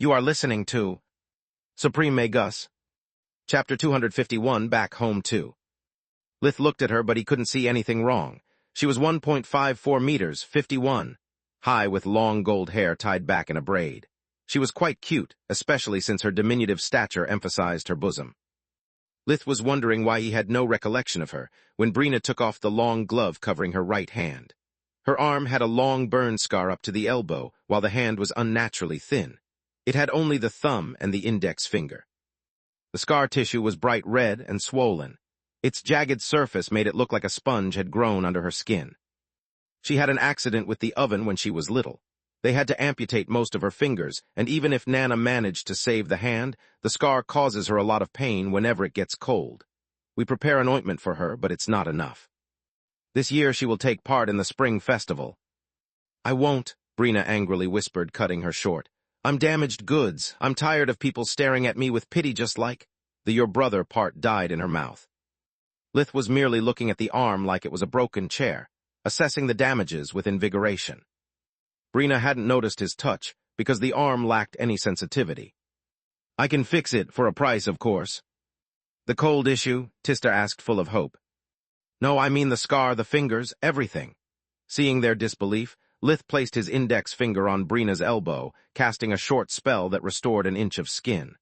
You are listening to Supreme Magus. Chapter 251, Back Home 2. Lith looked at her, but he couldn't see anything wrong. She was 1.54 meters, 51, high with long gold hair tied back in a braid. She was quite cute, especially since her diminutive stature emphasized her bosom. Lith was wondering why he had no recollection of her when Brina took off the long glove covering her right hand. Her arm had a long burn scar up to the elbow, while the hand was unnaturally thin. It had only the thumb and the index finger. The scar tissue was bright red and swollen. Its jagged surface made it look like a sponge had grown under her skin. She had an accident with the oven when she was little. They had to amputate most of her fingers, and even if Nana managed to save the hand, the scar causes her a lot of pain whenever it gets cold. We prepare an ointment for her, but it's not enough. This year she will take part in the spring festival. I won't, Brina angrily whispered, cutting her short. I'm damaged goods. I'm tired of people staring at me with pity just like the your brother part died in her mouth. Lith was merely looking at the arm like it was a broken chair, assessing the damages with invigoration. Brina hadn't noticed his touch because the arm lacked any sensitivity. I can fix it for a price, of course. The cold issue? Tista asked, full of hope. No, I mean the scar, the fingers, everything. Seeing their disbelief, Lith placed his index finger on Brina's elbow, casting a short spell that restored an inch of skin.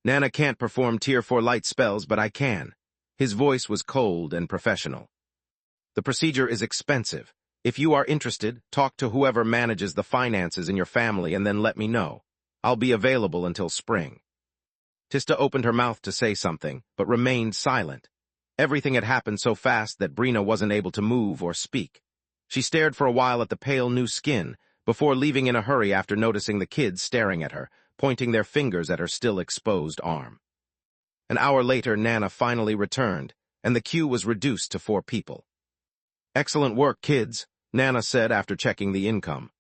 Nana can't perform Tier 4 light spells, but I can. His voice was cold and professional. The procedure is expensive. If you are interested, talk to whoever manages the finances in your family and then let me know. I'll be available until spring. Tista opened her mouth to say something, but remained silent. Everything had happened so fast that Brina wasn't able to move or speak. She stared for a while at the pale new skin, before leaving in a hurry after noticing the kids staring at her, pointing their fingers at her still exposed arm. An hour later, Nana finally returned, and the queue was reduced to 4 people. Excellent work, kids, Nana said after checking the income.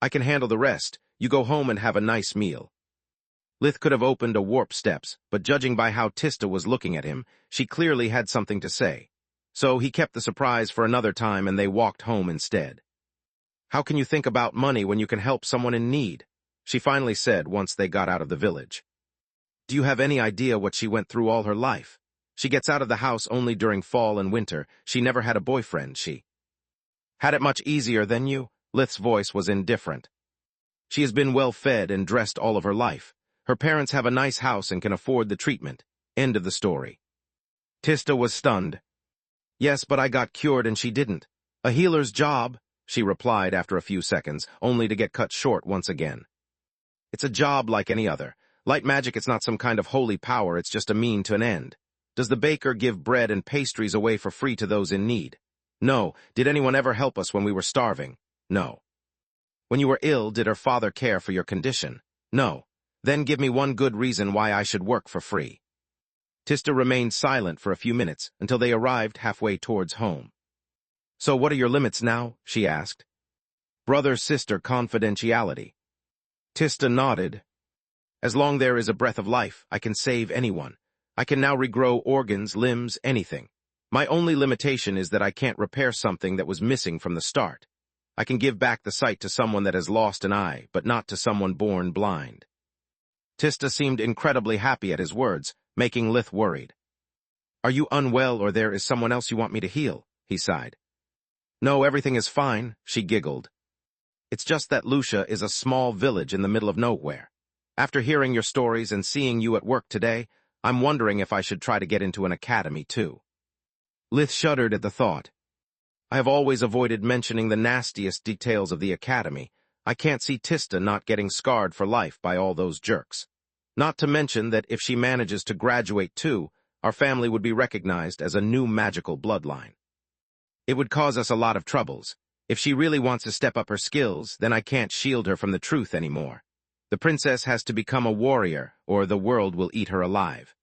I can handle the rest. You go home and have a nice meal. Lith could have opened a warp steps, but judging by how Tista was looking at him, she clearly had something to say. So he kept the surprise for another time and they walked home instead. How can you think about money when you can help someone in need? She finally said once they got out of the village. Do you have any idea what she went through all her life? She gets out of the house only during fall and winter. She never had a boyfriend, she had it much easier than you? Lith's voice was indifferent. She has been well fed and dressed all of her life. Her parents have a nice house and can afford the treatment. End of the story. Tista was stunned. Yes, but I got cured and she didn't. A healer's job, she replied after a few seconds, only to get cut short once again. It's a job like any other. Light magic is not some kind of holy power, it's just a mean to an end. Does the baker give bread and pastries away for free to those in need? No. Did anyone ever help us when we were starving? No. When you were ill, did her father care for your condition? No. Then give me one good reason why I should work for free. Tista remained silent for a few minutes until they arrived halfway towards home. So what are your limits now? She asked. Brother-sister confidentiality. Tista nodded. As long there is a breath of life, I can save anyone. I can now regrow organs, limbs, anything. My only limitation is that I can't repair something that was missing from the start. I can give back the sight to someone that has lost an eye, but not to someone born blind. Tista seemed incredibly happy at his words, making Lith worried. Are you unwell or there is someone else you want me to heal? He sighed. No, everything is fine, she giggled. It's just that Lucia is a small village in the middle of nowhere. After hearing your stories and seeing you at work today, I'm wondering if I should try to get into an academy too. Lith shuddered at the thought. I have always avoided mentioning the nastiest details of the academy. I can't see Tista not getting scarred for life by all those jerks. Not to mention that if she manages to graduate too, our family would be recognized as a new magical bloodline. It would cause us a lot of troubles. If she really wants to step up her skills, then I can't shield her from the truth anymore. The princess has to become a warrior, or the world will eat her alive.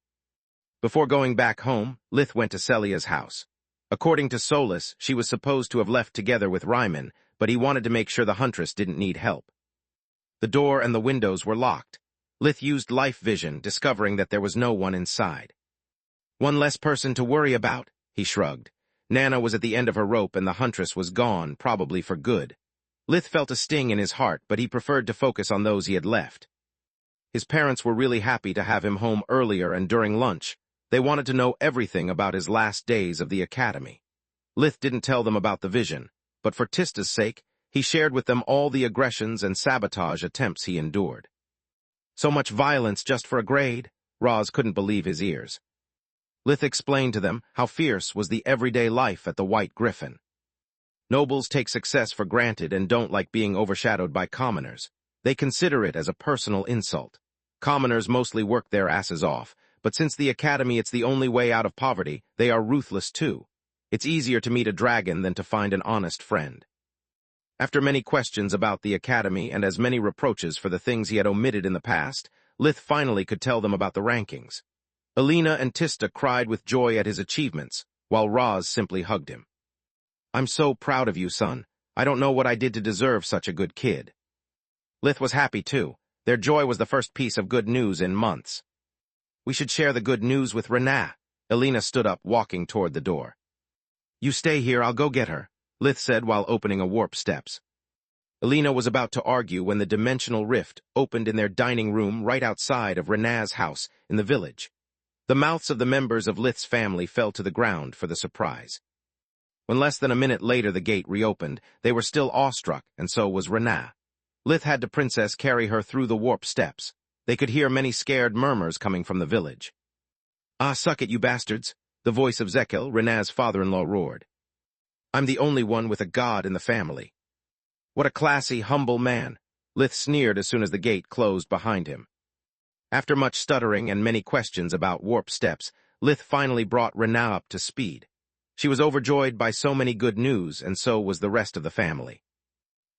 Before going back home, Lith went to Celia's house. According to Solus, she was supposed to have left together with Ryman, but he wanted to make sure the huntress didn't need help. The door and the windows were locked. Lith used life vision, discovering that there was no one inside. One less person to worry about, he shrugged. Nana was at the end of her rope and the huntress was gone, probably for good. Lith felt a sting in his heart, but he preferred to focus on those he had left. His parents were really happy to have him home earlier and during lunch. They wanted to know everything about his last days of the academy. Lith didn't tell them about the vision, but for Tista's sake, he shared with them all the aggressions and sabotage attempts he endured. So much violence just for a grade? Roz couldn't believe his ears. Lith explained to them how fierce was the everyday life at the White Griffin. Nobles take success for granted and don't like being overshadowed by commoners. They consider it as a personal insult. Commoners mostly work their asses off, but since the academy it's the only way out of poverty, they are ruthless too. It's easier to meet a dragon than to find an honest friend. After many questions about the academy and as many reproaches for the things he had omitted in the past, Lith finally could tell them about the rankings. Alina and Tista cried with joy at his achievements, while Roz simply hugged him. "I'm so proud of you, son. I don't know what I did to deserve such a good kid." Lith was happy too. Their joy was the first piece of good news in months. "We should share the good news with Renaa." Alina stood up, walking toward the door. "You stay here, I'll go get her," Lith said while opening a warp steps. Alina was about to argue when the dimensional rift opened in their dining room right outside of Renaa's house in the village. The mouths of the members of Lith's family fell to the ground for the surprise. When less than a minute later the gate reopened, they were still awestruck, and so was Renaa. Lith had the princess carry her through the warp steps. They could hear many scared murmurs coming from the village. "Ah, suck it, you bastards," the voice of Zekel, Renaa's father-in-law, roared. "I'm the only one with a god in the family." "What a classy, humble man," Lith sneered as soon as the gate closed behind him. After much stuttering and many questions about warp steps, Lith finally brought Renaa up to speed. She was overjoyed by so many good news, and so was the rest of the family.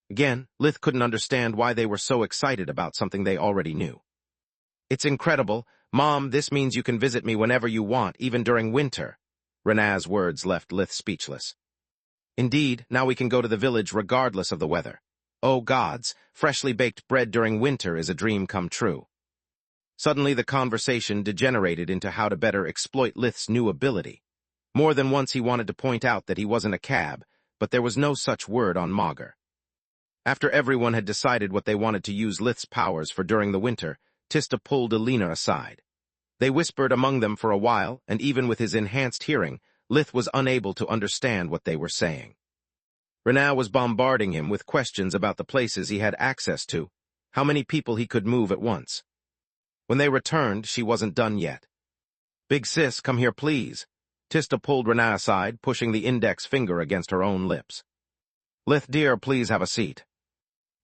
Again, Lith couldn't understand why they were so excited about something they already knew. "It's incredible. Mom, this means you can visit me whenever you want, even during winter." Renaa's words left Lith speechless. "Indeed, now we can go to the village regardless of the weather. Oh gods, freshly baked bread during winter is a dream come true." Suddenly the conversation degenerated into how to better exploit Lith's new ability. More than once he wanted to point out that he wasn't a cab, but there was no such word on Magur. After everyone had decided what they wanted to use Lith's powers for during the winter, Tista pulled Alina aside. They whispered among them for a while, and even with his enhanced hearing, Lith was unable to understand what they were saying. Renaa was bombarding him with questions about the places he had access to, how many people he could move at once. When they returned, she wasn't done yet. "Big sis, come here please." Tista pulled Renaa aside, pushing the index finger against her own lips. "Lith dear, please have a seat."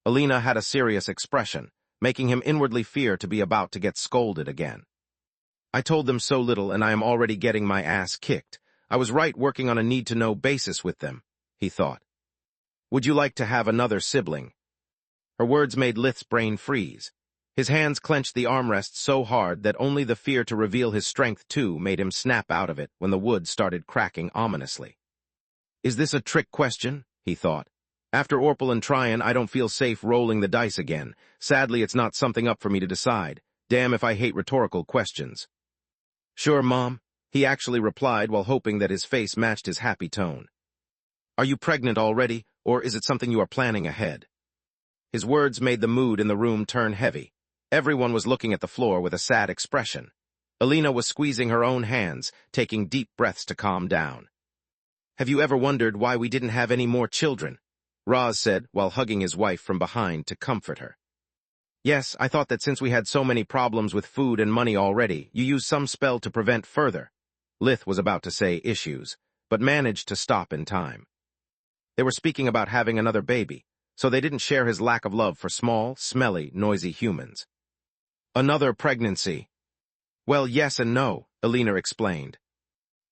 Alina had a serious expression, making him inwardly fear to be about to get scolded again. "I told them so little and I am already getting my ass kicked. I was right working on a need-to-know basis with them," he thought. "Would you like to have another sibling?" Her words made Lith's brain freeze. His hands clenched the armrests so hard that only the fear to reveal his strength too made him snap out of it when the wood started cracking ominously. "Is this a trick question?" he thought. "After Orpal and Tryon, I don't feel safe rolling the dice again. Sadly, it's not something up for me to decide. Damn if I hate rhetorical questions." "Sure, Mom," he actually replied while hoping that his face matched his happy tone. "Are you pregnant already, or is it something you are planning ahead?" His words made the mood in the room turn heavy. Everyone was looking at the floor with a sad expression. Alina was squeezing her own hands, taking deep breaths to calm down. "Have you ever wondered why we didn't have any more children?" Roz said while hugging his wife from behind to comfort her. "Yes, I thought that since we had so many problems with food and money already, you used some spell to prevent further." Lith was about to say issues, but managed to stop in time. They were speaking about having another baby, so they didn't share his lack of love for small, smelly, noisy humans. "Another pregnancy." "Well, yes and no," Alina explained.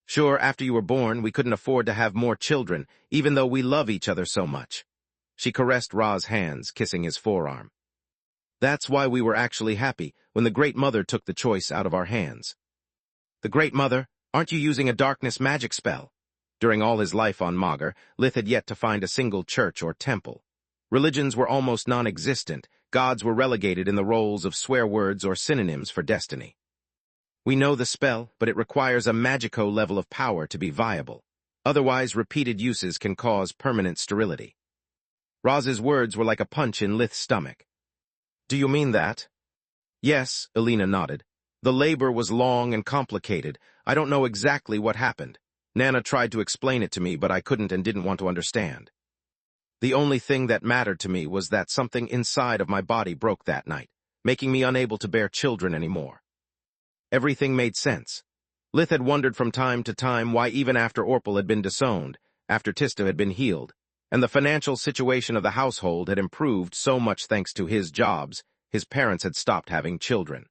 "Sure, after you were born, we couldn't afford to have more children, even though we love each other so much." She caressed Ra's hands, kissing his forearm. "That's why we were actually happy when the Great Mother took the choice out of our hands." "The Great Mother? Aren't you using a darkness magic spell?" During all his life on Magur, Lith had yet to find a single church or temple. Religions were almost non-existent. Gods were relegated in the roles of swear words or synonyms for destiny. "We know the spell, but it requires a magico level of power to be viable. Otherwise, repeated uses can cause permanent sterility." Raz's words were like a punch in Lith's stomach. "Do you mean that?" Yes, Alina nodded. The labor was long and complicated. I don't know exactly what happened. Nana tried to explain it to me, but I couldn't and didn't want to understand. The only thing that mattered to me was that something inside of my body broke that night, making me unable to bear children anymore. Everything made sense. Lith had wondered from time to time why even after Orpal had been disowned, after Tista had been healed, and the financial situation of the household had improved so much thanks to his jobs, his parents had stopped having children.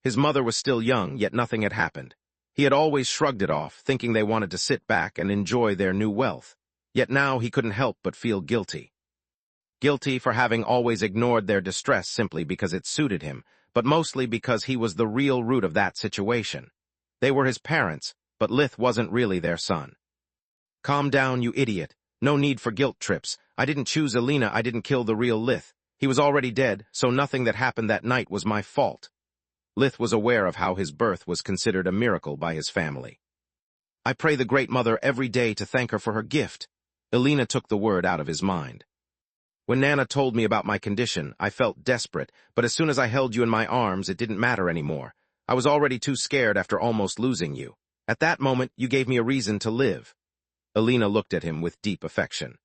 His mother was still young, yet nothing had happened. He had always shrugged it off, thinking they wanted to sit back and enjoy their new wealth. Yet now he couldn't help but feel guilty. Guilty for having always ignored their distress simply because it suited him, but mostly because he was the real root of that situation. They were his parents, but Lith wasn't really their son. Calm down, you idiot. No need for guilt trips. I didn't choose Alina, I didn't kill the real Lith. He was already dead, so nothing that happened that night was my fault. Lith was aware of how his birth was considered a miracle by his family. I pray the Great Mother every day to thank her for her gift. Alina took the word out of his mind. When Nana told me about my condition, I felt desperate, but as soon as I held you in my arms, it didn't matter anymore. I was already too scared after almost losing you. At that moment, you gave me a reason to live. Alina looked at him with deep affection.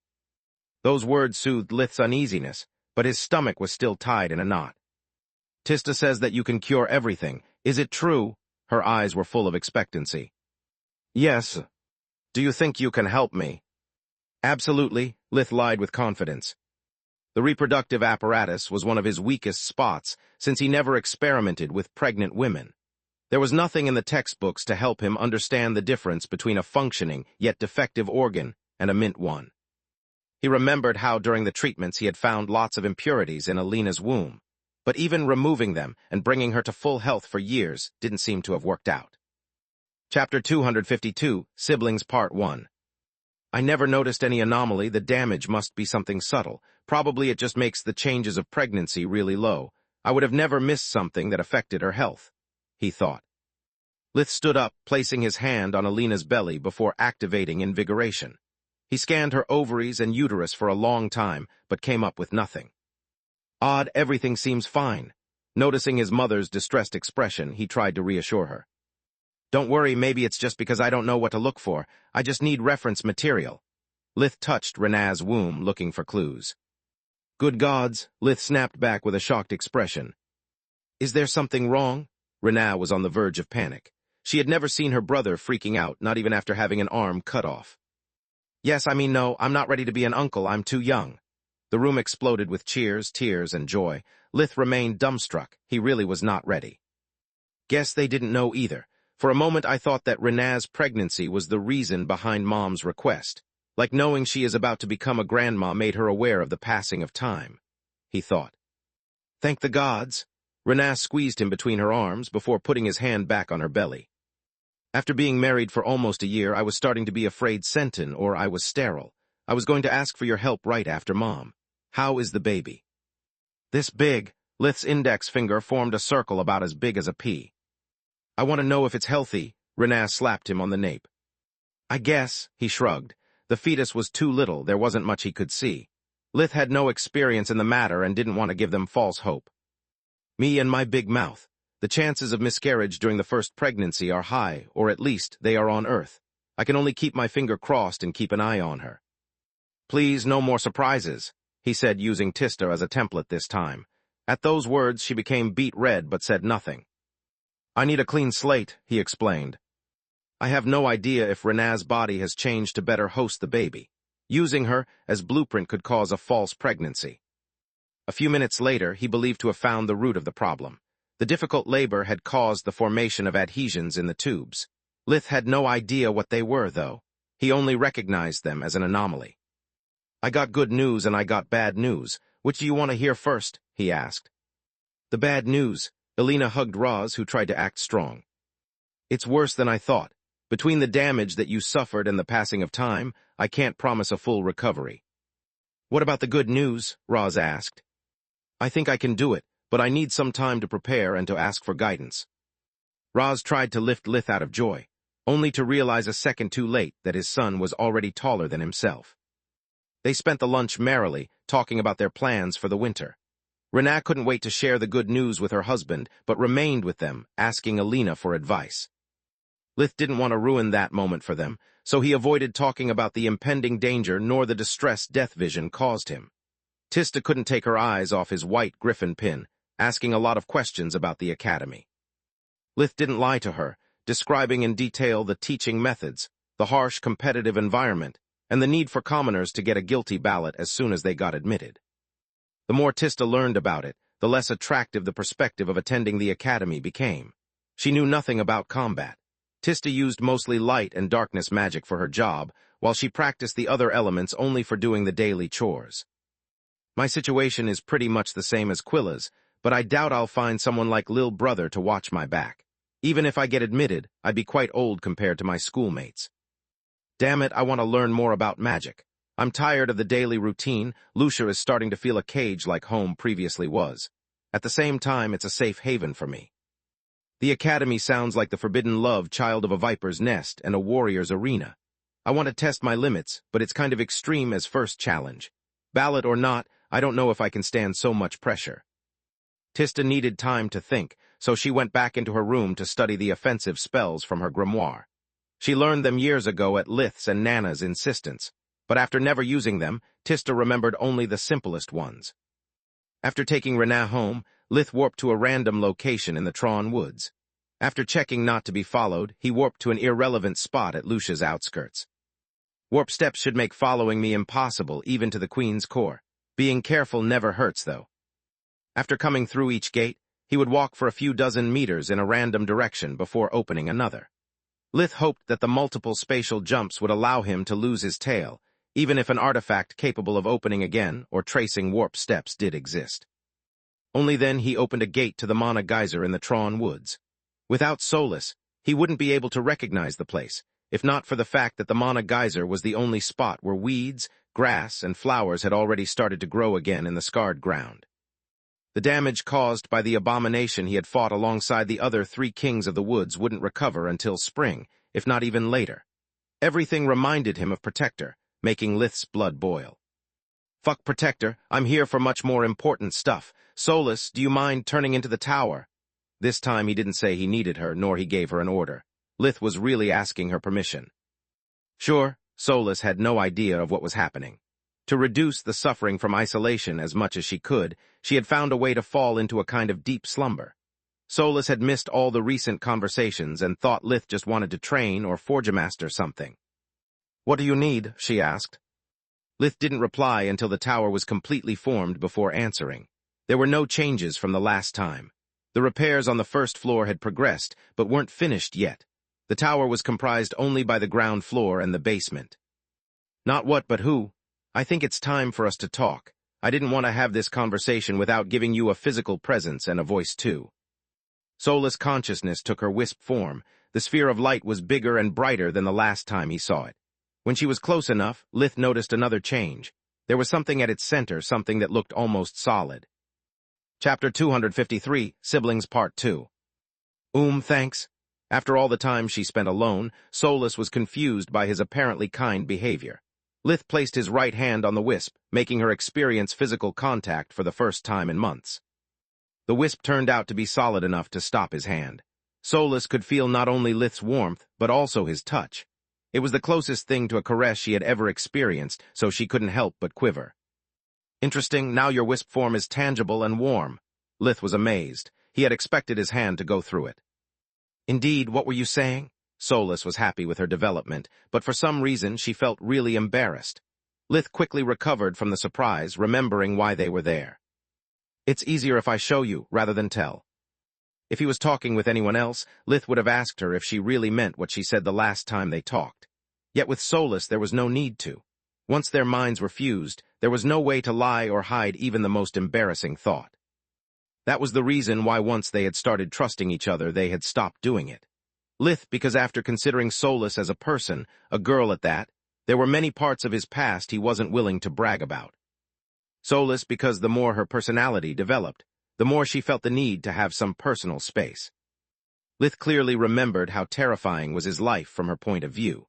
Those words soothed Lith's uneasiness, but his stomach was still tied in a knot. Tista says that you can cure everything. Is it true? Her eyes were full of expectancy. Yes. Do you think you can help me? Absolutely, Lith lied with confidence. The reproductive apparatus was one of his weakest spots, since he never experimented with pregnant women. There was nothing in the textbooks to help him understand the difference between a functioning, yet defective organ and a mint one. He remembered how during the treatments he had found lots of impurities in Alina's womb, but even removing them and bringing her to full health for years didn't seem to have worked out. Chapter 252, Siblings Part 1. I never noticed any anomaly. The damage must be something subtle. Probably it just makes the changes of pregnancy really low. I would have never missed something that affected her health, he thought. Lith stood up, placing his hand on Alina's belly before activating invigoration. He scanned her ovaries and uterus for a long time, but came up with nothing. Odd, everything seems fine. Noticing his mother's distressed expression, he tried to reassure her. Don't worry, maybe it's just because I don't know what to look for. I just need reference material. Lith touched Rena's womb, looking for clues. Good gods, Lith snapped back with a shocked expression. Is there something wrong? Rena was on the verge of panic. She had never seen her brother freaking out, not even after having an arm cut off. Yes, no, I'm not ready to be an uncle, I'm too young. The room exploded with cheers, tears, and joy. Lith remained dumbstruck. He really was not ready. Guess they didn't know either. For a moment I thought that Rena's pregnancy was the reason behind Mom's request. Like knowing she is about to become a grandma made her aware of the passing of time, he thought. Thank the gods. Rena squeezed him between her arms before putting his hand back on her belly. After being married for almost a year, I was starting to be afraid Sentin or I was sterile. I was going to ask for your help right after Mom. How is the baby? This big. Lith's index finger formed a circle about as big as a pea. I want to know if it's healthy. Rena slapped him on the nape. I guess, he shrugged. The fetus was too little, there wasn't much he could see. Lith had no experience in the matter and didn't want to give them false hope. Me and my big mouth. The chances of miscarriage during the first pregnancy are high, or at least they are on Earth. I can only keep my finger crossed and keep an eye on her. Please, no more surprises, he said, using Tista as a template this time. At those words, she became beet red but said nothing. I need a clean slate, he explained. I have no idea if Rena's body has changed to better host the baby. Using her as blueprint could cause a false pregnancy. A few minutes later, he believed to have found the root of the problem. The difficult labor had caused the formation of adhesions in the tubes. Lith had no idea what they were, though. He only recognized them as an anomaly. I got good news and I got bad news. Which do you want to hear first? He asked. The bad news. Alina hugged Roz, who tried to act strong. It's worse than I thought. Between the damage that you suffered and the passing of time, I can't promise a full recovery. What about the good news? Roz asked. I think I can do it, but I need some time to prepare and to ask for guidance. Roz tried to lift Lith out of joy, only to realize a second too late that his son was already taller than himself. They spent the lunch merrily, talking about their plans for the winter. Renaa couldn't wait to share the good news with her husband, but remained with them, asking Alina for advice. Lith didn't want to ruin that moment for them, so he avoided talking about the impending danger nor the distress death vision caused him. Tista couldn't take her eyes off his white griffin pin, asking a lot of questions about the academy. Lith didn't lie to her, describing in detail the teaching methods, the harsh competitive environment, and the need for commoners to get a guilty ballot as soon as they got admitted. The more Tista learned about it, the less attractive the perspective of attending the academy became. She knew nothing about combat. Tista used mostly light and darkness magic for her job, while she practiced the other elements only for doing the daily chores. My situation is pretty much the same as Quilla's, but I doubt I'll find someone like Lil Brother to watch my back. Even if I get admitted, I'd be quite old compared to my schoolmates. Damn it, I want to learn more about magic. I'm tired of the daily routine. Lucia is starting to feel a cage like home previously was. At the same time, it's a safe haven for me. The academy sounds like the forbidden love child of a viper's nest and a warrior's arena. I want to test my limits, but it's kind of extreme as first challenge. Ballot or not, I don't know if I can stand so much pressure. Tista needed time to think, so she went back into her room to study the offensive spells from her grimoire. She learned them years ago at Lith's and Nana's insistence, but after never using them, Tista remembered only the simplest ones. After taking Renaa home, Lith warped to a random location in the Tron Woods. After checking not to be followed, he warped to an irrelevant spot at Lucia's outskirts. Warp steps should make following me impossible, even to the Queen's core. Being careful never hurts, though. After coming through each gate, he would walk for a few dozen meters in a random direction before opening another. Lith hoped that the multiple spatial jumps would allow him to lose his tail, even if an artifact capable of opening again or tracing warp steps did exist. Only then he opened a gate to the Mana Geyser in the Tron Woods. Without Solus, he wouldn't be able to recognize the place, if not for the fact that the Mana Geyser was the only spot where weeds, grass, and flowers had already started to grow again in the scarred ground. The damage caused by the abomination he had fought alongside the other 3 kings of the woods wouldn't recover until spring, if not even later. Everything reminded him of Protector, making Lith's blood boil. Fuck Protector, I'm here for much more important stuff. Solus, do you mind turning into the tower? This time he didn't say he needed her, nor he gave her an order. Lith was really asking her permission. Sure, Solus had no idea of what was happening. To reduce the suffering from isolation as much as she could, she had found a way to fall into a kind of deep slumber. Solus had missed all the recent conversations and thought Lith just wanted to train or forge a master something. What do you need? She asked. Lith didn't reply until the tower was completely formed before answering. There were no changes from the last time. The repairs on the first floor had progressed, but weren't finished yet. The tower was comprised only by the ground floor and the basement. Not what but who. I think it's time for us to talk. I didn't want to have this conversation without giving you a physical presence and a voice too. Solus' consciousness took her wisp form. The sphere of light was bigger and brighter than the last time he saw it. When she was close enough, Lith noticed another change. There was something at its center, something that looked almost solid. Chapter 253, Siblings Part 2. Thanks. After all the time she spent alone, Solus was confused by his apparently kind behavior. Lith placed his right hand on the wisp, making her experience physical contact for the first time in months. The wisp turned out to be solid enough to stop his hand. Solus could feel not only Lith's warmth, but also his touch. It was the closest thing to a caress she had ever experienced, so she couldn't help but quiver. Interesting, now your wisp form is tangible and warm. Lith was amazed. He had expected his hand to go through it. Indeed, what were you saying? Solus was happy with her development, but for some reason she felt really embarrassed. Lith quickly recovered from the surprise, remembering why they were there. It's easier if I show you, rather than tell. If he was talking with anyone else, Lith would have asked her if she really meant what she said the last time they talked. Yet with Solus there was no need to. Once their minds were fused, there was no way to lie or hide even the most embarrassing thought. That was the reason why once they had started trusting each other, they had stopped doing it. Lith, because after considering Solus as a person, a girl at that, there were many parts of his past he wasn't willing to brag about. Solus, because the more her personality developed, the more she felt the need to have some personal space. Lith clearly remembered how terrifying was his life from her point of view.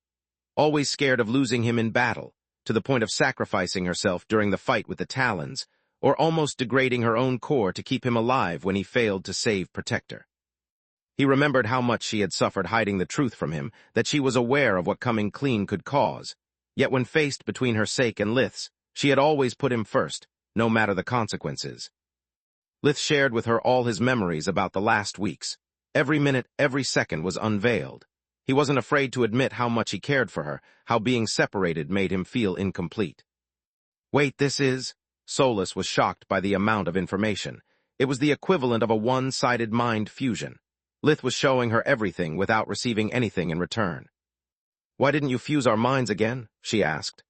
Always scared of losing him in battle, to the point of sacrificing herself during the fight with the Talons, or almost degrading her own core to keep him alive when he failed to save Protector. He remembered how much she had suffered hiding the truth from him, that she was aware of what coming clean could cause. Yet when faced between her sake and Lith's, she had always put him first, no matter the consequences. Lith shared with her all his memories about the last weeks. Every minute, every second was unveiled. He wasn't afraid to admit how much he cared for her, how being separated made him feel incomplete. Wait, this is... Solus was shocked by the amount of information. It was the equivalent of a one-sided mind fusion. Lith was showing her everything without receiving anything in return. "Why didn't you fuse our minds again?" she asked.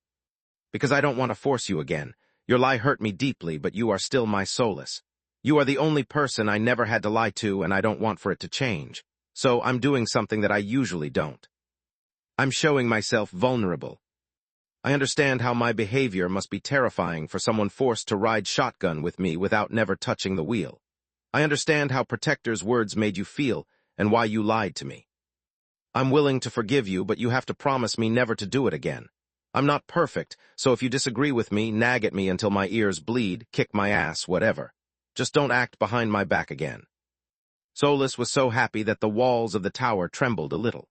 "Because I don't want to force you again. Your lie hurt me deeply, but you are still my Solus. You are the only person I never had to lie to, and I don't want for it to change. So I'm doing something that I usually don't. I'm showing myself vulnerable. I understand how my behavior must be terrifying for someone forced to ride shotgun with me without never touching the wheel. I understand how Protector's words made you feel and why you lied to me. I'm willing to forgive you, but you have to promise me never to do it again. I'm not perfect, so if you disagree with me, nag at me until my ears bleed, kick my ass, whatever. Just don't act behind my back again." Solus was so happy that the walls of the tower trembled a little.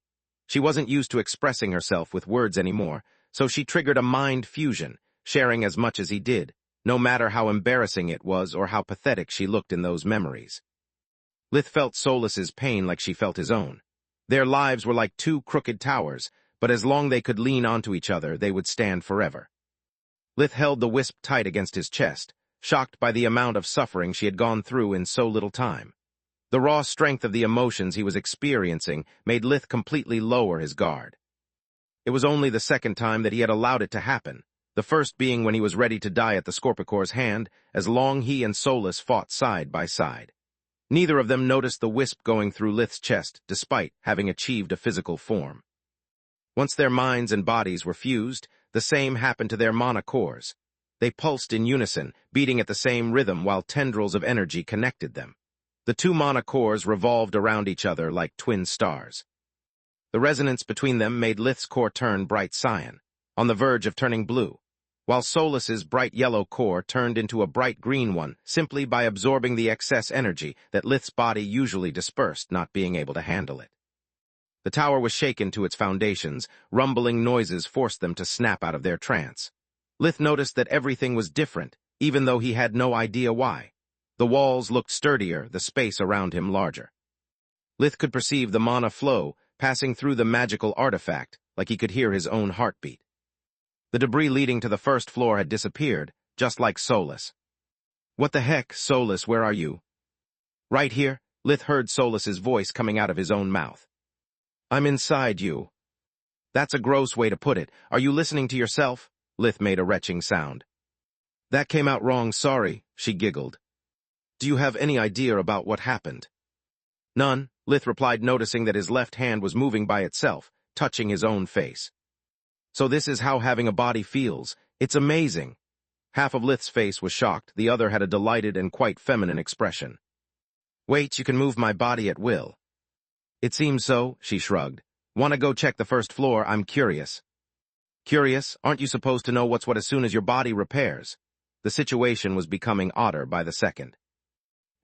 She wasn't used to expressing herself with words anymore, so she triggered a mind fusion, sharing as much as he did, no matter how embarrassing it was or how pathetic she looked in those memories. Lith felt Solus's pain like she felt his own. Their lives were like two crooked towers, but as long as they could lean onto each other, they would stand forever. Lith held the wisp tight against his chest, shocked by the amount of suffering she had gone through in so little time. The raw strength of the emotions he was experiencing made Lith completely lower his guard. It was only the second time that he had allowed it to happen, the first being when he was ready to die at the Scorpicor's hand, as long he and Solus fought side by side. Neither of them noticed the wisp going through Lith's chest, despite having achieved a physical form. Once their minds and bodies were fused, the same happened to their mana cores. They pulsed in unison, beating at the same rhythm while tendrils of energy connected them. The two mana cores revolved around each other like twin stars. The resonance between them made Lith's core turn bright cyan, on the verge of turning blue, while Solus's bright yellow core turned into a bright green one simply by absorbing the excess energy that Lith's body usually dispersed, not being able to handle it. The tower was shaken to its foundations, rumbling noises forced them to snap out of their trance. Lith noticed that everything was different, even though he had no idea why. The walls looked sturdier, the space around him larger. Lith could perceive the mana flow, passing through the magical artifact, like he could hear his own heartbeat. The debris leading to the first floor had disappeared, just like Solus. "What the heck, Solus, where are you?" "Right here," Lith heard Solus's voice coming out of his own mouth. "I'm inside you." "That's a gross way to put it. Are you listening to yourself?" Lith made a retching sound. "That came out wrong, sorry," she giggled. "Do you have any idea about what happened?" "None," Lith replied, noticing that his left hand was moving by itself, touching his own face. "So this is how having a body feels. It's amazing." Half of Lith's face was shocked, the other had a delighted and quite feminine expression. "Wait, you can move my body at will." "It seems so," she shrugged. "Want to go check the first floor? I'm curious." "Curious? Aren't you supposed to know what's what as soon as your body repairs?" The situation was becoming odder by the second.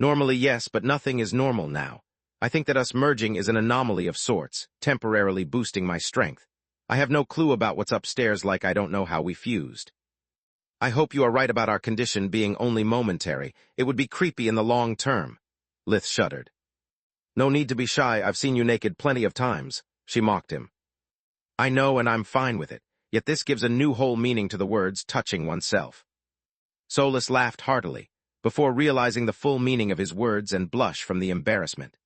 "Normally, yes, but nothing is normal now. I think that us merging is an anomaly of sorts, temporarily boosting my strength. I have no clue about what's upstairs, like I don't know how we fused. I hope you are right about our condition being only momentary. It would be creepy in the long term." Lith shuddered. "No need to be shy, I've seen you naked plenty of times," she mocked him. "I know, and I'm fine with it, yet this gives a new whole meaning to the words touching oneself." Solus laughed heartily, before realizing the full meaning of his words and blush from the embarrassment.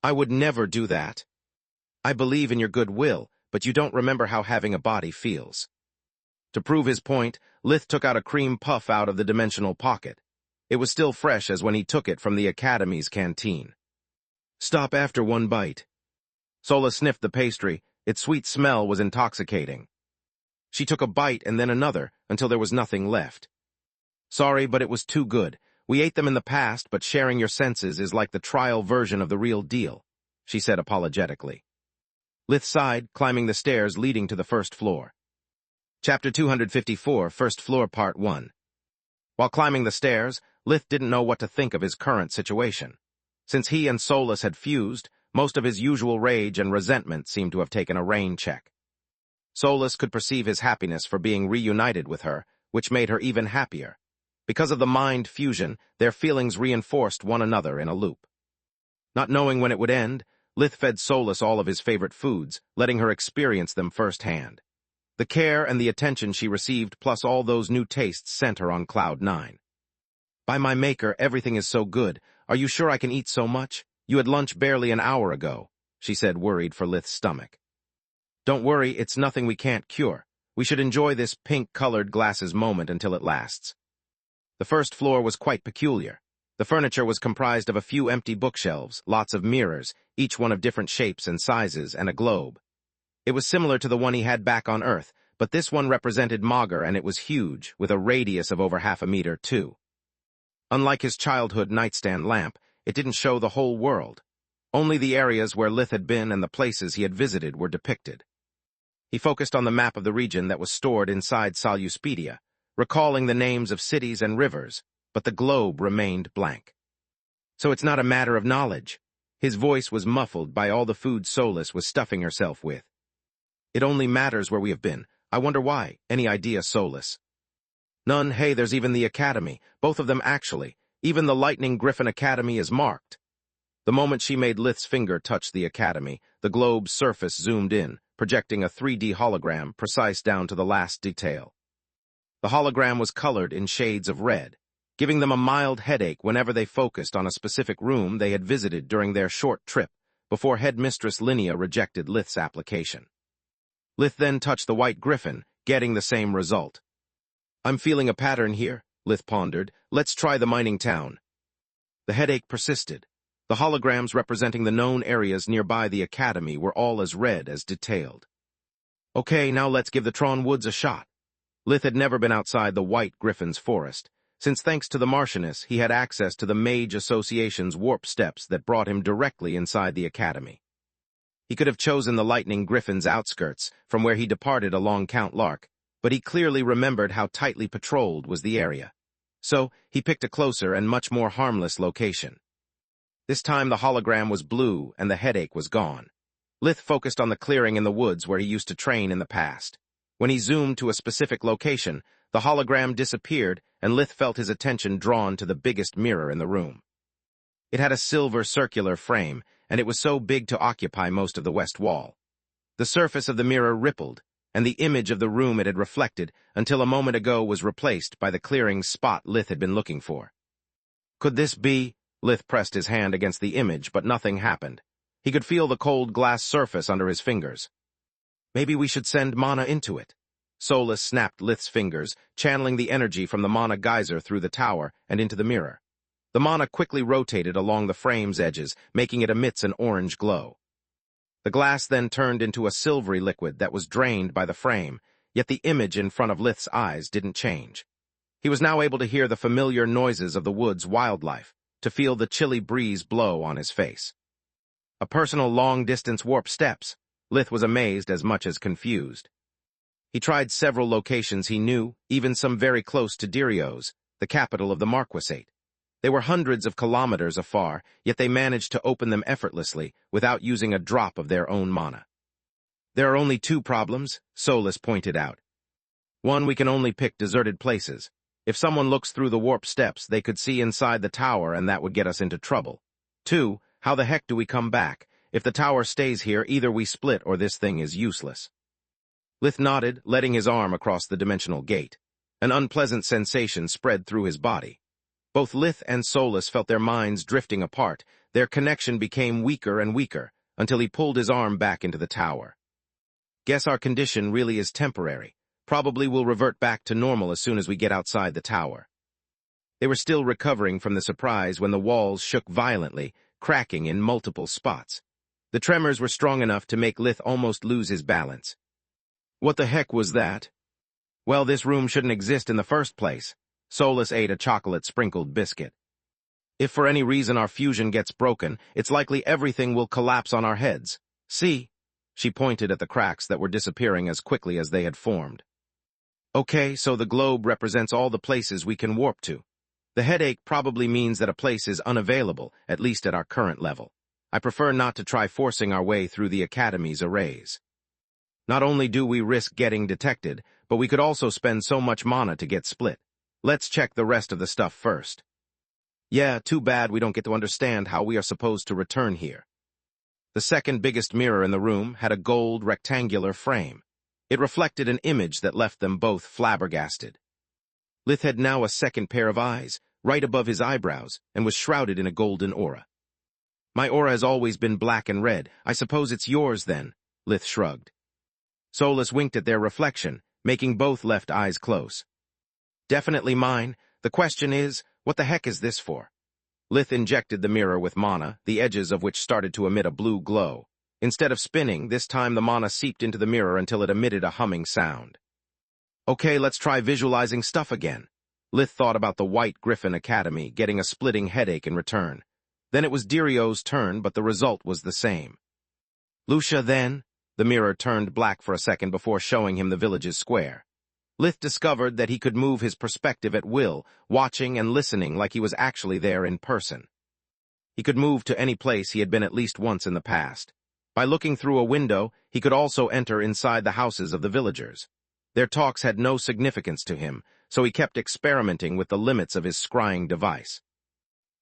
"I would never do that. I believe in your goodwill, but you don't remember how having a body feels." To prove his point, Lith took out a cream puff out of the dimensional pocket. It was still fresh as when he took it from the Academy's canteen. "Stop after one bite." Solus sniffed the pastry. Its sweet smell was intoxicating. She took a bite and then another, until there was nothing left. "Sorry, but it was too good. We ate them in the past, but sharing your senses is like the trial version of the real deal," she said apologetically. Lith sighed, climbing the stairs leading to the first floor. Chapter 254, First Floor, Part 1. While climbing the stairs, Lith didn't know what to think of his current situation. Since he and Solus had fused, most of his usual rage and resentment seemed to have taken a rain check. Solus could perceive his happiness for being reunited with her, which made her even happier. Because of the mind fusion, their feelings reinforced one another in a loop. Not knowing when it would end, Lith fed Solus all of his favorite foods, letting her experience them firsthand. The care and the attention she received, plus all those new tastes, sent her on cloud 9. By my maker, everything is so good. Are you sure I can eat so much? You had lunch barely an hour ago, she said, worried for Lith's stomach. Don't worry, it's nothing we can't cure. We should enjoy this pink-colored glasses moment until it lasts. The first floor was quite peculiar. The furniture was comprised of a few empty bookshelves, lots of mirrors, each one of different shapes and sizes, and a globe. It was similar to the one he had back on Earth, but this one represented Magus, and it was huge, with a radius of over half a meter, too. Unlike his childhood nightstand lamp, it didn't show the whole world. Only the areas where Lith had been and the places he had visited were depicted. He focused on the map of the region that was stored inside Soluspedia, recalling the names of cities and rivers, but the globe remained blank. So it's not a matter of knowledge. His voice was muffled by all the food Solus was stuffing herself with. It only matters where we have been. I wonder why. Any idea, Solus? None. Hey, there's even the Academy. Both of them, actually. Even the Lightning Griffin Academy is marked. The moment she made Lith's finger touch the Academy, the globe's surface zoomed in, projecting a 3D hologram, precise down to the last detail. The hologram was colored in shades of red, giving them a mild headache whenever they focused on a specific room they had visited during their short trip, before Headmistress Linnea rejected Lith's application. Lith then touched the White Griffin, getting the same result. I'm feeling a pattern here, Lith pondered. Let's try the mining town. The headache persisted. The holograms representing the known areas nearby the Academy were all as red as detailed. Okay, now let's give the Tron Woods a shot. Lith had never been outside the White Griffin's forest, since thanks to the Martianess he had access to the Mage Association's warp steps that brought him directly inside the Academy. He could have chosen the Lightning Griffin's outskirts, from where he departed along Count Lark, but he clearly remembered how tightly patrolled was the area. So, he picked a closer and much more harmless location. This time the hologram was blue and the headache was gone. Lith focused on the clearing in the woods where he used to train in the past. When he zoomed to a specific location, the hologram disappeared and Lith felt his attention drawn to the biggest mirror in the room. It had a silver circular frame, and it was so big to occupy most of the west wall. The surface of the mirror rippled, and the image of the room it had reflected until a moment ago was replaced by the clearing spot Lith had been looking for. Could this be? Lith pressed his hand against the image, but nothing happened. He could feel the cold glass surface under his fingers. Maybe we should send mana into it. Solus snapped Lith's fingers, channeling the energy from the mana geyser through the tower and into the mirror. The mana quickly rotated along the frame's edges, making it emit an orange glow. The glass then turned into a silvery liquid that was drained by the frame, yet the image in front of Lith's eyes didn't change. He was now able to hear the familiar noises of the wood's wildlife, to feel the chilly breeze blow on his face. A personal long-distance warp steps. Lith was amazed as much as confused. He tried several locations he knew, even some very close to Dirios, the capital of the Marquisate. They were hundreds of kilometers afar, yet they managed to open them effortlessly without using a drop of their own mana. There are only two problems, Solus pointed out. One, we can only pick deserted places. If someone looks through the warp steps, they could see inside the tower and that would get us into trouble. Two, how the heck do we come back? If the tower stays here, either we split or this thing is useless. Lith nodded, letting his arm across the dimensional gate. An unpleasant sensation spread through his body. Both Lith and Solus felt their minds drifting apart. Their connection became weaker and weaker, until he pulled his arm back into the tower. Guess our condition really is temporary. Probably we'll revert back to normal as soon as we get outside the tower. They were still recovering from the surprise when the walls shook violently, cracking in multiple spots. The tremors were strong enough to make Lith almost lose his balance. What the heck was that? Well, this room shouldn't exist in the first place. Solus ate a chocolate-sprinkled biscuit. If for any reason our fusion gets broken, it's likely everything will collapse on our heads. See? She pointed at the cracks that were disappearing as quickly as they had formed. Okay, so the globe represents all the places we can warp to. The headache probably means that a place is unavailable, at least at our current level. I prefer not to try forcing our way through the Academy's arrays. Not only do we risk getting detected, but we could also spend so much mana to get split. Let's check the rest of the stuff first. Yeah, too bad we don't get to understand how we are supposed to return here. The second biggest mirror in the room had a gold rectangular frame. It reflected an image that left them both flabbergasted. Lith had now a second pair of eyes, right above his eyebrows, and was shrouded in a golden aura. My aura has always been black and red. I suppose it's yours then, Lith shrugged. Solus winked at their reflection, making both left eyes close. Definitely mine. The question is, what the heck is this for? Lith injected the mirror with mana, the edges of which started to emit a blue glow. Instead of spinning, this time the mana seeped into the mirror until it emitted a humming sound. Okay, let's try visualizing stuff again. Lith thought about the White Griffin Academy, getting a splitting headache in return. Then it was Dirio's turn, but the result was the same. Lucia, then? The mirror turned black for a second before showing him the village's square. Lith discovered that he could move his perspective at will, watching and listening like he was actually there in person. He could move to any place he had been at least once in the past. By looking through a window, he could also enter inside the houses of the villagers. Their talks had no significance to him, so he kept experimenting with the limits of his scrying device.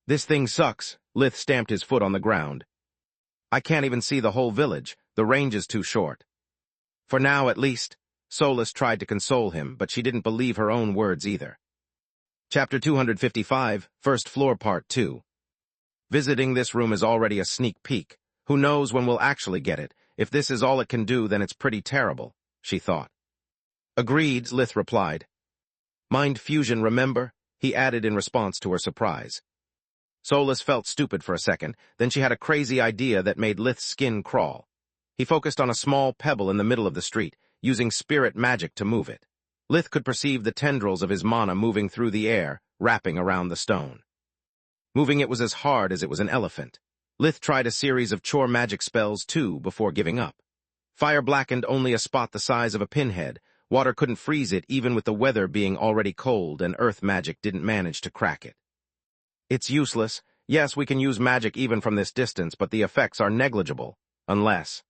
This thing sucks, Lith stamped his foot on the ground. I can't even see the whole village, the range is too short. For now, at least. Solus tried to console him, but she didn't believe her own words either. Chapter 255, First Floor Part 2. Visiting this room is already a sneak peek. Who knows when we'll actually get it? If this is all it can do, then it's pretty terrible, she thought. Agreed, Lith replied. Mind fusion, remember? He added in response to her surprise. Solus felt stupid for a second, then she had a crazy idea that made Lith's skin crawl. He focused on a small pebble in the middle of the street, using spirit magic to move it. Lith could perceive the tendrils of his mana moving through the air, wrapping around the stone. Moving it was as hard as it was an elephant. Lith tried a series of chore magic spells too before giving up. Fire blackened only a spot the size of a pinhead. Water couldn't freeze it even with the weather being already cold, and earth magic didn't manage to crack it. It's useless. Yes, we can use magic even from this distance, but the effects are negligible. Unless...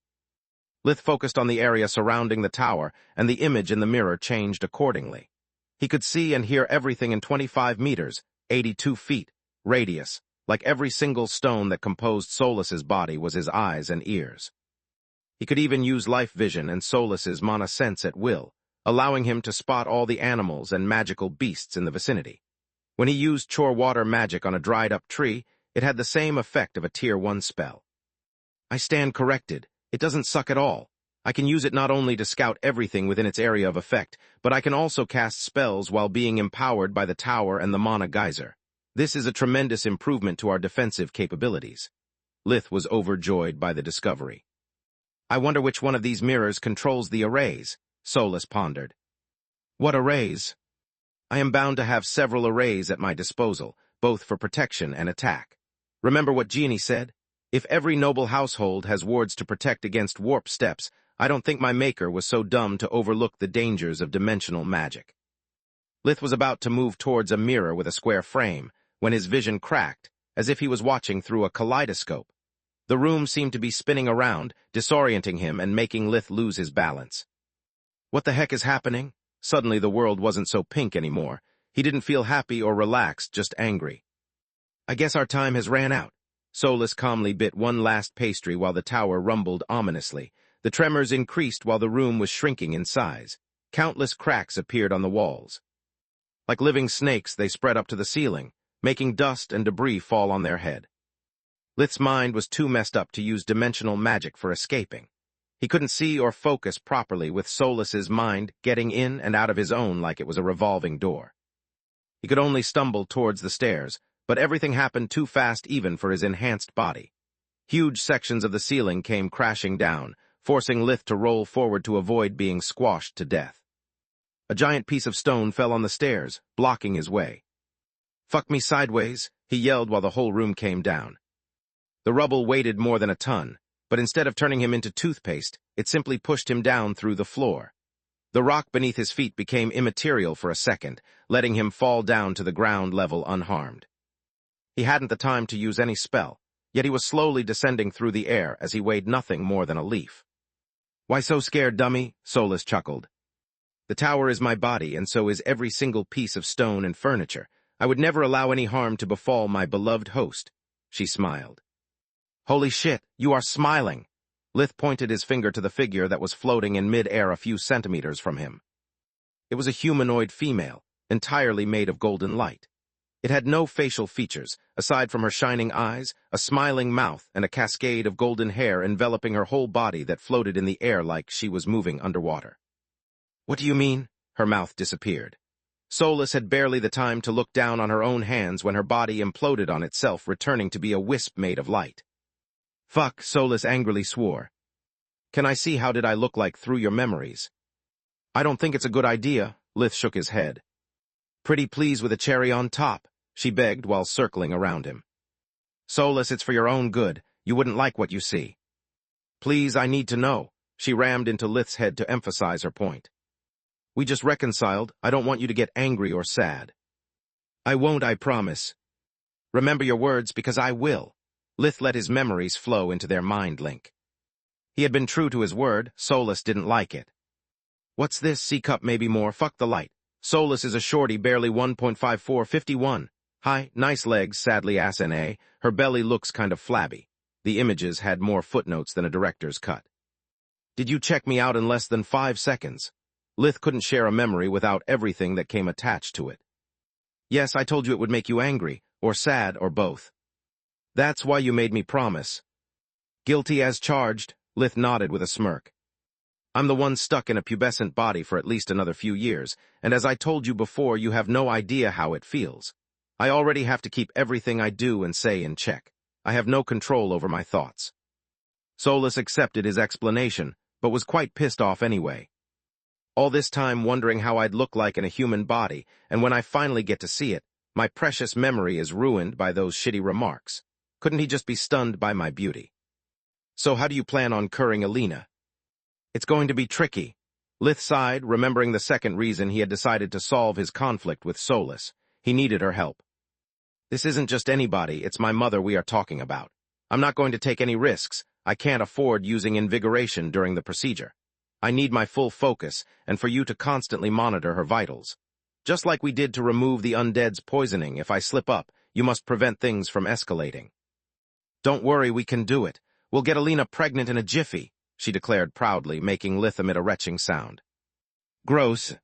Lith focused on the area surrounding the tower, and the image in the mirror changed accordingly. He could see and hear everything in 25 meters, 82 feet, radius, like every single stone that composed Solus's body was his eyes and ears. He could even use life vision and Solus's mana sense at will, allowing him to spot all the animals and magical beasts in the vicinity. When he used chore water magic on a dried-up tree, it had the same effect of a Tier 1 spell. I stand corrected. It doesn't suck at all. I can use it not only to scout everything within its area of effect, but I can also cast spells while being empowered by the tower and the mana geyser. This is a tremendous improvement to our defensive capabilities. Lith was overjoyed by the discovery. I wonder which one of these mirrors controls the arrays, Solus pondered. What arrays? I am bound to have several arrays at my disposal, both for protection and attack. Remember what Jeannie said? If every noble household has wards to protect against warp steps, I don't think my maker was so dumb to overlook the dangers of dimensional magic. Lith was about to move towards a mirror with a square frame, when his vision cracked, as if he was watching through a kaleidoscope. The room seemed to be spinning around, disorienting him and making Lith lose his balance. What the heck is happening? Suddenly the world wasn't so pink anymore. He didn't feel happy or relaxed, just angry. I guess our time has ran out. Solus calmly bit one last pastry while the tower rumbled ominously. The tremors increased while the room was shrinking in size. Countless cracks appeared on the walls. Like living snakes, they spread up to the ceiling, making dust and debris fall on their head. Lith's mind was too messed up to use dimensional magic for escaping. He couldn't see or focus properly with Solus's mind getting in and out of his own like it was a revolving door. He could only stumble towards the stairs, but everything happened too fast even for his enhanced body. Huge sections of the ceiling came crashing down, forcing Lith to roll forward to avoid being squashed to death. A giant piece of stone fell on the stairs, blocking his way. Fuck me sideways, he yelled while the whole room came down. The rubble weighed more than a ton, but instead of turning him into toothpaste, it simply pushed him down through the floor. The rock beneath his feet became immaterial for a second, letting him fall down to the ground level unharmed. He hadn't the time to use any spell, yet he was slowly descending through the air as he weighed nothing more than a leaf. "Why so scared, dummy?" Solus chuckled. "The tower is my body, and so is every single piece of stone and furniture. I would never allow any harm to befall my beloved host." She smiled. "Holy shit, you are smiling!" Lith pointed his finger to the figure that was floating in mid-air a few centimeters from him. It was a humanoid female, entirely made of golden light. It had no facial features, aside from her shining eyes, a smiling mouth, and a cascade of golden hair enveloping her whole body that floated in the air like she was moving underwater. "What do you mean?" Her mouth disappeared. Solus had barely the time to look down on her own hands when her body imploded on itself, returning to be a wisp made of light. "Fuck," Solus angrily swore. "Can I see how did I look like through your memories?" "I don't think it's a good idea," Lith shook his head. "Pretty please with a cherry on top," she begged while circling around him. "Solus, it's for your own good. You wouldn't like what you see." "Please, I need to know." She rammed into Lith's head to emphasize her point. "We just reconciled. I don't want you to get angry or sad." "I won't, I promise." "Remember your words, because I will." Lith let his memories flow into their mind link. He had been true to his word. Solus didn't like it. "What's this? C-cup, maybe more. Fuck the light." Solus is a shorty, barely 1.54, 51. Hi, nice legs, sadly ass-na. Her belly looks kind of flabby. The images had more footnotes than a director's cut. "Did you check me out in less than 5 seconds? Lith couldn't share a memory without everything that came attached to it. "Yes, I told you it would make you angry, or sad, or both." "That's why you made me promise." "Guilty as charged," Lith nodded with a smirk. "I'm the one stuck in a pubescent body for at least another few years, and as I told you before, you have no idea how it feels. I already have to keep everything I do and say in check. I have no control over my thoughts." Solus accepted his explanation, but was quite pissed off anyway. "All this time wondering how I'd look like in a human body, and when I finally get to see it, my precious memory is ruined by those shitty remarks. Couldn't he just be stunned by my beauty?" "So how do you plan on curing Alina?" "It's going to be tricky." Lith sighed, remembering the second reason he had decided to solve his conflict with Solus. He needed her help. "This isn't just anybody, it's my mother we are talking about. I'm not going to take any risks. I can't afford using invigoration during the procedure. I need my full focus, and for you to constantly monitor her vitals. Just like we did to remove the undead's poisoning, if I slip up, you must prevent things from escalating." "Don't worry, we can do it. We'll get Alina pregnant in a jiffy," she declared proudly, making Lith emit a retching sound. "Gross."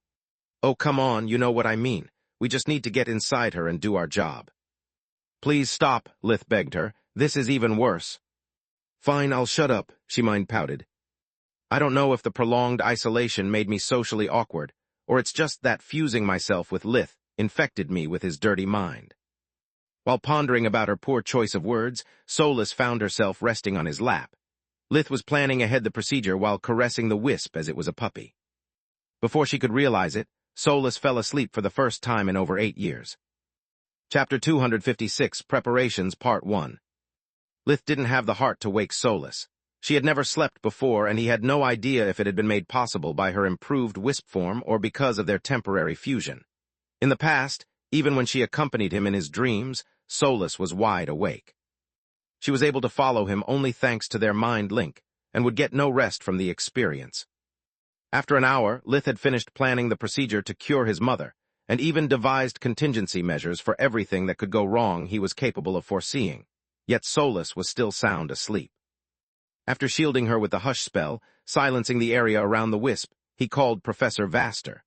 "Oh, come on, you know what I mean. We just need to get inside her and do our job." "Please stop," Lith begged her. "This is even worse." "Fine, I'll shut up," she pouted. "I don't know if the prolonged isolation made me socially awkward, or it's just that fusing myself with Lith infected me with his dirty mind." While pondering about her poor choice of words, Solus found herself resting on his lap. Lith was planning ahead the procedure while caressing the wisp as it was a puppy. Before she could realize it, Solus fell asleep for the first time in over 8 years. Chapter 256, Preparations, Part 1. Lith didn't have the heart to wake Solus. She had never slept before, and he had no idea if it had been made possible by her improved wisp form or because of their temporary fusion. In the past, even when she accompanied him in his dreams, Solus was wide awake. She was able to follow him only thanks to their mind link, and would get no rest from the experience. After an hour, Lith had finished planning the procedure to cure his mother, and even devised contingency measures for everything that could go wrong he was capable of foreseeing. Yet Solus was still sound asleep. After shielding her with the hush spell, silencing the area around the wisp, he called Professor Vaster.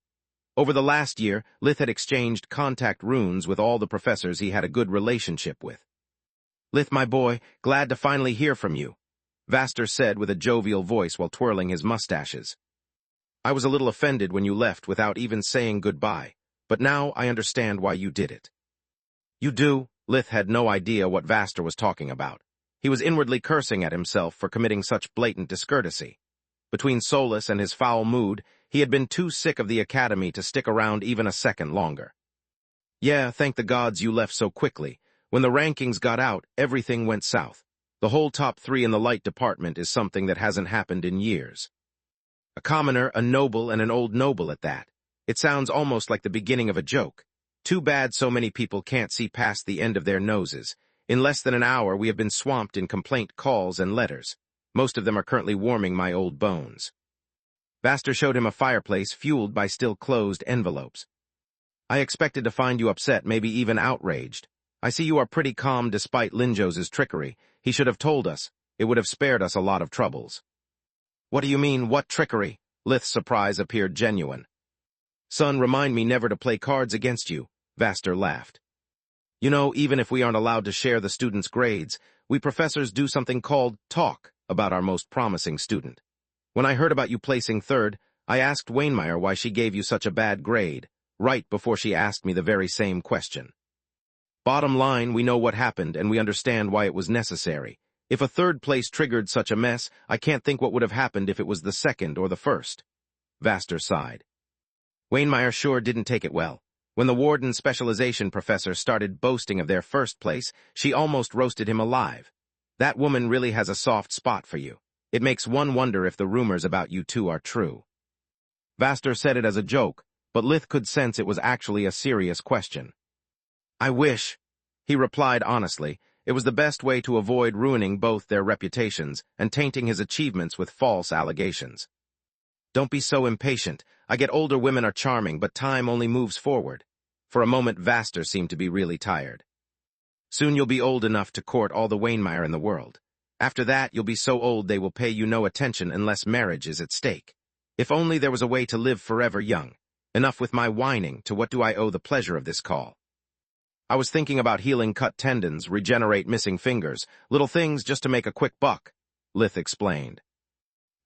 Over the last year, Lith had exchanged contact runes with all the professors he had a good relationship with. "Lith, my boy, glad to finally hear from you," Vaster said with a jovial voice while twirling his mustaches. "I was a little offended when you left without even saying goodbye, but now I understand why you did it." "You do?" Lith had no idea what Vaster was talking about. He was inwardly cursing at himself for committing such blatant discourtesy. Between Solus and his foul mood, he had been too sick of the academy to stick around even a second longer. "Yeah, thank the gods you left so quickly. When the rankings got out, everything went south. The whole top 3 in the light department is something that hasn't happened in years." A commoner, a noble, and an old noble at that. It sounds almost like the beginning of a joke. Too bad so many people can't see past the end of their noses. In less than an hour, we have been swamped in complaint calls and letters. Most of them are currently warming my old bones. Vaster showed him a fireplace fueled by still closed envelopes. I expected to find you upset, maybe even outraged. I see you are pretty calm despite Linjos's trickery. He should have told us. It would have spared us a lot of troubles. What do you mean, what trickery? Lith's surprise appeared genuine. Son, remind me never to play cards against you, Vaster laughed. You know, even if we aren't allowed to share the students' grades, we professors do something called talk about our most promising student. When I heard about you placing third, I asked Wainmeyer why she gave you such a bad grade, right before she asked me the very same question. Bottom line, we know what happened and we understand why it was necessary. If a third place triggered such a mess, I can't think what would have happened if it was the second or the first. Vaster sighed. Wainmeyer sure didn't take it well. When the warden specialization professor started boasting of their first place, she almost roasted him alive. That woman really has a soft spot for you. It makes one wonder if the rumors about you two are true. Vaster said it as a joke, but Lith could sense it was actually a serious question. I wish, he replied honestly. It was the best way to avoid ruining both their reputations and tainting his achievements with false allegations. Don't be so impatient. I get older women are charming, but time only moves forward. For a moment, Vaster seemed to be really tired. Soon you'll be old enough to court all the Wainmeyer in the world. After that, you'll be so old they will pay you no attention unless marriage is at stake. If only there was a way to live forever young. Enough with my whining. To what do I owe the pleasure of this call? I was thinking about healing cut tendons, regenerate missing fingers, little things just to make a quick buck, Lith explained.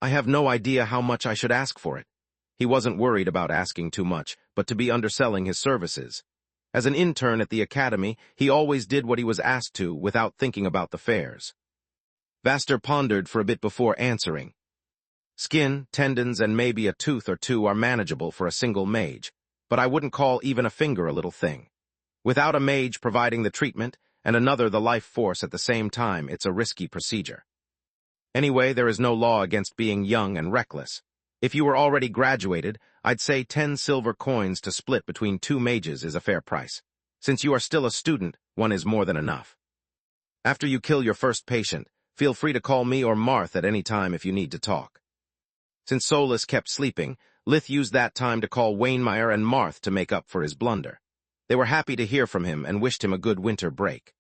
I have no idea how much I should ask for it. He wasn't worried about asking too much, but to be underselling his services. As an intern at the academy, he always did what he was asked to without thinking about the fares. Vaster pondered for a bit before answering. Skin, tendons, and maybe a tooth or two are manageable for a single mage, but I wouldn't call even a finger a little thing. Without a mage providing the treatment and another the life force at the same time, it's a risky procedure. Anyway, there is no law against being young and reckless. If you were already graduated, I'd say 10 silver coins to split between 2 mages is a fair price. Since you are still a student, one is more than enough. After you kill your first patient, feel free to call me or Marth at any time if you need to talk. Since Solus kept sleeping, Lith used that time to call Wainmeyer and Marth to make up for his blunder. They were happy to hear from him and wished him a good winter break.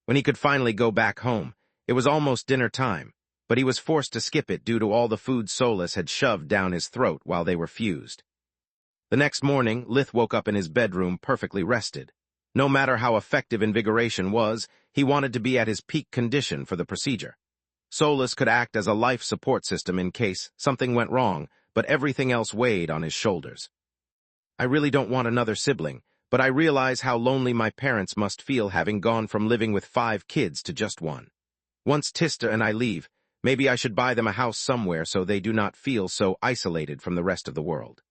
When he could finally go back home, it was almost dinner time, but he was forced to skip it due to all the food Solus had shoved down his throat while they were fused. The next morning, Lith woke up in his bedroom perfectly rested. No matter how effective invigoration was, he wanted to be at his peak condition for the procedure. Solus could act as a life support system in case something went wrong, but everything else weighed on his shoulders. I really don't want another sibling, but I realize how lonely my parents must feel having gone from living with 5 kids to just 1. Once Tista and I leave, maybe I should buy them a house somewhere so they do not feel so isolated from the rest of the world.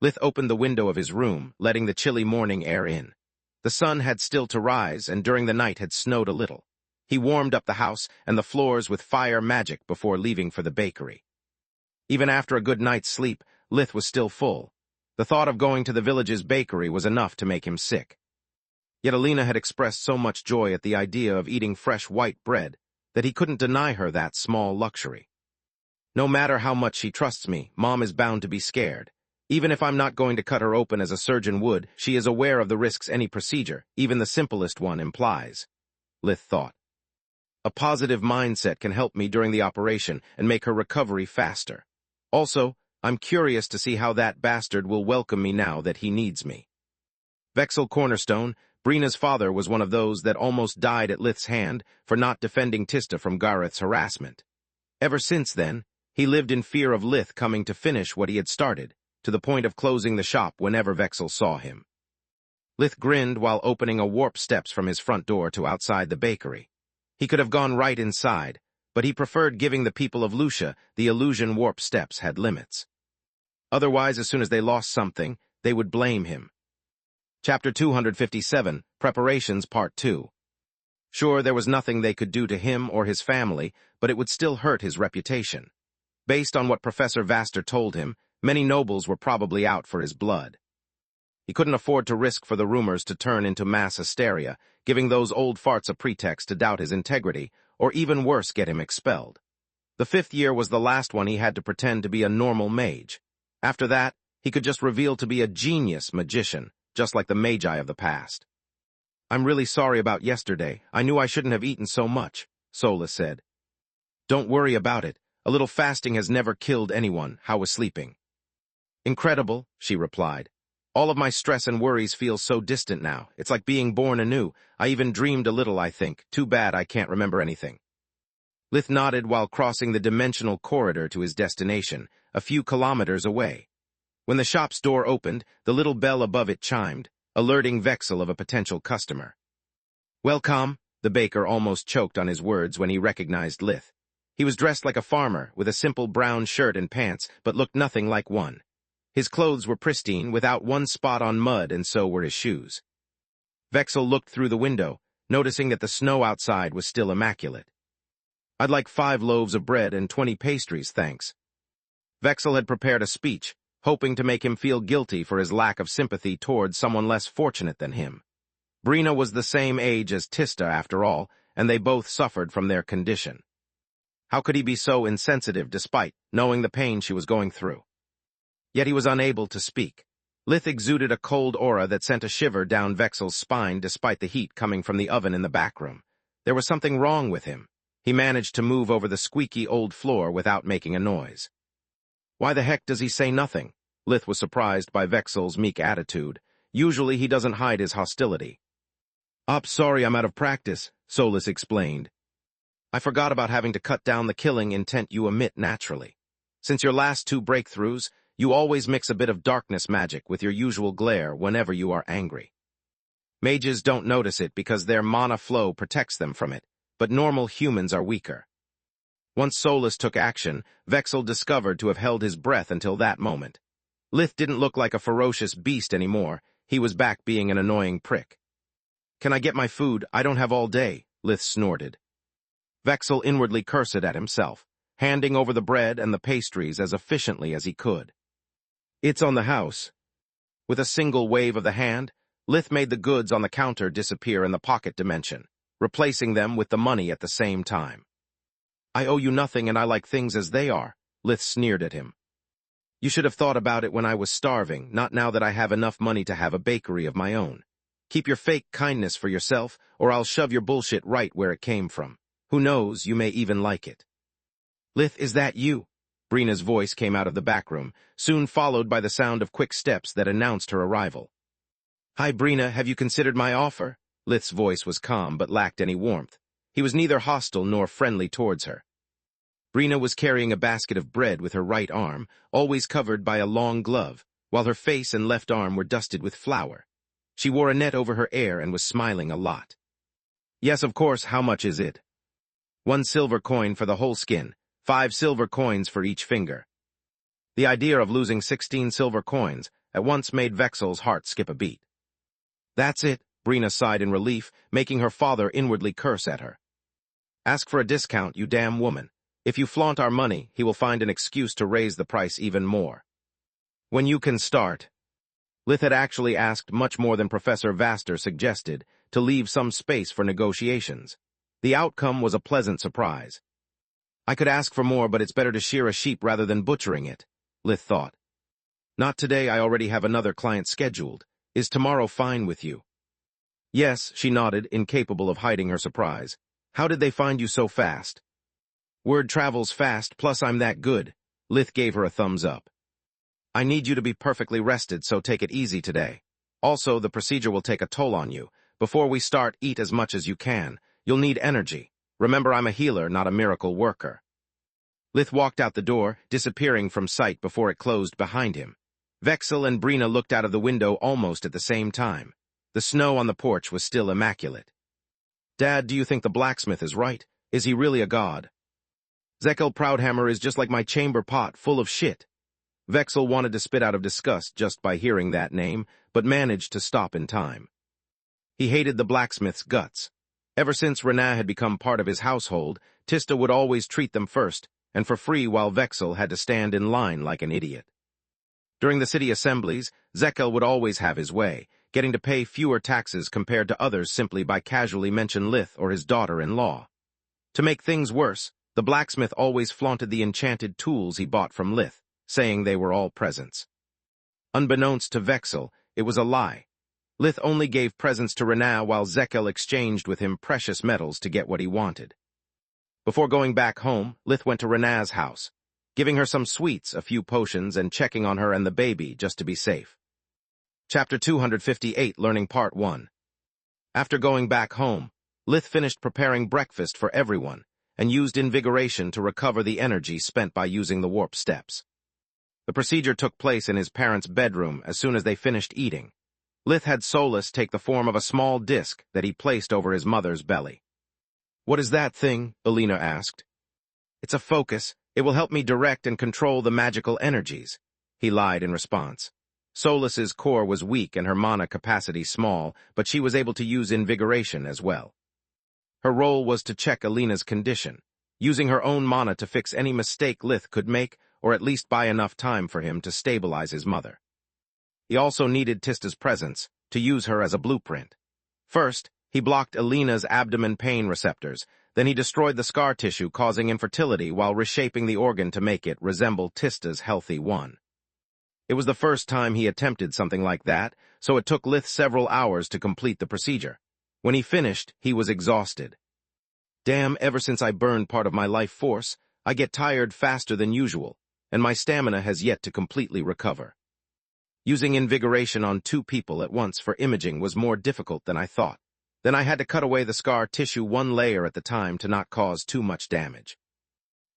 Lith opened the window of his room, letting the chilly morning air in. The sun had still to rise, and during the night had snowed a little. He warmed up the house and the floors with fire magic before leaving for the bakery. Even after a good night's sleep, Lith was still full. The thought of going to the village's bakery was enough to make him sick. Yet Alina had expressed so much joy at the idea of eating fresh white bread that he couldn't deny her that small luxury. No matter how much she trusts me, Mom is bound to be scared. Even if I'm not going to cut her open as a surgeon would, she is aware of the risks any procedure, even the simplest one, implies, Lith thought. A positive mindset can help me during the operation and make her recovery faster. Also, I'm curious to see how that bastard will welcome me now that he needs me. Vexel Cornerstone, Brina's father, was one of those that almost died at Lith's hand for not defending Tista from Gareth's harassment. Ever since then, he lived in fear of Lith coming to finish what he had started, to the point of closing the shop whenever Vexel saw him. Lith grinned while opening a warp steps from his front door to outside the bakery. He could have gone right inside, but he preferred giving the people of Lucia the illusion warp steps had limits. Otherwise, as soon as they lost something, they would blame him. Chapter 257, Preparations Part 2. Sure, there was nothing they could do to him or his family, but it would still hurt his reputation. Based on what Professor Vaster told him, many nobles were probably out for his blood. He couldn't afford to risk for the rumors to turn into mass hysteria, giving those old farts a pretext to doubt his integrity, or even worse, get him expelled. The 5th year was the last one he had to pretend to be a normal mage. After that, he could just reveal to be a genius magician, just like the magi of the past. "I'm really sorry about yesterday. I knew I shouldn't have eaten so much," Solus said. "Don't worry about it. A little fasting has never killed anyone. How was sleeping?" "Incredible," she replied. "All of my stress and worries feel so distant now. It's like being born anew. I even dreamed a little, I think. Too bad I can't remember anything." Lith nodded while crossing the dimensional corridor to his destination, a few kilometers away. When the shop's door opened, the little bell above it chimed, alerting Vexel of a potential customer. "Welcome," the baker almost choked on his words when he recognized Lith. He was dressed like a farmer, with a simple brown shirt and pants, but looked nothing like one. His clothes were pristine, without one spot on mud, and so were his shoes. Vexel looked through the window, noticing that the snow outside was still immaculate. "I'd like 5 loaves of bread and 20 pastries, thanks." Vexel had prepared a speech, hoping to make him feel guilty for his lack of sympathy towards someone less fortunate than him. Brina was the same age as Tista, after all, and they both suffered from their condition. How could he be so insensitive despite knowing the pain she was going through? Yet he was unable to speak. Lith exuded a cold aura that sent a shiver down Vexel's spine despite the heat coming from the oven in the back room. There was something wrong with him. He managed to move over the squeaky old floor without making a noise. "Why the heck does he say nothing?" Lith was surprised by Vexel's meek attitude. Usually he doesn't hide his hostility. Sorry, I'm out of practice," Solus explained. "I forgot about having to cut down the killing intent you emit naturally. Since your last 2 breakthroughs, you always mix a bit of darkness magic with your usual glare whenever you are angry. Mages don't notice it because their mana flow protects them from it, but normal humans are weaker." Once Solus took action, Vexel discovered to have held his breath until that moment. Lith didn't look like a ferocious beast anymore. He was back being an annoying prick. "Can I get my food? I don't have all day," Lith snorted. Vexel inwardly cursed at himself, handing over the bread and the pastries as efficiently as he could. "It's on the house." With a single wave of the hand, Lith made the goods on the counter disappear in the pocket dimension, replacing them with the money at the same time. "I owe you nothing and I like things as they are," Lith sneered at him. "You should have thought about it when I was starving, not now that I have enough money to have a bakery of my own. Keep your fake kindness for yourself, or I'll shove your bullshit right where it came from. Who knows, you may even like it." "Lith, is that you?" Brina's voice came out of the back room, soon followed by the sound of quick steps that announced her arrival. "Hi, Brina, have you considered my offer?" Lith's voice was calm but lacked any warmth. He was neither hostile nor friendly towards her. Brina was carrying a basket of bread with her right arm, always covered by a long glove, while her face and left arm were dusted with flour. She wore a net over her hair and was smiling a lot. "Yes, of course, how much is it?" 1 silver coin for the whole skin, 5 silver coins for each finger." The idea of losing 16 silver coins at once made Vexel's heart skip a beat. "That's it," Brina sighed in relief, making her father inwardly curse at her. "Ask for a discount, you damn woman. If you flaunt our money, he will find an excuse to raise the price even more." "When you can start." Lith had actually asked much more than Professor Vaster suggested, to leave some space for negotiations. The outcome was a pleasant surprise. "I could ask for more, but it's better to shear a sheep rather than butchering it," Lith thought. "Not today, I already have another client scheduled. Is tomorrow fine with you?" "Yes," she nodded, incapable of hiding her surprise. "How did they find you so fast?" "Word travels fast, plus I'm that good." Lith gave her a thumbs up. "I need you to be perfectly rested, so take it easy today. Also, the procedure will take a toll on you. Before we start, eat as much as you can. You'll need energy. Remember, I'm a healer, not a miracle worker." Lith walked out the door, disappearing from sight before it closed behind him. Vexel and Brina looked out of the window almost at the same time. The snow on the porch was still immaculate. "Dad, do you think the blacksmith is right? Is he really a god?" "Zekel Proudhammer is just like my chamber pot, full of shit." Vexel wanted to spit out of disgust just by hearing that name, but managed to stop in time. He hated the blacksmith's guts. Ever since Renat had become part of his household, Tista would always treat them first, and for free while Vexel had to stand in line like an idiot. During the city assemblies, Zekel would always have his way, getting to pay fewer taxes compared to others simply by casually mention Lith or his daughter-in-law. To make things worse, the blacksmith always flaunted the enchanted tools he bought from Lith, saying they were all presents. Unbeknownst to Vexel, it was a lie. Lith only gave presents to Renaa while Zekel exchanged with him precious metals to get what he wanted. Before going back home, Lith went to Renaa's house, giving her some sweets, a few potions, and checking on her and the baby just to be safe. Chapter 258, Learning Part 1. After going back home, Lith finished preparing breakfast for everyone and used invigoration to recover the energy spent by using the warp steps. The procedure took place in his parents' bedroom as soon as they finished eating. Lith had Solus take the form of a small disc that he placed over his mother's belly. "What is that thing?" Alina asked. "It's a focus. It will help me direct and control the magical energies," he lied in response. Solus's core was weak and her mana capacity small, but she was able to use invigoration as well. Her role was to check Alina's condition, using her own mana to fix any mistake Lith could make, or at least buy enough time for him to stabilize his mother. He also needed Tista's presence to use her as a blueprint. First, he blocked Alina's abdomen pain receptors, then he destroyed the scar tissue causing infertility while reshaping the organ to make it resemble Tista's healthy one. It was the first time he attempted something like that, so it took Lith several hours to complete the procedure. When he finished, he was exhausted. "Damn, ever since I burned part of my life force, I get tired faster than usual, and my stamina has yet to completely recover. Using invigoration on 2 people at once for imaging was more difficult than I thought. Then I had to cut away the scar tissue 1 layer at the time to not cause too much damage.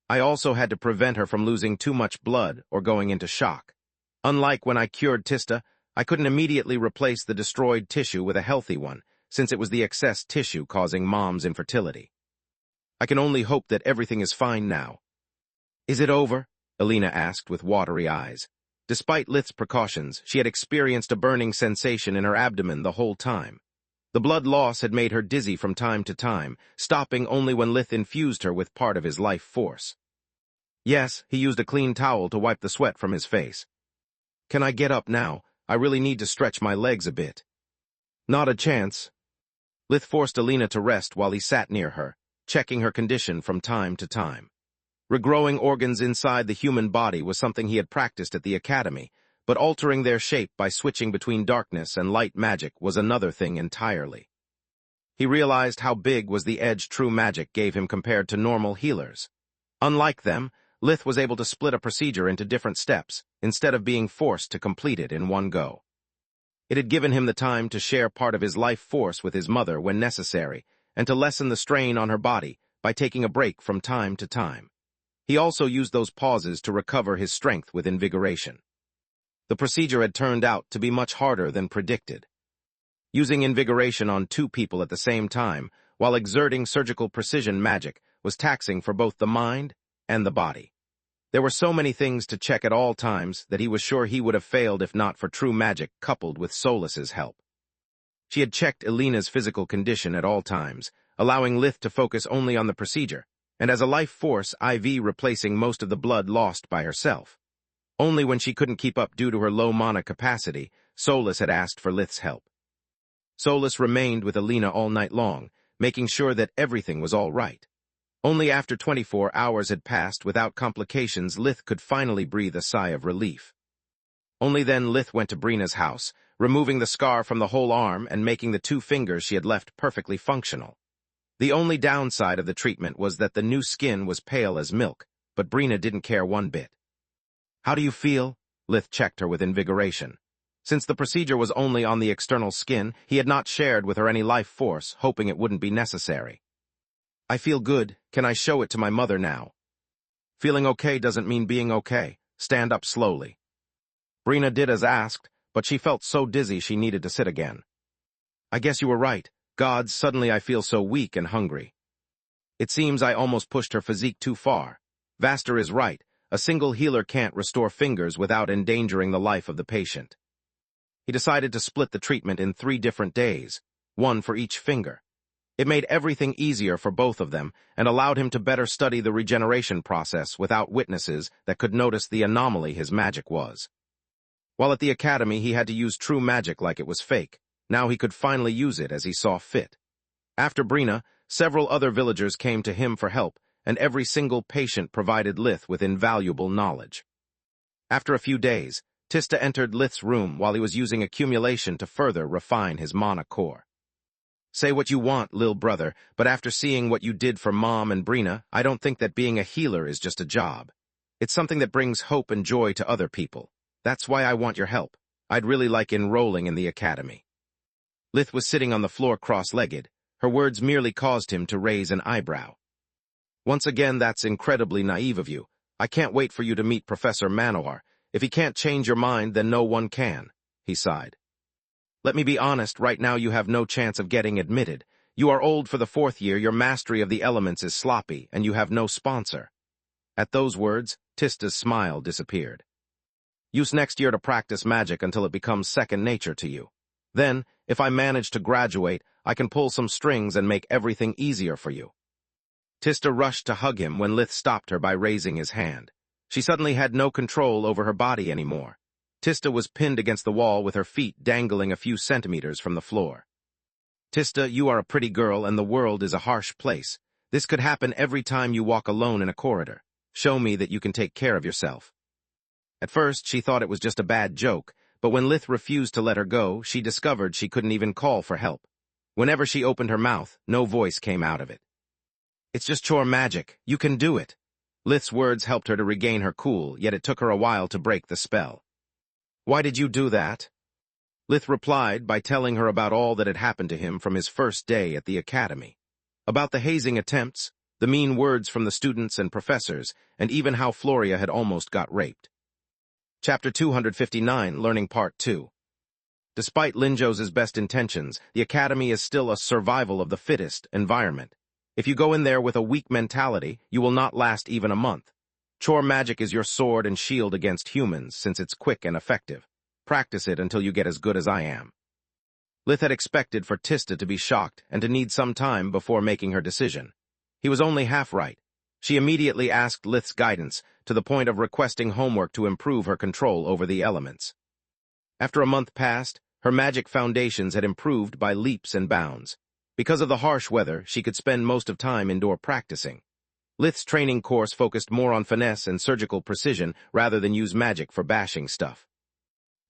I also had to prevent her from losing too much blood or going into shock. Unlike when I cured Tista, I couldn't immediately replace the destroyed tissue with a healthy one, since it was the excess tissue causing Mom's infertility. I can only hope that everything is fine now." "Is it over?" Alina asked with watery eyes. Despite Lith's precautions, she had experienced a burning sensation in her abdomen the whole time. The blood loss had made her dizzy from time to time, stopping only when Lith infused her with part of his life force. Yes, he used a clean towel to wipe the sweat from his face. "Can I get up now? I really need to stretch my legs a bit." "Not a chance." Lith forced Alina to rest while he sat near her, checking her condition from time to time. Regrowing organs inside the human body was something he had practiced at the academy, but altering their shape by switching between darkness and light magic was another thing entirely. He realized how big was the edge true magic gave him compared to normal healers. Unlike them, Lith was able to split a procedure into different steps, instead of being forced to complete it in one go. It had given him the time to share part of his life force with his mother when necessary, and to lessen the strain on her body by taking a break from time to time. He also used those pauses to recover his strength with invigoration. The procedure had turned out to be much harder than predicted. Using invigoration on 2 people at the same time, while exerting surgical precision magic, was taxing for both the mind and the body. There were so many things to check at all times that he was sure he would have failed if not for true magic coupled with Solus's help. She had checked Alina's physical condition at all times, allowing Lith to focus only on the procedure, and as a life force IV replacing most of the blood lost by herself. Only when she couldn't keep up due to her low mana capacity, Solus had asked for Lith's help. Solus remained with Alina all night long, making sure that everything was all right. Only after 24 hours had passed without complications, Lith could finally breathe a sigh of relief. Only then Lith went to Brina's house, removing the scar from the whole arm and making the 2 fingers she had left perfectly functional. The only downside of the treatment was that the new skin was pale as milk, but Brina didn't care one bit. "How do you feel?" Lith checked her with invigoration. Since the procedure was only on the external skin, he had not shared with her any life force, hoping it wouldn't be necessary. "I feel good. Can I show it to my mother now?" "Feeling okay doesn't mean being okay. Stand up slowly." Brina did as asked, but she felt so dizzy she needed to sit again. "I guess you were right. Gods, suddenly I feel so weak and hungry." It seems I almost pushed her physique too far. Vaster is right. A single healer can't restore fingers without endangering the life of the patient. He decided to split the treatment in 3 different days, 1 for each finger. It made everything easier for both of them and allowed him to better study the regeneration process without witnesses that could notice the anomaly his magic was. While at the academy, he had to use true magic like it was fake. Now he could finally use it as he saw fit. After Brina, several other villagers came to him for help, and every single patient provided Lith with invaluable knowledge. After a few days, Tista entered Lith's room while he was using accumulation to further refine his mana core. Say what you want, lil brother, but after seeing what you did for Mom and Brina, I don't think that being a healer is just a job. It's something that brings hope and joy to other people. That's why I want your help. I'd really like enrolling in the academy. Lith was sitting on the floor cross-legged. Her words merely caused him to raise an eyebrow. Once again, that's incredibly naive of you. I can't wait for you to meet Professor Manowar. If he can't change your mind, then no one can, he sighed. Let me be honest, right now you have no chance of getting admitted. You are old for the 4th year, your mastery of the elements is sloppy, and you have no sponsor. At those words, Tista's smile disappeared. Use next year to practice magic until it becomes second nature to you. Then, if I manage to graduate, I can pull some strings and make everything easier for you. Tista rushed to hug him when Lith stopped her by raising his hand. She suddenly had no control over her body anymore. Tista was pinned against the wall with her feet dangling a few centimeters from the floor. Tista, you are a pretty girl and the world is a harsh place. This could happen every time you walk alone in a corridor. Show me that you can take care of yourself. At first, she thought it was just a bad joke, but when Lith refused to let her go, she discovered she couldn't even call for help. Whenever she opened her mouth, no voice came out of it. It's just chore magic. You can do it. Lith's words helped her to regain her cool, yet it took her a while to break the spell. Why did you do that? Lith replied by telling her about all that had happened to him from his first day at the academy. About the hazing attempts, the mean words from the students and professors, and even how Floria had almost got raped. Chapter 259, Learning Part 2. Despite Linjos's best intentions, the academy is still a survival of the fittest environment. If you go in there with a weak mentality, you will not last even a month. Chore magic is your sword and shield against humans, since it's quick and effective. Practice it until you get as good as I am. Lith had expected for Tista to be shocked and to need some time before making her decision. He was only half right. She immediately asked Lith's guidance, to the point of requesting homework to improve her control over the elements. After a month passed, her magic foundations had improved by leaps and bounds. Because of the harsh weather, she could spend most of time indoor practicing. Lith's training course focused more on finesse and surgical precision rather than use magic for bashing stuff.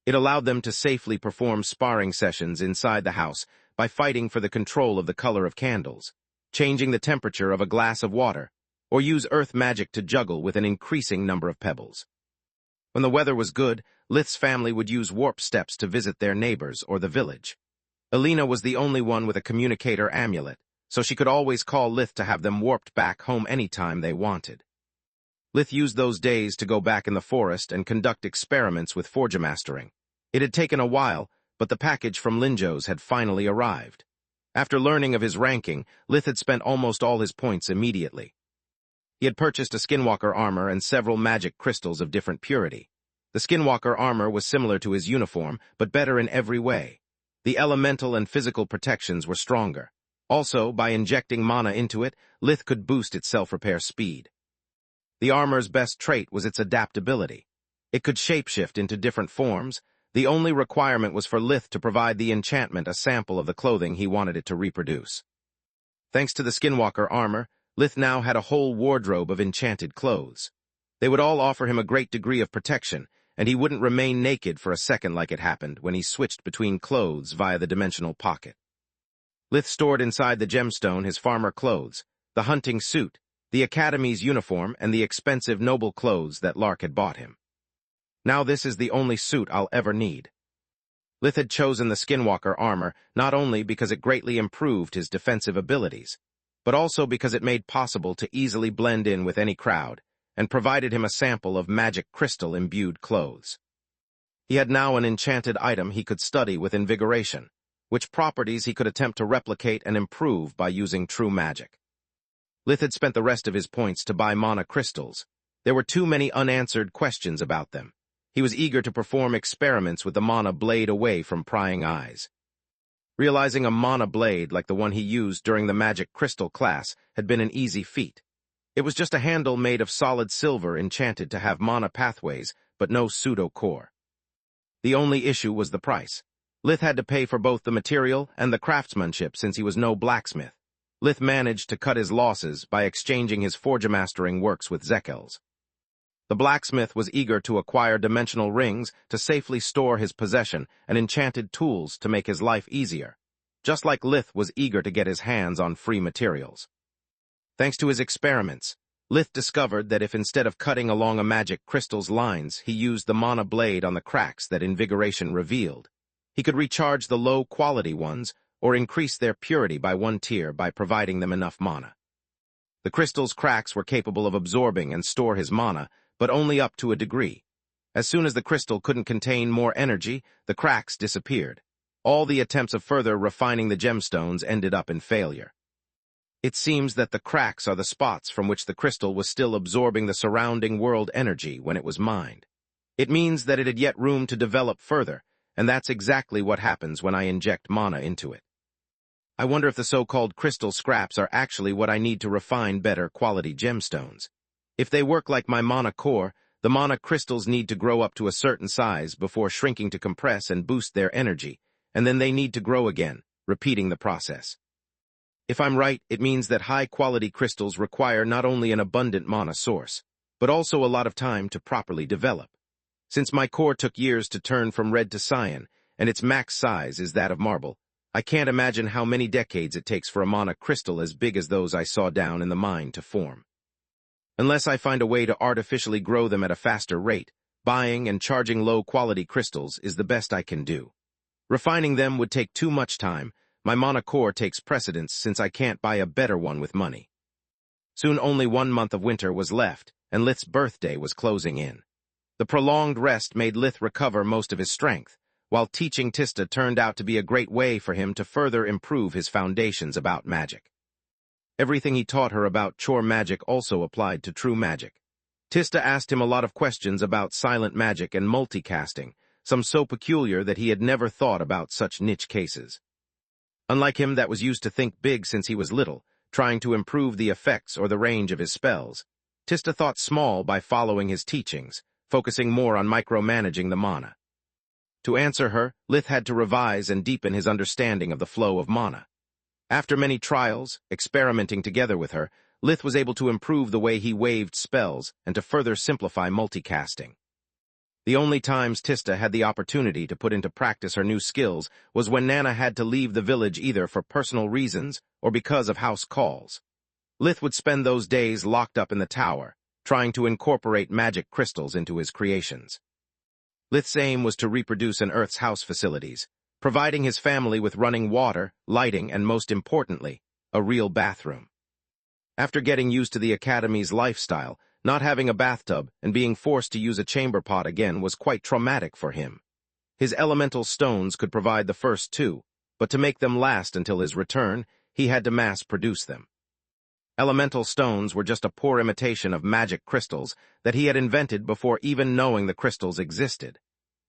It allowed them to safely perform sparring sessions inside the house by fighting for the control of the color of candles, changing the temperature of a glass of water, or use earth magic to juggle with an increasing number of pebbles. When the weather was good, Lith's family would use warp steps to visit their neighbors or the village. Alina was the only one with a communicator amulet, so she could always call Lith to have them warped back home anytime they wanted. Lith used those days to go back in the forest and conduct experiments with forgemastering. It had taken a while, but the package from Linjos had finally arrived. After learning of his ranking, Lith had spent almost all his points immediately. He had purchased a skinwalker armor and several magic crystals of different purity. The skinwalker armor was similar to his uniform, but better in every way. The elemental and physical protections were stronger. Also, by injecting mana into it, Lith could boost its self-repair speed. The armor's best trait was its adaptability. It could shapeshift into different forms. The only requirement was for Lith to provide the enchantment a sample of the clothing he wanted it to reproduce. Thanks to the skinwalker armor, Lith now had a whole wardrobe of enchanted clothes. They would all offer him a great degree of protection, and he wouldn't remain naked for a second like it happened when he switched between clothes via the dimensional pocket. Lith stored inside the gemstone his farmer clothes, the hunting suit, the academy's uniform, and the expensive noble clothes that Lark had bought him. Now this is the only suit I'll ever need. Lith had chosen the skinwalker armor not only because it greatly improved his defensive abilities, but also because it made possible to easily blend in with any crowd, and provided him a sample of magic crystal-imbued clothes. He had now an enchanted item he could study with invigoration, which properties he could attempt to replicate and improve by using true magic. Lith had spent the rest of his points to buy mana crystals. There were too many unanswered questions about them. He was eager to perform experiments with the mana blade away from prying eyes. Realizing a mana blade like the one he used during the magic crystal class had been an easy feat. It was just a handle made of solid silver enchanted to have mana pathways, but no pseudo-core. The only issue was the price. Lith had to pay for both the material and the craftsmanship since he was no blacksmith. Lith managed to cut his losses by exchanging his forgemastering works with Zekel's. The blacksmith was eager to acquire dimensional rings to safely store his possession and enchanted tools to make his life easier, just like Lith was eager to get his hands on free materials. Thanks to his experiments, Lith discovered that if instead of cutting along a magic crystal's lines, he used the mana blade on the cracks that invigoration revealed, he could recharge the low-quality ones or increase their purity by one tier by providing them enough mana. The crystal's cracks were capable of absorbing and store his mana, but only up to a degree. As soon as the crystal couldn't contain more energy, the cracks disappeared. All the attempts of further refining the gemstones ended up in failure. It seems that the cracks are the spots from which the crystal was still absorbing the surrounding world energy when it was mined. It means that it had yet room to develop further, and that's exactly what happens when I inject mana into it. I wonder if the so-called crystal scraps are actually what I need to refine better quality gemstones. If they work like my mana core, the mana crystals need to grow up to a certain size before shrinking to compress and boost their energy, and then they need to grow again, repeating the process. If I'm right, it means that high-quality crystals require not only an abundant mana source, but also a lot of time to properly develop. Since my core took years to turn from red to cyan, and its max size is that of marble, I can't imagine how many decades it takes for a mana crystal as big as those I saw down in the mine to form. Unless I find a way to artificially grow them at a faster rate, buying and charging low-quality crystals is the best I can do. Refining them would take too much time. My mana core takes precedence since I can't buy a better one with money. Soon only 1 month of winter was left, and Lith's birthday was closing in. The prolonged rest made Lith recover most of his strength, while teaching Tista turned out to be a great way for him to further improve his foundations about magic. Everything he taught her about chore magic also applied to true magic. Tista asked him a lot of questions about silent magic and multicasting, some so peculiar that he had never thought about such niche cases. Unlike him that was used to think big since he was little, trying to improve the effects or the range of his spells, Tista thought small by following his teachings, focusing more on micromanaging the mana. To answer her, Lith had to revise and deepen his understanding of the flow of mana. After many trials, experimenting together with her, Lith was able to improve the way he waved spells and to further simplify multicasting. The only times Tista had the opportunity to put into practice her new skills was when Nana had to leave the village either for personal reasons or because of house calls. Lith would spend those days locked up in the tower, trying to incorporate magic crystals into his creations. Lith's aim was to reproduce an Earth's house facilities, providing his family with running water, lighting, and most importantly, a real bathroom. After getting used to the Academy's lifestyle, not having a bathtub and being forced to use a chamber pot again was quite traumatic for him. His elemental stones could provide the first two, but to make them last until his return, he had to mass-produce them. Elemental stones were just a poor imitation of magic crystals that he had invented before even knowing the crystals existed.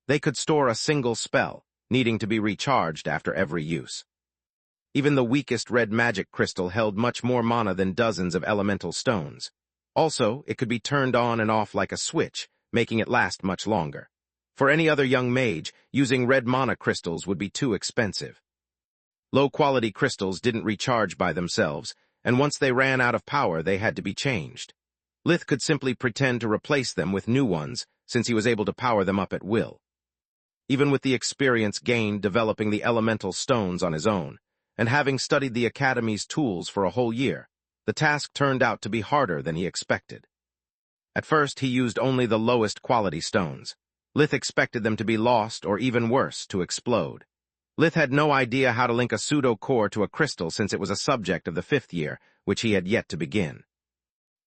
They could store a single spell, needing to be recharged after every use. Even the weakest red magic crystal held much more mana than dozens of elemental stones. Also, it could be turned on and off like a switch, making it last much longer. For any other young mage, using red mana crystals would be too expensive. Low-quality crystals didn't recharge by themselves, and once they ran out of power, they had to be changed. Lith could simply pretend to replace them with new ones, since he was able to power them up at will. Even with the experience gained developing the elemental stones on his own, and having studied the Academy's tools for a whole year, the task turned out to be harder than he expected. At first, he used only the lowest quality stones. Lith expected them to be lost, or even worse, to explode. Lith had no idea how to link a pseudo-core to a crystal since it was a subject of the 5th year, which he had yet to begin.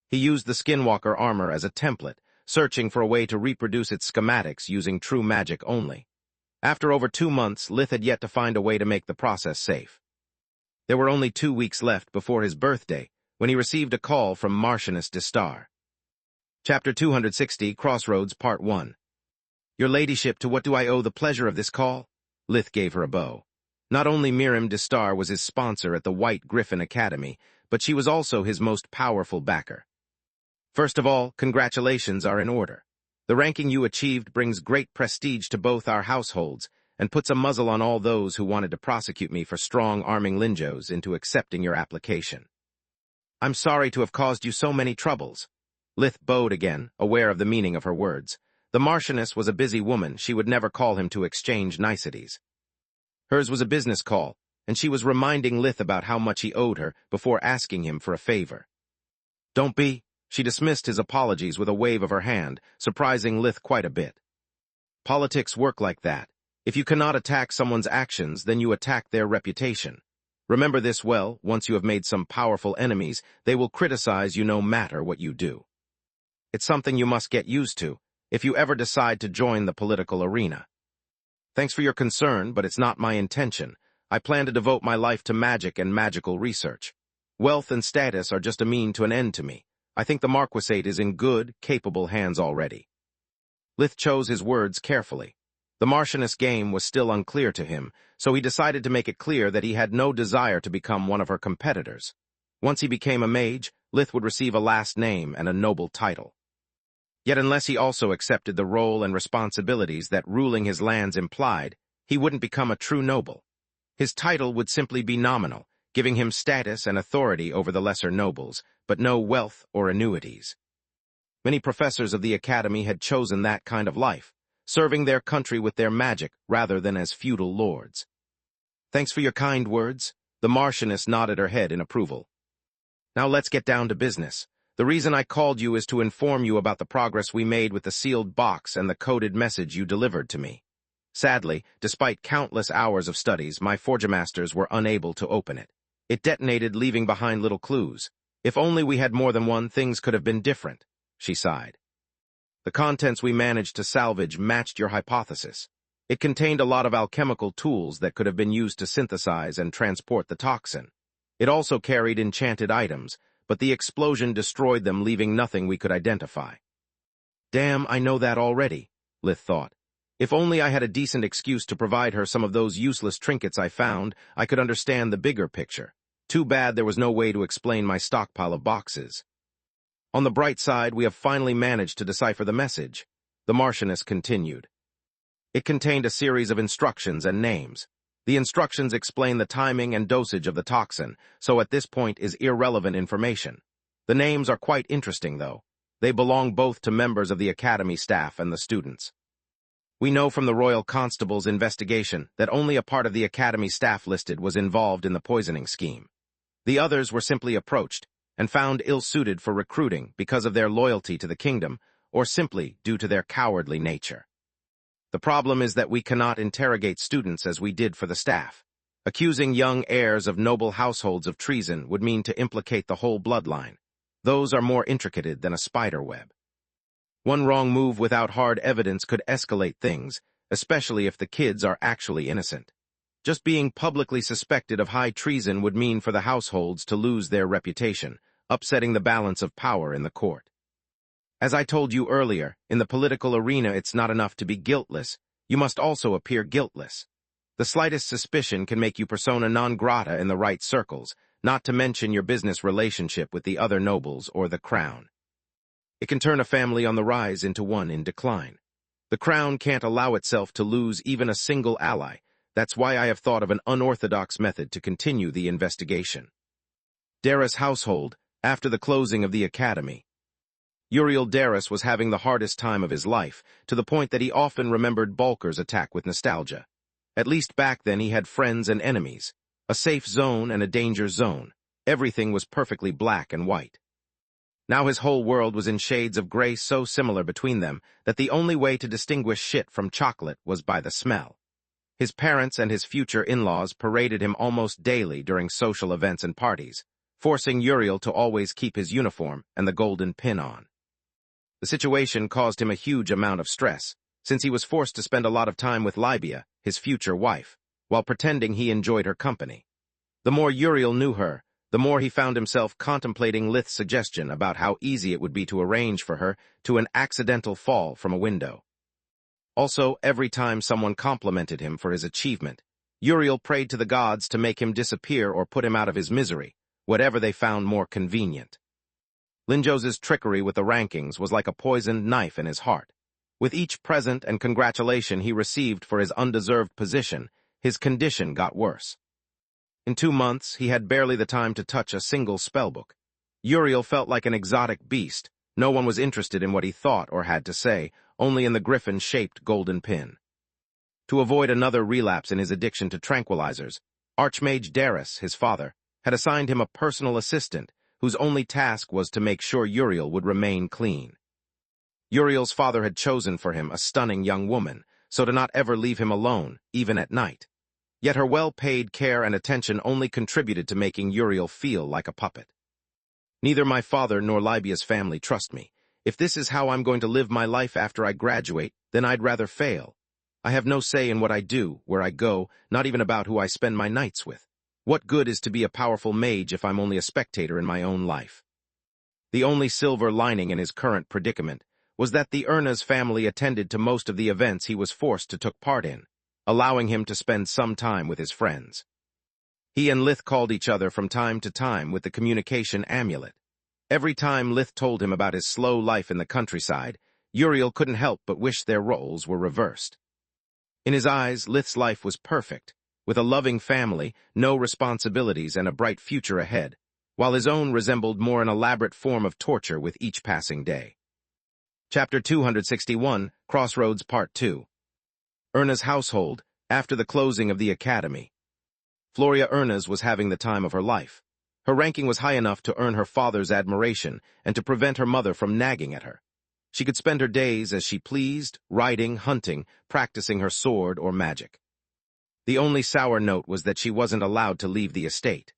He used the Skinwalker armor as a template, searching for a way to reproduce its schematics using true magic only. After over 2 months, Lith had yet to find a way to make the process safe. There were only 2 weeks left before his birthday, when he received a call from Martianus Distar. Chapter 260, Crossroads, Part 1. Your ladyship, to what do I owe the pleasure of this call? Lith gave her a bow. Not only Miriam Distar was his sponsor at the White Griffin Academy, but she was also his most powerful backer. First of all, congratulations are in order. The ranking you achieved brings great prestige to both our households and puts a muzzle on all those who wanted to prosecute me for strong-arming Linjos into accepting your application. I'm sorry to have caused you so many troubles. Lith bowed again, aware of the meaning of her words. The Marchioness was a busy woman. She would never call him to exchange niceties. Hers was a business call, and she was reminding Lith about how much he owed her before asking him for a favor. Don't be. She dismissed his apologies with a wave of her hand, surprising Lith quite a bit. Politics work like that. If you cannot attack someone's actions, then you attack their reputation. Remember this well, once you have made some powerful enemies, they will criticize you no matter what you do. It's something you must get used to, if you ever decide to join the political arena. Thanks for your concern, but it's not my intention. I plan to devote my life to magic and magical research. Wealth and status are just a mean to an end to me. I think the Marquisate is in good, capable hands already. Lith chose his words carefully. The Marchioness game was still unclear to him, so he decided to make it clear that he had no desire to become one of her competitors. Once he became a mage, Lith would receive a last name and a noble title. Yet unless he also accepted the role and responsibilities that ruling his lands implied, he wouldn't become a true noble. His title would simply be nominal, giving him status and authority over the lesser nobles, but no wealth or annuities. Many professors of the academy had chosen that kind of life, serving their country with their magic rather than as feudal lords. Thanks for your kind words. The Marchioness nodded her head in approval. Now let's get down to business. The reason I called you is to inform you about the progress we made with the sealed box and the coded message you delivered to me. Sadly, despite countless hours of studies, my forgemasters were unable to open it. It detonated, leaving behind little clues. If only we had more than one, things could have been different, she sighed. The contents we managed to salvage matched your hypothesis. It contained a lot of alchemical tools that could have been used to synthesize and transport the toxin. It also carried enchanted items, but the explosion destroyed them, leaving nothing we could identify. Damn, I know that already, Lith thought. If only I had a decent excuse to provide her some of those useless trinkets I found, I could understand the bigger picture. Too bad there was no way to explain my stockpile of boxes. On the bright side, we have finally managed to decipher the message, the Marchioness continued. It contained a series of instructions and names. The instructions explain the timing and dosage of the toxin, so at this point is irrelevant information. The names are quite interesting, though. They belong both to members of the Academy staff and the students. We know from the Royal Constable's investigation that only a part of the Academy staff listed was involved in the poisoning scheme. The others were simply approached and found ill-suited for recruiting because of their loyalty to the kingdom or simply due to their cowardly nature. The problem is that we cannot interrogate students as we did for the staff. Accusing young heirs of noble households of treason would mean to implicate the whole bloodline. Those are more intricate than a spider web. One wrong move without hard evidence could escalate things, especially if the kids are actually innocent. Just being publicly suspected of high treason would mean for the households to lose their reputation, upsetting the balance of power in the court. As I told you earlier, in the political arena it's not enough to be guiltless, you must also appear guiltless. The slightest suspicion can make you persona non grata in the right circles, not to mention your business relationship with the other nobles or the crown. It can turn a family on the rise into one in decline. The crown can't allow itself to lose even a single ally. That's why I have thought of an unorthodox method to continue the investigation. Darius' household, after the closing of the academy. Uriel Darius was having the hardest time of his life, to the point that he often remembered Balker's attack with nostalgia. At least back then he had friends and enemies, a safe zone and a danger zone. Everything was perfectly black and white. Now his whole world was in shades of gray so similar between them that the only way to distinguish shit from chocolate was by the smell. His parents and his future in-laws paraded him almost daily during social events and parties, forcing Uriel to always keep his uniform and the golden pin on. The situation caused him a huge amount of stress, since he was forced to spend a lot of time with Libya, his future wife, while pretending he enjoyed her company. The more Uriel knew her, the more he found himself contemplating Lith's suggestion about how easy it would be to arrange for her to an accidental fall from a window. Also, every time someone complimented him for his achievement, Uriel prayed to the gods to make him disappear or put him out of his misery, whatever they found more convenient. Linjos's trickery with the rankings was like a poisoned knife in his heart. With each present and congratulation he received for his undeserved position, his condition got worse. In 2 months, he had barely the time to touch a single spellbook. Uriel felt like an exotic beast. No one was interested in what he thought or had to say, only in the griffin-shaped golden pin. To avoid another relapse in his addiction to tranquilizers, Archmage Darius, his father, had assigned him a personal assistant whose only task was to make sure Uriel would remain clean. Uriel's father had chosen for him a stunning young woman, so to not ever leave him alone, even at night. Yet her well-paid care and attention only contributed to making Uriel feel like a puppet. Neither my father nor Libya's family trust me. If this is how I'm going to live my life after I graduate, then I'd rather fail. I have no say in what I do, where I go, not even about who I spend my nights with. What good is to be a powerful mage if I'm only a spectator in my own life? The only silver lining in his current predicament was that the Erna's family attended to most of the events he was forced to take part in, allowing him to spend some time with his friends. He and Lith called each other from time to time with the communication amulet. Every time Lith told him about his slow life in the countryside, Uriel couldn't help but wish their roles were reversed. In his eyes, Lith's life was perfect, with a loving family, no responsibilities, and a bright future ahead, while his own resembled more an elaborate form of torture with each passing day. Chapter 261, Crossroads Part 2. Erna's household, after the closing of the academy. Floria Ernas was having the time of her life. Her ranking was high enough to earn her father's admiration and to prevent her mother from nagging at her. She could spend her days as she pleased, riding, hunting, practicing her sword or magic. The only sour note was that she wasn't allowed to leave the estate.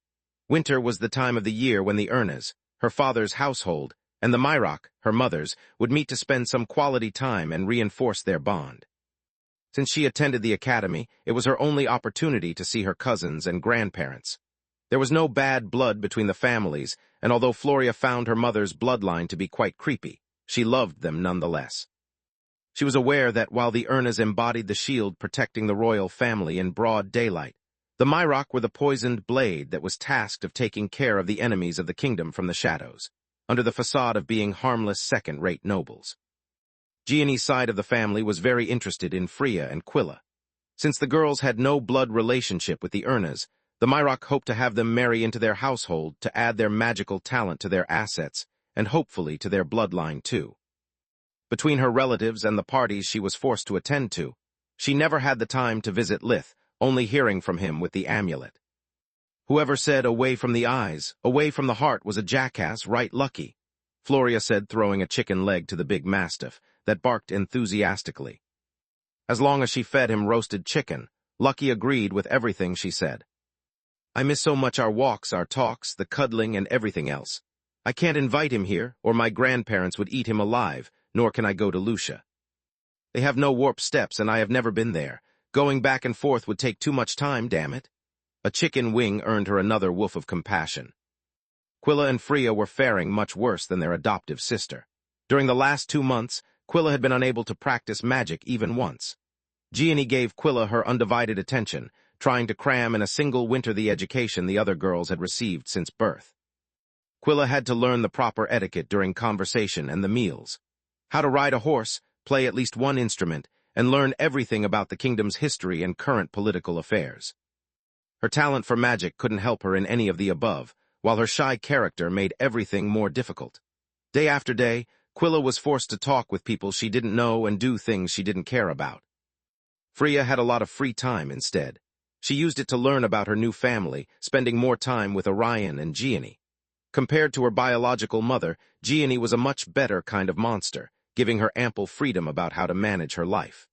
Winter was the time of the year when the Ernas, her father's household, and the Myrock, her mother's, would meet to spend some quality time and reinforce their bond. Since she attended the academy, it was her only opportunity to see her cousins and grandparents. There was no bad blood between the families, and although Floria found her mother's bloodline to be quite creepy, she loved them nonetheless. She was aware that while the Ernas embodied the shield protecting the royal family in broad daylight, the Myrock were the poisoned blade that was tasked of taking care of the enemies of the kingdom from the shadows, under the facade of being harmless second-rate nobles. Gianni's side of the family was very interested in Freya and Quilla. Since the girls had no blood relationship with the Ernas, the Myrock hoped to have them marry into their household to add their magical talent to their assets, and hopefully to their bloodline too. Between her relatives and the parties she was forced to attend to, she never had the time to visit Lith, only hearing from him with the amulet. Whoever said away from the eyes, away from the heart was a jackass right lucky, Floria said, throwing a chicken leg to the big mastiff that barked enthusiastically. As long as she fed him roasted chicken, Lucky agreed with everything she said. I miss so much our walks, our talks, the cuddling, and everything else. I can't invite him here, or my grandparents would eat him alive, nor can I go to Lucia. They have no warp steps, and I have never been there. Going back and forth would take too much time, damn it. A chicken wing earned her another woof of compassion. Quilla and Freya were faring much worse than their adoptive sister. During the last 2 months, Quilla had been unable to practice magic even once. Gianni gave Quilla her undivided attention, trying to cram in a single winter the education the other girls had received since birth. Quilla had to learn the proper etiquette during conversation and the meals, how to ride a horse, play at least one instrument, and learn everything about the kingdom's history and current political affairs. Her talent for magic couldn't help her in any of the above, while her shy character made everything more difficult. Day after day, Quilla was forced to talk with people she didn't know and do things she didn't care about. Freya had a lot of free time instead. She used it to learn about her new family, spending more time with Orion and Gianni. Compared to her biological mother, Gianni was a much better kind of monster, giving her ample freedom about how to manage her life.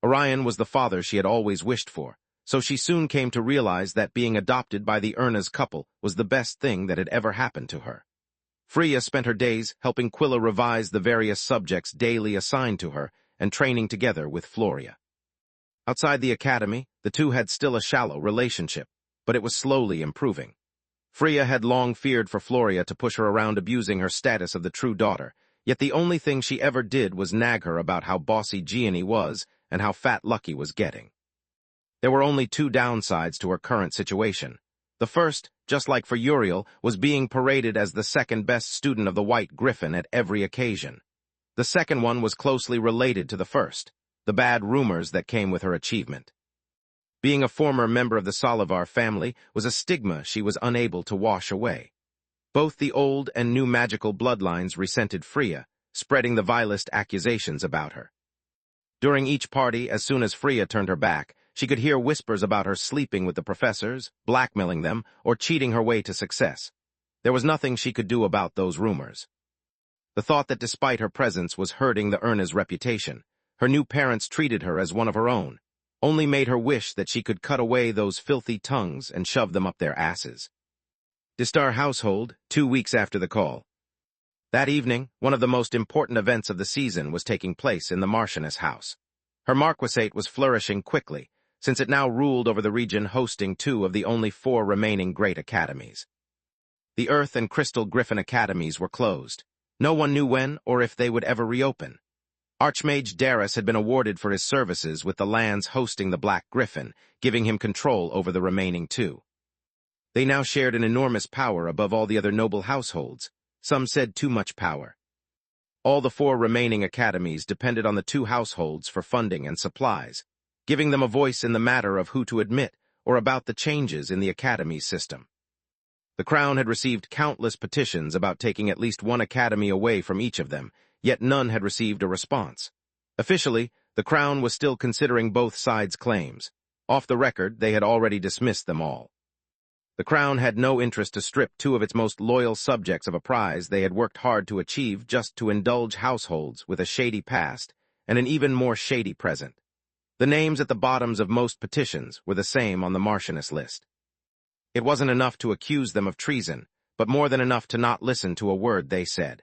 Orion was the father she had always wished for, so she soon came to realize that being adopted by the Ernas couple was the best thing that had ever happened to her. Freya spent her days helping Quilla revise the various subjects daily assigned to her and training together with Floria. Outside the academy, the two had still a shallow relationship, but it was slowly improving. Freya had long feared for Floria to push her around abusing her status of the true daughter, yet the only thing she ever did was nag her about how bossy Gianni was and how fat Lucky was getting. There were only two downsides to her current situation. The first, just like for Uriel, was being paraded as the second-best student of the White Griffin at every occasion. The second one was closely related to the first, the bad rumors that came with her achievement. Being a former member of the Solivar family was a stigma she was unable to wash away. Both the old and new magical bloodlines resented Freya, spreading the vilest accusations about her. During each party, as soon as Freya turned her back, she could hear whispers about her sleeping with the professors, blackmailing them, or cheating her way to success. There was nothing she could do about those rumors. The thought that despite her presence was hurting the Erna's reputation, her new parents treated her as one of her own, only made her wish that she could cut away those filthy tongues and shove them up their asses. Distar household, 2 weeks after the call. That evening, one of the most important events of the season was taking place in the Marchioness house. Her marquisate was flourishing quickly, since it now ruled over the region, hosting 2 of the only 4 remaining great academies. The Earth and Crystal Griffin academies were closed. No one knew when or if they would ever reopen. Archmage Darius had been awarded for his services with the lands hosting the Black Griffin, giving him control over the remaining 2. They now shared an enormous power above all the other noble households. Some said too much power. All the 4 remaining academies depended on the 2 households for funding and supplies, giving them a voice in the matter of who to admit or about the changes in the academy system. The Crown had received countless petitions about taking at least one academy away from each of them, yet none had received a response. Officially, the Crown was still considering both sides' claims. Off the record, they had already dismissed them all. The Crown had no interest to strip 2 of its most loyal subjects of a prize they had worked hard to achieve just to indulge households with a shady past and an even more shady present. The names at the bottoms of most petitions were the same on the Marchioness list. It wasn't enough to accuse them of treason, but more than enough to not listen to a word they said.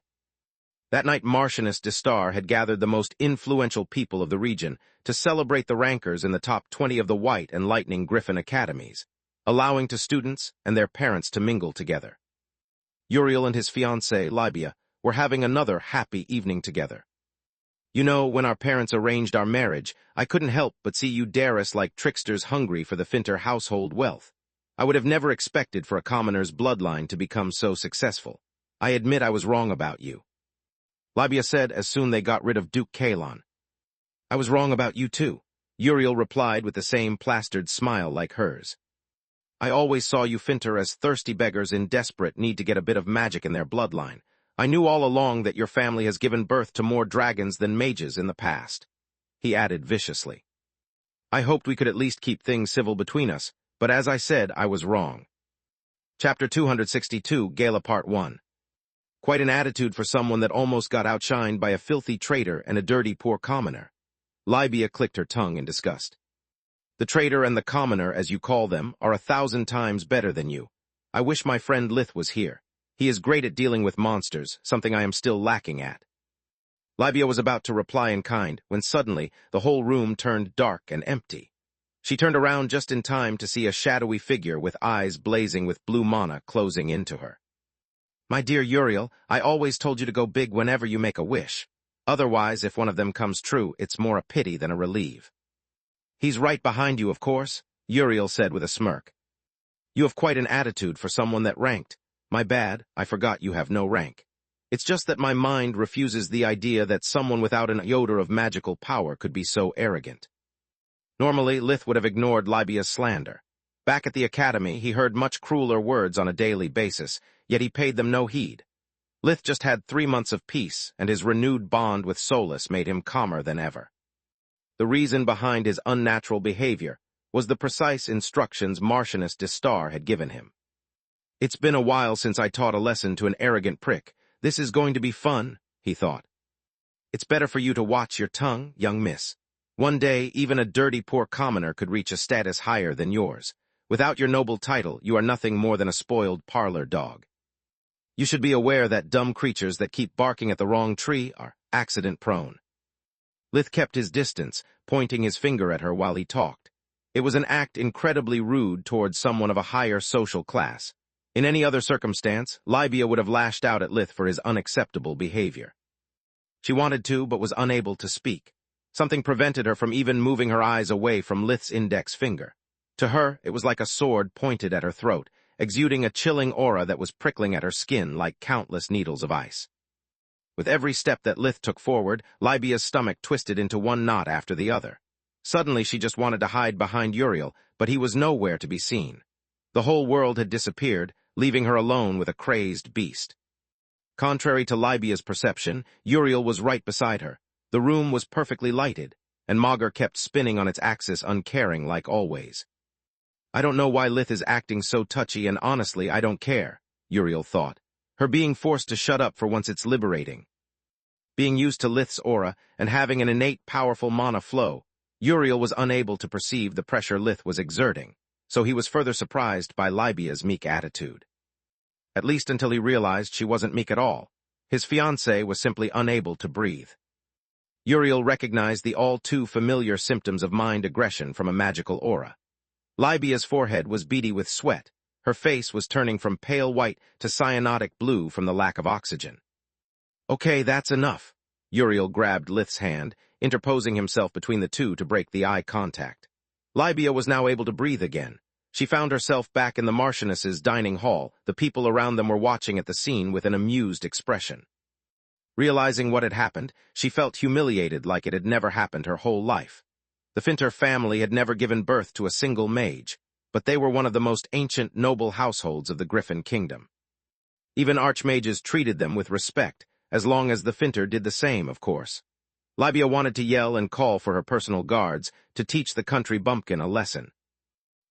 That night, Marchioness Distar had gathered the most influential people of the region to celebrate the rankers in the top 20 of the White and Lightning Griffin academies, allowing to students and their parents to mingle together. Uriel and his fiancée, Libya, were having another happy evening together. You know, when our parents arranged our marriage, I couldn't help but see you Darius like tricksters hungry for the Finter household wealth. I would have never expected for a commoner's bloodline to become so successful. I admit I was wrong about you. Libya said as soon they got rid of Duke Kalon. I was wrong about you too, Uriel replied with the same plastered smile like hers. I always saw you Finter as thirsty beggars in desperate need to get a bit of magic in their bloodline. I knew all along that your family has given birth to more dragons than mages in the past, he added viciously. I hoped we could at least keep things civil between us, but as I said, I was wrong. Chapter 262, Gala Part 1. Quite an attitude for someone that almost got outshined by a filthy traitor and a dirty poor commoner. Libya clicked her tongue in disgust. The traitor and the commoner, as you call them, are 1,000 times better than you. I wish my friend Lith was here. He is great at dealing with monsters, something I am still lacking at. Libya was about to reply in kind, when suddenly the whole room turned dark and empty. She turned around just in time to see a shadowy figure with eyes blazing with blue mana closing into her. My dear Uriel, I always told you to go big whenever you make a wish. Otherwise, if one of them comes true, it's more a pity than a relief. He's right behind you, of course, Uriel said with a smirk. You have quite an attitude for someone that ranked. My bad, I forgot you have no rank. It's just that my mind refuses the idea that someone without an iota of magical power could be so arrogant. Normally, Lith would have ignored Libya's slander. Back at the academy, he heard much crueler words on a daily basis, yet he paid them no heed. Lith just had 3 months of peace, and his renewed bond with Solus made him calmer than ever. The reason behind his unnatural behavior was the precise instructions Marchioness Distar had given him. It's been a while since I taught a lesson to an arrogant prick. This is going to be fun, he thought. It's better for you to watch your tongue, young miss. One day, even a dirty poor commoner could reach a status higher than yours. Without your noble title, you are nothing more than a spoiled parlor dog. You should be aware that dumb creatures that keep barking at the wrong tree are accident-prone. Lith kept his distance, pointing his finger at her while he talked. It was an act incredibly rude towards someone of a higher social class. In any other circumstance, Libya would have lashed out at Lith for his unacceptable behavior. She wanted to, but was unable to speak. Something prevented her from even moving her eyes away from Lith's index finger. To her, it was like a sword pointed at her throat, exuding a chilling aura that was prickling at her skin like countless needles of ice. With every step that Lith took forward, Libia's stomach twisted into one knot after the other. Suddenly she just wanted to hide behind Uriel, but he was nowhere to be seen. The whole world had disappeared, leaving her alone with a crazed beast. Contrary to Libia's perception, Uriel was right beside her. The room was perfectly lighted, and Magus kept spinning on its axis uncaring like always. I don't know why Lith is acting so touchy, and honestly, I don't care, Uriel thought. Her being forced to shut up for once, it's liberating. Being used to Lith's aura and having an innate powerful mana flow, Uriel was unable to perceive the pressure Lith was exerting, so he was further surprised by Libia's meek attitude. At least until he realized she wasn't meek at all. His fiancée was simply unable to breathe. Uriel recognized the all-too-familiar symptoms of mind aggression from a magical aura. Libia's forehead was beady with sweat. Her face was turning from pale white to cyanotic blue from the lack of oxygen. Okay, that's enough. Uriel grabbed Lith's hand, interposing himself between the two to break the eye contact. Libia was now able to breathe again. She found herself back in the Marchioness's dining hall. The people around them were watching at the scene with an amused expression. Realizing what had happened, she felt humiliated like it had never happened her whole life. The Finter family had never given birth to a single mage, but they were one of the most ancient noble households of the Griffin Kingdom. Even archmages treated them with respect, as long as the Finter did the same, of course. Libia wanted to yell and call for her personal guards to teach the country bumpkin a lesson.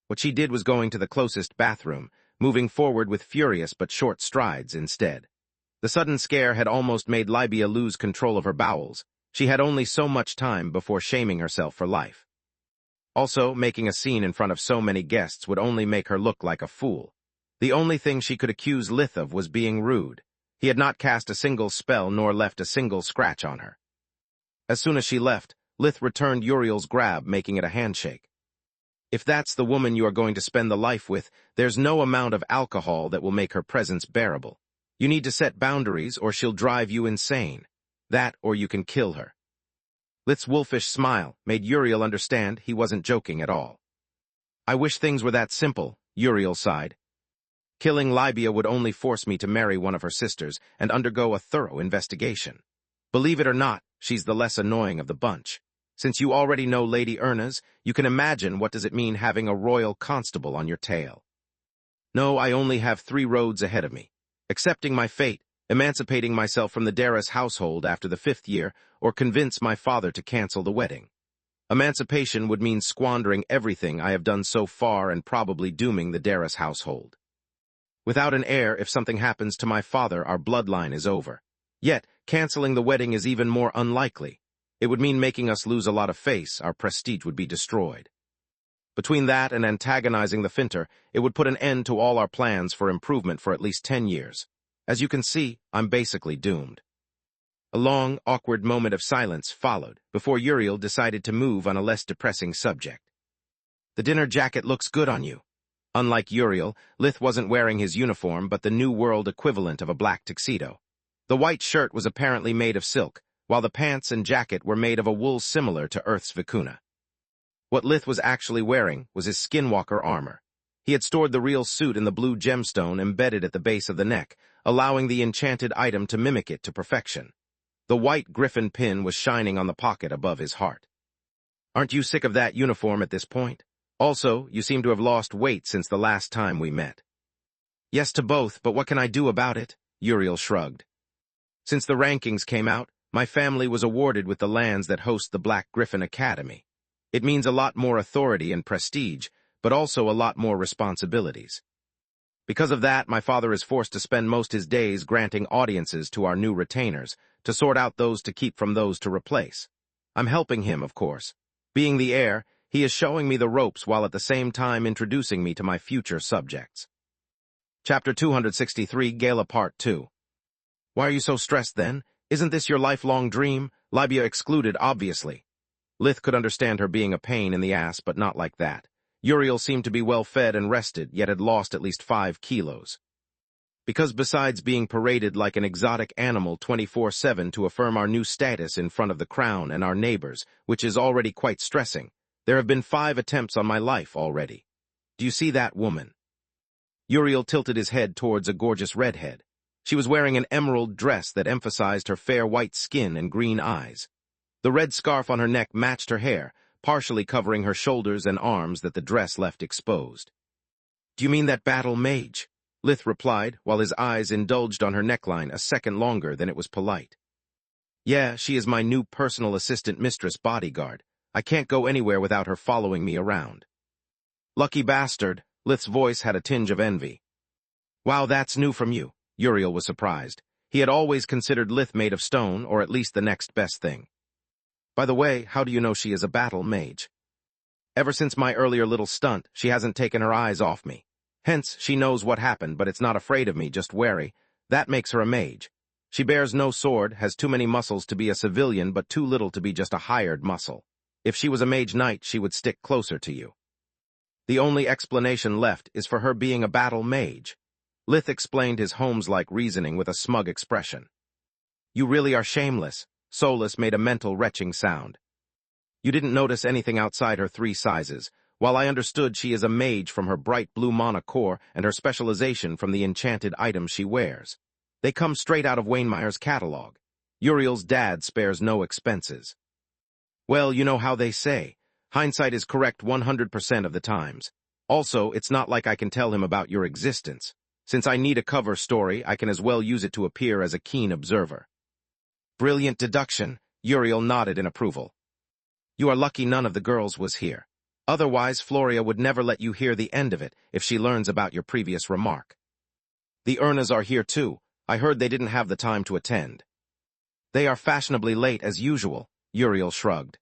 What she did was going to the closest bathroom, moving forward with furious but short strides instead. The sudden scare had almost made Libia lose control of her bowels. She had only so much time before shaming herself for life. Also, making a scene in front of so many guests would only make her look like a fool. The only thing she could accuse Lith of was being rude. He had not cast a single spell nor left a single scratch on her. As soon as she left, Lith returned Uriel's grab, making it a handshake. If that's the woman you are going to spend the life with, there's no amount of alcohol that will make her presence bearable. You need to set boundaries or she'll drive you insane. That or you can kill her. Lith's wolfish smile made Uriel understand he wasn't joking at all. I wish things were that simple, Uriel sighed. Killing Libia would only force me to marry one of her sisters and undergo a thorough investigation. Believe it or not, she's the less annoying of the bunch. Since you already know Lady Erna's, you can imagine what does it mean having a royal constable on your tail. No, I only have 3 roads ahead of me. Accepting my fate, emancipating myself from the Darras household after the 5th year, or convince my father to cancel the wedding. Emancipation would mean squandering everything I have done so far and probably dooming the Darras household. Without an heir, if something happens to my father, our bloodline is over. Yet, canceling the wedding is even more unlikely. It would mean making us lose a lot of face, our prestige would be destroyed. Between that and antagonizing the Finter, it would put an end to all our plans for improvement for at least 10 years. As you can see, I'm basically doomed. A long, awkward moment of silence followed, before Uriel decided to move on a less depressing subject. The dinner jacket looks good on you. Unlike Uriel, Lith wasn't wearing his uniform but the New World equivalent of a black tuxedo. The white shirt was apparently made of silk, while the pants and jacket were made of a wool similar to Earth's vicuna. What Lith was actually wearing was his skinwalker armor. He had stored the real suit in the blue gemstone embedded at the base of the neck, allowing the enchanted item to mimic it to perfection. The white griffin pin was shining on the pocket above his heart. Aren't you sick of that uniform at this point? Also, you seem to have lost weight since the last time we met. Yes to both, but what can I do about it? Uriel shrugged. Since the rankings came out, my family was awarded with the lands that host the Black Griffin Academy. It means a lot more authority and prestige, but also a lot more responsibilities. Because of that, my father is forced to spend most his days granting audiences to our new retainers, to sort out those to keep from those to replace. I'm helping him, of course. Being the heir, he is showing me the ropes while at the same time introducing me to my future subjects. Chapter 263, Gala Part 2. Why are you so stressed then? Isn't this your lifelong dream? Libia excluded, obviously. Lith could understand her being a pain in the ass, but not like that. Uriel seemed to be well fed and rested, yet had lost at least 5 kilos. Because besides being paraded like an exotic animal 24/7 to affirm our new status in front of the crown and our neighbors, which is already quite stressing, there have been 5 attempts on my life already. Do you see that woman? Uriel tilted his head towards a gorgeous redhead. She was wearing an emerald dress that emphasized her fair white skin and green eyes. The red scarf on her neck matched her hair, partially covering her shoulders and arms that the dress left exposed. Do you mean that battle mage? Lith replied, while his eyes indulged on her neckline a second longer than it was polite. Yeah, she is my new personal assistant mistress bodyguard. I can't go anywhere without her following me around. Lucky bastard, Lith's voice had a tinge of envy. Wow, that's new from you, Uriel was surprised. He had always considered Lith made of stone, or at least the next best thing. By the way, how do you know she is a battle mage? Ever since my earlier little stunt, she hasn't taken her eyes off me. Hence, she knows what happened, but it's not afraid of me, just wary. That makes her a mage. She bears no sword, has too many muscles to be a civilian, but too little to be just a hired muscle. If she was a mage knight, she would stick closer to you. The only explanation left is for her being a battle mage. Lith explained his Holmes-like reasoning with a smug expression. You really are shameless. Solus made a mental retching sound. You didn't notice anything outside her 3 sizes. While I understood she is a mage from her bright blue mana core and her specialization from the enchanted items she wears. They come straight out of Wainmeyer's catalog. Uriel's dad spares no expenses. Well, you know how they say. Hindsight is correct 100% of the times. Also, it's not like I can tell him about your existence. Since I need a cover story, I can as well use it to appear as a keen observer. Brilliant deduction, Uriel nodded in approval. You are lucky none of the girls was here. Otherwise, Floria would never let you hear the end of it if she learns about your previous remark. The Ernas are here too. I heard they didn't have the time to attend. They are fashionably late as usual, Uriel shrugged.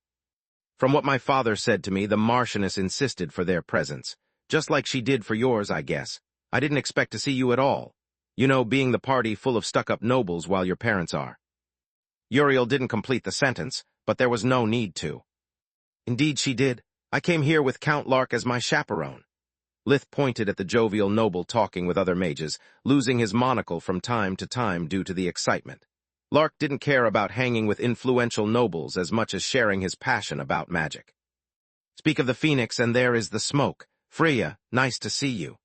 From what my father said to me, the Marchioness insisted for their presence. Just like she did for yours, I guess. I didn't expect to see you at all. You know, being the party full of stuck-up nobles while your parents are. Uriel didn't complete the sentence, but there was no need to. Indeed she did. I came here with Count Lark as my chaperone. Lith pointed at the jovial noble talking with other mages, losing his monocle from time to time due to the excitement. Lark didn't care about hanging with influential nobles as much as sharing his passion about magic. Speak of the Phoenix, and there is the smoke. Freya, nice to see you.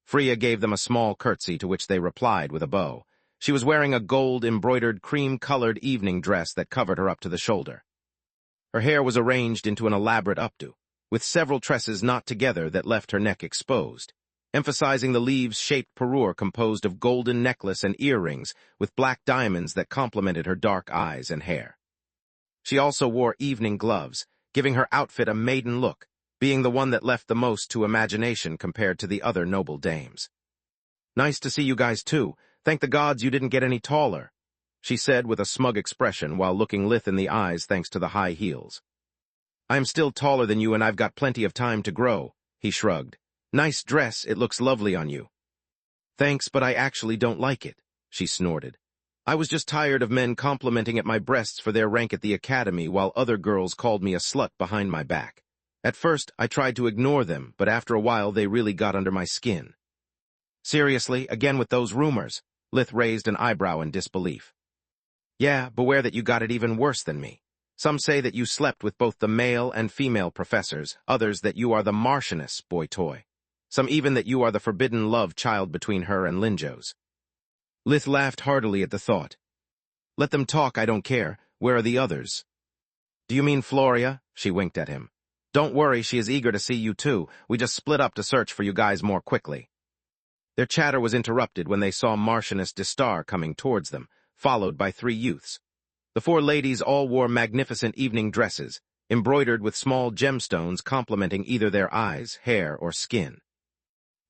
Freya gave them a small curtsy, to which they replied with a bow. She was wearing a gold-embroidered, cream-colored evening dress that covered her up to the shoulder. Her hair was arranged into an elaborate updo, with several tresses knot together that left her neck exposed, emphasizing the leaves-shaped parure composed of golden necklace and earrings with black diamonds that complemented her dark eyes and hair. She also wore evening gloves, giving her outfit a maiden look, being the one that left the most to imagination compared to the other noble dames. Nice to see you guys too. Thank the gods you didn't get any taller, she said with a smug expression while looking Lith in the eyes thanks to the high heels. I am still taller than you and I've got plenty of time to grow, he shrugged. Nice dress, it looks lovely on you. Thanks, but I actually don't like it, she snorted. I was just tired of men complimenting at my breasts for their rank at the academy while other girls called me a slut behind my back. At first, I tried to ignore them, but after a while they really got under my skin. Seriously, again with those rumors? Lith raised an eyebrow in disbelief. Yeah, beware that you got it even worse than me. Some say that you slept with both the male and female professors, others that you are the Marchioness, boy toy. Some even that you are the forbidden love child between her and Linjos. Lith laughed heartily at the thought. Let them talk, I don't care. Where are the others? Do you mean Floria? She winked at him. Don't worry, she is eager to see you too. We just split up to search for you guys more quickly. Their chatter was interrupted when they saw Marchioness Distar coming towards them, followed by 3 youths. The 4 ladies all wore magnificent evening dresses, embroidered with small gemstones complementing either their eyes, hair, or skin.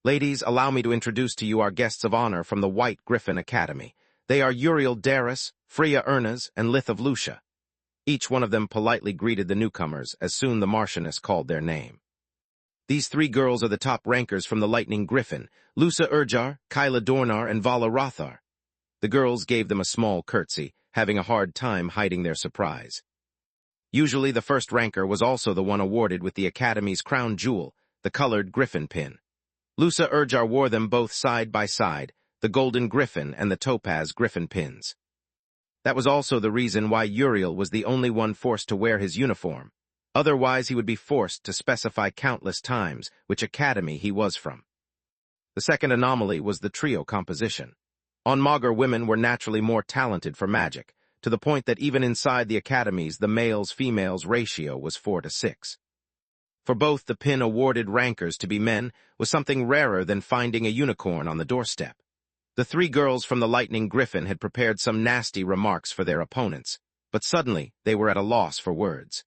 Ladies, allow me to introduce to you our guests of honor from the White Griffin Academy. They are Uriel Darris, Freya Ernas, and Lith of Lucia. Each one of them politely greeted the newcomers as soon the Marchioness called their name. These 3 girls are the top rankers from the Lightning Griffin, Lusa Urjar, Kyla Dornar, and Vala Rothar. The girls gave them a small curtsy, having a hard time hiding their surprise. Usually the first ranker was also the one awarded with the Academy's crown jewel, the colored griffin pin. Lusa Urjar wore them both side by side, the golden griffin and the topaz griffin pins. That was also the reason why Uriel was the only one forced to wear his uniform. Otherwise, he would be forced to specify countless times which academy he was from. The second anomaly was the trio composition. On Magur, women were naturally more talented for magic, to the point that even inside the academies the males-females ratio was 4-6. For both, the pin awarded rankers to be men was something rarer than finding a unicorn on the doorstep. The three girls from the Lightning Griffin had prepared some nasty remarks for their opponents, but suddenly they were at a loss for words.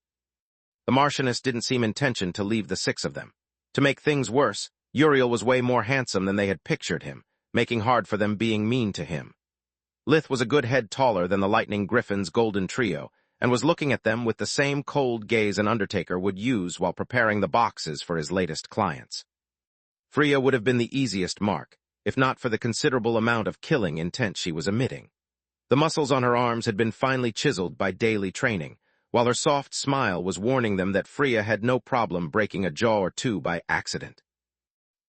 The Marchioness didn't seem intention to leave the six of them. To make things worse, Uriel was way more handsome than they had pictured him, making hard for them being mean to him. Lith was a good head taller than the Lightning Griffin's golden trio, and was looking at them with the same cold gaze an undertaker would use while preparing the boxes for his latest clients. Freya would have been the easiest mark, if not for the considerable amount of killing intent she was emitting. The muscles on her arms had been finely chiseled by daily training, while her soft smile was warning them that Freya had no problem breaking a jaw or two by accident.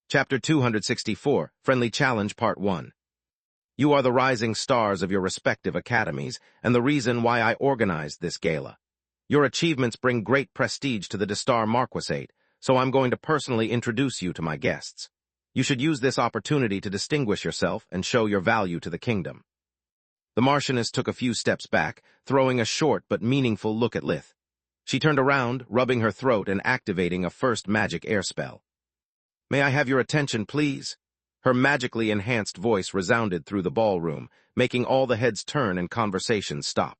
Chapter 264, Friendly Challenge Part 1. You are the rising stars of your respective academies, and the reason why I organized this gala. Your achievements bring great prestige to the Destar Marquisate, so I'm going to personally introduce you to my guests. You should use this opportunity to distinguish yourself and show your value to the kingdom. The Marchioness took a few steps back, throwing a short but meaningful look at Lith. She turned around, rubbing her throat and activating a first magic air spell. May I have your attention, please? Her magically enhanced voice resounded through the ballroom, making all the heads turn and conversations stop.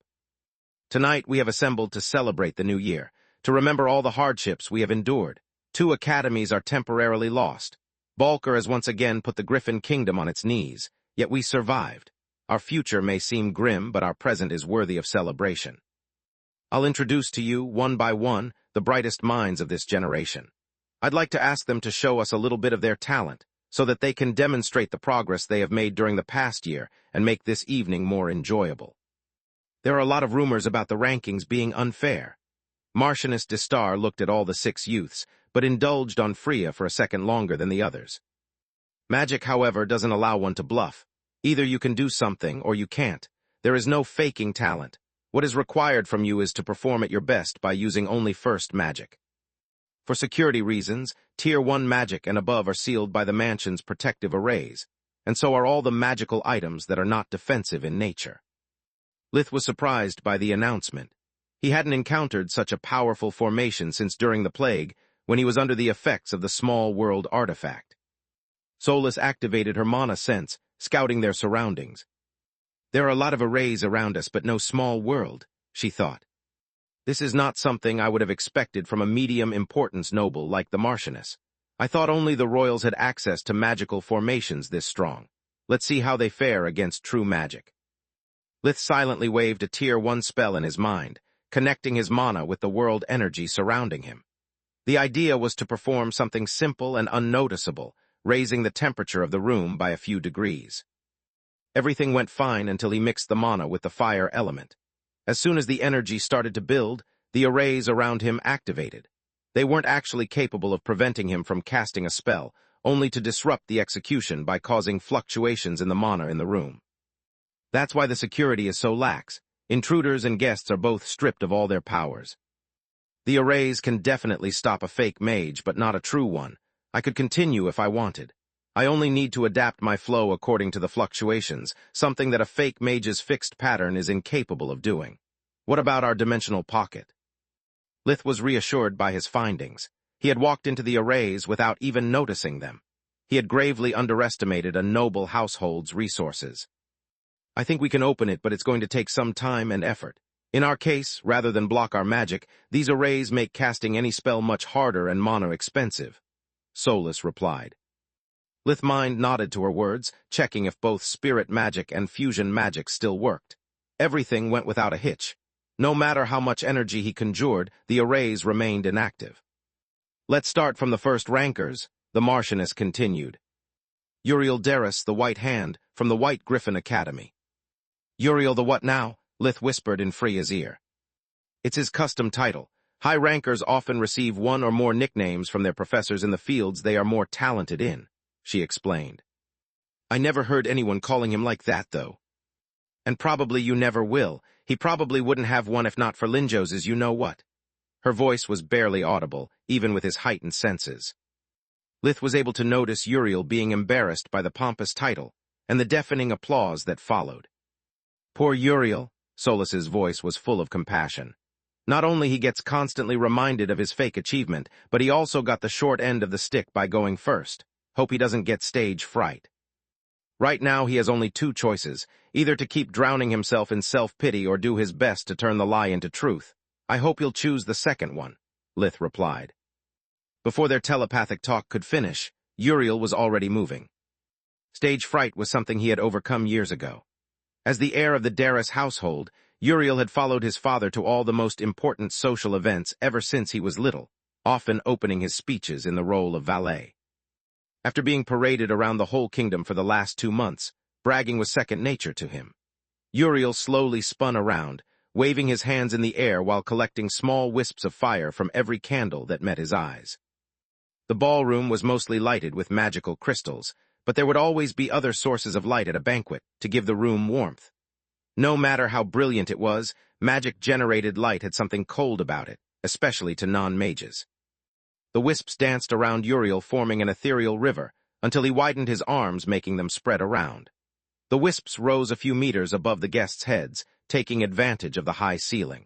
Tonight we have assembled to celebrate the new year, to remember all the hardships we have endured. 2 academies are temporarily lost. Balker has once again put the Griffin Kingdom on its knees, yet we survived. Our future may seem grim, but our present is worthy of celebration. I'll introduce to you, one by one, the brightest minds of this generation. I'd like to ask them to show us a little bit of their talent, so that they can demonstrate the progress they have made during the past year and make this evening more enjoyable. There are a lot of rumors about the rankings being unfair. Marchioness Destar looked at all the 6 youths, but indulged on Freya for a second longer than the others. Magic, however, doesn't allow one to bluff. Either you can do something or you can't. There is no faking talent. What is required from you is to perform at your best by using only first magic. For security reasons, Tier 1 magic and above are sealed by the mansion's protective arrays, and so are all the magical items that are not defensive in nature. Lith was surprised by the announcement. He hadn't encountered such a powerful formation since during the plague, when he was under the effects of the small world artifact. Solus activated her mana sense, scouting their surroundings. There are a lot of arrays around us, but no small world, she thought. This is not something I would have expected from a medium-importance noble like the Marchioness. I thought only the royals had access to magical formations this strong. Let's see how they fare against true magic. Lith silently waved a Tier 1 spell in his mind, connecting his mana with the world energy surrounding him. The idea was to perform something simple and unnoticeable, raising the temperature of the room by a few degrees. Everything went fine until he mixed the mana with the fire element. As soon as the energy started to build, the arrays around him activated. They weren't actually capable of preventing him from casting a spell, only to disrupt the execution by causing fluctuations in the mana in the room. That's why the security is so lax. Intruders and guests are both stripped of all their powers. The arrays can definitely stop a fake mage, but not a true one. I could continue if I wanted. I only need to adapt my flow according to the fluctuations, something that a fake mage's fixed pattern is incapable of doing. What about our dimensional pocket? Lith was reassured by his findings. He had walked into the arrays without even noticing them. He had gravely underestimated a noble household's resources. I think we can open it, but it's going to take some time and effort. In our case, rather than block our magic, these arrays make casting any spell much harder and mana expensive, Solus replied. Lith mind nodded to her words, checking if both spirit magic and fusion magic still worked. Everything went without a hitch. No matter how much energy he conjured, the arrays remained inactive. Let's start from the first rankers, the Marchioness continued. Uriel Darris, the White Hand, from the White Griffin Academy. Uriel the what now? Lith whispered in Freya's ear. It's his custom title. High rankers often receive one or more nicknames from their professors in the fields they are more talented in, she explained. I never heard anyone calling him like that, though. And probably you never will. He probably wouldn't have one if not for Linjos's you-know-what. Her voice was barely audible, even with his heightened senses. Lith was able to notice Uriel being embarrassed by the pompous title, and the deafening applause that followed. Poor Uriel, Solas's voice was full of compassion. Not only he gets constantly reminded of his fake achievement, but he also got the short end of the stick by going first. Hope he doesn't get stage fright. Right now he has only two choices, either to keep drowning himself in self-pity or do his best to turn the lie into truth. I hope he'll choose the second one, Lith replied. Before their telepathic talk could finish, Uriel was already moving. Stage fright was something he had overcome years ago. As the heir of the Darris household, Uriel had followed his father to all the most important social events ever since he was little, often opening his speeches in the role of valet. After being paraded around the whole kingdom for the last 2 months, bragging was second nature to him. Uriel slowly spun around, waving his hands in the air while collecting small wisps of fire from every candle that met his eyes. The ballroom was mostly lighted with magical crystals, but there would always be other sources of light at a banquet to give the room warmth. No matter how brilliant it was, magic-generated light had something cold about it, especially to non-mages. The wisps danced around Uriel, forming an ethereal river, until he widened his arms, making them spread around. The wisps rose a few meters above the guests' heads, taking advantage of the high ceiling.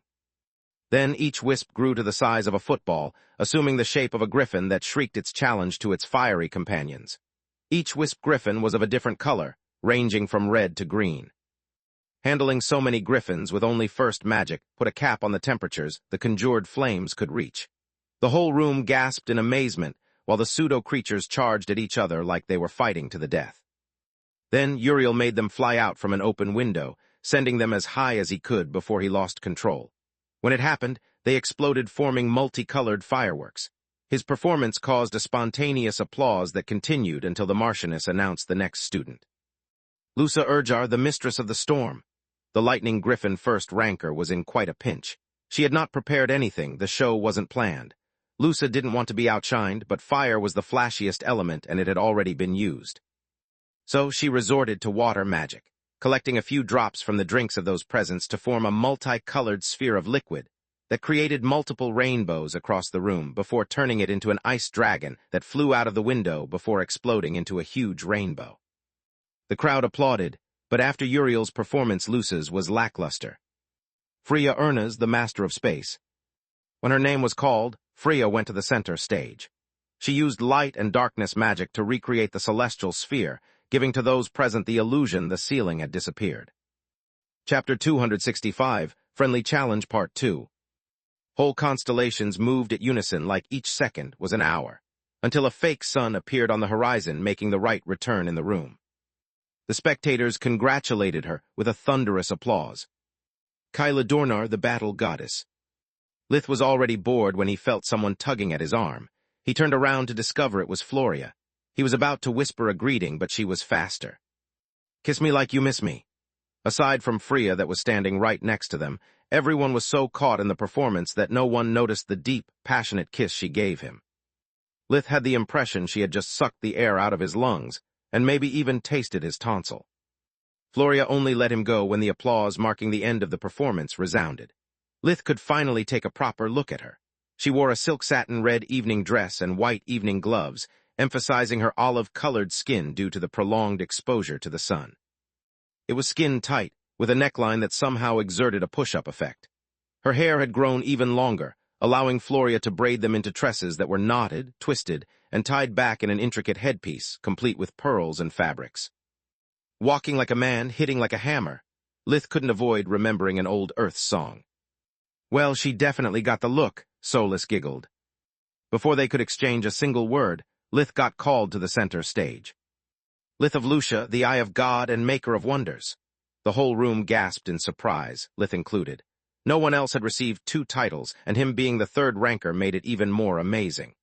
Then each wisp grew to the size of a football, assuming the shape of a griffin that shrieked its challenge to its fiery companions. Each wisp griffin was of a different color, ranging from red to green. Handling so many griffins with only first magic put a cap on the temperatures the conjured flames could reach. The whole room gasped in amazement, while the pseudo-creatures charged at each other like they were fighting to the death. Then Uriel made them fly out from an open window, sending them as high as he could before he lost control. When it happened, they exploded, forming multicolored fireworks. His performance caused a spontaneous applause that continued until the Marchioness announced the next student. Lusa Urjar, the Mistress of the Storm. The Lightning Griffin first ranker was in quite a pinch. She had not prepared anything, the show wasn't planned. Lusa didn't want to be outshined, but fire was the flashiest element and it had already been used. So she resorted to water magic, collecting a few drops from the drinks of those presents to form a multicolored sphere of liquid that created multiple rainbows across the room before turning it into an ice dragon that flew out of the window before exploding into a huge rainbow. The crowd applauded, but after Uriel's performance, Lusa's was lackluster. Freya Ernas, the Master of Space. When her name was called, Freya went to the center stage. She used light and darkness magic to recreate the celestial sphere, giving to those present the illusion the ceiling had disappeared. Chapter 265, Friendly Challenge Part 2. Whole constellations moved at unison like each second was an hour, until a fake sun appeared on the horizon, making the right return in the room. The spectators congratulated her with a thunderous applause. Kyla Dornar, the Battle Goddess. Lith was already bored when he felt someone tugging at his arm. He turned around to discover it was Floria. He was about to whisper a greeting, but she was faster. Kiss me like you miss me. Aside from Freya that was standing right next to them, everyone was so caught in the performance that no one noticed the deep, passionate kiss she gave him. Lith had the impression she had just sucked the air out of his lungs, and maybe even tasted his tonsil. Floria only let him go when the applause marking the end of the performance resounded. Lith could finally take a proper look at her. She wore a silk satin red evening dress and white evening gloves, emphasizing her olive-colored skin due to the prolonged exposure to the sun. It was skin-tight, with a neckline that somehow exerted a push-up effect. Her hair had grown even longer, allowing Floria to braid them into tresses that were knotted, twisted, and tied back in an intricate headpiece, complete with pearls and fabrics. Walking like a man, hitting like a hammer, Lith couldn't avoid remembering an old Earth song. Well, she definitely got the look, Solas giggled. Before they could exchange a single word, Lith got called to the center stage. Lith of Lucia, the Eye of God and Maker of Wonders. The whole room gasped in surprise, Lith included. No one else had received 2 titles, and him being the 3rd ranker made it even more amazing.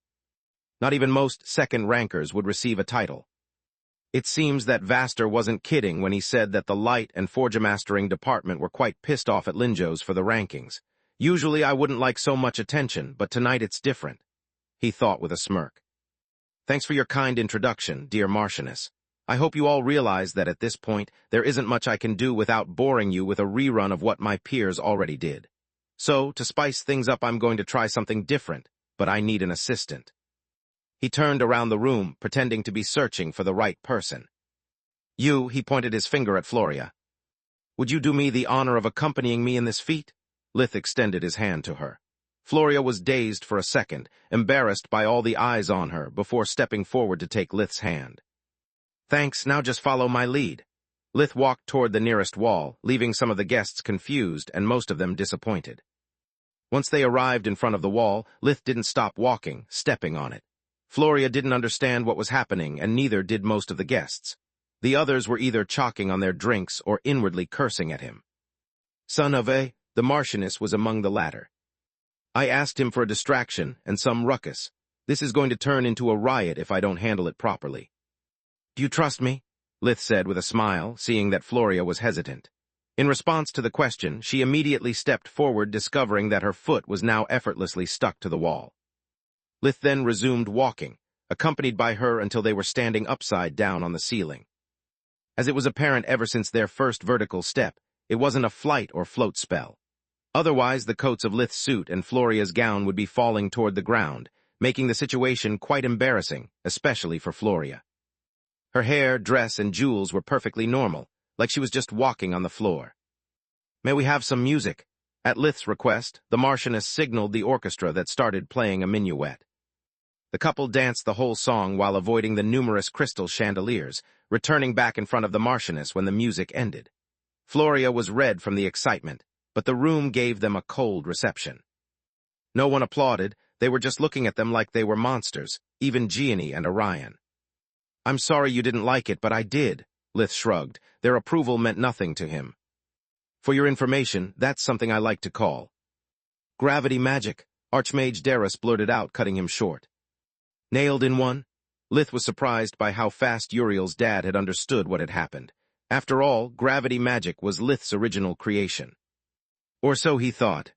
Not even most 2nd rankers would receive a title. It seems that Vaster wasn't kidding when he said that the Light and Forgemastering department were quite pissed off at Linjos for the rankings. Usually I wouldn't like so much attention, but tonight it's different, he thought with a smirk. Thanks for your kind introduction, dear Marchioness. I hope you all realize that at this point, there isn't much I can do without boring you with a rerun of what my peers already did. So, to spice things up, I'm going to try something different, but I need an assistant. He turned around the room, pretending to be searching for the right person. You, he pointed his finger at Floria. Would you do me the honor of accompanying me in this feat? Lith extended his hand to her. Floria was dazed for a second, embarrassed by all the eyes on her, before stepping forward to take Lith's hand. Thanks, now just follow my lead. Lith walked toward the nearest wall, leaving some of the guests confused and most of them disappointed. Once they arrived in front of the wall, Lith didn't stop walking, stepping on it. Floria didn't understand what was happening, and neither did most of the guests. The others were either chalking on their drinks or inwardly cursing at him. Son of a, the Marchioness was among the latter. I asked him for a distraction and some ruckus. This is going to turn into a riot if I don't handle it properly. Do you trust me? Lith said with a smile, seeing that Floria was hesitant. In response to the question, she immediately stepped forward, discovering that her foot was now effortlessly stuck to the wall. Lith then resumed walking, accompanied by her until they were standing upside down on the ceiling. As it was apparent ever since their first vertical step, it wasn't a flight or float spell. Otherwise, the coats of Lith's suit and Floria's gown would be falling toward the ground, making the situation quite embarrassing, especially for Floria. Her hair, dress, and jewels were perfectly normal, like she was just walking on the floor. May we have some music? At Lith's request, the Marchioness signaled the orchestra that started playing a minuet. The couple danced the whole song while avoiding the numerous crystal chandeliers, returning back in front of the Marchioness when the music ended. Floria was red from the excitement, but the room gave them a cold reception. No one applauded, they were just looking at them like they were monsters, even Gianni and Orion. I'm sorry you didn't like it, but I did, Lith shrugged. Their approval meant nothing to him. For your information, that's something I like to call gravity magic, Archmage Darius blurted out, cutting him short. Nailed in one? Lith was surprised by how fast Uriel's dad had understood what had happened. After all, gravity magic was Lith's original creation. Or so he thought.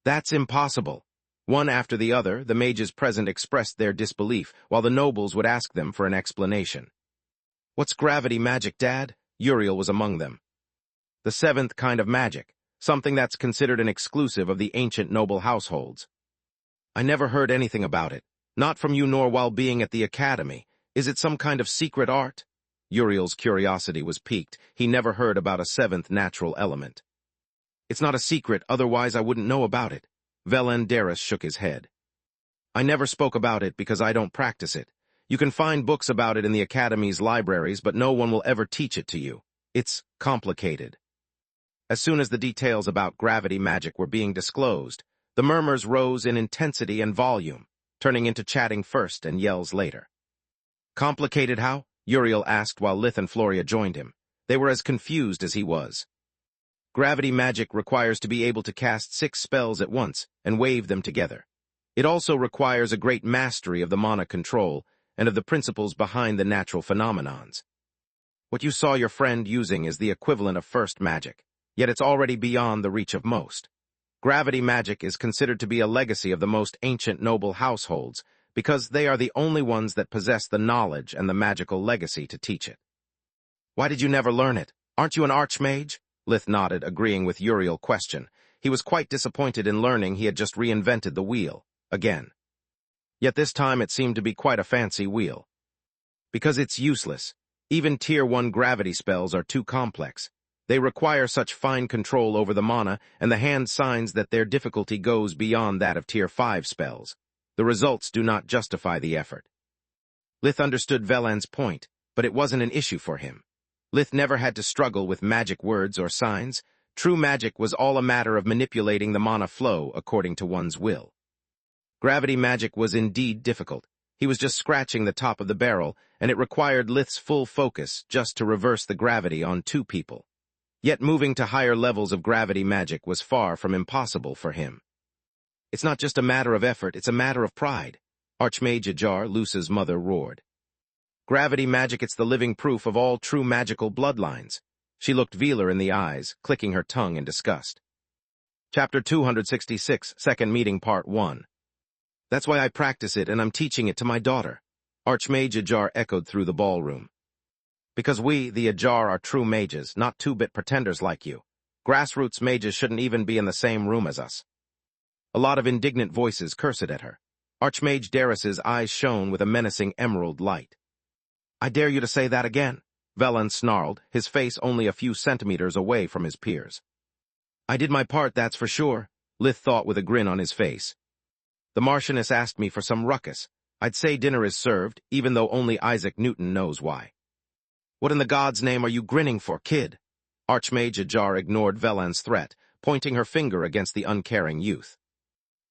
That's impossible. One after the other, the mages present expressed their disbelief, while the nobles would ask them for an explanation. What's gravity magic, Dad? Uriel was among them. The seventh kind of magic, something that's considered an exclusive of the ancient noble households. I never heard anything about it, not from you nor while being at the academy. Is it some kind of secret art? Uriel's curiosity was piqued. He never heard about a seventh natural element. It's not a secret, otherwise I wouldn't know about it. Darius shook his head. I never spoke about it because I don't practice it. You can find books about it in the Academy's libraries, but no one will ever teach it to you. It's complicated. As soon as the details about gravity magic were being disclosed, the murmurs rose in intensity and volume, turning into chatting first and yells later. Complicated how? Uriel asked while Lith and Floria joined him. They were as confused as he was. Gravity magic requires to be able to cast 6 spells at once and wave them together. It also requires a great mastery of the mana control and of the principles behind the natural phenomenons. What you saw your friend using is the equivalent of first magic, yet it's already beyond the reach of most. Gravity magic is considered to be a legacy of the most ancient noble households because they are the only ones that possess the knowledge and the magical legacy to teach it. Why did you never learn it? Aren't you an archmage? Lith nodded, agreeing with Uriel's question. He was quite disappointed in learning he had just reinvented the wheel, again. Yet this time it seemed to be quite a fancy wheel. Because it's useless. Even Tier 1 gravity spells are too complex. They require such fine control over the mana and the hand signs that their difficulty goes beyond that of Tier 5 spells. The results do not justify the effort. Lith understood Velan's point, but it wasn't an issue for him. Lith never had to struggle with magic words or signs. True magic was all a matter of manipulating the mana flow according to one's will. Gravity magic was indeed difficult. He was just scratching the top of the barrel, and it required Lith's full focus just to reverse the gravity on 2 people. Yet moving to higher levels of gravity magic was far from impossible for him. It's not just a matter of effort, it's a matter of pride, Archmage Ajar, Luce's mother, roared. Gravity magic, it's the living proof of all true magical bloodlines. She looked Velar in the eyes, clicking her tongue in disgust. Chapter 266, Second Meeting, Part 1. That's why I practice it, and I'm teaching it to my daughter. Archmage Ajar echoed through the ballroom. Because we, the Ajar, are true mages, not two-bit pretenders like you. Grassroots mages shouldn't even be in the same room as us. A lot of indignant voices cursed at her. Archmage Darius's eyes shone with a menacing emerald light. I dare you to say that again, Velen snarled, his face only a few centimeters away from his peers. I did my part, that's for sure, Lith thought with a grin on his face. The Marchioness asked me for some ruckus. I'd say dinner is served, even though only Isaac Newton knows why. What in the God's name are you grinning for, kid? Archmage Ajar ignored Velan's threat, pointing her finger against the uncaring youth.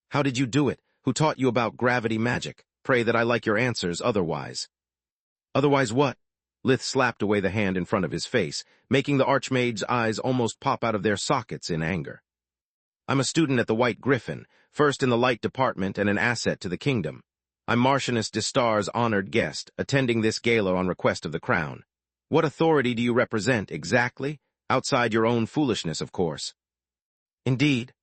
How did you do it? Who taught you about gravity magic? Pray that I like your answers otherwise. Otherwise what? Lith slapped away the hand in front of his face, making the Archmage's eyes almost pop out of their sockets in anger. I'm a student at the White Griffin, first in the light department and an asset to the kingdom. I'm Marchioness de Star's honored guest, attending this gala on request of the crown. What authority do you represent, exactly? Outside your own foolishness, of course. Indeed.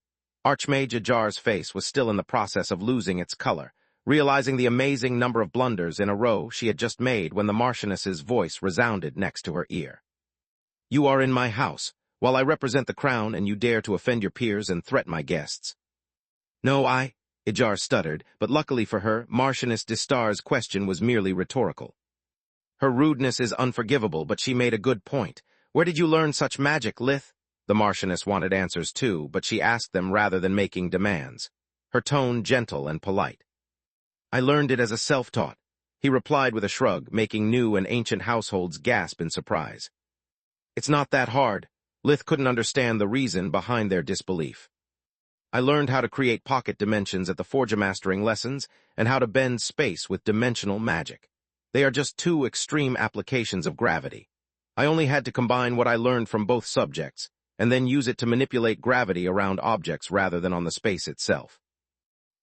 Archmage Ajar's face was still in the process of losing its color, realizing the amazing number of blunders in a row she had just made when the Marchioness's voice resounded next to her ear. You are in my house, while I represent the crown and you dare to offend your peers and threaten my guests. No, Ajar stuttered, but luckily for her, Marchioness de Star's question was merely rhetorical. Her rudeness is unforgivable, but she made a good point. Where did you learn such magic, Lith? The Marchioness wanted answers too, but she asked them rather than making demands, her tone gentle and polite. I learned it as a self-taught, he replied with a shrug, making new and ancient households gasp in surprise. It's not that hard. Lith couldn't understand the reason behind their disbelief. I learned how to create pocket dimensions at the Forgemastering lessons and how to bend space with dimensional magic. They are just two extreme applications of gravity. I only had to combine what I learned from both subjects, and then use it to manipulate gravity around objects rather than on the space itself.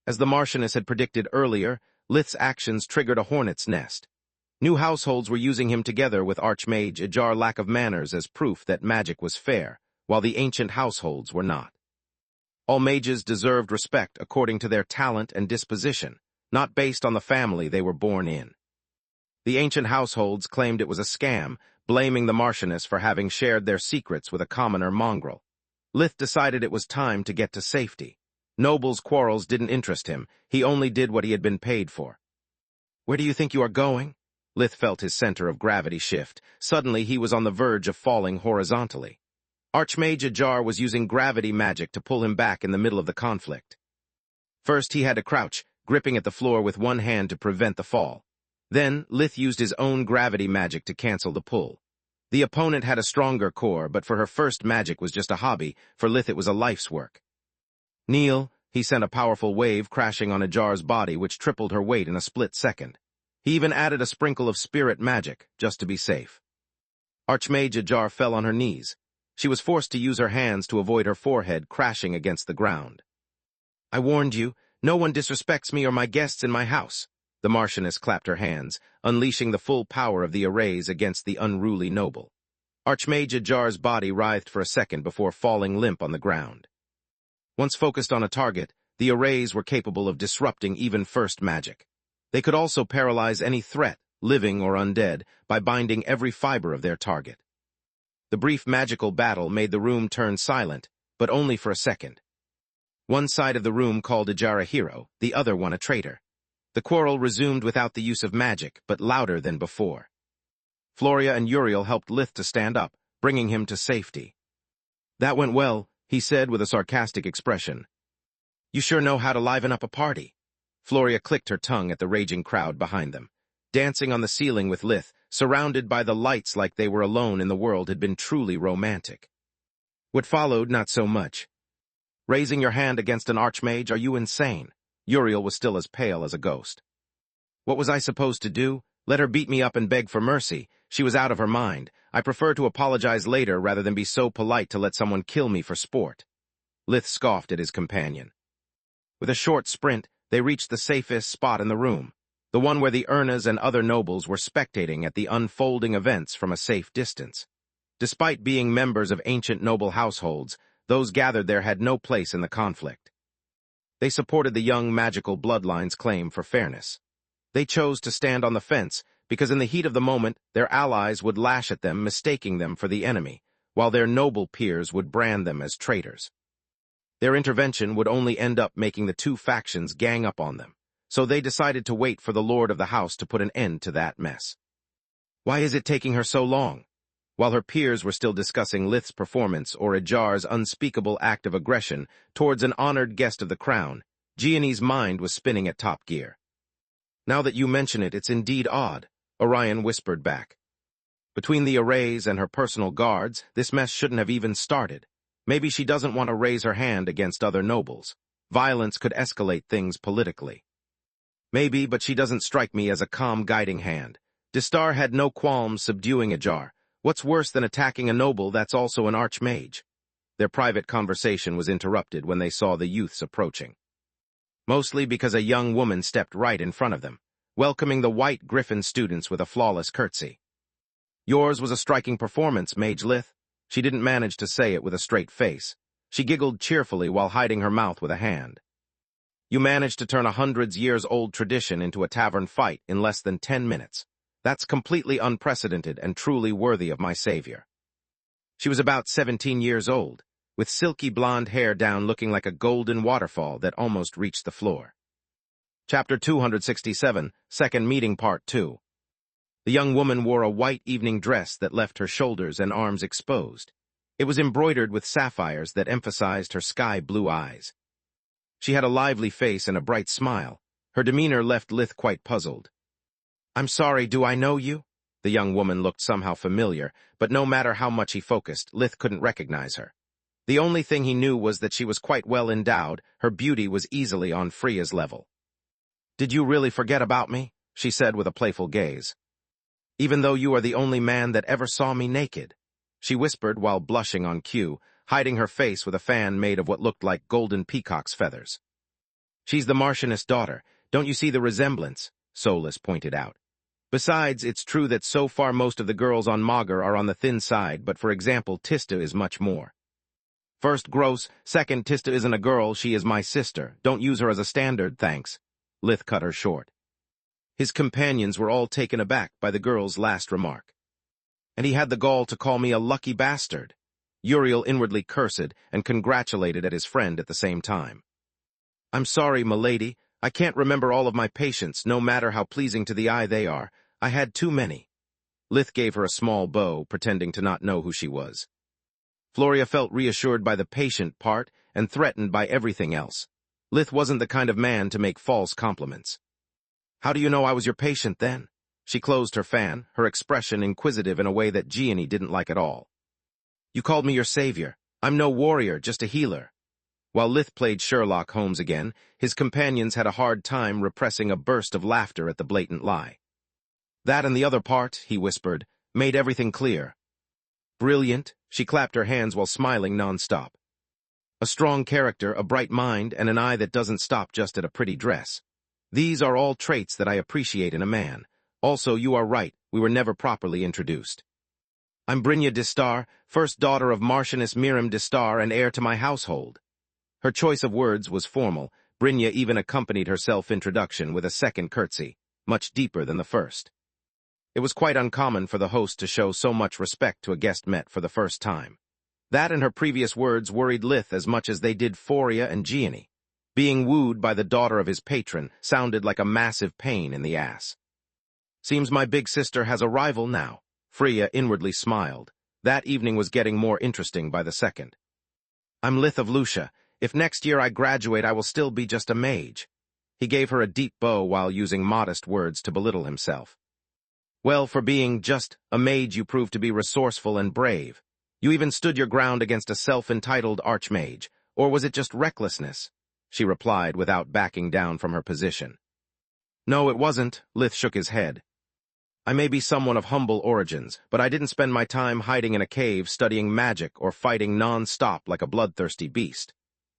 As the Marchioness had predicted earlier, Lith's actions triggered a hornet's nest. New households were using him together with Archmage Ajar's lack of manners as proof that magic was fair, while the ancient households were not. All mages deserved respect according to their talent and disposition, not based on the family they were born in. The ancient households claimed it was a scam, blaming the Marchioness for having shared their secrets with a commoner mongrel. Lith decided it was time to get to safety. Nobles' quarrels didn't interest him. He only did what he had been paid for. Where do you think you are going? Lith felt his center of gravity shift. Suddenly, he was on the verge of falling horizontally. Archmage Ajar was using gravity magic to pull him back in the middle of the conflict. First, he had to crouch, gripping at the floor with one hand to prevent the fall. Then, Lith used his own gravity magic to cancel the pull. The opponent had a stronger core, but for her first magic was just a hobby. For Lith it was a life's work. Kneel, he sent a powerful wave crashing on Ajar's body which tripled her weight in a split second. He even added a sprinkle of spirit magic, just to be safe. Archmage Ajar fell on her knees. She was forced to use her hands to avoid her forehead crashing against the ground. I warned you, no one disrespects me or my guests in my house. The Marchioness clapped her hands, unleashing the full power of the arrays against the unruly noble. Archmage Ajar's body writhed for a second before falling limp on the ground. Once focused on a target, the arrays were capable of disrupting even first magic. They could also paralyze any threat, living or undead, by binding every fiber of their target. The brief magical battle made the room turn silent, but only for a second. One side of the room called Ajar a hero, the other one a traitor. The quarrel resumed without the use of magic, but louder than before. Floria and Uriel helped Lith to stand up, bringing him to safety. That went well, he said with a sarcastic expression. You sure know how to liven up a party. Floria clicked her tongue at the raging crowd behind them. Dancing on the ceiling with Lith, surrounded by the lights like they were alone in the world, had been truly romantic. What followed, not so much. Raising your hand against an archmage, are you insane? Uriel was still as pale as a ghost. What was I supposed to do? Let her beat me up and beg for mercy. She was out of her mind. I prefer to apologize later rather than be so polite to let someone kill me for sport. Lith scoffed at his companion. With a short sprint, they reached the safest spot in the room, the one where the Urnas and other nobles were spectating at the unfolding events from a safe distance. Despite being members of ancient noble households, those gathered there had no place in the conflict. They supported the young magical bloodline's claim for fairness. They chose to stand on the fence, because in the heat of the moment, their allies would lash at them, mistaking them for the enemy, while their noble peers would brand them as traitors. Their intervention would only end up making the two factions gang up on them, so they decided to wait for the lord of the house to put an end to that mess. Why is it taking her so long? While her peers were still discussing Lith's performance or Ajar's unspeakable act of aggression towards an honored guest of the crown, Gianni's mind was spinning at top gear. Now that you mention it, it's indeed odd, Orion whispered back. Between the arrays and her personal guards, this mess shouldn't have even started. Maybe she doesn't want to raise her hand against other nobles. Violence could escalate things politically. Maybe, but she doesn't strike me as a calm guiding hand. Distar had no qualms subduing Ajar. What's worse than attacking a noble that's also an archmage? Their private conversation was interrupted when they saw the youths approaching. Mostly because a young woman stepped right in front of them, welcoming the White Griffin students with a flawless curtsy. Yours was a striking performance, Mage Lith. She didn't manage to say it with a straight face. She giggled cheerfully while hiding her mouth with a hand. You managed to turn a hundreds-years-old tradition into a tavern fight in less than 10 minutes. That's completely unprecedented and truly worthy of my savior. She was about 17 years old, with silky blonde hair down looking like a golden waterfall that almost reached the floor. Chapter 267, Second Meeting Part 2. The young woman wore a white evening dress that left her shoulders and arms exposed. It was embroidered with sapphires that emphasized her sky-blue eyes. She had a lively face and a bright smile. Her demeanor left Lith quite puzzled. I'm sorry, do I know you? The young woman looked somehow familiar, but no matter how much he focused, Lith couldn't recognize her. The only thing he knew was that she was quite well endowed. Her beauty was easily on Freya's level. Did you really forget about me? She said with a playful gaze. Even though you are the only man that ever saw me naked, she whispered while blushing on cue, hiding her face with a fan made of what looked like golden peacock's feathers. She's the Marchioness' daughter. Don't you see the resemblance? Solus pointed out. Besides, it's true that so far most of the girls on Magur are on the thin side, but for example, Tista is much more. First, gross. Second, Tista isn't a girl, she is my sister. Don't use her as a standard, thanks. Lith cut her short. His companions were all taken aback by the girl's last remark. And he had the gall to call me a lucky bastard. Uriel inwardly cursed and congratulated at his friend at the same time. I'm sorry, milady. I can't remember all of my patients, no matter how pleasing to the eye they are. I had too many. Lith gave her a small bow, pretending to not know who she was. Floria felt reassured by the patient part and threatened by everything else. Lith wasn't the kind of man to make false compliments. How do you know I was your patient then? She closed her fan, her expression inquisitive in a way that Gianni didn't like at all. You called me your savior. I'm no warrior, just a healer. While Lith played Sherlock Holmes again, his companions had a hard time repressing a burst of laughter at the blatant lie. That and the other part, he whispered, made everything clear. Brilliant, she clapped her hands while smiling non-stop. A strong character, a bright mind, and an eye that doesn't stop just at a pretty dress. These are all traits that I appreciate in a man. Also, you are right, we were never properly introduced. I'm Brynja Distar, first daughter of Marchioness Miriam Distar and heir to my household. Her choice of words was formal. Brynja even accompanied her self-introduction with a second curtsy, much deeper than the first. It was quite uncommon for the host to show so much respect to a guest met for the first time. That and her previous words worried Lith as much as they did Foria and Gianni. Being wooed by the daughter of his patron sounded like a massive pain in the ass. Seems my big sister has a rival now. Freya inwardly smiled. That evening was getting more interesting by the second. I'm Lith of Lucia. If next year I graduate, I will still be just a mage. He gave her a deep bow while using modest words to belittle himself. Well, for being just a mage, you proved to be resourceful and brave. You even stood your ground against a self-entitled archmage. Or was it just recklessness? She replied without backing down from her position. No, it wasn't, Lith shook his head. I may be someone of humble origins, but I didn't spend my time hiding in a cave studying magic or fighting non-stop like a bloodthirsty beast.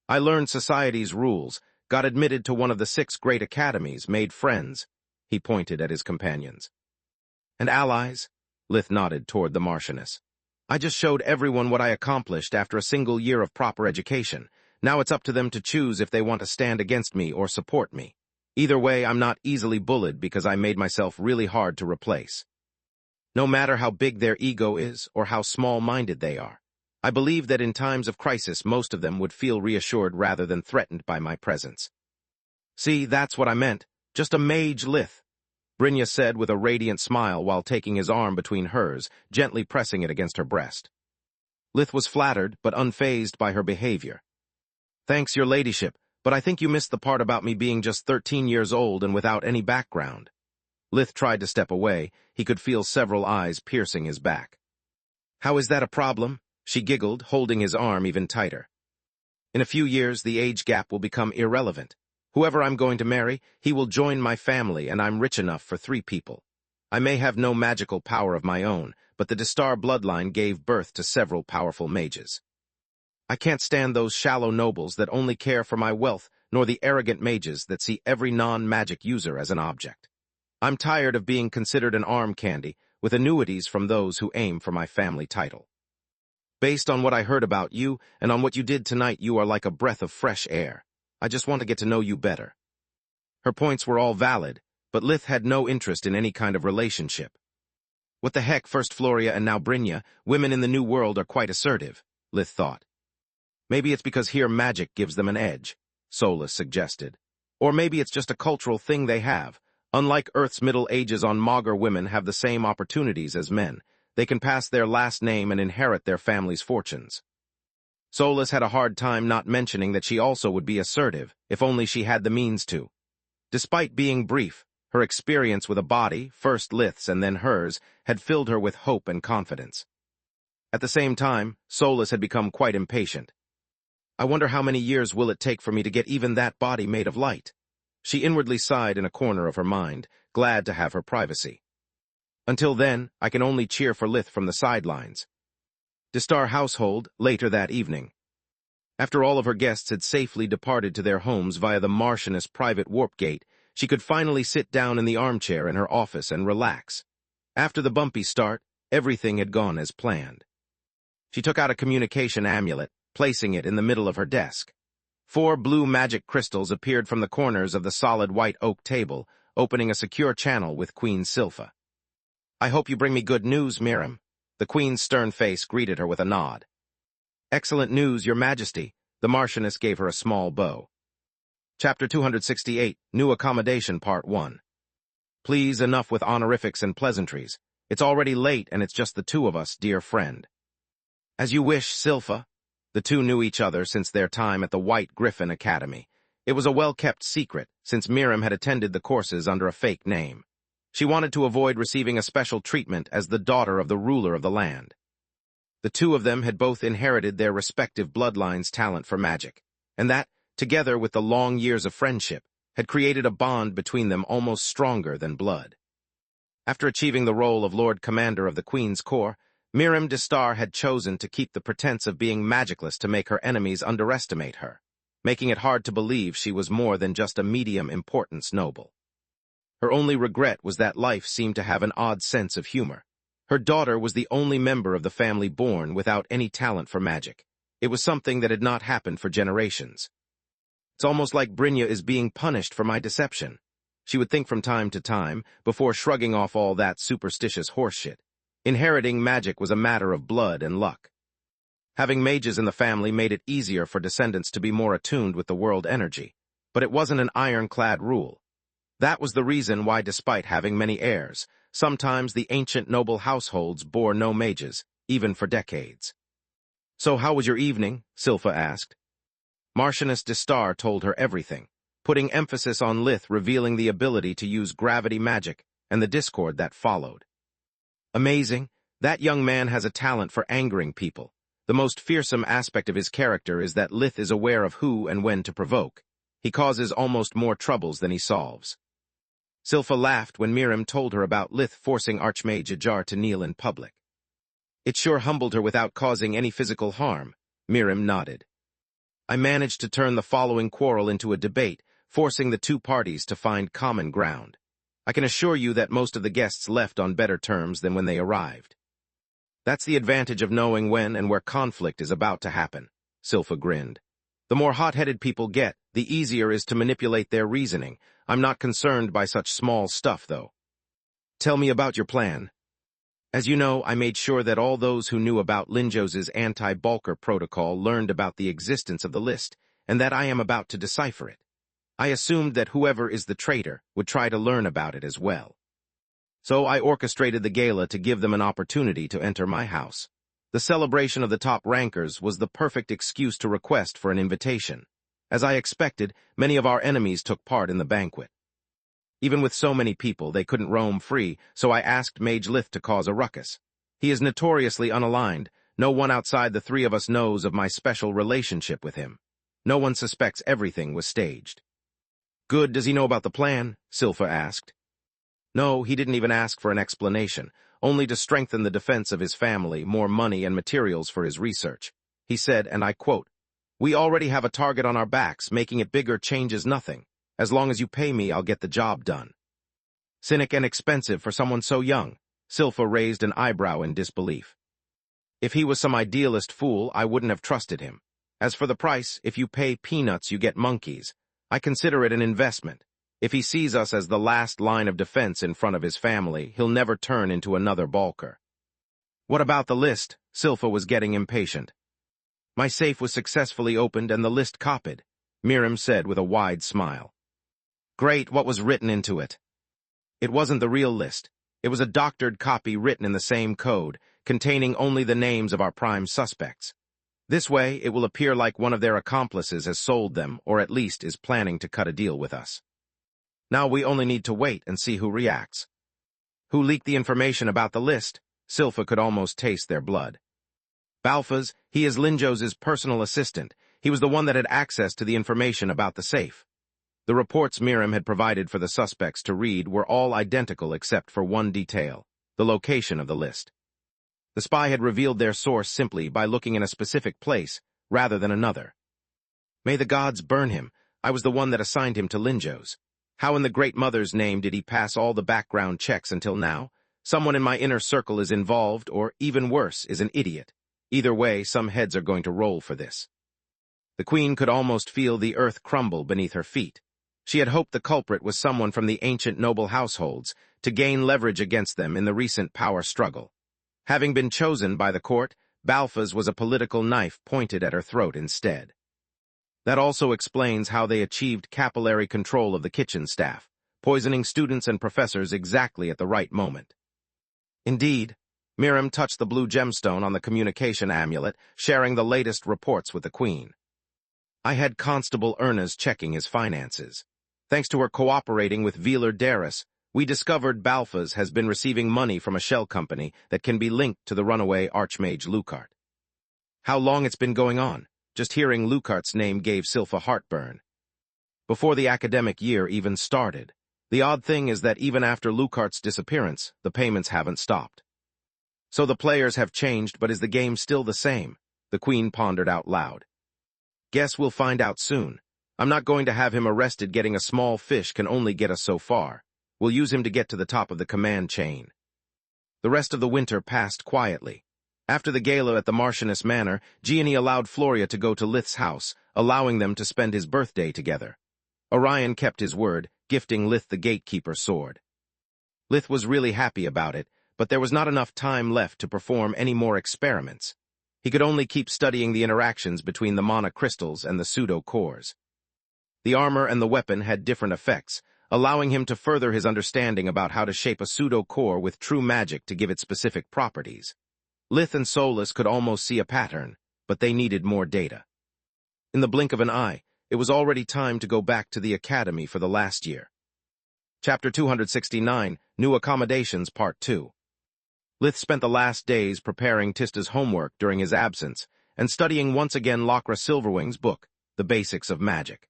I learned society's rules, got admitted to one of the 6 great academies, made friends. He pointed at his companions. And allies? Lith nodded toward the Marchioness. I just showed everyone what I accomplished after a single year of proper education. Now it's up to them to choose if they want to stand against me or support me. Either way, I'm not easily bullied because I made myself really hard to replace. No matter how big their ego is or how small-minded they are, I believe that in times of crisis most of them would feel reassured rather than threatened by my presence. See, that's what I meant. Just a mage Lith, Brynja said with a radiant smile while taking his arm between hers, gently pressing it against her breast. Lith was flattered, but unfazed by her behavior. Thanks, your ladyship, but I think you missed the part about me being just 13 years old and without any background. Lith tried to step away. He could feel several eyes piercing his back. How is that a problem? She giggled, holding his arm even tighter. In a few years, the age gap will become irrelevant. Whoever I'm going to marry, he will join my family, and I'm rich enough for 3 people. I may have no magical power of my own, but the Distar bloodline gave birth to several powerful mages. I can't stand those shallow nobles that only care for my wealth, nor the arrogant mages that see every non-magic user as an object. I'm tired of being considered an arm candy, with annuities from those who aim for my family title. Based on what I heard about you, and on what you did tonight, you are like a breath of fresh air. I just want to get to know you better. Her points were all valid, but Lith had no interest in any kind of relationship. What the heck, first Floria and now Brynja, women in the New World are quite assertive, Lith thought. Maybe it's because here magic gives them an edge, Solus suggested. Or maybe it's just a cultural thing they have. Unlike Earth's Middle Ages on Magur, women have the same opportunities as men. They can pass their last name and inherit their family's fortunes. Solus had a hard time not mentioning that she also would be assertive, if only she had the means to. Despite being brief, her experience with a body, first Lith's and then hers, had filled her with hope and confidence. At the same time, Solus had become quite impatient. I wonder how many years will it take for me to get even that body made of light? She inwardly sighed in a corner of her mind, glad to have her privacy. Until then, I can only cheer for Lith from the sidelines. Distar household, later that evening. After all of her guests had safely departed to their homes via the Marchioness private warp gate, she could finally sit down in the armchair in her office and relax. After the bumpy start, everything had gone as planned. She took out a communication amulet, placing it in the middle of her desk. 4 blue magic crystals appeared from the corners of the solid white oak table, opening a secure channel with Queen Silpha. I hope you bring me good news, Miriam. The Queen's stern face greeted her with a nod. Excellent news, Your Majesty. The Marchioness gave her a small bow. Chapter 268, New Accommodation, Part 1. Please, enough with honorifics and pleasantries. It's already late, and it's just the 2 of us, dear friend. As you wish, Silpha. The 2 knew each other since their time at the White Griffin Academy. It was a well-kept secret, since Miriam had attended the courses under a fake name. She wanted to avoid receiving a special treatment as the daughter of the ruler of the land. The 2 of them had both inherited their respective bloodlines' talent for magic, and that, together with the long years of friendship, had created a bond between them almost stronger than blood. After achieving the role of Lord Commander of the Queen's Corps, Miriam Distar had chosen to keep the pretense of being magicless to make her enemies underestimate her, making it hard to believe she was more than just a medium-importance noble. Her only regret was that life seemed to have an odd sense of humor. Her daughter was the only member of the family born without any talent for magic. It was something that had not happened for generations. It's almost like Brynja is being punished for my deception, she would think from time to time, before shrugging off all that superstitious horseshit. Inheriting magic was a matter of blood and luck. Having mages in the family made it easier for descendants to be more attuned with the world energy, but it wasn't an ironclad rule. That was the reason why, despite having many heirs, sometimes the ancient noble households bore no mages, even for decades. So how was your evening? Silpha asked. Marchioness Distar told her everything, putting emphasis on Lith revealing the ability to use gravity magic and the discord that followed. Amazing. That young man has a talent for angering people. The most fearsome aspect of his character is that Lith is aware of who and when to provoke. He causes almost more troubles than he solves. Silpha laughed when Miriam told her about Lith forcing Archmage Ajar to kneel in public. It sure humbled her without causing any physical harm. Miriam nodded. I managed to turn the following quarrel into a debate, forcing the 2 parties to find common ground. I can assure you that most of the guests left on better terms than when they arrived. That's the advantage of knowing when and where conflict is about to happen, Silpha grinned. The more hot-headed people get, The easier is to manipulate their reasoning. I'm not concerned by such small stuff, though. Tell me about your plan. As you know, I made sure that all those who knew about Linjos's anti-Balker protocol learned about the existence of the list, and that I am about to decipher it. I assumed that whoever is the traitor would try to learn about it as well. So I orchestrated the gala to give them an opportunity to enter my house. The celebration of the top rankers was the perfect excuse to request for an invitation. As I expected, many of our enemies took part in the banquet. Even with so many people, they couldn't roam free, so I asked Mage Lith to cause a ruckus. He is notoriously unaligned. No one outside the three of us knows of my special relationship with him. No one suspects everything was staged. Good, does he know about the plan? Silpha asked. No, he didn't even ask for an explanation, only to strengthen the defense of his family, more money and materials for his research. He said, and I quote, "We already have a target on our backs, making it bigger changes nothing. As long as you pay me, I'll get the job done." Cynic and expensive for someone so young. Silpha raised an eyebrow in disbelief. If he was some idealist fool, I wouldn't have trusted him. As for the price, if you pay peanuts, you get monkeys. I consider it an investment. If he sees us as the last line of defense in front of his family, he'll never turn into another Balker. What about the list? Silpha was getting impatient. My safe was successfully opened and the list copied, Miriam said with a wide smile. Great, what was written into it? It wasn't the real list. It was a doctored copy written in the same code, containing only the names of our prime suspects. This way, it will appear like one of their accomplices has sold them, or at least is planning to cut a deal with us. Now we only need to wait and see who reacts. Who leaked the information about the list? Silpha could almost taste their blood. Balfas, he is Linjos's personal assistant. He was the one that had access to the information about the safe. The reports Miriam had provided for the suspects to read were all identical except for one detail, the location of the list. The spy had revealed their source simply by looking in a specific place, rather than another. May the gods burn him. I was the one that assigned him to Linjos. How in the Great Mother's name did he pass all the background checks until now? Someone in my inner circle is involved, or even worse, is an idiot. Either way, some heads are going to roll for this. The queen could almost feel the earth crumble beneath her feet. She had hoped the culprit was someone from the ancient noble households to gain leverage against them in the recent power struggle. Having been chosen by the court, Balfas was a political knife pointed at her throat instead. That also explains how they achieved capillary control of the kitchen staff, poisoning students and professors exactly at the right moment. Indeed, Miriam touched the blue gemstone on the communication amulet, sharing the latest reports with the queen. I had Constable Erna's checking his finances. Thanks to her cooperating with Velar Darris, we discovered Balfas has been receiving money from a shell company that can be linked to the runaway Archmage Lucart. How long it's been going on? Just hearing Lucart's name gave Silpha heartburn. Before the academic year even started. The odd thing is that even after Lucart's disappearance, the payments haven't stopped. So the players have changed, but is the game still the same? The queen pondered out loud. Guess we'll find out soon. I'm not going to have him arrested. Getting a small fish can only get us so far. We'll use him to get to the top of the command chain. The rest of the winter passed quietly. After the gala at the Marchioness Manor, Gianni allowed Floria to go to Lith's house, allowing them to spend his birthday together. Orion kept his word, gifting Lith the gatekeeper sword. Lith was really happy about it, but there was not enough time left to perform any more experiments. He could only keep studying the interactions between the mana crystals and the pseudo-cores. The armor and the weapon had different effects, allowing him to further his understanding about how to shape a pseudo-core with true magic to give it specific properties. Lith and Solus could almost see a pattern, but they needed more data. In the blink of an eye, it was already time to go back to the academy for the last year. Chapter 269, New Accommodations, Part 2. Lith spent the last days preparing Tista's homework during his absence and studying once again Locra Silverwing's book, The Basics of Magic.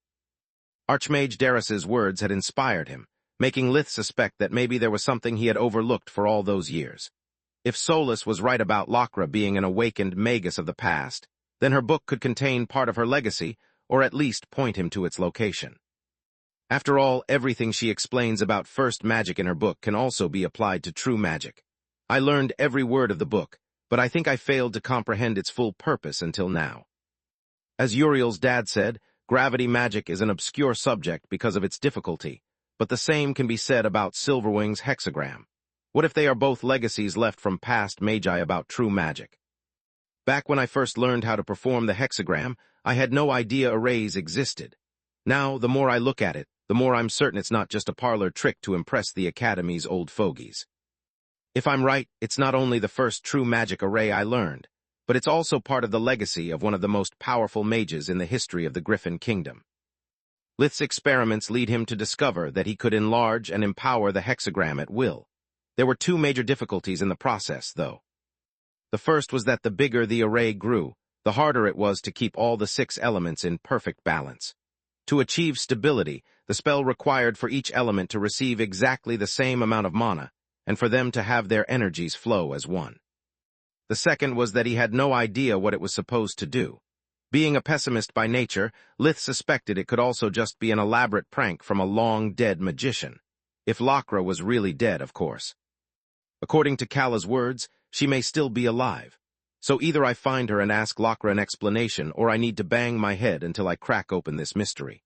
Archmage Darris's words had inspired him, making Lith suspect that maybe there was something he had overlooked for all those years. If Solus was right about Locra being an awakened Magus of the past, then her book could contain part of her legacy, or at least point him to its location. After all, everything she explains about first magic in her book can also be applied to true magic. I learned every word of the book, but I think I failed to comprehend its full purpose until now. As Uriel's dad said, gravity magic is an obscure subject because of its difficulty, but the same can be said about Silverwing's hexagram. What if they are both legacies left from past magi about true magic? Back when I first learned how to perform the hexagram, I had no idea arrays existed. Now, the more I look at it, the more I'm certain it's not just a parlor trick to impress the Academy's old fogies. If I'm right, it's not only the first true magic array I learned, but it's also part of the legacy of one of the most powerful mages in the history of the Griffin Kingdom. Lith's experiments lead him to discover that he could enlarge and empower the hexagram at will. There were two major difficulties in the process, though. The first was that the bigger the array grew, the harder it was to keep all the 6 elements in perfect balance. To achieve stability, the spell required for each element to receive exactly the same amount of mana, and for them to have their energies flow as one. The second was that he had no idea what it was supposed to do. Being a pessimist by nature, Lith suspected it could also just be an elaborate prank from a long-dead magician. If Lakra was really dead, of course. According to Kala's words, she may still be alive. So either I find her and ask Lakra an explanation, or I need to bang my head until I crack open this mystery.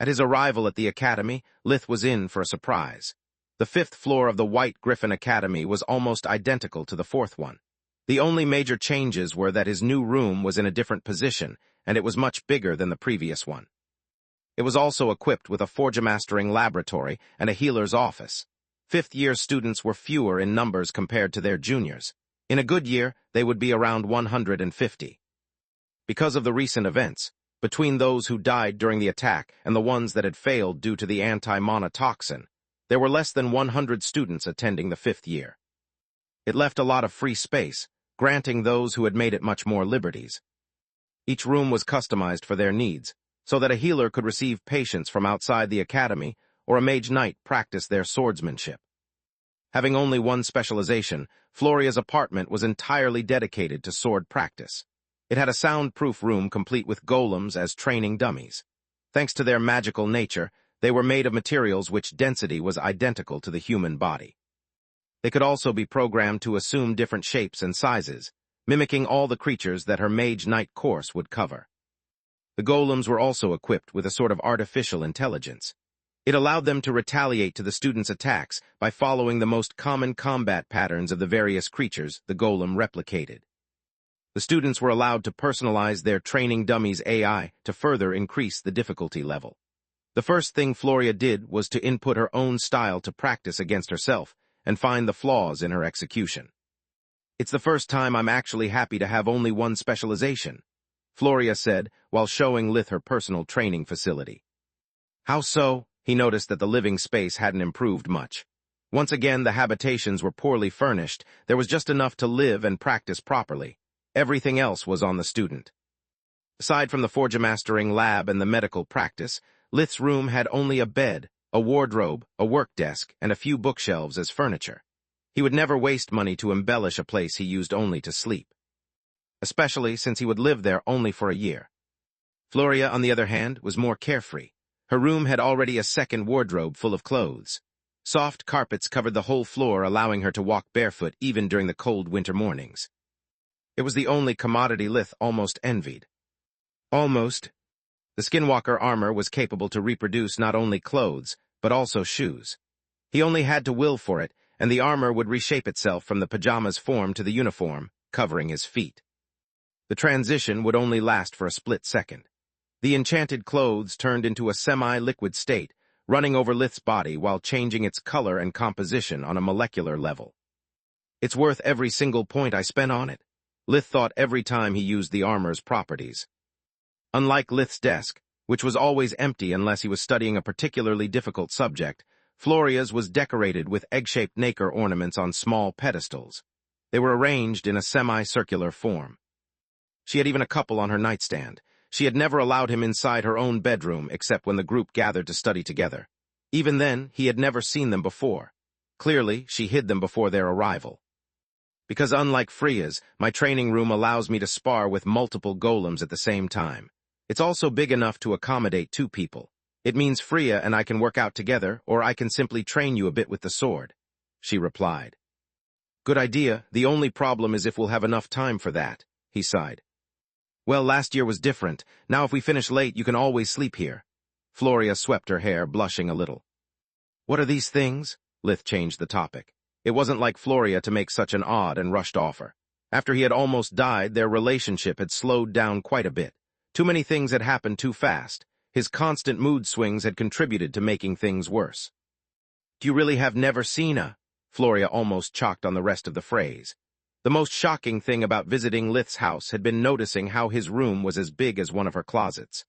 At his arrival at the Academy, Lith was in for a surprise. The 5th floor of the White Griffin Academy was almost identical to the 4th one. The only major changes were that his new room was in a different position, and it was much bigger than the previous one. It was also equipped with a forgemastering laboratory and a healer's office. 5th-year students were fewer in numbers compared to their juniors. In a good year, they would be around 150. Because of the recent events, between those who died during the attack and the ones that had failed due to the anti-mana toxin, there were less than 100 students attending the 5th year. It left a lot of free space, granting those who had made it much more liberties. Each room was customized for their needs, so that a healer could receive patients from outside the academy or a mage knight practice their swordsmanship. Having only one specialization, Floria's apartment was entirely dedicated to sword practice. It had a soundproof room complete with golems as training dummies. Thanks to their magical nature, they were made of materials which density was identical to the human body. They could also be programmed to assume different shapes and sizes, mimicking all the creatures that her mage knight course would cover. The golems were also equipped with a sort of artificial intelligence. It allowed them to retaliate to the students' attacks by following the most common combat patterns of the various creatures the golem replicated. The students were allowed to personalize their training dummies' AI to further increase the difficulty level. The first thing Floria did was to input her own style to practice against herself and find the flaws in her execution. "It's the first time I'm actually happy to have only one specialization," Floria said while showing Lith her personal training facility. "How so?" He noticed that the living space hadn't improved much. Once again, the habitations were poorly furnished. There was just enough to live and practice properly. Everything else was on the student. Aside from the forgemastering lab and the medical practice, Lith's room had only a bed, a wardrobe, a work desk, and a few bookshelves as furniture. He would never waste money to embellish a place he used only to sleep, especially since he would live there only for a year. Floria, on the other hand, was more carefree. Her room had already a second wardrobe full of clothes. Soft carpets covered the whole floor, allowing her to walk barefoot even during the cold winter mornings. It was the only commodity Lith almost envied. Almost. The skinwalker armor was capable to reproduce not only clothes, but also shoes. He only had to will for it, and the armor would reshape itself from the pajama's form to the uniform, covering his feet. The transition would only last for a split second. The enchanted clothes turned into a semi-liquid state, running over Lith's body while changing its color and composition on a molecular level. "It's worth every single point I spent on it," Lith thought every time he used the armor's properties. Unlike Lith's desk, which was always empty unless he was studying a particularly difficult subject, Floria's was decorated with egg-shaped nacre ornaments on small pedestals. They were arranged in a semi-circular form. She had even a couple on her nightstand. She had never allowed him inside her own bedroom except when the group gathered to study together. Even then, he had never seen them before. Clearly, she hid them before their arrival. "Because unlike Freya's, my training room allows me to spar with multiple golems at the same time. It's also big enough to accommodate 2 people. It means Freya and I can work out together, or I can simply train you a bit with the sword," she replied. "Good idea. The only problem is if we'll have enough time for that," he sighed. Well, last year was different. Now if we finish late, you can always sleep here. Floria swept her hair, blushing a little. What are these things? Lith changed the topic. It wasn't like Floria to make such an odd and rushed offer. After he had almost died, their relationship had slowed down quite a bit. Too many things had happened too fast. His constant mood swings had contributed to making things worse. Do you really have never seen a? Floria almost chalked on the rest of the phrase. The most shocking thing about visiting Lith's house had been noticing how his room was as big as one of her closets.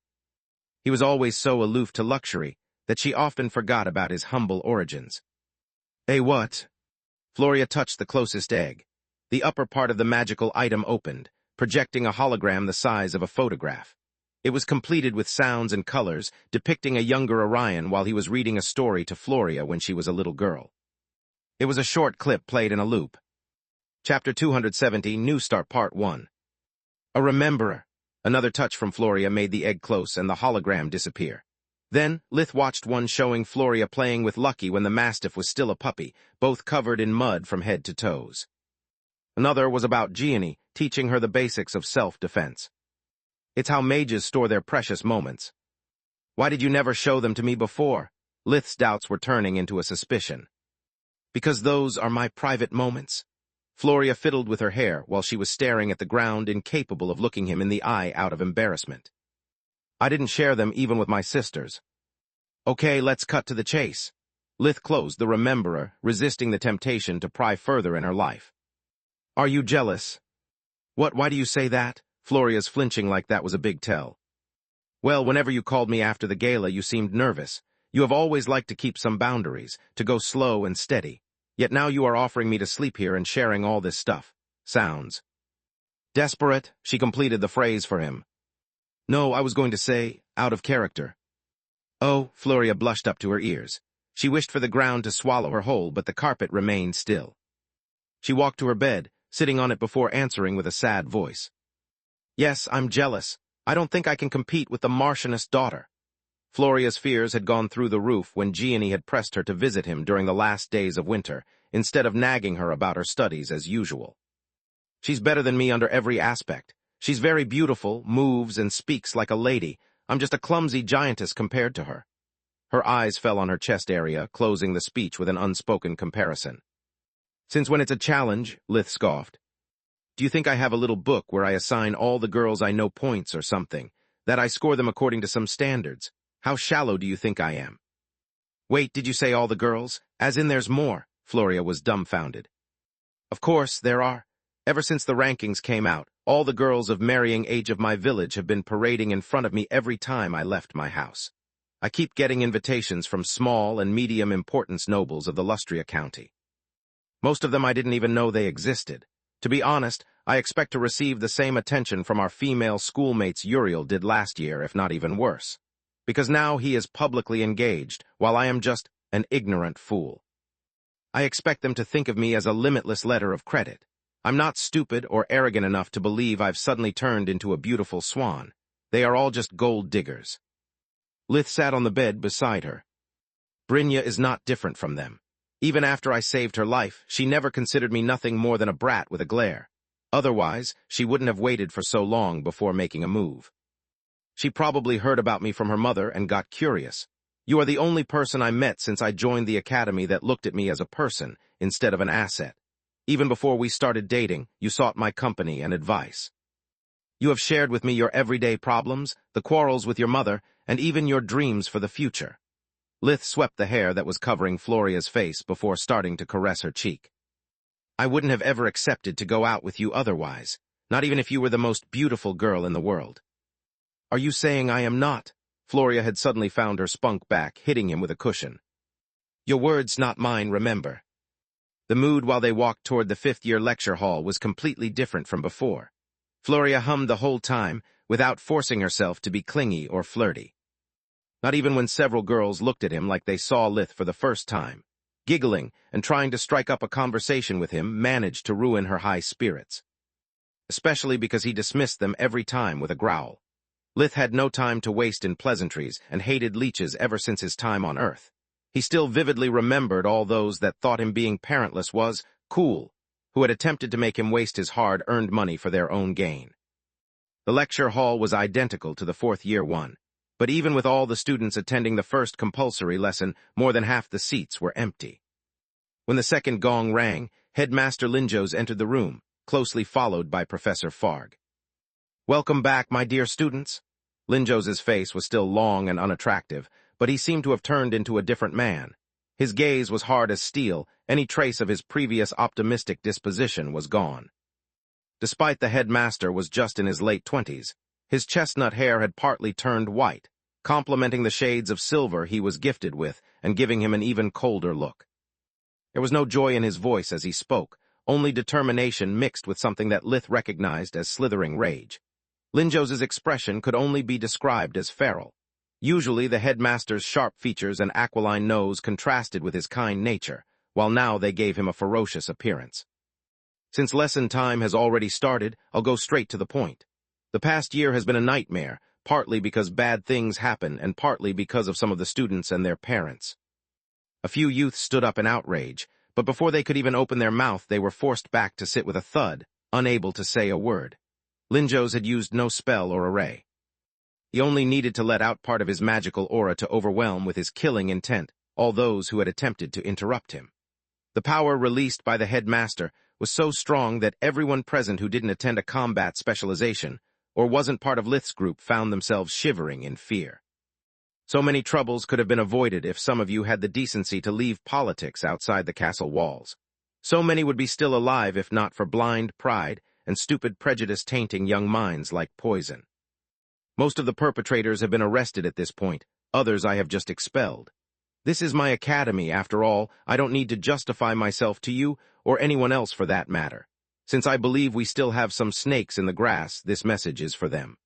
He was always so aloof to luxury that she often forgot about his humble origins. What? Floria touched the closest egg. The upper part of the magical item opened, projecting a hologram the size of a photograph. It was completed with sounds and colors, depicting a younger Orion while he was reading a story to Floria when she was a little girl. It was a short clip played in a loop. Chapter 270, New Start Part 1. A rememberer. Another touch from Floria made the egg close and the hologram disappear. Then, Lith watched one showing Floria playing with Lucky when the Mastiff was still a puppy, both covered in mud from head to toes. Another was about Gianni, teaching her the basics of self-defense. It's how mages store their precious moments. Why did you never show them to me before? Lith's doubts were turning into a suspicion. Because those are my private moments. Floria fiddled with her hair while she was staring at the ground, incapable of looking him in the eye out of embarrassment. I didn't share them even with my sisters. Okay, let's cut to the chase. Lith closed the rememberer, resisting the temptation to pry further in her life. Are you jealous? What, why do you say that? Floria's flinching like that was a big tell. Well, whenever you called me after the gala, you seemed nervous. You have always liked to keep some boundaries, to go slow and steady. Yet now you are offering me to sleep here and sharing all this stuff. Sounds desperate, she completed the phrase for him. No, I was going to say, out of character. Oh, Floria blushed up to her ears. She wished for the ground to swallow her whole, but the carpet remained still. She walked to her bed, sitting on it before answering with a sad voice. Yes, I'm jealous. I don't think I can compete with the Marchioness' daughter. Floria's fears had gone through the roof when Gianni had pressed her to visit him during the last days of winter, instead of nagging her about her studies as usual. She's better than me under every aspect. She's very beautiful, moves and speaks like a lady. I'm just a clumsy giantess compared to her. Her eyes fell on her chest area, closing the speech with an unspoken comparison. Since when it's a challenge, Lith scoffed. Do you think I have a little book where I assign all the girls I know points or something, that I score them according to some standards? How shallow do you think I am? Wait, did you say all the girls? As in there's more? Floria was dumbfounded. Of course, there are. Ever since the rankings came out, all the girls of marrying age of my village have been parading in front of me every time I left my house. I keep getting invitations from small and medium importance nobles of the Lustria County. Most of them I didn't even know they existed. To be honest, I expect to receive the same attention from our female schoolmates Uriel did last year, if not even worse. Because now he is publicly engaged, while I am just an ignorant fool. I expect them to think of me as a limitless letter of credit. I'm not stupid or arrogant enough to believe I've suddenly turned into a beautiful swan. They are all just gold diggers. Lith sat on the bed beside her. Brynja is not different from them. Even after I saved her life, she never considered me nothing more than a brat with a glare. Otherwise, she wouldn't have waited for so long before making a move. She probably heard about me from her mother and got curious. You are the only person I met since I joined the academy that looked at me as a person instead of an asset. Even before we started dating, you sought my company and advice. You have shared with me your everyday problems, the quarrels with your mother, and even your dreams for the future. Lith swept the hair that was covering Floria's face before starting to caress her cheek. I wouldn't have ever accepted to go out with you otherwise, not even if you were the most beautiful girl in the world. Are you saying I am not? Floria had suddenly found her spunk back, hitting him with a cushion. Your words, not mine, remember. The mood while they walked toward the fifth-year lecture hall was completely different from before. Floria hummed the whole time, without forcing herself to be clingy or flirty. Not even when several girls looked at him like they saw Lith for the first time. Giggling and trying to strike up a conversation with him managed to ruin her high spirits. Especially because he dismissed them every time with a growl. Lith had no time to waste in pleasantries and hated leeches ever since his time on Earth. He still vividly remembered all those that thought him being parentless was cool, who had attempted to make him waste his hard-earned money for their own gain. The lecture hall was identical to the fourth-year one, but even with all the students attending the first compulsory lesson, more than half the seats were empty. When the second gong rang, Headmaster Linjos entered the room, closely followed by Professor Farg. "Welcome back, my dear students." Linjos's face was still long and unattractive, but he seemed to have turned into a different man. His gaze was hard as steel, any trace of his previous optimistic disposition was gone. Despite the headmaster was just in his late 20s, his chestnut hair had partly turned white, complementing the shades of silver he was gifted with and giving him an even colder look. There was no joy in his voice as he spoke, only determination mixed with something that Lith recognized as slithering rage. Linjos's expression could only be described as feral. Usually the headmaster's sharp features and aquiline nose contrasted with his kind nature, while now they gave him a ferocious appearance. Since lesson time has already started, I'll go straight to the point. The past year has been a nightmare, partly because bad things happen and partly because of some of the students and their parents. A few youths stood up in outrage, but before they could even open their mouth they were forced back to sit with a thud, unable to say a word. Linjos had used no spell or array. He only needed to let out part of his magical aura to overwhelm with his killing intent all those who had attempted to interrupt him. The power released by the headmaster was so strong that everyone present who didn't attend a combat specialization or wasn't part of Lith's group found themselves shivering in fear. So many troubles could have been avoided if some of you had the decency to leave politics outside the castle walls. So many would be still alive if not for blind pride and stupid prejudice tainting young minds like poison. Most of the perpetrators have been arrested at this point, others I have just expelled. This is my academy, after all. I don't need to justify myself to you, or anyone else for that matter. Since I believe we still have some snakes in the grass, this message is for them.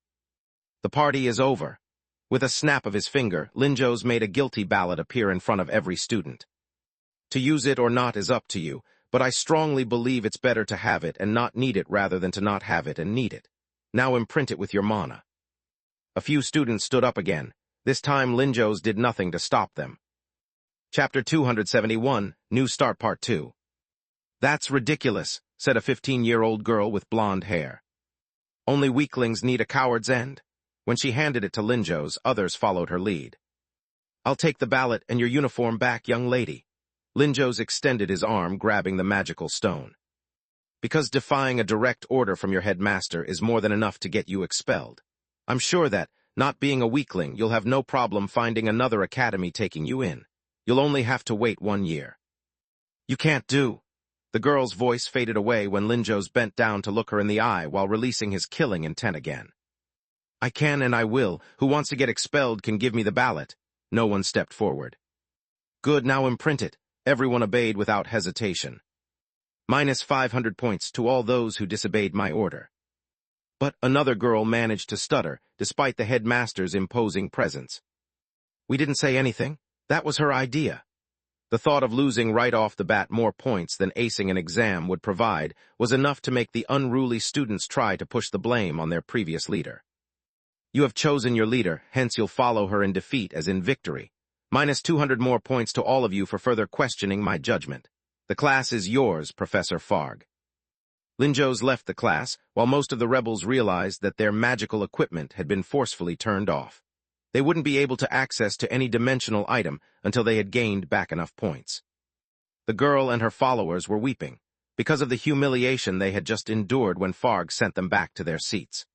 The party is over. With a snap of his finger, Linjos made a guilty ballot appear in front of every student. To use it or not is up to you, but I strongly believe it's better to have it and not need it rather than to not have it and need it. Now imprint it with your mana. A few students stood up again. This time Linjos did nothing to stop them. Chapter 271, New Start Part 2. "That's ridiculous," said a 15-year-old girl with blonde hair. "Only weaklings need a coward's end." When she handed it to Linjos, others followed her lead. "I'll take the ballot and your uniform back, young lady." Linjos extended his arm, grabbing the magical stone. "Because defying a direct order from your headmaster is more than enough to get you expelled. I'm sure that, not being a weakling, you'll have no problem finding another academy taking you in. You'll only have to wait 1 year." "You can't do." The girl's voice faded away when Linjos bent down to look her in the eye while releasing his killing intent again. "I can and I will. Who wants to get expelled can give me the ballot." No one stepped forward. "Good, now imprint it." Everyone obeyed without hesitation. "Minus 500 points to all those who disobeyed my order." But another girl managed to stutter, despite the headmaster's imposing presence. "We didn't say anything. That was her idea." The thought of losing right off the bat more points than acing an exam would provide was enough to make the unruly students try to push the blame on their previous leader. "You have chosen your leader, hence you'll follow her in defeat as in victory. Minus 200 more points to all of you for further questioning my judgment. The class is yours, Professor Farg." Linjos left the class, while most of the rebels realized that their magical equipment had been forcefully turned off. They wouldn't be able to access to any dimensional item until they had gained back enough points. The girl and her followers were weeping, because of the humiliation they had just endured when Farg sent them back to their seats.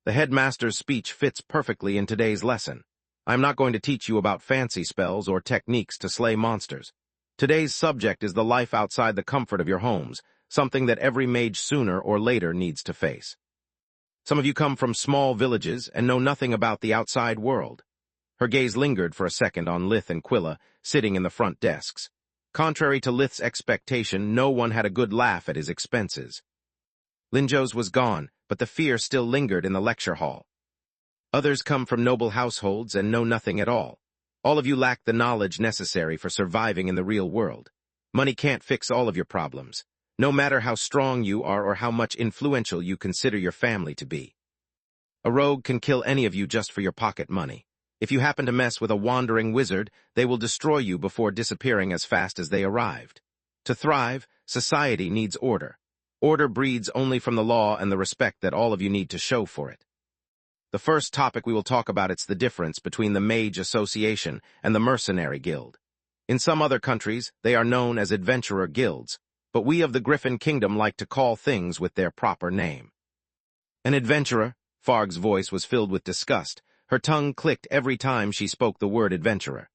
The headmaster's speech fits perfectly in today's lesson. I'm not going to teach you about fancy spells or techniques to slay monsters. Today's subject is the life outside the comfort of your homes, something that every mage sooner or later needs to face. Some of you come from small villages and know nothing about the outside world. Her gaze lingered for a second on Lith and Quilla, sitting in the front desks. Contrary to Lith's expectation, no one had a good laugh at his expenses. Linjos was gone, but the fear still lingered in the lecture hall. Others come from noble households and know nothing at all. All of you lack the knowledge necessary for surviving in the real world. Money can't fix all of your problems, no matter how strong you are or how much influential you consider your family to be. A rogue can kill any of you just for your pocket money. If you happen to mess with a wandering wizard, they will destroy you before disappearing as fast as they arrived. To thrive, society needs order. Order breeds only from the law and the respect that all of you need to show for it. The first topic we will talk about is the difference between the Mage Association and the Mercenary Guild. In some other countries, they are known as adventurer guilds, but we of the Griffin Kingdom like to call things with their proper name. An adventurer? Farg's voice was filled with disgust. Her tongue clicked every time she spoke the word adventurer.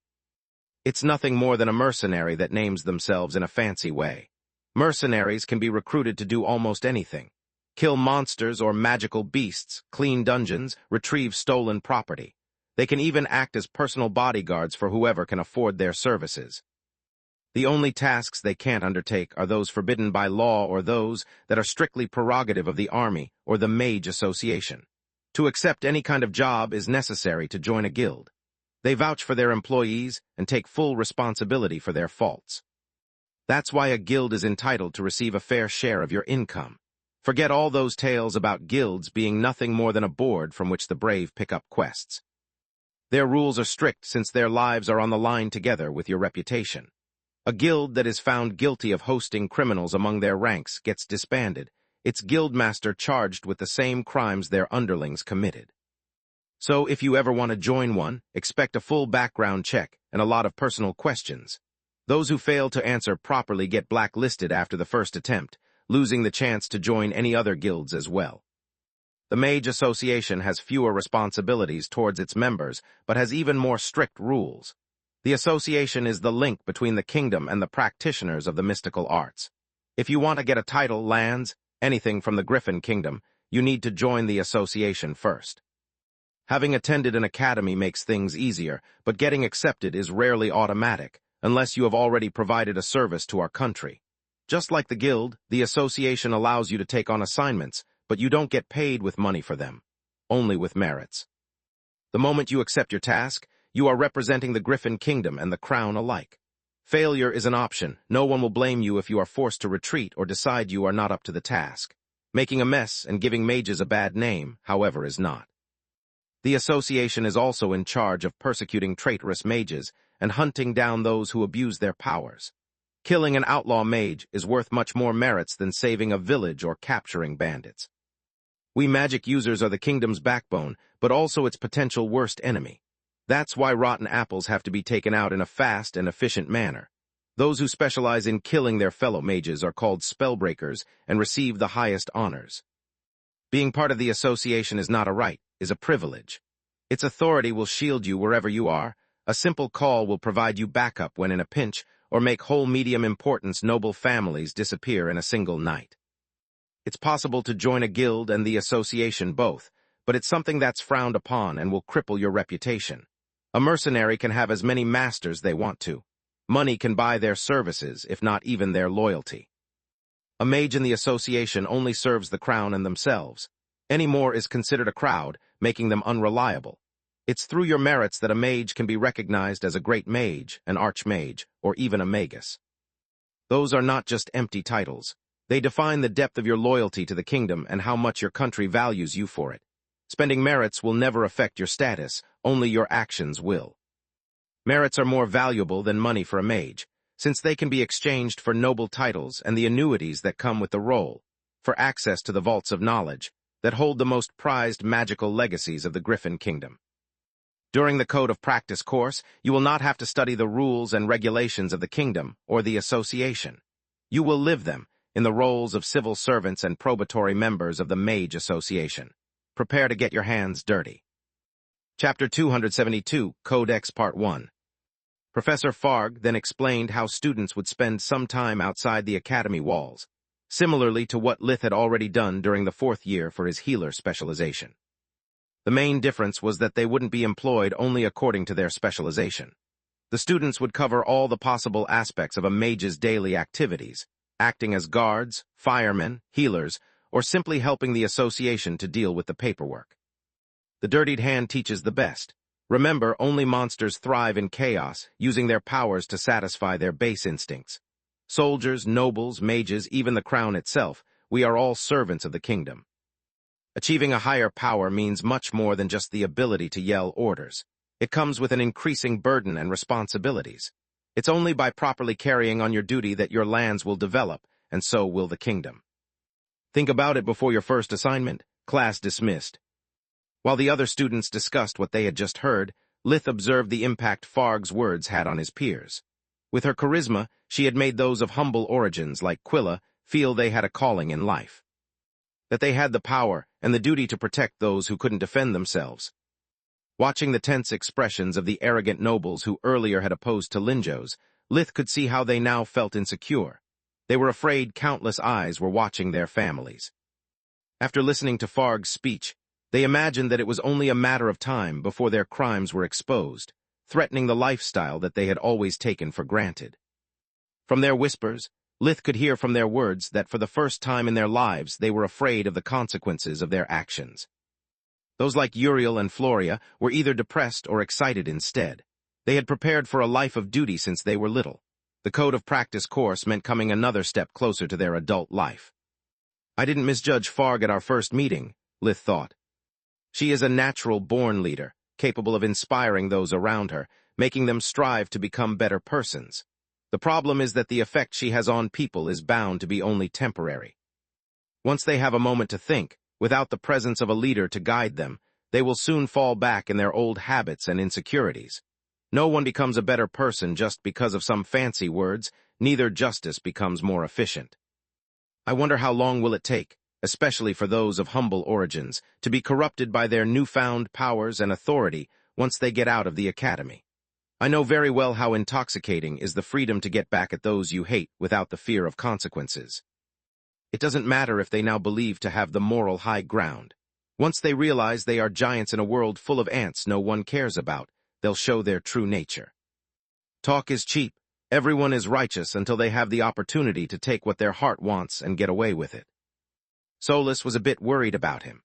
It's nothing more than a mercenary that names themselves in a fancy way. Mercenaries can be recruited to do almost anything. Kill monsters or magical beasts, clean dungeons, retrieve stolen property. They can even act as personal bodyguards for whoever can afford their services. The only tasks they can't undertake are those forbidden by law or those that are strictly prerogative of the army or the Mage Association. To accept any kind of job is necessary to join a guild. They vouch for their employees and take full responsibility for their faults. That's why a guild is entitled to receive a fair share of your income. Forget all those tales about guilds being nothing more than a board from which the brave pick up quests. Their rules are strict since their lives are on the line together with your reputation. A guild that is found guilty of hosting criminals among their ranks gets disbanded, its guildmaster charged with the same crimes their underlings committed. So if you ever want to join one, expect a full background check and a lot of personal questions. Those who fail to answer properly get blacklisted after the first attempt, losing the chance to join any other guilds as well. The Mage Association has fewer responsibilities towards its members, but has even more strict rules. The association is the link between the kingdom and the practitioners of the mystical arts. If you want to get a title, lands, anything from the Griffin Kingdom, you need to join the association first. Having attended an academy makes things easier, but getting accepted is rarely automatic, unless you have already provided a service to our country. Just like the guild, the association allows you to take on assignments, but you don't get paid with money for them, only with merits. The moment you accept your task, you are representing the Griffin Kingdom and the Crown alike. Failure is an option. No one will blame you if you are forced to retreat or decide you are not up to the task. Making a mess and giving mages a bad name, however, is not. The association is also in charge of persecuting traitorous mages and hunting down those who abuse their powers. Killing an outlaw mage is worth much more merits than saving a village or capturing bandits. We magic users are the kingdom's backbone, but also its potential worst enemy. That's why rotten apples have to be taken out in a fast and efficient manner. Those who specialize in killing their fellow mages are called spellbreakers and receive the highest honors. Being part of the association is not a right, is a privilege. Its authority will shield you wherever you are. A simple call will provide you backup when in a pinch, or make whole medium-importance noble families disappear in a single night. It's possible to join a guild and the association both, but it's something that's frowned upon and will cripple your reputation. A mercenary can have as many masters they want to. Money can buy their services, if not even their loyalty. A mage in the association only serves the crown and themselves. Any more is considered a crowd, making them unreliable. It's through your merits that a mage can be recognized as a great mage, an archmage, or even a magus. Those are not just empty titles. They define the depth of your loyalty to the kingdom and how much your country values you for it. Spending merits will never affect your status, only your actions will. Merits are more valuable than money for a mage, since they can be exchanged for noble titles and the annuities that come with the role, for access to the vaults of knowledge that hold the most prized magical legacies of the Griffin Kingdom. During the Code of Practice course, you will not have to study the rules and regulations of the kingdom or the association. You will live them in the roles of civil servants and probatory members of the Mage Association. Prepare to get your hands dirty. Chapter 272, Codex Part 1. Professor Farg then explained how students would spend some time outside the academy walls, similarly to what Lith had already done during the 4th year for his healer specialization. The main difference was that they wouldn't be employed only according to their specialization. The students would cover all the possible aspects of a mage's daily activities, acting as guards, firemen, healers, or simply helping the association to deal with the paperwork. The dirtied hand teaches the best. Remember, only monsters thrive in chaos, using their powers to satisfy their base instincts. Soldiers, nobles, mages, even the crown itself, we are all servants of the kingdom. Achieving a higher power means much more than just the ability to yell orders. It comes with an increasing burden and responsibilities. It's only by properly carrying on your duty that your lands will develop, and so will the kingdom. Think about it before your first assignment. Class dismissed. While the other students discussed what they had just heard, Lith observed the impact Farg's words had on his peers. With her charisma, she had made those of humble origins like Quilla feel they had a calling in life. That they had the power and the duty to protect those who couldn't defend themselves. Watching the tense expressions of the arrogant nobles who earlier had opposed to Linjos, Lith could see how they now felt insecure. They were afraid countless eyes were watching their families. After listening to Farg's speech, they imagined that it was only a matter of time before their crimes were exposed, threatening the lifestyle that they had always taken for granted. From their whispers, Lith could hear from their words that for the first time in their lives they were afraid of the consequences of their actions. Those like Uriel and Floria were either depressed or excited instead. They had prepared for a life of duty since they were little. The Code of Practice course meant coming another step closer to their adult life. I didn't misjudge Farg at our first meeting, Lith thought. She is a natural-born leader, capable of inspiring those around her, making them strive to become better persons. The problem is that the effect she has on people is bound to be only temporary. Once they have a moment to think, without the presence of a leader to guide them, they will soon fall back in their old habits and insecurities. No one becomes a better person just because of some fancy words, neither justice becomes more efficient. I wonder how long will it take, especially for those of humble origins, to be corrupted by their newfound powers and authority once they get out of the academy. I know very well how intoxicating is the freedom to get back at those you hate without the fear of consequences. It doesn't matter if they now believe to have the moral high ground. Once they realize they are giants in a world full of ants no one cares about, they'll show their true nature. Talk is cheap. Everyone is righteous until they have the opportunity to take what their heart wants and get away with it. Solus was a bit worried about him.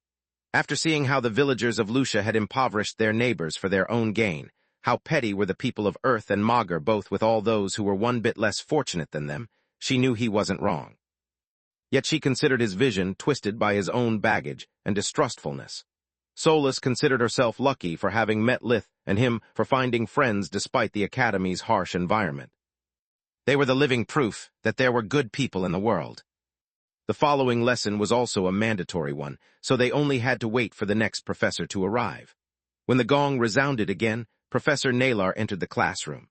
After seeing how the villagers of Lucia had impoverished their neighbors for their own gain, how petty were the people of Earth and Magur both with all those who were one bit less fortunate than them, she knew he wasn't wrong. Yet she considered his vision twisted by his own baggage and distrustfulness. Solus considered herself lucky for having met Lith and him for finding friends despite the Academy's harsh environment. They were the living proof that there were good people in the world. The following lesson was also a mandatory one, so they only had to wait for the next professor to arrive. When the gong resounded again, Professor Nalar entered the classroom.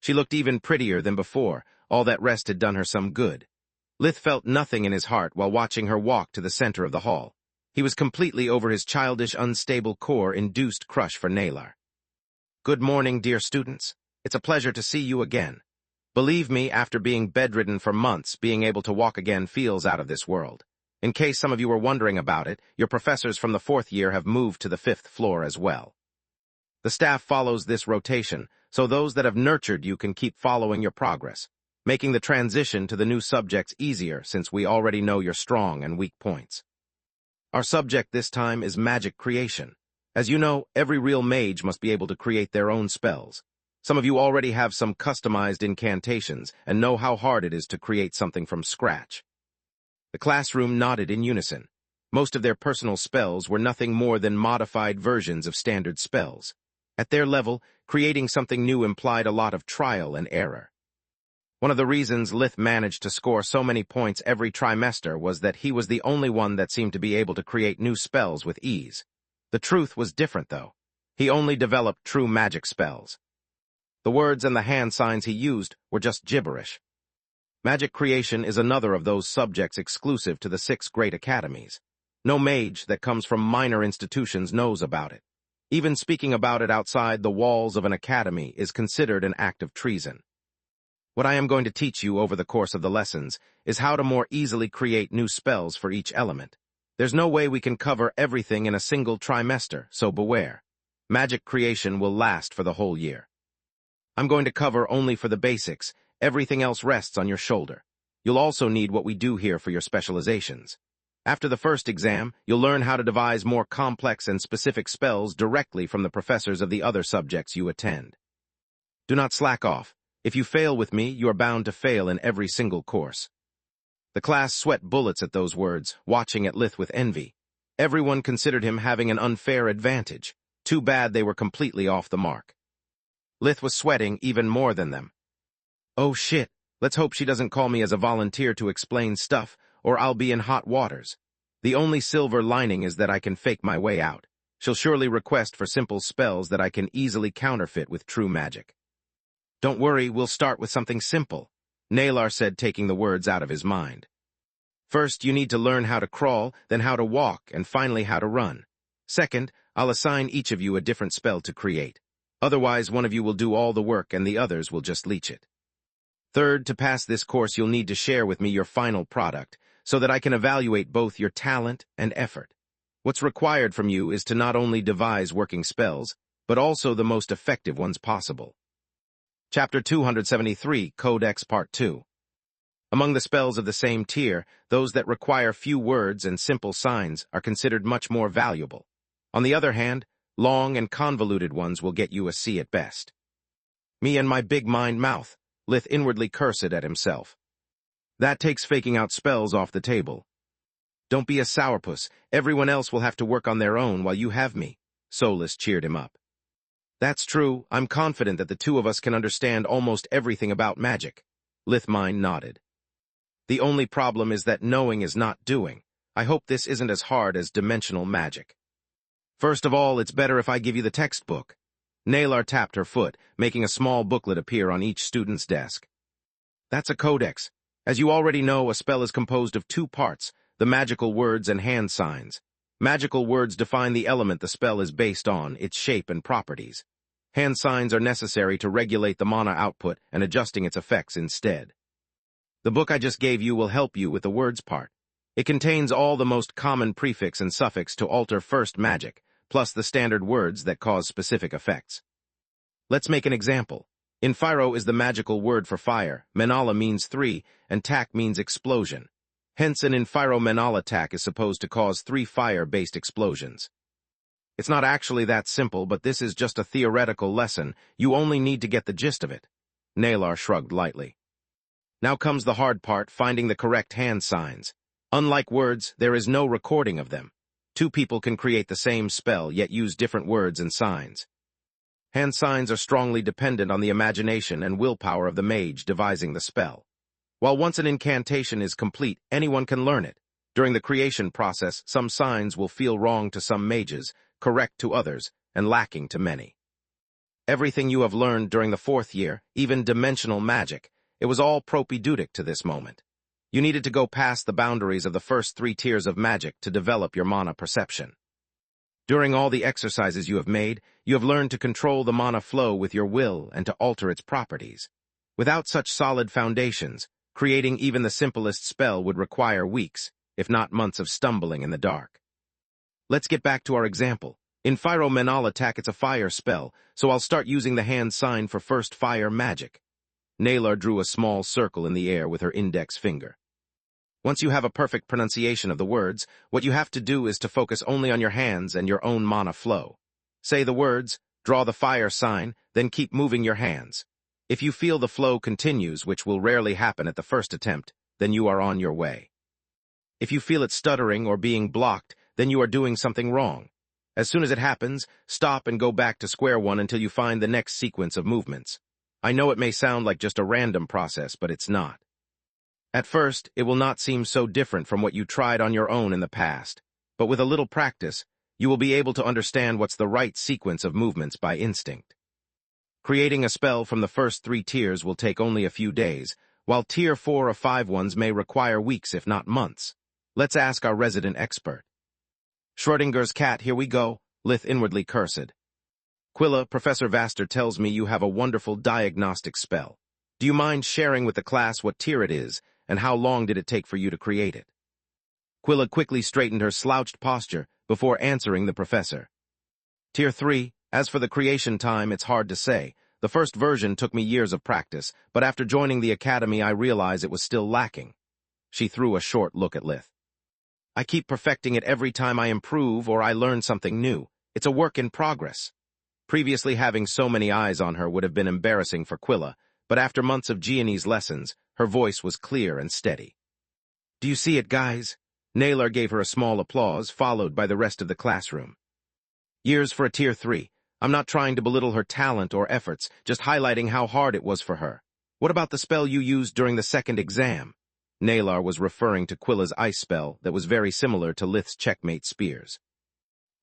She looked even prettier than before. All that rest had done her some good. Lith felt nothing in his heart while watching her walk to the center of the hall. He was completely over his childish, unstable core-induced crush for Nalar. Good morning, dear students. It's a pleasure to see you again. Believe me, after being bedridden for months, being able to walk again feels out of this world. In case some of you were wondering about it, your professors from the 4th year have moved to the 5th floor as well. The staff follows this rotation, so those that have nurtured you can keep following your progress, making the transition to the new subjects easier since we already know your strong and weak points. Our subject this time is magic creation. As you know, every real mage must be able to create their own spells. Some of you already have some customized incantations and know how hard it is to create something from scratch. The classroom nodded in unison. Most of their personal spells were nothing more than modified versions of standard spells. At their level, creating something new implied a lot of trial and error. One of the reasons Lith managed to score so many points every trimester was that he was the only one that seemed to be able to create new spells with ease. The truth was different, though. He only developed true magic spells. The words and the hand signs he used were just gibberish. Magic creation is another of those subjects exclusive to the 6 great academies. No mage that comes from minor institutions knows about it. Even speaking about it outside the walls of an academy is considered an act of treason. What I am going to teach you over the course of the lessons is how to more easily create new spells for each element. There's no way we can cover everything in a single trimester, so beware. Magic creation will last for the whole year. I'm going to cover only for the basics. Everything else rests on your shoulder. You'll also need what we do here for your specializations. After the first exam, you'll learn how to devise more complex and specific spells directly from the professors of the other subjects you attend. Do not slack off. If you fail with me, you are bound to fail in every single course. The class sweat bullets at those words, watching at Lith with envy. Everyone considered him having an unfair advantage. Too bad they were completely off the mark. Lith was sweating even more than them. Oh shit, let's hope she doesn't call me as a volunteer to explain stuff, or I'll be in hot waters. The only silver lining is that I can fake my way out. She'll surely request for simple spells that I can easily counterfeit with true magic. Don't worry, we'll start with something simple, Nalar said, taking the words out of his mind. First, you need to learn how to crawl, then how to walk, and finally how to run. Second, I'll assign each of you a different spell to create. Otherwise, one of you will do all the work and the others will just leech it. Third, to pass this course, you'll need to share with me your final product, so that I can evaluate both your talent and effort. What's required from you is to not only devise working spells, but also the most effective ones possible. Chapter 273, Codex Part 2. Among the spells of the same tier, those that require few words and simple signs are considered much more valuable. On the other hand, long and convoluted ones will get you a C at best. Me and my big mind mouth, Lith inwardly cursed at himself. That takes faking out spells off the table. Don't be a sourpuss, everyone else will have to work on their own while you have me, Solus cheered him up. That's true, I'm confident that the two of us can understand almost everything about magic, Lithmine nodded. The only problem is that knowing is not doing. I hope this isn't as hard as dimensional magic. First of all, it's better if I give you the textbook. Nalar tapped her foot, making a small booklet appear on each student's desk. That's a codex. As you already know, a spell is composed of two parts, the magical words and hand signs. Magical words define the element the spell is based on, its shape and properties. Hand signs are necessary to regulate the mana output and adjusting its effects instead. The book I just gave you will help you with the words part. It contains all the most common prefix and suffix to alter first magic, plus the standard words that cause specific effects. Let's make an example. Infiro is the magical word for fire, Menala means 3, and Tak means explosion. Hence, an Infiro Menala Tak is supposed to cause 3 fire-based explosions. It's not actually that simple, but this is just a theoretical lesson. You only need to get the gist of it. Nalar shrugged lightly. Now comes the hard part, finding the correct hand signs. Unlike words, there is no recording of them. Two people can create the same spell, yet use different words and signs. Hand signs are strongly dependent on the imagination and willpower of the mage devising the spell. While once an incantation is complete, anyone can learn it. During the creation process, some signs will feel wrong to some mages, correct to others, and lacking to many. Everything you have learned during the 4th year, even dimensional magic, it was all propedeutic to this moment. You needed to go past the boundaries of the first 3 tiers of magic to develop your mana perception. During all the exercises you have made, you have learned to control the mana flow with your will and to alter its properties. Without such solid foundations, creating even the simplest spell would require weeks, if not months of stumbling in the dark. Let's get back to our example. In Infiro Menala Tak, it's a fire spell, so I'll start using the hand sign for first fire magic. Nalar drew a small circle in the air with her index finger. Once you have a perfect pronunciation of the words, what you have to do is to focus only on your hands and your own mana flow. Say the words, draw the fire sign, then keep moving your hands. If you feel the flow continues, which will rarely happen at the first attempt, then you are on your way. If you feel it stuttering or being blocked, then you are doing something wrong. As soon as it happens, stop and go back to square one until you find the next sequence of movements. I know it may sound like just a random process, but it's not. At first, it will not seem so different from what you tried on your own in the past, but with a little practice, you will be able to understand what's the right sequence of movements by instinct. Creating a spell from the first 3 tiers will take only a few days, while tier 4 or 5 ones may require weeks if not months. Let's ask our resident expert. Schrodinger's cat, here we go, Lith inwardly cursed. Quilla, Professor Vaster tells me you have a wonderful diagnostic spell. Do you mind sharing with the class what tier it is, and how long did it take for you to create it? Quilla quickly straightened her slouched posture before answering the professor. Tier 3, as for the creation time, it's hard to say. The first version took me years of practice, but after joining the academy I realized it was still lacking. She threw a short look at Lith. I keep perfecting it every time I improve or I learn something new. It's a work in progress. Previously having so many eyes on her would have been embarrassing for Quilla, but after months of Gianni's lessons, her voice was clear and steady. Do you see it, guys? Nalar gave her a small applause, followed by the rest of the classroom. Years for a tier 3. I'm not trying to belittle her talent or efforts, just highlighting how hard it was for her. What about the spell you used during the second exam? Nalar was referring to Quilla's ice spell that was very similar to Lith's checkmate spears.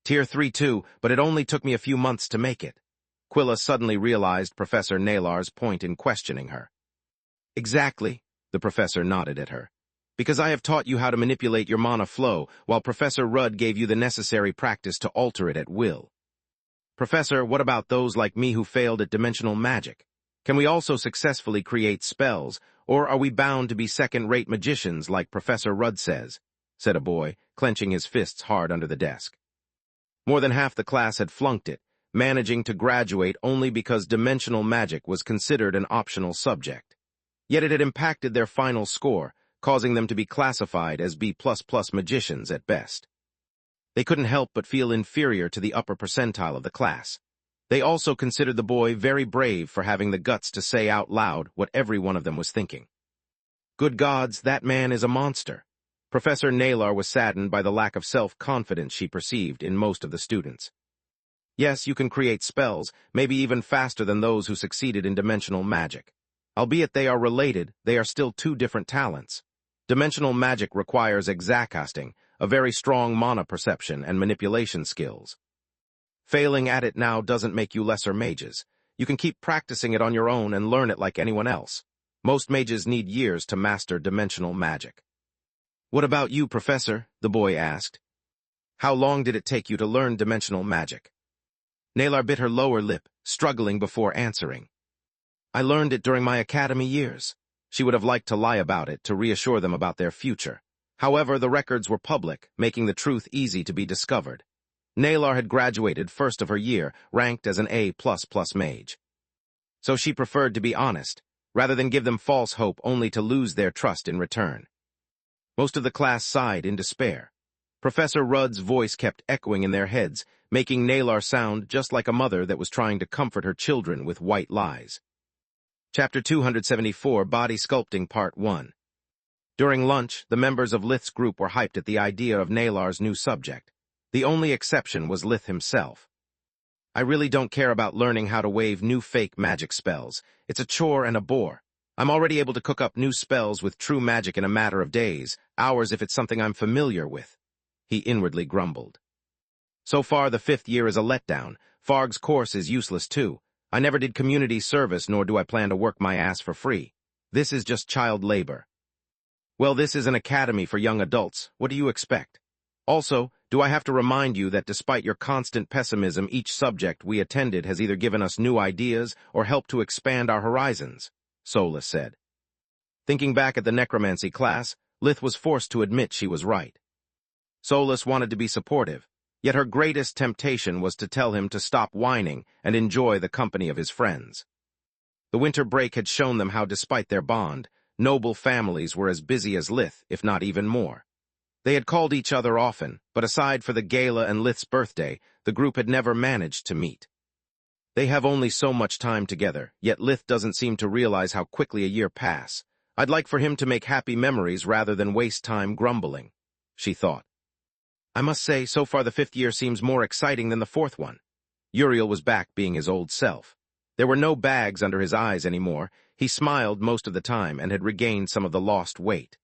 Tier 3-2, but it only took me a few months to make it. Quilla suddenly realized Professor Nalar's point in questioning her. Exactly, the professor nodded at her. Because I have taught you how to manipulate your mana flow, while Professor Rudd gave you the necessary practice to alter it at will. Professor, what about those like me who failed at dimensional magic? Can we also successfully create spells, or are we bound to be second-rate magicians like Professor Rudd says? Said a boy, clenching his fists hard under the desk. More than half the class had flunked it, managing to graduate only because dimensional magic was considered an optional subject. Yet it had impacted their final score, causing them to be classified as B++ magicians at best. They couldn't help but feel inferior to the upper percentile of the class. They also considered the boy very brave for having the guts to say out loud what every one of them was thinking. Good gods, that man is a monster. Professor Nalar was saddened by the lack of self-confidence she perceived in most of the students. Yes, you can create spells, maybe even faster than those who succeeded in dimensional magic. Albeit they are related, they are still two different talents. Dimensional magic requires exactcasting, a very strong mana perception and manipulation skills. Failing at it now doesn't make you lesser mages. You can keep practicing it on your own and learn it like anyone else. Most mages need years to master dimensional magic. What about you, Professor? The boy asked. How long did it take you to learn dimensional magic? Nalar bit her lower lip, struggling before answering. I learned it during my academy years. She would have liked to lie about it to reassure them about their future. However, the records were public, making the truth easy to be discovered. Nalar had graduated first of her year, ranked as an A++ mage. So she preferred to be honest, rather than give them false hope only to lose their trust in return. Most of the class sighed in despair. Professor Rudd's voice kept echoing in their heads, making Nalar sound just like a mother that was trying to comfort her children with white lies. Chapter 274, Body Sculpting Part 1. During lunch, the members of Lith's group were hyped at the idea of Nalar's new subject. The only exception was Lith himself. I really don't care about learning how to wave new fake magic spells. It's a chore and a bore. I'm already able to cook up new spells with true magic in a matter of days, hours if it's something I'm familiar with. He inwardly grumbled. So far, the 5th year is a letdown. Farg's course is useless too. I never did community service, nor do I plan to work my ass for free. This is just child labor. Well, this is an academy for young adults. What do you expect? Also, do I have to remind you that despite your constant pessimism, each subject we attended has either given us new ideas or helped to expand our horizons? Solus said. Thinking back at the necromancy class, Lith was forced to admit she was right. Solus wanted to be supportive, yet her greatest temptation was to tell him to stop whining and enjoy the company of his friends. The winter break had shown them how, despite their bond, noble families were as busy as Lith, if not even more. They had called each other often, but aside for the gala and Lith's birthday, the group had never managed to meet. They have only so much time together, yet Lith doesn't seem to realize how quickly a year pass. I'd like for him to make happy memories rather than waste time grumbling, she thought. I must say, so far the 5th year seems more exciting than the 4th one. Uriel was back being his old self. There were no bags under his eyes anymore. He smiled most of the time and had regained some of the lost weight.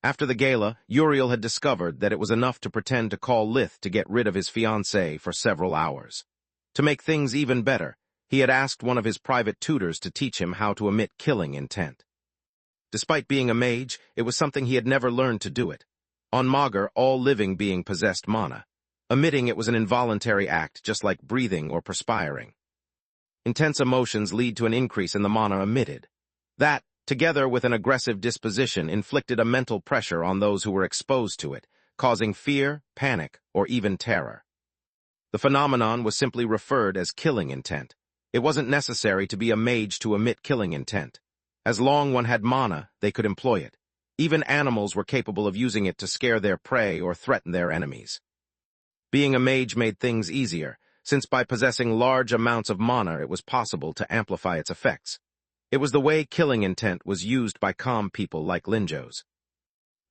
After the gala, Uriel had discovered that it was enough to pretend to call Lith to get rid of his fiancée for several hours. To make things even better, he had asked one of his private tutors to teach him how to emit killing intent. Despite being a mage, it was something he had never learned to do it. On Magur, all living being possessed mana. Emitting it was an involuntary act, just like breathing or perspiring. Intense emotions lead to an increase in the mana emitted. That, together with an aggressive disposition, inflicted a mental pressure on those who were exposed to it, causing fear, panic, or even terror. The phenomenon was simply referred as killing intent. It wasn't necessary to be a mage to emit killing intent. As long one had mana, they could employ it. Even animals were capable of using it to scare their prey or threaten their enemies. Being a mage made things easier, since by possessing large amounts of mana it was possible to amplify its effects. It was the way killing intent was used by calm people like Linjos.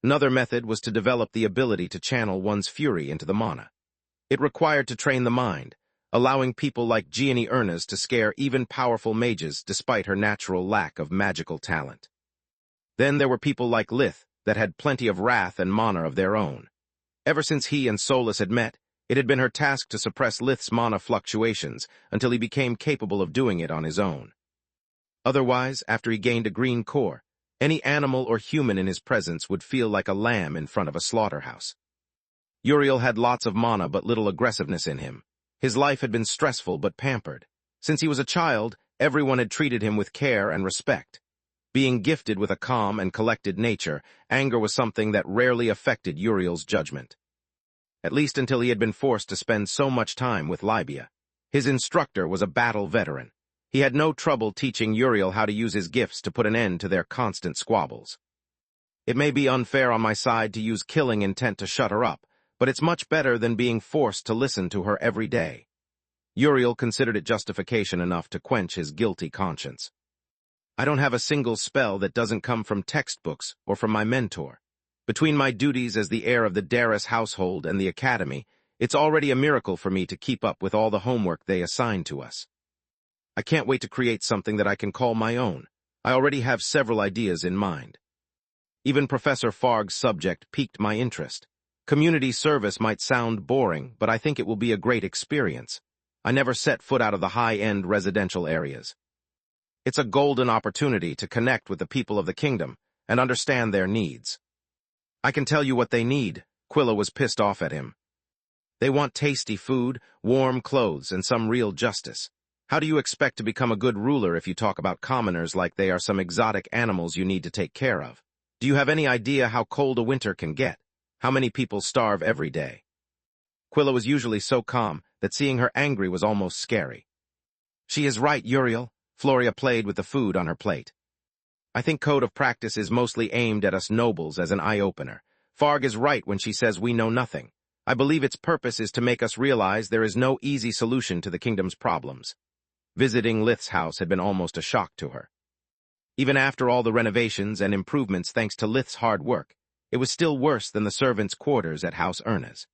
Another method was to develop the ability to channel one's fury into the mana. It required to train the mind, allowing people like Gianni Ernas to scare even powerful mages despite her natural lack of magical talent. Then there were people like Lith that had plenty of wrath and mana of their own. Ever since he and Solus had met, it had been her task to suppress Lith's mana fluctuations until he became capable of doing it on his own. Otherwise, after he gained a green core, any animal or human in his presence would feel like a lamb in front of a slaughterhouse. Uriel had lots of mana but little aggressiveness in him. His life had been stressful but pampered. Since he was a child, everyone had treated him with care and respect. Being gifted with a calm and collected nature, anger was something that rarely affected Uriel's judgment. At least until he had been forced to spend so much time with Libya. His instructor was a battle veteran. He had no trouble teaching Uriel how to use his gifts to put an end to their constant squabbles. It may be unfair on my side to use killing intent to shut her up, but it's much better than being forced to listen to her every day. Uriel considered it justification enough to quench his guilty conscience. I don't have a single spell that doesn't come from textbooks or from my mentor. Between my duties as the heir of the Darius household and the academy, it's already a miracle for me to keep up with all the homework they assign to us. I can't wait to create something that I can call my own. I already have several ideas in mind. Even Professor Farg's subject piqued my interest. Community service might sound boring, but I think it will be a great experience. I never set foot out of the high-end residential areas. It's a golden opportunity to connect with the people of the kingdom and understand their needs. I can tell you what they need. Quilla was pissed off at him. They want tasty food, warm clothes, and some real justice. How do you expect to become a good ruler if you talk about commoners like they are some exotic animals you need to take care of? Do you have any idea how cold a winter can get? How many people starve every day? Quilla was usually so calm that seeing her angry was almost scary. She is right, Uriel. Floria played with the food on her plate. I think Code of Practice is mostly aimed at us nobles as an eye-opener. Farg is right when she says we know nothing. I believe its purpose is to make us realize there is no easy solution to the kingdom's problems. Visiting Lith's house had been almost a shock to her. Even after all the renovations and improvements thanks to Lith's hard work, it was still worse than the servants' quarters at House Ernest.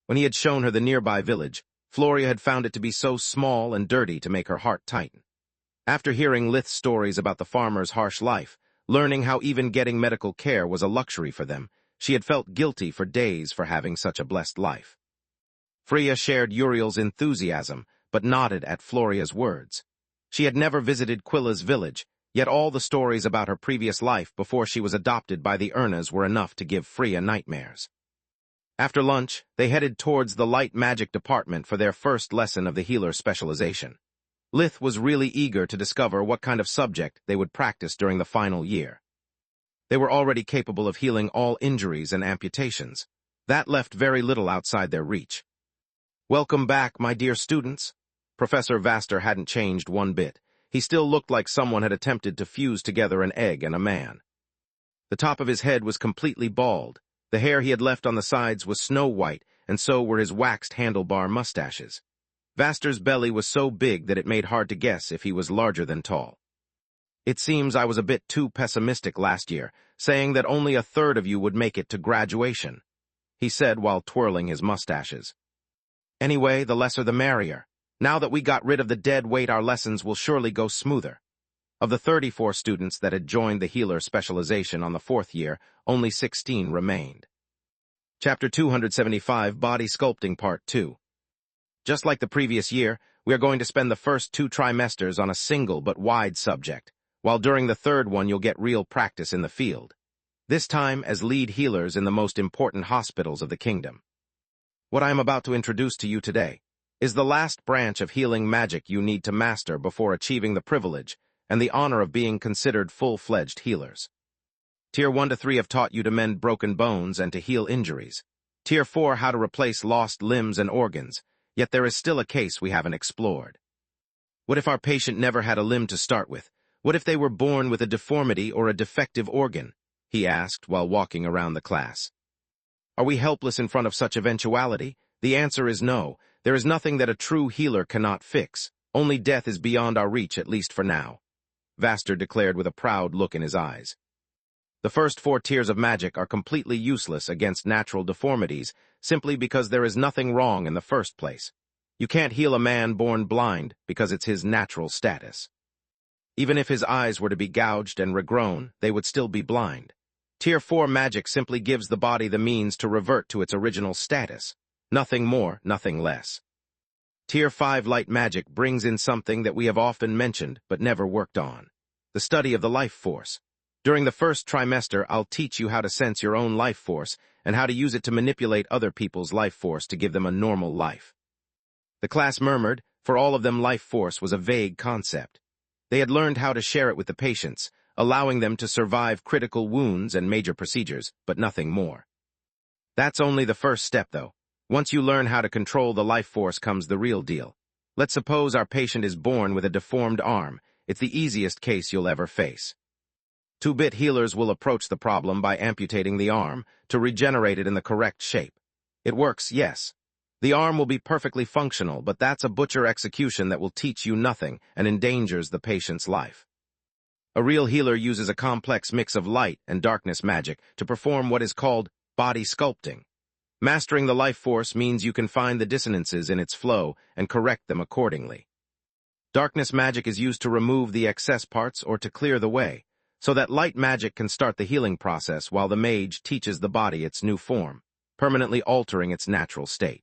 When he had shown her the nearby village, Floria had found it to be so small and dirty to make her heart tighten. After hearing Lith's stories about the farmer's harsh life, learning how even getting medical care was a luxury for them, she had felt guilty for days for having such a blessed life. Freya shared Uriel's enthusiasm, but nodded at Floria's words. She had never visited Quilla's village, yet all the stories about her previous life before she was adopted by the Ernas were enough to give Freya nightmares. After lunch, they headed towards the light magic department for their first lesson of the healer specialization. Lith was really eager to discover what kind of subject they would practice during the final year. They were already capable of healing all injuries and amputations. That left very little outside their reach. Welcome back, my dear students. Professor Vaster hadn't changed one bit. He still looked like someone had attempted to fuse together an egg and a man. The top of his head was completely bald. The hair he had left on the sides was snow-white, and so were his waxed handlebar mustaches. Vaster's belly was so big that it made hard to guess if he was larger than tall. It seems I was a bit too pessimistic last year, saying that only a third of you would make it to graduation, he said while twirling his mustaches. Anyway, the lesser the merrier. Now that we got rid of the dead weight, our lessons will surely go smoother. Of the 34 students that had joined the healer specialization on the 4th year, only 16 remained. Chapter 275, Body Sculpting Part 2. Just like the previous year, we are going to spend the first 2 trimesters on a single but wide subject, while during the 3rd one you'll get real practice in the field. This time as lead healers in the most important hospitals of the kingdom. What I am about to introduce to you today is the last branch of healing magic you need to master before achieving the privilege and the honor of being considered full-fledged healers. Tier 1 to 3 have taught you to mend broken bones and to heal injuries. Tier 4 how to replace lost limbs and organs, yet there is still a case we haven't explored. What if our patient never had a limb to start with? What if they were born with a deformity or a defective organ? He asked while walking around the class. Are we helpless in front of such eventuality? The answer is no. There is nothing that a true healer cannot fix. Only death is beyond our reach, at least for now, Vaster declared with a proud look in his eyes. The first 4 tiers of magic are completely useless against natural deformities simply because there is nothing wrong in the first place. You can't heal a man born blind because it's his natural status. Even if his eyes were to be gouged and regrown, they would still be blind. Tier 4 magic simply gives the body the means to revert to its original status. Nothing more, nothing less. Tier 5 light magic brings in something that we have often mentioned but never worked on: the study of the life force. During the first trimester, I'll teach you how to sense your own life force and how to use it to manipulate other people's life force to give them a normal life. The class murmured, for all of them life force was a vague concept. They had learned how to share it with the patients, allowing them to survive critical wounds and major procedures, but nothing more. That's only the first step, though. Once you learn how to control the life force comes the real deal. Let's suppose our patient is born with a deformed arm. It's the easiest case you'll ever face. 2-bit healers will approach the problem by amputating the arm to regenerate it in the correct shape. It works, yes. The arm will be perfectly functional, but that's a butcher execution that will teach you nothing and endangers the patient's life. A real healer uses a complex mix of light and darkness magic to perform what is called body sculpting. Mastering the life force means you can find the dissonances in its flow and correct them accordingly. Darkness magic is used to remove the excess parts or to clear the way, so that light magic can start the healing process while the mage teaches the body its new form, permanently altering its natural state.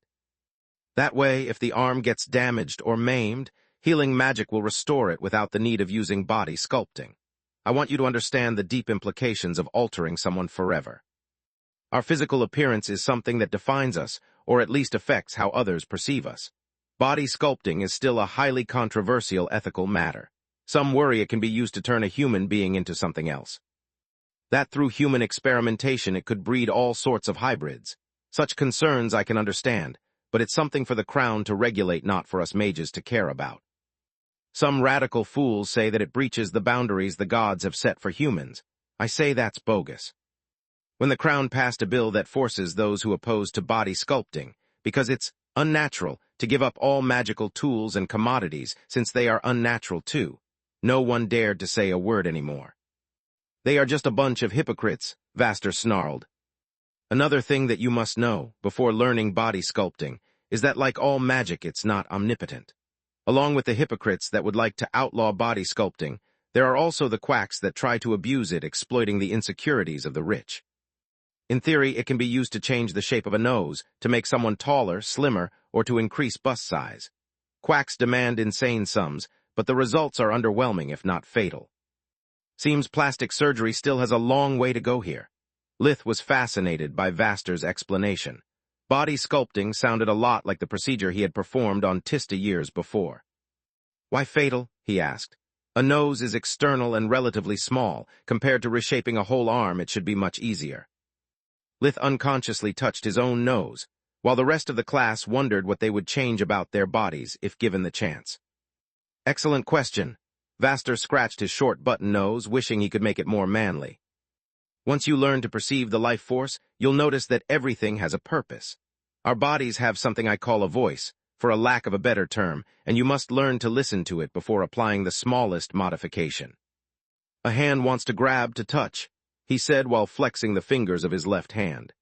That way, if the arm gets damaged or maimed, healing magic will restore it without the need of using body sculpting. I want you to understand the deep implications of altering someone forever. Our physical appearance is something that defines us, or at least affects how others perceive us. Body sculpting is still a highly controversial ethical matter. Some worry it can be used to turn a human being into something else. That through human experimentation it could breed all sorts of hybrids. Such concerns I can understand, but it's something for the crown to regulate, not for us mages to care about. Some radical fools say that it breaches the boundaries the gods have set for humans. I say that's bogus. When the crown passed a bill that forces those who oppose to body sculpting, because it's unnatural to give up all magical tools and commodities since they are unnatural too, no one dared to say a word anymore. They are just a bunch of hypocrites, Vaster snarled. Another thing that you must know, before learning body sculpting, is that like all magic it's not omnipotent. Along with the hypocrites that would like to outlaw body sculpting, there are also the quacks that try to abuse it, exploiting the insecurities of the rich. In theory, it can be used to change the shape of a nose, to make someone taller, slimmer, or to increase bust size. Quacks demand insane sums, but the results are underwhelming if not fatal. Seems plastic surgery still has a long way to go here. Lith was fascinated by Vaster's explanation. Body sculpting sounded a lot like the procedure he had performed on Tista years before. Why fatal? He asked. A nose is external and relatively small. Compared to reshaping a whole arm, it should be much easier. Lith unconsciously touched his own nose, while the rest of the class wondered what they would change about their bodies if given the chance. Excellent question. Vaster scratched his short button nose, wishing he could make it more manly. Once you learn to perceive the life force, you'll notice that everything has a purpose. Our bodies have something I call a voice, for a lack of a better term, and you must learn to listen to it before applying the smallest modification. A hand wants to grab, to touch, he said while flexing the fingers of his left hand.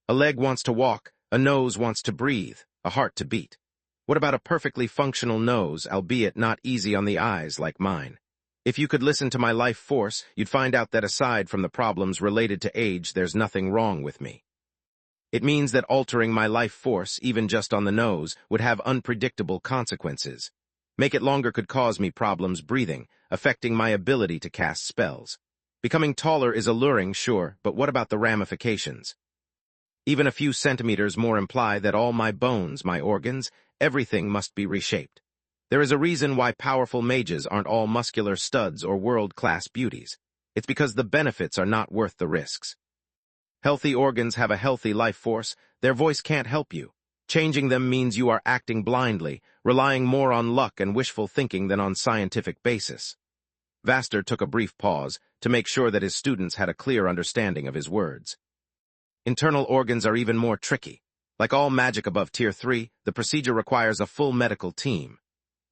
A leg wants to walk, a nose wants to breathe, a heart to beat. What about a perfectly functional nose, albeit not easy on the eyes like mine? If you could listen to my life force, you'd find out that aside from the problems related to age, there's nothing wrong with me. It means that altering my life force, even just on the nose, would have unpredictable consequences. Make it longer could cause me problems breathing, affecting my ability to cast spells. Becoming taller is alluring, sure, but what about the ramifications? Even a few centimeters more imply that all my bones, my organs, everything must be reshaped. There is a reason why powerful mages aren't all muscular studs or world-class beauties. It's because the benefits are not worth the risks. Healthy organs have a healthy life force. Their voice can't help you. Changing them means you are acting blindly, relying more on luck and wishful thinking than on scientific basis. Vaster took a brief pause to make sure that his students had a clear understanding of his words. Internal organs are even more tricky. Like all magic above Tier 3, the procedure requires a full medical team.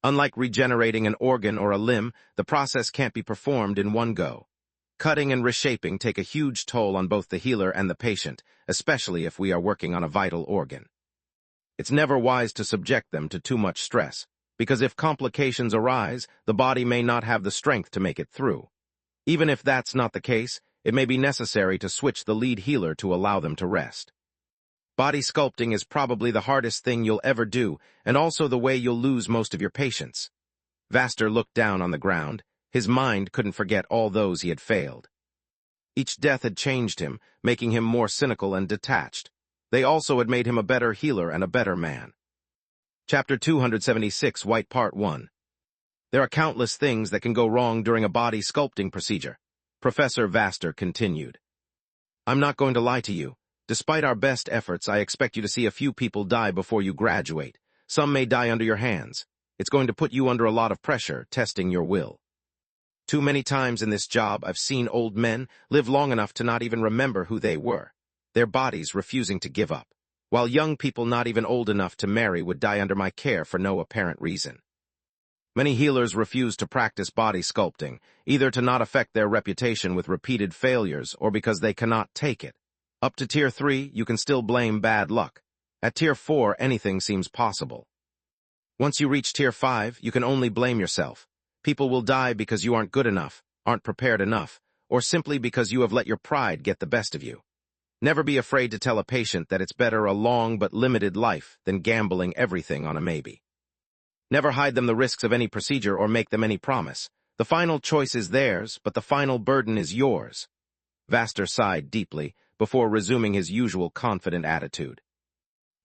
Unlike regenerating an organ or a limb, the process can't be performed in one go. Cutting and reshaping take a huge toll on both the healer and the patient, especially if we are working on a vital organ. It's never wise to subject them to too much stress. because if complications arise, the body may not have the strength to make it through. Even if that's not the case, it may be necessary to switch the lead healer to allow them to rest. Body sculpting is probably the hardest thing you'll ever do, and also the way you'll lose most of your patients. Vaster looked down on the ground. His mind couldn't forget all those he had failed. Each death had changed him, making him more cynical and detached. They also had made him a better healer and a better man. Chapter 276, White Part 1. There are countless things that can go wrong during a body sculpting procedure. Professor Vaster continued. I'm not going to lie to you. Despite our best efforts, I expect you to see a few people die before you graduate. Some may die under your hands. It's going to put you under a lot of pressure, testing your will. Too many times in this job, I've seen old men live long enough to not even remember who they were, their bodies refusing to give up, while young people not even old enough to marry would die under my care for no apparent reason. Many healers refuse to practice body sculpting, either to not affect their reputation with repeated failures or because they cannot take it. Up to Tier 3, you can still blame bad luck. At Tier 4, anything seems possible. Once you reach Tier 5, you can only blame yourself. People will die because you aren't good enough, aren't prepared enough, or simply because you have let your pride get the best of you. Never be afraid to tell a patient that it's better a long but limited life than gambling everything on a maybe. Never hide them the risks of any procedure or make them any promise. The final choice is theirs, but the final burden is yours. Vaster sighed deeply before resuming his usual confident attitude.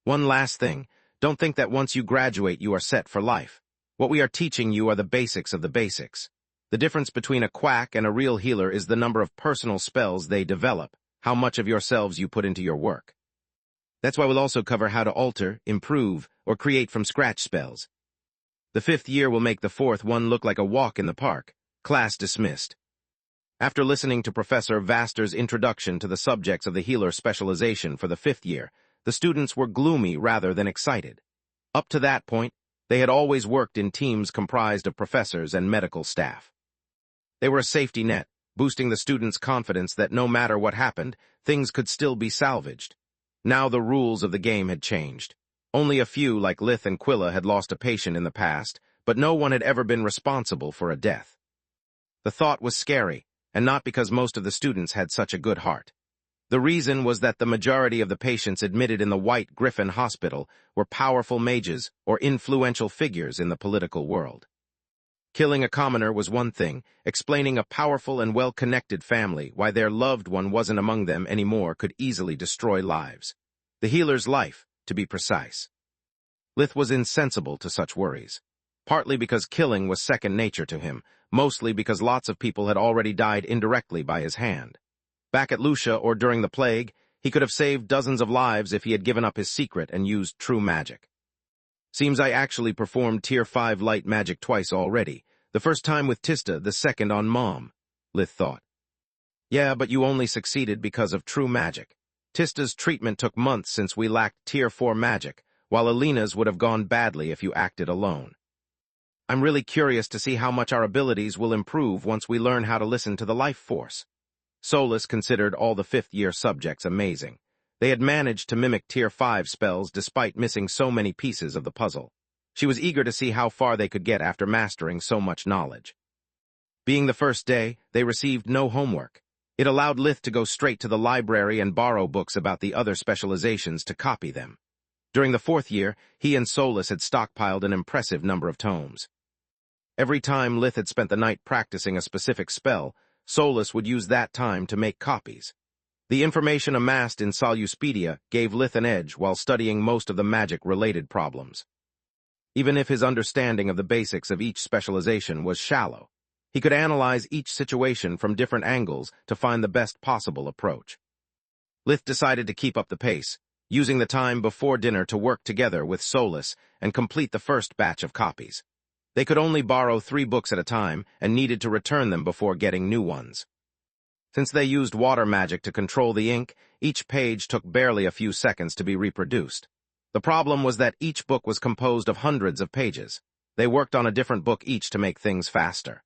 One last thing, don't think that once you graduate you are set for life. What we are teaching you are the basics of the basics. The difference between a quack and a real healer is the number of personal spells they develop, how much of yourselves you put into your work. That's why we'll also cover how to alter, improve, or create from scratch spells. The 5th year will make the 4th one look like a walk in the park. Class dismissed. After listening to Professor Vaster's introduction to the subjects of the healer specialization for the 5th year, the students were gloomy rather than excited. Up to that point, they had always worked in teams comprised of professors and medical staff. They were a safety net, boosting the students' confidence that no matter what happened, things could still be salvaged. Now the rules of the game had changed. Only a few, like Lith and Quilla, had lost a patient in the past, but no one had ever been responsible for a death. The thought was scary, and not because most of the students had such a good heart. The reason was that the majority of the patients admitted in the White Griffin Hospital were powerful mages or influential figures in the political world. Killing a commoner was one thing, explaining a powerful and well-connected family why their loved one wasn't among them anymore could easily destroy lives. The healer's life, to be precise. Lith was insensible to such worries, partly because killing was second nature to him, mostly because lots of people had already died indirectly by his hand. Back at Lucia or during the plague, he could have saved dozens of lives if he had given up his secret and used true magic. Seems I actually performed Tier 5 light magic twice already, the first time with Tista, the second on Mom, Lith thought. Yeah, but you only succeeded because of true magic. Tista's treatment took months since we lacked Tier 4 magic, while Alina's would have gone badly if you acted alone. I'm really curious to see how much our abilities will improve once we learn how to listen to the life force. Solus considered all the 5th year subjects amazing. They had managed to mimic Tier 5 spells despite missing so many pieces of the puzzle. She was eager to see how far they could get after mastering so much knowledge. Being the first day, they received no homework. It allowed Lith to go straight to the library and borrow books about the other specializations to copy them. During the 4th year, he and Solus had stockpiled an impressive number of tomes. Every time Lith had spent the night practicing a specific spell, Solus would use that time to make copies. The information amassed in Soluspedia gave Lith an edge while studying most of the magic-related problems. Even if his understanding of the basics of each specialization was shallow, he could analyze each situation from different angles to find the best possible approach. Lith decided to keep up the pace, using the time before dinner to work together with Solus and complete the first batch of copies. They could only borrow 3 books at a time and needed to return them before getting new ones. Since they used water magic to control the ink, each page took barely a few seconds to be reproduced. The problem was that each book was composed of hundreds of pages. They worked on a different book each to make things faster.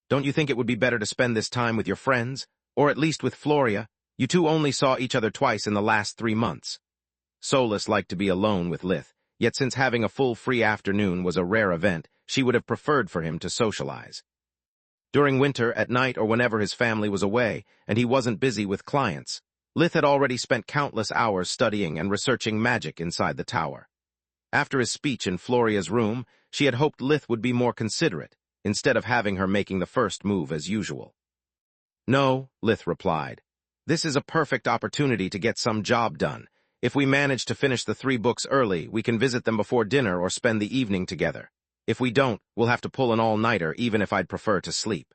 Don't you think it would be better to spend this time with your friends? Or at least with Floria? You two only saw each other twice in the last 3 months. Solus liked to be alone with Lith, yet since having a full free afternoon was a rare event, she would have preferred for him to socialize. During winter, at night, or whenever his family was away, and he wasn't busy with clients, Lith had already spent countless hours studying and researching magic inside the tower. After his speech in Floria's room, she had hoped Lith would be more considerate, instead of having her making the first move as usual. "No," Lith replied. "This is a perfect opportunity to get some job done. If we manage to finish the 3 books early, we can visit them before dinner or spend the evening together. If we don't, we'll have to pull an all-nighter, even if I'd prefer to sleep.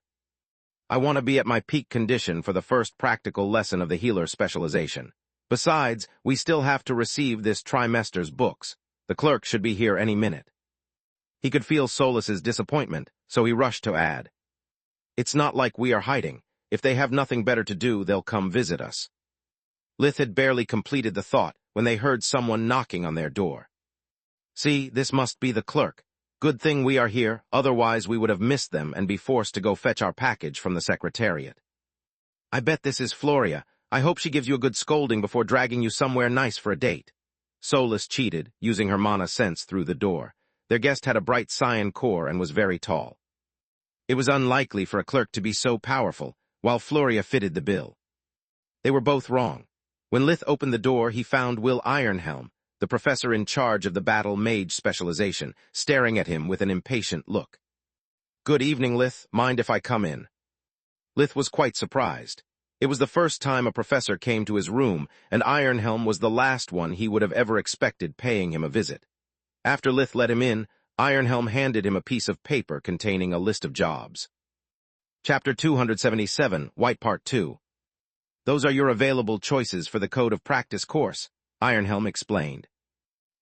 I want to be at my peak condition for the first practical lesson of the healer specialization. Besides, we still have to receive this trimester's books. The clerk should be here any minute." He could feel Solis's disappointment, so he rushed to add, "It's not like we are hiding. If they have nothing better to do, they'll come visit us." Lith had barely completed the thought when they heard someone knocking on their door. "See, this must be the clerk. Good thing we are here, otherwise we would have missed them and be forced to go fetch our package from the secretariat. I bet this is Floria. I hope she gives you a good scolding before dragging you somewhere nice for a date." Solis cheated, using her mana sense through the door. Their guest had a bright cyan core and was very tall. It was unlikely for a clerk to be so powerful, while Floria fitted the bill. They were both wrong. When Lith opened the door, he found Will Ironhelm, the professor in charge of the battle mage specialization, staring at him with an impatient look. "Good evening, Lith. Mind if I come in?" Lith was quite surprised. It was the first time a professor came to his room, and Ironhelm was the last one he would have ever expected paying him a visit. After Lith let him in, Ironhelm handed him a piece of paper containing a list of jobs. Chapter 277, White Part 2. "Those are your available choices for the Code of Practice course," Ironhelm explained.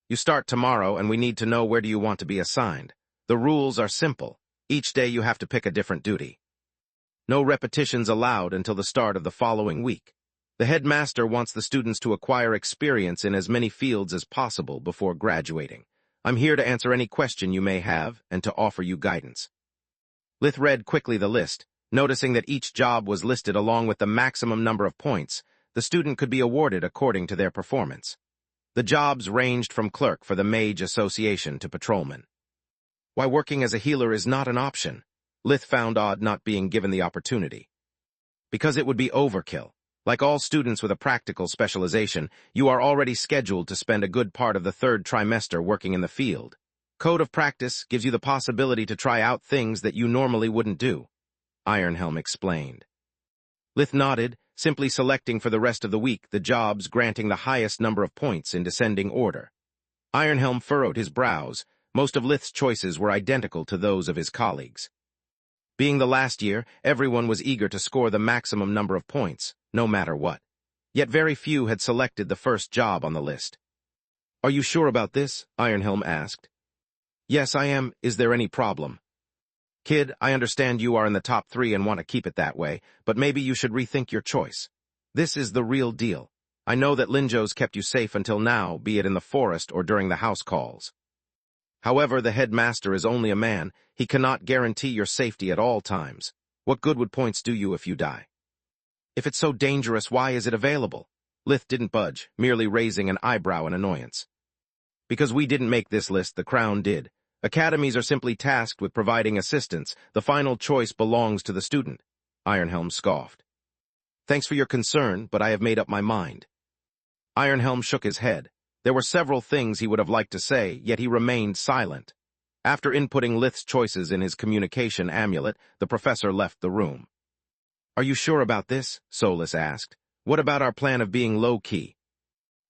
"You start tomorrow, and we need to know where do you want to be assigned. The rules are simple. Each day you have to pick a different duty. No repetitions allowed until the start of the following week. The headmaster wants the students to acquire experience in as many fields as possible before graduating. I'm here to answer any question you may have and to offer you guidance." Lith read quickly the list, noticing that each job was listed along with the maximum number of points the student could be awarded according to their performance. The jobs ranged from clerk for the Mage Association to patrolman. Why working as a healer is not an option, Lith found odd not being given the opportunity. Because it would be overkill. Like all students with a practical specialization, you are already scheduled to spend a good part of the 3rd trimester working in the field. Code of Practice gives you the possibility to try out things that you normally wouldn't do, Ironhelm explained. Lith nodded, simply selecting for the rest of the week the jobs granting the highest number of points in descending order. Ironhelm furrowed his brows. Most of Lith's choices were identical to those of his colleagues. Being the last year, everyone was eager to score the maximum number of points, no matter what. Yet very few had selected the first job on the list. "Are you sure about this?" Ironhelm asked. "Yes, I am. Is there any problem?" "Kid, I understand you are in the top 3 and want to keep it that way, but maybe you should rethink your choice. This is the real deal. I know that Linjo's kept you safe until now, be it in the forest or during the house calls. However, the headmaster is only a man. He cannot guarantee your safety at all times. What good would points do you if you die? If it's so dangerous, why is it available?" Lith didn't budge, merely raising an eyebrow in annoyance. "Because we didn't make this list, the Crown did. Academies are simply tasked with providing assistance. The final choice belongs to the student," Ironhelm scoffed. "Thanks for your concern, but I have made up my mind." Ironhelm shook his head. There were several things he would have liked to say, yet he remained silent. After inputting Lith's choices in his communication amulet, the professor left the room. "Are you sure about this?" Solis asked. "What about our plan of being low-key?"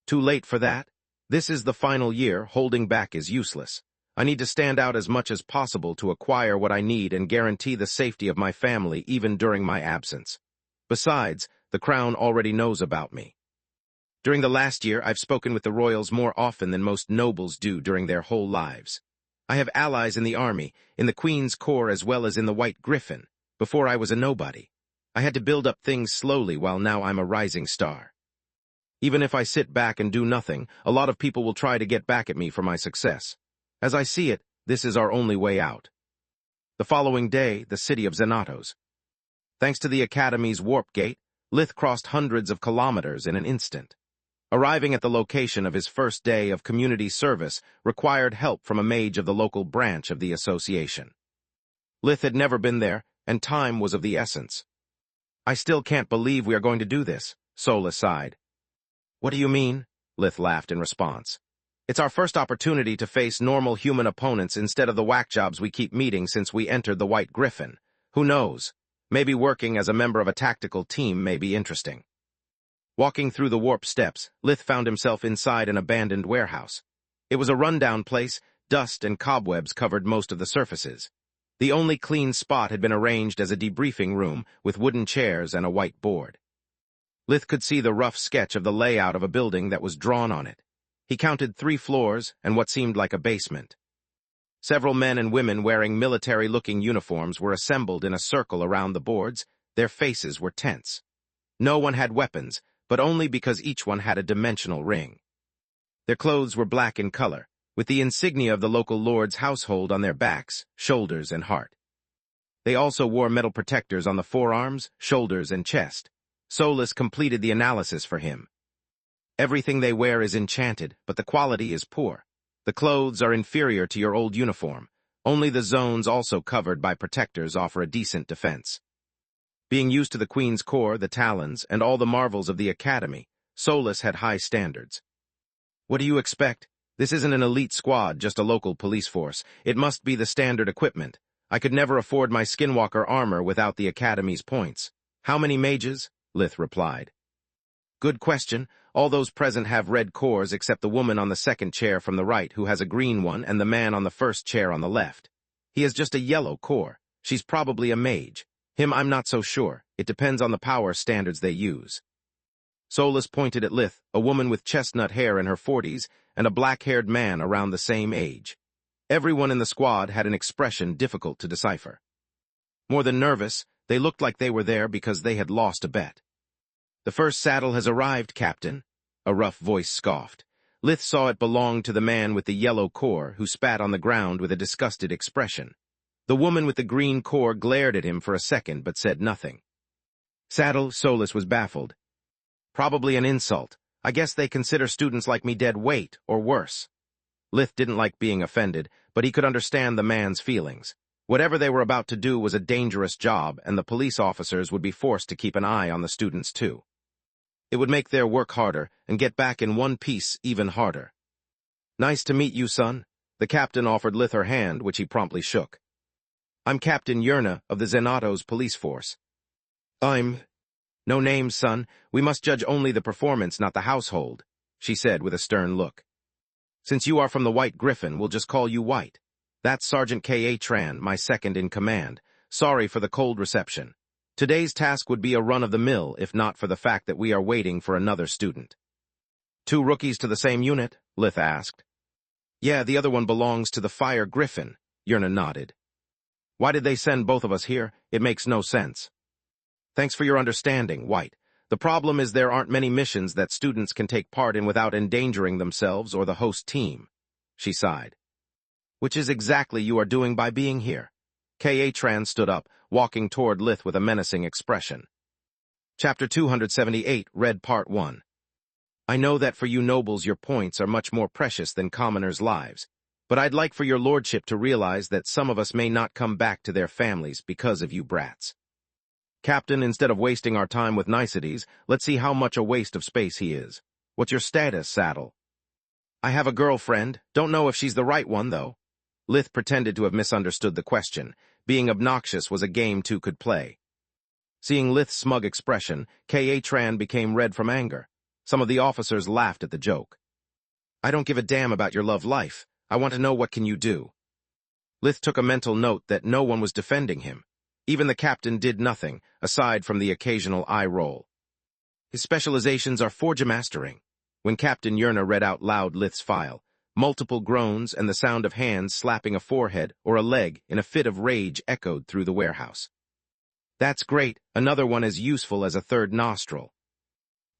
"Too late for that. This is the final year. Holding back is useless. I need to stand out as much as possible to acquire what I need and guarantee the safety of my family even during my absence. Besides, the Crown already knows about me. During the last year, I've spoken with the royals more often than most nobles do during their whole lives. I have allies in the army, in the Queen's Corps as well as in the White Griffin. Before I was a nobody. I had to build up things slowly while now I'm a rising star. Even if I sit back and do nothing, a lot of people will try to get back at me for my success. As I see it, this is our only way out." The following day, the city of Xanatos. Thanks to the Academy's warp gate, Lith crossed hundreds of kilometers in an instant. Arriving at the location of his first day of community service required help from a mage of the local branch of the association. Lith had never been there, and time was of the essence. "I still can't believe we are going to do this," Sola sighed. "What do you mean?" Lith laughed in response. "It's our first opportunity to face normal human opponents instead of the whack jobs we keep meeting since we entered the White Griffin. Who knows? Maybe working as a member of a tactical team may be interesting." Walking through the warp steps, Lith found himself inside an abandoned warehouse. It was a rundown place, dust and cobwebs covered most of the surfaces. The only clean spot had been arranged as a debriefing room with wooden chairs and a white board. Lith could see the rough sketch of the layout of a building that was drawn on it. He counted 3 floors and what seemed like a basement. Several men and women wearing military-looking uniforms were assembled in a circle around the boards. Their faces were tense. No one had weapons, but only because each one had a dimensional ring. Their clothes were black in color, with the insignia of the local lord's household on their backs, shoulders, and heart. They also wore metal protectors on the forearms, shoulders, and chest. Solus completed the analysis for him. "Everything they wear is enchanted, but the quality is poor. The clothes are inferior to your old uniform. Only the zones also covered by protectors offer a decent defense." Being used to the Queen's Corps, the Talons, and all the marvels of the Academy, Solus had high standards. "What do you expect? This isn't an elite squad, just a local police force. It must be the standard equipment. I could never afford my skinwalker armor without the Academy's points." "How many mages?" Lith replied. "Good question. All those present have red cores except the woman on the second chair from the right who has a green one and the man on the first chair on the left. He has just a yellow core. She's probably a mage. Him, I'm not so sure. It depends on the power standards they use." Solus pointed at Lith, a woman with chestnut hair in her 40s, and a black-haired man around the same age. Everyone in the squad had an expression difficult to decipher. More than nervous, they looked like they were there because they had lost a bet. "The first saddle has arrived, Captain," a rough voice scoffed. Lith saw it belonged to the man with the yellow core, who spat on the ground with a disgusted expression. The woman with the green core glared at him for a second but said nothing. "Saddle," Solus was baffled. "Probably an insult. I guess they consider students like me dead weight, or worse." Lith didn't like being offended, but he could understand the man's feelings. Whatever they were about to do was a dangerous job, and the police officers would be forced to keep an eye on the students too. It would make their work harder, and get back in one piece even harder. "Nice to meet you, son." The captain offered Lith her hand, which he promptly shook. "I'm Captain Yerna of the Zenato's police force." "I'm—" "No names, son. We must judge only the performance, not the household," she said with a stern look. "Since you are from the White Griffin, we'll just call you White. That's Sergeant K.A. Tran, my second in command. Sorry for the cold reception. Today's task would be a run-of-the-mill, if not for the fact that we are waiting for another student." "2 rookies to the same unit?" Lith asked. "Yeah, the other one belongs to the Fire Griffin," Yerna nodded. "Why did they send both of us here? It makes no sense." "Thanks for your understanding, White. The problem is there aren't many missions that students can take part in without endangering themselves or the host team," she sighed. "Which is exactly you are doing by being here." K.A. Tran stood up, walking toward Lith with a menacing expression. Chapter 278, read Part 1. "I know that for you nobles your points are much more precious than commoners' lives. But I'd like for your lordship to realize that some of us may not come back to their families because of you brats. Captain, instead of wasting our time with niceties, let's see how much a waste of space he is. What's your status, Saddle?" "I have a girlfriend. Don't know if she's the right one, though." Lith pretended to have misunderstood the question. Being obnoxious was a game 2 could play. Seeing Lith's smug expression, K.A. Tran became red from anger. Some of the officers laughed at the joke. "I don't give a damn about your love life. I want to know what can you do." Lith took a mental note that no one was defending him. Even the captain did nothing, aside from the occasional eye roll. "His specializations are forge mastering." When Captain Yerna read out loud Lith's file, multiple groans and the sound of hands slapping a forehead or a leg in a fit of rage echoed through the warehouse. "That's great. Another one as useful as a third nostril."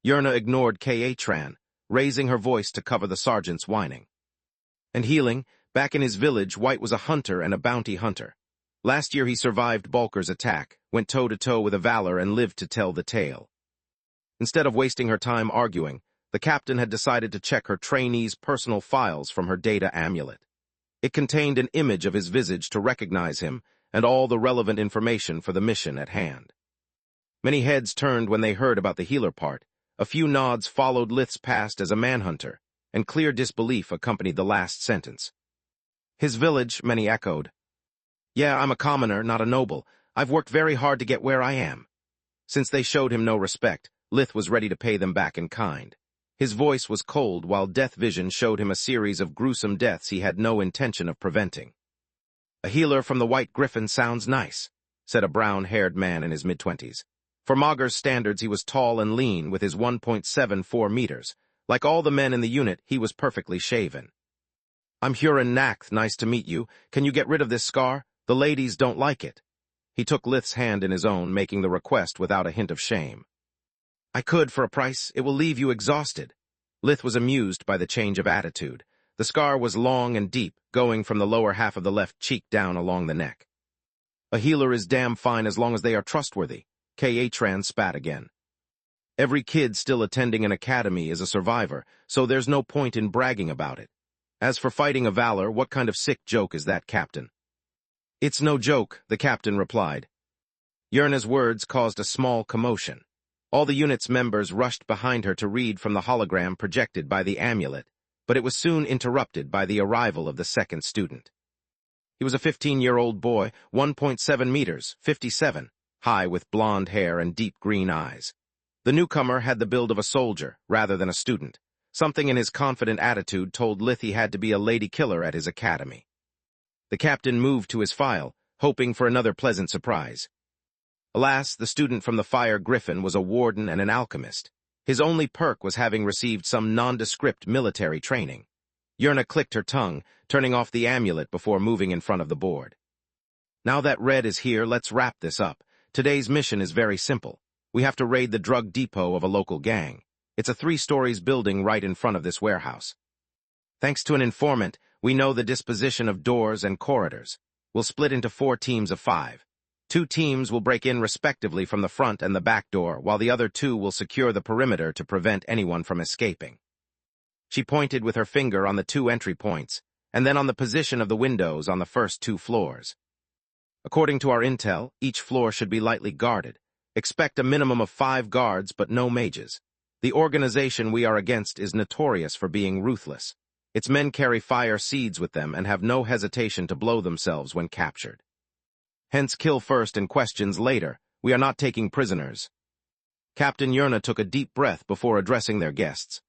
Yerna ignored K.A. Tran, raising her voice to cover the sergeant's whining. "And healing, back in his village, White was a hunter and a bounty hunter. Last year he survived Bulker's attack, went toe-to-toe with a valor and lived to tell the tale." Instead of wasting her time arguing, The captain had decided to check her trainee's personal files from her data amulet. It contained an image of his visage to recognize him and all the relevant information for the mission at hand. Many heads turned when they heard about the healer part. A few nods followed Lith's past as a manhunter, and clear disbelief accompanied the last sentence. His village, many echoed. Yeah, I'm a commoner, not a noble. I've worked very hard to get where I am. Since they showed him no respect, Lith was ready to pay them back in kind. His voice was cold while death vision showed him a series of gruesome deaths he had no intention of preventing. A healer from the White Griffin sounds nice, said a brown-haired man in his mid-20s. For Magus standards, he was tall and lean with his 1.74 meters. Like all the men in the unit, he was perfectly shaven. I'm Huron Nakth, nice to meet you. Can you get rid of this scar? The ladies don't like it. He took Lith's hand in his own, making the request without a hint of shame. I could for a price. It will leave you exhausted. Lith was amused by the change of attitude. The scar was long and deep, going from the lower half of the left cheek down along the neck. A healer is damn fine as long as they are trustworthy. K.H. spat again. Every kid still attending an academy is a survivor, so there's no point in bragging about it. As for fighting a valor, what kind of sick joke is that, Captain? It's no joke, the captain replied. Yerna's words caused a small commotion. All the unit's members rushed behind her to read from the hologram projected by the amulet, but it was soon interrupted by the arrival of the second student. He was a 15-year-old boy, 1.7 meters, 57, high with blonde hair and deep green eyes. The newcomer had the build of a soldier, rather than a student. Something in his confident attitude told Lith he had to be a lady killer at his academy. The captain moved to his file, hoping for another pleasant surprise. Alas, the student from the Fire Griffin was a warden and an alchemist. His only perk was having received some nondescript military training. Yerna clicked her tongue, turning off the amulet before moving in front of the board. Now that Red is here, let's wrap this up. Today's mission is very simple. We have to raid the drug depot of a local gang. It's a 3-stories building right in front of this warehouse. Thanks to an informant, we know the disposition of doors and corridors. We'll split into 4 teams of 5. 2 teams will break in respectively from the front and the back door, while the other 2 will secure the perimeter to prevent anyone from escaping. She pointed with her finger on the 2 entry points, and then on the position of the windows on the first 2 floors. According to our intel, each floor should be lightly guarded. Expect a minimum of 5 guards, but no mages. The organization we are against is notorious for being ruthless. Its men carry fire seeds with them and have no hesitation to blow themselves when captured. Hence kill first and questions later. We are not taking prisoners. Captain Yerna took a deep breath before addressing their guests.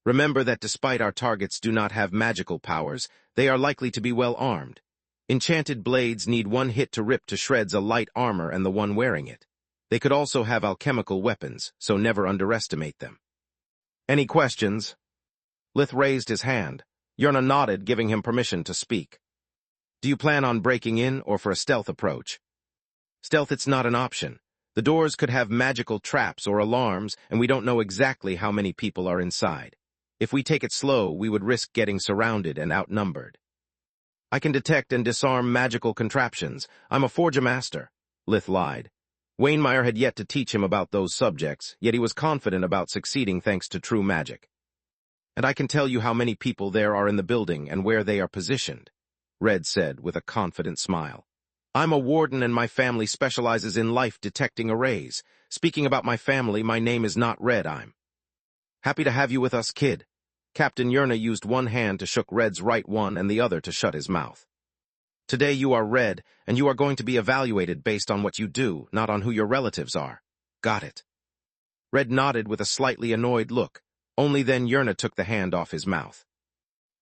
Remember that despite our targets do not have magical powers, they are likely to be well armed. Enchanted blades need 1 hit to rip to shreds a light armor and the one wearing it. They could also have alchemical weapons, so never underestimate them. Any questions? Lith raised his hand. Yerna nodded, giving him permission to speak. Do you plan on breaking in or for a stealth approach? Stealth, it's not an option. The doors could have magical traps or alarms, and we don't know exactly how many people are inside. If we take it slow, we would risk getting surrounded and outnumbered. I can detect and disarm magical contraptions. I'm a forger master, Lith lied. Wainmeyer had yet to teach him about those subjects, yet he was confident about succeeding thanks to true magic. And I can tell you how many people there are in the building and where they are positioned, Red said with a confident smile. I'm a warden and my family specializes in life-detecting arrays. Speaking about my family, my name is not Red, I'm happy to have you with us, kid. Captain Yerna used one hand to shook Red's right one and the other to shut his mouth. Today you are Red, and you are going to be evaluated based on what you do, not on who your relatives are. Got it. Red nodded with a slightly annoyed look. Only then Yerna took the hand off his mouth.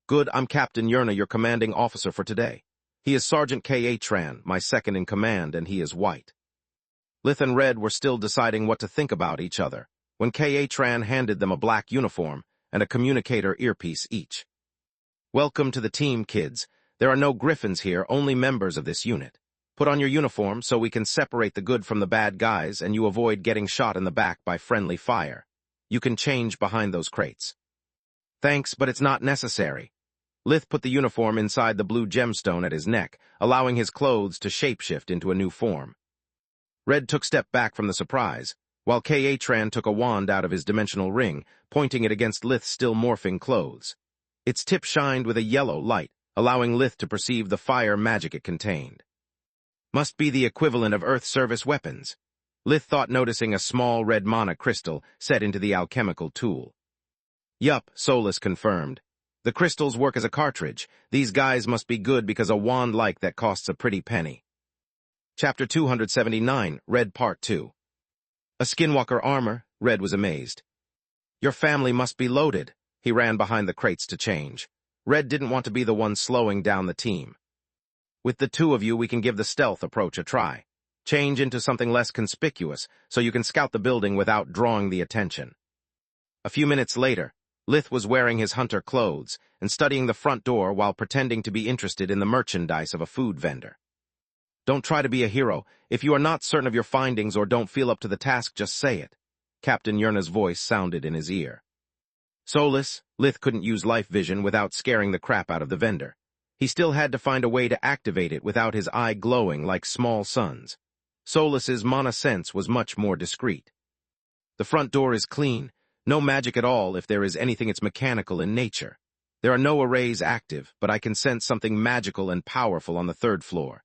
Good, I'm Captain Yerna, your commanding officer for today. He is Sergeant K.H. my second in command, and he is white. Lith and Red were still deciding what to think about each other, when K.H. handed them a black uniform and a communicator earpiece each. Welcome to the team, kids. There are no griffins here, only members of this unit. Put on your uniform so we can separate the good from the bad guys and you avoid getting shot in the back by friendly fire. You can change behind those crates. Thanks, but it's not necessary. Lith put the uniform inside the blue gemstone at his neck, allowing his clothes to shapeshift into a new form. Red took step back from the surprise. while Katran took a wand out of his dimensional ring, pointing it against Lith's still morphing clothes. Its tip shined with a yellow light, allowing Lith to perceive the fire magic it contained. Must be the equivalent of Earth service weapons. Lith thought, noticing a small red mana crystal set into the alchemical tool. Yup, Solus confirmed. The crystals work as a cartridge. These guys must be good because a wand like that costs a pretty penny. Chapter 279, Red Part 2. A skinwalker armor? Red was amazed. Your family must be loaded. He ran behind the crates to change. Red didn't want to be the one slowing down the team. With the two of you, we can give the stealth approach a try. Change into something less conspicuous, so you can scout the building without drawing the attention. A few minutes later, Lith was wearing his hunter clothes and studying the front door while pretending to be interested in the merchandise of a food vendor. Don't try to be a hero. If you are not certain of your findings or don't feel up to the task, just say it. Captain Yerna's voice sounded in his ear. Solus, Lith couldn't use life vision without scaring the crap out of the vendor. He still had to find a way to activate it without his eye glowing like small suns. Solus's mana sense was much more discreet. The front door is clean. No magic at all. If there is anything, it's mechanical in nature. There are no arrays active, but I can sense something magical and powerful on the third floor.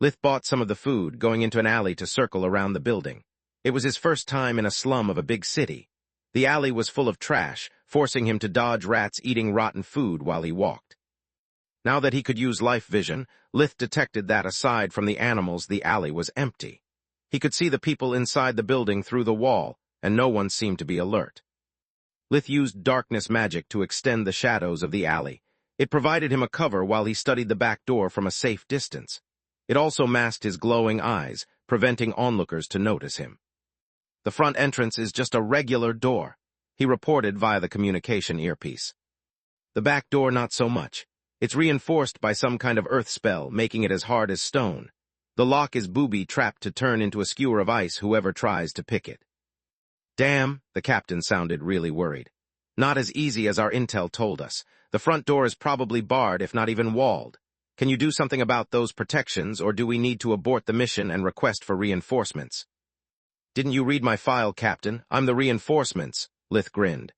Lith bought some of the food, going into an alley to circle around the building. It was his first time in a slum of a big city. The alley was full of trash, forcing him to dodge rats eating rotten food while he walked. Now that he could use life vision, Lith detected that aside from the animals, the alley was empty. He could see the people inside the building through the wall, and no one seemed to be alert. Lith used darkness magic to extend the shadows of the alley. It provided him a cover while he studied the back door from a safe distance. It also masked his glowing eyes, preventing onlookers to notice him. The front entrance is just a regular door, he reported via the communication earpiece. The back door, not so much. It's reinforced by some kind of earth spell, making it as hard as stone. The lock is booby-trapped to turn into a skewer of ice whoever tries to pick it. Damn, the captain sounded really worried. Not as easy as our intel told us. The front door is probably barred, if not even walled. Can you do something about those protections, or do we need to abort the mission and request for reinforcements? Didn't you read my file, Captain? I'm the reinforcements, Lith grinned.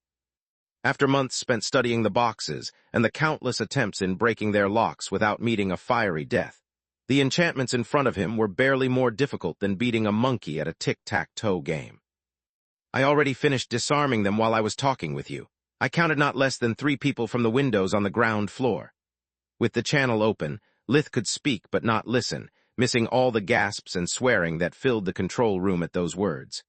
After months spent studying the boxes and the countless attempts in breaking their locks without meeting a fiery death, the enchantments in front of him were barely more difficult than beating a monkey at a tic-tac-toe game. I already finished disarming them while I was talking with you. I counted not less than 3 people from the windows on the ground floor. With the channel open, Lith could speak but not listen, missing all the gasps and swearing that filled the control room at those words.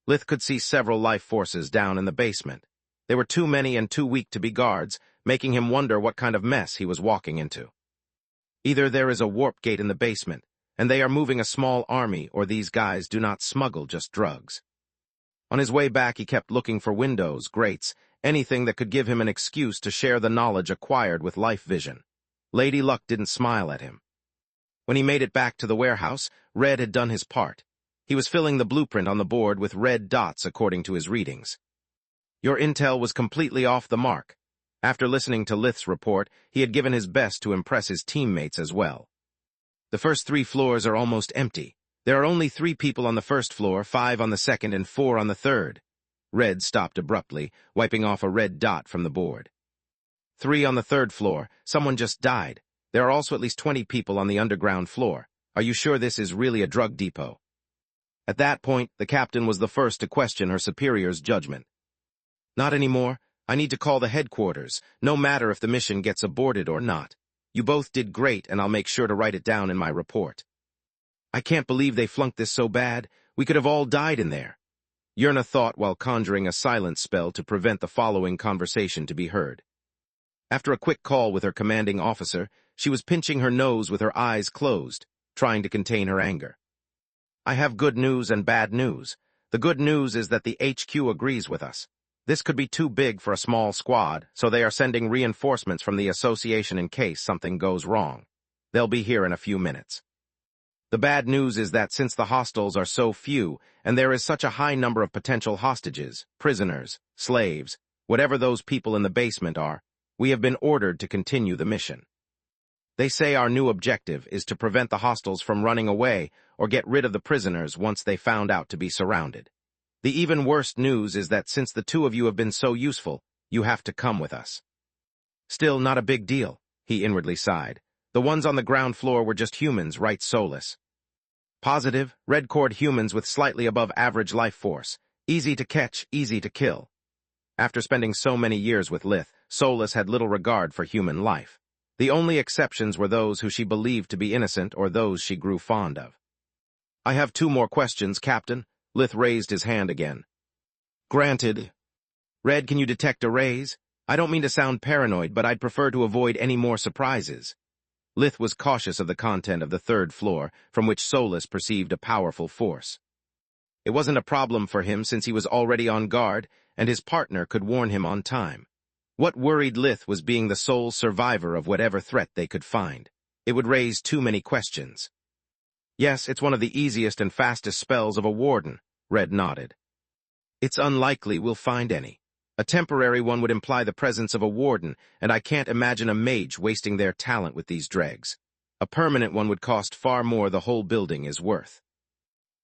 Lith could see several life forces down in the basement. They were too many and too weak to be guards, making him wonder what kind of mess he was walking into. Either there is a warp gate in the basement, and they are moving a small army, or these guys do not smuggle just drugs. On his way back, he kept looking for windows, grates, anything that could give him an excuse to share the knowledge acquired with life vision. Lady Luck didn't smile at him. When he made it back to the warehouse, Red had done his part. He was filling the blueprint on the board with red dots according to his readings. Your intel was completely off the mark. After listening to Lith's report, he had given his best to impress his teammates as well. The first 3 floors are almost empty. There are only 3 people on the first floor, 5 on the second, and 4 on the third. Red stopped abruptly, wiping off a red dot from the board. 3 on the third floor. Someone just died. There are also at least 20 people on the underground floor. Are you sure this is really a drug depot? At that point, the captain was the first to question her superior's judgment. Not anymore. I need to call the headquarters, no matter if the mission gets aborted or not. You both did great, and I'll make sure to write it down in my report. I can't believe they flunked this so bad. We could have all died in there. Yerna thought while conjuring a silence spell to prevent the following conversation to be heard. After a quick call with her commanding officer, she was pinching her nose with her eyes closed, trying to contain her anger. I have good news and bad news. The good news is that the HQ agrees with us. This could be too big for a small squad, so they are sending reinforcements from the association in case something goes wrong. They'll be here in a few minutes. The bad news is that since the hostiles are so few, and there is such a high number of potential hostages, prisoners, slaves, whatever those people in the basement are, we have been ordered to continue the mission. They say our new objective is to prevent the hostiles from running away or get rid of the prisoners once they found out to be surrounded. The even worse news is that since the two of you have been so useful, you have to come with us. Still, not a big deal, he inwardly sighed. The ones on the ground floor were just humans, right? Soulless. Positive, red-cored humans with slightly above average life force. Easy to catch, easy to kill. After spending so many years with Lith, Soulless had little regard for human life. The only exceptions were those who she believed to be innocent or those she grew fond of. I have 2 more questions, Captain. Lith raised his hand again. Granted. Red, can you detect arrays? I don't mean to sound paranoid, but I'd prefer to avoid any more surprises. Lith was cautious of the content of the 3rd floor, from which Soulless perceived a powerful force. It wasn't a problem for him since he was already on guard, and his partner could warn him on time. What worried Lith was being the sole survivor of whatever threat they could find. It would raise too many questions. Yes, it's one of the easiest and fastest spells of a warden, Red nodded. It's unlikely we'll find any. A temporary one would imply the presence of a warden, and I can't imagine a mage wasting their talent with these dregs. A permanent one would cost far more the whole building is worth.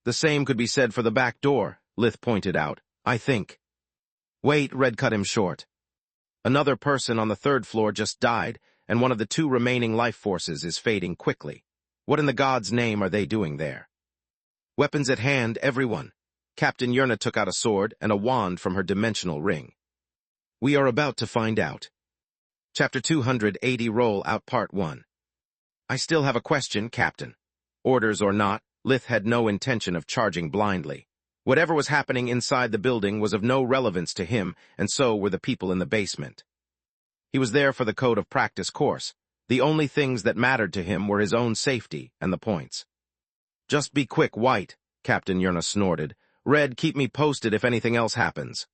The same could be said for the back door, Lith pointed out. I think. Wait, Red cut him short. Another person on the 3rd floor just died, and one of the 2 remaining life forces is fading quickly. What in the God's name are they doing there? Weapons at hand, everyone. Captain Yerna took out a sword and a wand from her dimensional ring. We are about to find out. Chapter 280 Roll Out Part 1. I still have a question, Captain. Orders or not, Lith had no intention of charging blindly. Whatever was happening inside the building was of no relevance to him, and so were the people in the basement. He was there for the code of practice course. The only things that mattered to him were his own safety and the points. Just be quick, White, Captain Yerna snorted. Red, keep me posted if anything else happens.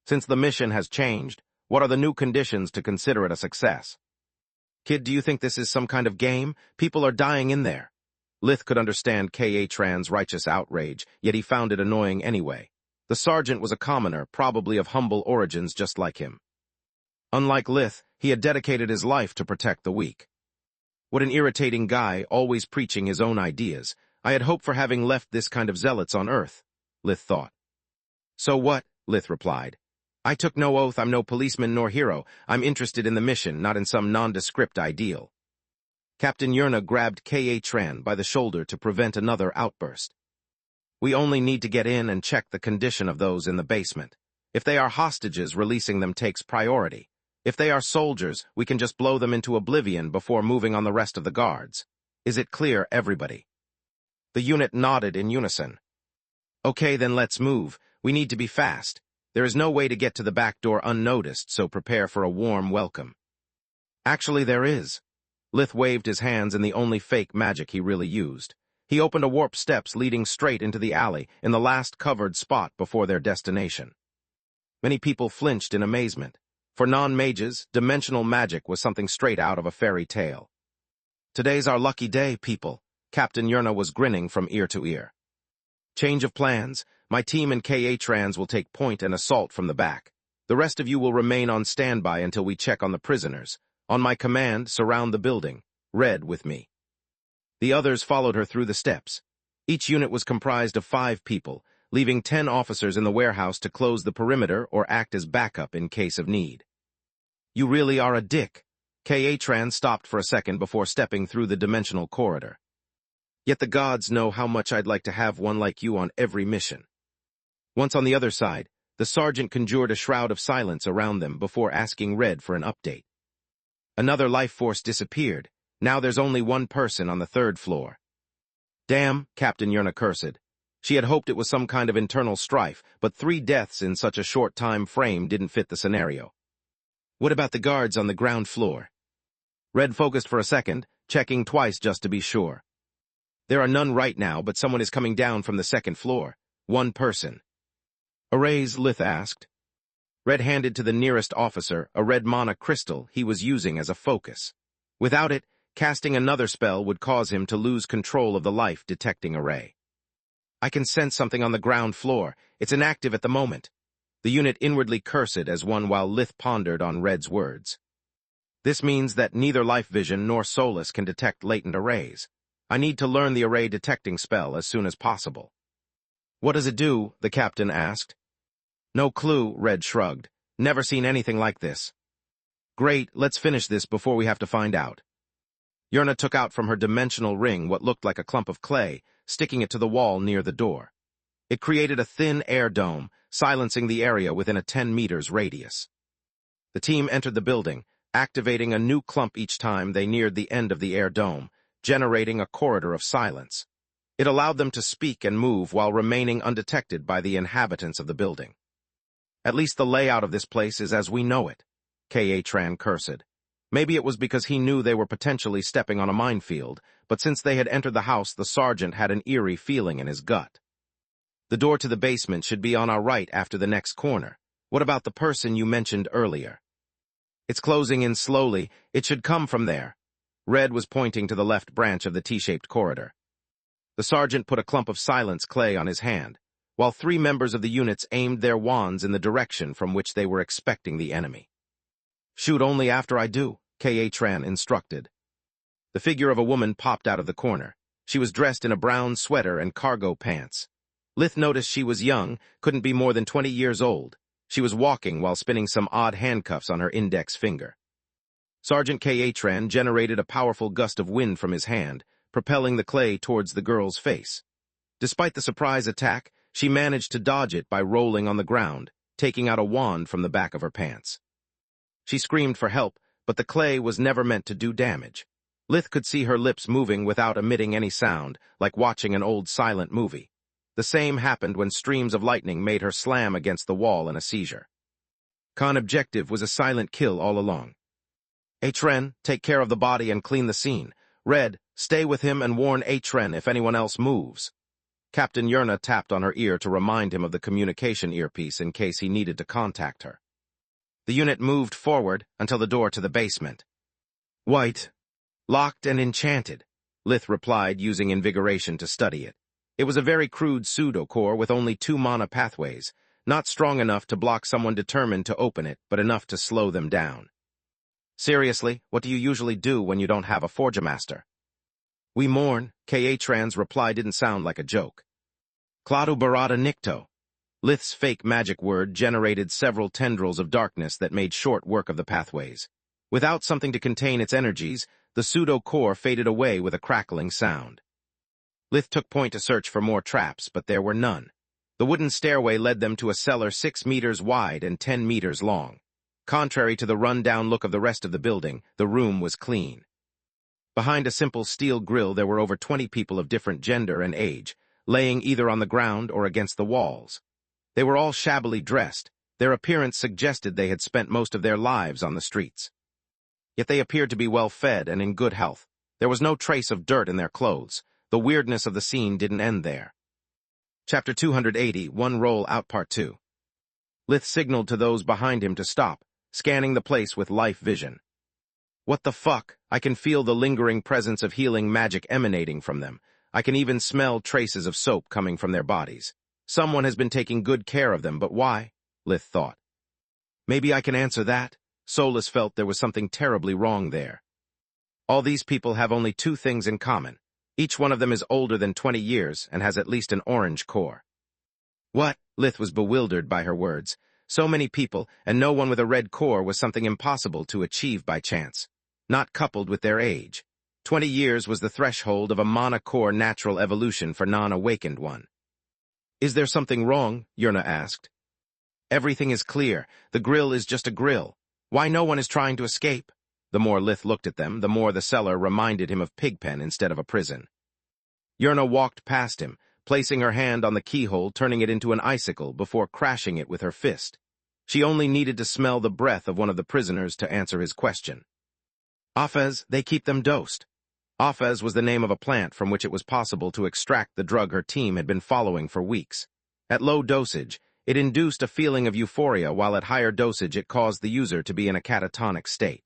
Since the mission has changed, what are the new conditions to consider it a success? Kid, do you think this is some kind of game? People are dying in there. Lith could understand K.A.Tran's righteous outrage, yet he found it annoying anyway. The sergeant was a commoner, probably of humble origins just like him. Unlike Lith, he had dedicated his life to protect the weak. What an irritating guy, always preaching his own ideas. I had hoped for having left this kind of zealots on Earth, Lith thought. So what? Lith replied. I took no oath, I'm no policeman nor hero. I'm interested in the mission, not in some nondescript ideal. Captain Yerna grabbed K.A.Tran by the shoulder to prevent another outburst. We only need to get in and check the condition of those in the basement. If they are hostages, releasing them takes priority. If they are soldiers, we can just blow them into oblivion before moving on the rest of the guards. Is it clear, everybody? The unit nodded in unison. Okay, then let's move. We need to be fast. There is no way to get to the back door unnoticed, so prepare for a warm welcome. Actually, there is. Lith waved his hands in the only fake magic he really used. He opened a warp steps leading straight into the alley in the last covered spot before their destination. Many people flinched in amazement. For non-mages, dimensional magic was something straight out of a fairy tale. Today's our lucky day, people. Captain Yerna was grinning from ear to ear. Change of plans. My team and K.A.Trans will take point and assault from the back. The rest of you will remain on standby until we check on the prisoners. On my command, surround the building. Red with me. The others followed her through the steps. Each unit was comprised of 5 people, leaving 10 officers in the warehouse to close the perimeter or act as backup in case of need. You really are a dick. K.A.Tran stopped for a second before stepping through the dimensional corridor. Yet the gods know how much I'd like to have one like you on every mission. Once on the other side, the sergeant conjured a shroud of silence around them before asking Red for an update. Another life force disappeared. Now there's only 1 person on the 3rd floor. Damn, Captain Yerna cursed. She had hoped it was some kind of internal strife, but 3 deaths in such a short time frame didn't fit the scenario. What about the guards on the ground floor? Red focused for a second, checking twice just to be sure. There are none right now, but someone is coming down from the 2nd floor. 1 person. Arrays, Lith asked. Red handed to the nearest officer a red mana crystal he was using as a focus. Without it, casting another spell would cause him to lose control of the life-detecting array. I can sense something on the ground floor. It's inactive at the moment. The unit inwardly cursed as one while Lith pondered on Red's words. This means that neither life vision nor Solus can detect latent arrays. I need to learn the array detecting spell as soon as possible. What does it do? The captain asked. No clue, Red shrugged. Never seen anything like this. Great, let's finish this before we have to find out. Yerna took out from her dimensional ring what looked like a clump of clay, sticking it to the wall near the door. It created a thin air dome, silencing the area within a 10 meters radius. The team entered the building, activating a new clump each time they neared the end of the air dome, generating a corridor of silence. It allowed them to speak and move while remaining undetected by the inhabitants of the building. At least the layout of this place is as we know it, K.A. Tran cursed. Maybe it was because he knew they were potentially stepping on a minefield, but since they had entered the house, the sergeant had an eerie feeling in his gut. The door to the basement should be on our right after the next corner. What about the person you mentioned earlier? It's closing in slowly. It should come from there. Red was pointing to the left branch of the T-shaped corridor. The sergeant put a clump of silence clay on his hand, while 3 members of the units aimed their wands in the direction from which they were expecting the enemy. Shoot only after I do, K.A. Tran instructed. The figure of a woman popped out of the corner. She was dressed in a brown sweater and cargo pants. Lith noticed she was young, couldn't be more than 20 years old. She was walking while spinning some odd handcuffs on her index finger. Sergeant K.A. Tran generated a powerful gust of wind from his hand, propelling the clay towards the girl's face. Despite the surprise attack, she managed to dodge it by rolling on the ground, taking out a wand from the back of her pants. She screamed for help, but the clay was never meant to do damage. Lith could see her lips moving without emitting any sound, like watching an old silent movie. The same happened when streams of lightning made her slam against the wall in a seizure. Khan's objective was a silent kill all along. Atren, take care of the body and clean the scene. Red, stay with him and warn Atren if anyone else moves. Captain Yerna tapped on her ear to remind him of the communication earpiece in case he needed to contact her. The unit moved forward until the door to the basement. White. Locked and enchanted, Lith replied using invigoration to study it. It was a very crude pseudo-core with only 2 mana pathways, not strong enough to block someone determined to open it, but enough to slow them down. Seriously, what do you usually do when you don't have a Forge Master? We mourn. K.A. Tran's reply didn't sound like a joke. Cladu Barada Nikto. Lith's fake magic word generated several tendrils of darkness that made short work of the pathways. Without something to contain its energies, the pseudo-core faded away with a crackling sound. Lith took point to search for more traps, but there were none. The wooden stairway led them to a cellar 6 meters wide and 10 meters long. Contrary to the run-down look of the rest of the building, the room was clean. Behind a simple steel grille there were over 20 people of different gender and age, laying either on the ground or against the walls. They were all shabbily dressed. Their appearance suggested they had spent most of their lives on the streets. Yet they appeared to be well-fed and in good health. There was no trace of dirt in their clothes. The weirdness of the scene didn't end there. Chapter 280, One Roll Out Part 2. Lith signaled to those behind him to stop, scanning the place with life vision. What the fuck? I can feel the lingering presence of healing magic emanating from them. I can even smell traces of soap coming from their bodies. Someone has been taking good care of them, but why? Lith thought. Maybe I can answer that. Solus felt there was something terribly wrong there. All these people have only 2 things in common. Each one of them is older than 20 years and has at least an orange core. What? Lith was bewildered by her words. So many people, and no one with a red core was something impossible to achieve by chance. Not coupled with their age. 20 years was the threshold of a mana-core natural evolution for non-awakened one. Is there something wrong? Yerna asked. Everything is clear. The grill is just a grill. Why no one is trying to escape? The more Lith looked at them, the more the cellar reminded him of Pigpen instead of a prison. Yerna walked past him, placing her hand on the keyhole, turning it into an icicle before crashing it with her fist. She only needed to smell the breath of one of the prisoners to answer his question. Afez, they keep them dosed. Afez was the name of a plant from which it was possible to extract the drug her team had been following for weeks. At low dosage, it induced a feeling of euphoria, while at higher dosage it caused the user to be in a catatonic state.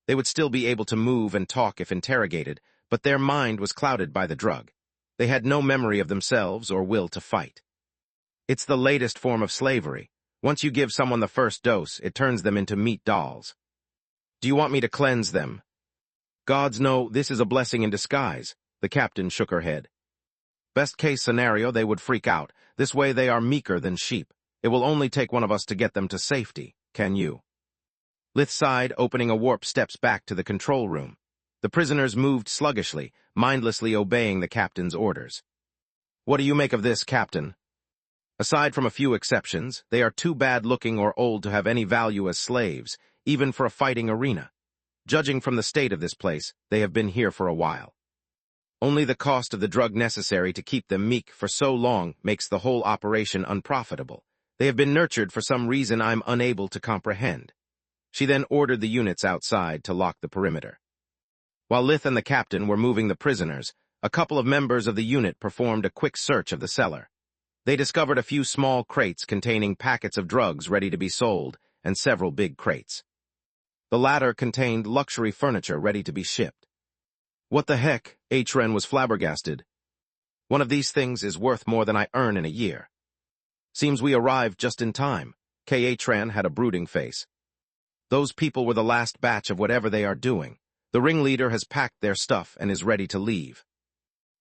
They would still be able to move and talk if interrogated, but their mind was clouded by the drug. They had no memory of themselves or will to fight. It's the latest form of slavery. Once you give someone the first dose, it turns them into meat dolls. Do you want me to cleanse them? Gods know this is a blessing in disguise. The captain shook her head. Best case scenario, they would freak out. This way they are meeker than sheep. It will only take one of us to get them to safety. Can you? Lith sighed, opening a warp steps back to the control room. The prisoners moved sluggishly, mindlessly obeying the captain's orders. What do you make of this, Captain? Aside from a few exceptions, they are too bad-looking or old to have any value as slaves, even for a fighting arena. Judging from the state of this place, they have been here for a while. Only the cost of the drug necessary to keep them meek for so long makes the whole operation unprofitable. They have been nurtured for some reason I'm unable to comprehend. She then ordered the units outside to lock the perimeter. While Lith and the captain were moving the prisoners, a couple of members of the unit performed a quick search of the cellar. They discovered a few small crates containing packets of drugs ready to be sold, and several big crates. The latter contained luxury furniture ready to be shipped. What the heck? Atren was flabbergasted. One of these things is worth more than I earn in a year. Seems we arrived just in time. Atren had a brooding face. Those people were the last batch of whatever they are doing. The ringleader has packed their stuff and is ready to leave.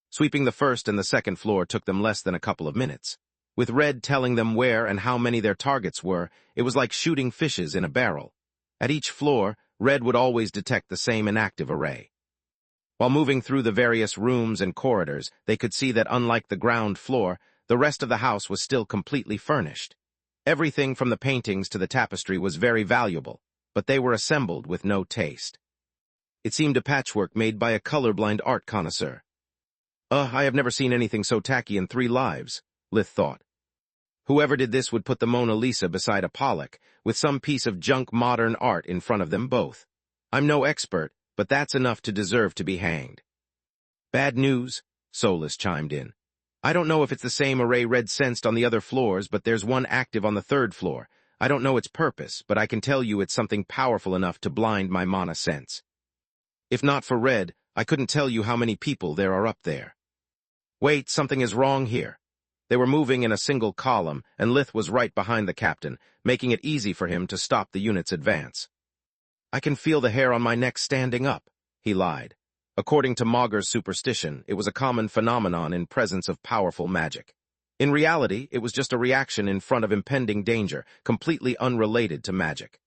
Sweeping the first and the second floor took them less than a couple of minutes. With Red telling them where and how many their targets were, it was like shooting fishes in a barrel. At each floor, Red would always detect the same inactive array. While moving through the various rooms and corridors, they could see that unlike the ground floor, the rest of the house was still completely furnished. Everything from the paintings to the tapestry was very valuable, but they were assembled with no taste. It seemed a patchwork made by a colorblind art connoisseur. I have never seen anything so tacky in 3 lives, Lith thought. Whoever did this would put the Mona Lisa beside a Pollock, with some piece of junk modern art in front of them both. I'm no expert, but that's enough to deserve to be hanged. Bad news, Solus chimed in. I don't know if it's the same array Red sensed on the other floors, but there's one active on the 3rd floor. I don't know its purpose, but I can tell you it's something powerful enough to blind my mana sense. If not for Red, I couldn't tell you how many people there are up there. Wait, something is wrong here. They were moving in a single column, and Lith was right behind the captain, making it easy for him to stop the unit's advance. I can feel the hair on my neck standing up, he lied. According to Magus' superstition, it was a common phenomenon in presence of powerful magic. In reality, it was just a reaction in front of impending danger, completely unrelated to magic.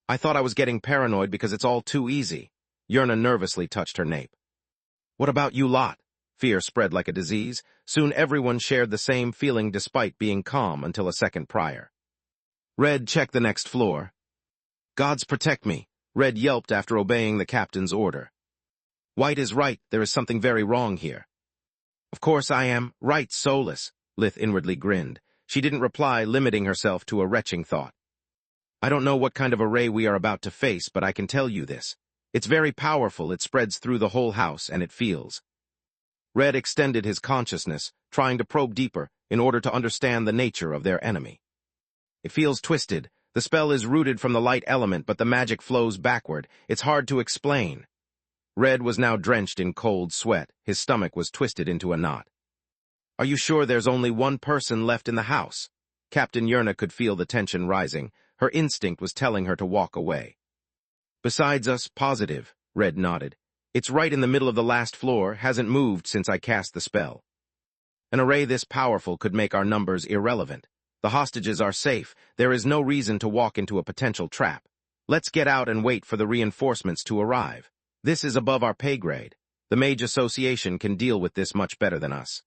I thought I was getting paranoid because it's all too easy. Yerna nervously touched her nape. What about you lot? Fear spread like a disease. Soon everyone shared the same feeling despite being calm until a second prior. Red checked the next floor. Gods protect me, Red yelped after obeying the captain's order. White is right, there is something very wrong here. Of course I am right, Solus, Lith inwardly grinned. She didn't reply, limiting herself to a retching thought. I don't know what kind of array we are about to face, but I can tell you this. It's very powerful, it spreads through the whole house, and it feels. Red extended his consciousness, trying to probe deeper in order to understand the nature of their enemy. It feels twisted. The spell is rooted from the light element, but the magic flows backward. It's hard to explain. Red was now drenched in cold sweat. His stomach was twisted into a knot. Are you sure there's only one person left in the house? Captain Yerna could feel the tension rising. Her instinct was telling her to walk away. Besides us, positive, Red nodded. It's right in the middle of the last floor, hasn't moved since I cast the spell. An array this powerful could make our numbers irrelevant. The hostages are safe. There is no reason to walk into a potential trap. Let's get out and wait for the reinforcements to arrive. This is above our pay grade. The Mage Association can deal with this much better than us.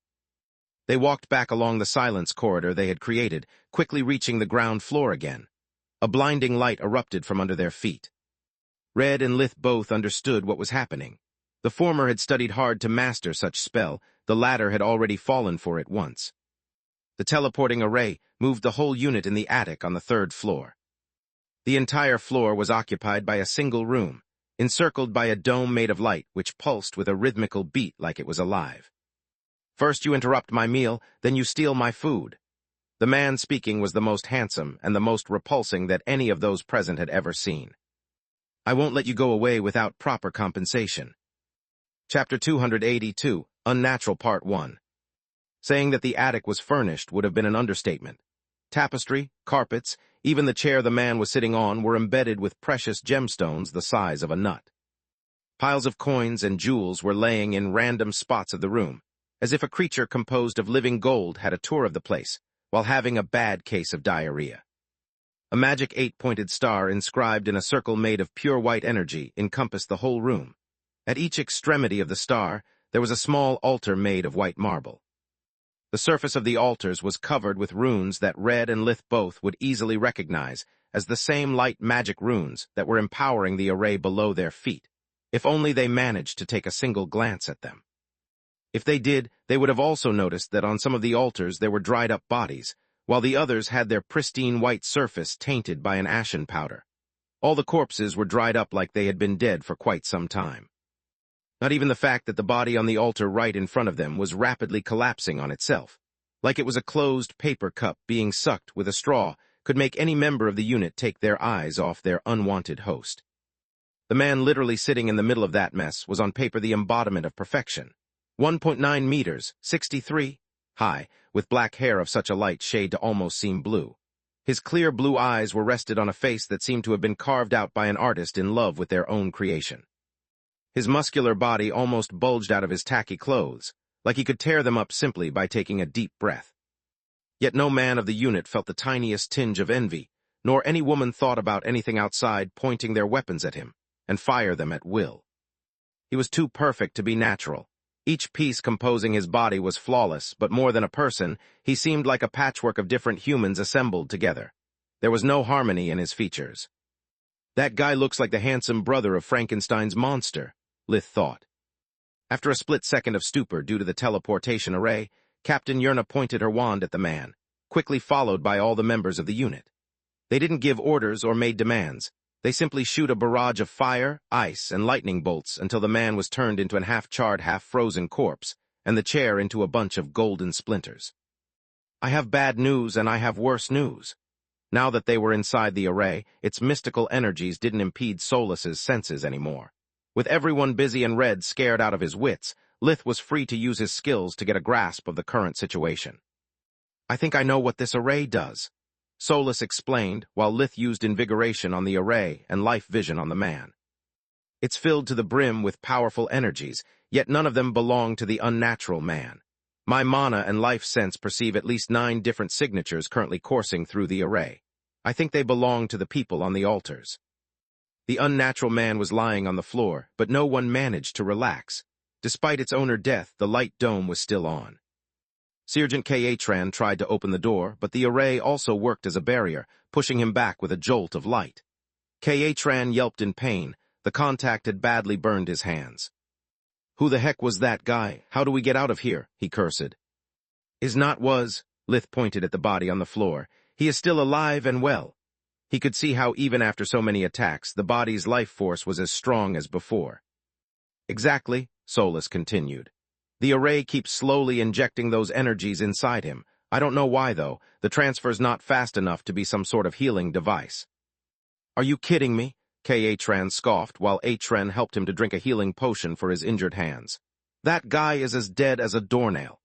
They walked back along the silence corridor they had created, quickly reaching the ground floor again. A blinding light erupted from under their feet. Red and Lith both understood what was happening. The former had studied hard to master such spell, the latter had already fallen for it once. The teleporting array moved the whole unit in the attic on the 3rd floor. The entire floor was occupied by a single room, encircled by a dome made of light which pulsed with a rhythmical beat like it was alive. First you interrupt my meal, then you steal my food. The man speaking was the most handsome and the most repulsing that any of those present had ever seen. I won't let you go away without proper compensation. Chapter 282, Unnatural Part 1. Saying that the attic was furnished would have been an understatement. Tapestry, carpets, even the chair the man was sitting on were embedded with precious gemstones the size of a nut. Piles of coins and jewels were laying in random spots of the room, as if a creature composed of living gold had a tour of the place, while having a bad case of diarrhea. A magic 8-pointed star inscribed in a circle made of pure white energy encompassed the whole room. At each extremity of the star, there was a small altar made of white marble. The surface of the altars was covered with runes that Red and Lith both would easily recognize as the same light magic runes that were empowering the array below their feet, if only they managed to take a single glance at them. If they did, they would have also noticed that on some of the altars there were dried-up bodies, while the others had their pristine white surface tainted by an ashen powder. All the corpses were dried up like they had been dead for quite some time. Not even the fact that the body on the altar right in front of them was rapidly collapsing on itself, like it was a closed paper cup being sucked with a straw, could make any member of the unit take their eyes off their unwanted host. The man literally sitting in the middle of that mess was on paper the embodiment of perfection. 1.9 meters, 63 high, with black hair of such a light shade to almost seem blue. His clear blue eyes were rested on a face that seemed to have been carved out by an artist in love with their own creation. His muscular body almost bulged out of his tacky clothes, like he could tear them up simply by taking a deep breath. Yet no man of the unit felt the tiniest tinge of envy, nor any woman thought about anything outside pointing their weapons at him, and fire them at will. He was too perfect to be natural. Each piece composing his body was flawless, but more than a person, he seemed like a patchwork of different humans assembled together. There was no harmony in his features. That guy looks like the handsome brother of Frankenstein's monster, Lith thought. After a split second of stupor due to the teleportation array, Captain Yerna pointed her wand at the man, quickly followed by all the members of the unit. They didn't give orders or made demands. They simply shoot a barrage of fire, ice, and lightning bolts until the man was turned into an half-charred, half-frozen corpse, and the chair into a bunch of golden splinters. I have bad news and I have worse news. Now that they were inside the array, its mystical energies didn't impede Solus's senses anymore. With everyone busy and Red scared out of his wits, Lith was free to use his skills to get a grasp of the current situation. I think I know what this array does, Solus explained, while Lith used invigoration on the array and life vision on the man. It's filled to the brim with powerful energies, yet none of them belong to the unnatural man. My mana and life sense perceive at least 9 different signatures currently coursing through the array. I think they belong to the people on the altars. The unnatural man was lying on the floor, but no one managed to relax. Despite its owner's death, the light dome was still on. Sergeant K.A. tried to open the door, but the array also worked as a barrier, pushing him back with a jolt of light. K.A. yelped in pain. The contact had badly burned his hands. Who the heck was that guy? How do we get out of here? He cursed. Lith pointed at the body on the floor. He is still alive and well. He could see how even after so many attacks, the body's life force was as strong as before. Exactly, Solus continued. The array keeps slowly injecting those energies inside him. I don't know why, though. The transfer's not fast enough to be some sort of healing device. Are you kidding me? K.A. scoffed while Atren helped him to drink a healing potion for his injured hands. That guy is as dead as a doornail.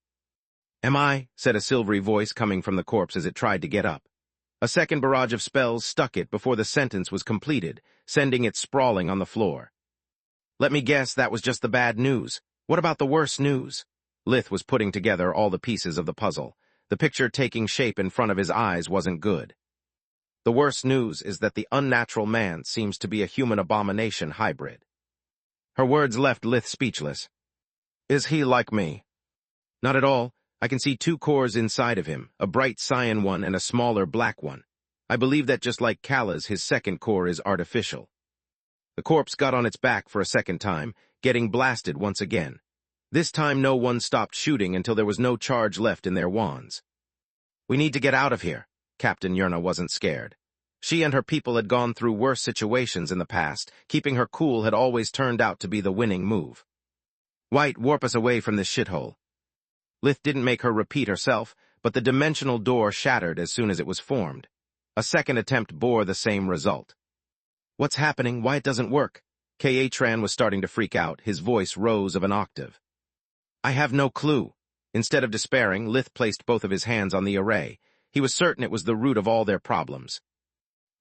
Am I? Said a silvery voice coming from the corpse as it tried to get up. A second barrage of spells stuck it before the sentence was completed, sending it sprawling on the floor. Let me guess that was just the bad news. What about the worse news? Lith was putting together all the pieces of the puzzle. The picture taking shape in front of his eyes wasn't good. The worst news is that the unnatural man seems to be a human abomination hybrid. Her words left Lith speechless. Is he like me? Not at all. I can see 2 cores inside of him, a bright cyan one and a smaller black one. I believe that just like Kala's, his second core is artificial. The corpse got on its back for a second time, getting blasted once again. This time no one stopped shooting until there was no charge left in their wands. We need to get out of here. Captain Yerna wasn't scared. She and her people had gone through worse situations in the past. Keeping her cool had always turned out to be the winning move. White, warp us away from this shithole. Lith didn't make her repeat herself, but the dimensional door shattered as soon as it was formed. A second attempt bore the same result. What's happening? Why it doesn't work? K.A. was starting to freak out. His voice rose of an octave. I have no clue. Instead of despairing, Lith placed both of his hands on the array. He was certain it was the root of all their problems.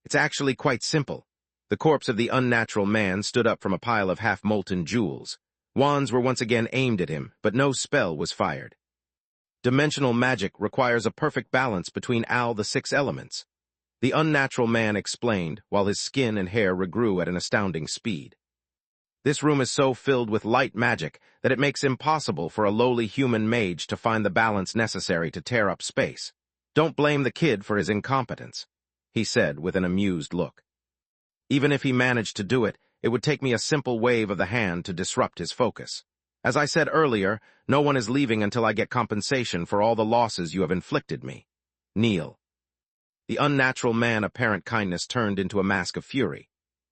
It's actually quite simple. The corpse of the unnatural man stood up from a pile of half-molten jewels. Wands were once again aimed at him, but no spell was fired. Dimensional magic requires a perfect balance between the 6 elements. The unnatural man explained, while his skin and hair regrew at an astounding speed. This room is so filled with light magic that it makes impossible for a lowly human mage to find the balance necessary to tear up space. Don't blame the kid for his incompetence, he said with an amused look. Even if he managed to do it, it would take me a simple wave of the hand to disrupt his focus. As I said earlier, no one is leaving until I get compensation for all the losses you have inflicted me. Kneel. The unnatural man apparent kindness turned into a mask of fury.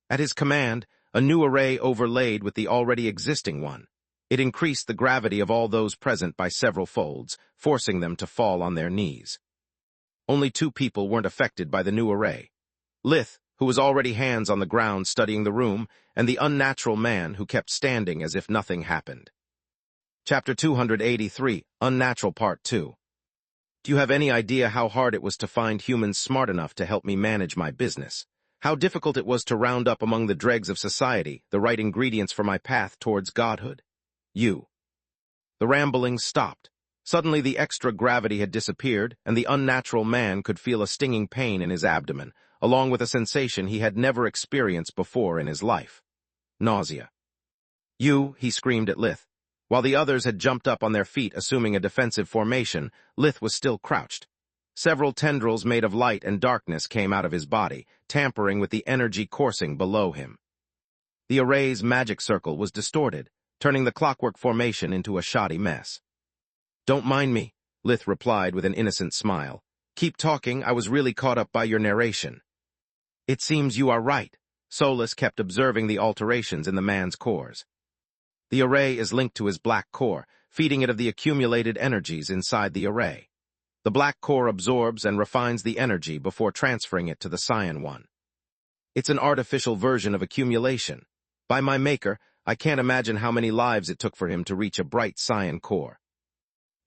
At his command, a new array overlaid with the already existing one. It increased the gravity of all those present by several folds, forcing them to fall on their knees. Only 2 people weren't affected by the new array. Lith, who was already hands on the ground studying the room, and the unnatural man who kept standing as if nothing happened. Chapter 283, Unnatural Part 2. Do you have any idea how hard it was to find humans smart enough to help me manage my business? How difficult it was to round up among the dregs of society the right ingredients for my path towards godhood? You. The ramblings stopped. Suddenly the extra gravity had disappeared, and the unnatural man could feel a stinging pain in his abdomen, along with a sensation he had never experienced before in his life. Nausea. You, he screamed at Lith. While the others had jumped up on their feet assuming a defensive formation, Lith was still crouched. Several tendrils made of light and darkness came out of his body, tampering with the energy coursing below him. The array's magic circle was distorted, turning the clockwork formation into a shoddy mess. Don't mind me, Lith replied with an innocent smile. Keep talking, I was really caught up by your narration. It seems you are right. Solus kept observing the alterations in the man's cores. The array is linked to his black core, feeding it of the accumulated energies inside the array. The black core absorbs and refines the energy before transferring it to the cyan one. It's an artificial version of accumulation. By my maker, I can't imagine how many lives it took for him to reach a bright cyan core.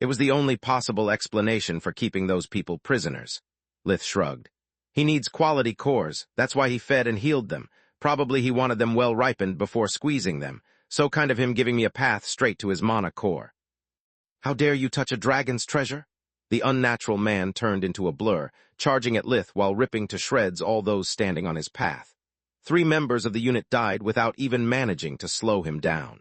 It was the only possible explanation for keeping those people prisoners. Lith shrugged. He needs quality cores, that's why he fed and healed them. Probably he wanted them well ripened before squeezing them, so kind of him giving me a path straight to his mana core. How dare you touch a dragon's treasure? The unnatural man turned into a blur, charging at Lith while ripping to shreds all those standing on his path. 3 members of the unit died without even managing to slow him down.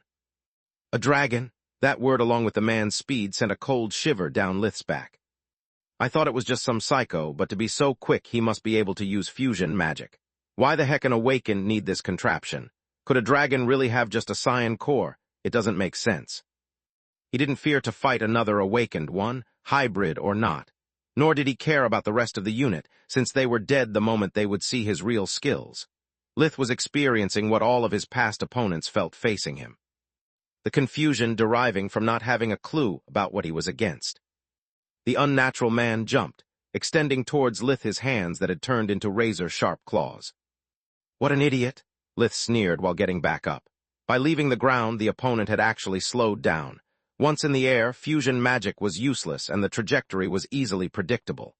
A dragon? That word along with the man's speed sent a cold shiver down Lith's back. I thought it was just some psycho, but to be so quick he must be able to use fusion magic. Why the heck an awakened need this contraption? Could a dragon really have just a cyan core? It doesn't make sense. He didn't fear to fight another awakened one, hybrid or not. Nor did he care about the rest of the unit, since they were dead the moment they would see his real skills. Lith was experiencing what all of his past opponents felt facing him. The confusion deriving from not having a clue about what he was against. The unnatural man jumped, extending towards Lith his hands that had turned into razor-sharp claws. What an idiot, Lith sneered while getting back up. By leaving the ground, the opponent had actually slowed down. Once in the air, fusion magic was useless and the trajectory was easily predictable.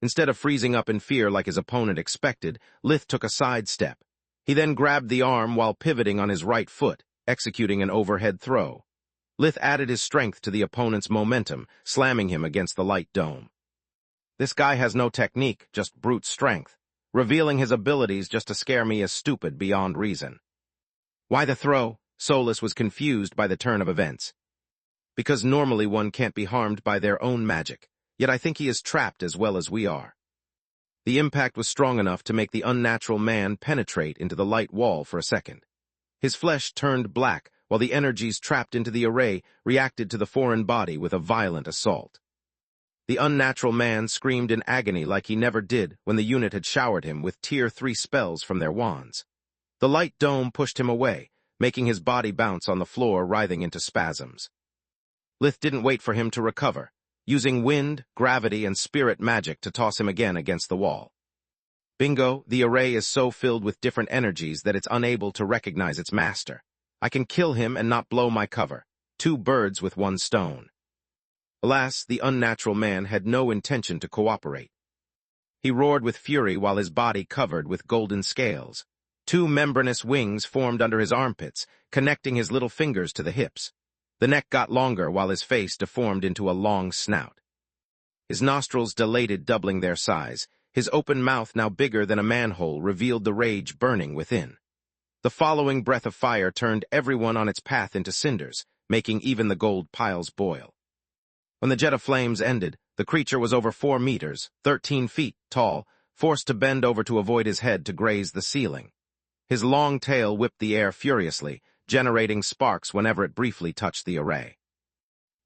Instead of freezing up in fear like his opponent expected, Lith took a side step. He then grabbed the arm while pivoting on his right foot, executing an overhead throw. Lith added his strength to the opponent's momentum, slamming him against the light dome. This guy has no technique, just brute strength. Revealing his abilities just to scare me is stupid beyond reason. Why the throw? Solus was confused by the turn of events. Because normally one can't be harmed by their own magic, yet I think he is trapped as well as we are. The impact was strong enough to make the unnatural man penetrate into the light wall for a second. His flesh turned black, while the energies trapped into the array reacted to the foreign body with a violent assault. The unnatural man screamed in agony like he never did when the unit had showered him with Tier 3 spells from their wands. The light dome pushed him away, making his body bounce on the floor, writhing into spasms. Lith didn't wait for him to recover, using wind, gravity, and spirit magic to toss him again against the wall. Bingo, the array is so filled with different energies that it's unable to recognize its master. I can kill him and not blow my cover. 2 birds with 1 stone. Alas, the unnatural man had no intention to cooperate. He roared with fury while his body covered with golden scales. Two membranous wings formed under his armpits, connecting his little fingers to the hips. The neck got longer while his face deformed into a long snout. His nostrils dilated, doubling their size. His open mouth, now bigger than a manhole, revealed the rage burning within. The following breath of fire turned everyone on its path into cinders, making even the gold piles boil. When the jet of flames ended, the creature was over 4 meters, 13 feet, tall, forced to bend over to avoid his head to graze the ceiling. His long tail whipped the air furiously, generating sparks whenever it briefly touched the array.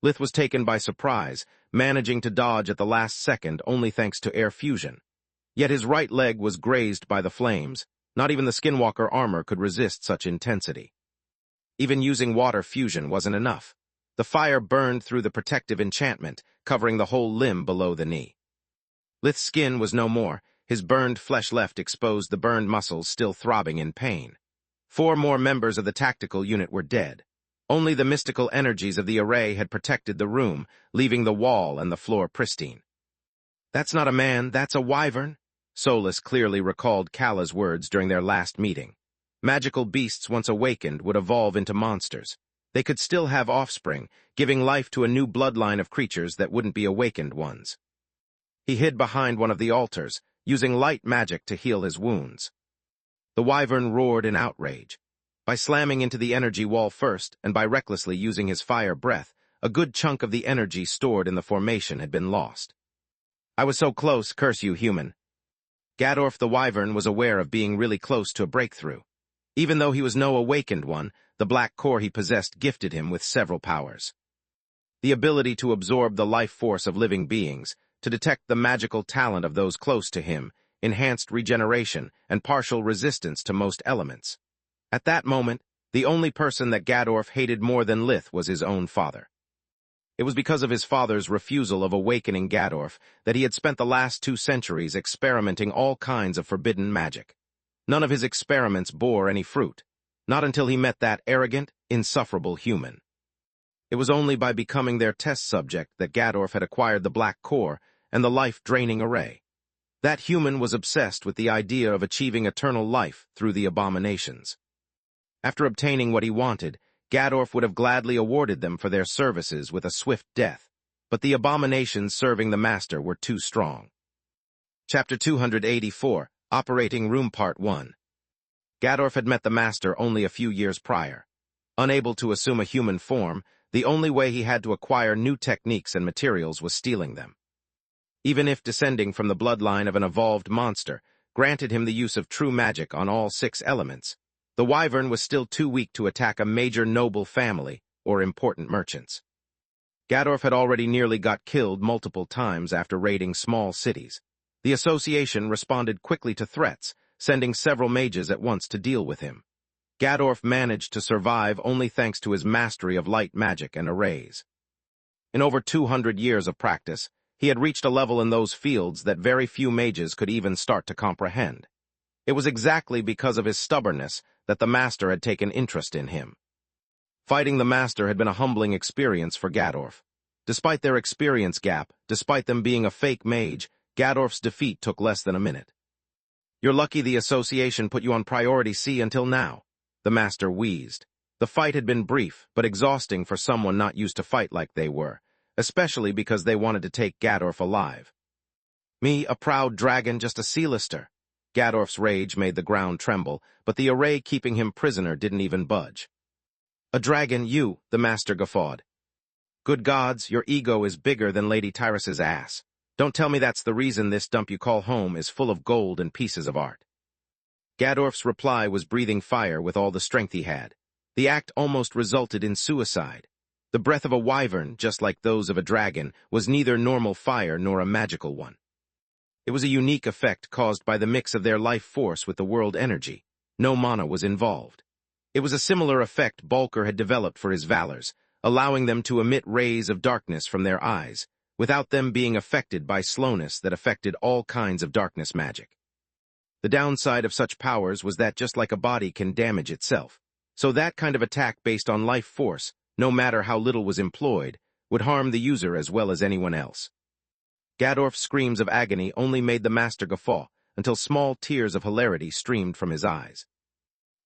Lith was taken by surprise, managing to dodge at the last second only thanks to air fusion. Yet his right leg was grazed by the flames. Not even the skinwalker armor could resist such intensity. Even using water fusion wasn't enough. The fire burned through the protective enchantment, covering the whole limb below the knee. Lith's skin was no more. His burned flesh left exposed, the burned muscles still throbbing in pain. 4 more members of the tactical unit were dead. Only the mystical energies of the array had protected the room, leaving the wall and the floor pristine. "That's not a man, that's a wyvern," Solus clearly recalled Kala's words during their last meeting. Magical beasts once awakened would evolve into monsters. They could still have offspring, giving life to a new bloodline of creatures that wouldn't be awakened ones. He hid behind one of the altars, using light magic to heal his wounds. The wyvern roared in outrage. By slamming into the energy wall first, and by recklessly using his fire breath, a good chunk of the energy stored in the formation had been lost. "I was so close, curse you, human." Gadorf the wyvern was aware of being really close to a breakthrough. Even though he was no awakened one, the black core he possessed gifted him with several powers. The ability to absorb the life force of living beings, to detect the magical talent of those close to him, enhanced regeneration, and partial resistance to most elements. At that moment, the only person that Gadorf hated more than Lith was his own father. It was because of his father's refusal of awakening Gadorf that he had spent the last 2 centuries experimenting all kinds of forbidden magic. None of his experiments bore any fruit, not until he met that arrogant, insufferable human. It was only by becoming their test subject that Gadorf had acquired the black core and the life-draining array. That human was obsessed with the idea of achieving eternal life through the abominations. After obtaining what he wanted, Gadorf would have gladly awarded them for their services with a swift death, but the abominations serving the master were too strong. Chapter 284, Operating Room Part 1. Gadorf had met the master only a few years prior. Unable to assume a human form, the only way he had to acquire new techniques and materials was stealing them. Even if descending from the bloodline of an evolved monster granted him the use of true magic on all 6 elements, the wyvern was still too weak to attack a major noble family or important merchants. Gadorf had already nearly got killed multiple times after raiding small cities. The association responded quickly to threats, sending several mages at once to deal with him. Gadorf managed to survive only thanks to his mastery of light magic and arrays. In over 200 years of practice, he had reached a level in those fields that very few mages could even start to comprehend. It was exactly because of his stubbornness that the master had taken interest in him. Fighting the master had been a humbling experience for Gadorf. Despite their experience gap, despite them being a fake mage, Gadorf's defeat took less than a minute. "You're lucky the association put you on priority C until now," the master wheezed. The fight had been brief, but exhausting for someone not used to fight like they were, especially because they wanted to take Gadorf alive. "Me, a proud dragon, just a C-lister." Gadorf's rage made the ground tremble, but the array keeping him prisoner didn't even budge. "A dragon, you," the master guffawed. "Good gods, your ego is bigger than Lady Tyrus's ass. Don't tell me that's the reason this dump you call home is full of gold and pieces of art." Gadorf's reply was breathing fire with all the strength he had. The act almost resulted in suicide. The breath of a wyvern, just like those of a dragon, was neither normal fire nor a magical one. It was a unique effect caused by the mix of their life force with the world energy. No mana was involved. It was a similar effect Bulker had developed for his valors, allowing them to emit rays of darkness from their eyes, without them being affected by slowness that affected all kinds of darkness magic. The downside of such powers was that just like a body can damage itself, so that kind of attack based on life force, no matter how little was employed, would harm the user as well as anyone else. Gadorf's screams of agony only made the master guffaw, until small tears of hilarity streamed from his eyes.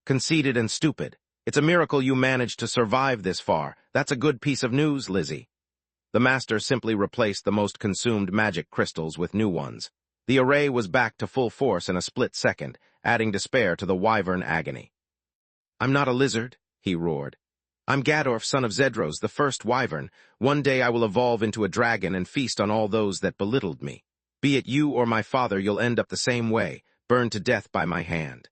Conceited and stupid. It's a miracle you managed to survive this far. That's a good piece of news, Lizzie. The master simply replaced the most consumed magic crystals with new ones. The array was back to full force in a split second, adding despair to the wyvern agony. I'm not a lizard, he roared. I'm Gadorf, son of Zedros, the first wyvern. One day I will evolve into a dragon and feast on all those that belittled me. Be it you or my father, you'll end up the same way, burned to death by my hand.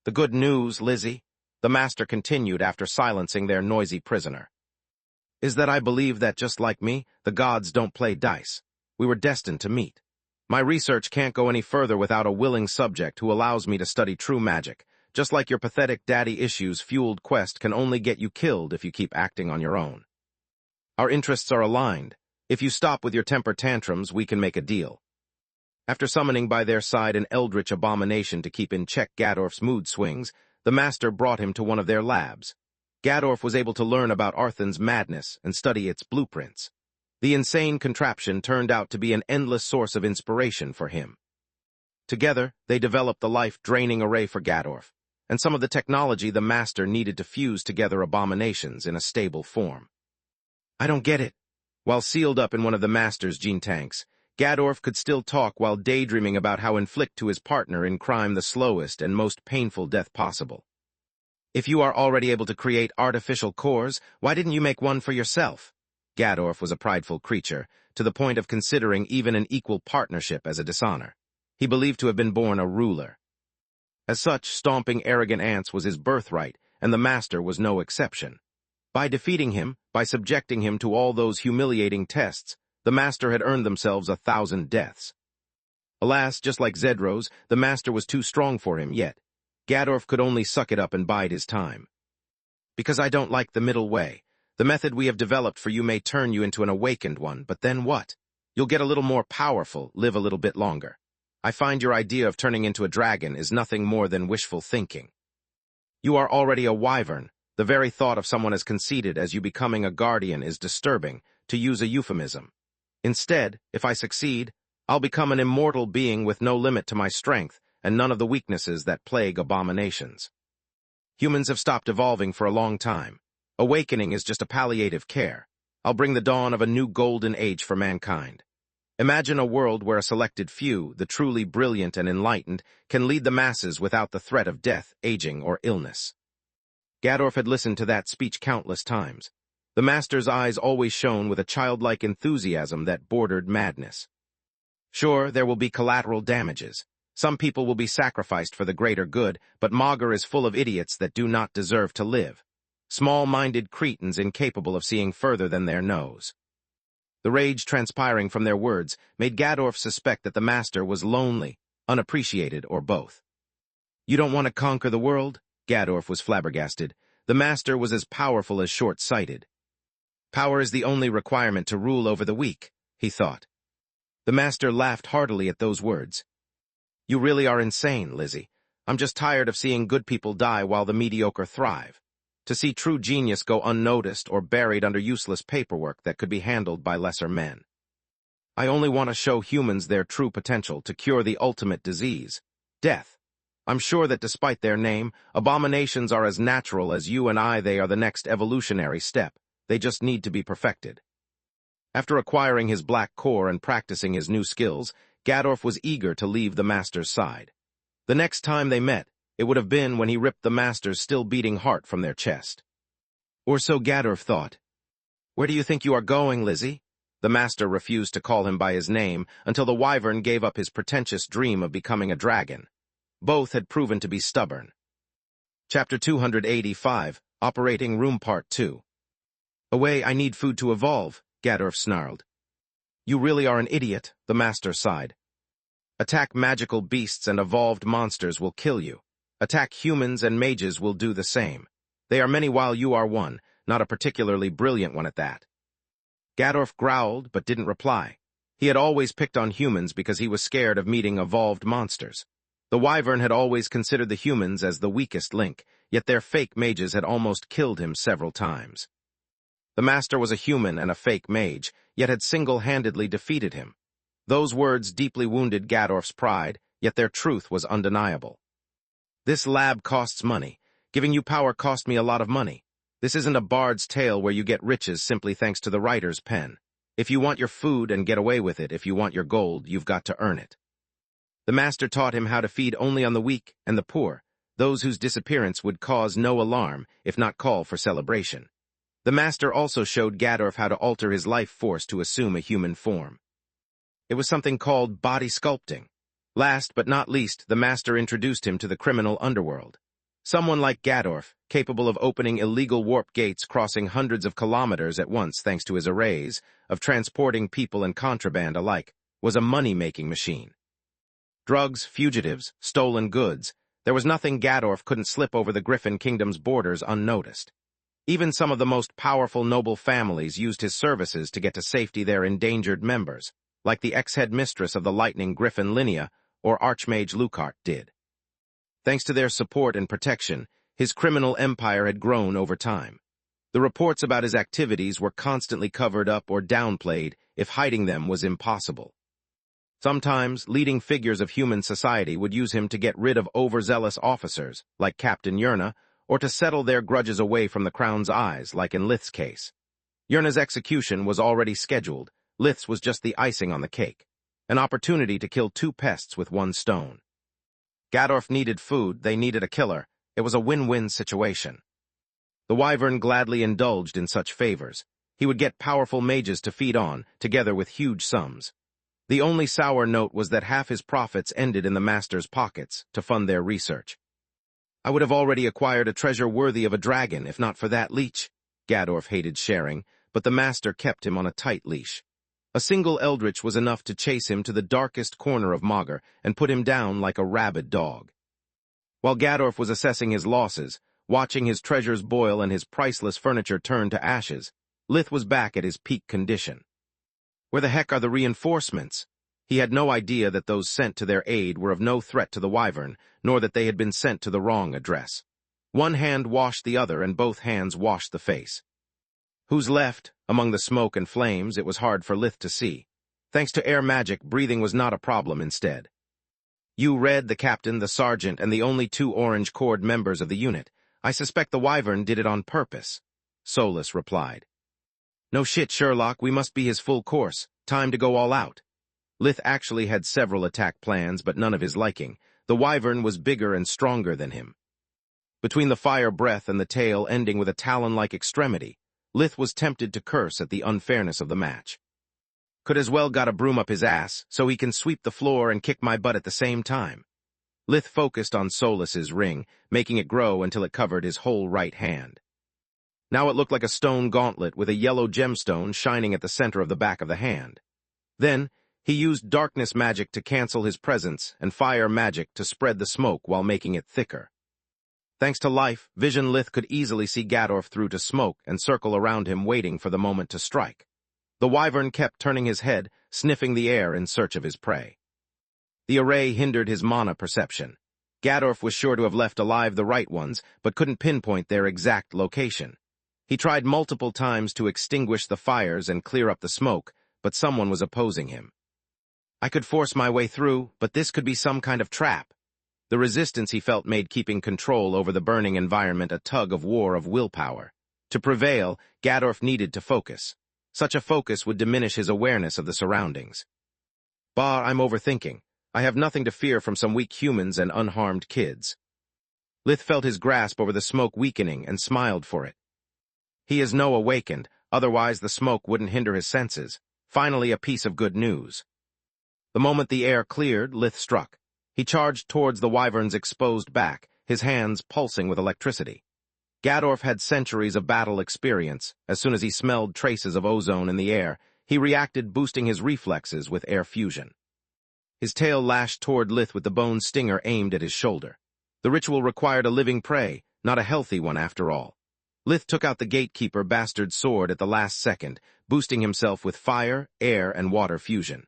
The good news, Lizzie, the master continued after silencing their noisy prisoner, is that I believe that just like me, the gods don't play dice. We were destined to meet. My research can't go any further without a willing subject who allows me to study true magic. Just like your pathetic daddy issues-fueled quest can only get you killed if you keep acting on your own. Our interests are aligned. If you stop with your temper tantrums, we can make a deal. After summoning by their side an eldritch abomination to keep in check Gadorf's mood swings, the master brought him to one of their labs. Gadorf was able to learn about Arthan's madness and study its blueprints. The insane contraption turned out to be an endless source of inspiration for him. Together, they developed the life-draining array for Gadorf, and some of the technology the master needed to fuse together abominations in a stable form. I don't get it. While sealed up in one of the master's gene tanks, Gadorf could still talk while daydreaming about how inflict to his partner in crime the slowest and most painful death possible. If you are already able to create artificial cores, why didn't you make one for yourself? Gadorf was a prideful creature, to the point of considering even an equal partnership as a dishonor. He believed to have been born a ruler. As such, stomping arrogant ants was his birthright, and the master was no exception. By defeating him, by subjecting him to all those humiliating tests, the master had earned themselves 1,000 deaths. Alas, just like Zedros, the master was too strong for him yet. Gadorf could only suck it up and bide his time. Because I don't like the middle way. The method we have developed for you may turn you into an awakened one, but then what? You'll get a little more powerful, live a little bit longer. I find your idea of turning into a dragon is nothing more than wishful thinking. You are already a wyvern. The very thought of someone as conceited as you becoming a guardian is disturbing, to use a euphemism. Instead, if I succeed, I'll become an immortal being with no limit to my strength and none of the weaknesses that plague abominations. Humans have stopped evolving for a long time. Awakening is just a palliative care. I'll bring the dawn of a new golden age for mankind. Imagine a world where a selected few, the truly brilliant and enlightened, can lead the masses without the threat of death, aging, or illness. Gadorf had listened to that speech countless times. The master's eyes always shone with a childlike enthusiasm that bordered madness. Sure, there will be collateral damages. Some people will be sacrificed for the greater good, but Magus is full of idiots that do not deserve to live. Small-minded cretins incapable of seeing further than their nose. The rage transpiring from their words made Gadorf suspect that the master was lonely, unappreciated, or both. You don't want to conquer the world? Gadorf was flabbergasted. The master was as powerful as short-sighted. Power is the only requirement to rule over the weak, he thought. The master laughed heartily at those words. You really are insane, Lizzie. I'm just tired of seeing good people die while the mediocre thrive. To see true genius go unnoticed or buried under useless paperwork that could be handled by lesser men. I only want to show humans their true potential to cure the ultimate disease, death. I'm sure that despite their name, abominations are as natural as you and I. They are the next evolutionary step. They just need to be perfected. After acquiring his black core and practicing his new skills, Gadorf was eager to leave the master's side. The next time they met, it would have been when he ripped the master's still-beating heart from their chest. Or so Gadorf thought. Where do you think you are going, Lizzie? The master refused to call him by his name until the wyvern gave up his pretentious dream of becoming a dragon. Both had proven to be stubborn. Chapter 285, Operating Room Part 2. Away, I need food to evolve, Gadorf snarled. You really are an idiot, the master sighed. Attack magical beasts and evolved monsters will kill you. Attack humans and mages will do the same. They are many while you are one, not a particularly brilliant one at that. Gadorf growled but didn't reply. He had always picked on humans because he was scared of meeting evolved monsters. The wyvern had always considered the humans as the weakest link, yet their fake mages had almost killed him several times. The master was a human and a fake mage, yet had single-handedly defeated him. Those words deeply wounded Gadorf's pride, yet their truth was undeniable. This lab costs money. Giving you power cost me a lot of money. This isn't a bard's tale where you get riches simply thanks to the writer's pen. If you want your food and get away with it, if you want your gold, you've got to earn it. The master taught him how to feed only on the weak and the poor, those whose disappearance would cause no alarm, if not call for celebration. The master also showed Gadorf how to alter his life force to assume a human form. It was something called body sculpting. Last but not least, the master introduced him to the criminal underworld. Someone like Gadorf, capable of opening illegal warp gates crossing hundreds of kilometers at once thanks to his arrays, of transporting people and contraband alike, was a money-making machine. Drugs, fugitives, stolen goods, there was nothing Gadorf couldn't slip over the Griffin Kingdom's borders unnoticed. Even some of the most powerful noble families used his services to get to safety their endangered members, like the ex-head mistress of the Lightning Griffin Linnea, or Archmage Lucart did. Thanks to their support and protection, his criminal empire had grown over time. The reports about his activities were constantly covered up or downplayed if hiding them was impossible. Sometimes, leading figures of human society would use him to get rid of overzealous officers, like Captain Yerna, or to settle their grudges away from the Crown's eyes, like in Lith's case. Yerna's execution was already scheduled. Lith's was just the icing on the cake. An opportunity to kill two pests with one stone. Gadorf needed food, they needed a killer. It was a win-win situation. The Wyvern gladly indulged in such favors. He would get powerful mages to feed on, together with huge sums. The only sour note was that half his profits ended in the master's pockets to fund their research. I would have already acquired a treasure worthy of a dragon if not for that leech. Gadorf hated sharing, but the master kept him on a tight leash. A single eldritch was enough to chase him to the darkest corner of Magur and put him down like a rabid dog. While Gadorf was assessing his losses, watching his treasures boil and his priceless furniture turn to ashes, Lith was back at his peak condition. Where the heck are the reinforcements? He had no idea that those sent to their aid were of no threat to the Wyvern, nor that they had been sent to the wrong address. One hand washed the other, and both hands washed the face. Who's left? Among the smoke and flames, it was hard for Lith to see. Thanks to air magic, breathing was not a problem instead. You, Red, the captain, the sergeant, and the only two Orange Cord members of the unit. I suspect the Wyvern did it on purpose, Solus replied. No shit, Sherlock, we must be his full course. Time to go all out. Lith actually had several attack plans, but none of his liking. The Wyvern was bigger and stronger than him. Between the fire breath and the tail ending with a talon-like extremity, Lith was tempted to curse at the unfairness of the match. Could as well got a broom up his ass, so he can sweep the floor and kick my butt at the same time. Lith focused on Solus's ring, making it grow until it covered his whole right hand. Now it looked like a stone gauntlet with a yellow gemstone shining at the center of the back of the hand. Then, he used darkness magic to cancel his presence and fire magic to spread the smoke while making it thicker. Thanks to life, Vision Lith could easily see Gadorf through to smoke and circle around him waiting for the moment to strike. The Wyvern kept turning his head, sniffing the air in search of his prey. The array hindered his mana perception. Gadorf was sure to have left alive the right ones, but couldn't pinpoint their exact location. He tried multiple times to extinguish the fires and clear up the smoke, but someone was opposing him. I could force my way through, but this could be some kind of trap. The resistance he felt made keeping control over the burning environment a tug-of-war of willpower. To prevail, Gadorf needed to focus. Such a focus would diminish his awareness of the surroundings. Bah, I'm overthinking. I have nothing to fear from some weak humans and unharmed kids. Lith felt his grasp over the smoke weakening and smiled for it. He is no awakened, otherwise the smoke wouldn't hinder his senses. Finally, a piece of good news. The moment the air cleared, Lith struck. He charged towards the Wyvern's exposed back, his hands pulsing with electricity. Gadorf had centuries of battle experience. As soon as he smelled traces of ozone in the air, he reacted, boosting his reflexes with air fusion. His tail lashed toward Lith with the bone stinger aimed at his shoulder. The ritual required a living prey, not a healthy one after all. Lith took out the gatekeeper bastard's sword at the last second, boosting himself with fire, air, and water fusion.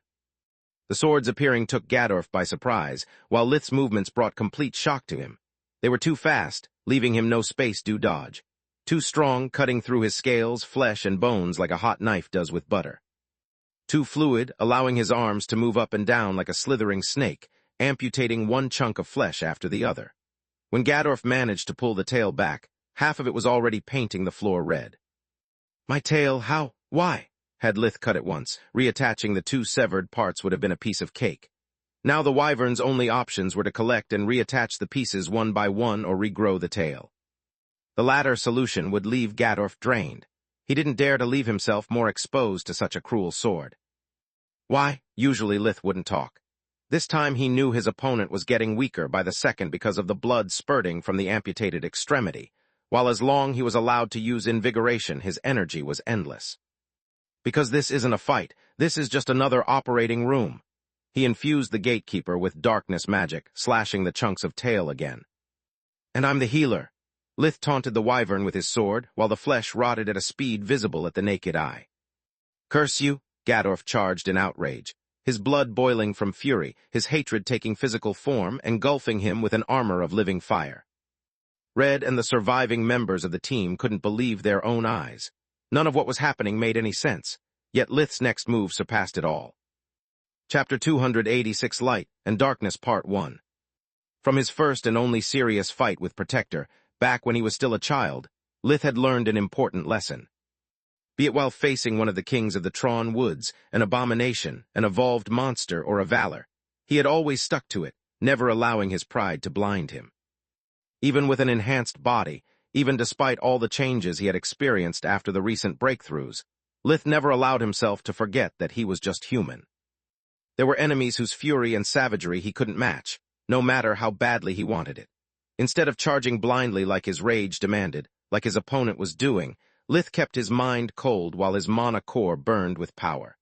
The sword's appearing took Gadorf by surprise, while Lith's movements brought complete shock to him. They were too fast, leaving him no space to dodge. Too strong, cutting through his scales, flesh, and bones like a hot knife does with butter. Too fluid, allowing his arms to move up and down like a slithering snake, amputating one chunk of flesh after the other. When Gadorf managed to pull the tail back, half of it was already painting the floor red. "My tail, how? Why?" Had Lith cut it once, reattaching the two severed parts would have been a piece of cake. Now the wyvern's only options were to collect and reattach the pieces one by one or regrow the tail. The latter solution would leave Gadorf drained. He didn't dare to leave himself more exposed to such a cruel sword. Why? Usually Lith wouldn't talk. This time he knew his opponent was getting weaker by the second because of the blood spurting from the amputated extremity, while as long he was allowed to use invigoration, his energy was endless. Because this isn't a fight, this is just another operating room. He infused the gatekeeper with darkness magic, slashing the chunks of tail again. "And I'm the healer." Lith taunted the wyvern with his sword, while the flesh rotted at a speed visible at the naked eye. "Curse you!" Gadorf charged in outrage, his blood boiling from fury, his hatred taking physical form, engulfing him with an armor of living fire. Red and the surviving members of the team couldn't believe their own eyes. None of what was happening made any sense, yet Lith's next move surpassed it all. Chapter 286 Light and Darkness Part 1. From his first and only serious fight with Protector, back when he was still a child, Lith had learned an important lesson. Be it while facing one of the kings of the Tron Woods, an abomination, an evolved monster, or a valor, he had always stuck to it, never allowing his pride to blind him. Even with an enhanced body, even despite all the changes he had experienced after the recent breakthroughs, Lith never allowed himself to forget that he was just human. There were enemies whose fury and savagery he couldn't match, no matter how badly he wanted it. Instead of charging blindly like his rage demanded, like his opponent was doing, Lith kept his mind cold while his mana core burned with power.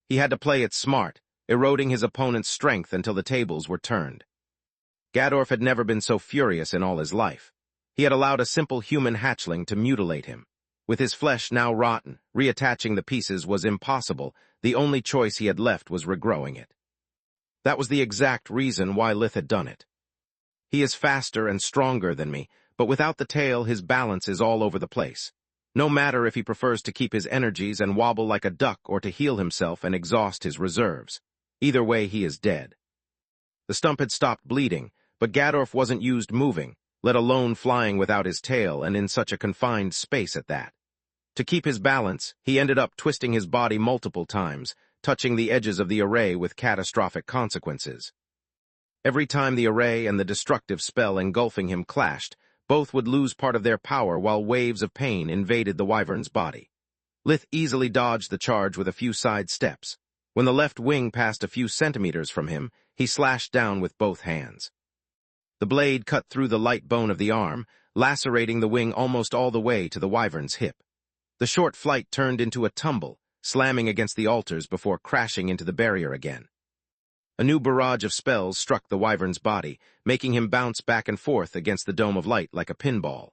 He had to play it smart, eroding his opponent's strength until the tables were turned. Gadorf had never been so furious in all his life. He had allowed a simple human hatchling to mutilate him. With his flesh now rotten, reattaching the pieces was impossible. The only choice he had left was regrowing it. That was the exact reason why Lith had done it. He is faster and stronger than me, but without the tail his balance is all over the place. No matter if he prefers to keep his energies and wobble like a duck or to heal himself and exhaust his reserves. Either way he is dead. The stump had stopped bleeding, but Gadorf wasn't used moving, let alone flying without his tail and in such a confined space at that. To keep his balance, he ended up twisting his body multiple times, touching the edges of the array with catastrophic consequences. Every time the array and the destructive spell engulfing him clashed, both would lose part of their power while waves of pain invaded the wyvern's body. Lith easily dodged the charge with a few side steps. When the left wing passed a few centimeters from him, he slashed down with both hands. The blade cut through the light bone of the arm, lacerating the wing almost all the way to the wyvern's hip. The short flight turned into a tumble, slamming against the altars before crashing into the barrier again. A new barrage of spells struck the wyvern's body, making him bounce back and forth against the dome of light like a pinball.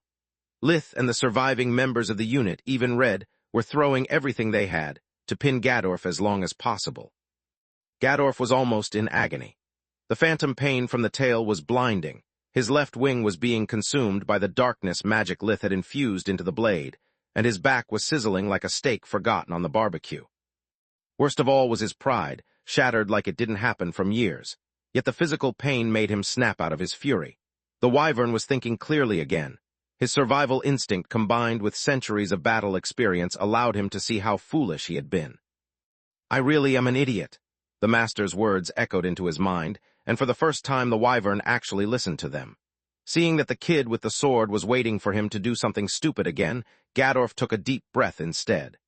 Lith and the surviving members of the unit, even Red, were throwing everything they had to pin Gadorf as long as possible. Gadorf was almost in agony. The phantom pain from the tail was blinding. His left wing was being consumed by the darkness magic Lith had infused into the blade, and his back was sizzling like a steak forgotten on the barbecue. Worst of all was his pride, shattered like it didn't happen from years. Yet the physical pain made him snap out of his fury. The wyvern was thinking clearly again. His survival instinct combined with centuries of battle experience allowed him to see how foolish he had been. "I really am an idiot." The master's words echoed into his mind, and for the first time the wyvern actually listened to them. Seeing that the kid with the sword was waiting for him to do something stupid again, Gadorf took a deep breath instead.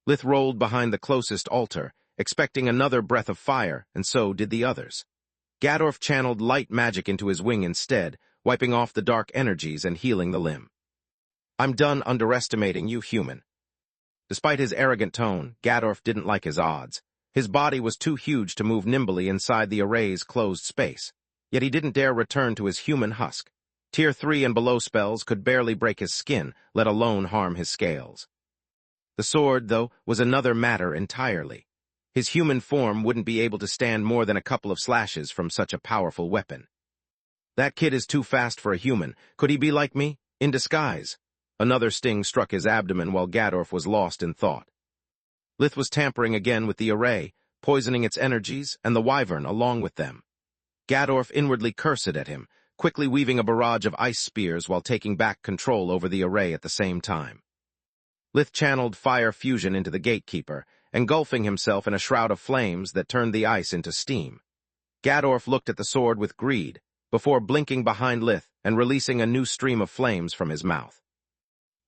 Lith rolled behind the closest altar, expecting another breath of fire, and so did the others. Gadorf channeled light magic into his wing instead, wiping off the dark energies and healing the limb. "I'm done underestimating you, human." Despite his arrogant tone, Gadorf didn't like his odds. His body was too huge to move nimbly inside the array's closed space. Yet he didn't dare return to his human husk. Tier 3 and below spells could barely break his skin, let alone harm his scales. The sword, though, was another matter entirely. His human form wouldn't be able to stand more than a couple of slashes from such a powerful weapon. "That kid is too fast for a human. Could he be like me? In disguise?" Another sting struck his abdomen while Gadorf was lost in thought. Lith was tampering again with the array, poisoning its energies and the wyvern along with them. Gadorf inwardly cursed at him, quickly weaving a barrage of ice spears while taking back control over the array at the same time. Lith channeled fire fusion into the gatekeeper, engulfing himself in a shroud of flames that turned the ice into steam. Gadorf looked at the sword with greed, before blinking behind Lith and releasing a new stream of flames from his mouth.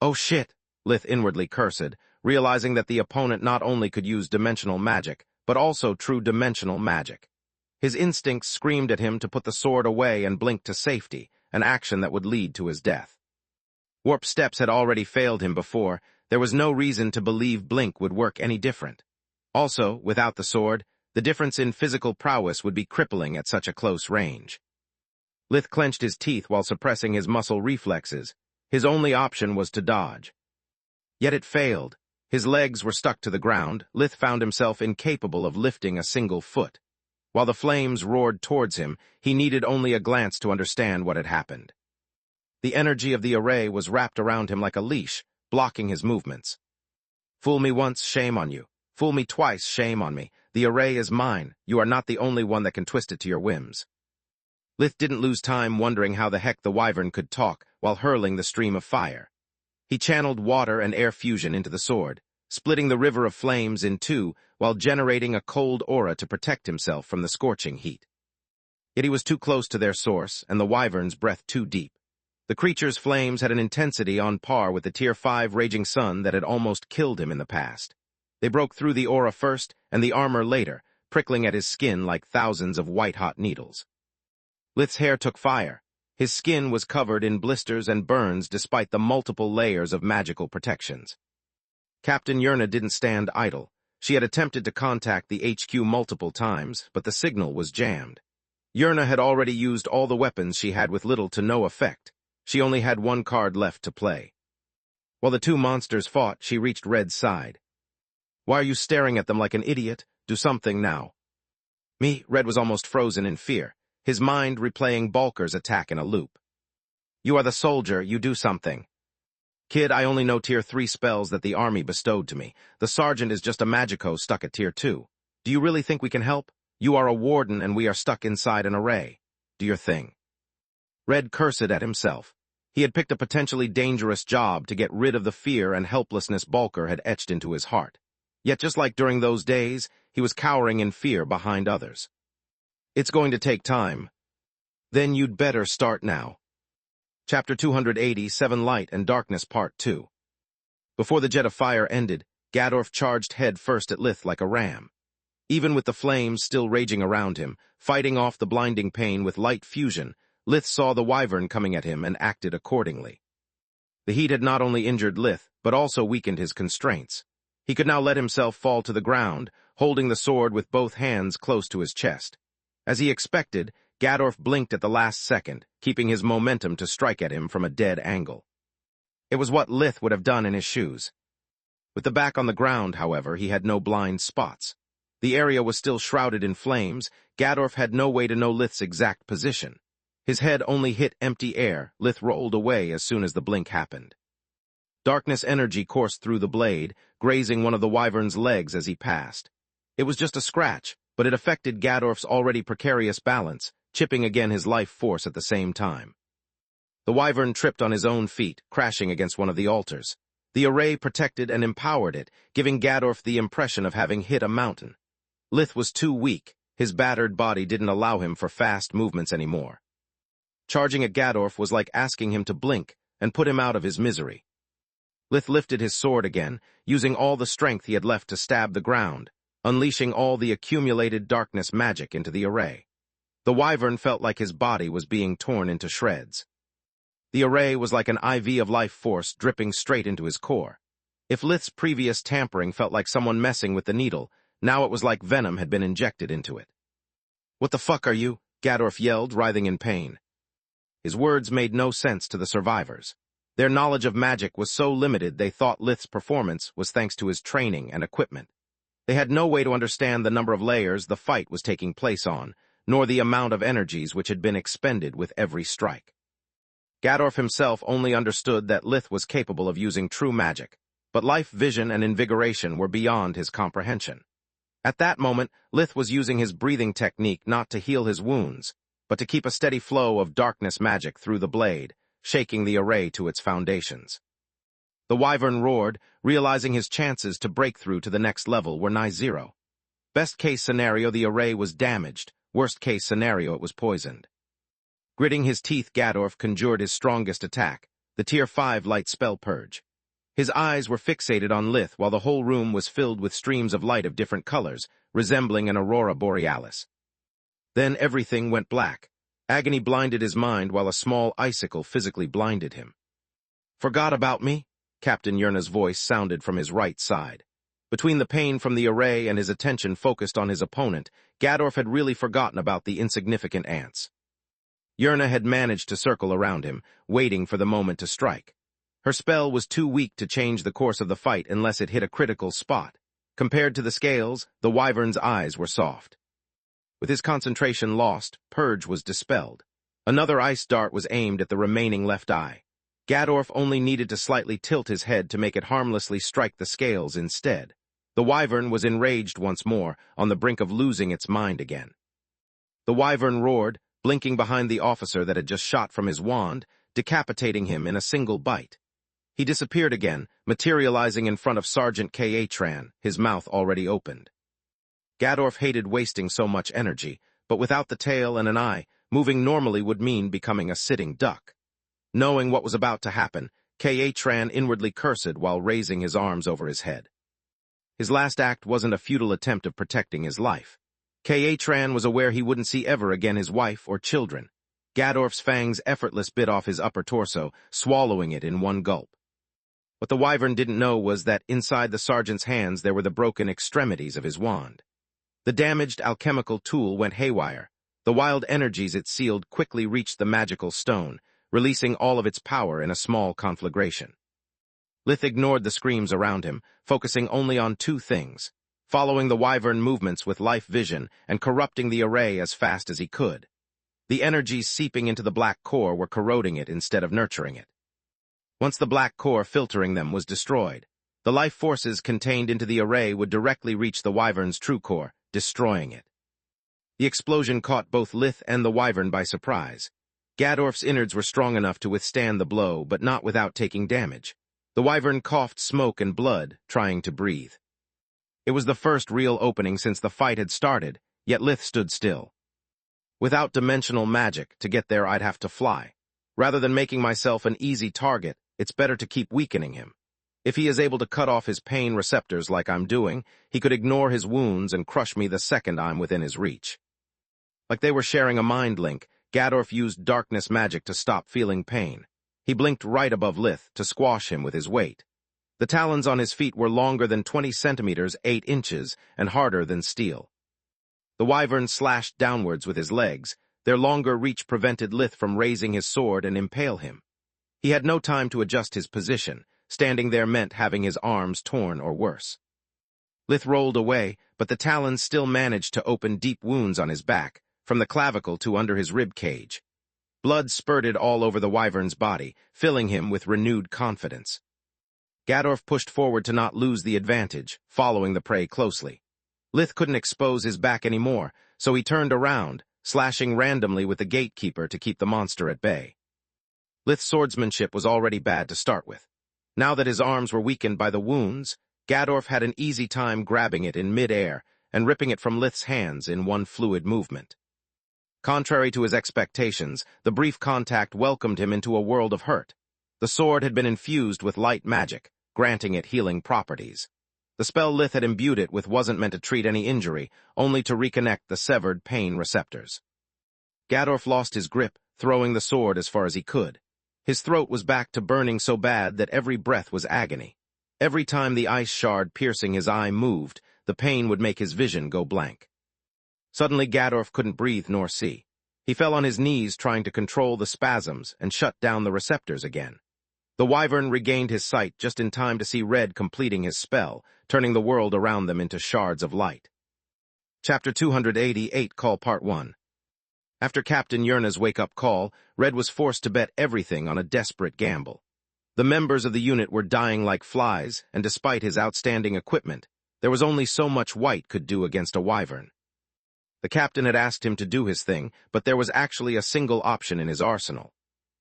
Oh shit, Lith inwardly cursed, realizing that the opponent not only could use dimensional magic, but also true dimensional magic. His instincts screamed at him to put the sword away and blink to safety, an action that would lead to his death. Warp steps had already failed him before. There was no reason to believe blink would work any different. Also, without the sword, the difference in physical prowess would be crippling at such a close range. Lith clenched his teeth while suppressing his muscle reflexes. His only option was to dodge. Yet it failed. His legs were stuck to the ground. Lith found himself incapable of lifting a single foot. While the flames roared towards him, he needed only a glance to understand what had happened. The energy of the array was wrapped around him like a leash, blocking his movements. Fool me once, shame on you. Fool me twice, shame on me. The array is mine. You are not the only one that can twist it to your whims. Lith didn't lose time wondering how the heck the wyvern could talk while hurling the stream of fire. He channeled water and air fusion into the sword, splitting the river of flames in two while generating a cold aura to protect himself from the scorching heat. Yet he was too close to their source, and the wyvern's breath too deep. The creature's flames had an intensity on par with the Tier 5 raging sun that had almost killed him in the past. They broke through the aura first and the armor later, prickling at his skin like thousands of white-hot needles. Lith's hair took fire. His skin was covered in blisters and burns despite the multiple layers of magical protections. Captain Yerna didn't stand idle. She had attempted to contact the HQ multiple times, but the signal was jammed. Yerna had already used all the weapons she had with little to no effect. She only had one card left to play. While the two monsters fought, she reached Red's side. Why are you staring at them like an idiot? Do something now. Me, Red was almost frozen in fear, his mind replaying Balker's attack in a loop. You are the soldier, you do something. Kid, I only know Tier 3 spells that the army bestowed to me. The sergeant is just a magico stuck at Tier 2. Do you really think we can help? You are a warden and we are stuck inside an array. Do your thing. Red cursed at himself. He had picked a potentially dangerous job to get rid of the fear and helplessness Balker had etched into his heart. Yet just like during those days, he was cowering in fear behind others. It's going to take time. Then you'd better start now. Chapter 280, 7 Light and Darkness Part 2. Before the jet of fire ended, Gadorf charged head first at Lith like a ram. Even with the flames still raging around him, fighting off the blinding pain with light fusion, Lith saw the wyvern coming at him and acted accordingly. The heat had not only injured Lith, but also weakened his constraints. He could now let himself fall to the ground, holding the sword with both hands close to his chest. As he expected, Gadorf blinked at the last second, keeping his momentum to strike at him from a dead angle. It was what Lith would have done in his shoes. With the back on the ground, however, he had no blind spots. The area was still shrouded in flames. Gadorf had no way to know Lith's exact position. His head only hit empty air. Lith rolled away as soon as the blink happened. Darkness energy coursed through the blade, grazing one of the wyvern's legs as he passed. It was just a scratch, but it affected Gadorf's already precarious balance, chipping again his life force at the same time. The wyvern tripped on his own feet, crashing against one of the altars. The array protected and empowered it, giving Gadorf the impression of having hit a mountain. Lith was too weak. His battered body didn't allow him for fast movements anymore. Charging at Gadorf was like asking him to blink and put him out of his misery. Lith lifted his sword again, using all the strength he had left to stab the ground, unleashing all the accumulated darkness magic into the array. The wyvern felt like his body was being torn into shreds. The array was like an IV of life force dripping straight into his core. If Lith's previous tampering felt like someone messing with the needle, now it was like venom had been injected into it. What the fuck are you? Gadorf yelled, writhing in pain. His words made no sense to the survivors. Their knowledge of magic was so limited they thought Lith's performance was thanks to his training and equipment. They had no way to understand the number of layers the fight was taking place on, nor the amount of energies which had been expended with every strike. Gadorf himself only understood that Lith was capable of using true magic, but life, vision, and invigoration were beyond his comprehension. At that moment, Lith was using his breathing technique not to heal his wounds, but to keep a steady flow of darkness magic through the blade, shaking the array to its foundations. The wyvern roared, realizing his chances to break through to the next level were nigh zero. Best-case scenario, the array was damaged. Worst-case scenario, it was poisoned. Gritting his teeth, Gadorf conjured his strongest attack, the Tier 5 light spell purge. His eyes were fixated on Lith while the whole room was filled with streams of light of different colors, resembling an aurora borealis. Then everything went black. Agony blinded his mind while a small icicle physically blinded him. "Forgot about me?" Captain Yerna's voice sounded from his right side. Between the pain from the array and his attention focused on his opponent, Gadorf had really forgotten about the insignificant ants. Yerna had managed to circle around him, waiting for the moment to strike. Her spell was too weak to change the course of the fight unless it hit a critical spot. Compared to the scales, the wyvern's eyes were soft. With his concentration lost, Purge was dispelled. Another ice dart was aimed at the remaining left eye. Gadorf only needed to slightly tilt his head to make it harmlessly strike the scales instead. The wyvern was enraged once more, on the brink of losing its mind again. The wyvern roared, blinking behind the officer that had just shot from his wand, decapitating him in a single bite. He disappeared again, materializing in front of Sergeant K.A. his mouth already opened. Gadorf hated wasting so much energy, but without the tail and an eye, moving normally would mean becoming a sitting duck. Knowing what was about to happen, K.A. inwardly cursed while raising his arms over his head. His last act wasn't a futile attempt of protecting his life. K.A. was aware he wouldn't see ever again his wife or children. Gadorf's fangs effortless bit off his upper torso, swallowing it in one gulp. What the wyvern didn't know was that inside the sergeant's hands there were the broken extremities of his wand. The damaged alchemical tool went haywire. The wild energies it sealed quickly reached the magical stone, releasing all of its power in a small conflagration. Lith ignored the screams around him, focusing only on two things: following the wyvern movements with life vision and corrupting the array as fast as he could. The energies seeping into the black core were corroding it instead of nurturing it. Once the black core filtering them was destroyed, the life forces contained into the array would directly reach the wyvern's true core, destroying it. The explosion caught both Lith and the wyvern by surprise. Gadorf's innards were strong enough to withstand the blow, but not without taking damage. The wyvern coughed smoke and blood, trying to breathe. It was the first real opening since the fight had started, yet Lith stood still. Without dimensional magic, to get there I'd have to fly. Rather than making myself an easy target, it's better to keep weakening him. If he is able to cut off his pain receptors like I'm doing, he could ignore his wounds and crush me the second I'm within his reach. Like they were sharing a mind link, Gadorf used darkness magic to stop feeling pain. He blinked right above Lith to squash him with his weight. The talons on his feet were longer than 20 centimeters, 8 inches, and harder than steel. The wyvern slashed downwards with his legs. Their longer reach prevented Lith from raising his sword and impale him. He had no time to adjust his position. Standing there meant having his arms torn or worse. Lith rolled away, but the talons still managed to open deep wounds on his back, from the clavicle to under his rib cage. Blood spurted all over the wyvern's body, filling him with renewed confidence. Gadorf pushed forward to not lose the advantage, following the prey closely. Lith couldn't expose his back anymore, so he turned around, slashing randomly with the gatekeeper to keep the monster at bay. Lith's swordsmanship was already bad to start with. Now that his arms were weakened by the wounds, Gadorf had an easy time grabbing it in mid-air and ripping it from Lith's hands in one fluid movement. Contrary to his expectations, the brief contact welcomed him into a world of hurt. The sword had been infused with light magic, granting it healing properties. The spell Lith had imbued it with wasn't meant to treat any injury, only to reconnect the severed pain receptors. Gadorf lost his grip, throwing the sword as far as he could. His throat was back to burning so bad that every breath was agony. Every time the ice shard piercing his eye moved, the pain would make his vision go blank. Suddenly Gadorf couldn't breathe nor see. He fell on his knees trying to control the spasms and shut down the receptors again. The wyvern regained his sight just in time to see Red completing his spell, turning the world around them into shards of light. Chapter 288, Call Part 1. After Captain Yerna's wake-up call, Red was forced to bet everything on a desperate gamble. The members of the unit were dying like flies, and despite his outstanding equipment, there was only so much White could do against a wyvern. The captain had asked him to do his thing, but there was actually a single option in his arsenal.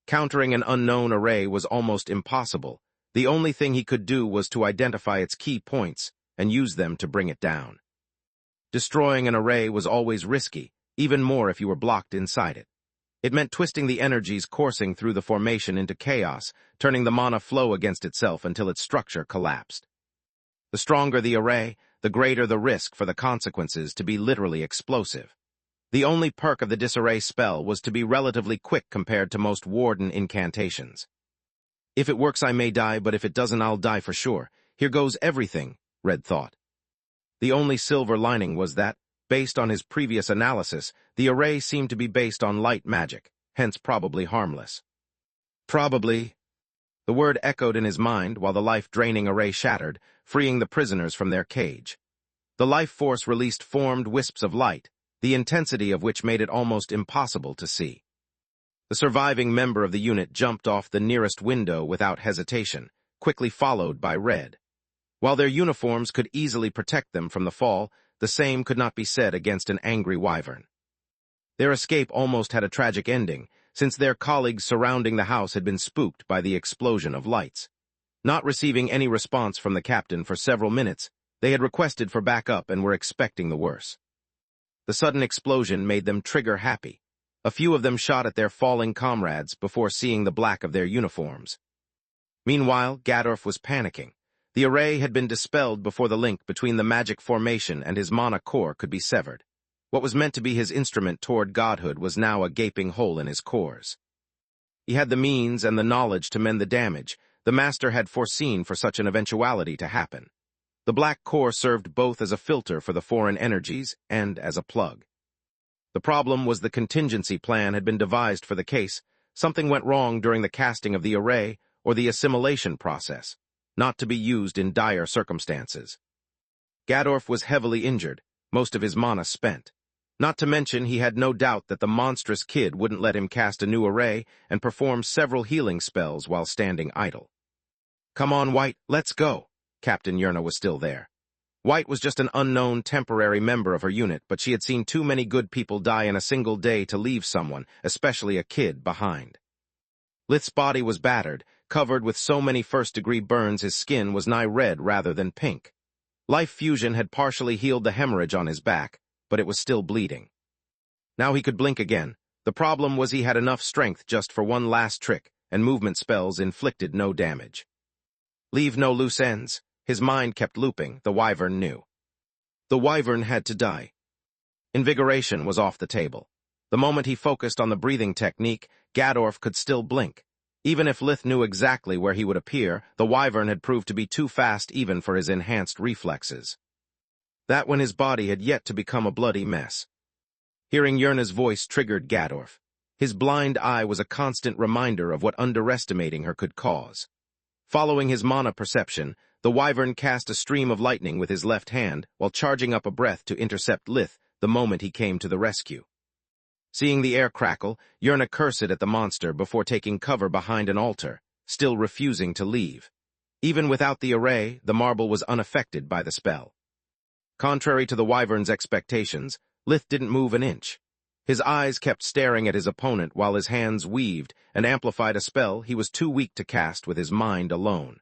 Countering an unknown array was almost impossible. The only thing he could do was to identify its key points and use them to bring it down. Destroying an array was always risky, even more if you were blocked inside it. It meant twisting the energies coursing through the formation into chaos, turning the mana flow against itself until its structure collapsed. The stronger the array, the greater the risk for the consequences to be literally explosive. The only perk of the disarray spell was to be relatively quick compared to most warden incantations. If it works I may die, but if it doesn't I'll die for sure. Here goes everything, Red thought. The only silver lining was that, based on his previous analysis, the array seemed to be based on light magic, hence probably harmless. Probably. The word echoed in his mind while the life-draining array shattered, freeing the prisoners from their cage. The life force released formed wisps of light, the intensity of which made it almost impossible to see. The surviving member of the unit jumped off the nearest window without hesitation, quickly followed by Red. While their uniforms could easily protect them from the fall, the same could not be said against an angry wyvern. Their escape almost had a tragic ending, since their colleagues surrounding the house had been spooked by the explosion of lights. Not receiving any response from the captain for several minutes, they had requested for backup and were expecting the worst. The sudden explosion made them trigger happy. A few of them shot at their falling comrades before seeing the black of their uniforms. Meanwhile, Gadorf was panicking. The array had been dispelled before the link between the magic formation and his mana core could be severed. What was meant to be his instrument toward godhood was now a gaping hole in his cores. He had the means and the knowledge to mend the damage. The master had foreseen for such an eventuality to happen. The black core served both as a filter for the foreign energies and as a plug. The problem was the contingency plan had been devised for the case. Something went wrong during the casting of the array or the assimilation process, not to be used in dire circumstances. Gadorf was heavily injured, most of his mana spent. Not to mention he had no doubt that the monstrous kid wouldn't let him cast a new array and perform several healing spells while standing idle. "Come on, White, let's go." Captain Yerna was still there. White was just an unknown temporary member of her unit, but she had seen too many good people die in a single day to leave someone, especially a kid, behind. Lith's body was battered, covered with so many first-degree burns his skin was nigh red rather than pink. Life fusion had partially healed the hemorrhage on his back, but it was still bleeding. Now he could blink again. The problem was he had enough strength just for one last trick, and movement spells inflicted no damage. Leave no loose ends. His mind kept looping, the wyvern knew. The wyvern had to die. Invigoration was off the table. The moment he focused on the breathing technique, Gadorf could still blink. Even if Lith knew exactly where he would appear, the wyvern had proved to be too fast even for his enhanced reflexes. That when his body had yet to become a bloody mess. Hearing Yerna's voice triggered Gadorf. His blind eye was a constant reminder of what underestimating her could cause. Following his mana perception, the wyvern cast a stream of lightning with his left hand while charging up a breath to intercept Lith the moment he came to the rescue. Seeing the air crackle, Yerna cursed at the monster before taking cover behind an altar, still refusing to leave. Even without the array, the marble was unaffected by the spell. Contrary to the wyvern's expectations, Lith didn't move an inch. His eyes kept staring at his opponent while his hands weaved and amplified a spell he was too weak to cast with his mind alone.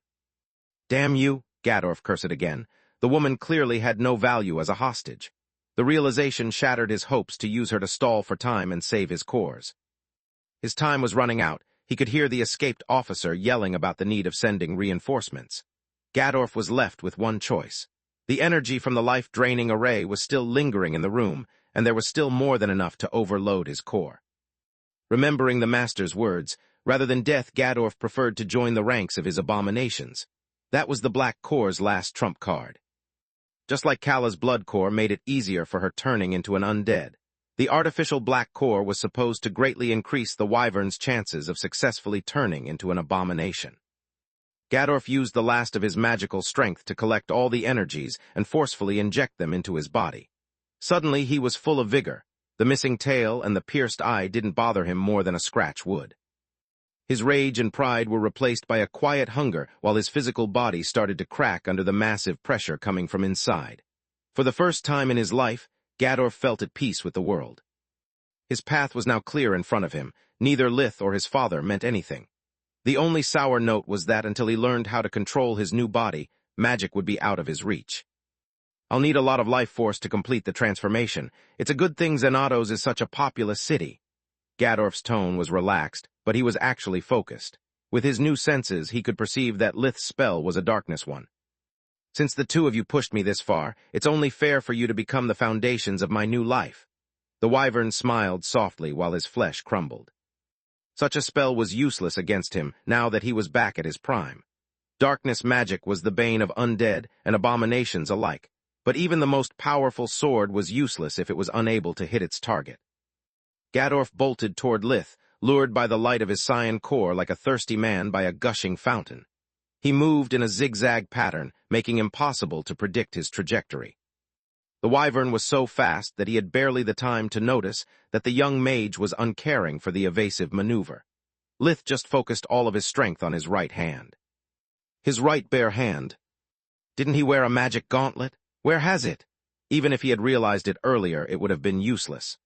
"Damn you," Gadorf cursed again. The woman clearly had no value as a hostage. The realization shattered his hopes to use her to stall for time and save his cores. His time was running out. He could hear the escaped officer yelling about the need of sending reinforcements. Gadorf was left with one choice. The energy from the life-draining array was still lingering in the room, and there was still more than enough to overload his core. Remembering the master's words, rather than death, Gadorf preferred to join the ranks of his abominations. That was the Black Core's last trump card. Just like Kala's blood core made it easier for her turning into an undead, the artificial Black Core was supposed to greatly increase the wyvern's chances of successfully turning into an abomination. Gadorf used the last of his magical strength to collect all the energies and forcefully inject them into his body. Suddenly he was full of vigor. The missing tail and the pierced eye didn't bother him more than a scratch would. His rage and pride were replaced by a quiet hunger while his physical body started to crack under the massive pressure coming from inside. For the first time in his life, Gadorf felt at peace with the world. His path was now clear in front of him. Neither Lith or his father meant anything. The only sour note was that until he learned how to control his new body, magic would be out of his reach. I'll need a lot of life force to complete the transformation. It's a good thing Xenatos is such a populous city. Gadorf's tone was relaxed, but he was actually focused. With his new senses, he could perceive that Lith's spell was a darkness one. Since the two of you pushed me this far, it's only fair for you to become the foundations of my new life. The wyvern smiled softly while his flesh crumbled. Such a spell was useless against him now that he was back at his prime. Darkness magic was the bane of undead and abominations alike, but even the most powerful sword was useless if it was unable to hit its target. Gadorf bolted toward Lith, lured by the light of his cyan core like a thirsty man by a gushing fountain. He moved in a zigzag pattern, making impossible to predict his trajectory. The wyvern was so fast that he had barely the time to notice that the young mage was uncaring for the evasive maneuver. Lith just focused all of his strength on his right hand. His right bare hand. Didn't he wear a magic gauntlet? Where has it? Even if he had realized it earlier, it would have been useless.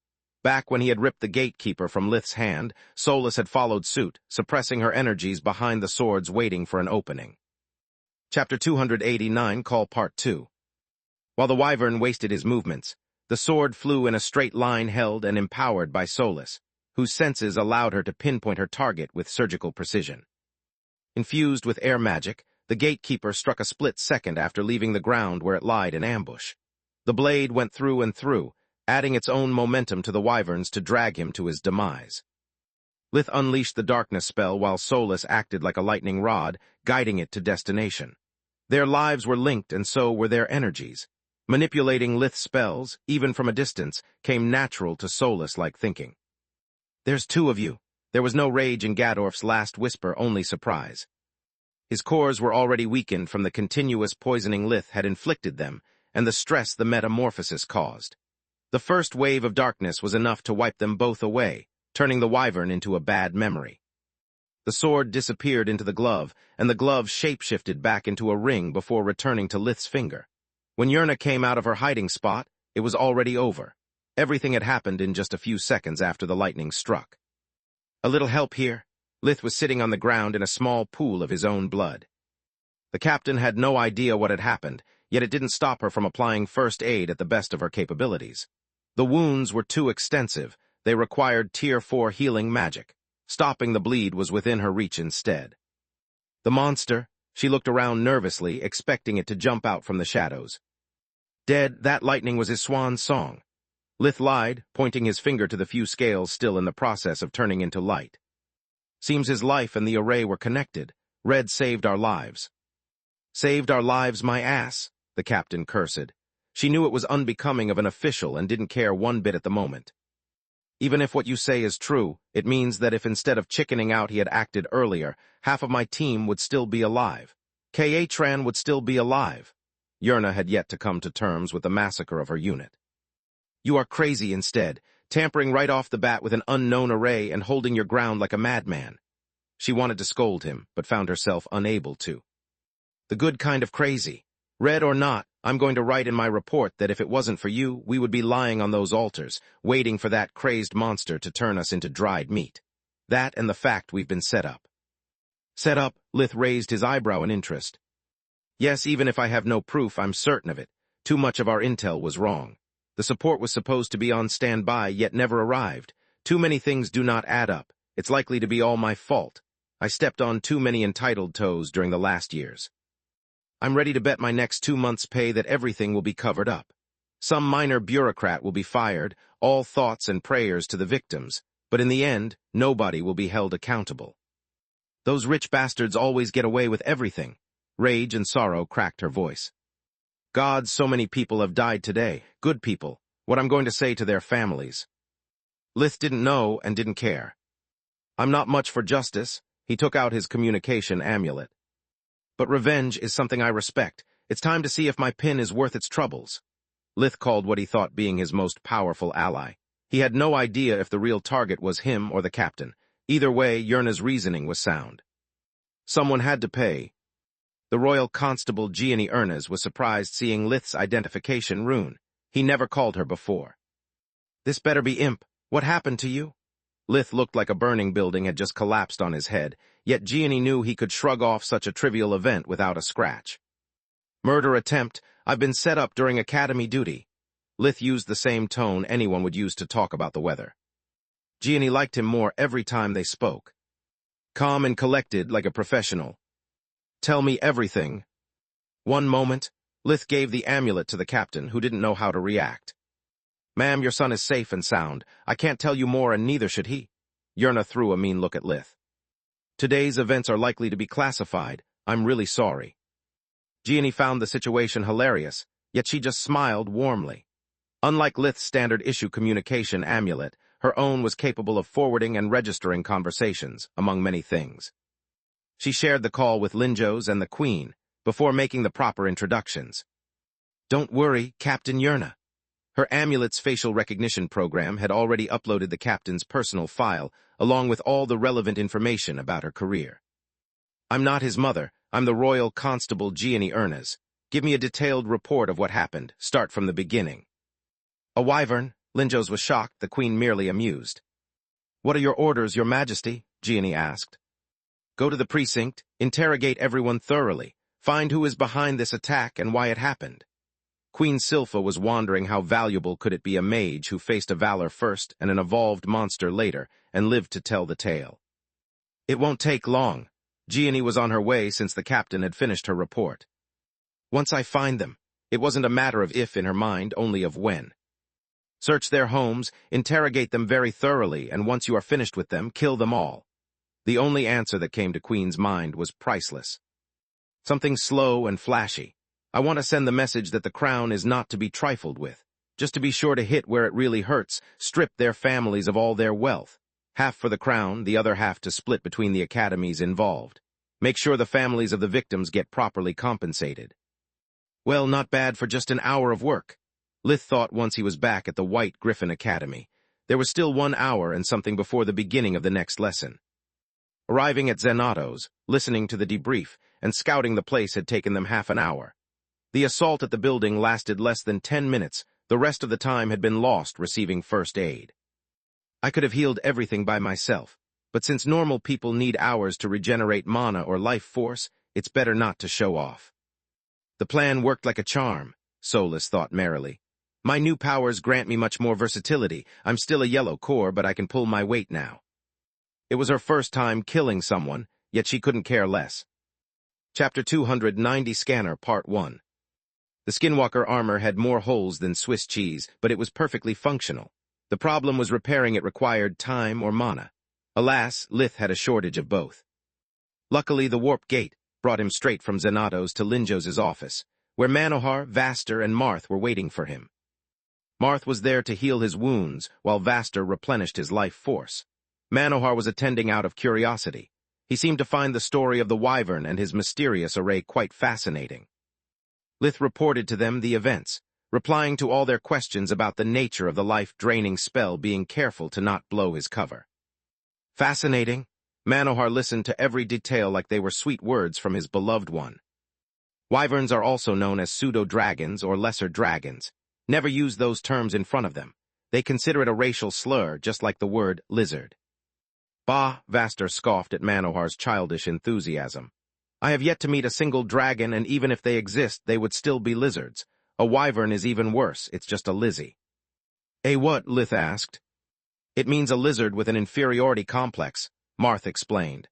Back when he had ripped the gatekeeper from Lith's hand, Solus had followed suit, suppressing her energies behind the swords waiting for an opening. Chapter 289, Call Part 2. While the wyvern wasted his movements, the sword flew in a straight line held and empowered by Solus, whose senses allowed her to pinpoint her target with surgical precision. Infused with air magic, the gatekeeper struck a split second after leaving the ground where it lied in ambush. The blade went through and through, adding its own momentum to the wyvern's to drag him to his demise. Lith unleashed the darkness spell while Solus acted like a lightning rod, guiding it to destination. Their lives were linked and so were their energies. Manipulating Lith's spells, even from a distance, came natural to Solus-like thinking. There's two of you. There was no rage in Gadorf's last whisper, only surprise. His cores were already weakened from the continuous poisoning Lith had inflicted them, and the stress the metamorphosis caused. The first wave of darkness was enough to wipe them both away, turning the wyvern into a bad memory. The sword disappeared into the glove, and the glove shape-shifted back into a ring before returning to Lith's finger. When Yerna came out of her hiding spot, it was already over. Everything had happened in just a few seconds after the lightning struck. A little help here? Lith was sitting on the ground in a small pool of his own blood. The captain had no idea what had happened, yet it didn't stop her from applying first aid at the best of her capabilities. The wounds were too extensive. They required Tier 4 healing magic. Stopping the bleed was within her reach instead. The monster, she looked around nervously, expecting it to jump out from the shadows. Dead, that lightning was his swan song. Lith lied, pointing his finger to the few scales still in the process of turning into light. Seems his life and the array were connected. Red saved our lives. Saved our lives, my ass, the captain cursed. She knew it was unbecoming of an official and didn't care one bit at the moment. Even if what you say is true, it means that if instead of chickening out he had acted earlier, half of my team would still be alive. K.A. would still be alive. Yerna had yet to come to terms with the massacre of her unit. You are crazy instead, tampering right off the bat with an unknown array and holding your ground like a madman. She wanted to scold him, but found herself unable to. The good kind of crazy. Red or not, I'm going to write in my report that if it wasn't for you, we would be lying on those altars, waiting for that crazed monster to turn us into dried meat. That and the fact we've been set up. Set up? Lith raised his eyebrow in interest. Yes, even if I have no proof, I'm certain of it. Too much of our intel was wrong. The support was supposed to be on standby, yet never arrived. Too many things do not add up. It's likely to be all my fault. I stepped on too many entitled toes during the last years. I'm ready to bet my next 2 months' pay that everything will be covered up. Some minor bureaucrat will be fired, all thoughts and prayers to the victims, but in the end, nobody will be held accountable. Those rich bastards always get away with everything. Rage and sorrow cracked her voice. God, so many people have died today, good people, what I'm going to say to their families. Lith didn't know and didn't care. I'm not much for justice. He took out his communication amulet. But revenge is something I respect. It's time to see if my pin is worth its troubles. Lith called what he thought being his most powerful ally. He had no idea if the real target was him or the captain. Either way, Yerna's reasoning was sound. Someone had to pay. The Royal Constable Gianni Ernest was surprised seeing Lith's identification rune. He never called her before. "This better be Imp. What happened to you?" Lith looked like a burning building had just collapsed on his head, yet Gianni knew he could shrug off such a trivial event without a scratch. "Murder attempt. I've been set up during academy duty." Lith used the same tone anyone would use to talk about the weather. Gianni liked him more every time they spoke. Calm and collected like a professional. "Tell me everything." One moment, Lith gave the amulet to the captain, who didn't know how to react. "Ma'am, your son is safe and sound. I can't tell you more, and neither should he." Yerna threw a mean look at Lith. "Today's events are likely to be classified. I'm really sorry." Gianni found the situation hilarious, yet she just smiled warmly. Unlike Lith's standard-issue communication amulet, her own was capable of forwarding and registering conversations, among many things. She shared the call with Linjos and the Queen, before making the proper introductions. "Don't worry, Captain Yerna." Her amulet's facial recognition program had already uploaded the captain's personal file, along with all the relevant information about her career. "I'm not his mother. I'm the Royal Constable Gianni Ernest. Give me a detailed report of what happened. Start from the beginning." "A wyvern." Linjos was shocked, the Queen merely amused. "What are your orders, Your Majesty?" Gianni asked. "Go to the precinct, interrogate everyone thoroughly, find who is behind this attack and why it happened." Queen Silpha was wondering how valuable could it be a mage who faced a valor first and an evolved monster later and lived to tell the tale. "It won't take long." Gianni was on her way since the captain had finished her report. "Once I find them." It wasn't a matter of if in her mind, only of when. "Search their homes, interrogate them very thoroughly, and once you are finished with them, kill them all." The only answer that came to Queen's mind was priceless. Something slow and flashy. "I want to send the message that the crown is not to be trifled with. Just to be sure to hit where it really hurts, strip their families of all their wealth. Half for the crown, the other half to split between the academies involved. Make sure the families of the victims get properly compensated." Well, not bad for just an hour of work. Lith thought once he was back at the White Griffin Academy. There was still 1 hour and something before the beginning of the next lesson. Arriving at Zenato's, listening to the debrief, and scouting the place had taken them half an hour. The assault at the building lasted less than 10 minutes. The rest of the time had been lost receiving first aid. "I could have healed everything by myself, but since normal people need hours to regenerate mana or life force, it's better not to show off." The plan worked like a charm, Solus thought merrily. "My new powers grant me much more versatility. I'm still a yellow core, but I can pull my weight now." It was her first time killing someone, yet she couldn't care less. Chapter 290 Scanner, Part 1. The Skinwalker armor had more holes than Swiss cheese, but it was perfectly functional. The problem was repairing it required time or mana. Alas, Lith had a shortage of both. Luckily, the warp gate brought him straight from Zenato's to Linjos's office, where Manohar, Vaster, and Marth were waiting for him. Marth was there to heal his wounds, while Vaster replenished his life force. Manohar was attending out of curiosity. He seemed to find the story of the wyvern and his mysterious array quite fascinating. Lith reported to them the events, replying to all their questions about the nature of the life-draining spell, being careful to not blow his cover. Fascinating. Manohar listened to every detail like they were sweet words from his beloved one. Wyverns are also known as pseudo-dragons or lesser dragons. Never use those terms in front of them. They consider it a racial slur, just like the word lizard. "Bah," Vaster scoffed at Manohar's childish enthusiasm. "I have yet to meet a single dragon, and even if they exist, they would still be lizards. A wyvern is even worse, it's just a lizzie." "A what?" Lith asked. "It means a lizard with an inferiority complex," Marth explained.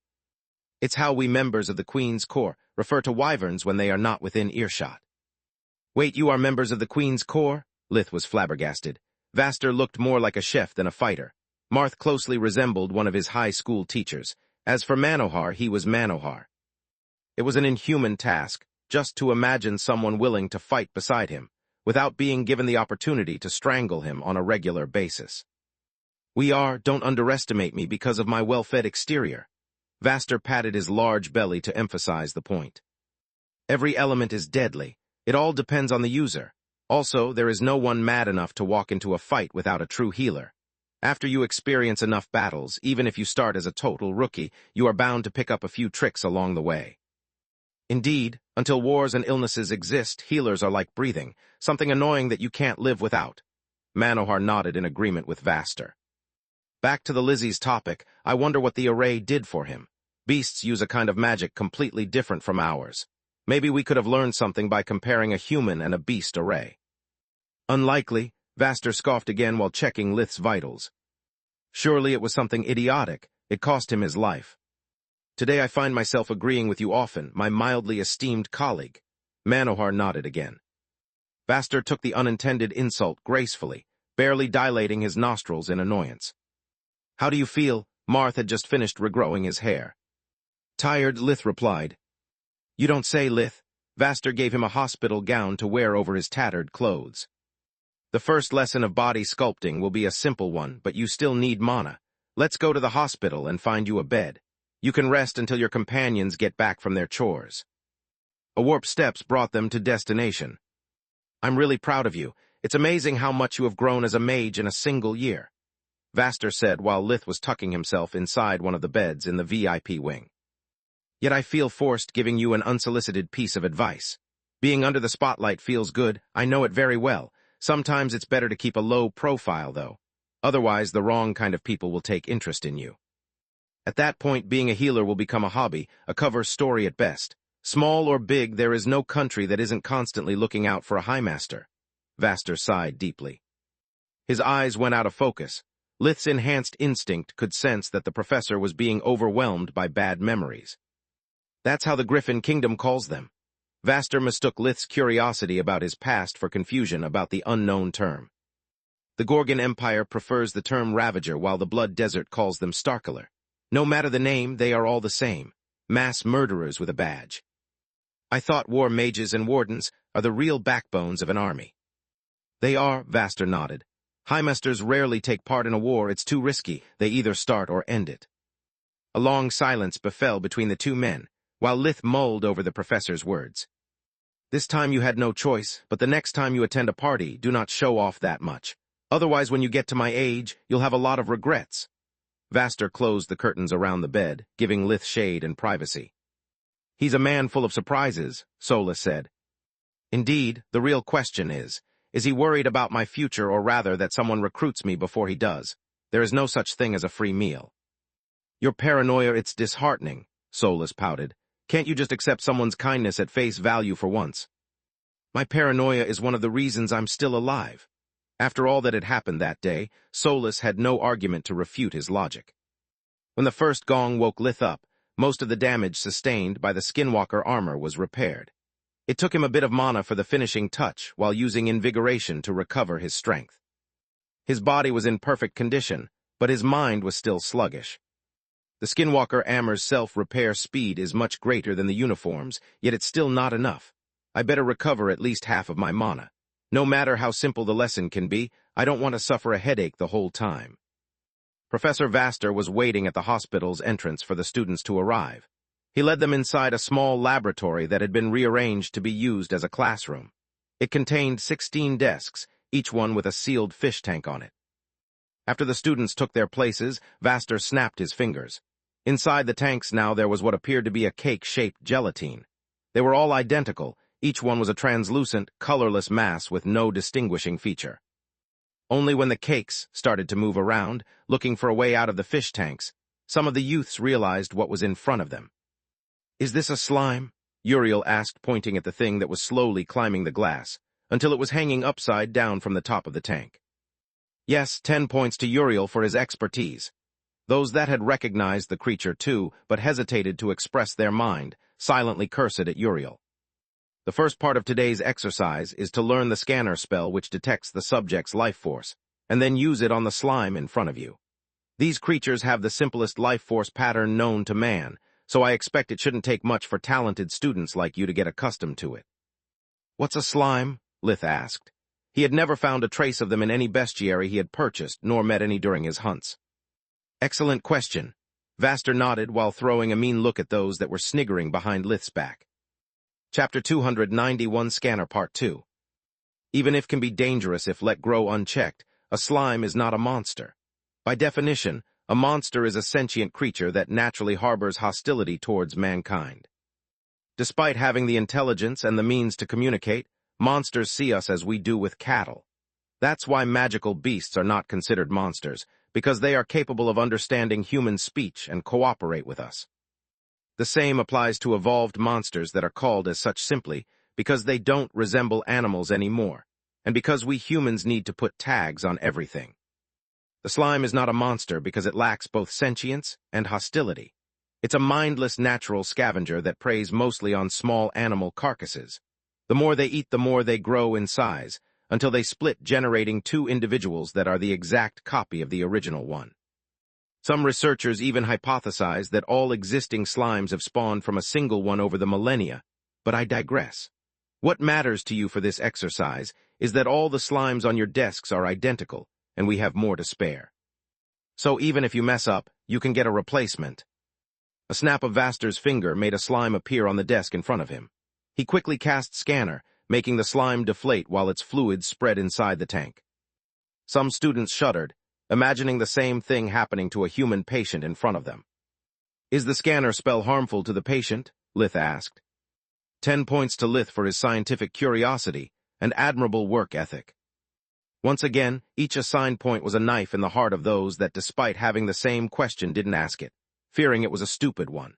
"It's how we members of the Queen's Corps refer to wyverns when they are not within earshot." "Wait, you are members of the Queen's Corps?" Lith was flabbergasted. Vaster looked more like a chef than a fighter. Marth closely resembled one of his high school teachers. As for Manohar, he was Manohar. It was an inhuman task, just to imagine someone willing to fight beside him, without being given the opportunity to strangle him on a regular basis. Don't underestimate me because of my well-fed exterior." Vaster patted his large belly to emphasize the point. "Every element is deadly. It all depends on the user. Also, there is no one mad enough to walk into a fight without a true healer. After you experience enough battles, even if you start as a total rookie, you are bound to pick up a few tricks along the way. Indeed, until wars and illnesses exist, healers are like breathing, something annoying that you can't live without. Manohar nodded in agreement with Vaster. Back to the Lizzie's topic, I wonder what the array did for him. Beasts use a kind of magic completely different from ours. Maybe we could have learned something by comparing a human and a beast array. Unlikely, Vaster scoffed again while checking Lith's vitals. Surely it was something idiotic. It cost him his life. Today I find myself agreeing with you often, my mildly esteemed colleague. Manohar nodded again. Vaster took the unintended insult gracefully, barely dilating his nostrils in annoyance. How do you feel? Marth had just finished regrowing his hair. Tired, Lith replied. You don't say, Lith. Vaster gave him a hospital gown to wear over his tattered clothes. The first lesson of body sculpting will be a simple one, but you still need mana. Let's go to the hospital and find you a bed. You can rest until your companions get back from their chores. A warp steps brought them to destination. I'm really proud of you. It's amazing how much you have grown as a mage in a single year, Vaster said while Lith was tucking himself inside one of the beds in the VIP wing. Yet I feel forced giving you an unsolicited piece of advice. Being under the spotlight feels good, I know it very well. Sometimes it's better to keep a low profile, though. Otherwise, the wrong kind of people will take interest in you. At that point, being a healer will become a hobby, a cover story at best. Small or big, there is no country that isn't constantly looking out for a high master. Vaster sighed deeply. His eyes went out of focus. Lith's enhanced instinct could sense that the professor was being overwhelmed by bad memories. That's how the Griffin Kingdom calls them. Vaster mistook Lith's curiosity about his past for confusion about the unknown term. The Gorgon Empire prefers the term Ravager, while the Blood Desert calls them Starkiller. No matter the name, they are all the same. Mass murderers with a badge. I thought war mages and wardens are the real backbones of an army. They are, Vaster nodded. Highmasters rarely take part in a war, it's too risky. They either start or end it. A long silence befell between the two men, while Lith mulled over the professor's words. This time you had no choice, but the next time you attend a party, do not show off that much. Otherwise, when you get to my age, you'll have a lot of regrets. Vaster closed the curtains around the bed, giving Lith shade and privacy. He's a man full of surprises, Sola said. Indeed, the real question is he worried about my future, or rather that someone recruits me before he does? There is no such thing as a free meal. Your paranoia, it's disheartening, Solus pouted. Can't you just accept someone's kindness at face value for once? My paranoia is one of the reasons I'm still alive. After all that had happened that day, Solus had no argument to refute his logic. When the first gong woke Lith up, most of the damage sustained by the Skinwalker armor was repaired. It took him a bit of mana for the finishing touch while using invigoration to recover his strength. His body was in perfect condition, but his mind was still sluggish. The Skinwalker armor's self-repair speed is much greater than the uniform's, yet it's still not enough. I better recover at least half of my mana. No matter how simple the lesson can be, I don't want to suffer a headache the whole time. Professor Vaster was waiting at the hospital's entrance for the students to arrive. He led them inside a small laboratory that had been rearranged to be used as a classroom. It contained 16 desks, each one with a sealed fish tank on it. After the students took their places, Vaster snapped his fingers. Inside the tanks now there was what appeared to be a cake-shaped gelatine. They were all identical. Each one was a translucent, colorless mass with no distinguishing feature. Only when the cakes started to move around, looking for a way out of the fish tanks, some of the youths realized what was in front of them. Is this a slime? Uriel asked, pointing at the thing that was slowly climbing the glass, until it was hanging upside down from the top of the tank. Yes, 10 points to Uriel for his expertise. Those that had recognized the creature too, but hesitated to express their mind, silently cursed at Uriel. The first part of today's exercise is to learn the scanner spell which detects the subject's life force, and then use it on the slime in front of you. These creatures have the simplest life force pattern known to man, so I expect it shouldn't take much for talented students like you to get accustomed to it. What's a slime? Lith asked. He had never found a trace of them in any bestiary he had purchased, nor met any during his hunts. Excellent question. Vaster nodded while throwing a mean look at those that were sniggering behind Lith's back. Chapter 291, Scanner Part 2. Even if can be dangerous if let grow unchecked, a slime is not a monster. By definition, a monster is a sentient creature that naturally harbors hostility towards mankind. Despite having the intelligence and the means to communicate, monsters see us as we do with cattle. That's why magical beasts are not considered monsters, because they are capable of understanding human speech and cooperate with us. The same applies to evolved monsters that are called as such simply because they don't resemble animals anymore, and because we humans need to put tags on everything. The slime is not a monster because it lacks both sentience and hostility. It's a mindless natural scavenger that preys mostly on small animal carcasses. The more they eat, the more they grow in size, until they split, generating two individuals that are the exact copy of the original one. Some researchers even hypothesize that all existing slimes have spawned from a single one over the millennia, but I digress. What matters to you for this exercise is that all the slimes on your desks are identical, and we have more to spare. So even if you mess up, you can get a replacement. A snap of Vaster's finger made a slime appear on the desk in front of him. He quickly cast Scanner, making the slime deflate while its fluids spread inside the tank. Some students shuddered, imagining the same thing happening to a human patient in front of them. Is the scanner spell harmful to the patient? Lith asked. 10 points to Lith for his scientific curiosity and admirable work ethic. Once again, each assigned point was a knife in the heart of those that, despite having the same question, didn't ask it, fearing it was a stupid one.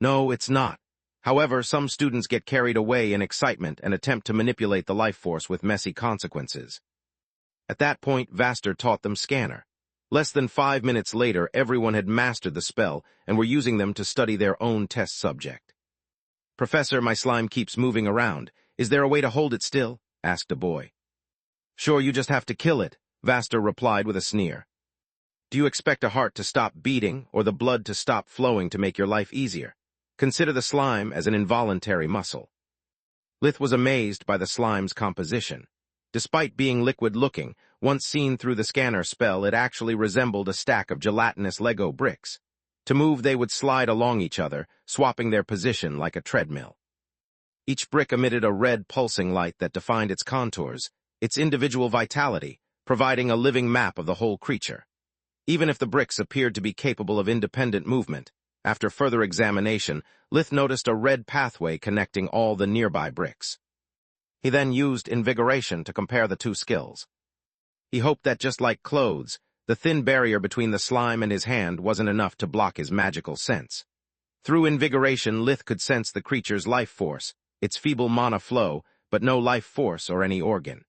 No, it's not. However, some students get carried away in excitement and attempt to manipulate the life force with messy consequences. At that point, Vaster taught them Scanner. Less than 5 minutes later, everyone had mastered the spell and were using them to study their own test subject. Professor, my slime keeps moving around. Is there a way to hold it still? Asked a boy. Sure, you just have to kill it, Vaster replied with a sneer. Do you expect a heart to stop beating or the blood to stop flowing to make your life easier? Consider the slime as an involuntary muscle. Lith was amazed by the slime's composition. Despite being liquid-looking, once seen through the scanner spell, it actually resembled a stack of gelatinous Lego bricks. To move, they would slide along each other, swapping their position like a treadmill. Each brick emitted a red pulsing light that defined its contours, its individual vitality, providing a living map of the whole creature. Even if the bricks appeared to be capable of independent movement, after further examination, Lith noticed a red pathway connecting all the nearby bricks. He then used Invigoration to compare the two skills. He hoped that just like clothes, the thin barrier between the slime and his hand wasn't enough to block his magical sense. Through Invigoration, Lith could sense the creature's life force, its feeble mana flow, but no life force or any organ.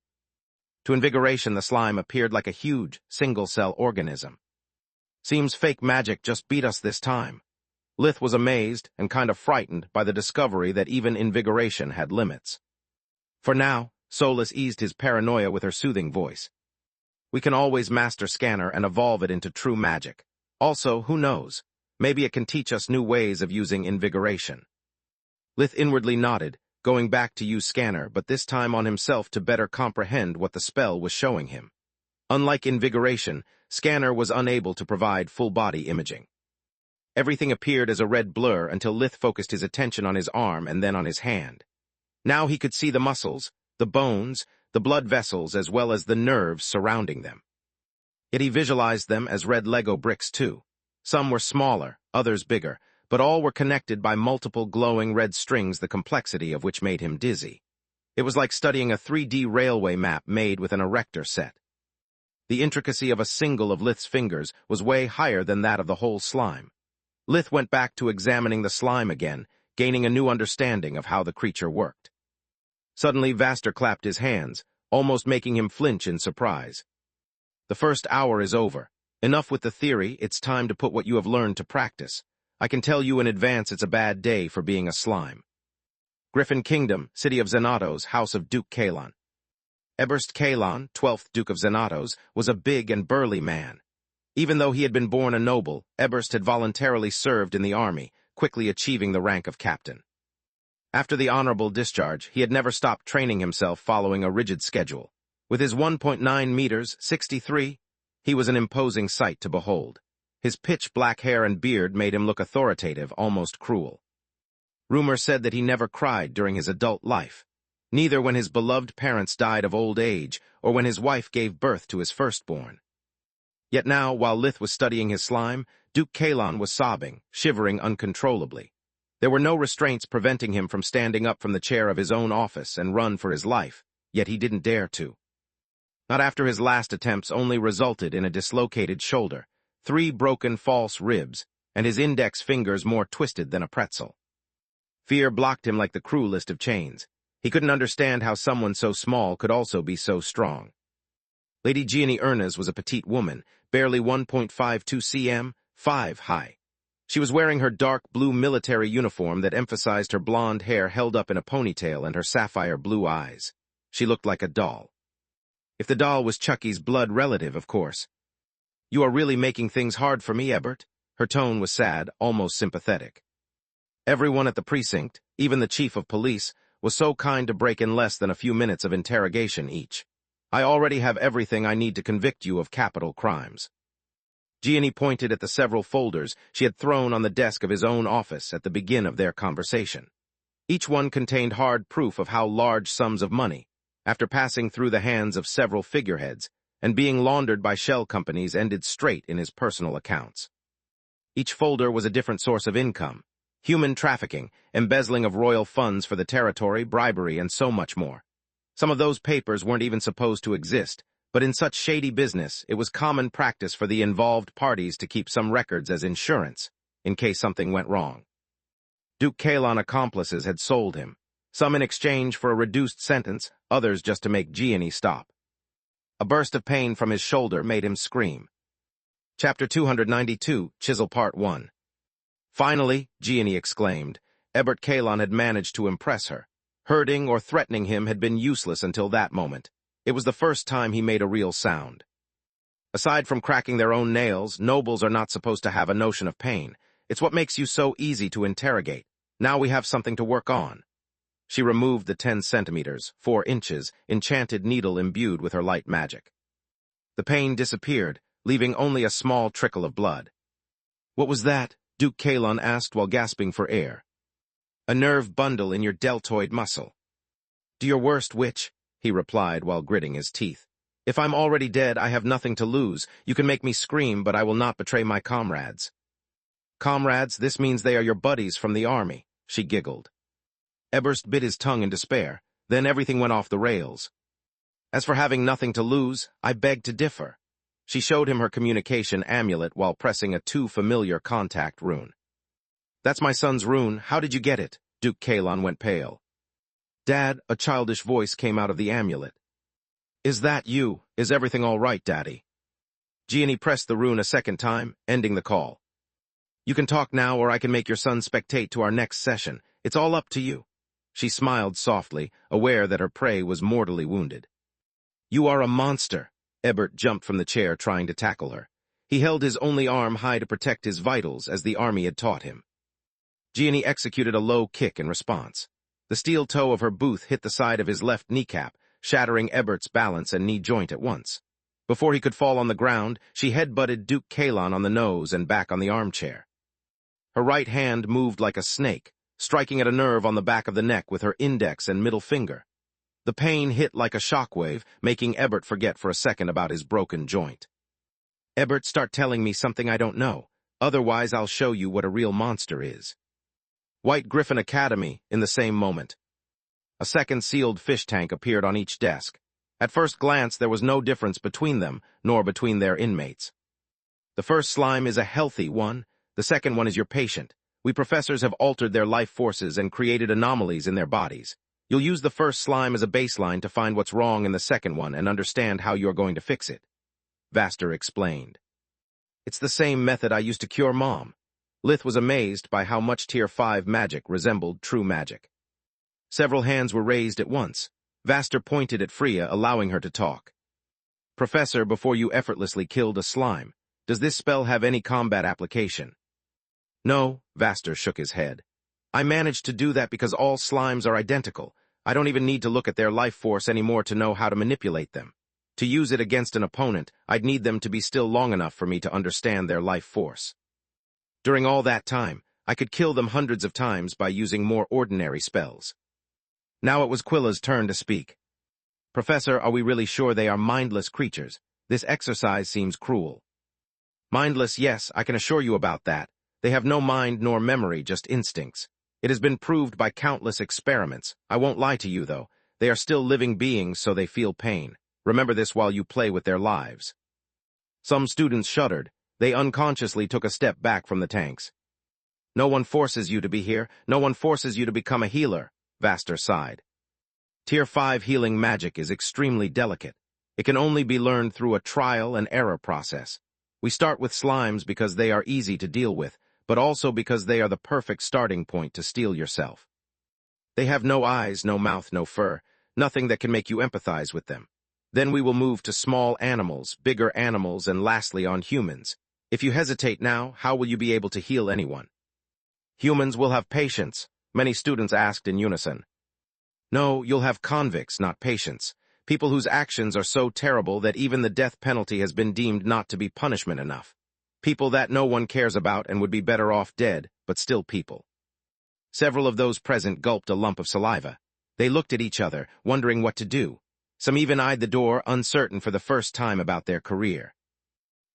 To Invigoration, the slime appeared like a huge, single-cell organism. Seems fake magic just beat us this time. Lith was amazed and kind of frightened by the discovery that even Invigoration had limits. For now, Solus eased his paranoia with her soothing voice. We can always master Scanner and evolve it into true magic. Also, who knows? Maybe it can teach us new ways of using Invigoration. Lith inwardly nodded, going back to use Scanner, but this time on himself to better comprehend what the spell was showing him. Unlike Invigoration, Scanner was unable to provide full-body imaging. Everything appeared as a red blur until Lith focused his attention on his arm and then on his hand. Now he could see the muscles, the bones, the blood vessels, as well as the nerves surrounding them. Yet he visualized them as red Lego bricks too. Some were smaller, others bigger, but all were connected by multiple glowing red strings, the complexity of which made him dizzy. It was like studying a 3D railway map made with an erector set. The intricacy of a single of Lith's fingers was way higher than that of the whole slime. Lith went back to examining the slime again, gaining a new understanding of how the creature worked. Suddenly, Vaster clapped his hands, almost making him flinch in surprise. The first hour is over. Enough with the theory, it's time to put what you have learned to practice. I can tell you in advance it's a bad day for being a slime. Griffin Kingdom, City of Xanatos, House of Duke Kalon. Eberst Kalon, 12th Duke of Xanatos, was a big and burly man. Even though he had been born a noble, Eberst had voluntarily served in the army, quickly achieving the rank of captain. After the honorable discharge, he had never stopped training himself following a rigid schedule. With his 1.9 meters, 63, he was an imposing sight to behold. His pitch-black hair and beard made him look authoritative, almost cruel. Rumor said that he never cried during his adult life, neither when his beloved parents died of old age or when his wife gave birth to his firstborn. Yet now, while Lith was studying his slime, Duke Kalon was sobbing, shivering uncontrollably. There were no restraints preventing him from standing up from the chair of his own office and run for his life, yet he didn't dare to. Not after his last attempts only resulted in a dislocated shoulder, 3 broken false ribs, and his index fingers more twisted than a pretzel. Fear blocked him like the cruelest of chains. He couldn't understand how someone so small could also be so strong. Lady Gianni Ernez was a petite woman, barely 1.52 cm, 5 high. She was wearing her dark blue military uniform that emphasized her blonde hair held up in a ponytail and her sapphire blue eyes. She looked like a doll. If the doll was Chucky's blood relative, of course. "You are really making things hard for me, Ebert." Her tone was sad, almost sympathetic. Everyone at the precinct, even the chief of police, was so kind to break in less than a few minutes of interrogation each. I already have everything I need to convict you of capital crimes. Gianni pointed at the several folders she had thrown on the desk of his own office at the beginning of their conversation. Each one contained hard proof of how large sums of money, after passing through the hands of several figureheads and being laundered by shell companies, ended straight in his personal accounts. Each folder was a different source of income: human trafficking, embezzling of royal funds for the territory, bribery, and so much more. Some of those papers weren't even supposed to exist, but in such shady business, it was common practice for the involved parties to keep some records as insurance, in case something went wrong. Duke Kalon accomplices had sold him, some in exchange for a reduced sentence, others just to make Gianni stop. A burst of pain from his shoulder made him scream. Chapter 292, Chisel Part 1. Finally, Gianni exclaimed, Ebert Kalon had managed to impress her. Hurting or threatening him had been useless until that moment. It was the first time he made a real sound. Aside from cracking their own nails, nobles are not supposed to have a notion of pain. It's what makes you so easy to interrogate. Now we have something to work on. She removed the 10 centimeters, 4 inches, enchanted needle imbued with her light magic. The pain disappeared, leaving only a small trickle of blood. "What was that?" Duke Kalon asked while gasping for air. "A nerve bundle in your deltoid muscle." "Do your worst, witch," he replied while gritting his teeth. "If I'm already dead, I have nothing to lose. You can make me scream, but I will not betray my comrades." "Comrades, this means they are your buddies from the army," she giggled. Eberst bit his tongue in despair. Then everything went off the rails. "As for having nothing to lose, I beg to differ." She showed him her communication amulet while pressing a too familiar contact rune. "That's my son's rune. How did you get it?" Duke Kalon went pale. "Dad," a childish voice came out of the amulet. "Is that you? Is everything all right, Daddy?" Gianni pressed the rune a second time, ending the call. "You can talk now, or I can make your son spectate to our next session. It's all up to you." She smiled softly, aware that her prey was mortally wounded. "You are a monster." Ebert jumped from the chair, trying to tackle her. He held his only arm high to protect his vitals, as the army had taught him. Gianni executed a low kick in response. The steel toe of her boot hit the side of his left kneecap, shattering Ebert's balance and knee joint at once. Before he could fall on the ground, she headbutted Duke Kalon on the nose and back on the armchair. Her right hand moved like a snake, striking at a nerve on the back of the neck with her index and middle finger. The pain hit like a shockwave, making Ebert forget for a second about his broken joint. "Ebert, start telling me something I don't know. Otherwise, I'll show you what a real monster is." White Griffin Academy, in the same moment. A second sealed fish tank appeared on each desk. At first glance, there was no difference between them, nor between their inmates. "The first slime is a healthy one. The second one is your patient. We professors have altered their life forces and created anomalies in their bodies. You'll use the first slime as a baseline to find what's wrong in the second one and understand how you're going to fix it," Vaster explained. "It's the same method I used to cure Mom." Lith was amazed by how much Tier 5 magic resembled true magic. Several hands were raised at once. Vaster pointed at Freya, allowing her to talk. "Professor, before you effortlessly killed a slime, does this spell have any combat application?" "No," Vaster shook his head. "I managed to do that because all slimes are identical. I don't even need to look at their life force anymore to know how to manipulate them. To use it against an opponent, I'd need them to be still long enough for me to understand their life force. During all that time, I could kill them hundreds of times by using more ordinary spells." Now it was Quilla's turn to speak. "Professor, are we really sure they are mindless creatures? This exercise seems cruel." Mindless, yes, I can assure you about that. They have no mind nor memory, just instincts. It has been proved by countless experiments. I won't lie to you, though. They are still living beings, so they feel pain. Remember this while you play with their lives. Some students shuddered. They unconsciously took a step back from the tanks. No one forces you to be here. No one forces you to become a healer, Vaster sighed. Tier 5 healing magic is extremely delicate. It can only be learned through a trial and error process. We start with slimes because they are easy to deal with, but also because they are the perfect starting point to steal yourself. They have no eyes, no mouth, no fur, nothing that can make you empathize with them. Then we will move to small animals, bigger animals, and lastly on humans. If you hesitate now, how will you be able to heal anyone? Humans will have patience, many students asked in unison. No, you'll have convicts, not patients. People whose actions are so terrible that even the death penalty has been deemed not to be punishment enough. People that no one cares about and would be better off dead, but still people. Several of those present gulped a lump of saliva. They looked at each other, wondering what to do. Some even eyed the door, uncertain for the first time about their career.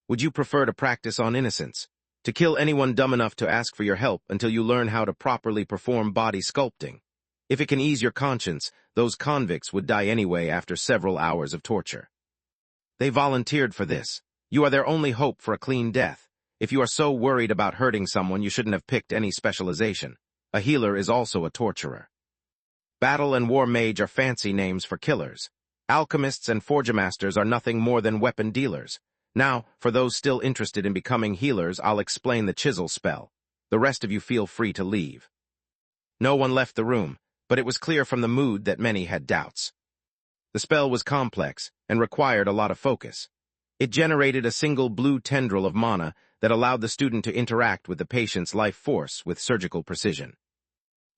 Would you prefer to practice on innocence? To kill anyone dumb enough to ask for your help until you learn how to properly perform body sculpting? If it can ease your conscience, those convicts would die anyway after several hours of torture. They volunteered for this. You are their only hope for a clean death. If you are so worried about hurting someone, you shouldn't have picked any specialization. A healer is also a torturer. Battle and war mage are fancy names for killers. Alchemists and forgemasters are nothing more than weapon dealers. Now, for those still interested in becoming healers, I'll explain the chisel spell. The rest of you feel free to leave. No one left the room, but it was clear from the mood that many had doubts. The spell was complex and required a lot of focus. It generated a single blue tendril of mana that allowed the student to interact with the patient's life force with surgical precision.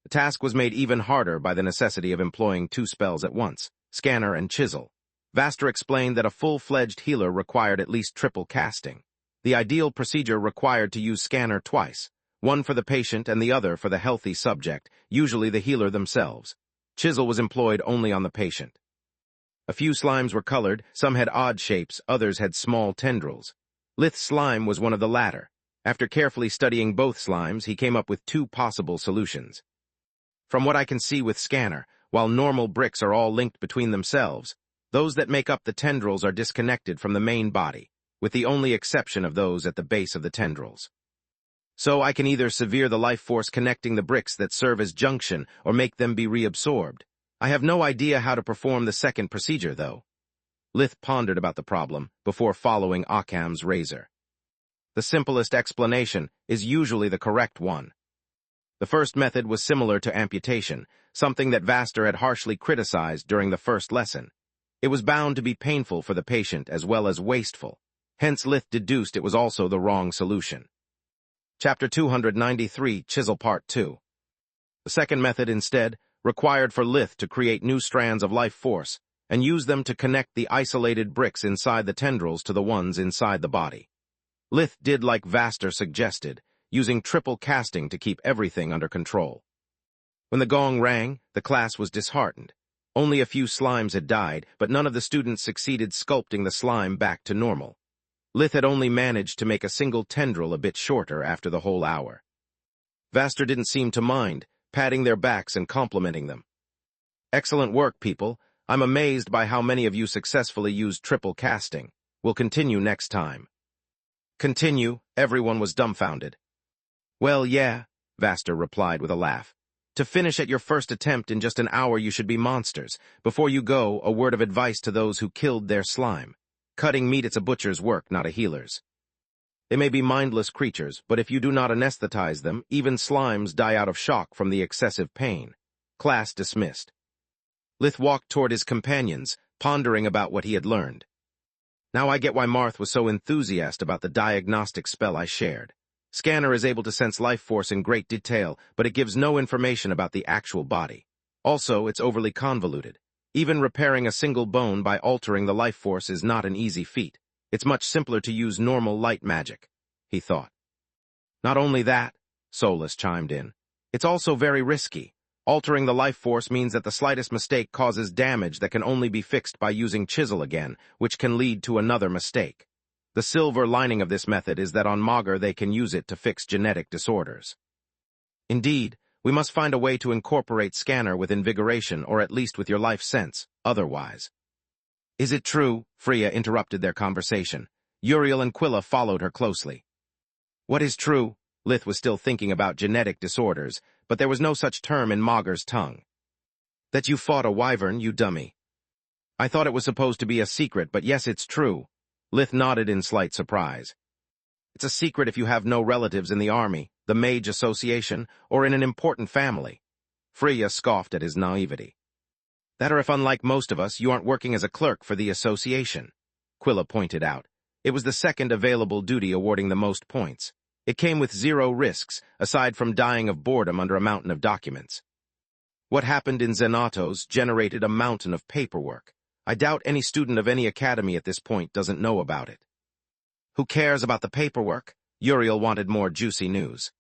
The task was made even harder by the necessity of employing two spells at once, scanner and chisel. Vaster explained that a full-fledged healer required at least triple casting. The ideal procedure required to use scanner twice, one for the patient and the other for the healthy subject, usually the healer themselves. Chisel was employed only on the patient. A few slimes were colored, some had odd shapes, others had small tendrils. Lith's slime was one of the latter. After carefully studying both slimes, he came up with two possible solutions. From what I can see with scanner, while normal bricks are all linked between themselves, those that make up the tendrils are disconnected from the main body, with the only exception of those at the base of the tendrils. So I can either sever the life force connecting the bricks that serve as junction or make them be reabsorbed. I have no idea how to perform the second procedure, though. Lith pondered about the problem before following Occam's razor. The simplest explanation is usually the correct one. The first method was similar to amputation, something that Vaster had harshly criticized during the first lesson. It was bound to be painful for the patient as well as wasteful. Hence Lith deduced it was also the wrong solution. Chapter 293, Chisel Part 2. The second method, instead, required for Lith to create new strands of life force and use them to connect the isolated bricks inside the tendrils to the ones inside the body. Lith did like Vaster suggested, using triple casting to keep everything under control. When the gong rang, the class was disheartened. Only a few slimes had died, but none of the students succeeded sculpting the slime back to normal. Lith had only managed to make a single tendril a bit shorter after the whole hour. Vaster didn't seem to mind, patting their backs and complimenting them. Excellent work, people. I'm amazed by how many of you successfully used triple casting. We'll continue next time. Continue, everyone was dumbfounded. Well, yeah, Vaster replied with a laugh. To finish at your first attempt in just an hour, you should be monsters. Before you go, a word of advice to those who killed their slime. Cutting meat, it's a butcher's work, not a healer's. They may be mindless creatures, but if you do not anesthetize them, even slimes die out of shock from the excessive pain. Class dismissed. Lith walked toward his companions, pondering about what he had learned. Now I get why Marth was so enthusiastic about the diagnostic spell I shared. Scanner is able to sense life force in great detail, but it gives no information about the actual body. Also, it's overly convoluted. Even repairing a single bone by altering the life force is not an easy feat. It's much simpler to use normal light magic, he thought. Not only that, Solus chimed in, it's also very risky. Altering the life force means that the slightest mistake causes damage that can only be fixed by using chisel again, which can lead to another mistake. The silver lining of this method is that on Magur they can use it to fix genetic disorders. Indeed, we must find a way to incorporate Scanner with invigoration or at least with your life sense, otherwise. Is it true? Freya interrupted their conversation. Uriel and Quilla followed her closely. What is true? Lith was still thinking about genetic disorders, but there was no such term in Magur's tongue. That you fought a wyvern, you dummy. I thought it was supposed to be a secret, but yes, it's true. Lith nodded in slight surprise. It's a secret if you have no relatives in the army, the Mage Association, or in an important family. Freya scoffed at his naivety. That or if, unlike most of us, you aren't working as a clerk for the association. Quilla pointed out. It was the second available duty awarding the most points. It came with 0 risks, aside from dying of boredom under a mountain of documents. What happened in Xanatos generated a mountain of paperwork. I doubt any student of any academy at this point doesn't know about it. Who cares about the paperwork? Uriel wanted more juicy news.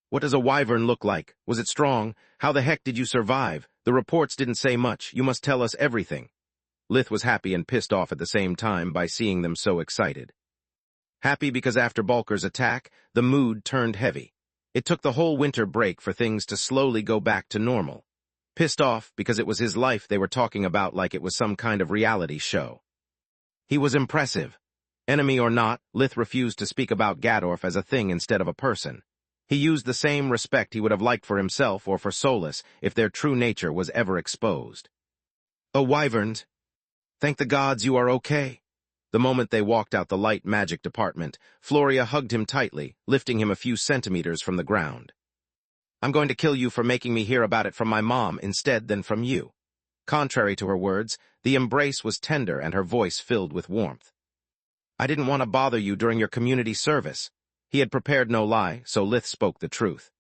What does a wyvern look like? Was it strong? How the heck did you survive? The reports didn't say much. You must tell us everything. Lith was happy and pissed off at the same time by seeing them so excited. Happy because after Balker's attack, the mood turned heavy. It took the whole winter break for things to slowly go back to normal. Pissed off because it was his life they were talking about like it was some kind of reality show. He was impressive. Enemy or not, Lith refused to speak about Gadorf as a thing instead of a person. He used the same respect he would have liked for himself or for Solus if their true nature was ever exposed. Oh, wyverns! Thank the gods you are okay. The moment they walked out the light magic department, Floria hugged him tightly, lifting him a few centimeters from the ground. I'm going to kill you for making me hear about it from my mom instead than from you. Contrary to her words, the embrace was tender and her voice filled with warmth. I didn't want to bother you during your community service. He had prepared no lie, so Lith spoke the truth.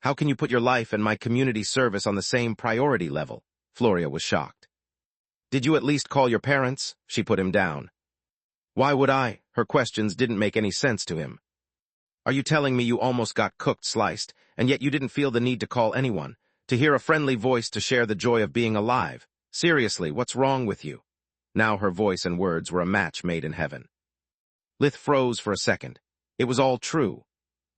How can you put your life and my community service on the same priority level? Floria was shocked. Did you at least call your parents? She put him down. Why would I? Her questions didn't make any sense to him. Are you telling me you almost got cooked sliced, and yet you didn't feel the need to call anyone, to hear a friendly voice to share the joy of being alive? Seriously, what's wrong with you? Now her voice and words were a match made in heaven. Lith froze for a second. It was all true.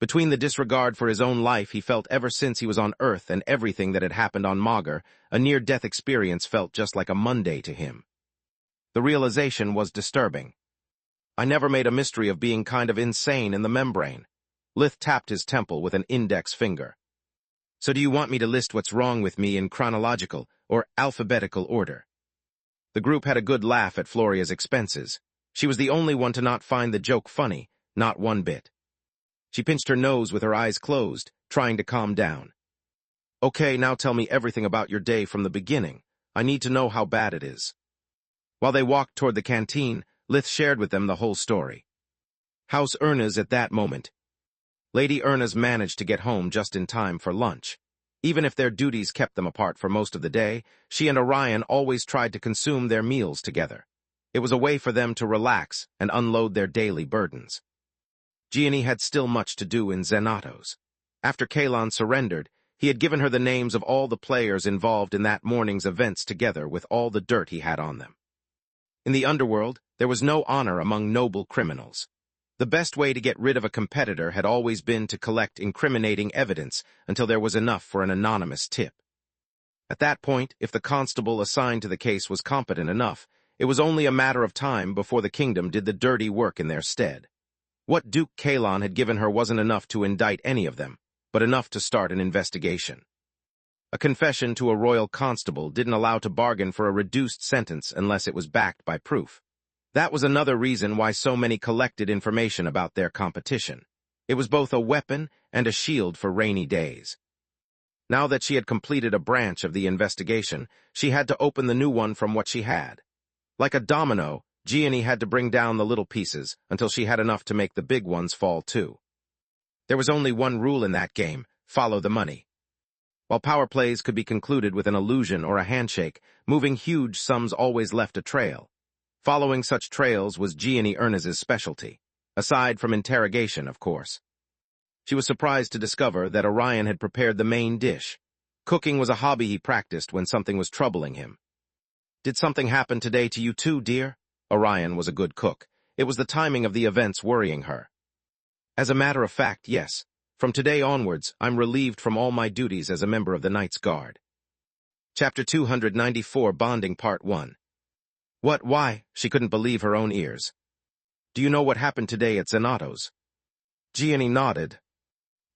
Between the disregard for his own life he felt ever since he was on Earth and everything that had happened on Magur, a near-death experience felt just like a Monday to him. The realization was disturbing. I never made a mystery of being kind of insane in the membrane. Lith tapped his temple with an index finger. So do you want me to list what's wrong with me in chronological or alphabetical order? The group had a good laugh at Floria's expenses. She was the only one to not find the joke funny, not one bit. She pinched her nose with her eyes closed, trying to calm down. Okay, now tell me everything about your day from the beginning. I need to know how bad it is. While they walked toward the canteen, Lith shared with them the whole story. House Erna's at that moment. Lady Erna's managed to get home just in time for lunch. Even if their duties kept them apart for most of the day, she and Orion always tried to consume their meals together. It was a way for them to relax and unload their daily burdens. Gianni had still much to do in Xanatos. After Kalon surrendered, he had given her the names of all the players involved in that morning's events together with all the dirt he had on them. In the underworld, there was no honor among noble criminals. The best way to get rid of a competitor had always been to collect incriminating evidence until there was enough for an anonymous tip. At that point, if the constable assigned to the case was competent enough, it was only a matter of time before the kingdom did the dirty work in their stead. What Duke Kalon had given her wasn't enough to indict any of them, but enough to start an investigation. A confession to a royal constable didn't allow to bargain for a reduced sentence unless it was backed by proof. That was another reason why so many collected information about their competition. It was both a weapon and a shield for rainy days. Now that she had completed a branch of the investigation, she had to open the new one from what she had. Like a domino, Gianni had to bring down the little pieces until she had enough to make the big ones fall too. There was only one rule in that game: follow the money. While power plays could be concluded with an illusion or a handshake, moving huge sums always left a trail. Following such trails was Gianni Ernest's specialty, aside from interrogation, of course. She was surprised to discover that Orion had prepared the main dish. Cooking was a hobby he practiced when something was troubling him. Did something happen today to you too, dear? Orion was a good cook. It was the timing of the events worrying her. As a matter of fact, yes. From today onwards, I'm relieved from all my duties as a member of the Knight's Guard. Chapter 294, Bonding Part 1. What, why? She couldn't believe her own ears. Do you know what happened today at Zanato's? Gianni nodded.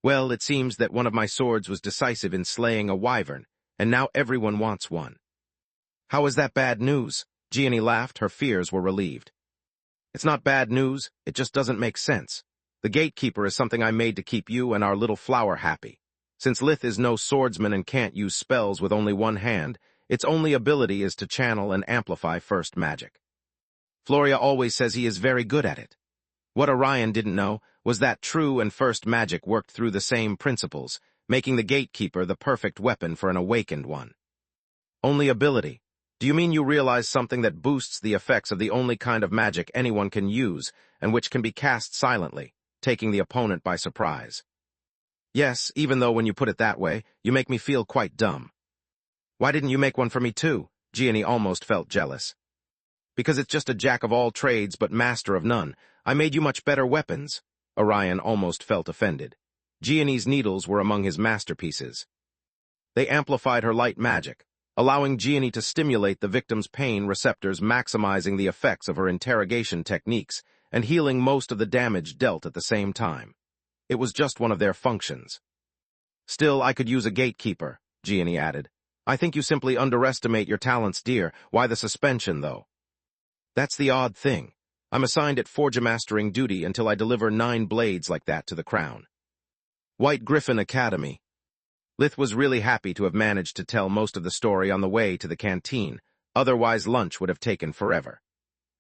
Well, it seems that one of my swords was decisive in slaying a wyvern, and now everyone wants one. How is that bad news? Gianni laughed, her fears were relieved. It's not bad news, it just doesn't make sense. The gatekeeper is something I made to keep you and our little flower happy. Since Lith is no swordsman and can't use spells with only one hand, its only ability is to channel and amplify first magic. Floria always says he is very good at it. What Orion didn't know was that true and first magic worked through the same principles, making the gatekeeper the perfect weapon for an awakened one. Only ability. Do you mean you realize something that boosts the effects of the only kind of magic anyone can use, and which can be cast silently, taking the opponent by surprise? Yes, even though when you put it that way, you make me feel quite dumb. Why didn't you make one for me too? Gianni almost felt jealous. Because it's just a jack of all trades but master of none. I made you much better weapons. Orion almost felt offended. Gianni's needles were among his masterpieces. They amplified her light magic, allowing Gianni to stimulate the victim's pain receptors, maximizing the effects of her interrogation techniques and healing most of the damage dealt at the same time. It was just one of their functions. Still, I could use a gatekeeper, Gianni added. I think you simply underestimate your talents, dear. Why the suspension, though? That's the odd thing. I'm assigned at forge-mastering duty until I deliver 9 blades like that to the crown. White Griffin Academy. Lith was really happy to have managed to tell most of the story on the way to the canteen, otherwise lunch would have taken forever.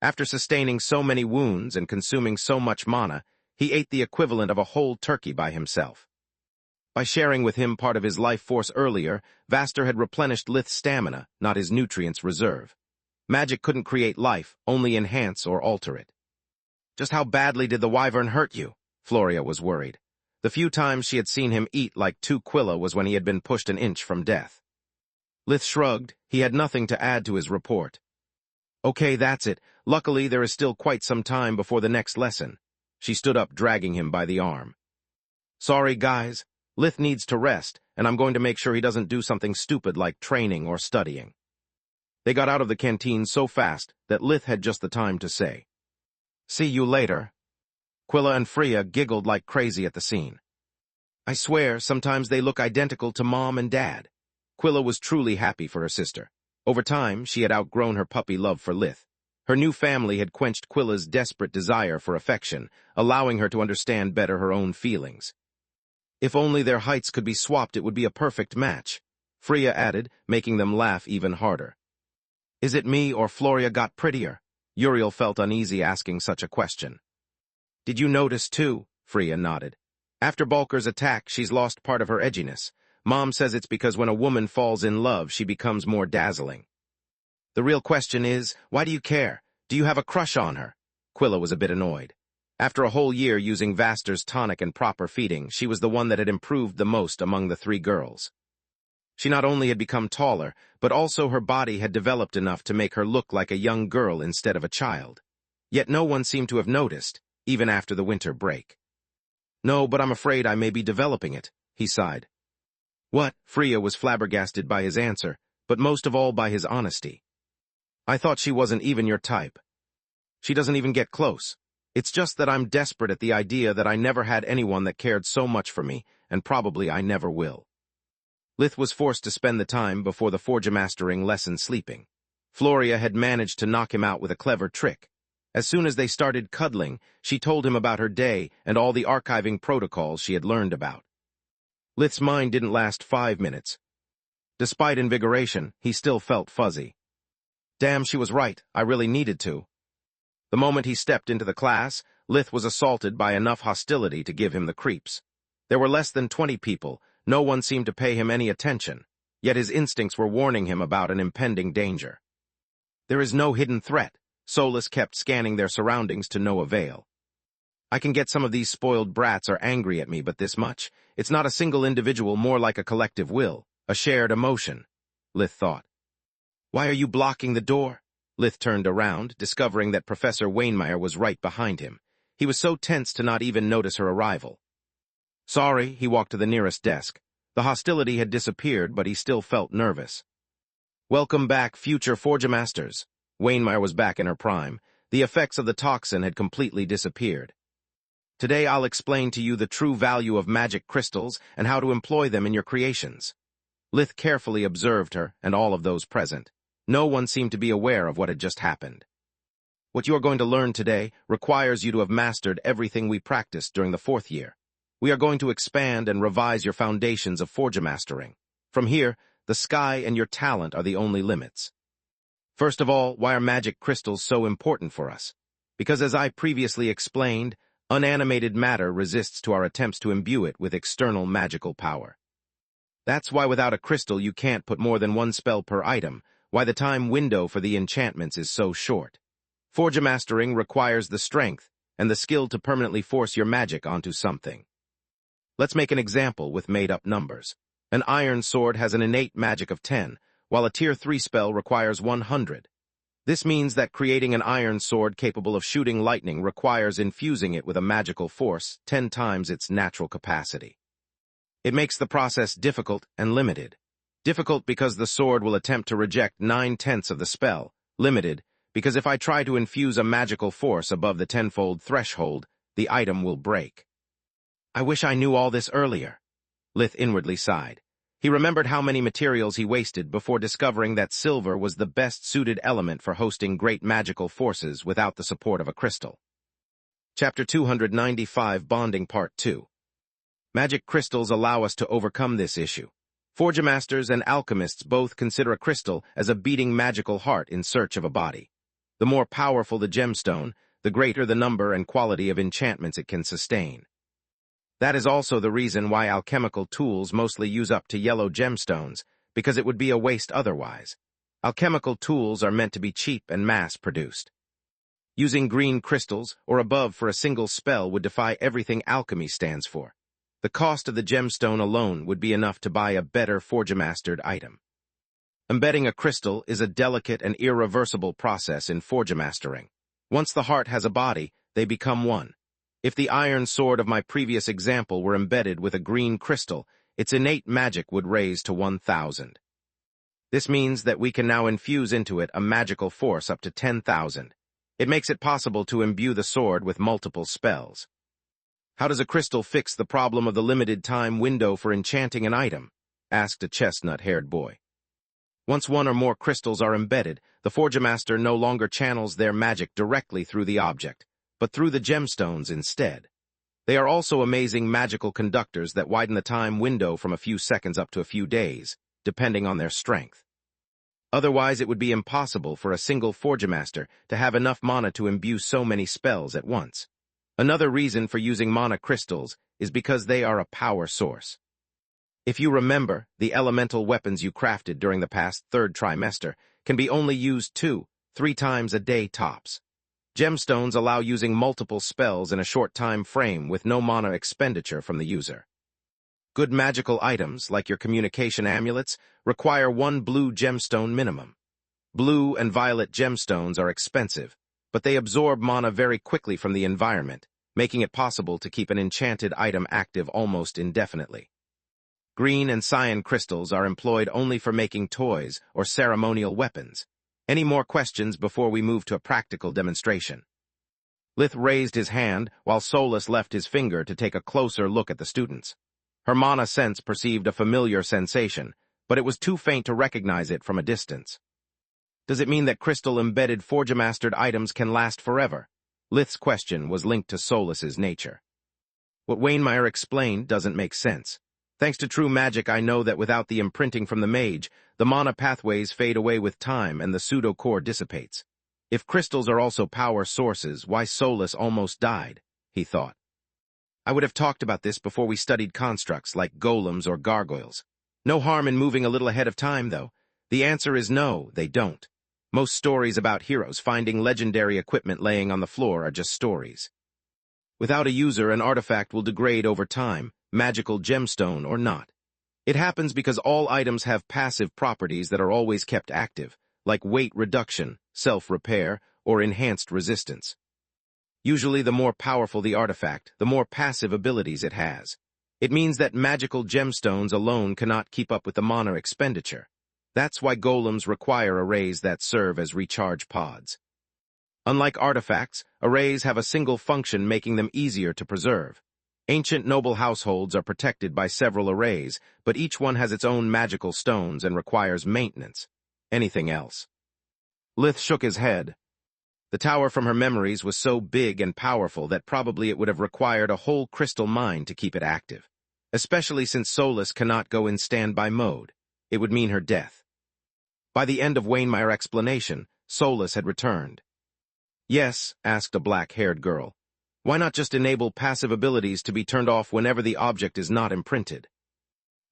After sustaining so many wounds and consuming so much mana, he ate the equivalent of a whole turkey by himself. By sharing with him part of his life force earlier, Vaster had replenished Lith's stamina, not his nutrients reserve. Magic couldn't create life, only enhance or alter it. Just how badly did the wyvern hurt you? Floria was worried. The few times she had seen him eat like 2 Quilla was when he had been pushed an inch from death. Lith shrugged. He had nothing to add to his report. Okay, that's it. Luckily, there is still quite some time before the next lesson. She stood up, dragging him by the arm. Sorry, guys. Lith needs to rest, and I'm going to make sure he doesn't do something stupid like training or studying. They got out of the canteen so fast that Lith had just the time to say, "See you later." Quilla and Freya giggled like crazy at the scene. I swear, sometimes they look identical to Mom and Dad. Quilla was truly happy for her sister. Over time, she had outgrown her puppy love for Lith. Her new family had quenched Quilla's desperate desire for affection, allowing her to understand better her own feelings. If only their heights could be swapped, it would be a perfect match, Freya added, making them laugh even harder. Is it me or Floria got prettier? Uriel felt uneasy asking such a question. Did you notice too? Freya nodded. After Balker's attack, she's lost part of her edginess. Mom says it's because when a woman falls in love, she becomes more dazzling. The real question is, why do you care? Do you have a crush on her? Quilla was a bit annoyed. After a whole year using Vaster's tonic and proper feeding, she was the one that had improved the most among the 3 girls. She not only had become taller, but also her body had developed enough to make her look like a young girl instead of a child. Yet no one seemed to have noticed, even after the winter break. No, but I'm afraid I may be developing it, he sighed. What? Freya was flabbergasted by his answer, but most of all by his honesty. I thought she wasn't even your type. She doesn't even get close. It's just that I'm desperate at the idea that I never had anyone that cared so much for me, and probably I never will. Lith was forced to spend the time before the forge-mastering lesson sleeping. Floria had managed to knock him out with a clever trick. As soon as they started cuddling, she told him about her day and all the archiving protocols she had learned about. Lith's mind didn't last 5 minutes. Despite invigoration, he still felt fuzzy. Damn, she was right. I really needed to. The moment he stepped into the class, Lith was assaulted by enough hostility to give him the creeps. There were less than 20 people. No one seemed to pay him any attention, yet his instincts were warning him about an impending danger. There is no hidden threat. Solus kept scanning their surroundings to no avail. I can get some of these spoiled brats are angry at me, but this much. It's not a single individual, more like a collective will, a shared emotion, Lith thought. Why are you blocking the door? Lith turned around, discovering that Professor Wainmeyer was right behind him. He was so tense to not even notice her arrival. Sorry, he walked to the nearest desk. The hostility had disappeared, but he still felt nervous. Welcome back, future Forgemasters. Wainmeyer was back in her prime. The effects of the toxin had completely disappeared. Today I'll explain to you the true value of magic crystals and how to employ them in your creations. Lith carefully observed her and all of those present. No one seemed to be aware of what had just happened. What you are going to learn today requires you to have mastered everything we practiced during the 4th year. We are going to expand and revise your foundations of Forgemastering. From here, the sky and your talent are the only limits. First of all, why are magic crystals so important for us? Because as I previously explained, unanimated matter resists to our attempts to imbue it with external magical power. That's why without a crystal you can't put more than one spell per item, why the time window for the enchantments is so short. Forgemastering requires the strength and the skill to permanently force your magic onto something. Let's make an example with made-up numbers. An iron sword has an innate magic of 10, while a Tier 3 spell requires 100. This means that creating an iron sword capable of shooting lightning requires infusing it with a magical force 10 times its natural capacity. It makes the process difficult and limited. Difficult because the sword will attempt to reject 9/10 of the spell. Limited because if I try to infuse a magical force above the 10-fold threshold, the item will break. I wish I knew all this earlier. Lith inwardly sighed. He remembered how many materials he wasted before discovering that silver was the best-suited element for hosting great magical forces without the support of a crystal. Chapter 295, Bonding Part 2. Magic crystals allow us to overcome this issue. Forgemasters and alchemists both consider a crystal as a beating magical heart in search of a body. The more powerful the gemstone, the greater the number and quality of enchantments it can sustain. That is also the reason why alchemical tools mostly use up to yellow gemstones, because it would be a waste otherwise. Alchemical tools are meant to be cheap and mass-produced. Using green crystals or above for a single spell would defy everything alchemy stands for. The cost of the gemstone alone would be enough to buy a better Forgemastered item. Embedding a crystal is a delicate and irreversible process in Forgemastering. Once the heart has a body, they become one. If the iron sword of my previous example were embedded with a green crystal, its innate magic would raise to 1,000. This means that we can now infuse into it a magical force up to 10,000. It makes it possible to imbue the sword with multiple spells. How does a crystal fix the problem of the limited time window for enchanting an item? Asked a chestnut-haired boy. Once one or more crystals are embedded, the Forgemaster no longer channels their magic directly through the object, but through the gemstones instead. They are also amazing magical conductors that widen the time window from a few seconds up to a few days, depending on their strength. Otherwise, it would be impossible for a single Forgemaster to have enough mana to imbue so many spells at once. Another reason for using mana crystals is because they are a power source. If you remember, the elemental weapons you crafted during the past 3rd trimester can be only used 2-3 times a day tops. Gemstones allow using multiple spells in a short time frame with no mana expenditure from the user. Good magical items, like your communication amulets, require 1 blue gemstone minimum. Blue and violet gemstones are expensive, but they absorb mana very quickly from the environment, making it possible to keep an enchanted item active almost indefinitely. Green and cyan crystals are employed only for making toys or ceremonial weapons. Any more questions before we move to a practical demonstration? Lith raised his hand while Solus left his finger to take a closer look at the students. Her mana sense perceived a familiar sensation, but it was too faint to recognize it from a distance. Does it mean that crystal-embedded Forgemastered items can last forever? Lith's question was linked to Solus's nature. What Wainmeyer explained doesn't make sense. Thanks to true magic, I know that without the imprinting from the mage, the mana pathways fade away with time and the pseudo-core dissipates. If crystals are also power sources, why Solus almost died, he thought. I would have talked about this before we studied constructs like golems or gargoyles. No harm in moving a little ahead of time, though. The answer is no, they don't. Most stories about heroes finding legendary equipment laying on the floor are just stories. Without a user, an artifact will degrade over time, magical gemstone or not. It happens because all items have passive properties that are always kept active, like weight reduction, self-repair, or enhanced resistance. Usually the more powerful the artifact, the more passive abilities it has. It means that magical gemstones alone cannot keep up with the mana expenditure. That's why golems require arrays that serve as recharge pods. Unlike artifacts, arrays have a single function, making them easier to preserve. Ancient noble households are protected by several arrays, but each one has its own magical stones and requires maintenance. Anything else? Lith shook his head. The tower from her memories was so big and powerful that probably it would have required a whole crystal mine to keep it active. Especially since Solus cannot go in standby mode. It would mean her death. By the end of Wainmeyer's explanation, Solus had returned. Yes, asked a black-haired girl. Why not just enable passive abilities to be turned off whenever the object is not imprinted?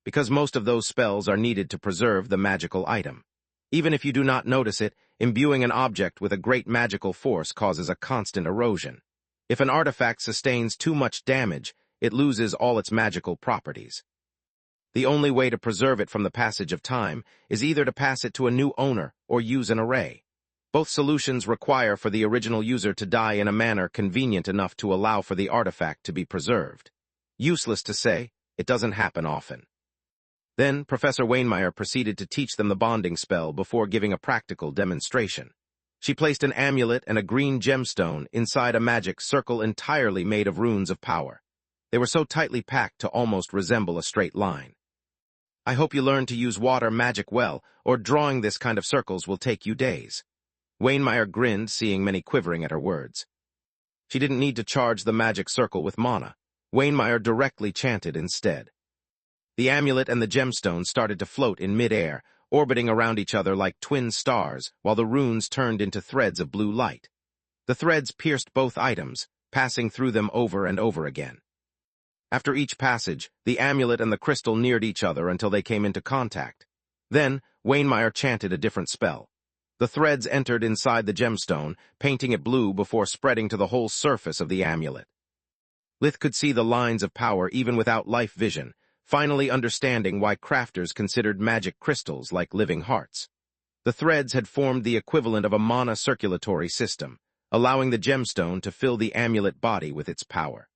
Because most of those spells are needed to preserve the magical item. Even if you do not notice it, imbuing an object with a great magical force causes a constant erosion. If an artifact sustains too much damage, it loses all its magical properties. The only way to preserve it from the passage of time is either to pass it to a new owner or use an array. Both solutions require for the original user to die in a manner convenient enough to allow for the artifact to be preserved. Useless to say, it doesn't happen often. Then, Professor Wainmeyer proceeded to teach them the bonding spell before giving a practical demonstration. She placed an amulet and a green gemstone inside a magic circle entirely made of runes of power. They were so tightly packed to almost resemble a straight line. I hope you learn to use water magic well, or drawing this kind of circles will take you days. Wainmeyer grinned, seeing Minnie quivering at her words. She didn't need to charge the magic circle with mana. Wainmeyer directly chanted instead. The amulet and the gemstone started to float in mid-air, orbiting around each other like twin stars, while the runes turned into threads of blue light. The threads pierced both items, passing through them over and over again. After each passage, the amulet and the crystal neared each other until they came into contact. Then, Wainmeyer chanted a different spell. The threads entered inside the gemstone, painting it blue before spreading to the whole surface of the amulet. Lith could see the lines of power even without life vision, finally understanding why crafters considered magic crystals like living hearts. The threads had formed the equivalent of a mana circulatory system, allowing the gemstone to fill the amulet body with its power.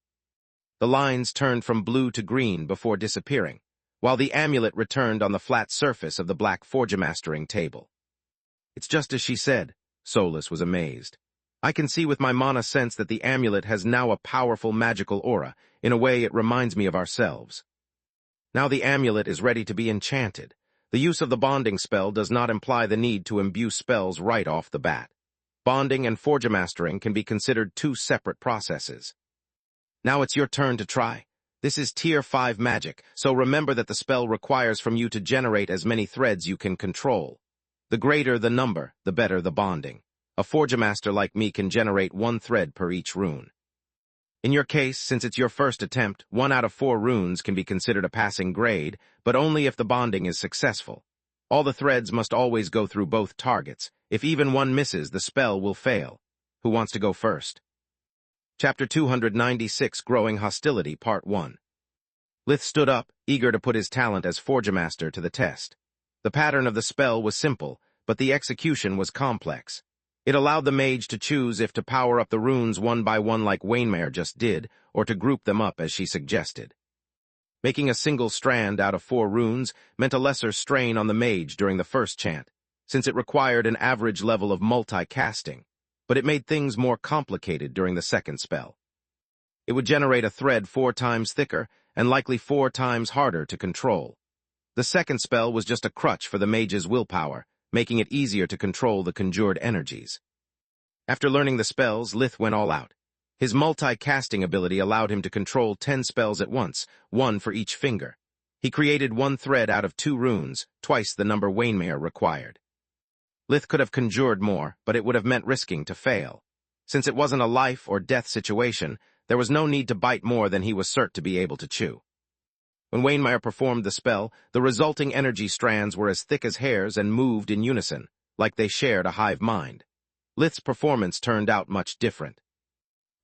The lines turned from blue to green before disappearing, while the amulet returned on the flat surface of the black forgemastering table. It's just as she said, Solus was amazed. I can see with my mana sense that the amulet has now a powerful magical aura. In a way, it reminds me of ourselves. Now the amulet is ready to be enchanted. The use of the bonding spell does not imply the need to imbue spells right off the bat. Bonding and forgemastering can be considered two separate processes. Now it's your turn to try. This is Tier 5 magic, so remember that the spell requires from you to generate as many threads you can control. The greater the number, the better the bonding. A forgemaster like me can generate 1 thread per each rune. In your case, since it's your first attempt, 1 out of 4 runes can be considered a passing grade, but only if the bonding is successful. All the threads must always go through both targets. If even one misses, the spell will fail. Who wants to go first? Chapter 296, Growing Hostility, Part 1. Lith stood up, eager to put his talent as forgemaster to the test. The pattern of the spell was simple, but the execution was complex. It allowed the mage to choose if to power up the runes one by one like Wainmeyer just did, or to group them up as she suggested. Making a single strand out of 4 runes meant a lesser strain on the mage during the first chant, since it required an average level of multi-casting, but it made things more complicated during the second spell. It would generate a thread 4 times thicker and likely 4 times harder to control. The second spell was just a crutch for the mage's willpower, making it easier to control the conjured energies. After learning the spells, Lith went all out. His multi-casting ability allowed him to control 10 spells at once, 1 for each finger. He created 1 thread out of 2 runes, twice the number Wainmeyer required. Lith could have conjured more, but it would have meant risking to fail. Since it wasn't a life or death situation, there was no need to bite more than he was certain to be able to chew. When Wainmeyer performed the spell, the resulting energy strands were as thick as hairs and moved in unison, like they shared a hive mind. Lith's performance turned out much different.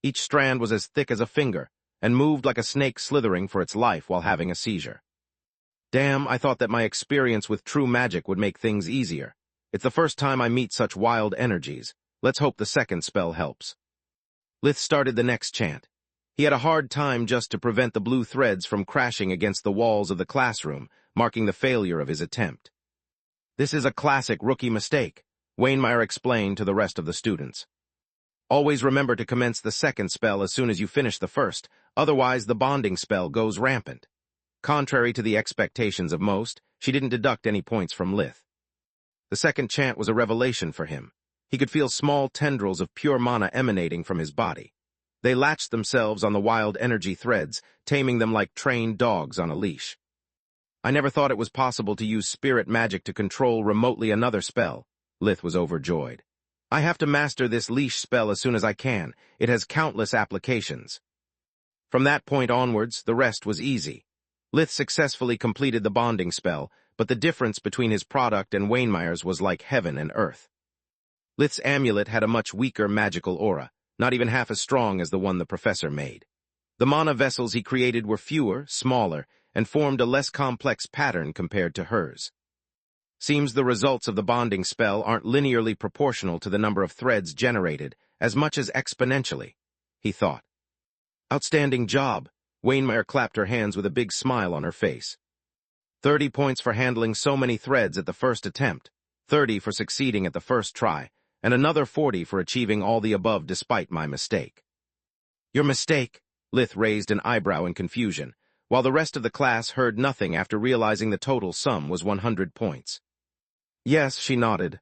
Each strand was as thick as a finger, and moved like a snake slithering for its life while having a seizure. Damn, I thought that my experience with true magic would make things easier. It's the first time I meet such wild energies. Let's hope the second spell helps. Lith started the next chant. He had a hard time just to prevent the blue threads from crashing against the walls of the classroom, marking the failure of his attempt. This is a classic rookie mistake, Wainmeyer explained to the rest of the students. Always remember to commence the second spell as soon as you finish the first, otherwise the bonding spell goes rampant. Contrary to the expectations of most, she didn't deduct any points from Lith. The second chant was a revelation for him. He could feel small tendrils of pure mana emanating from his body. They latched themselves on the wild energy threads, taming them like trained dogs on a leash. I never thought it was possible to use spirit magic to control remotely another spell. Lith was overjoyed. I have to master this leash spell as soon as I can. It has countless applications. From that point onwards, the rest was easy. Lith successfully completed the bonding spell, but the difference between his product and Wainmeyer's was like heaven and earth. Lith's amulet had a much weaker magical aura, not even half as strong as the one the professor made. The mana vessels he created were fewer, smaller, and formed a less complex pattern compared to hers. Seems the results of the bonding spell aren't linearly proportional to the number of threads generated, as much as exponentially, he thought. Outstanding job. Wainmeyer clapped her hands with a big smile on her face. 30 points for handling so many threads at the first attempt, 30 for succeeding at the first try, and another 40 for achieving all the above despite my mistake. Your mistake? Lith raised an eyebrow in confusion, while the rest of the class heard nothing after realizing the total sum was 100 points. Yes, she nodded.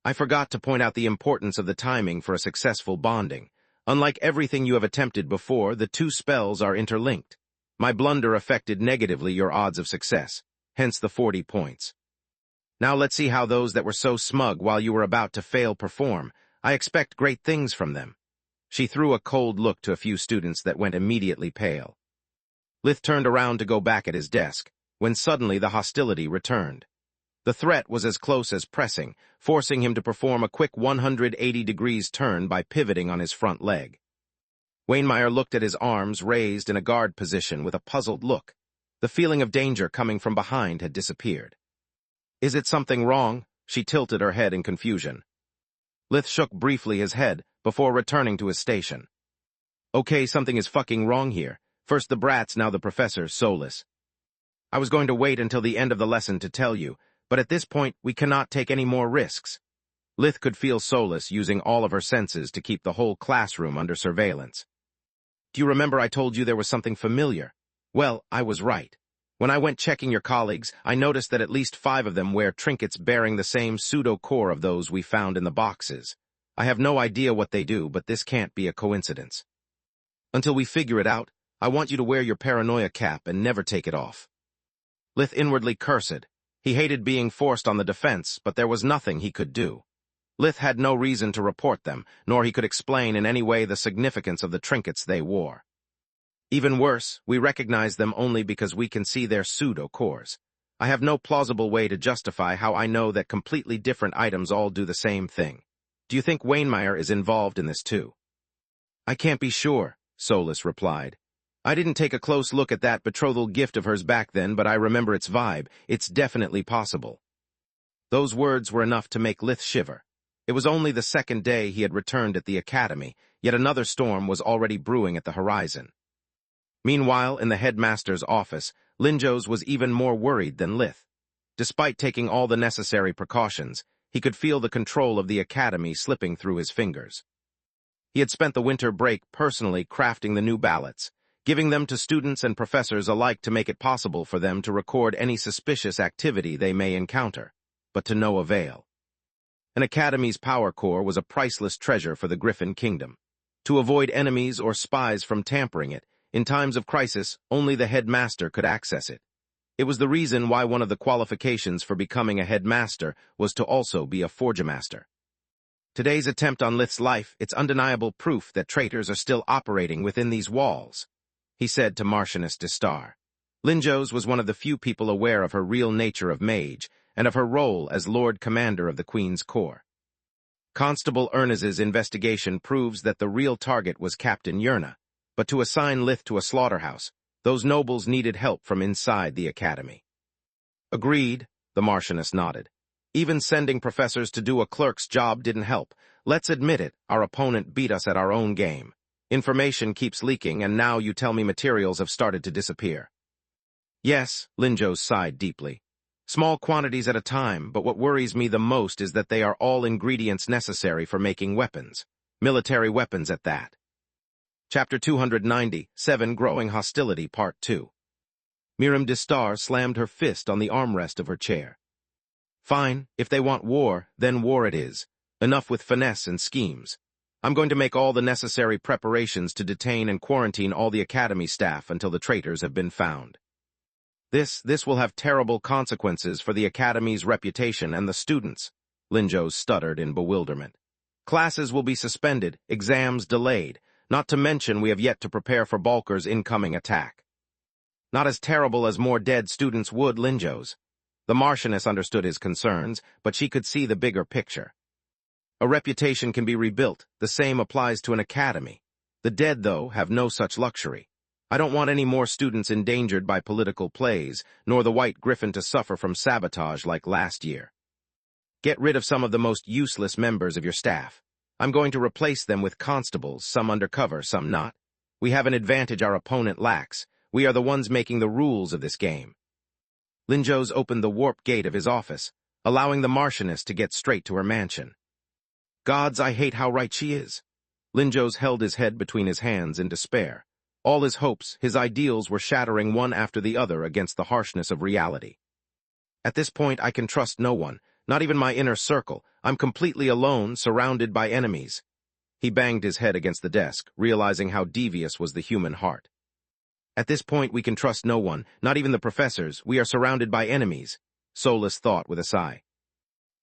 I forgot to point out the importance of the timing for a successful bonding. Unlike everything you have attempted before, the two spells are interlinked. My blunder affected negatively your odds of success, hence the 40 points. Now let's see how those that were so smug while you were about to fail perform. I expect great things from them. She threw a cold look to a few students that went immediately pale. Lith turned around to go back at his desk, when suddenly the hostility returned. The threat was as close as pressing, forcing him to perform a quick 180 degrees turn by pivoting on his front leg. Wainmeyer looked at his arms raised in a guard position with a puzzled look. The feeling of danger coming from behind had disappeared. Is it something wrong? She tilted her head in confusion. Lith shook briefly his head before returning to his station. Okay, something is fucking wrong here. First the brats, now the professor, soulless. I was going to wait until the end of the lesson to tell you, but at this point we cannot take any more risks. Lith could feel soulless using all of her senses to keep the whole classroom under surveillance. Do you remember I told you there was something familiar? Well, I was right. When I went checking your colleagues, I noticed that at least 5 of them wear trinkets bearing the same pseudo-core of those we found in the boxes. I have no idea what they do, but this can't be a coincidence. Until we figure it out, I want you to wear your paranoia cap and never take it off. Lith inwardly cursed. He hated being forced on the defense, but there was nothing he could do. Lith had no reason to report them, nor he could explain in any way the significance of the trinkets they wore. Even worse, we recognize them only because we can see their pseudo-cores. I have no plausible way to justify how I know that completely different items all do the same thing. Do you think Wainmeyer is involved in this too? I can't be sure, Soulless replied. I didn't take a close look at that betrothal gift of hers back then, but I remember its vibe. It's definitely possible. Those words were enough to make Lith shiver. It was only the second day he had returned at the academy, yet another storm was already brewing at the horizon. Meanwhile, in the headmaster's office, Linjos was even more worried than Lith. Despite taking all the necessary precautions, he could feel the control of the academy slipping through his fingers. He had spent the winter break personally crafting the new ballots, giving them to students and professors alike to make it possible for them to record any suspicious activity they may encounter, but to no avail. An academy's power core was a priceless treasure for the Griffin Kingdom. To avoid enemies or spies from tampering it, in times of crisis, only the headmaster could access it. It was the reason why one of the qualifications for becoming a headmaster was to also be a forgemaster. Today's attempt on Lith's life, it's undeniable proof that traitors are still operating within these walls, he said to Marchioness de Star. Linjos was one of the few people aware of her real nature of mage and of her role as Lord Commander of the Queen's Corps. Constable Ernez's investigation proves that the real target was Captain Yerna, but to assign Lith to a slaughterhouse, those nobles needed help from inside the academy. Agreed, the Marchioness nodded. Even sending professors to do a clerk's job didn't help. Let's admit it, our opponent beat us at our own game. Information keeps leaking, and now you tell me materials have started to disappear. Yes, Linjos sighed deeply. Small quantities at a time, but what worries me the most is that they are all ingredients necessary for making weapons. Military weapons at that. Chapter 297, Growing Hostility, Part 2. Miriam Distar slammed her fist on the armrest of her chair. Fine, if they want war, then war it is. Enough with finesse and schemes. I'm going to make all the necessary preparations to detain and quarantine all the academy staff until the traitors have been found. This will have terrible consequences for the academy's reputation and the students, Linjos stuttered in bewilderment. Classes will be suspended, exams delayed, not to mention we have yet to prepare for Balker's incoming attack. Not as terrible as more dead students would, Linjos. The Marchioness understood his concerns, but she could see the bigger picture. A reputation can be rebuilt. The same applies to an academy. The dead, though, have no such luxury. I don't want any more students endangered by political plays, nor the White Griffin to suffer from sabotage like last year. Get rid of some of the most useless members of your staff. I'm going to replace them with constables, some undercover, some not. We have an advantage our opponent lacks. We are the ones making the rules of this game. Linjos opened the warp gate of his office, allowing the Marchioness to get straight to her mansion. Gods, I hate how right she is. Linjos held his head between his hands in despair. All his hopes, his ideals were shattering one after the other against the harshness of reality. At this point, I can trust no one, not even my inner circle. I'm completely alone, surrounded by enemies. He banged his head against the desk, realizing how devious was the human heart. At this point, we can trust no one, not even the professors. We are surrounded by enemies, Solus thought with a sigh.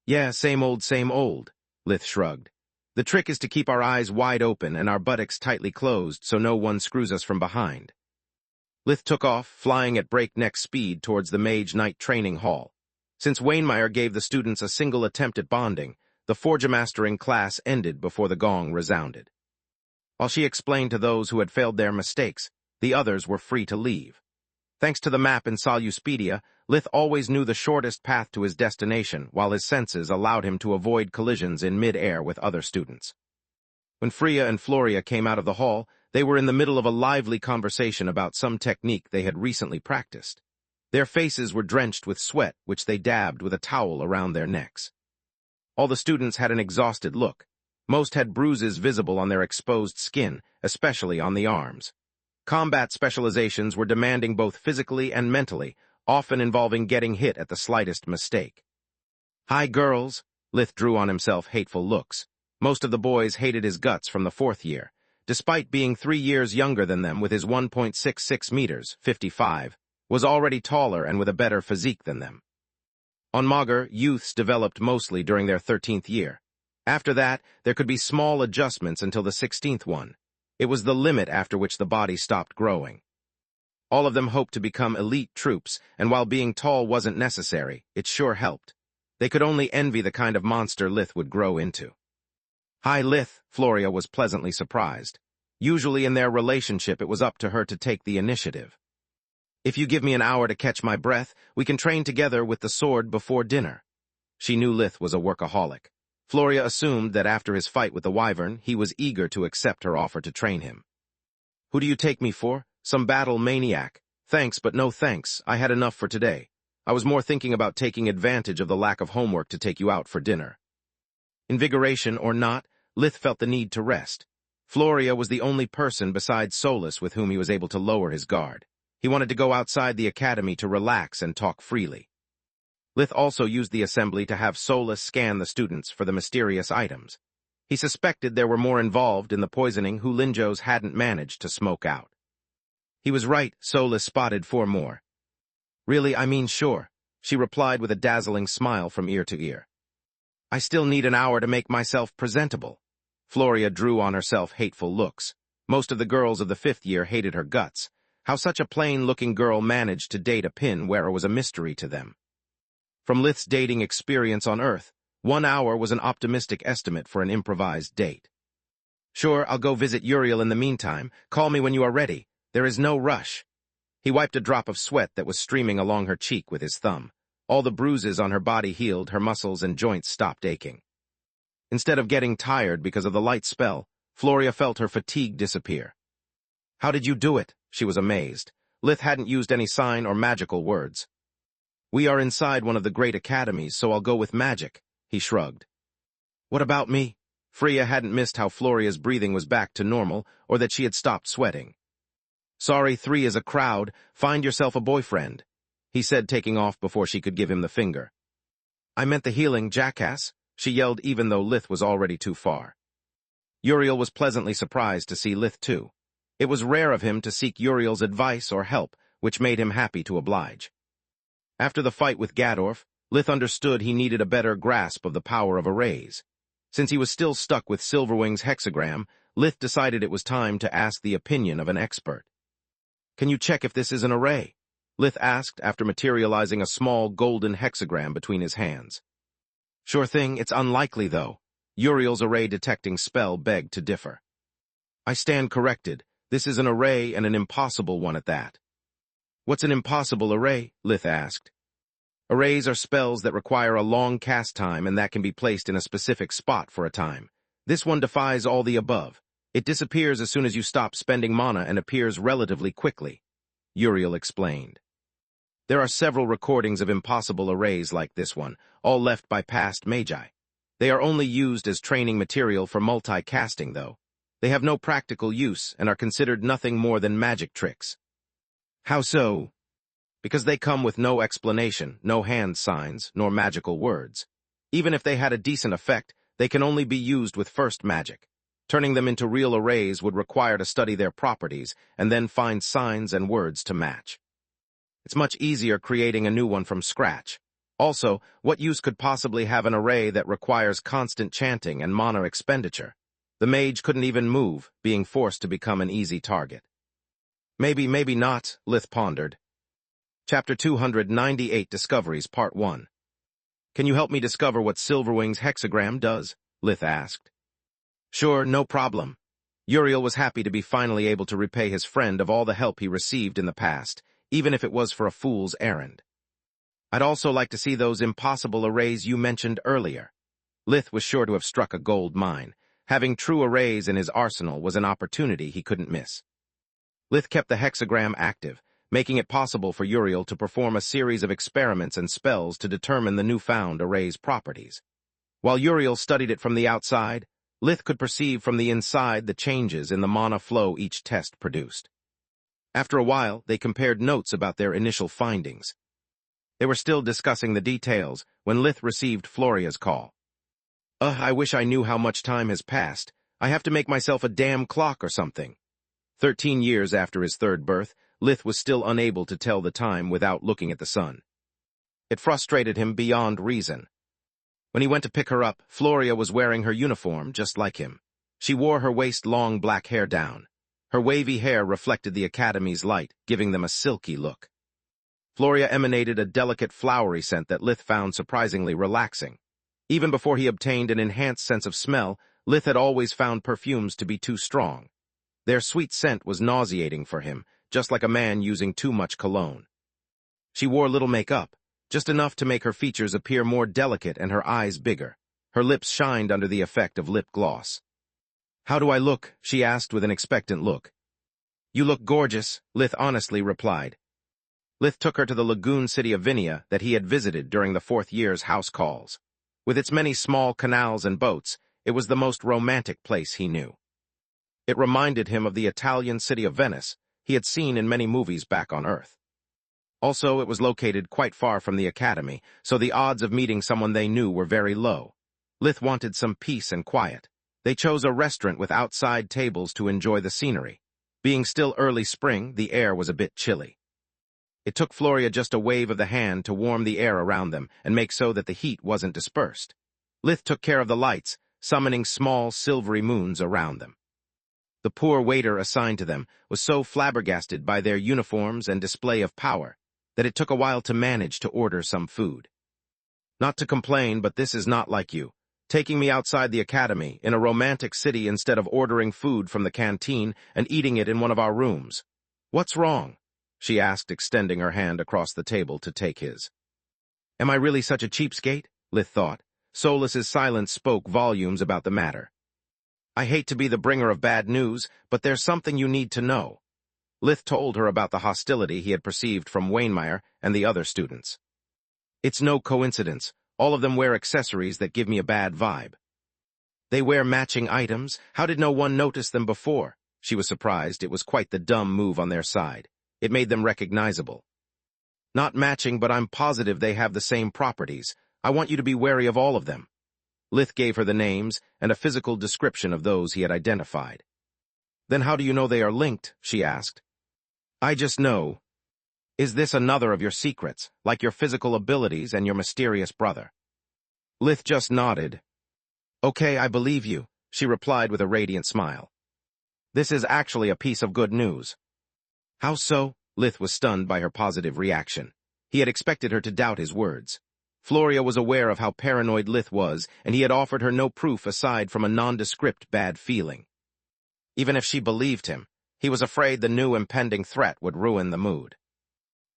Yeah, same old, Lith shrugged. The trick is to keep our eyes wide open and our buttocks tightly closed so no one screws us from behind. Lith took off, flying at breakneck speed towards the Mage Knight training hall. Since Wainmeyer gave the students a single attempt at bonding, the Forgemastering class ended before the gong resounded. While she explained to those who had failed their mistakes, the others were free to leave. Thanks to the map in Soluspedia, Lith always knew the shortest path to his destination, while his senses allowed him to avoid collisions in mid-air with other students. When Freya and Floria came out of the hall, they were in the middle of a lively conversation about some technique they had recently practiced. Their faces were drenched with sweat, which they dabbed with a towel around their necks. All the students had an exhausted look. Most had bruises visible on their exposed skin, especially on the arms. Combat specializations were demanding both physically and mentally, often involving getting hit at the slightest mistake. Hi, girls, Lith drew on himself hateful looks. Most of the boys hated his guts from the fourth year. Despite being 3 years younger than them with his 1.66 meters, 55, was already taller and with a better physique than them. On Magur, youths developed mostly during their 13th year. After that, there could be small adjustments until the 16th one. It was the limit after which the body stopped growing. All of them hoped to become elite troops, and while being tall wasn't necessary, it sure helped. They could only envy the kind of monster Lith would grow into. Hi, Lith, Floria was pleasantly surprised. Usually in their relationship it was up to her to take the initiative. If you give me an hour to catch my breath, we can train together with the sword before dinner. She knew Lith was a workaholic. Floria assumed that after his fight with the Wyvern, he was eager to accept her offer to train him. Who do you take me for? Some battle maniac. Thanks, but no thanks. I had enough for today. I was more thinking about taking advantage of the lack of homework to take you out for dinner. Invigoration or not, Lith felt the need to rest. Floria was the only person besides Solus with whom he was able to lower his guard. He wanted to go outside the academy to relax and talk freely. Lith also used the assembly to have Solus scan the students for the mysterious items. He suspected there were more involved in the poisoning who Linjos hadn't managed to smoke out. He was right, Solus spotted 4 more. Really, I mean sure, she replied with a dazzling smile from ear to ear. I still need an hour to make myself presentable. Floria drew on herself hateful looks. Most of the girls of the 5th year hated her guts. How such a plain-looking girl managed to date a pin wearer was a mystery to them. From Lith's dating experience on Earth, 1 hour was an optimistic estimate for an improvised date. Sure, I'll go visit Uriel in the meantime. Call me when you are ready. There is no rush. He wiped a drop of sweat that was streaming along her cheek with his thumb. All the bruises on her body healed, her muscles and joints stopped aching. Instead of getting tired because of the light spell, Floria felt her fatigue disappear. "How did you do it?" She was amazed. Lith hadn't used any sign or magical words. "We are inside one of the great academies, so I'll go with magic," he shrugged. "What about me?" Freya hadn't missed how Floria's breathing was back to normal or that she had stopped sweating. "Sorry, 3 is a crowd. Find yourself a boyfriend," he said, taking off before she could give him the finger. "I meant the healing, jackass," she yelled, even though Lith was already too far. Uriel was pleasantly surprised to see Lith too. It was rare of him to seek Uriel's advice or help, which made him happy to oblige. After the fight with Gadorf, Lith understood he needed a better grasp of the power of arrays. Since he was still stuck with Silverwing's hexagram, Lith decided it was time to ask the opinion of an expert. "Can you check if this is an array?" Lith asked after materializing a small golden hexagram between his hands. "Sure thing, it's unlikely though." Uriel's array-detecting spell begged to differ. "I stand corrected. This is an array and an impossible one at that." "What's an impossible array?" Lith asked. "Arrays are spells that require a long cast time and that can be placed in a specific spot for a time. This one defies all the above. It disappears as soon as you stop spending mana and appears relatively quickly," Uriel explained. There are several recordings of impossible arrays like this one, all left by past magi. They are only used as training material for multi-casting, though. They have no practical use and are considered nothing more than magic tricks. "How so?" "Because they come with no explanation, no hand signs, nor magical words. Even if they had a decent effect, they can only be used with first magic. Turning them into real arrays would require to study their properties and then find signs and words to match. It's much easier creating a new one from scratch. Also, what use could possibly have an array that requires constant chanting and mana expenditure? The mage couldn't even move, being forced to become an easy target." Maybe not," Lith pondered. Chapter 298 Discoveries, Part 1. "Can you help me discover what Silverwing's hexagram does?" Lith asked. "Sure, no problem." Uriel was happy to be finally able to repay his friend of all the help he received in the past, even if it was for a fool's errand. "I'd also like to see those impossible arrays you mentioned earlier." Lith was sure to have struck a gold mine. Having true arrays in his arsenal was an opportunity he couldn't miss. Lith kept the hexagram active, making it possible for Uriel to perform a series of experiments and spells to determine the newfound array's properties. While Uriel studied it from the outside, Lith could perceive from the inside the changes in the mana flow each test produced. After a while, they compared notes about their initial findings. They were still discussing the details when Lith received Floria's call. I wish I knew how much time has passed. I have to make myself a damn clock or something." 13 years after his third birth, Lith was still unable to tell the time without looking at the sun. It frustrated him beyond reason. When he went to pick her up, Floria was wearing her uniform just like him. She wore her waist-long black hair down. Her wavy hair reflected the Academy's light, giving them a silky look. Floria emanated a delicate flowery scent that Lith found surprisingly relaxing. Even before he obtained an enhanced sense of smell, Lith had always found perfumes to be too strong. Their sweet scent was nauseating for him, just like a man using too much cologne. She wore little makeup, just enough to make her features appear more delicate and her eyes bigger. Her lips shined under the effect of lip gloss. "How do I look?" she asked with an expectant look. "You look gorgeous," Lith honestly replied. Lith took her to the lagoon city of Vinia that he had visited during the 4th year's house calls. With its many small canals and boats, it was the most romantic place he knew. It reminded him of the Italian city of Venice he had seen in many movies back on Earth. Also, it was located quite far from the Academy, so the odds of meeting someone they knew were very low. Lith wanted some peace and quiet. They chose a restaurant with outside tables to enjoy the scenery. Being still early spring, the air was a bit chilly. It took Floria just a wave of the hand to warm the air around them and make so that the heat wasn't dispersed. Lith took care of the lights, summoning small silvery moons around them. The poor waiter assigned to them was so flabbergasted by their uniforms and display of power that it took a while to manage to order some food. "Not to complain, but this is not like you. Taking me outside the Academy, in a romantic city instead of ordering food from the canteen and eating it in one of our rooms. What's wrong?" she asked, extending her hand across the table to take his. Am I really such a cheapskate? Lith thought. Solas's silence spoke volumes about the matter. I hate to be the bringer of bad news, but there's something you need to know. Lith told her about the hostility he had perceived from Wainmeyer and the other students. It's no coincidence. All of them wear accessories that give me a bad vibe. They wear matching items. How did no one notice them before? She was surprised. It was quite the dumb move on their side. It made them recognizable. Not matching, but I'm positive they have the same properties. I want you to be wary of all of them. Lith gave her the names and a physical description of those he had identified. Then how do you know they are linked? She asked. I just know. Is this another of your secrets, like your physical abilities and your mysterious brother? Lith just nodded. Okay, I believe you, she replied with a radiant smile. This is actually a piece of good news. How so? Lith was stunned by her positive reaction. He had expected her to doubt his words. Floria was aware of how paranoid Lith was, and he had offered her no proof aside from a nondescript bad feeling. Even if she believed him, he was afraid the new impending threat would ruin the mood.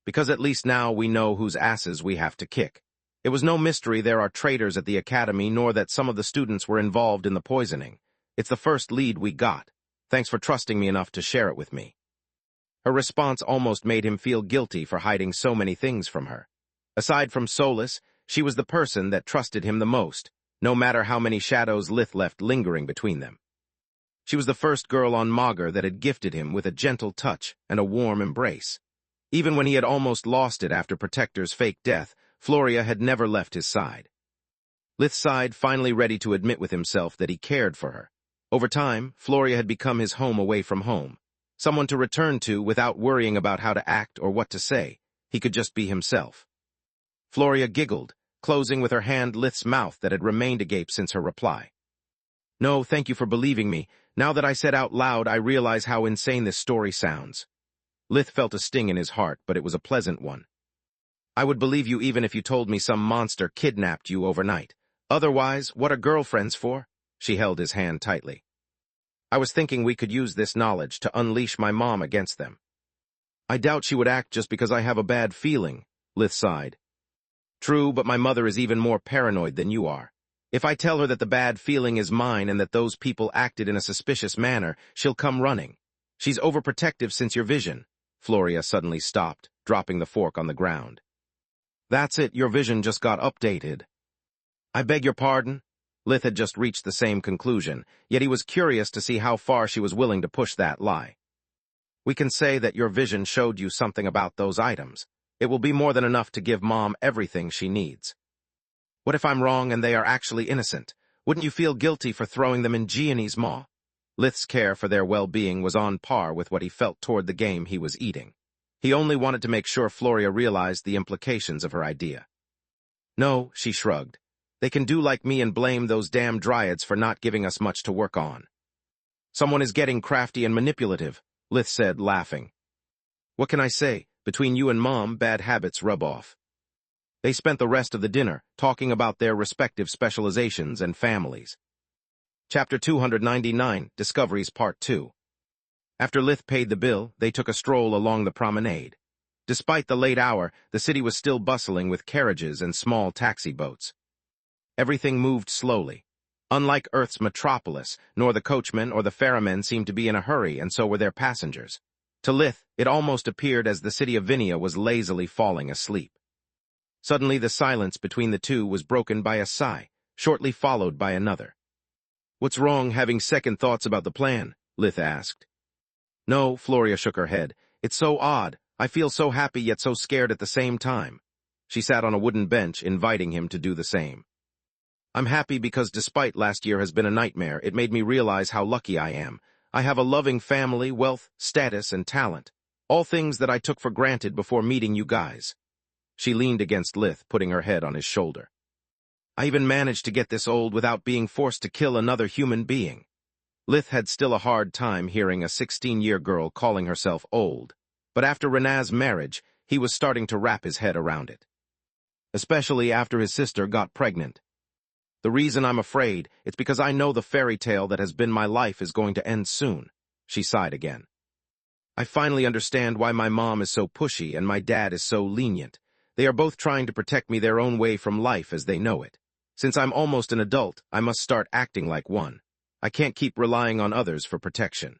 Because at least now we know whose asses we have to kick. It was no mystery there are traitors at the academy, nor that some of the students were involved in the poisoning. It's the first lead we got. Thanks for trusting me enough to share it with me. Her response almost made him feel guilty for hiding so many things from her. Aside from Solas, she was the person that trusted him the most, no matter how many shadows Lith left lingering between them. She was the first girl on Magus that had gifted him with a gentle touch and a warm embrace. Even when he had almost lost it after Protector's fake death, Floria had never left his side. Lith sighed, finally ready to admit with himself that he cared for her. Over time, Floria had become his home away from home. Someone to return to without worrying about how to act or what to say. He could just be himself. Floria giggled, closing with her hand Lith's mouth that had remained agape since her reply. No, thank you for believing me. Now that I said out loud, I realize how insane this story sounds. Lith felt a sting in his heart, but it was a pleasant one. I would believe you even if you told me some monster kidnapped you overnight. Otherwise, what are girlfriends for? She held his hand tightly. I was thinking we could use this knowledge to unleash my mom against them. I doubt she would act just because I have a bad feeling, Lith sighed. True, but my mother is even more paranoid than you are. If I tell her that the bad feeling is mine and that those people acted in a suspicious manner, she'll come running. She's overprotective since your vision. Floria suddenly stopped, dropping the fork on the ground. That's it, your vision just got updated. I beg your pardon? Lith had just reached the same conclusion, yet he was curious to see how far she was willing to push that lie. We can say that your vision showed you something about those items. It will be more than enough to give Mom everything she needs. What if I'm wrong and they are actually innocent? Wouldn't you feel guilty for throwing them in Gianni's maw? Lith's care for their well-being was on par with what he felt toward the game he was eating. He only wanted to make sure Floria realized the implications of her idea. No, she shrugged. They can do like me and blame those damn dryads for not giving us much to work on. Someone is getting crafty and manipulative, Lith said, laughing. What can I say? Between you and Mom, bad habits rub off. They spent the rest of the dinner talking about their respective specializations and families. Chapter 299, Discoveries Part 2. After Lith paid the bill, they took a stroll along the promenade. Despite the late hour, the city was still bustling with carriages and small taxi boats. Everything moved slowly. Unlike Earth's metropolis, nor the coachmen or the ferrymen seemed to be in a hurry, and so were their passengers. To Lith, it almost appeared as the city of Vinia was lazily falling asleep. Suddenly, the silence between the two was broken by a sigh, shortly followed by another. What's wrong, having second thoughts about the plan? Lith asked. No, Floria shook her head. It's so odd. I feel so happy yet so scared at the same time. She sat on a wooden bench, inviting him to do the same. I'm happy because despite last year has been a nightmare, it made me realize how lucky I am. I have a loving family, wealth, status, and talent. All things that I took for granted before meeting you guys. She leaned against Lith, putting her head on his shoulder. I even managed to get this old without being forced to kill another human being. Lith had still a hard time hearing a 16-year girl calling herself old, but after Rena's marriage, he was starting to wrap his head around it. Especially after his sister got pregnant. The reason I'm afraid, it's because I know the fairy tale that has been my life is going to end soon. She sighed again. I finally understand why my mom is so pushy and my dad is so lenient. They are both trying to protect me their own way from life as they know it. Since I'm almost an adult, I must start acting like one. I can't keep relying on others for protection.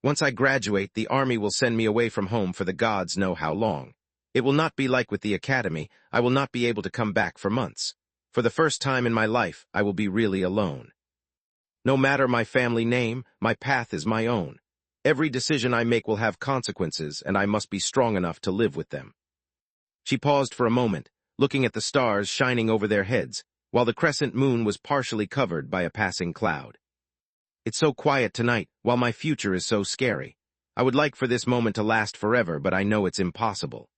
Once I graduate, the army will send me away from home for the gods know how long. It will not be like with the academy. I will not be able to come back for months. For the first time in my life, I will be really alone. No matter my family name, my path is my own. Every decision I make will have consequences, and I must be strong enough to live with them. She paused for a moment, looking at the stars shining over their heads, while the crescent moon was partially covered by a passing cloud. It's so quiet tonight, while my future is so scary. I would like for this moment to last forever, but I know it's impossible.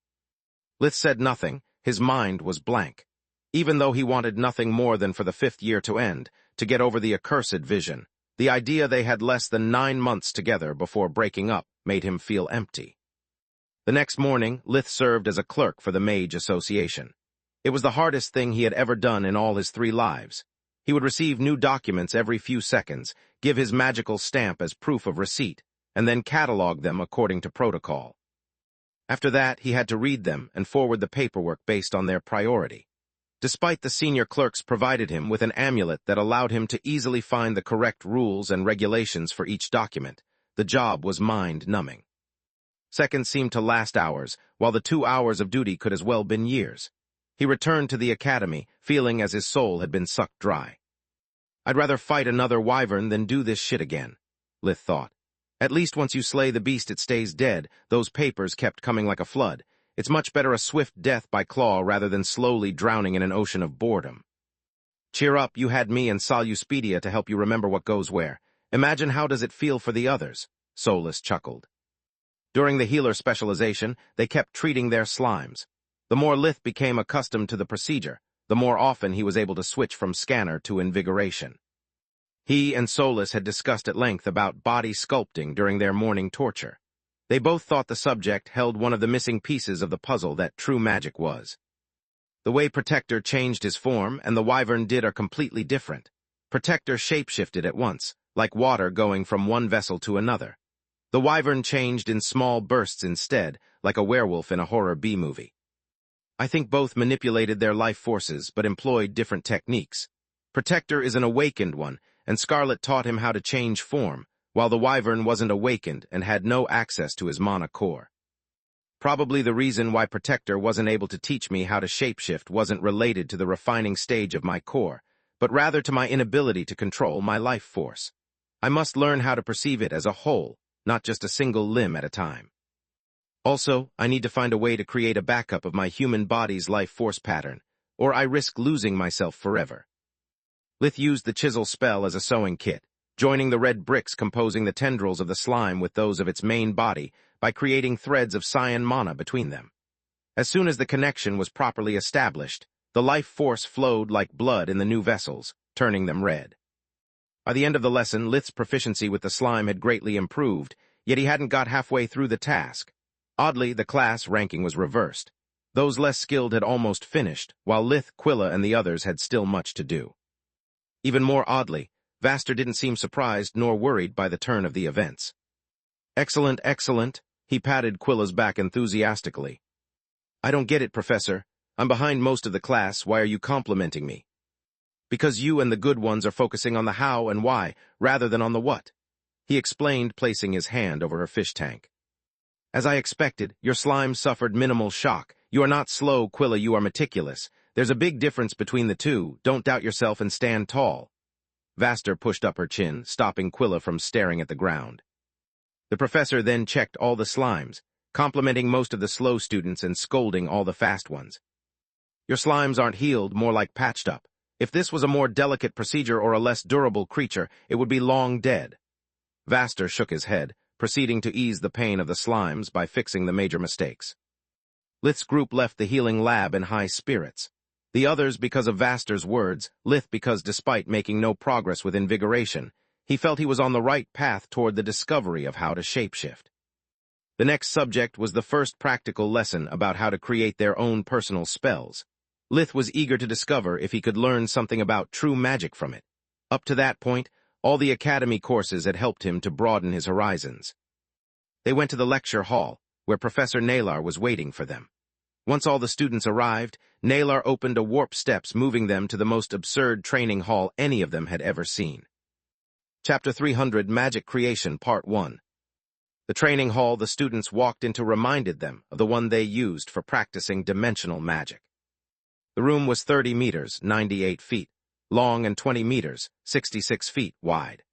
Lith said nothing. His mind was blank. Even though he wanted nothing more than for the 5th year to end, to get over the accursed vision, the idea they had less than 9 months together before breaking up made him feel empty. The next morning, Lith served as a clerk for the Mage Association. It was the hardest thing he had ever done in all his 3 lives. He would receive new documents every few seconds, give his magical stamp as proof of receipt, and then catalog them according to protocol. After that, he had to read them and forward the paperwork based on their priority. Despite the senior clerks provided him with an amulet that allowed him to easily find the correct rules and regulations for each document, the job was mind-numbing. Seconds seemed to last hours, while the 2 hours of duty could as well been years. He returned to the academy, feeling as his soul had been sucked dry. I'd rather fight another wyvern than do this shit again, Lith thought. At least once you slay the beast it stays dead. Those papers kept coming like a flood. It's much better a swift death by claw rather than slowly drowning in an ocean of boredom. Cheer up, you had me and Soluspedia to help you remember what goes where. Imagine how does it feel for the others, Solus chuckled. During the healer specialization, they kept treating their slimes. The more Lith became accustomed to the procedure, the more often he was able to switch from scanner to invigoration. He and Solus had discussed at length about body sculpting during their morning torture. They both thought the subject held one of the missing pieces of the puzzle that true magic was. The way Protector changed his form and the wyvern did are completely different. Protector shapeshifted at once, like water going from one vessel to another. The wyvern changed in small bursts instead, like a werewolf in a horror B-movie. I think both manipulated their life forces but employed different techniques. Protector is an awakened one, and Scarlet taught him how to change form, while the wyvern wasn't awakened and had no access to his mana core. Probably the reason why Protector wasn't able to teach me how to shapeshift wasn't related to the refining stage of my core, but rather to my inability to control my life force. I must learn how to perceive it as a whole, not just a single limb at a time. Also, I need to find a way to create a backup of my human body's life force pattern, or I risk losing myself forever. Lith used the chisel spell as a sewing kit, joining the red bricks composing the tendrils of the slime with those of its main body by creating threads of cyan mana between them. As soon as the connection was properly established, the life force flowed like blood in the new vessels, turning them red. By the end of the lesson, Lith's proficiency with the slime had greatly improved, yet he hadn't got halfway through the task. Oddly, the class ranking was reversed. Those less skilled had almost finished, while Lith, Quilla, and the others had still much to do. Even more oddly, Vaster didn't seem surprised nor worried by the turn of the events. Excellent, excellent, he patted Quilla's back enthusiastically. I don't get it, Professor. I'm behind most of the class. Why are you complimenting me? Because you and the good ones are focusing on the how and why, rather than on the what, he explained, placing his hand over her fish tank. As I expected, your slime suffered minimal shock. You are not slow, Quilla, you are meticulous. There's a big difference between the two. Don't doubt yourself and stand tall. Vaster pushed up her chin, stopping Quilla from staring at the ground. The professor then checked all the slimes, complimenting most of the slow students and scolding all the fast ones. Your slimes aren't healed, more like patched up. If this was a more delicate procedure or a less durable creature, it would be long dead. Vaster shook his head, proceeding to ease the pain of the slimes by fixing the major mistakes. Lith's group left the healing lab in high spirits. The others because of Vaster's words, Lith because despite making no progress with invigoration, he felt he was on the right path toward the discovery of how to shapeshift. The next subject was the first practical lesson about how to create their own personal spells. Lith was eager to discover if he could learn something about true magic from it. Up to that point, all the academy courses had helped him to broaden his horizons. They went to the lecture hall, where Professor Nalar was waiting for them. Once all the students arrived, Naylor opened a warp steps, moving them to the most absurd training hall any of them had ever seen. Chapter 300, Magic Creation, Part 1. The training hall the students walked into reminded them of the one they used for practicing dimensional magic. The room was 30 meters, 98 feet, long and 20 meters, 66 feet wide.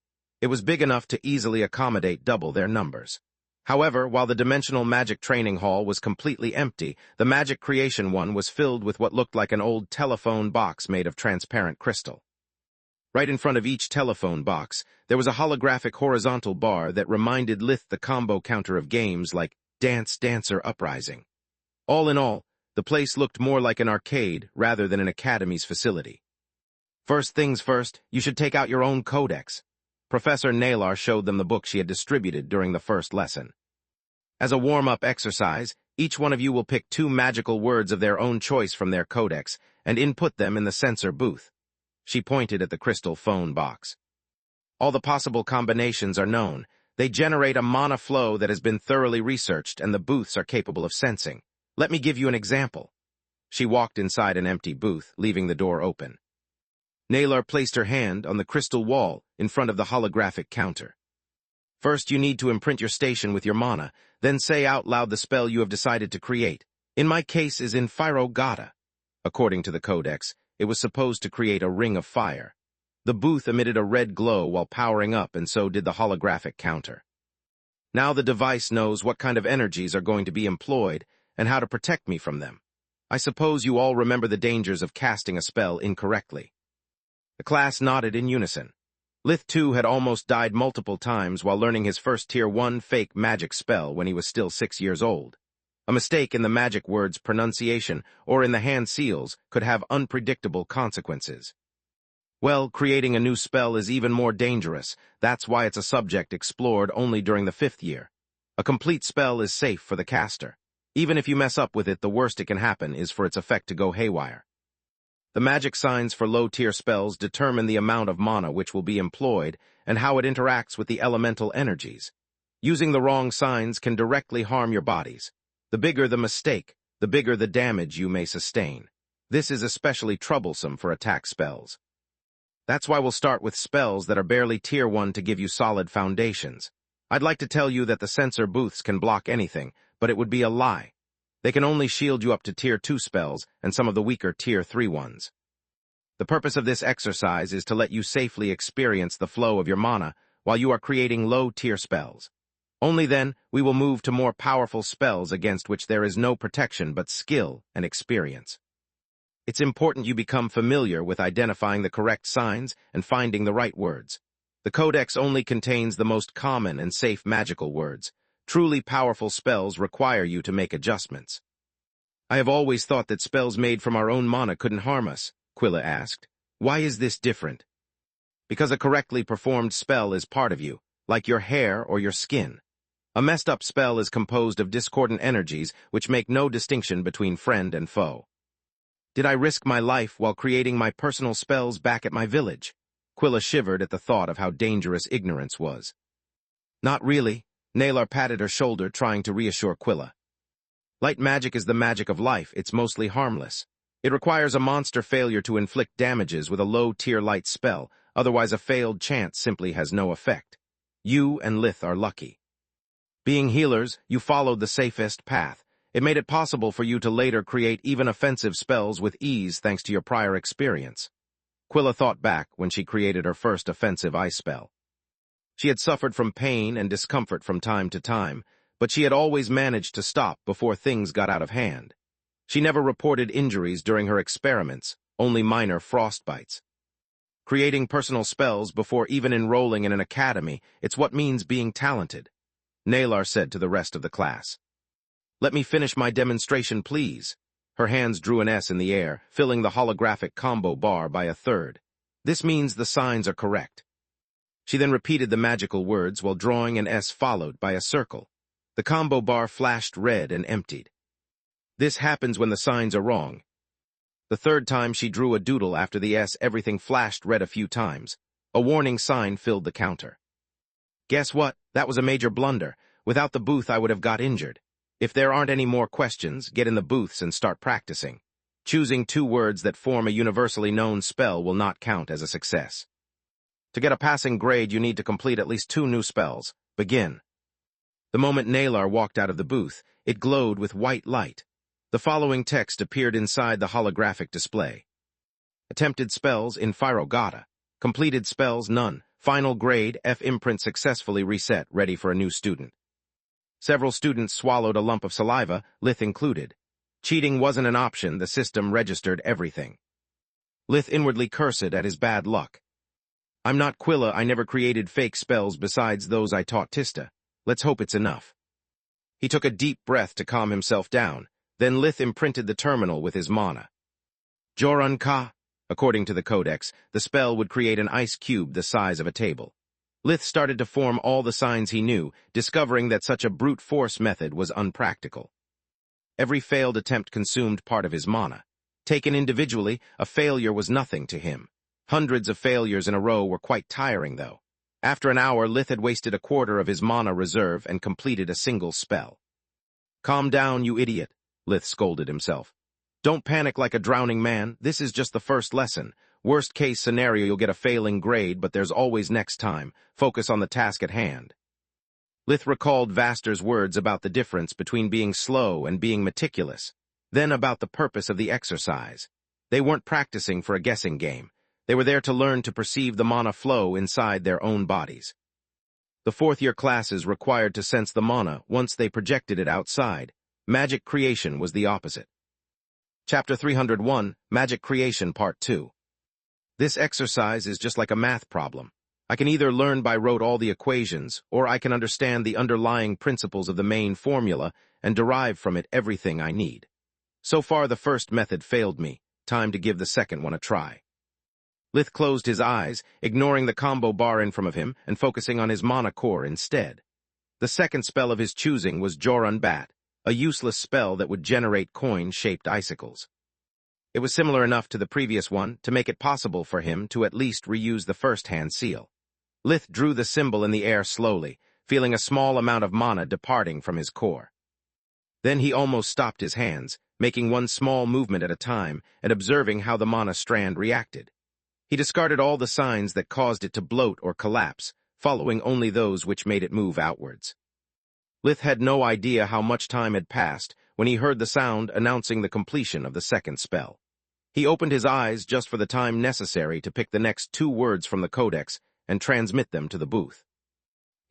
It was big enough to easily accommodate double their numbers. However, while the dimensional magic training hall was completely empty, the magic creation one was filled with what looked like an old telephone box made of transparent crystal. Right in front of each telephone box, there was a holographic horizontal bar that reminded Lith the combo counter of games like Dance Dancer Uprising. All in all, the place looked more like an arcade rather than an academy's facility. First things first, you should take out your own codex. Professor Naylor showed them the book she had distributed during the first lesson. As a warm-up exercise, each one of you will pick 2 magical words of their own choice from their codex and input them in the sensor booth. She pointed at the crystal phone box. All the possible combinations are known. They generate a mana flow that has been thoroughly researched, and the booths are capable of sensing. Let me give you an example. She walked inside an empty booth, leaving the door open. Naylor placed her hand on the crystal wall in front of the holographic counter. First, you need to imprint your station with your mana, then say out loud the spell you have decided to create. In my case is Infiro-Gata. According to the codex, it was supposed to create a ring of fire. The booth emitted a red glow while powering up, and so did the holographic counter. Now the device knows what kind of energies are going to be employed and how to protect me from them. I suppose you all remember the dangers of casting a spell incorrectly. The class nodded in unison. Lith, too, had almost died multiple times while learning his first Tier 1 fake magic spell when he was still 6 years old. A mistake in the magic word's pronunciation or in the hand seals could have unpredictable consequences. Well, creating a new spell is even more dangerous. That's why it's a subject explored only during the 5th year. A complete spell is safe for the caster. Even if you mess up with it, the worst it can happen is for its effect to go haywire. The magic signs for low-tier spells determine the amount of mana which will be employed and how it interacts with the elemental energies. Using the wrong signs can directly harm your bodies. The bigger the mistake, the bigger the damage you may sustain. This is especially troublesome for attack spells. That's why we'll start with spells that are barely Tier 1 to give you solid foundations. I'd like to tell you that the sensor booths can block anything, but it would be a lie. They can only shield you up to Tier 2 spells and some of the weaker Tier 3 ones. The purpose of this exercise is to let you safely experience the flow of your mana while you are creating low-tier spells. Only then we will move to more powerful spells against which there is no protection but skill and experience. It's important you become familiar with identifying the correct signs and finding the right words. The codex only contains the most common and safe magical words. Truly powerful spells require you to make adjustments. I have always thought that spells made from our own mana couldn't harm us, Quilla asked. Why is this different? Because a correctly performed spell is part of you, like your hair or your skin. A messed-up spell is composed of discordant energies which make no distinction between friend and foe. Did I risk my life while creating my personal spells back at my village? Quilla shivered at the thought of how dangerous ignorance was. Not really. Naylor patted her shoulder, trying to reassure Quilla. Light magic is the magic of life. It's mostly harmless. It requires a monster failure to inflict damages with a low-tier light spell, otherwise a failed chance simply has no effect. You and Lith are lucky. Being healers, you followed the safest path. It made it possible for you to later create even offensive spells with ease thanks to your prior experience. Quilla thought back when she created her first offensive ice spell. She had suffered from pain and discomfort from time to time, but she had always managed to stop before things got out of hand. She never reported injuries during her experiments, only minor frostbites. Creating personal spells before even enrolling in an academy, it's what means being talented, Naylor said to the rest of the class. Let me finish my demonstration, please. Her hands drew an S in the air, filling the holographic combo bar by a third. This means the signs are correct. She then repeated the magical words while drawing an S followed by a circle. The combo bar flashed red and emptied. This happens when the signs are wrong. The third time she drew a doodle after the S, everything flashed red a few times. A warning sign filled the counter. Guess what? That was a major blunder. Without the booth, I would have got injured. If there aren't any more questions, get in the booths and start practicing. Choosing 2 words that form a universally known spell will not count as a success. To get a passing grade, you need to complete at least 2 new spells. Begin. The moment Nalar walked out of the booth, it glowed with white light. The following text appeared inside the holographic display. Attempted spells in Phyrogata. Completed spells none. Final grade F imprint successfully reset, ready for a new student. Several students swallowed a lump of saliva, Lith included. Cheating wasn't an option, the system registered everything. Lith inwardly cursed at his bad luck. I'm not Quilla, I never created fake spells besides those I taught Tista. Let's hope it's enough. He took a deep breath to calm himself down, then Lith imprinted the terminal with his mana. Jorun Ka. According to the codex, the spell would create an ice cube the size of a table. Lith started to form all the signs he knew, discovering that such a brute force method was unpractical. Every failed attempt consumed part of his mana. Taken individually, a failure was nothing to him. Hundreds of failures in a row were quite tiring, though. After an hour, Lith had wasted a quarter of his mana reserve and completed a single spell. Calm down, you idiot, Lith scolded himself. Don't panic like a drowning man, this is just the first lesson. Worst case scenario, you'll get a failing grade, but there's always next time. Focus on the task at hand. Lith recalled Vaster's words about the difference between being slow and being meticulous, then about the purpose of the exercise. They weren't practicing for a guessing game. They were there to learn to perceive the mana flow inside their own bodies. The 4th-year classes required to sense the mana once they projected it outside. Magic creation was the opposite. Chapter 301, Magic Creation Part 2. This exercise is just like a math problem. I can either learn by rote all the equations, or I can understand the underlying principles of the main formula and derive from it everything I need. So far, the first method failed me. Time to give the second one a try. Lith closed his eyes, ignoring the combo bar in front of him and focusing on his mana core instead. The second spell of his choosing was Jorun Bat, a useless spell that would generate coin-shaped icicles. It was similar enough to the previous one to make it possible for him to at least reuse the first hand seal. Lith drew the symbol in the air slowly, feeling a small amount of mana departing from his core. Then he almost stopped his hands, making one small movement at a time and observing how the mana strand reacted. He discarded all the signs that caused it to bloat or collapse, following only those which made it move outwards. Lith had no idea how much time had passed when he heard the sound announcing the completion of the second spell. He opened his eyes just for the time necessary to pick the next 2 words from the codex and transmit them to the booth.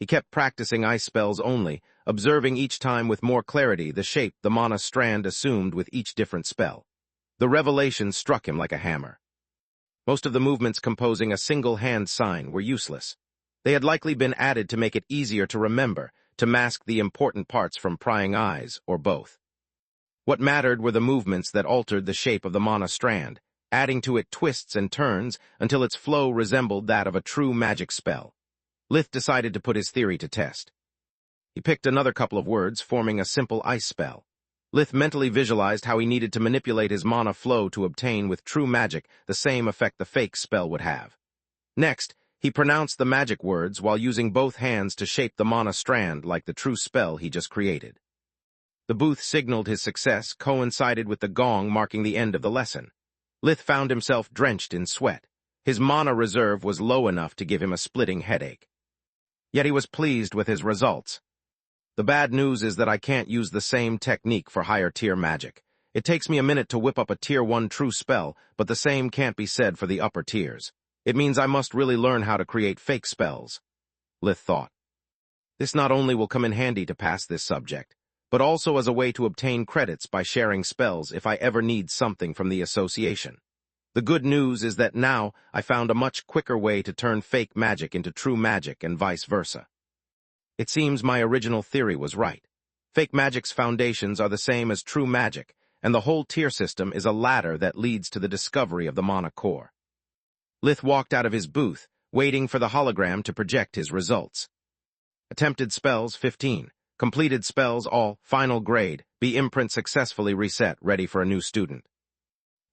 He kept practicing ice spells only, observing each time with more clarity the shape the mana strand assumed with each different spell. The revelation struck him like a hammer. Most of the movements composing a single hand sign were useless. They had likely been added to make it easier to remember, to mask the important parts from prying eyes, or both. What mattered were the movements that altered the shape of the mana strand, adding to it twists and turns until its flow resembled that of a true magic spell. Lith decided to put his theory to test. He picked another couple of words, forming a simple ice spell. Lith mentally visualized how he needed to manipulate his mana flow to obtain with true magic the same effect the fake spell would have. Next, he pronounced the magic words while using both hands to shape the mana strand like the true spell he just created. The booth signaled his success coincided with the gong marking the end of the lesson. Lith found himself drenched in sweat. His mana reserve was low enough to give him a splitting headache. Yet he was pleased with his results. The bad news is that I can't use the same technique for higher-tier magic. It takes me a minute to whip up a Tier 1 true spell, but the same can't be said for the upper tiers. It means I must really learn how to create fake spells, Lith thought. This not only will come in handy to pass this subject, but also as a way to obtain credits by sharing spells if I ever need something from the association. The good news is that now I found a much quicker way to turn fake magic into true magic and vice versa. It seems my original theory was right. Fake magic's foundations are the same as true magic, and the whole tier system is a ladder that leads to the discovery of the mana core. Lith walked out of his booth, waiting for the hologram to project his results. Attempted spells, 15. Completed spells, all. Final grade, B imprint successfully reset, ready for a new student.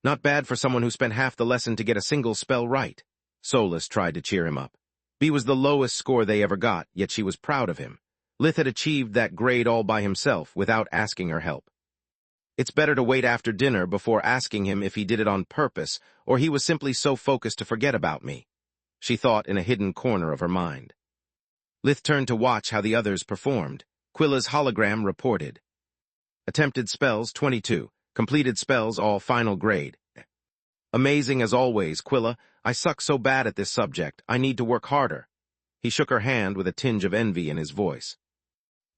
Not bad for someone who spent half the lesson to get a single spell right. Solus tried to cheer him up. B was the lowest score they ever got, yet she was proud of him. Lith had achieved that grade all by himself without asking her help. It's better to wait after dinner before asking him if he did it on purpose or he was simply so focused to forget about me, she thought in a hidden corner of her mind. Lith turned to watch how the others performed. Quilla's hologram reported. Attempted spells, 22. Completed spells, all final grade. Amazing as always, Quilla. I suck so bad at this subject. I need to work harder. He shook her hand with a tinge of envy in his voice.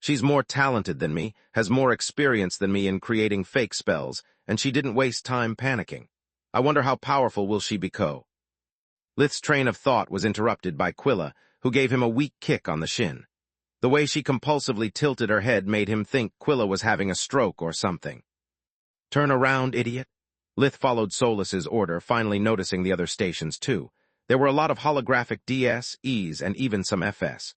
She's more talented than me, has more experience than me in creating fake spells, and she didn't waste time panicking. I wonder how powerful will she become. Lith's train of thought was interrupted by Quilla, who gave him a weak kick on the shin. The way she compulsively tilted her head made him think Quilla was having a stroke or something. Turn around, idiot. Lith followed Solus's order, finally noticing the other stations too. There were a lot of holographic DS, Es, and even some FS.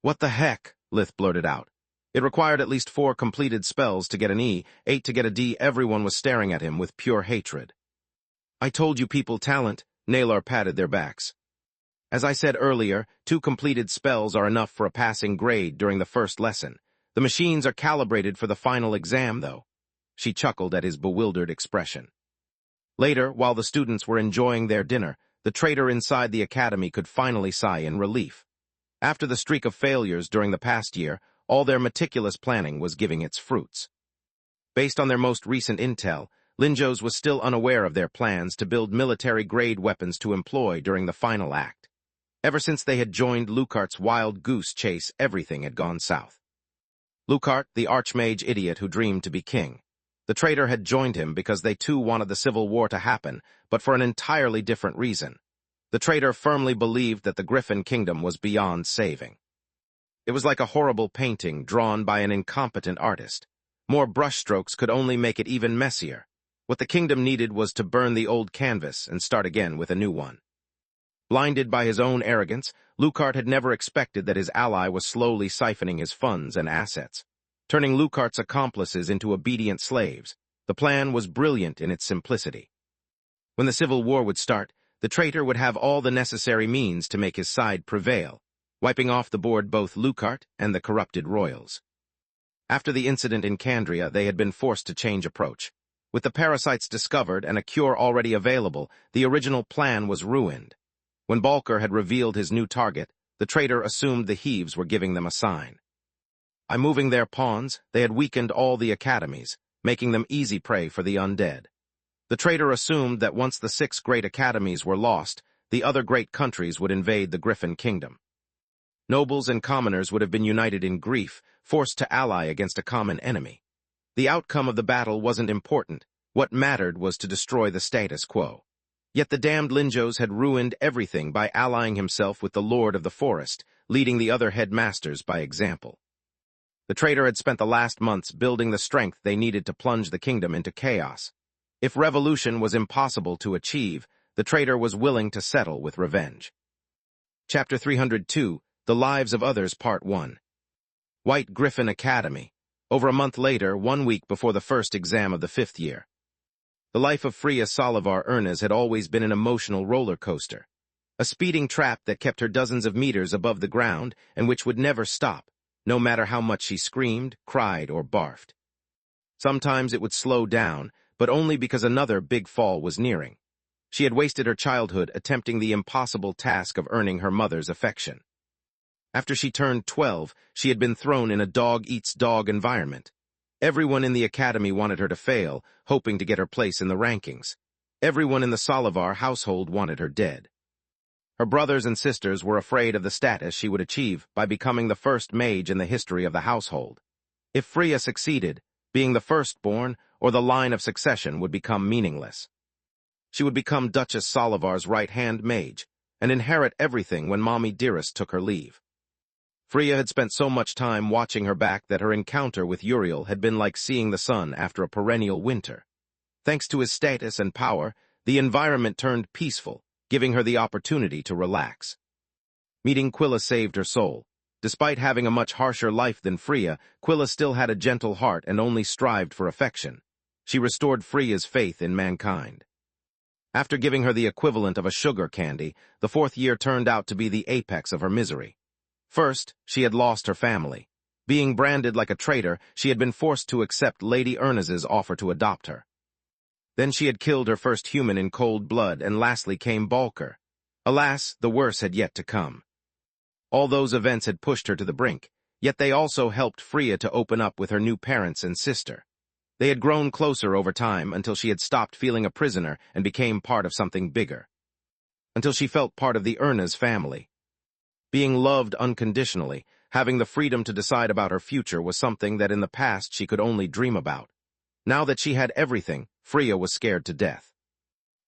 What the heck? Lith blurted out. It required at least 4 completed spells to get an E, 8 to get a D. Everyone was staring at him with pure hatred. I told you people talent. Naylor patted their backs. As I said earlier, 2 completed spells are enough for a passing grade during the first lesson. The machines are calibrated for the final exam, though. She chuckled at his bewildered expression. Later, while the students were enjoying their dinner, the traitor inside the academy could finally sigh in relief. After the streak of failures during the past year, all their meticulous planning was giving its fruits. Based on their most recent intel, Linjos was still unaware of their plans to build military-grade weapons to employ during the final act. Ever since they had joined Lucart's wild goose chase, everything had gone south. Lucart, the archmage idiot who dreamed to be king. The traitor had joined him because they too wanted the civil war to happen, but for an entirely different reason. The traitor firmly believed that the Griffin Kingdom was beyond saving. It was like a horrible painting drawn by an incompetent artist. More brushstrokes could only make it even messier. What the kingdom needed was to burn the old canvas and start again with a new one. Blinded by his own arrogance, Lucart had never expected that his ally was slowly siphoning his funds and assets, turning Lucart's accomplices into obedient slaves. The plan was brilliant in its simplicity. When the civil war would start, the traitor would have all the necessary means to make his side prevail, wiping off the board both Lucart and the corrupted royals. After the incident in Candria, they had been forced to change approach. With the parasites discovered and a cure already available, the original plan was ruined. When Balker had revealed his new target, the traitor assumed the Heaves were giving them a sign. By moving their pawns, they had weakened all the academies, making them easy prey for the undead. The traitor assumed that once the 6 great academies were lost, the other great countries would invade the Griffin Kingdom. Nobles and commoners would have been united in grief, forced to ally against a common enemy. The outcome of the battle wasn't important. What mattered was to destroy the status quo. Yet the damned Linjos had ruined everything by allying himself with the Lord of the Forest, leading the other headmasters by example. The traitor had spent the last months building the strength they needed to plunge the kingdom into chaos. If revolution was impossible to achieve, the traitor was willing to settle with revenge. Chapter 302, The Lives of Others, Part 1. White Griffin Academy. Over a month later, 1 week before the first exam of the 5th year. The life of Freya Solivar Ernez had always been an emotional roller coaster. A speeding trap that kept her dozens of meters above the ground and which would never stop, no matter how much she screamed, cried, or barfed. Sometimes it would slow down, but only because another big fall was nearing. She had wasted her childhood attempting the impossible task of earning her mother's affection. After she turned 12, she had been thrown in a dog-eats-dog environment. Everyone in the academy wanted her to fail, hoping to get her place in the rankings. Everyone in the Solivar household wanted her dead. Her brothers and sisters were afraid of the status she would achieve by becoming the first mage in the history of the household. If Freya succeeded, being the firstborn or the line of succession would become meaningless. She would become Duchess Solivar's right-hand mage and inherit everything when Mommy Dearest took her leave. Freya had spent so much time watching her back that her encounter with Uriel had been like seeing the sun after a perennial winter. Thanks to his status and power, the environment turned peaceful, giving her the opportunity to relax. Meeting Quilla saved her soul. Despite having a much harsher life than Freya, Quilla still had a gentle heart and only strived for affection. She restored Freya's faith in mankind. After giving her the equivalent of a sugar candy, the 4th year turned out to be the apex of her misery. First, she had lost her family. Being branded like a traitor, she had been forced to accept Lady Ernest's offer to adopt her. Then she had killed her first human in cold blood, and lastly came Balker. Alas, the worst had yet to come. All those events had pushed her to the brink, yet they also helped Freya to open up with her new parents and sister. They had grown closer over time until she had stopped feeling a prisoner and became part of something bigger. Until she felt part of the Ernest family. Being loved unconditionally, having the freedom to decide about her future was something that in the past she could only dream about. Now that she had everything, Freya was scared to death.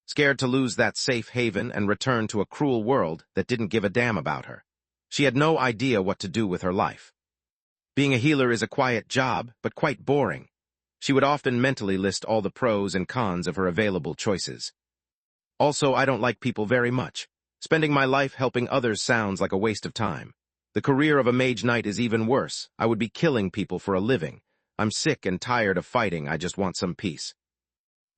Scared to lose that safe haven and return to a cruel world that didn't give a damn about her. She had no idea what to do with her life. Being a healer is a quiet job, but quite boring. She would often mentally list all the pros and cons of her available choices. Also, I don't like people very much. Spending my life helping others sounds like a waste of time. The career of a mage knight is even worse. I would be killing people for a living. I'm sick and tired of fighting. I just want some peace.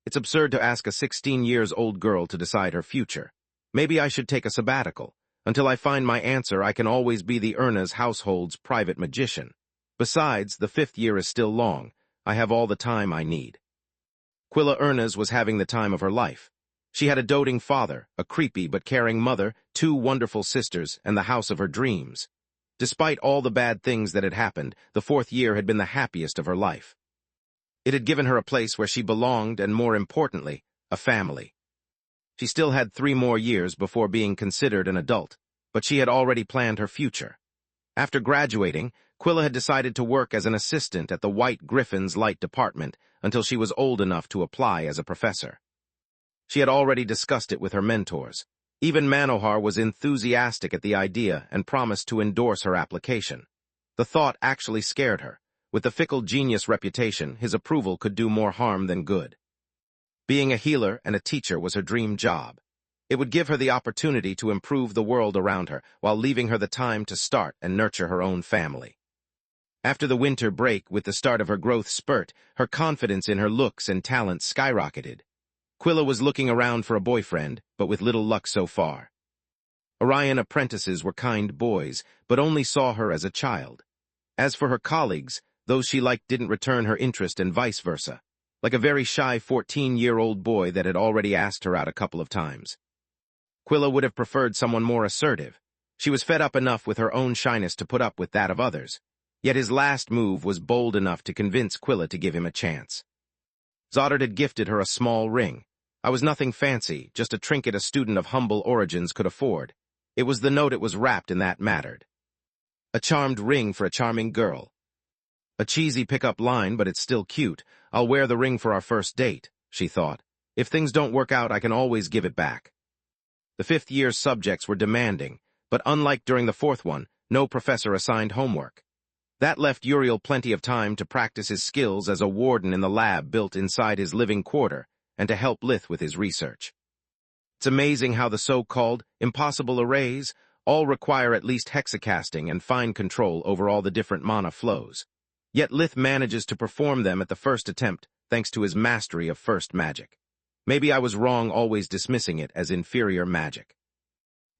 It's absurd to ask a 16-year-old girl to decide her future. Maybe I should take a sabbatical. Until I find my answer, I can always be the Ernest household's private magician. Besides, the 5th year is still long. I have all the time I need. Quilla Ernest was having the time of her life. She had a doting father, a creepy but caring mother, 2 wonderful sisters, and the house of her dreams. Despite all the bad things that had happened, the 4th year had been the happiest of her life. It had given her a place where she belonged and, more importantly, a family. She still had 3 more years before being considered an adult, but she had already planned her future. After graduating, Quilla had decided to work as an assistant at the White Griffin's Light Department until she was old enough to apply as a professor. She had already discussed it with her mentors. Even Manohar was enthusiastic at the idea and promised to endorse her application. The thought actually scared her. With the fickle genius reputation, his approval could do more harm than good. Being a healer and a teacher was her dream job. It would give her the opportunity to improve the world around her while leaving her the time to start and nurture her own family. After the winter break, with the start of her growth spurt, her confidence in her looks and talents skyrocketed. Quilla was looking around for a boyfriend, but with little luck so far. Orion apprentices were kind boys, but only saw her as a child. As for her colleagues, those she liked didn't return her interest and vice versa, like a very shy 14-year-old boy that had already asked her out a couple of times. Quilla would have preferred someone more assertive. She was fed up enough with her own shyness to put up with that of others. Yet his last move was bold enough to convince Quilla to give him a chance. Zoddard had gifted her a small ring. I was nothing fancy, just a trinket a student of humble origins could afford. It was the note it was wrapped in that mattered. A charmed ring for a charming girl. A cheesy pickup line, but it's still cute. I'll wear the ring for our first date, she thought. If things don't work out, I can always give it back. The 5th year's subjects were demanding, but unlike during the 4th one, no professor assigned homework. That left Uriel plenty of time to practice his skills as a warden in the lab built inside his living quarter and to help Lith with his research. It's amazing how the so-called impossible arrays all require at least hexacasting and fine control over all the different mana flows. Yet Lith manages to perform them at the first attempt thanks to his mastery of first magic. Maybe I was wrong always dismissing it as inferior magic.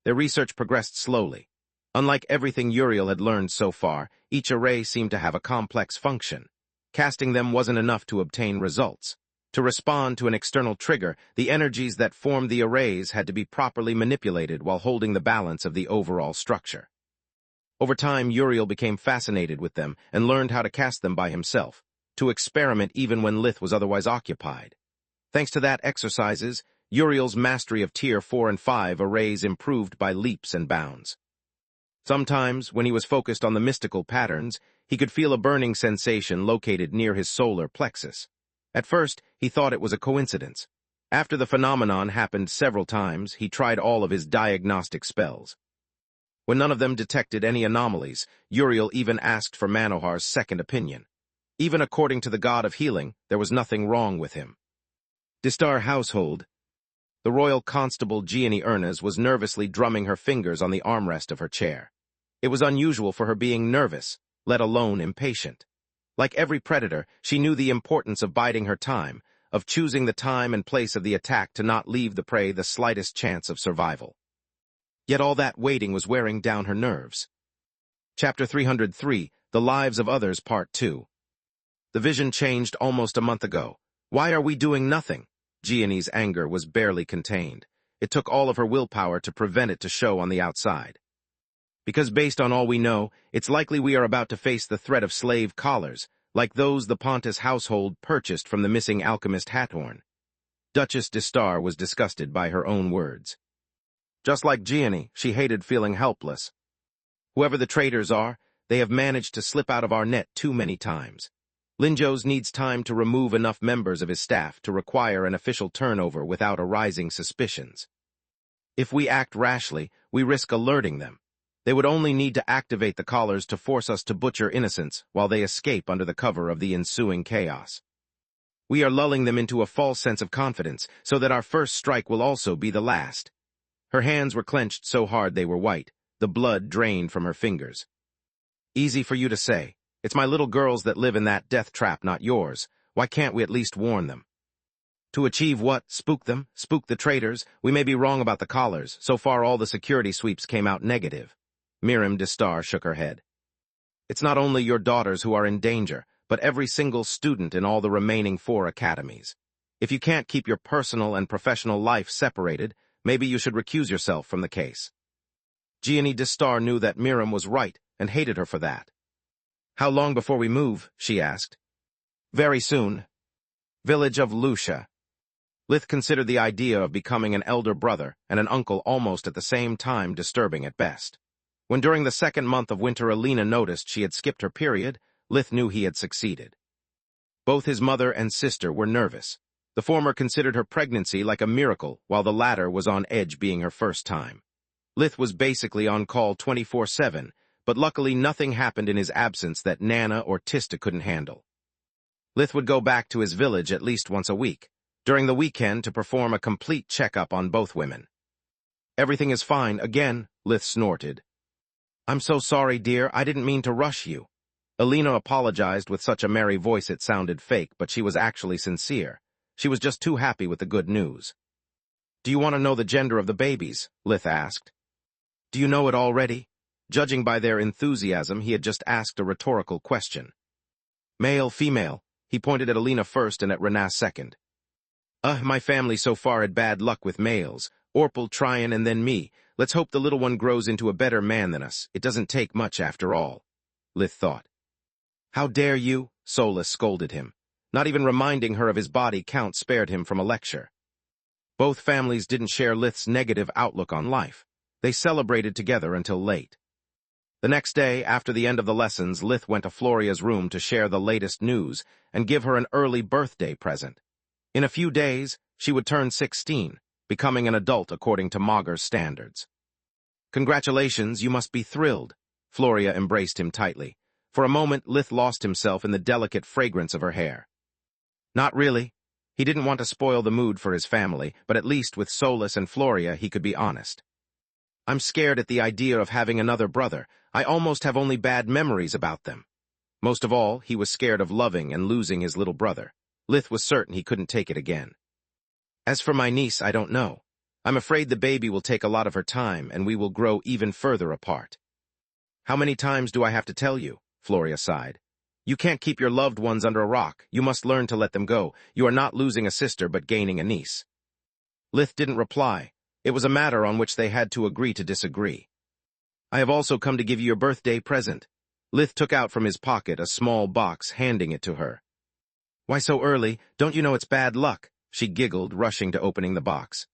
Their research progressed slowly. Unlike everything Uriel had learned so far, each array seemed to have a complex function. Casting them wasn't enough to obtain results. To respond to an external trigger, the energies that formed the arrays had to be properly manipulated while holding the balance of the overall structure. Over time, Uriel became fascinated with them and learned how to cast them by himself, to experiment even when Lith was otherwise occupied. Thanks to that exercises, Uriel's mastery of Tier 4 and 5 arrays improved by leaps and bounds. Sometimes, when he was focused on the mystical patterns, he could feel a burning sensation located near his solar plexus. At first, he thought it was a coincidence. After the phenomenon happened several times, he tried all of his diagnostic spells. When none of them detected any anomalies, Uriel even asked for Manohar's second opinion. Even according to the god of healing, there was nothing wrong with him. Distar household. The royal constable Gianni Ernest was nervously drumming her fingers on the armrest of her chair. It was unusual for her being nervous, let alone impatient. Like every predator, she knew the importance of biding her time, of choosing the time and place of the attack to not leave the prey the slightest chance of survival. Yet all that waiting was wearing down her nerves. Chapter 303, The Lives of Others Part 2. The vision changed almost a month ago. Why are we doing nothing? Gianni's anger was barely contained. It took all of her willpower to prevent it to show on the outside. Because based on all we know, it's likely we are about to face the threat of slave collars, like those the Pontus household purchased from the missing alchemist Hathorn. Duchess de Star was disgusted by her own words. Just like Gianni, she hated feeling helpless. Whoever the traitors are, they have managed to slip out of our net too many times. Linjos needs time to remove enough members of his staff to require an official turnover without arising suspicions. If we act rashly, we risk alerting them. They would only need to activate the collars to force us to butcher innocents while they escape under the cover of the ensuing chaos. We are lulling them into a false sense of confidence so that our first strike will also be the last. Her hands were clenched so hard they were white, the blood drained from her fingers. Easy for you to say. It's my little girls that live in that death trap, not yours. Why can't we at least warn them? To achieve what? Spook them? Spook the traitors? We may be wrong about the collars. So far all the security sweeps came out negative. Miriam de Star shook her head. It's not only your daughters who are in danger, but every single student in all the remaining 4 academies. If you can't keep your personal and professional life separated, maybe you should recuse yourself from the case. Gianni de Star knew that Miriam was right and hated her for that. How long before we move? She asked. Very soon. Village of Lucia. Lith considered the idea of becoming an elder brother and an uncle almost at the same time disturbing at best. When during the 2nd month of winter Alina noticed she had skipped her period, Lith knew he had succeeded. Both his mother and sister were nervous. The former considered her pregnancy like a miracle, while the latter was on edge being her first time. Lith was basically on call 24/7, but luckily nothing happened in his absence that Nana or Tista couldn't handle. Lith would go back to his village at least once a week, during the weekend to perform a complete checkup on both women. Everything is fine, again, Lith snorted. I'm so sorry, dear, I didn't mean to rush you. Alina apologized with such a merry voice it sounded fake, but she was actually sincere. She was just too happy with the good news. Do you want to know the gender of the babies? Lith asked. Do you know it already? Judging by their enthusiasm, he had just asked a rhetorical question. Male, female. He pointed at Alina first and at Renaz second. My family so far had bad luck with males. Orpel, Tryon, and then me. Let's hope the little one grows into a better man than us. It doesn't take much after all. Lith thought. How dare you? Solus scolded him. Not even reminding her of his body count spared him from a lecture. Both families didn't share Lith's negative outlook on life. They celebrated together until late. The next day, after the end of the lessons, Lith went to Floria's room to share the latest news and give her an early birthday present. In a few days, she would turn 16, becoming an adult according to Magus standards. Congratulations, you must be thrilled. Floria embraced him tightly. For a moment, Lith lost himself in the delicate fragrance of her hair. Not really. He didn't want to spoil the mood for his family, but at least with Solus and Floria he could be honest. I'm scared at the idea of having another brother. I almost have only bad memories about them. Most of all, he was scared of loving and losing his little brother. Lith was certain he couldn't take it again. As for my niece, I don't know. I'm afraid the baby will take a lot of her time, and we will grow even further apart. How many times do I have to tell you? Floria sighed. You can't keep your loved ones under a rock. You must learn to let them go. You are not losing a sister, but gaining a niece. Lith didn't reply. It was a matter on which they had to agree to disagree. I have also come to give you your birthday present. Lith took out from his pocket a small box, handing it to her. Why so early? Don't you know it's bad luck? She giggled, rushing to opening the box.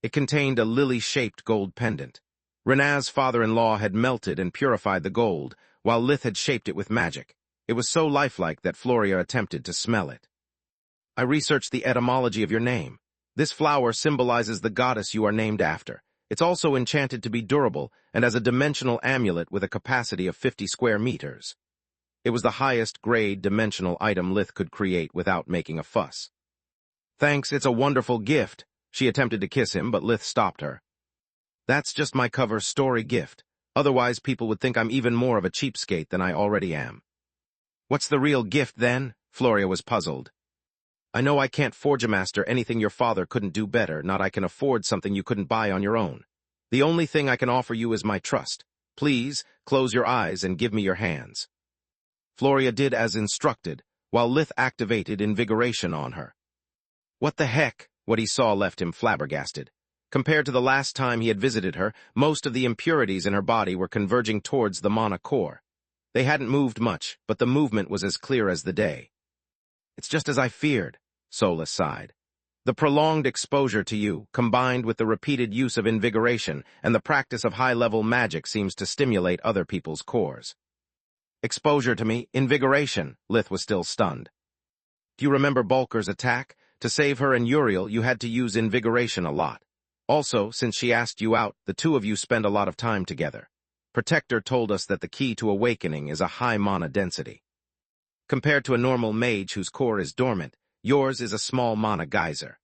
It contained a lily-shaped gold pendant. Renaz's father-in-law had melted and purified the gold, while Lith had shaped it with magic. It was so lifelike that Floria attempted to smell it. I researched the etymology of your name. This flower symbolizes the goddess you are named after. It's also enchanted to be durable and has a dimensional amulet with a capacity of 50 square meters. It was the highest grade dimensional item Lith could create without making a fuss. Thanks, it's a wonderful gift. She attempted to kiss him, but Lith stopped her. That's just my cover story gift. Otherwise, people would think I'm even more of a cheapskate than I already am. What's the real gift, then? Floria was puzzled. I know I can't forge a master anything your father couldn't do better, not I can afford something you couldn't buy on your own. The only thing I can offer you is my trust. Please, close your eyes and give me your hands. Floria did as instructed, while Lith activated invigoration on her. What the heck? What he saw left him flabbergasted. Compared to the last time he had visited her, most of the impurities in her body were converging towards the mana core. They hadn't moved much, but the movement was as clear as the day. It's just as I feared, Solus sighed. The prolonged exposure to you, combined with the repeated use of invigoration and the practice of high-level magic, seems to stimulate other people's cores. Exposure to me, invigoration, Lith was still stunned. Do you remember Bulker's attack? To save her and Uriel, you had to use invigoration a lot. Also, since she asked you out, the two of you spend a lot of time together. Protector told us that the key to awakening is a high mana density. Compared to a normal mage whose core is dormant, yours is a small mana geyser.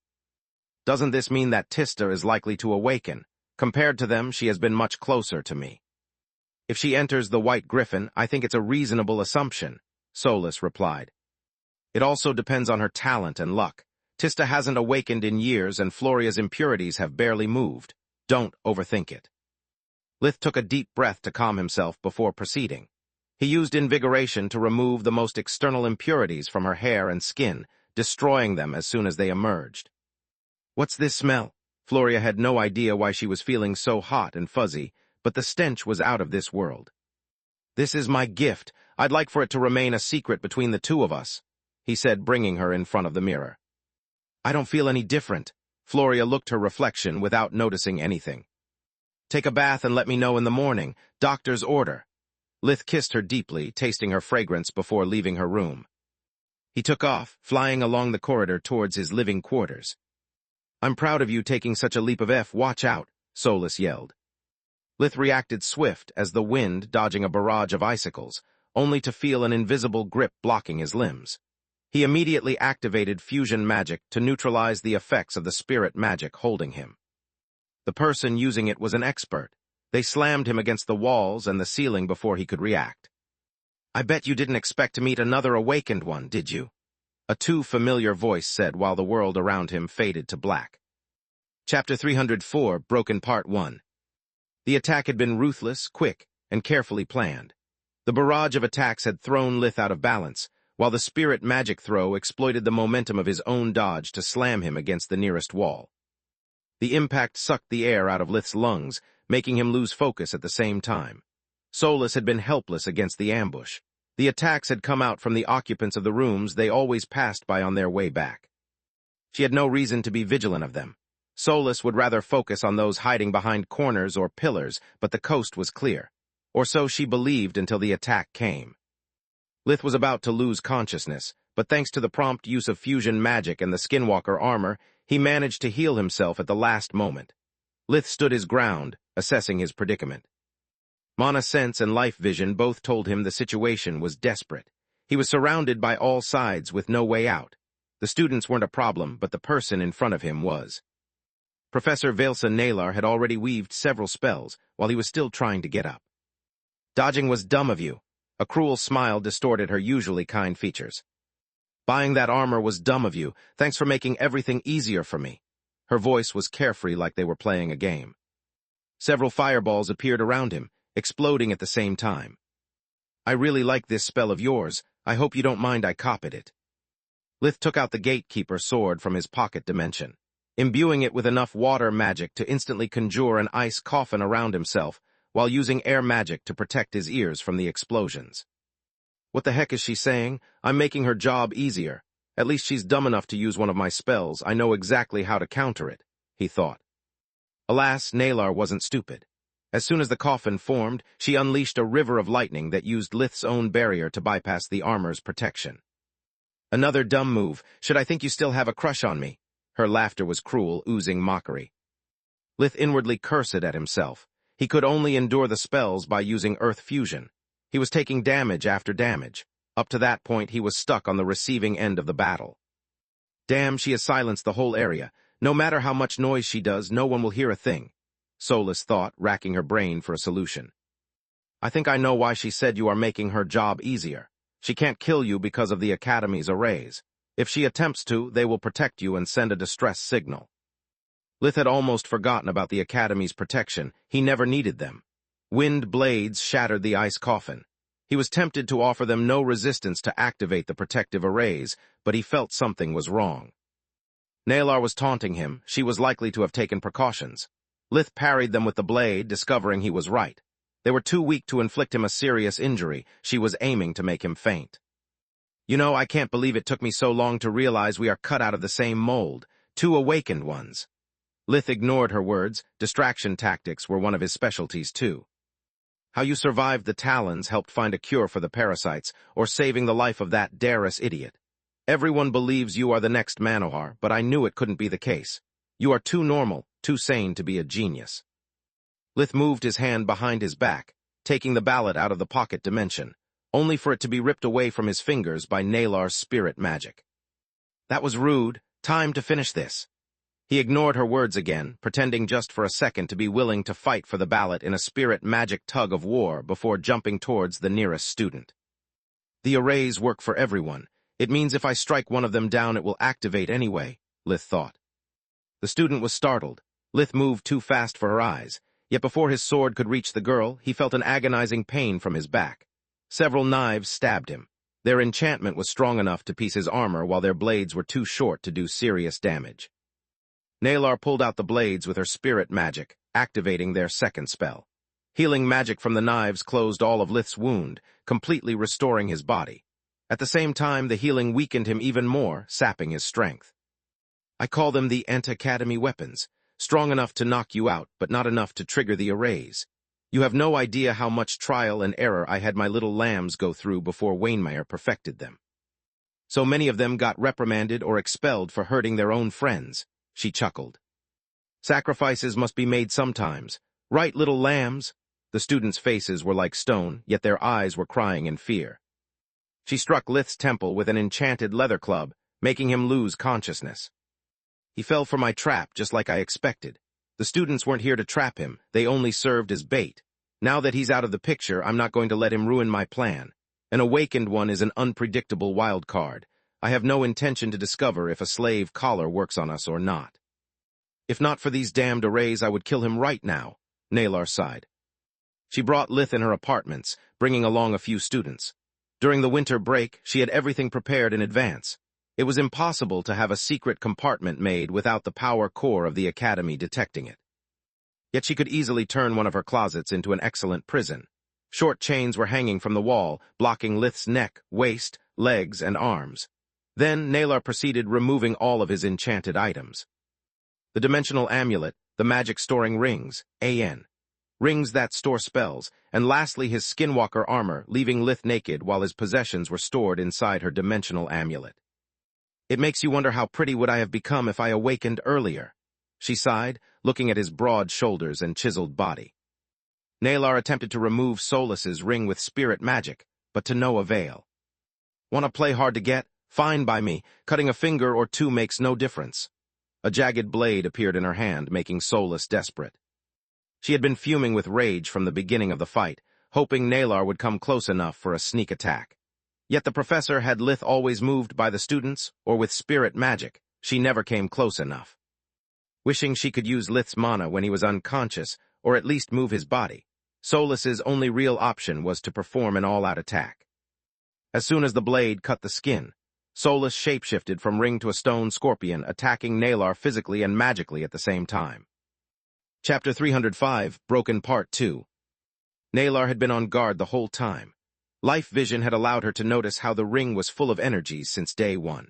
Doesn't this mean that Tista is likely to awaken? Compared to them, she has been much closer to me. If she enters the White Griffin, I think it's a reasonable assumption, Solus replied. It also depends on her talent and luck. Tista hasn't awakened in years, and Floria's impurities have barely moved. Don't overthink it. Lith took a deep breath to calm himself before proceeding. He used invigoration to remove the most external impurities from her hair and skin, destroying them as soon as they emerged. What's this smell? Floria had no idea why she was feeling so hot and fuzzy, but the stench was out of this world. This is my gift. I'd like for it to remain a secret between the two of us, he said, bringing her in front of the mirror. I don't feel any different. Floria looked her reflection without noticing anything. Take a bath and let me know in the morning. Doctor's order. Lith kissed her deeply, tasting her fragrance before leaving her room. He took off, flying along the corridor towards his living quarters. I'm proud of you taking such a leap of F. Watch out, Solus yelled. Lith reacted swift as the wind, dodging a barrage of icicles, only to feel an invisible grip blocking his limbs. He immediately activated fusion magic to neutralize the effects of the spirit magic holding him. The person using it was an expert. They slammed him against the walls and the ceiling before he could react. I bet you didn't expect to meet another awakened one, did you? A too familiar voice said while the world around him faded to black. Chapter 304, Broken Part 1. The attack had been ruthless, quick, and carefully planned. The barrage of attacks had thrown Lith out of balance, while the spirit magic throw exploited the momentum of his own dodge to slam him against the nearest wall. The impact sucked the air out of Lith's lungs, making him lose focus at the same time. Solus had been helpless against the ambush. The attacks had come out from the occupants of the rooms they always passed by on their way back. She had no reason to be vigilant of them. Solus would rather focus on those hiding behind corners or pillars, but the coast was clear. Or so she believed until the attack came. Lith was about to lose consciousness, but thanks to the prompt use of fusion magic and the skinwalker armor, he managed to heal himself at the last moment. Lith stood his ground, assessing his predicament. Mana sense and life vision both told him the situation was desperate. He was surrounded by all sides with no way out. The students weren't a problem, but the person in front of him was. Professor Velsa Nalar had already weaved several spells while he was still trying to get up. Dodging was dumb of you. A cruel smile distorted her usually kind features. Buying that armor was dumb of you. Thanks for making everything easier for me. Her voice was carefree like they were playing a game. Several fireballs appeared around him, exploding at the same time. I really like this spell of yours. I hope you don't mind I copied it. Lith took out the gatekeeper sword from his pocket dimension, imbuing it with enough water magic to instantly conjure an ice coffin around himself, while using air magic to protect his ears from the explosions. What the heck is she saying? I'm making her job easier. At least she's dumb enough to use one of my spells. I know exactly how to counter it, he thought. Alas, Nalar wasn't stupid. As soon as the coffin formed, she unleashed a river of lightning that used Lith's own barrier to bypass the armor's protection. Another dumb move. Should I think you still have a crush on me? Her laughter was cruel, oozing mockery. Lith inwardly cursed at himself. He could only endure the spells by using earth fusion. He was taking damage after damage. Up to that point, he was stuck on the receiving end of the battle. Damn, she has silenced the whole area. No matter how much noise she does, no one will hear a thing, Solus thought, racking her brain for a solution. I think I know why she said you are making her job easier. She can't kill you because of the Academy's arrays. If she attempts to, they will protect you and send a distress signal. Lith had almost forgotten about the Academy's protection. He never needed them. Wind blades shattered the ice coffin. He was tempted to offer them no resistance to activate the protective arrays, but he felt something was wrong. Nalar was taunting him. She was likely to have taken precautions. Lith parried them with the blade, discovering he was right. They were too weak to inflict him a serious injury. She was aiming to make him faint. You know, I can't believe it took me so long to realize we are cut out of the same mold, two awakened ones. Lith ignored her words. Distraction tactics were one of his specialties, too. How you survived the Talons helped find a cure for the parasites, or saving the life of that Darius idiot. Everyone believes you are the next Manohar, but I knew it couldn't be the case. You are too normal, too sane to be a genius. Lith moved his hand behind his back, taking the ballot out of the pocket dimension, only for it to be ripped away from his fingers by Nalar's spirit magic. That was rude. Time to finish this. He ignored her words again, pretending just for a second to be willing to fight for the ballot in a spirit magic tug of war before jumping towards the nearest student. The arrays work for everyone. It means if I strike one of them down it will activate anyway, Lith thought. The student was startled. Lith moved too fast for her eyes, yet before his sword could reach the girl, he felt an agonizing pain from his back. Several knives stabbed him. Their enchantment was strong enough to piece his armor while their blades were too short to do serious damage. Nalar pulled out the blades with her spirit magic, activating their second spell. Healing magic from the knives closed all of Lith's wound, completely restoring his body. At the same time, the healing weakened him even more, sapping his strength. I call them the Ant-Academy weapons, strong enough to knock you out, but not enough to trigger the arrays. You have no idea how much trial and error I had my little lambs go through before Wainmeyer perfected them. So many of them got reprimanded or expelled for hurting their own friends, she chuckled. Sacrifices must be made sometimes. Right, little lambs? The students' faces were like stone, yet their eyes were crying in fear. She struck Lith's temple with an enchanted leather club, making him lose consciousness. He fell for my trap, just like I expected. The students weren't here to trap him, they only served as bait. Now that he's out of the picture, I'm not going to let him ruin my plan. An awakened one is an unpredictable wild card. I have no intention to discover if a slave collar works on us or not. If not for these damned arrays, I would kill him right now, Nalar sighed. She brought Lith in her apartments, bringing along a few students. During the winter break, she had everything prepared in advance. It was impossible to have a secret compartment made without the power core of the academy detecting it. Yet she could easily turn one of her closets into an excellent prison. Short chains were hanging from the wall, blocking Lith's neck, waist, legs, and arms. Then Nalar proceeded removing all of his enchanted items. The dimensional amulet, the magic-storing rings, AN. Rings that store spells, and lastly his skinwalker armor, leaving Lith naked while his possessions were stored inside her dimensional amulet. It makes you wonder how pretty would I have become if I awakened earlier, she sighed, looking at his broad shoulders and chiseled body. Nalar attempted to remove Solus's ring with spirit magic, but to no avail. Want to play hard to get? Fine by me. Cutting a finger or two makes no difference. A jagged blade appeared in her hand, making Solus desperate. She had been fuming with rage from the beginning of the fight, hoping Nalar would come close enough for a sneak attack. Yet the professor had Lith always moved by the students, or with spirit magic. She never came close enough. Wishing she could use Lith's mana when he was unconscious, or at least move his body, Solus's only real option was to perform an all-out attack. As soon as the blade cut the skin, Solus shapeshifted from ring to a stone scorpion, attacking Nalar physically and magically at the same time. Chapter 305, Broken Part 2. Nalar had been on guard the whole time. Life vision had allowed her to notice how the ring was full of energies since day one.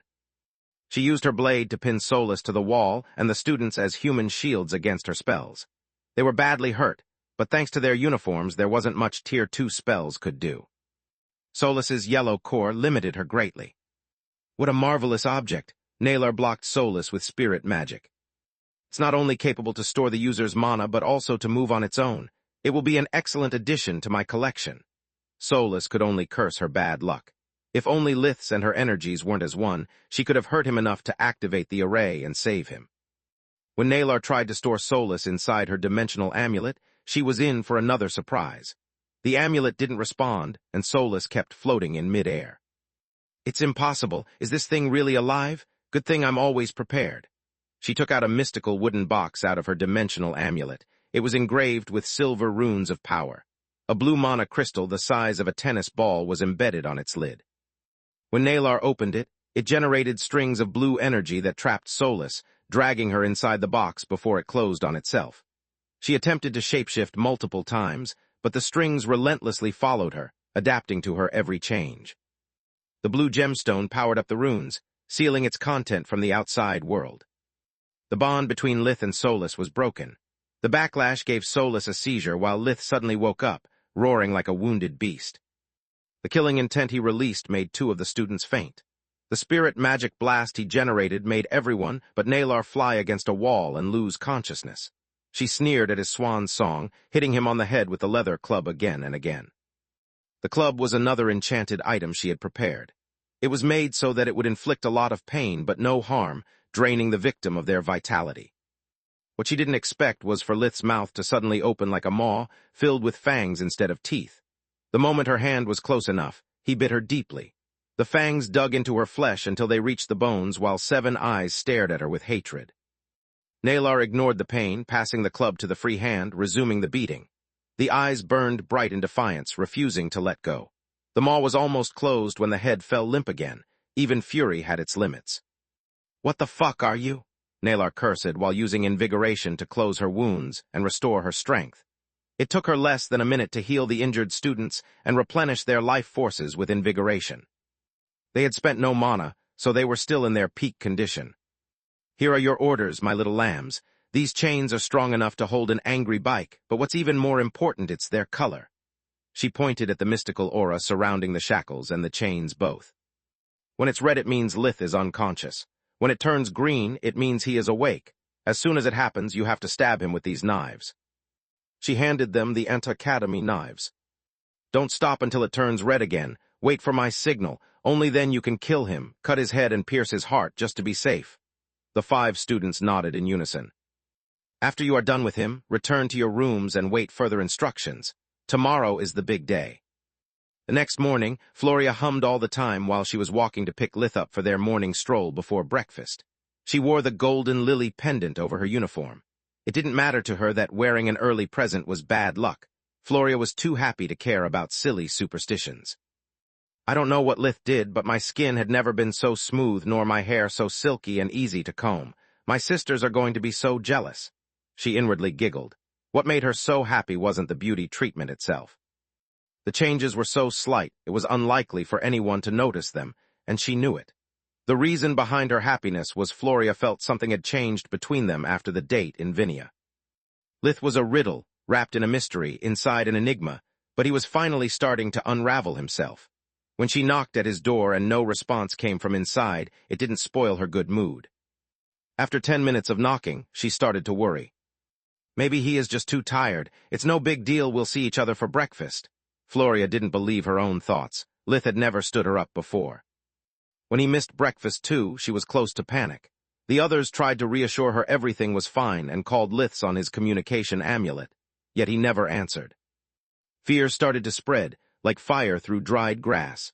She used her blade to pin Solus to the wall and the students as human shields against her spells. They were badly hurt, but thanks to their uniforms there wasn't much Tier 2 spells could do. Solus's yellow core limited her greatly. What a marvelous object! Nalar blocked Solus with spirit magic. It's not only capable to store the user's mana, but also to move on its own. It will be an excellent addition to my collection. Solus could only curse her bad luck. If only Lith's and her energies weren't as one, she could have hurt him enough to activate the array and save him. When Nalar tried to store Solus inside her dimensional amulet, she was in for another surprise. The amulet didn't respond, and Solus kept floating in mid-air. It's impossible. Is this thing really alive? Good thing I'm always prepared. She took out a mystical wooden box out of her dimensional amulet. It was engraved with silver runes of power. A blue mana crystal the size of a tennis ball was embedded on its lid. When Nalar opened it, it generated strings of blue energy that trapped Solus, dragging her inside the box before it closed on itself. She attempted to shapeshift multiple times, but the strings relentlessly followed her, adapting to her every change. The blue gemstone powered up the runes, sealing its content from the outside world. The bond between Lith and Solus was broken. The backlash gave Solus a seizure while Lith suddenly woke up, roaring like a wounded beast. The killing intent he released made 2 of the students faint. The spirit magic blast he generated made everyone but Nalar fly against a wall and lose consciousness. She sneered at his swan song, hitting him on the head with the leather club again and again. The club was another enchanted item she had prepared. It was made so that it would inflict a lot of pain but no harm, draining the victim of their vitality. What she didn't expect was for Lith's mouth to suddenly open like a maw, filled with fangs instead of teeth. The moment her hand was close enough, he bit her deeply. The fangs dug into her flesh until they reached the bones while 7 eyes stared at her with hatred. Nalar ignored the pain, passing the club to the free hand, resuming the beating. The eyes burned bright in defiance, refusing to let go. The maw was almost closed when the head fell limp again. Even fury had its limits. "What the fuck are you?" Nalar cursed while using invigoration to close her wounds and restore her strength. It took her less than a minute to heal the injured students and replenish their life forces with invigoration. They had spent no mana, so they were still in their peak condition. "Here are your orders, my little lambs. These chains are strong enough to hold an angry bike, but what's even more important, it's their color." She pointed at the mystical aura surrounding the shackles and the chains both. "When it's red, it means Lith is unconscious. When it turns green, it means he is awake. As soon as it happens, you have to stab him with these knives." She handed them the Anti-Academy knives. "Don't stop until it turns red again. Wait for my signal. Only then you can kill him, cut his head and pierce his heart just to be safe." The 5 students nodded in unison. "After you are done with him, return to your rooms and wait further instructions. Tomorrow is the big day." The next morning, Floria hummed all the time while she was walking to pick Lith up for their morning stroll before breakfast. She wore the golden lily pendant over her uniform. It didn't matter to her that wearing an early present was bad luck. Floria was too happy to care about silly superstitions. "I don't know what Lith did, but my skin had never been so smooth nor my hair so silky and easy to comb. My sisters are going to be so jealous." She inwardly giggled. What made her so happy wasn't the beauty treatment itself. The changes were so slight, it was unlikely for anyone to notice them, and she knew it. The reason behind her happiness was Floria felt something had changed between them after the date in Vinia. Lith was a riddle, wrapped in a mystery, inside an enigma, but he was finally starting to unravel himself. When she knocked at his door and no response came from inside, it didn't spoil her good mood. After 10 minutes of knocking, she started to worry. Maybe he is just too tired. It's no big deal, we'll see each other for breakfast. Floria didn't believe her own thoughts. Lith had never stood her up before. When he missed breakfast too, she was close to panic. The others tried to reassure her everything was fine and called Liths on his communication amulet, yet he never answered. Fear started to spread, like fire through dried grass.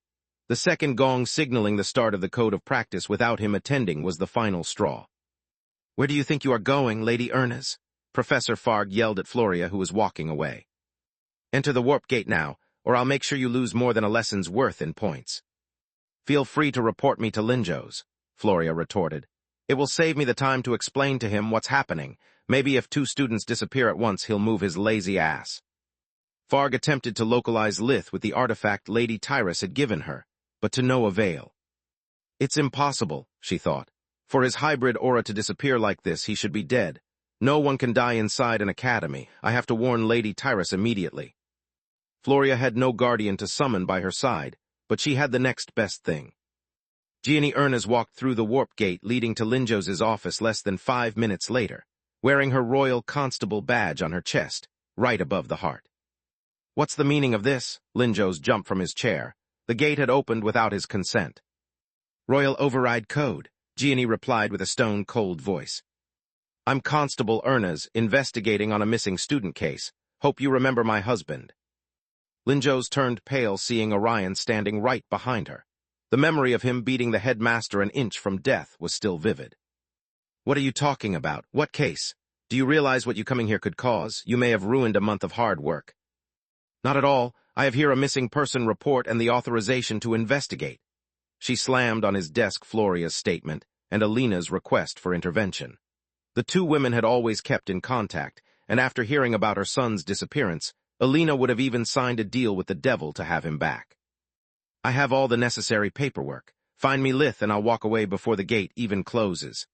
The second gong signaling the start of the code of practice without him attending was the final straw. "Where do you think you are going, Lady Ernest?" Professor Farg yelled at Floria, who was walking away. "Enter the warp gate now, or I'll make sure you lose more than a lesson's worth in points." "Feel free to report me to Linjo's," Floria retorted. "It will save me the time to explain to him what's happening. Maybe if 2 students disappear at once, he'll move his lazy ass." Farg attempted to localize Lith with the artifact Lady Tyrus had given her, but to no avail. It's impossible, she thought. For his hybrid aura to disappear like this, he should be dead. No one can die inside an academy. I have to warn Lady Tyrus immediately. Floria had no guardian to summon by her side, but she had the next best thing. Gianni Ernest walked through the warp gate leading to Linjo's office less than 5 minutes later, wearing her royal constable badge on her chest, right above the heart. "What's the meaning of this?" Linjo's jumped from his chair. The gate had opened without his consent. "Royal override code," Gianni replied with a stone-cold voice. "I'm Constable Ernest, investigating on a missing student case. Hope you remember my husband." Linjo's turned pale seeing Orion standing right behind her. The memory of him beating the headmaster an inch from death was still vivid. "What are you talking about? What case? Do you realize what you coming here could cause? You may have ruined a month of hard work." Not at all. I have here a missing person report and the authorization to investigate. She slammed on his desk Floria's statement and Alina's request for intervention. The two women had always kept in contact, and after hearing about her son's disappearance, Alina would have even signed a deal with the devil to have him back. I have all the necessary paperwork. Find me Lith and I'll walk away before the gate even closes.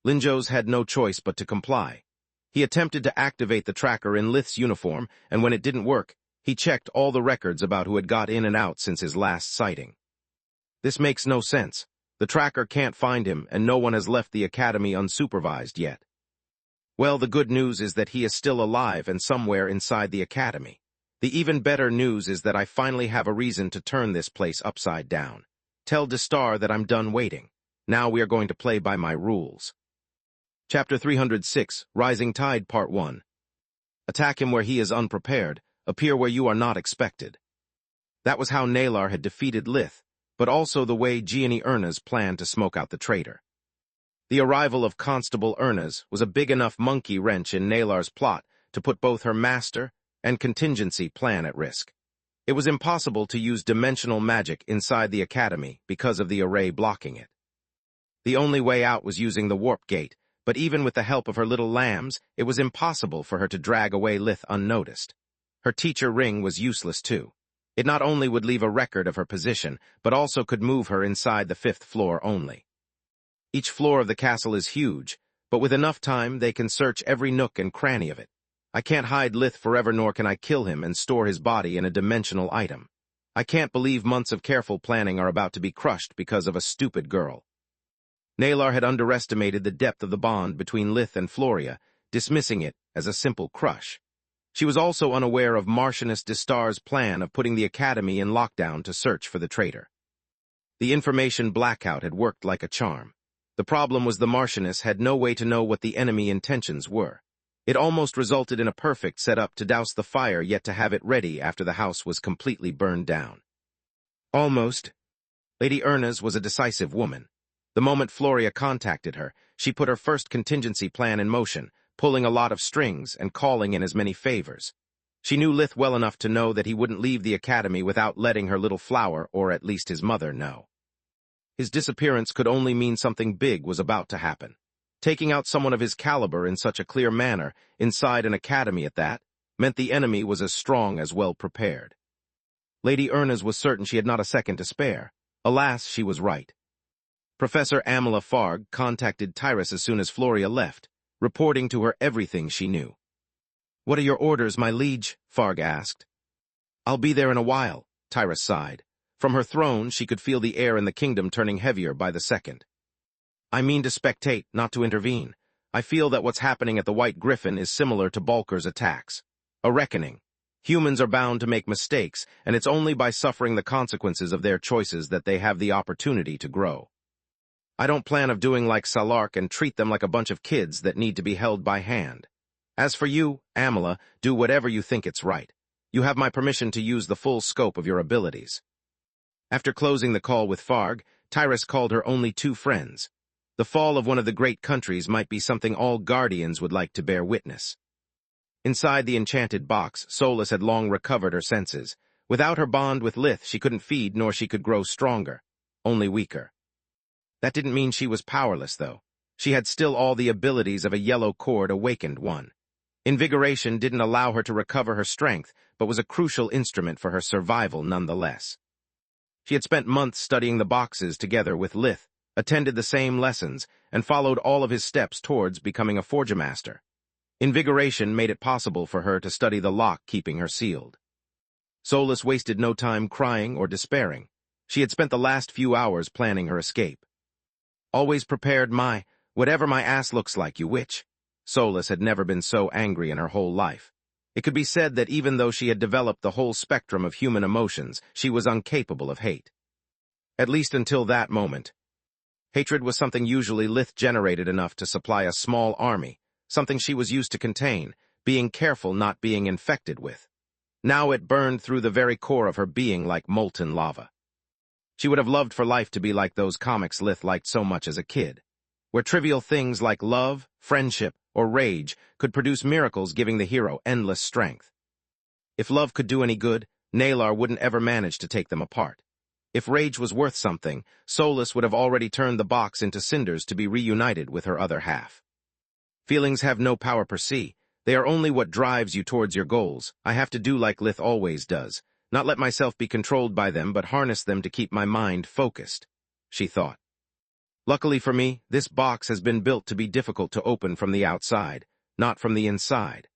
Linjos had no choice but to comply. He attempted to activate the tracker in Lith's uniform, and when it didn't work, he checked all the records about who had got in and out since his last sighting. This makes no sense. The tracker can't find him, and no one has left the academy unsupervised yet. Well, the good news is that he is still alive and somewhere inside the academy. The even better news is that I finally have a reason to turn this place upside down. Tell Destar that I'm done waiting. Now we are going to play by my rules. Chapter 306, Rising Tide, Part 1. Attack him where he is unprepared. Appear where you are not expected. That was how Nalar had defeated Lith, but also the way Gianni Ernas planned to smoke out the traitor. The arrival of Constable Ernas was a big enough monkey wrench in Nalar's plot to put both her master and contingency plan at risk. It was impossible to use dimensional magic inside the academy because of the array blocking it. The only way out was using the warp gate, but even with the help of her little lambs, it was impossible for her to drag away Lith unnoticed. Her teacher ring was useless too. It not only would leave a record of her position, but also could move her inside the 5th floor only. Each floor of the castle is huge, but with enough time they can search every nook and cranny of it. I can't hide Lith forever, nor can I kill him and store his body in a dimensional item. I can't believe months of careful planning are about to be crushed because of a stupid girl. Nalar had underestimated the depth of the bond between Lith and Floria, dismissing it as a simple crush. She was also unaware of Martianus Destar's plan of putting the academy in lockdown to search for the traitor. The information blackout had worked like a charm. The problem was the Martianus had no way to know what the enemy intentions were. It almost resulted in a perfect setup to douse the fire, yet to have it ready after the house was completely burned down. Almost. Lady Ernas was a decisive woman. The moment Floria contacted her, she put her first contingency plan in motion, pulling a lot of strings and calling in as many favors. She knew Lith well enough to know that he wouldn't leave the academy without letting her little flower, or at least his mother, know. His disappearance could only mean something big was about to happen. Taking out someone of his caliber in such a clear manner, inside an academy at that, meant the enemy was as strong as well prepared. Lady Ernas was certain she had not a second to spare. Alas, she was right. Professor Amila Farg contacted Tyrus as soon as Floria left, reporting to her everything she knew. "What are your orders, my liege?" Farg asked. "I'll be there in a while," Tyrus sighed. From her throne, she could feel the air in the kingdom turning heavier by the second. "I mean to spectate, not to intervene. I feel that what's happening at the White Griffin is similar to Balker's attacks. A reckoning. Humans are bound to make mistakes, and it's only by suffering the consequences of their choices that they have the opportunity to grow. I don't plan of doing like Salark and treat them like a bunch of kids that need to be held by hand. As for you, Amila, do whatever you think it's right. You have my permission to use the full scope of your abilities." After closing the call with Farg, Tyrus called her only two friends. The fall of one of the great countries might be something all guardians would like to bear witness. Inside the enchanted box, Solus had long recovered her senses. Without her bond with Lith, she couldn't feed nor she could grow stronger, only weaker. That didn't mean she was powerless, though. She had still all the abilities of a yellow cord awakened one. Invigoration didn't allow her to recover her strength, but was a crucial instrument for her survival nonetheless. She had spent months studying the boxes together with Lith, attended the same lessons, and followed all of his steps towards becoming a Forgemaster. Invigoration made it possible for her to study the lock keeping her sealed. Solus wasted no time crying or despairing. She had spent the last few hours planning her escape. "Always prepared, whatever my ass looks like, you witch." Solus had never been so angry in her whole life. It could be said that even though she had developed the whole spectrum of human emotions, she was incapable of hate. At least until that moment. Hatred was something usually Lith generated enough to supply a small army, something she was used to contain, being careful not being infected with. Now it burned through the very core of her being like molten lava. She would have loved for life to be like those comics Lith liked so much as a kid, where trivial things like love, friendship, or rage could produce miracles, giving the hero endless strength. If love could do any good, Nalar wouldn't ever manage to take them apart. If rage was worth something, Solus would have already turned the box into cinders to be reunited with her other half. Feelings have no power per se. They are only what drives you towards your goals. I have to do like Lith always does, not let myself be controlled by them but harness them to keep my mind focused, she thought. Luckily for me, this box has been built to be difficult to open from the outside, not from the inside.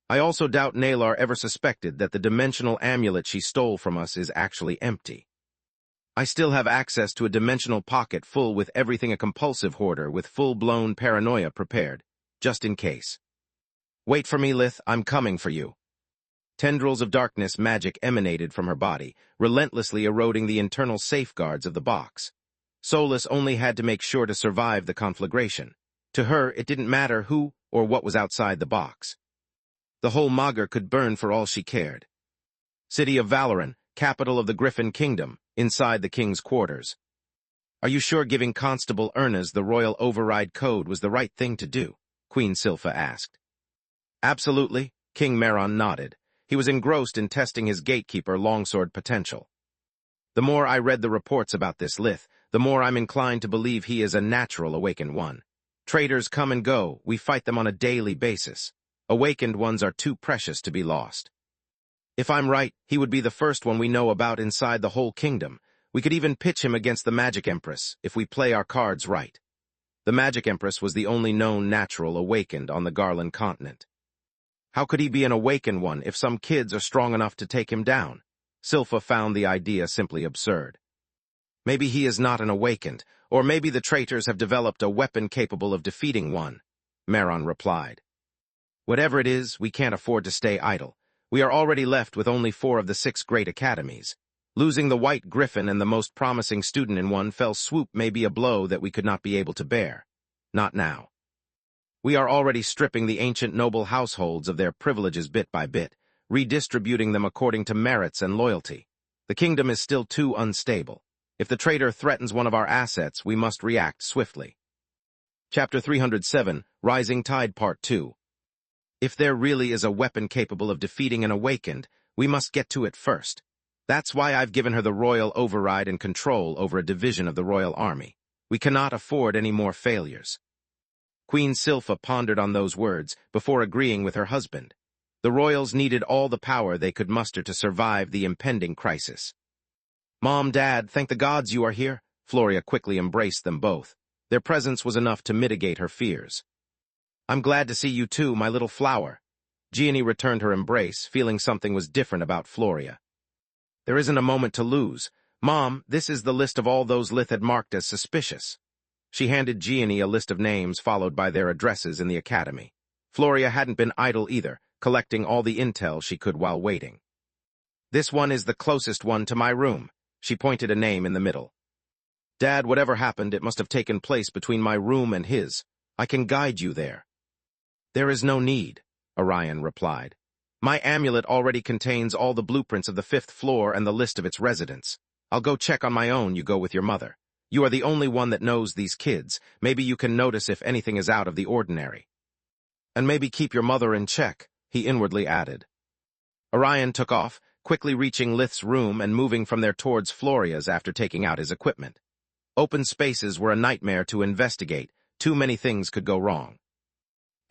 I also doubt Nalar ever suspected that the dimensional amulet she stole from us is actually empty. I still have access to a dimensional pocket full with everything a compulsive hoarder with full-blown paranoia prepared, just in case. Wait for me, Lith, I'm coming for you. Tendrils of darkness magic emanated from her body, relentlessly eroding the internal safeguards of the box. Solus only had to make sure to survive the conflagration. To her, it didn't matter who or what was outside the box. The whole Magur could burn for all she cared. City of Valoran, capital of the Griffin Kingdom, inside the king's quarters. Are you sure giving Constable Ernaz the royal override code was the right thing to do? Queen Silpha asked. Absolutely, King Meron nodded. He was engrossed in testing his gatekeeper longsword potential. The more I read the reports about this Lith, the more I'm inclined to believe he is a natural awakened one. Traitors come and go, we fight them on a daily basis. Awakened ones are too precious to be lost. If I'm right, he would be the first one we know about inside the whole kingdom. We could even pitch him against the Magic Empress, if we play our cards right. The Magic Empress was the only known natural awakened on the Garland continent. How could he be an awakened one if some kids are strong enough to take him down? Silpha found the idea simply absurd. Maybe he is not an awakened, or maybe the traitors have developed a weapon capable of defeating one, Meron replied. Whatever it is, we can't afford to stay idle. We are already left with only 4 of the 6 great academies. Losing the White Griffin and the most promising student in one fell swoop may be a blow that we could not be able to bear. Not now. We are already stripping the ancient noble households of their privileges bit by bit, redistributing them according to merits and loyalty. The kingdom is still too unstable. If the traitor threatens one of our assets, we must react swiftly. Chapter 307, Rising Tide Part 2. If there really is a weapon capable of defeating an awakened, we must get to it first. That's why I've given her the royal override and control over a division of the royal army. We cannot afford any more failures. Queen Silpha pondered on those words before agreeing with her husband. The royals needed all the power they could muster to survive the impending crisis. Mom, Dad, thank the gods you are here. Floria quickly embraced them both. Their presence was enough to mitigate her fears. I'm glad to see you too, my little flower. Gianni returned her embrace, feeling something was different about Floria. There isn't a moment to lose. Mom, this is the list of all those Lith had marked as suspicious. She handed Gianni a list of names followed by their addresses in the academy. Floria hadn't been idle either, collecting all the intel she could while waiting. This one is the closest one to my room. She pointed a name in the middle. Dad, whatever happened, it must have taken place between my room and his. I can guide you there. There is no need, Orion replied. My amulet already contains all the blueprints of the 5th floor and the list of its residents. I'll go check on my own, you go with your mother. You are the only one that knows these kids. Maybe you can notice if anything is out of the ordinary. And maybe keep your mother in check, he inwardly added. Orion took off, quickly reaching Lith's room and moving from there towards Floria's after taking out his equipment. Open spaces were a nightmare to investigate. Too many things could go wrong.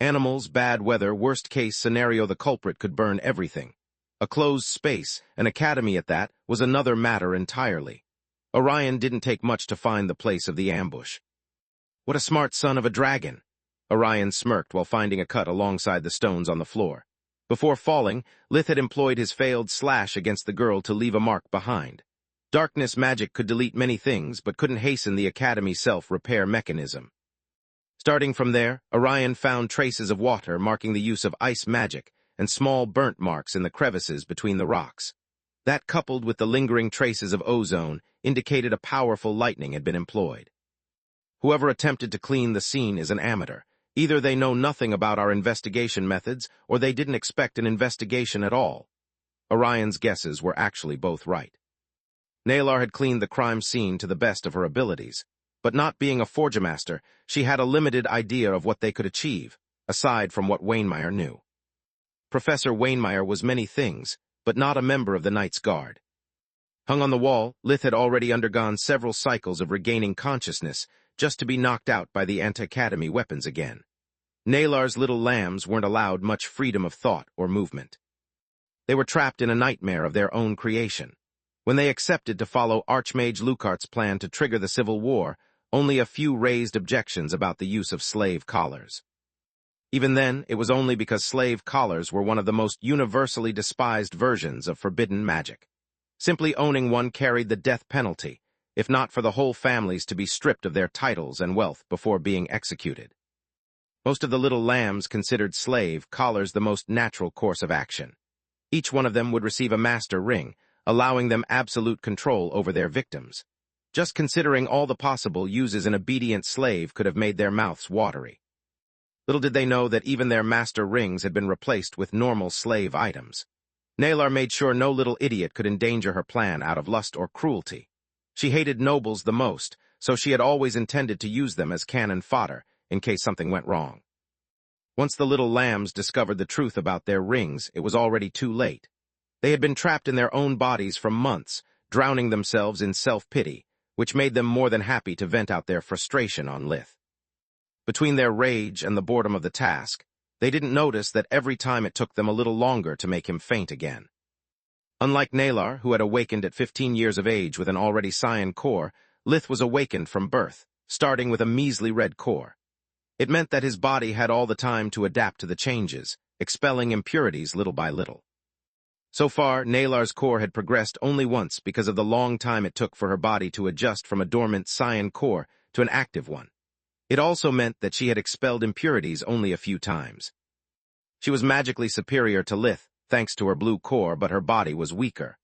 Animals, bad weather, worst-case scenario the culprit could burn everything. A closed space, an academy at that, was another matter entirely. Orion didn't take much to find the place of the ambush. What a smart son of a dragon! Orion smirked while finding a cut alongside the stones on the floor. Before falling, Lith had employed his failed slash against the girl to leave a mark behind. Darkness magic could delete many things, but couldn't hasten the academy's self-repair mechanism. Starting from there, Orion found traces of water marking the use of ice magic and small burnt marks in the crevices between the rocks. That, coupled with the lingering traces of ozone, indicated a powerful lightning had been employed. Whoever attempted to clean the scene is an amateur. Either they know nothing about our investigation methods, or they didn't expect an investigation at all. Orion's guesses were actually both right. Nalar had cleaned the crime scene to the best of her abilities, but not being a forgemaster, she had a limited idea of what they could achieve, aside from what Wainmeyer knew. Professor Wainmeyer was many things, but not a member of the Knight's Guard. Hung on the wall, Lith had already undergone several cycles of regaining consciousness just to be knocked out by the Anti-Academy weapons again. Nalar's little lambs weren't allowed much freedom of thought or movement. They were trapped in a nightmare of their own creation. When they accepted to follow Archmage Lucart's plan to trigger the Civil War, only a few raised objections about the use of slave collars. Even then, it was only because slave collars were one of the most universally despised versions of forbidden magic. Simply owning one carried the death penalty, if not for the whole families to be stripped of their titles and wealth before being executed. Most of the little lambs considered slave collars the most natural course of action. Each one of them would receive a master ring, allowing them absolute control over their victims. Just considering all the possible uses an obedient slave could have made their mouths watery. Little did they know that even their master rings had been replaced with normal slave items. Nalar made sure no little idiot could endanger her plan out of lust or cruelty. She hated nobles the most, so she had always intended to use them as cannon fodder in case something went wrong. Once the little lambs discovered the truth about their rings, it was already too late. They had been trapped in their own bodies for months, drowning themselves in self-pity, which made them more than happy to vent out their frustration on Lith. Between their rage and the boredom of the task, they didn't notice that every time it took them a little longer to make him faint again. Unlike Nalar, who had awakened at 15 years of age with an already cyan core, Lith was awakened from birth, starting with a measly red core. It meant that his body had all the time to adapt to the changes, expelling impurities little by little. So far, Nalar's core had progressed only once because of the long time it took for her body to adjust from a dormant cyan core to an active one. It also meant that she had expelled impurities only a few times. She was magically superior to Lith, thanks to her blue core, but her body was weaker.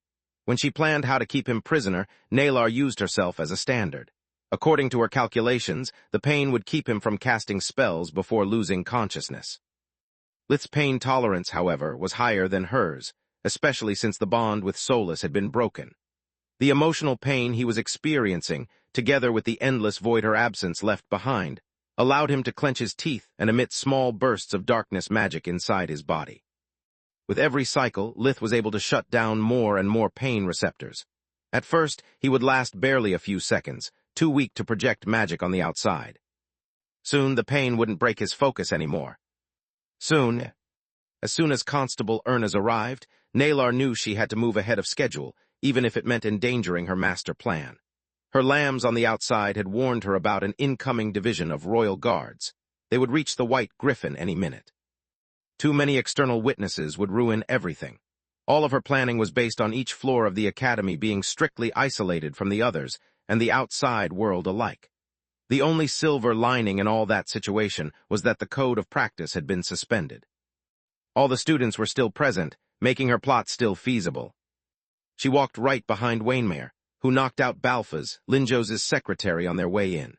When she planned how to keep him prisoner, Nalar used herself as a standard. According to her calculations, the pain would keep him from casting spells before losing consciousness. Lith's pain tolerance, however, was higher than hers, especially since the bond with Solus had been broken. The emotional pain he was experiencing, together with the endless void her absence left behind, allowed him to clench his teeth and emit small bursts of darkness magic inside his body. With every cycle, Lith was able to shut down more and more pain receptors. At first, he would last barely a few seconds, too weak to project magic on the outside. Soon, the pain wouldn't break his focus anymore. As soon as Constable Ernaz arrived, Nalar knew she had to move ahead of schedule, even if it meant endangering her master plan. Her lambs on the outside had warned her about an incoming division of royal guards. They would reach the White Griffin any minute. Too many external witnesses would ruin everything. All of her planning was based on each floor of the academy being strictly isolated from the others and the outside world alike. The only silver lining in all that situation was that the code of practice had been suspended. All the students were still present, making her plot still feasible. She walked right behind Wainmare, who knocked out Balfaz, Linjos's secretary, on their way in.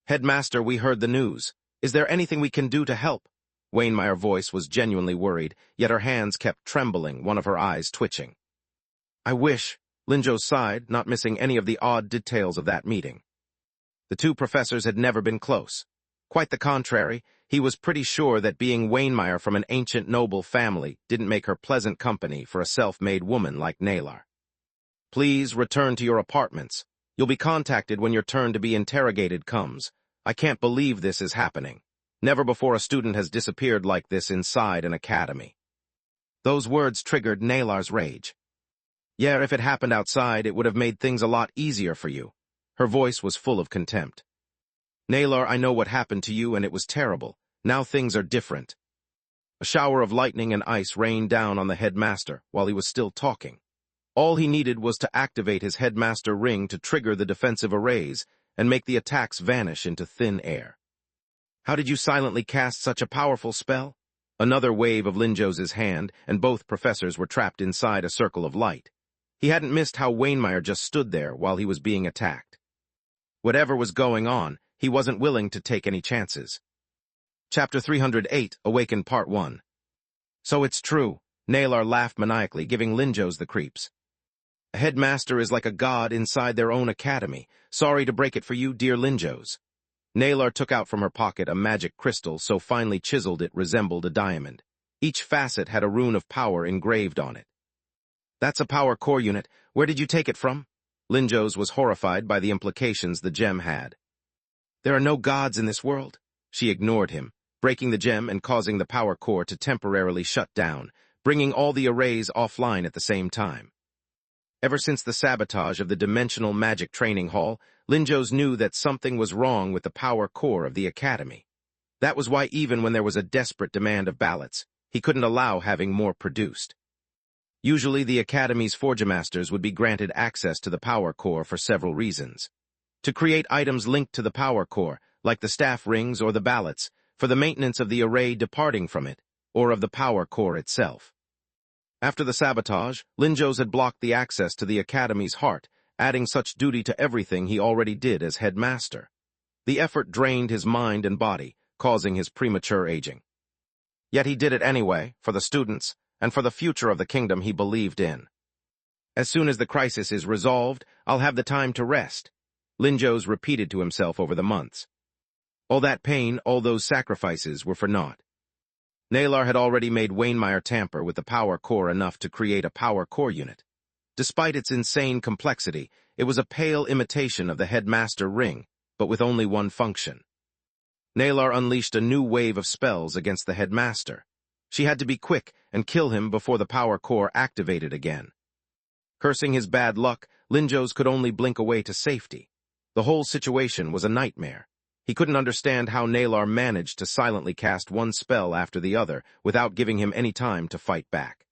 "Headmaster, we heard the news. Is there anything we can do to help?" Wainmare's voice was genuinely worried, yet her hands kept trembling, one of her eyes twitching. "I wish," Linjo sighed, not missing any of the odd details of that meeting. The two professors had never been close. Quite the contrary, he was pretty sure that being Wainmare from an ancient noble family didn't make her pleasant company for a self-made woman like Nalar. "Please return to your apartments. You'll be contacted when your turn to be interrogated comes. I can't believe this is happening. Never before a student has disappeared like this inside an academy." Those words triggered Nalar's rage. "Yeah, if it happened outside, it would have made things a lot easier for you." Her voice was full of contempt. "Nalar, I know what happened to you, and it was terrible. Now things are different." A shower of lightning and ice rained down on the headmaster while he was still talking. All he needed was to activate his headmaster ring to trigger the defensive arrays and make the attacks vanish into thin air. "How did you silently cast such a powerful spell?" Another wave of Linjos's hand, and both professors were trapped inside a circle of light. He hadn't missed how Wainmare just stood there while he was being attacked. Whatever was going on, he wasn't willing to take any chances. Chapter 308, Awakened Part 1. "So it's true," Nalar laughed maniacally, giving Linjos the creeps. "A headmaster is like a god inside their own academy. Sorry to break it for you, dear Linjos." Nalar took out from her pocket a magic crystal so finely chiseled it resembled a diamond. Each facet had a rune of power engraved on it. That's a power core unit. Where did you take it from? Linjos was horrified by the implications the gem had. There are no gods in this world. She ignored him, breaking the gem and causing the power core to temporarily shut down, bringing all the arrays offline at the same time. Ever since the sabotage of the Dimensional Magic Training Hall, Linjos knew that something was wrong with the power core of the Academy. That was why even when there was a desperate demand of ballots, he couldn't allow having more produced. Usually the Academy's Forgemasters would be granted access to the power core for several reasons. To create items linked to the power core, like the staff rings or the ballots, for the maintenance of the array departing from it, or of the power core itself. After the sabotage, Linjos had blocked the access to the Academy's heart, adding such duty to everything he already did as headmaster. The effort drained his mind and body, causing his premature aging. Yet he did it anyway, for the students, and for the future of the kingdom he believed in. As soon as the crisis is resolved, I'll have the time to rest, Linjos repeated to himself over the months. All that pain, all those sacrifices were for naught. Nalar had already made Wainmeyer tamper with the power core enough to create a power core unit. Despite its insane complexity, it was a pale imitation of the headmaster ring, but with only one function. Nalar unleashed a new wave of spells against the headmaster. She had to be quick and kill him before the power core activated again. Cursing his bad luck, Linjos could only blink away to safety. The whole situation was a nightmare. He couldn't understand how Nalar managed to silently cast one spell after the other without giving him any time to fight back.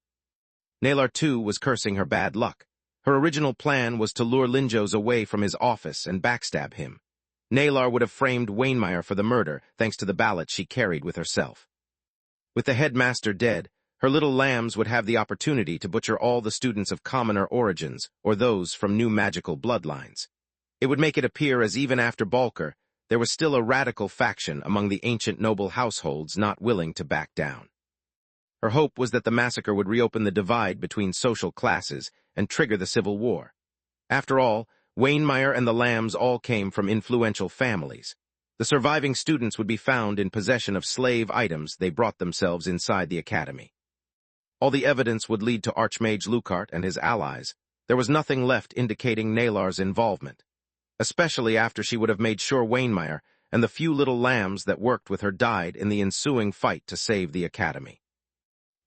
Nalar, too, was cursing her bad luck. Her original plan was to lure Linjos away from his office and backstab him. Nalar would have framed Wainmeyer for the murder thanks to the ballot she carried with herself. With the headmaster dead, her little lambs would have the opportunity to butcher all the students of commoner origins or those from new magical bloodlines. It would make it appear as even after Balker, there was still a radical faction among the ancient noble households not willing to back down. Her hope was that the massacre would reopen the divide between social classes and trigger the Civil War. After all, Wainmeyer and the Lambs all came from influential families. The surviving students would be found in possession of slave items they brought themselves inside the academy. All the evidence would lead to Archmage Lucart and his allies. There was nothing left indicating Nalar's involvement, especially after she would have made sure Wainmeyer and the few little lambs that worked with her died in the ensuing fight to save the academy.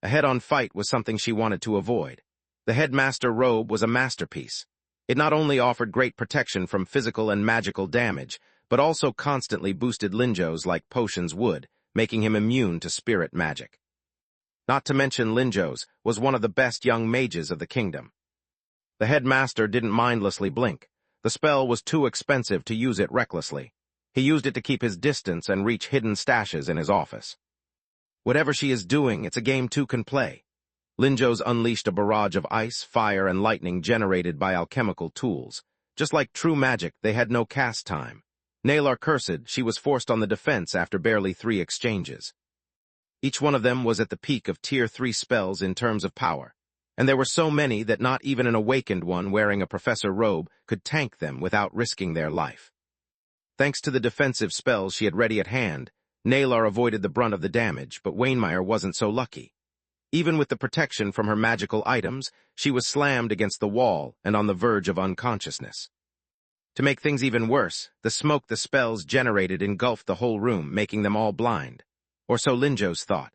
A head-on fight was something she wanted to avoid. The headmaster robe was a masterpiece. It not only offered great protection from physical and magical damage, but also constantly boosted Linjos like potions would, making him immune to spirit magic. Not to mention Linjos was one of the best young mages of the kingdom. The headmaster didn't mindlessly blink. The spell was too expensive to use it recklessly. He used it to keep his distance and reach hidden stashes in his office. Whatever she is doing, it's a game two can play. Linjos unleashed a barrage of ice, fire, and lightning generated by alchemical tools. Just like true magic, they had no cast time. Nalar cursed, she was forced on the defense after barely 3 exchanges. Each one of them was at the peak of Tier 3 spells in terms of power, and there were so many that not even an awakened one wearing a professor robe could tank them without risking their life. Thanks to the defensive spells she had ready at hand, Nalar avoided the brunt of the damage, but Wainmeyer wasn't so lucky. Even with the protection from her magical items, she was slammed against the wall and on the verge of unconsciousness. To make things even worse, the smoke the spells generated engulfed the whole room, making them all blind. Or so Linjos thought.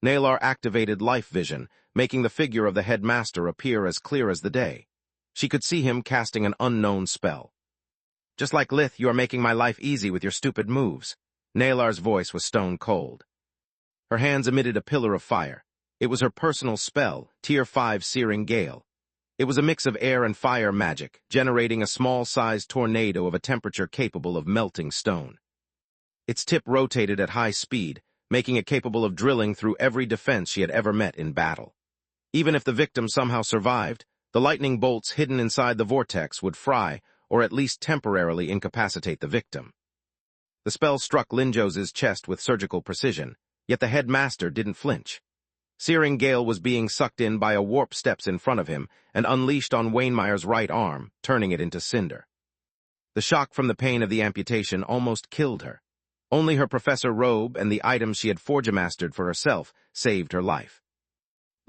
Nalar activated life vision, making the figure of the headmaster appear as clear as the day. She could see him casting an unknown spell. Just like Lith, you are making my life easy with your stupid moves. Nalar's voice was stone cold. Her hands emitted a pillar of fire. It was her personal spell, Tier 5 Searing Gale. It was a mix of air and fire magic, generating a small-sized tornado of a temperature capable of melting stone. Its tip rotated at high speed, making it capable of drilling through every defense she had ever met in battle. Even if the victim somehow survived, the lightning bolts hidden inside the vortex would fry or at least temporarily incapacitate the victim. The spell struck Linjos's chest with surgical precision, yet the headmaster didn't flinch. Searing Gale was being sucked in by a warp steps in front of him and unleashed on Wainmeyer's right arm, turning it into cinder. The shock from the pain of the amputation almost killed her. Only her professor robe and the items she had forgemastered for herself saved her life.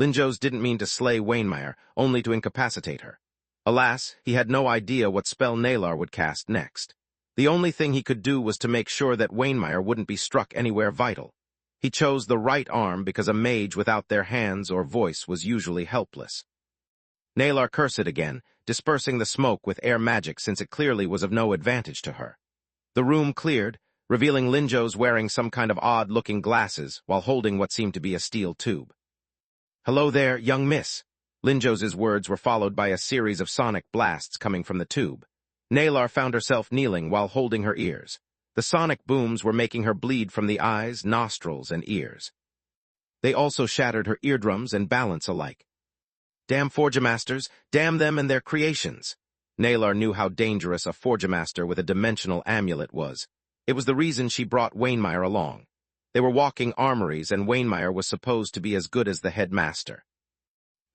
Linjos didn't mean to slay Wainmeyer, only to incapacitate her. Alas, he had no idea what spell Nalar would cast next. The only thing he could do was to make sure that Wainmeyer wouldn't be struck anywhere vital. He chose the right arm because a mage without their hands or voice was usually helpless. Nalar cursed again, dispersing the smoke with air magic since it clearly was of no advantage to her. The room cleared, revealing Linjos wearing some kind of odd-looking glasses while holding what seemed to be a steel tube. "Hello there, young miss." Linjos's words were followed by a series of sonic blasts coming from the tube. Nalar found herself kneeling while holding her ears. The sonic booms were making her bleed from the eyes, nostrils, and ears. They also shattered her eardrums and balance alike. Damn Forgemasters, damn them and their creations. Nalar knew how dangerous a Forgemaster with a dimensional amulet was. It was the reason she brought Wainmeyer along. They were walking armories, and Wainmeyer was supposed to be as good as the headmaster.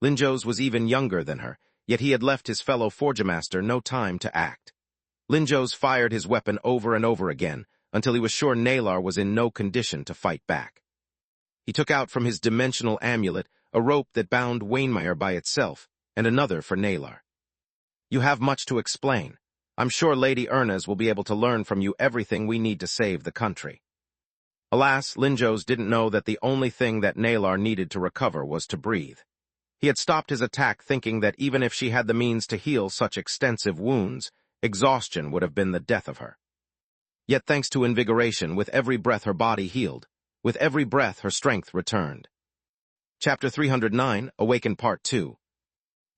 Linjos was even younger than her, yet he had left his fellow Forgemaster no time to act. Linjos fired his weapon over and over again, until he was sure Nalar was in no condition to fight back. He took out from his dimensional amulet a rope that bound Wainmeyer by itself, and another for Nalar. "You have much to explain. I'm sure Lady Ernez will be able to learn from you everything we need to save the country." Alas, Linjos didn't know that the only thing that Nalar needed to recover was to breathe. He had stopped his attack thinking that even if she had the means to heal such extensive wounds, exhaustion would have been the death of her. Yet thanks to invigoration, with every breath her body healed. With every breath her strength returned. Chapter 309, Awakened Part 2.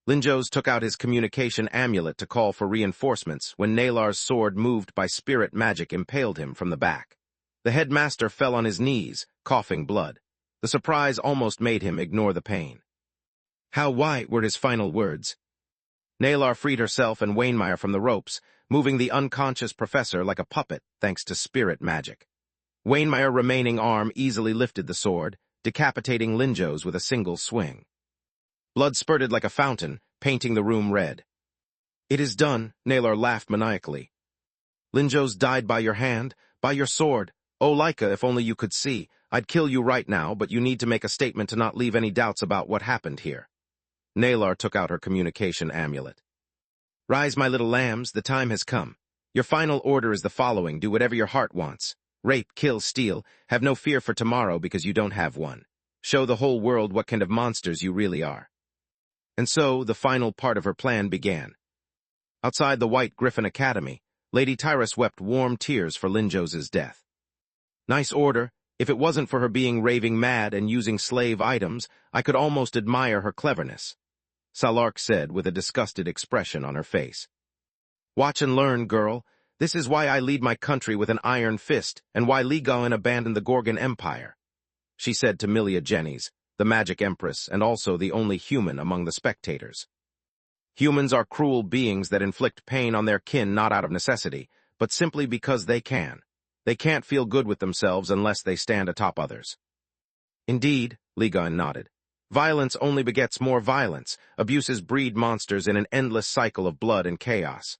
Linjos took out his communication amulet to call for reinforcements when Nalar's sword moved by spirit magic impaled him from the back. The headmaster fell on his knees, coughing blood. The surprise almost made him ignore the pain. "How why?" were his final words. Nalar freed herself and Wainmeyer from the ropes, moving the unconscious professor like a puppet thanks to spirit magic. Wainmeyer's remaining arm easily lifted the sword, decapitating Linjos with a single swing. Blood spurted like a fountain, painting the room red. "It is done," Nalar laughed maniacally. "Linjos died by your hand, by your sword. Oh, Laika, if only you could see. I'd kill you right now, but you need to make a statement to not leave any doubts about what happened here." Nalar took out her communication amulet. "Rise, my little lambs, the time has come. Your final order is the following: do whatever your heart wants. Rape, kill, steal. Have no fear for tomorrow because you don't have one. Show the whole world what kind of monsters you really are." And so, the final part of her plan began. Outside the White Griffin Academy, Lady Tyrus wept warm tears for Linjos's death. "Nice order. If it wasn't for her being raving mad and using slave items, I could almost admire her cleverness," Salark said with a disgusted expression on her face. "Watch and learn, girl. This is why I lead my country with an iron fist, and why Ligaen abandoned the Gorgon Empire," she said to Milia Jennys, the Magic Empress and also the only human among the spectators. "Humans are cruel beings that inflict pain on their kin not out of necessity, but simply because they can. They can't feel good with themselves unless they stand atop others." "Indeed," Ligaen nodded. "Violence only begets more violence. Abuses breed monsters in an endless cycle of blood and chaos."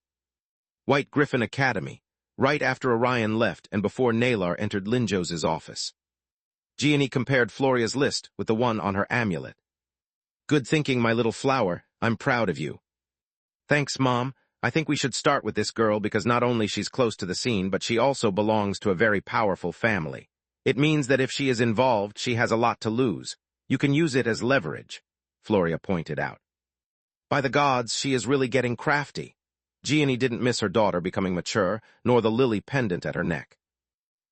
White Griffin Academy, right after Orion left and before Nalar entered Linjos's office. Gianni compared Floria's list with the one on her amulet. "Good thinking, my little flower. I'm proud of you." "Thanks, Mom. I think we should start with this girl because not only she's close to the scene, but she also belongs to a very powerful family. It means that if she is involved, she has a lot to lose. You can use it as leverage," Floria pointed out. "By the gods, she is really getting crafty." Gianni didn't miss her daughter becoming mature, nor the lily pendant at her neck.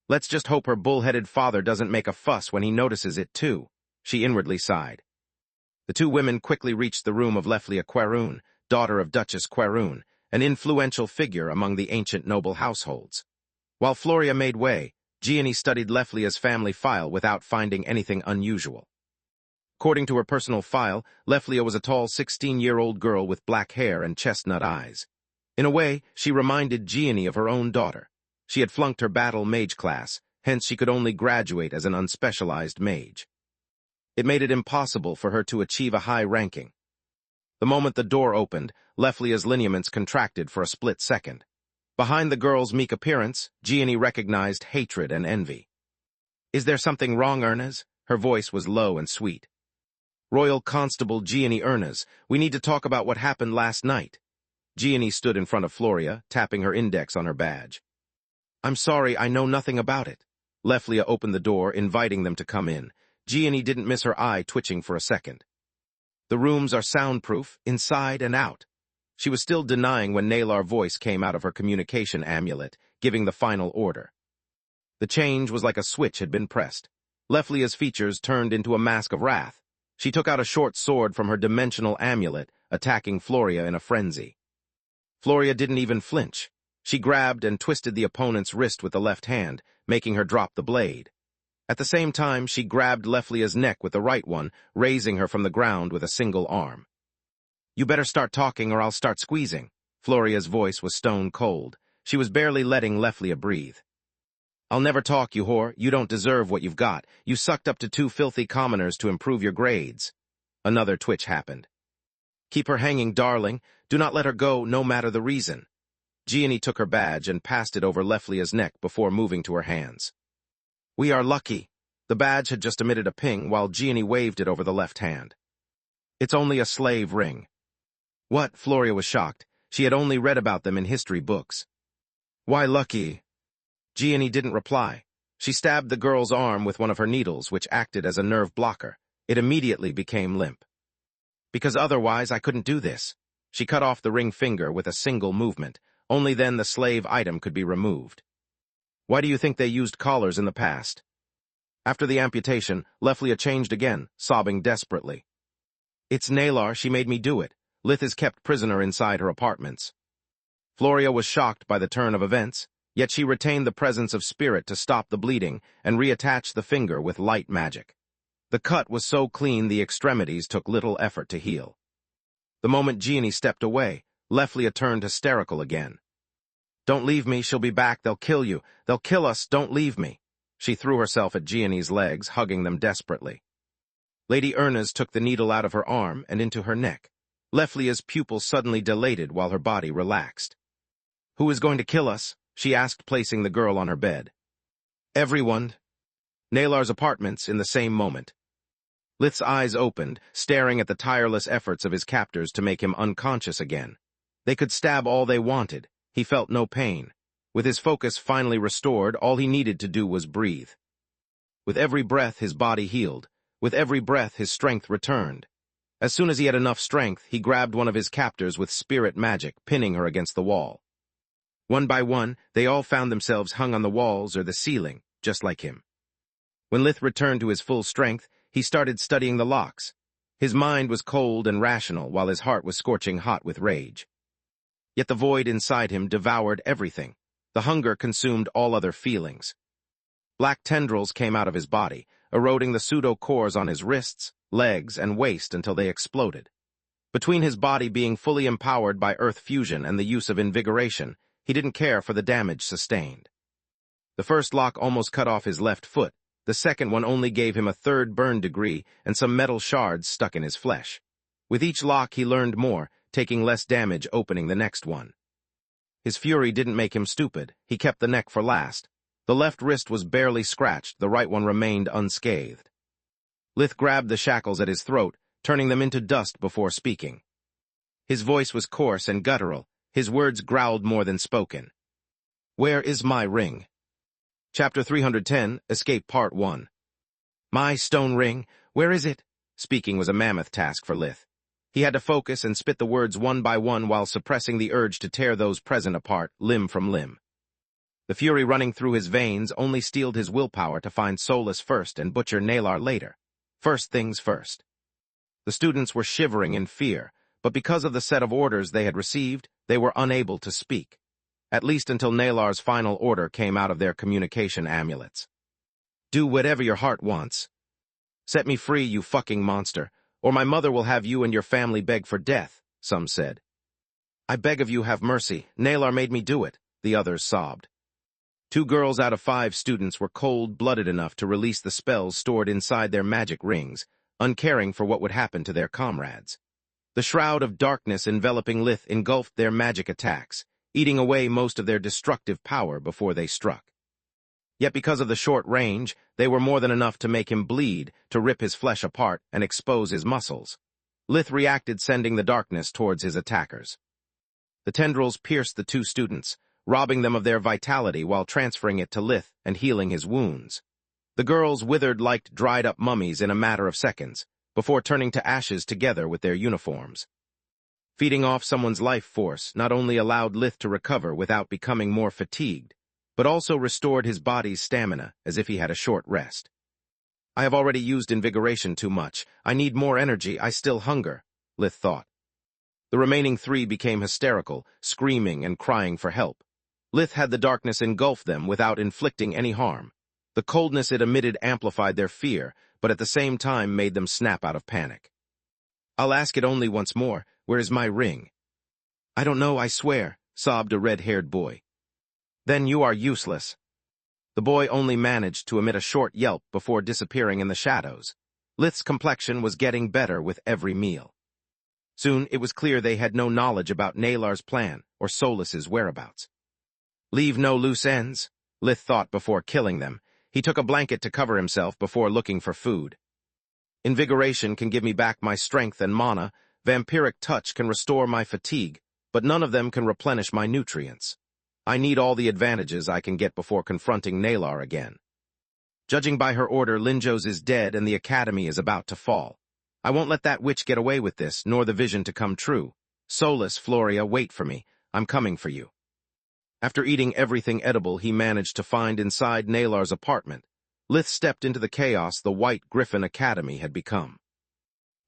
"Let's just hope her bull-headed father doesn't make a fuss when he notices it too," she inwardly sighed. The two women quickly reached the room of Leflia Querun, daughter of Duchess Querun, an influential figure among the ancient noble households. While Floria made way, Gianni studied Leflia's family file without finding anything unusual. According to her personal file, Leflia was a tall 16-year-old girl with black hair and chestnut eyes. In a way, she reminded Gianni of her own daughter. She had flunked her battle mage class, hence she could only graduate as an unspecialized mage. It made it impossible for her to achieve a high ranking. The moment the door opened, Leflia's lineaments contracted for a split second. Behind the girl's meek appearance, Gianni recognized hatred and envy. "Is there something wrong, Ernez?" Her voice was low and sweet. Royal Constable Gianni Ernas, we need to talk about what happened last night. Gianni stood in front of Floria, tapping her index on her badge. I'm sorry, I know nothing about it. Leflia opened the door, inviting them to come in. Gianni didn't miss her eye twitching for a second. The rooms are soundproof, inside and out. She was still denying when Nalar's voice came out of her communication amulet, giving the final order. The change was like a switch had been pressed. Leflia's features turned into a mask of wrath. She took out a short sword from her dimensional amulet, attacking Floria in a frenzy. Floria didn't even flinch. She grabbed and twisted the opponent's wrist with the left hand, making her drop the blade. At the same time, she grabbed Leflia's neck with the right one, raising her from the ground with a single arm. You better start talking or I'll start squeezing. Floria's voice was stone cold. She was barely letting Leflia breathe. I'll never talk, you whore. You don't deserve what you've got. You sucked up to 2 filthy commoners to improve your grades. Another twitch happened. Keep her hanging, darling. Do not let her go, no matter the reason. Gianni took her badge and passed it over Leflia's neck before moving to her hands. We are lucky. The badge had just emitted a ping while Gianni waved it over the left hand. It's only a slave ring. What? Floria was shocked. She had only read about them in history books. Why lucky? Gianni didn't reply. She stabbed the girl's arm with one of her needles, which acted as a nerve blocker. It immediately became limp. Because otherwise I couldn't do this. She cut off the ring finger with a single movement. Only then the slave item could be removed. Why do you think they used collars in the past? After the amputation, Leflia changed again, sobbing desperately. It's Nalar, she made me do it. Lith is kept prisoner inside her apartments. Floria was shocked by the turn of events, yet she retained the presence of spirit to stop the bleeding and reattach the finger with light magic. The cut was so clean the extremities took little effort to heal. The moment Gianni stepped away, Leflia turned hysterical again. Don't leave me, she'll be back, they'll kill you. They'll kill us, don't leave me. She threw herself at Gianni's legs, hugging them desperately. Lady Ernas took the needle out of her arm and into her neck. Leflia's pupils suddenly dilated while her body relaxed. Who is going to kill us? She asked, placing the girl on her bed. Everyone. Nalar's apartments in the same moment. Lith's eyes opened, staring at the tireless efforts of his captors to make him unconscious again. They could stab all they wanted. He felt no pain. With his focus finally restored, all he needed to do was breathe. With every breath, his body healed. With every breath, his strength returned. As soon as he had enough strength, he grabbed one of his captors with spirit magic, pinning her against the wall. One by one, they all found themselves hung on the walls or the ceiling, just like him. When Lith returned to his full strength, he started studying the locks. His mind was cold and rational, while his heart was scorching hot with rage. Yet the void inside him devoured everything. The hunger consumed all other feelings. Black tendrils came out of his body, eroding the pseudo-cores on his wrists, legs, and waist until they exploded. Between his body being fully empowered by earth fusion and the use of invigoration, he didn't care for the damage sustained. The first lock almost cut off his left foot. The second one only gave him a 3rd burn degree and some metal shards stuck in his flesh. With each lock he learned more, taking less damage opening the next one. His fury didn't make him stupid. He kept the neck for last. The left wrist was barely scratched, the right one remained unscathed. Lith grabbed the shackles at his throat, turning them into dust before speaking. His voice was coarse and guttural. His words growled more than spoken. Where is my ring? Chapter 310, Escape Part 1. My stone ring, where is it? Speaking was a mammoth task for Lith. He had to focus and spit the words one by one while suppressing the urge to tear those present apart, limb from limb. The fury running through his veins only steeled his willpower to find Solus first and butcher Nalar later. First things first. The students were shivering in fear, but because of the set of orders they had received, they were unable to speak. At least until Nalar's final order came out of their communication amulets. Do whatever your heart wants. Set me free, you fucking monster, or my mother will have you and your family beg for death, some said. I beg of you, have mercy. Nalar made me do it, the others sobbed. 2 girls out of 5 students were cold-blooded enough to release the spells stored inside their magic rings, uncaring for what would happen to their comrades. The shroud of darkness enveloping Lith engulfed their magic attacks, eating away most of their destructive power before they struck. Yet because of the short range, they were more than enough to make him bleed, to rip his flesh apart and expose his muscles. Lith reacted, sending the darkness towards his attackers. The tendrils pierced the two students, robbing them of their vitality while transferring it to Lith and healing his wounds. The girls withered like dried-up mummies in a matter of seconds, before turning to ashes together with their uniforms. Feeding off someone's life force not only allowed Lith to recover without becoming more fatigued, but also restored his body's stamina as if he had a short rest. I have already used invigoration too much. I need more energy. I still hunger, Lith thought. The remaining three became hysterical, screaming and crying for help. Lith had the darkness engulf them without inflicting any harm. The coldness it emitted amplified their fear, but at the same time made them snap out of panic. I'll ask it only once more. Where is my ring? I don't know, I swear, sobbed a red-haired boy. Then you are useless. The boy only managed to emit a short yelp before disappearing in the shadows. Lith's complexion was getting better with every meal. Soon it was clear they had no knowledge about Nalar's plan or Solus's whereabouts. Leave no loose ends, Lith thought before killing them. He took a blanket to cover himself before looking for food. Invigoration can give me back my strength and mana, vampiric touch can restore my fatigue, but none of them can replenish my nutrients. I need all the advantages I can get before confronting Nalar again. Judging by her order, Linjos is dead and the academy is about to fall. I won't let that witch get away with this, nor the vision to come true. Solus, Floria, wait for me. I'm coming for you. After eating everything edible he managed to find inside Nalar's apartment, Lith stepped into the chaos the White Griffin Academy had become.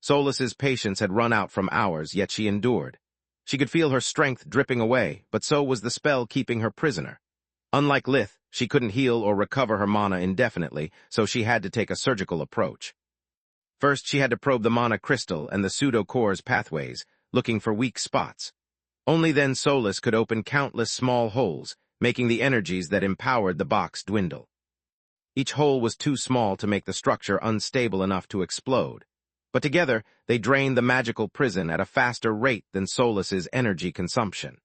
Solus's patience had run out from hours, yet she endured. She could feel her strength dripping away, but so was the spell keeping her prisoner. Unlike Lith, she couldn't heal or recover her mana indefinitely, so she had to take a surgical approach. First, she had to probe the mana crystal and the pseudo-core's pathways, looking for weak spots. Only then Solus could open countless small holes, making the energies that empowered the box dwindle. Each hole was too small to make the structure unstable enough to explode, but together they drained the magical prison at a faster rate than Solus's energy consumption.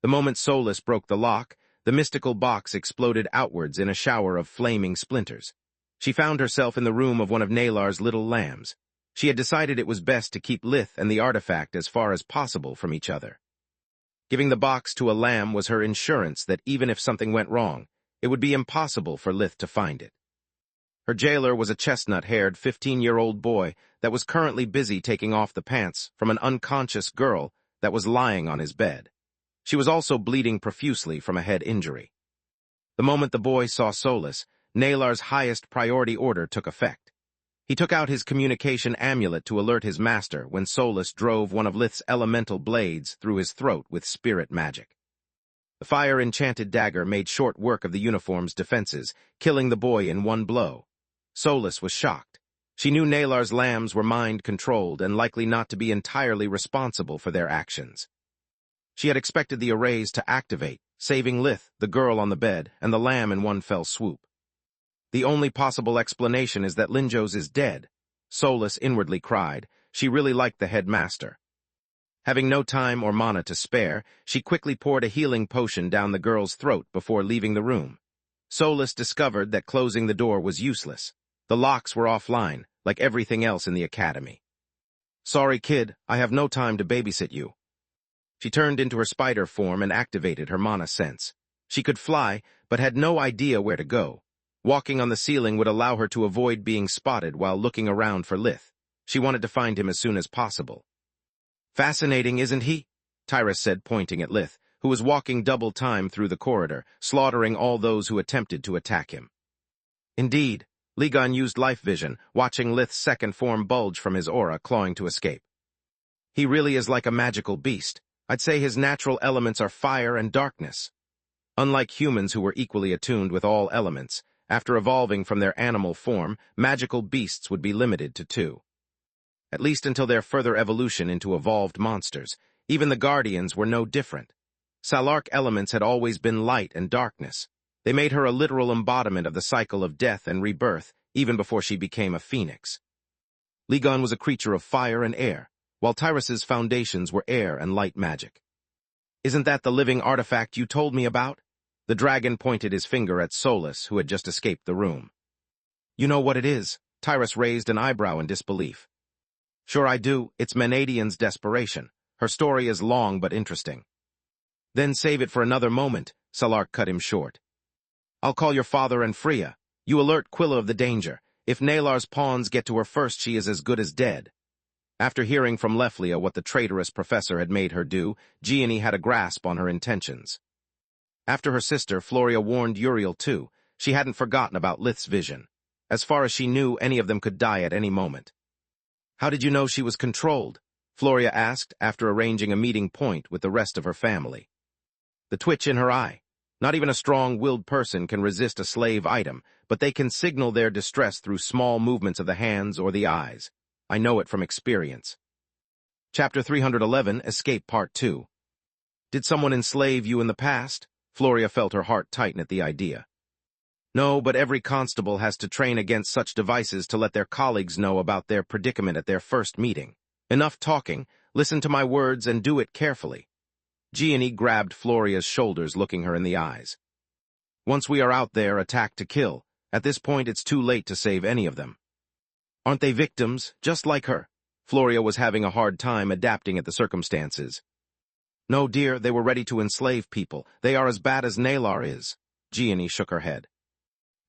The moment Solus broke the lock, the mystical box exploded outwards in a shower of flaming splinters. She found herself in the room of one of Nalar's little lambs. She had decided it was best to keep Lith and the artifact as far as possible from each other. Giving the box to a lamb was her insurance that even if something went wrong, it would be impossible for Lith to find it. Her jailer was a chestnut-haired 15-year-old boy that was currently busy taking off the pants from an unconscious girl that was lying on his bed. She was also bleeding profusely from a head injury. The moment the boy saw Solus, Nalar's highest priority order took effect. He took out his communication amulet to alert his master when Solus drove one of Lith's elemental blades through his throat with spirit magic. The fire-enchanted dagger made short work of the uniform's defenses, killing the boy in one blow. Solus was shocked. She knew Nalar's lambs were mind-controlled and likely not to be entirely responsible for their actions. She had expected the arrays to activate, saving Lith, the girl on the bed, and the lamb in one fell swoop. The only possible explanation is that Linjos is dead, Solus inwardly cried. She really liked the headmaster. Having no time or mana to spare, she quickly poured a healing potion down the girl's throat before leaving the room. Solus discovered that closing the door was useless. The locks were offline, like everything else in the academy. Sorry, kid, I have no time to babysit you. She turned into her spider form and activated her mana sense. She could fly, but had no idea where to go. Walking on the ceiling would allow her to avoid being spotted while looking around for Lith. She wanted to find him as soon as possible. Fascinating, isn't he? Tyrus said, pointing at Lith, who was walking double time through the corridor, slaughtering all those who attempted to attack him. Indeed, Ligon used life vision, watching Lith's second form bulge from his aura, clawing to escape. He really is like a magical beast. I'd say his natural elements are fire and darkness. Unlike humans who were equally attuned with all elements, after evolving from their animal form, magical beasts would be limited to two. At least until their further evolution into evolved monsters, even the Guardians were no different. Salark elements had always been light and darkness. They made her a literal embodiment of the cycle of death and rebirth, even before she became a phoenix. Ligon was a creature of fire and air, while Tyrus's foundations were air and light magic. Isn't that the living artifact you told me about? The dragon pointed his finger at Solus, who had just escaped the room. "You know what it is?" Tyrus raised an eyebrow in disbelief. "Sure I do. It's Menadian's desperation. Her story is long but interesting." "Then save it for another moment," Salark cut him short. "I'll call your father and Freya. You alert Quilla of the danger. If Nalar's pawns get to her first, she is as good as dead." After hearing from Leflia what the traitorous professor had made her do, Gianni had a grasp on her intentions. After her sister, Floria warned Uriel too. She hadn't forgotten about Lith's vision. As far as she knew, any of them could die at any moment. "How did you know she was controlled?" Floria asked after arranging a meeting point with the rest of her family. "The twitch in her eye. Not even a strong-willed person can resist a slave item, but they can signal their distress through small movements of the hands or the eyes. I know it from experience." Chapter 311, Escape Part 2. "Did someone enslave you in the past?" Floria felt her heart tighten at the idea. "No, but every constable has to train against such devices to let their colleagues know about their predicament at their first meeting. Enough talking. Listen to my words and do it carefully." Gianni grabbed Floria's shoulders, looking her in the eyes. "Once we are out there, attack to kill. At this point, it's too late to save any of them." "Aren't they victims, just like her?" Floria was having a hard time adapting at the circumstances. "No, dear, they were ready to enslave people. They are as bad as Nalar is." Gianni shook her head.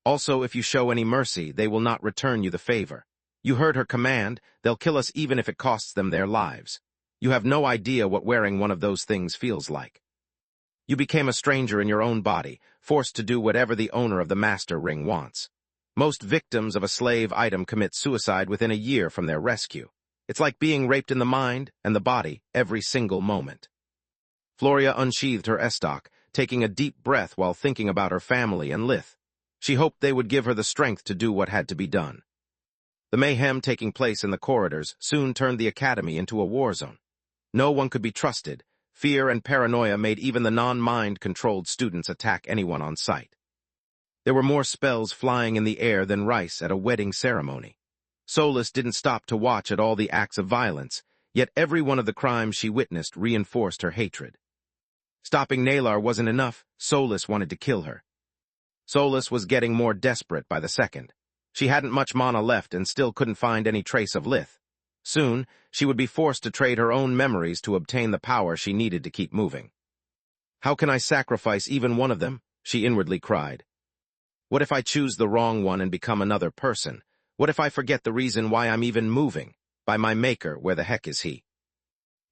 "Also, if you show any mercy, they will not return you the favor. You heard her command. They'll kill us even if it costs them their lives. You have no idea what wearing one of those things feels like. You became a stranger in your own body, forced to do whatever the owner of the master ring wants. Most victims of a slave item commit suicide within a year from their rescue. It's like being raped in the mind and the body every single moment." Floria unsheathed her estoc, taking a deep breath while thinking about her family and Lith. She hoped they would give her the strength to do what had to be done. The mayhem taking place in the corridors soon turned the academy into a war zone. No one could be trusted. Fear and paranoia made even the non-mind-controlled students attack anyone on sight. There were more spells flying in the air than rice at a wedding ceremony. Solus didn't stop to watch at all the acts of violence, yet every one of the crimes she witnessed reinforced her hatred. Stopping Nalar wasn't enough. Solus wanted to kill her. Solus was getting more desperate by the second. She hadn't much mana left and still couldn't find any trace of Lith. Soon, she would be forced to trade her own memories to obtain the power she needed to keep moving. "How can I sacrifice even one of them?" she inwardly cried. "What if I choose the wrong one and become another person? What if I forget the reason why I'm even moving? By my maker, where the heck is he?"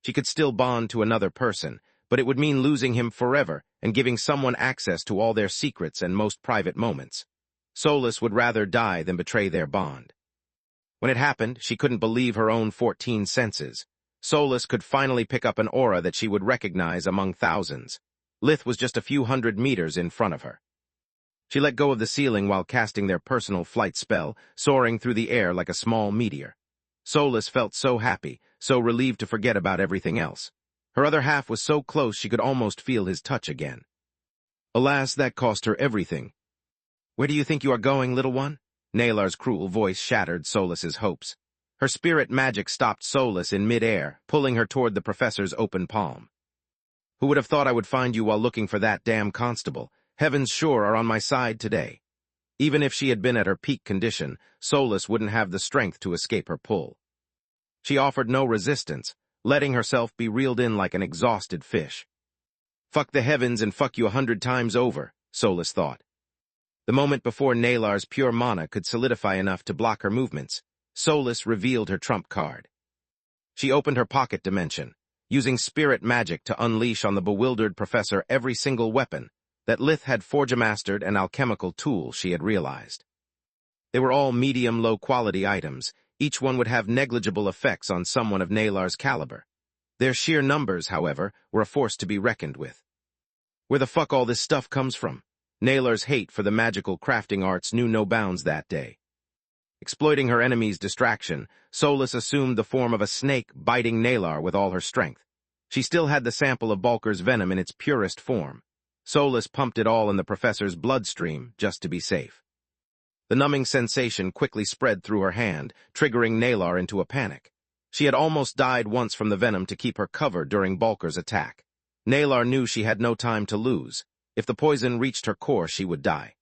She could still bond to another person, but it would mean losing him forever and giving someone access to all their secrets and most private moments. Solus would rather die than betray their bond. When it happened, she couldn't believe her own 14 senses. Solus could finally pick up an aura that she would recognize among thousands. Lith was just a few hundred meters in front of her. She let go of the ceiling while casting their personal flight spell, soaring through the air like a small meteor. Solus felt so happy, so relieved to forget about everything else. Her other half was so close she could almost feel his touch again. Alas, that cost her everything. "Where do you think you are going, little one?" Nalar's cruel voice shattered Solus's hopes. Her spirit magic stopped Solus in mid-air, pulling her toward the professor's open palm. "Who would have thought I would find you while looking for that damn constable? Heavens sure are on my side today." Even if she had been at her peak condition, Solus wouldn't have the strength to escape her pull. She offered no resistance, letting herself be reeled in like an exhausted fish. "Fuck the heavens and fuck you 100 times over," Solus thought. The moment before Nalar's pure mana could solidify enough to block her movements, Solus revealed her trump card. She opened her pocket dimension, using spirit magic to unleash on the bewildered professor every single weapon that Lith had forge-mastered and alchemical tool she had realized. They were all medium low-quality items. Each one would have negligible effects on someone of Nalar's caliber. Their sheer numbers, however, were a force to be reckoned with. Where the fuck all this stuff comes from? Nalar's hate for the magical crafting arts knew no bounds that day. Exploiting her enemy's distraction, Solus assumed the form of a snake biting Nalar with all her strength. She still had the sample of Balker's venom in its purest form. Solus pumped it all in the professor's bloodstream just to be safe. The numbing sensation quickly spread through her hand, triggering Nalar into a panic. She had almost died once from the venom to keep her cover during Balker's attack. Nalar knew she had no time to lose. If the poison reached her core, she would die.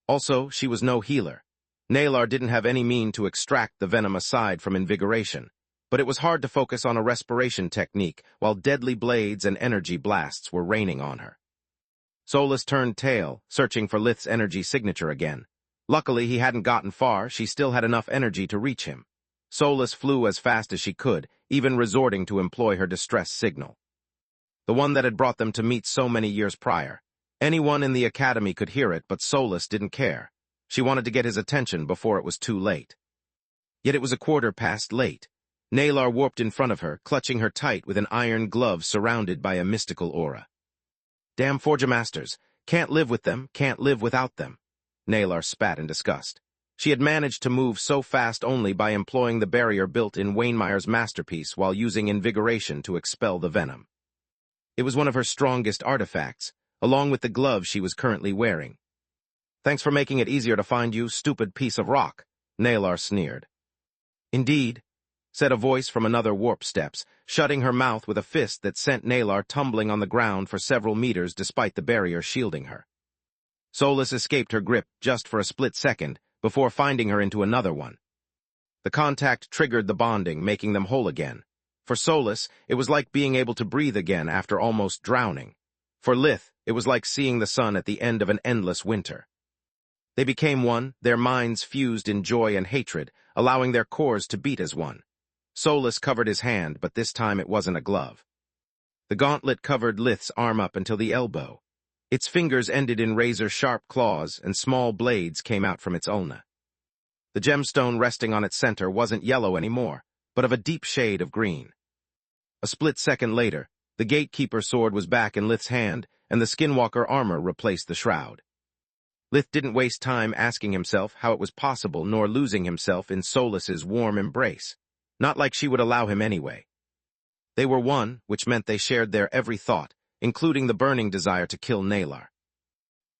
Also, she was no healer. Nalar didn't have any mean to extract the venom aside from invigoration, but it was hard to focus on a respiration technique while deadly blades and energy blasts were raining on her. Solus turned tail, searching for Lith's energy signature again. Luckily, he hadn't gotten far. She still had enough energy to reach him. Solus flew as fast as she could, even resorting to employ her distress signal. The one that had brought them to meet so many years prior. Anyone in the academy could hear it, but Solus didn't care. She wanted to get his attention before it was too late. Yet it was 1:15. Nalar warped in front of her, clutching her tight with an iron glove surrounded by a mystical aura. Damn Forger Masters. Can't live with them, can't live without them. Nalar spat in disgust. She had managed to move so fast only by employing the barrier built in Wainmeyer's masterpiece while using invigoration to expel the venom. It was one of her strongest artifacts, along with the glove she was currently wearing. Thanks for making it easier to find you, stupid piece of rock, Nalar sneered. Indeed, said a voice from another warp steps, shutting her mouth with a fist that sent Nalar tumbling on the ground for several meters despite the barrier shielding her. Solus escaped her grip just for a split second before finding her into another one. The contact triggered the bonding, making them whole again. For Solus, it was like being able to breathe again after almost drowning. For Lith, it was like seeing the sun at the end of an endless winter. They became one, their minds fused in joy and hatred, allowing their cores to beat as one. Solus covered his hand, but this time it wasn't a glove. The gauntlet covered Lith's arm up until the elbow. Its fingers ended in razor-sharp claws, and small blades came out from its ulna. The gemstone resting on its center wasn't yellow anymore, but of a deep shade of green. A split second later, the gatekeeper sword was back in Lith's hand, and the skinwalker armor replaced the shroud. Lith didn't waste time asking himself how it was possible nor losing himself in Solus's warm embrace. Not like she would allow him anyway. They were one, which meant they shared their every thought, including the burning desire to kill Nalar.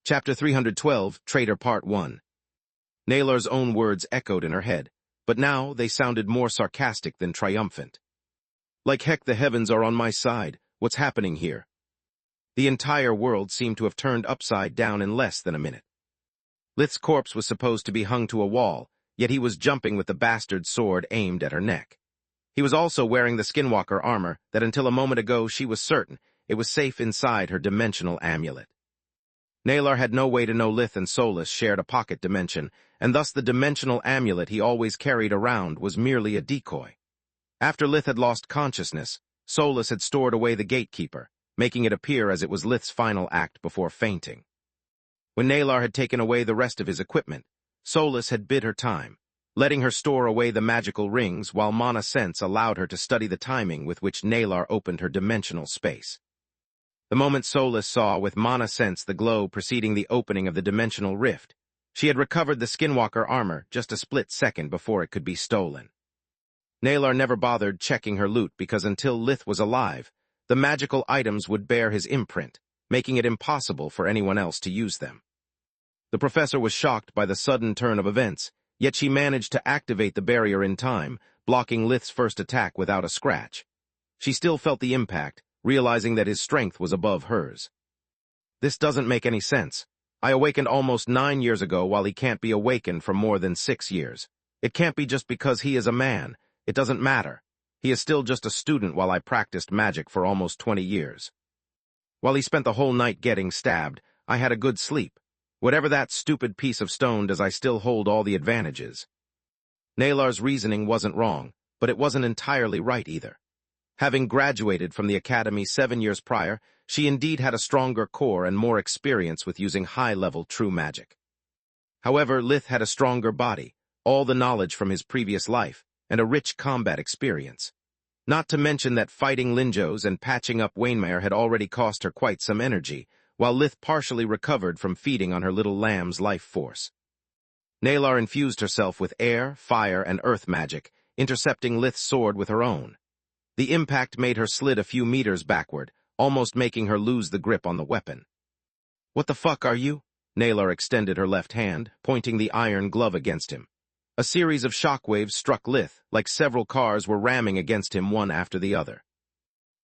Chapter 312, Traitor Part 1. Nalar's own words echoed in her head, but now they sounded more sarcastic than triumphant. Like heck, the heavens are on my side. What's happening here? The entire world seemed to have turned upside down in less than a minute. Lith's corpse was supposed to be hung to a wall, yet he was jumping with the bastard sword aimed at her neck. He was also wearing the skinwalker armor that until a moment ago she was certain it was safe inside her dimensional amulet. Nalar had no way to know Lith and Solus shared a pocket dimension, and thus the dimensional amulet he always carried around was merely a decoy. After Lith had lost consciousness, Solus had stored away the gatekeeper, making it appear as it was Lith's final act before fainting. When Nalar had taken away the rest of his equipment, Solus had bid her time, letting her store away the magical rings while Mana Sense allowed her to study the timing with which Nalar opened her dimensional space. The moment Solus saw with Mana Sense the glow preceding the opening of the dimensional rift, she had recovered the skinwalker armor just a split second before it could be stolen. Nalar never bothered checking her loot because until Lith was alive, the magical items would bear his imprint, making it impossible for anyone else to use them. The professor was shocked by the sudden turn of events, yet she managed to activate the barrier in time, blocking Lith's first attack without a scratch. She still felt the impact, realizing that his strength was above hers. This doesn't make any sense. I awakened almost 9 years ago while he can't be awakened for more than 6 years. It can't be just because he is a man. It doesn't matter. He is still just a student while I practiced magic for almost 20 years. While he spent the whole night getting stabbed, I had a good sleep. Whatever that stupid piece of stone does, I still hold all the advantages. Nalar's reasoning wasn't wrong, but it wasn't entirely right either. Having graduated from the academy 7 years prior, she indeed had a stronger core and more experience with using high-level true magic. However, Lith had a stronger body, all the knowledge from his previous life, and a rich combat experience. Not to mention that fighting Linjos and patching up Wainmeyer had already cost her quite some energy, while Lith partially recovered from feeding on her little lamb's life force. Nalar infused herself with air, fire, and earth magic, intercepting Lith's sword with her own. The impact made her slid a few meters backward, almost making her lose the grip on the weapon. "What the fuck are you?" Nalar extended her left hand, pointing the iron glove against him. A series of shockwaves struck Lith, like several cars were ramming against him one after the other.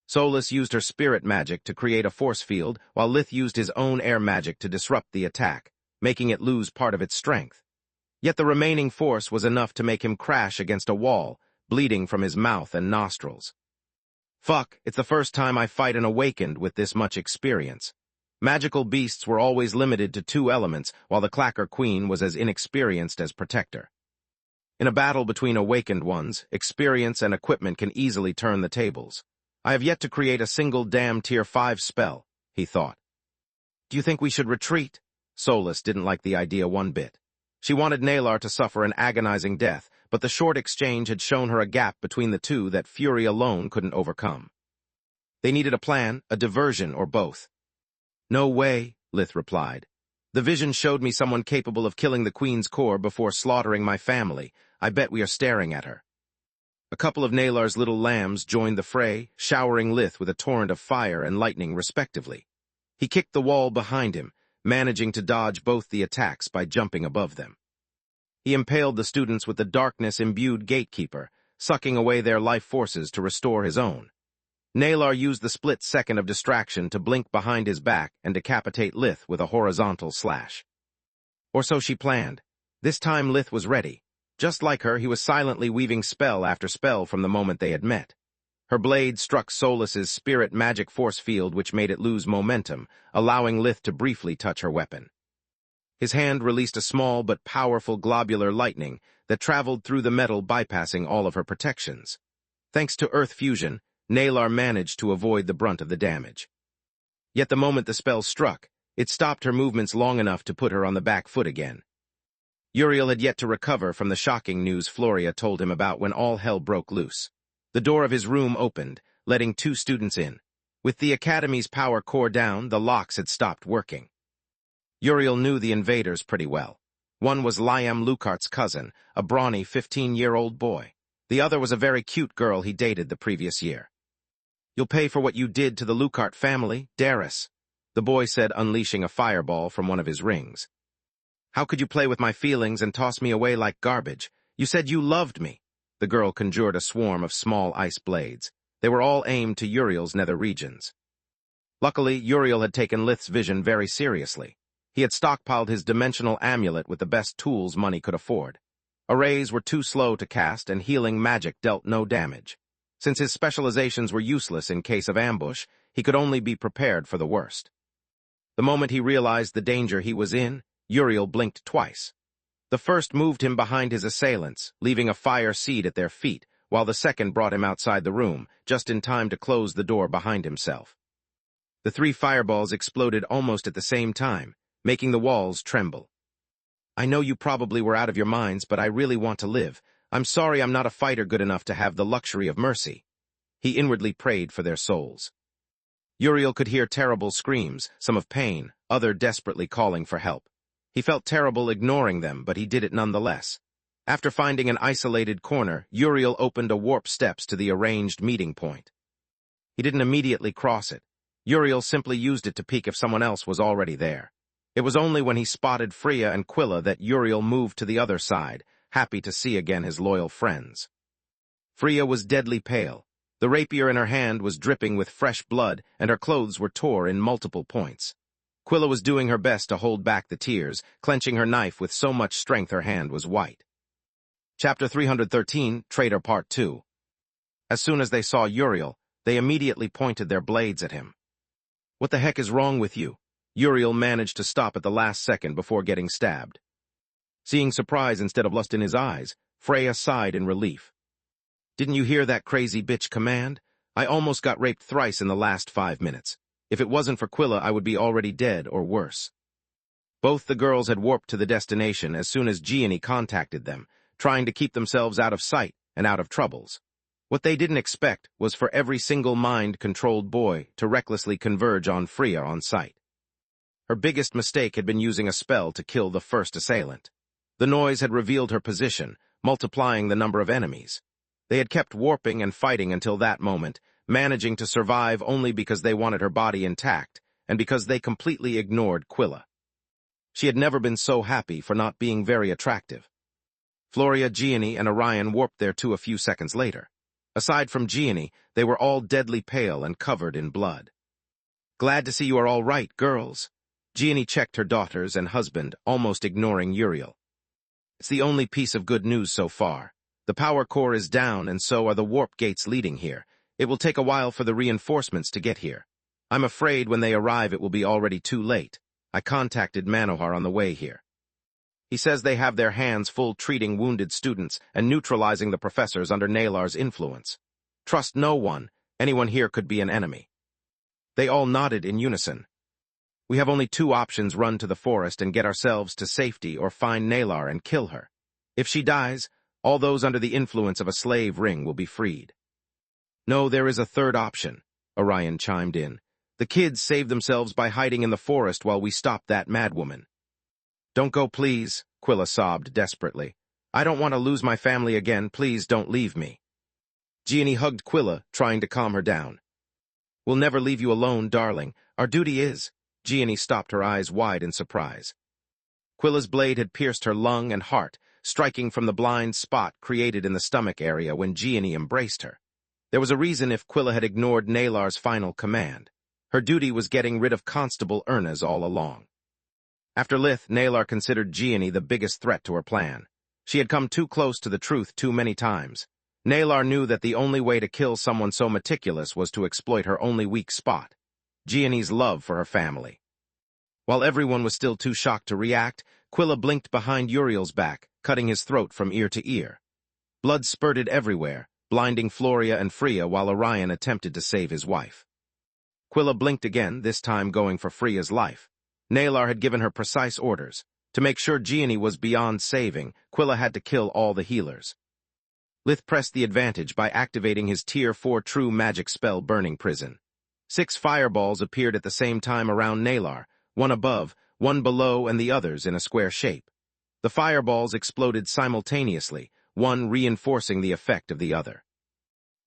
Solus used her spirit magic to create a force field, while Lith used his own air magic to disrupt the attack, making it lose part of its strength. Yet the remaining force was enough to make him crash against a wall, bleeding from his mouth and nostrils. Fuck, it's the first time I fight an awakened with this much experience. Magical beasts were always limited to 2 elements, while the Clacker Queen was as inexperienced as Protector. In a battle between awakened ones, experience and equipment can easily turn the tables. I have yet to create a single damn Tier 5 spell, he thought. Do you think we should retreat? Solus didn't like the idea one bit. She wanted Nalar to suffer an agonizing death, but the short exchange had shown her a gap between the two that fury alone couldn't overcome. They needed a plan, a diversion, or both. No way, Lith replied. The vision showed me someone capable of killing the Queen's core before slaughtering my family. I bet we are staring at her. A couple of Nalar's little lambs joined the fray, showering Lith with a torrent of fire and lightning respectively. He kicked the wall behind him, managing to dodge both the attacks by jumping above them. He impaled the students with the darkness-imbued gatekeeper, sucking away their life forces to restore his own. Nalar used the split second of distraction to blink behind his back and decapitate Lith with a horizontal slash. Or so she planned. This time Lith was ready. Just like her, he was silently weaving spell after spell from the moment they had met. Her blade struck Solus's spirit magic force field, which made it lose momentum, allowing Lith to briefly touch her weapon. His hand released a small but powerful globular lightning that traveled through the metal, bypassing all of her protections. Thanks to Earth fusion, Nalar managed to avoid the brunt of the damage. Yet the moment the spell struck, it stopped her movements long enough to put her on the back foot again. Uriel had yet to recover from the shocking news Floria told him about when all hell broke loose. The door of his room opened, letting 2 students in. With the Academy's power core down, the locks had stopped working. Uriel knew the invaders pretty well. One was Liam Lucart's cousin, a brawny 15-year-old boy. The other was a very cute girl he dated the previous year. You'll pay for what you did to the Lucart family, Darius, the boy said, unleashing a fireball from one of his rings. How could you play with my feelings and toss me away like garbage? You said you loved me. The girl conjured a swarm of small ice blades. They were all aimed to Uriel's nether regions. Luckily, Uriel had taken Lith's vision very seriously. He had stockpiled his dimensional amulet with the best tools money could afford. Arrays were too slow to cast, and healing magic dealt no damage. Since his specializations were useless in case of ambush, he could only be prepared for the worst. The moment he realized the danger he was in, Uriel blinked twice. The first moved him behind his assailants, leaving a fire seed at their feet, while the second brought him outside the room, just in time to close the door behind himself. The 3 fireballs exploded almost at the same time, making the walls tremble. I know you probably were out of your minds, but I really want to live. I'm sorry I'm not a fighter good enough to have the luxury of mercy. He inwardly prayed for their souls. Uriel could hear terrible screams, some of pain, other desperately calling for help. He felt terrible ignoring them, but he did it nonetheless. After finding an isolated corner, Uriel opened a warp steps to the arranged meeting point. He didn't immediately cross it. Uriel simply used it to peek if someone else was already there. It was only when he spotted Freya and Quilla that Uriel moved to the other side, happy to see again his loyal friends. Freya was deadly pale. The rapier in her hand was dripping with fresh blood, and her clothes were torn in multiple points. Quilla was doing her best to hold back the tears, clenching her knife with so much strength her hand was white. Chapter 313, Traitor Part 2. As soon as they saw Uriel, they immediately pointed their blades at him. What the heck is wrong with you? Uriel managed to stop at the last second before getting stabbed. Seeing surprise instead of lust in his eyes, Freya sighed in relief. Didn't you hear that crazy bitch command? I almost got raped thrice in the last 5 minutes. If it wasn't for Quilla, I would be already dead or worse. Both the girls had warped to the destination as soon as Gianni contacted them, trying to keep themselves out of sight and out of troubles. What they didn't expect was for every single mind-controlled boy to recklessly converge on Freya on sight. Her biggest mistake had been using a spell to kill the first assailant. The noise had revealed her position, multiplying the number of enemies. They had kept warping and fighting until that moment, managing to survive only because they wanted her body intact, and because they completely ignored Quilla. She had never been so happy for not being very attractive. Floria, Gianni, and Orion warped there too a few seconds later. Aside from Gianni, they were all deadly pale and covered in blood. "Glad to see you are all right, girls." Gianni checked her daughters and husband, almost ignoring Uriel. "It's the only piece of good news so far. The power core is down, and so are the warp gates leading here. It will take a while for the reinforcements to get here. I'm afraid when they arrive it will be already too late. I contacted Manohar on the way here. He says they have their hands full treating wounded students and neutralizing the professors under Nalar's influence. Trust no one. Anyone here could be an enemy." They all nodded in unison. "We have only two options: run to the forest and get ourselves to safety, or find Nalar and kill her. If she dies, all those under the influence of a slave ring will be freed." "No, there is a third option," Orion chimed in. "The kids saved themselves by hiding in the forest while we stopped that madwoman." "Don't go, please," Quilla sobbed desperately. "I don't want to lose my family again. Please don't leave me." Gianni hugged Quilla, trying to calm her down. "We'll never leave you alone, darling. Our duty is—" Gianni stopped, her eyes wide in surprise. Quilla's blade had pierced her lung and heart, striking from the blind spot created in the stomach area when Gianni embraced her. There was a reason if Quilla had ignored Nalar's final command. Her duty was getting rid of Constable Ernest all along. After Lith, Nalar considered Gianni the biggest threat to her plan. She had come too close to the truth too many times. Nalar knew that the only way to kill someone so meticulous was to exploit her only weak spot: Gianni's love for her family. While everyone was still too shocked to react, Quilla blinked behind Uriel's back, cutting his throat from ear to ear. Blood spurted everywhere, blinding Floria and Freya while Orion attempted to save his wife. Quilla blinked again, this time going for Freya's life. Nalar had given her precise orders. To make sure Gianni was beyond saving, Quilla had to kill all the healers. Lith pressed the advantage by activating his Tier 4 true magic spell Burning Prison. 6 fireballs appeared at the same time around Nalar, one above, one below, and the others in a square shape. The fireballs exploded simultaneously, one reinforcing the effect of the other.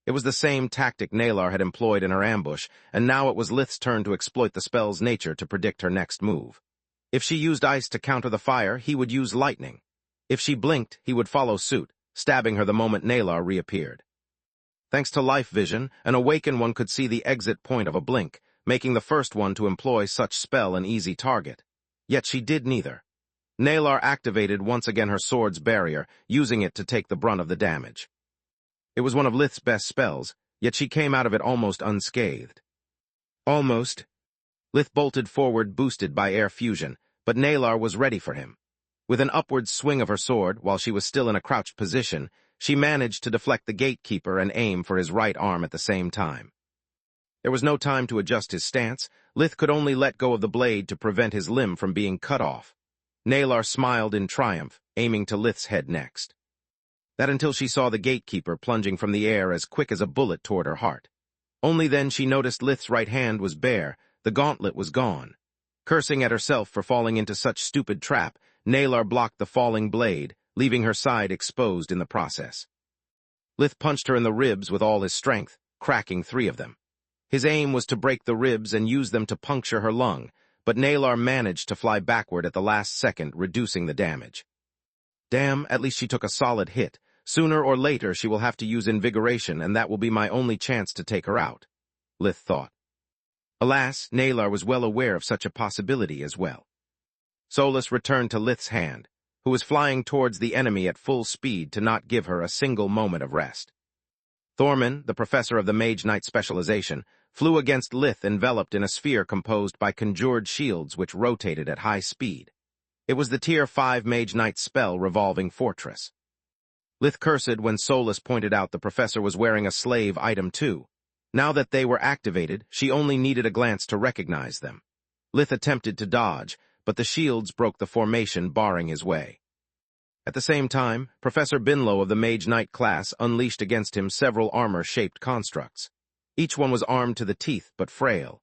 It was the same tactic Nalar had employed in her ambush, and now it was Lith's turn to exploit the spell's nature to predict her next move. If she used ice to counter the fire, he would use lightning. If she blinked, he would follow suit, stabbing her the moment Nalar reappeared. Thanks to life vision, an awakened one could see the exit point of a blink, making the first one to employ such spell an easy target. Yet she did neither. Nalar activated once again her sword's barrier, using it to take the brunt of the damage. It was one of Lith's best spells, yet she came out of it almost unscathed. Almost. Lith bolted forward, boosted by air fusion, but Nalar was ready for him. With an upward swing of her sword, while she was still in a crouched position, she managed to deflect the gatekeeper and aim for his right arm at the same time. There was no time to adjust his stance. Lith could only let go of the blade to prevent his limb from being cut off. Nalar smiled in triumph, aiming to Lith's head next. That until she saw the gatekeeper plunging from the air as quick as a bullet toward her heart. Only then she noticed Lith's right hand was bare, the gauntlet was gone. Cursing at herself for falling into such stupid trap, Nalar blocked the falling blade, leaving her side exposed in the process. Lith punched her in the ribs with all his strength, cracking 3 of them. His aim was to break the ribs and use them to puncture her lung, but Nalar managed to fly backward at the last second, reducing the damage. Damn, at least she took a solid hit. Sooner or later she will have to use invigoration, and that will be my only chance to take her out, Lith thought. Alas, Nalar was well aware of such a possibility as well. Solus returned to Lith's hand, who was flying towards the enemy at full speed to not give her a single moment of rest. Thorman, the professor of the Mage Knight specialization, flew against Lith enveloped in a sphere composed by conjured shields which rotated at high speed. It was the Tier 5 Mage Knight spell Revolving Fortress. Lith cursed when Solus pointed out the professor was wearing a slave item too. Now that they were activated, she only needed a glance to recognize them. Lith attempted to dodge, but the shields broke the formation, barring his way. At the same time, Professor Binlow of the Mage Knight class unleashed against him several armor-shaped constructs. Each one was armed to the teeth, but frail.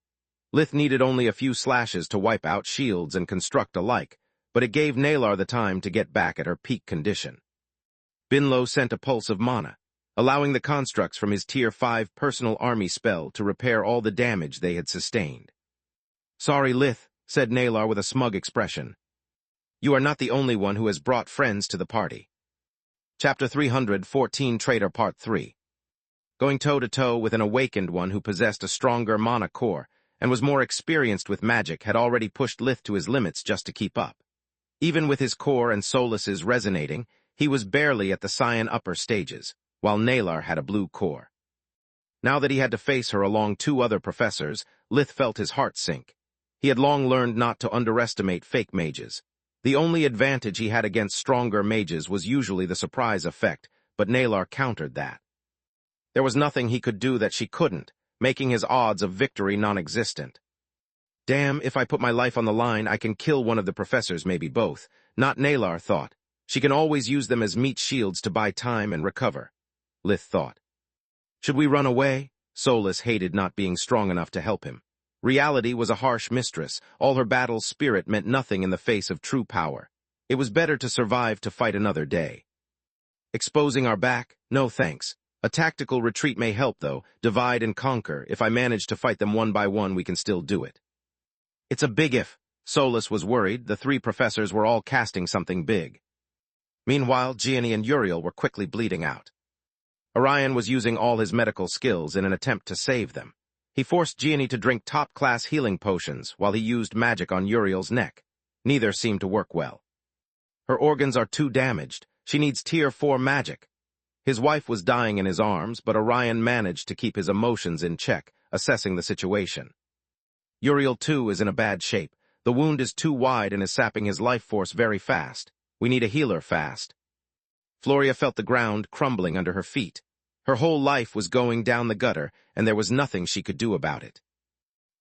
Lith needed only a few slashes to wipe out shields and construct alike, but it gave Nalar the time to get back at her peak condition. Binlow sent a pulse of mana, allowing the constructs from his Tier 5 personal army spell to repair all the damage they had sustained. "Sorry, Lith," said Nalar with a smug expression. "You are not the only one who has brought friends to the party." Chapter 314, Traitor Part 3. going toe-to-toe with an awakened one who possessed a stronger mana core and was more experienced with magic had already pushed Lith to his limits just to keep up. Even with his core and solaces resonating, he was barely at the cyan upper stages, while Nalar had a blue core. Now that he had to face her along two other professors, Lith felt his heart sink. He had long learned not to underestimate fake mages. The only advantage he had against stronger mages was usually the surprise effect, but Nalar countered that. There was nothing he could do that she couldn't, making his odds of victory non-existent. Damn, if I put my life on the line, I can kill one of the professors, maybe both. Not Nalar thought. She can always use them as meat shields to buy time and recover. Lith thought. Should we run away? Solus hated not being strong enough to help him. Reality was a harsh mistress. All her battle spirit meant nothing in the face of true power. It was better to survive to fight another day. Exposing our back? No thanks. A tactical retreat may help, though. Divide and conquer. If I manage to fight them one by one, we can still do it. It's a big if. Solus was worried. The three professors were all casting something big. Meanwhile, Gianni and Uriel were quickly bleeding out. Orion was using all his medical skills in an attempt to save them. He forced Gianni to drink top-class healing potions while he used magic on Uriel's neck. Neither seemed to work well. Her organs are too damaged. She needs Tier 4 magic. His wife was dying in his arms, but Orion managed to keep his emotions in check, assessing the situation. Uriel, too, is in a bad shape. The wound is too wide and is sapping his life force very fast. We need a healer fast. Floria felt the ground crumbling under her feet. Her whole life was going down the gutter, and there was nothing she could do about it.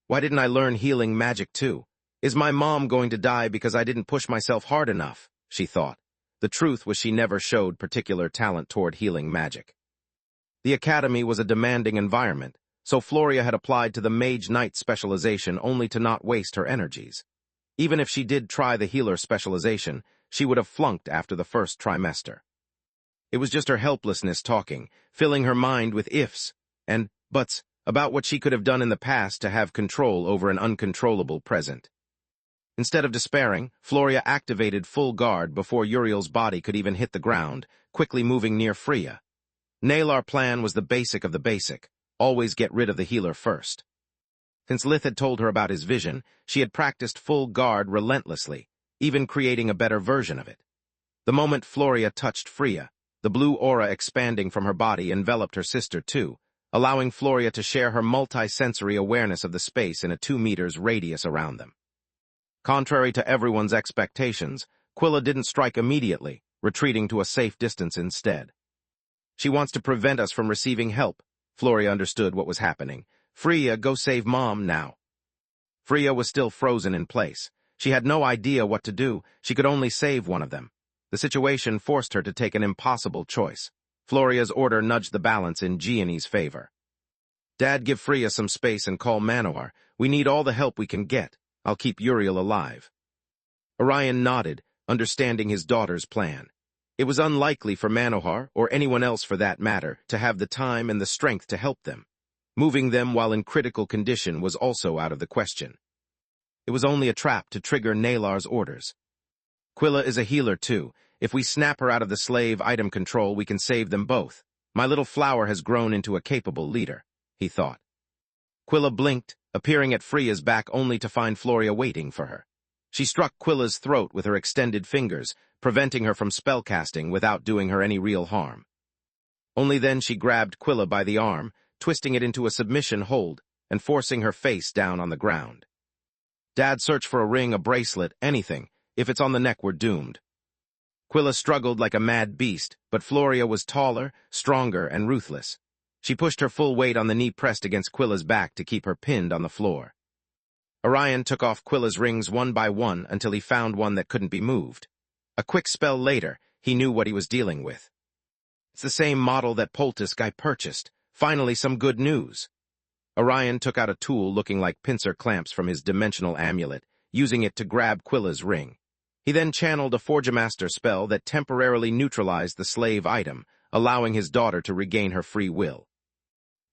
Why didn't I learn healing magic too? Is my mom going to die because I didn't push myself hard enough? She thought. The truth was she never showed particular talent toward healing magic. The academy was a demanding environment, so Floria had applied to the Mage Knight specialization only to not waste her energies. Even if she did try the healer specialization, she would have flunked after the first trimester. It was just her helplessness talking, filling her mind with ifs and buts about what she could have done in the past to have control over an uncontrollable present. Instead of despairing, Floria activated full guard before Uriel's body could even hit the ground, quickly moving near Freya. Nalar's plan was the basic of the basic, always get rid of the healer first. Since Lith had told her about his vision, she had practiced full guard relentlessly, even creating a better version of it. The moment Floria touched Freya, the blue aura expanding from her body enveloped her sister too, allowing Floria to share her multi-sensory awareness of the space in a 2 meters radius around them. Contrary to everyone's expectations, Quilla didn't strike immediately, retreating to a safe distance instead. She wants to prevent us from receiving help. Floria understood what was happening. Freya, go save Mom now. Freya was still frozen in place. She had no idea what to do. She could only save one of them. The situation forced her to take an impossible choice. Floria's order nudged the balance in Gianni's favor. Dad, give Freya some space and call Manohar. We need all the help we can get. I'll keep Uriel alive. Orion nodded, understanding his daughter's plan. It was unlikely for Manohar, or anyone else for that matter, to have the time and the strength to help them. Moving them while in critical condition was also out of the question. It was only a trap to trigger Nalar's orders. Quilla is a healer too. If we snap her out of the slave item control, we can save them both. My little flower has grown into a capable leader, he thought. Quilla blinked, appearing at Freya's back only to find Floria waiting for her. She struck Quilla's throat with her extended fingers, preventing her from spellcasting without doing her any real harm. Only then she grabbed Quilla by the arm, twisting it into a submission hold, and forcing her face down on the ground. Dad, search for a ring, a bracelet, anything. If it's on the neck, we're doomed. Quilla struggled like a mad beast, but Floria was taller, stronger, and ruthless. She pushed her full weight on the knee pressed against Quilla's back to keep her pinned on the floor. Orion took off Quilla's rings one by one until he found one that couldn't be moved. A quick spell later, he knew what he was dealing with. It's the same model that Poultice guy purchased. Finally, some good news. Orion took out a tool looking like pincer clamps from his dimensional amulet, using it to grab Quilla's ring. He then channeled a Forgemaster spell that temporarily neutralized the slave item, allowing his daughter to regain her free will.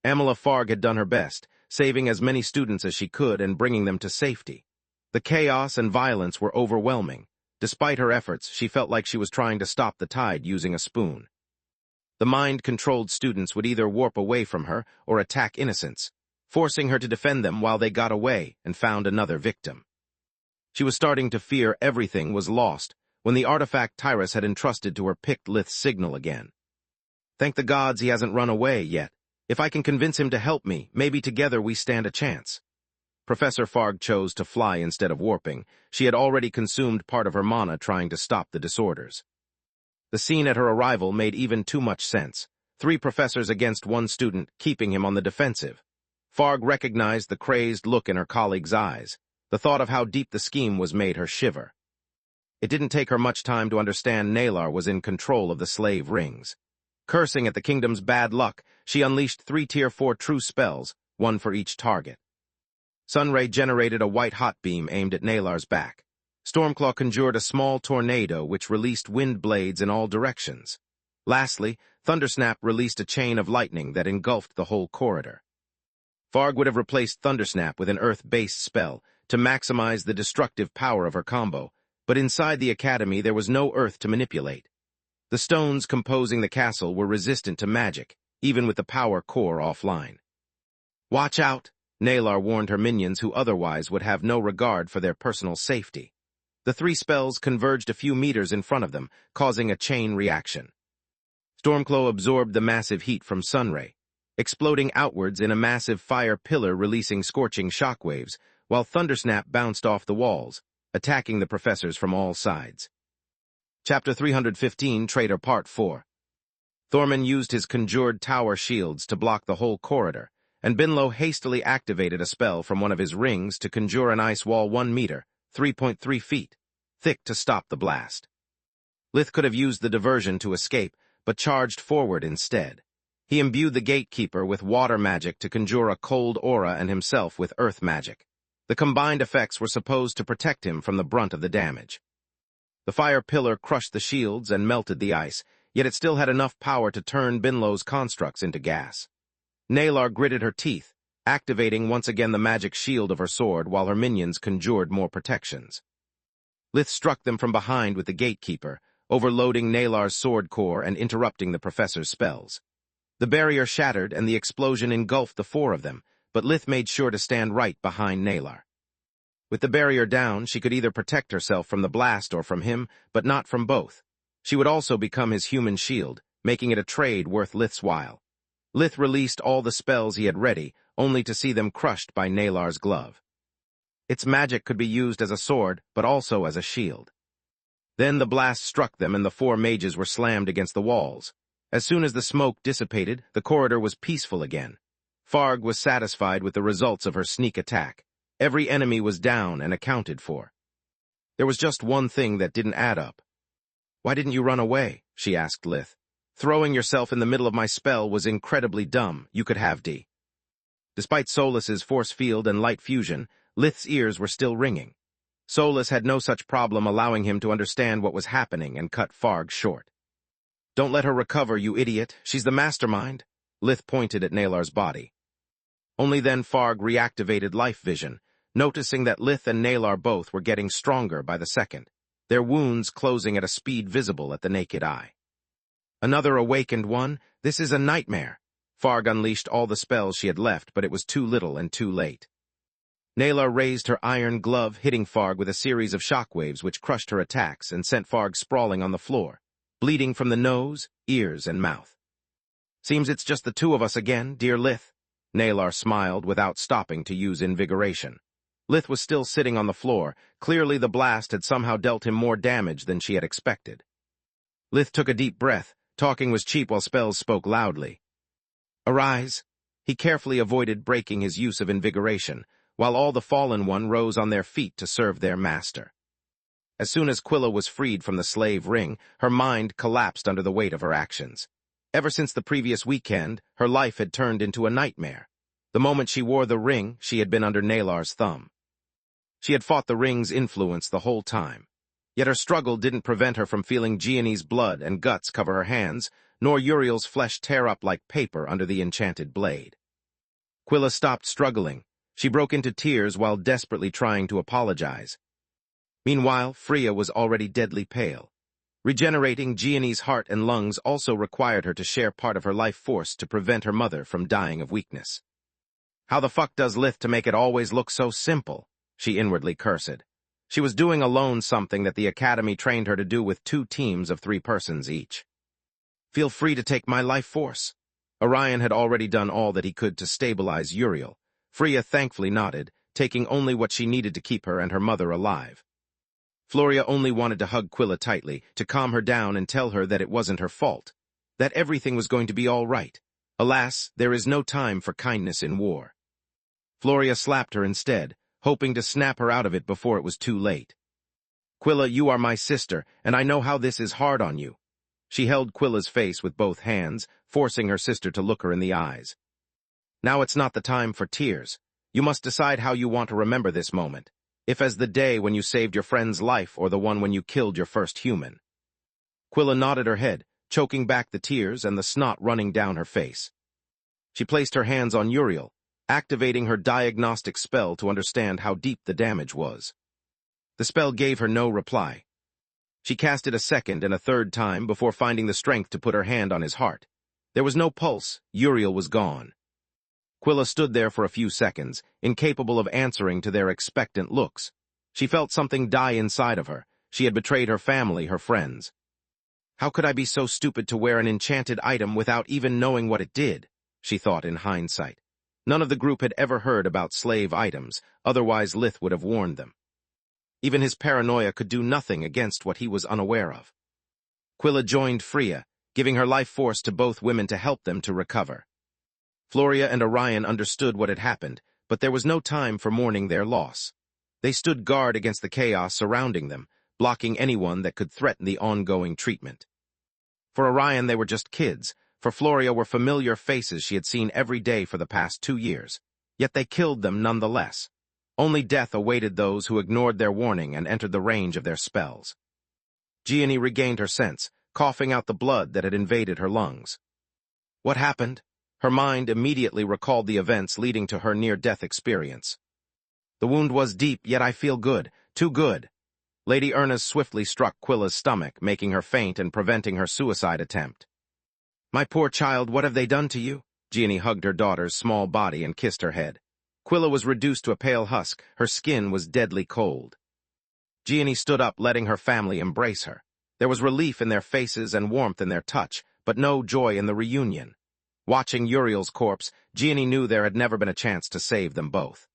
Amala Farg had done her best, saving as many students as she could and bringing them to safety. The chaos and violence were overwhelming. Despite her efforts, she felt like she was trying to stop the tide using a spoon. The mind-controlled students would either warp away from her or attack innocents, forcing her to defend them while they got away and found another victim. She was starting to fear everything was lost when the artifact Tyrus had entrusted to her picked Lith's signal again. Thank the gods he hasn't run away yet. If I can convince him to help me, maybe together we stand a chance. Professor Farg chose to fly instead of warping. She had already consumed part of her mana trying to stop the disorders. The scene at her arrival made even too much sense. 3 professors against 1 student, keeping him on the defensive. Farg recognized the crazed look in her colleague's eyes. The thought of how deep the scheme was made her shiver. It didn't take her much time to understand Nalar was in control of the slave rings. Cursing at the kingdom's bad luck, she unleashed 3 Tier 4 true spells, 1 for each target. Sunray generated a white-hot beam aimed at Nalar's back. Stormclaw conjured a small tornado which released wind blades in all directions. Lastly, Thundersnap released a chain of lightning that engulfed the whole corridor. Farg would have replaced Thundersnap with an Earth-based spell to maximize the destructive power of her combo, but inside the academy there was no Earth to manipulate. The stones composing the castle were resistant to magic, even with the power core offline. Watch out, Nalar warned her minions who otherwise would have no regard for their personal safety. The 3 spells converged a few meters in front of them, causing a chain reaction. Stormclaw absorbed the massive heat from Sunray, exploding outwards in a massive fire pillar releasing scorching shockwaves, while Thundersnap bounced off the walls, attacking the professors from all sides. Chapter 315, Traitor Part 4. Thorman used his conjured tower shields to block the whole corridor, and Binlo hastily activated a spell from one of his rings to conjure an ice wall 1 meter, 3.3 feet, thick to stop the blast. Lith could have used the diversion to escape, but charged forward instead. He imbued the gatekeeper with water magic to conjure a cold aura and himself with earth magic. The combined effects were supposed to protect him from the brunt of the damage. The fire pillar crushed the shields and melted the ice, yet it still had enough power to turn Binlo's constructs into gas. Nalar gritted her teeth, activating once again the magic shield of her sword while her minions conjured more protections. Lith struck them from behind with the gatekeeper, overloading Nalar's sword core and interrupting the professor's spells. The barrier shattered and the explosion engulfed the 4 of them, but Lith made sure to stand right behind Nalar. With the barrier down, she could either protect herself from the blast or from him, but not from both. She would also become his human shield, making it a trade worth Lith's while. Lith released all the spells he had ready, only to see them crushed by Nalar's glove. Its magic could be used as a sword, but also as a shield. Then the blast struck them and the 4 mages were slammed against the walls. As soon as the smoke dissipated, the corridor was peaceful again. Farg was satisfied with the results of her sneak attack. Every enemy was down and accounted for. There was just one thing that didn't add up. "Why didn't you run away?" she asked Lith. "Throwing yourself in the middle of my spell was incredibly dumb. You could have D." Despite Solas's force field and light fusion, Lith's ears were still ringing. Solas had no such problem allowing him to understand what was happening and cut Farg short. "Don't let her recover, you idiot. She's the mastermind." Lith pointed at Nalar's body. Only then Farg reactivated life vision, noticing that Lith and Nalar both were getting stronger by the second, their wounds closing at a speed visible at the naked eye. "Another awakened one? This is a nightmare." Farg unleashed all the spells she had left, but it was too little and too late. Nalar raised her iron glove, hitting Farg with a series of shockwaves which crushed her attacks and sent Farg sprawling on the floor, bleeding from the nose, ears, and mouth. "Seems it's just the 2 of us again, dear Lith." Nalar smiled without stopping to use invigoration. Lith was still sitting on the floor. Clearly the blast had somehow dealt him more damage than she had expected. Lith took a deep breath. Talking was cheap while spells spoke loudly. "Arise." He carefully avoided breaking his use of invigoration, while all the fallen one rose on their feet to serve their master. As soon as Quilla was freed from the slave ring, her mind collapsed under the weight of her actions. Ever since the previous weekend, her life had turned into a nightmare. The moment she wore the ring, she had been under Nalar's thumb. She had fought the ring's influence the whole time. Yet her struggle didn't prevent her from feeling Gianni's blood and guts cover her hands, nor Uriel's flesh tear up like paper under the enchanted blade. Quilla stopped struggling. She broke into tears while desperately trying to apologize. Meanwhile, Freya was already deadly pale. Regenerating Gianni's heart and lungs also required her to share part of her life force to prevent her mother from dying of weakness. How the fuck does Lith to make it always look so simple? She inwardly cursed. She was doing alone something that the Academy trained her to do with 2 teams of 3 persons each. Feel free to take my life force. Orion had already done all that he could to stabilize Uriel. Freya thankfully nodded, taking only what she needed to keep her and her mother alive. Floria only wanted to hug Quilla tightly, to calm her down and tell her that it wasn't her fault, that everything was going to be all right. Alas, there is no time for kindness in war. Floria slapped her instead, hoping to snap her out of it before it was too late. Quilla, you are my sister, and I know how this is hard on you. She held Quilla's face with both hands, forcing her sister to look her in the eyes. Now it's not the time for tears. You must decide how you want to remember this moment, if as the day when you saved your friend's life or the one when you killed your first human. Quilla nodded her head, choking back the tears and the snot running down her face. She placed her hands on Uriel, activating her diagnostic spell to understand how deep the damage was. The spell gave her no reply. She cast it a second and a third time before finding the strength to put her hand on his heart. There was no pulse. Uriel was gone. Quilla stood there for a few seconds, incapable of answering to their expectant looks. She felt something die inside of her. She had betrayed her family, her friends. How could I be so stupid to wear an enchanted item without even knowing what it did? She thought in hindsight. None of the group had ever heard about slave items, otherwise Lith would have warned them. Even his paranoia could do nothing against what he was unaware of. Quilla joined Freya, giving her life force to both women to help them to recover. Floria and Orion understood what had happened, but there was no time for mourning their loss. They stood guard against the chaos surrounding them, blocking anyone that could threaten the ongoing treatment. For Orion, they were just kids. For Floria were familiar faces she had seen every day for the past 2 years. Yet they killed them nonetheless. Only death awaited those who ignored their warning and entered the range of their spells. Gianni regained her sense, coughing out the blood that had invaded her lungs. What happened? Her mind immediately recalled the events leading to her near-death experience. The wound was deep, yet I feel good. Too good. Lady Ernest swiftly struck Quilla's stomach, making her faint and preventing her suicide attempt. My poor child, what have they done to you? Gianni hugged her daughter's small body and kissed her head. Quilla was reduced to a pale husk. Her skin was deadly cold. Gianni stood up, letting her family embrace her. There was relief in their faces and warmth in their touch, but no joy in the reunion. Watching Uriel's corpse, Gianni knew there had never been a chance to save them both.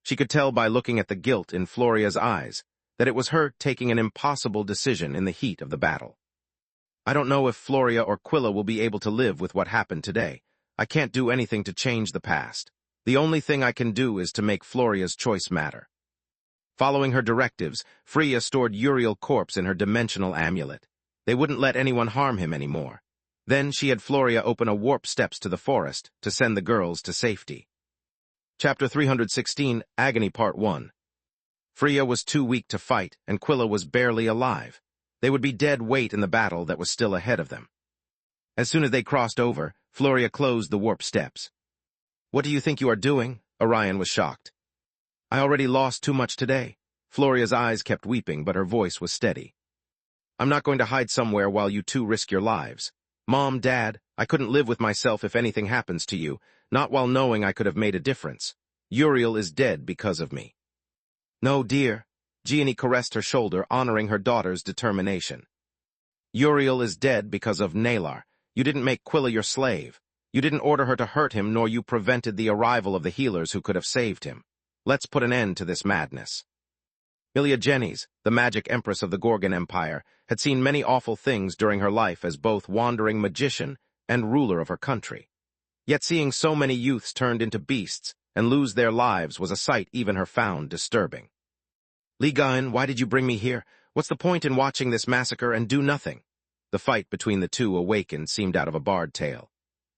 She could tell by looking at the guilt in Floria's eyes that it was her taking an impossible decision in the heat of the battle. I don't know if Floria or Quilla will be able to live with what happened today. I can't do anything to change the past. The only thing I can do is to make Floria's choice matter. Following her directives, Freya stored Uriel's corpse in her dimensional amulet. They wouldn't let anyone harm him anymore. Then she had Floria open a warp steps to the forest to send the girls to safety. Chapter 316, Agony Part 1. Freya was too weak to fight, and Quilla was barely alive. They would be dead weight in the battle that was still ahead of them. As soon as they crossed over, Floria closed the warp steps. What do you think you are doing? Orion was shocked. I already lost too much today. Floria's eyes kept weeping, but her voice was steady. I'm not going to hide somewhere while you two risk your lives. Mom, Dad, I couldn't live with myself if anything happens to you, not while knowing I could have made a difference. Uriel is dead because of me. No, dear. Gianni caressed her shoulder, honoring her daughter's determination. Uriel is dead because of Nalar. You didn't make Quilla your slave. You didn't order her to hurt him, nor you prevented the arrival of the healers who could have saved him. Let's put an end to this madness. Milia Jennys, the magic empress of the Gorgon Empire, had seen many awful things during her life as both wandering magician and ruler of her country. Yet seeing so many youths turned into beasts and lose their lives was a sight even her found disturbing. Ligain, why did you bring me here? What's the point in watching this massacre and do nothing? The fight between the two awakened seemed out of a bard tale.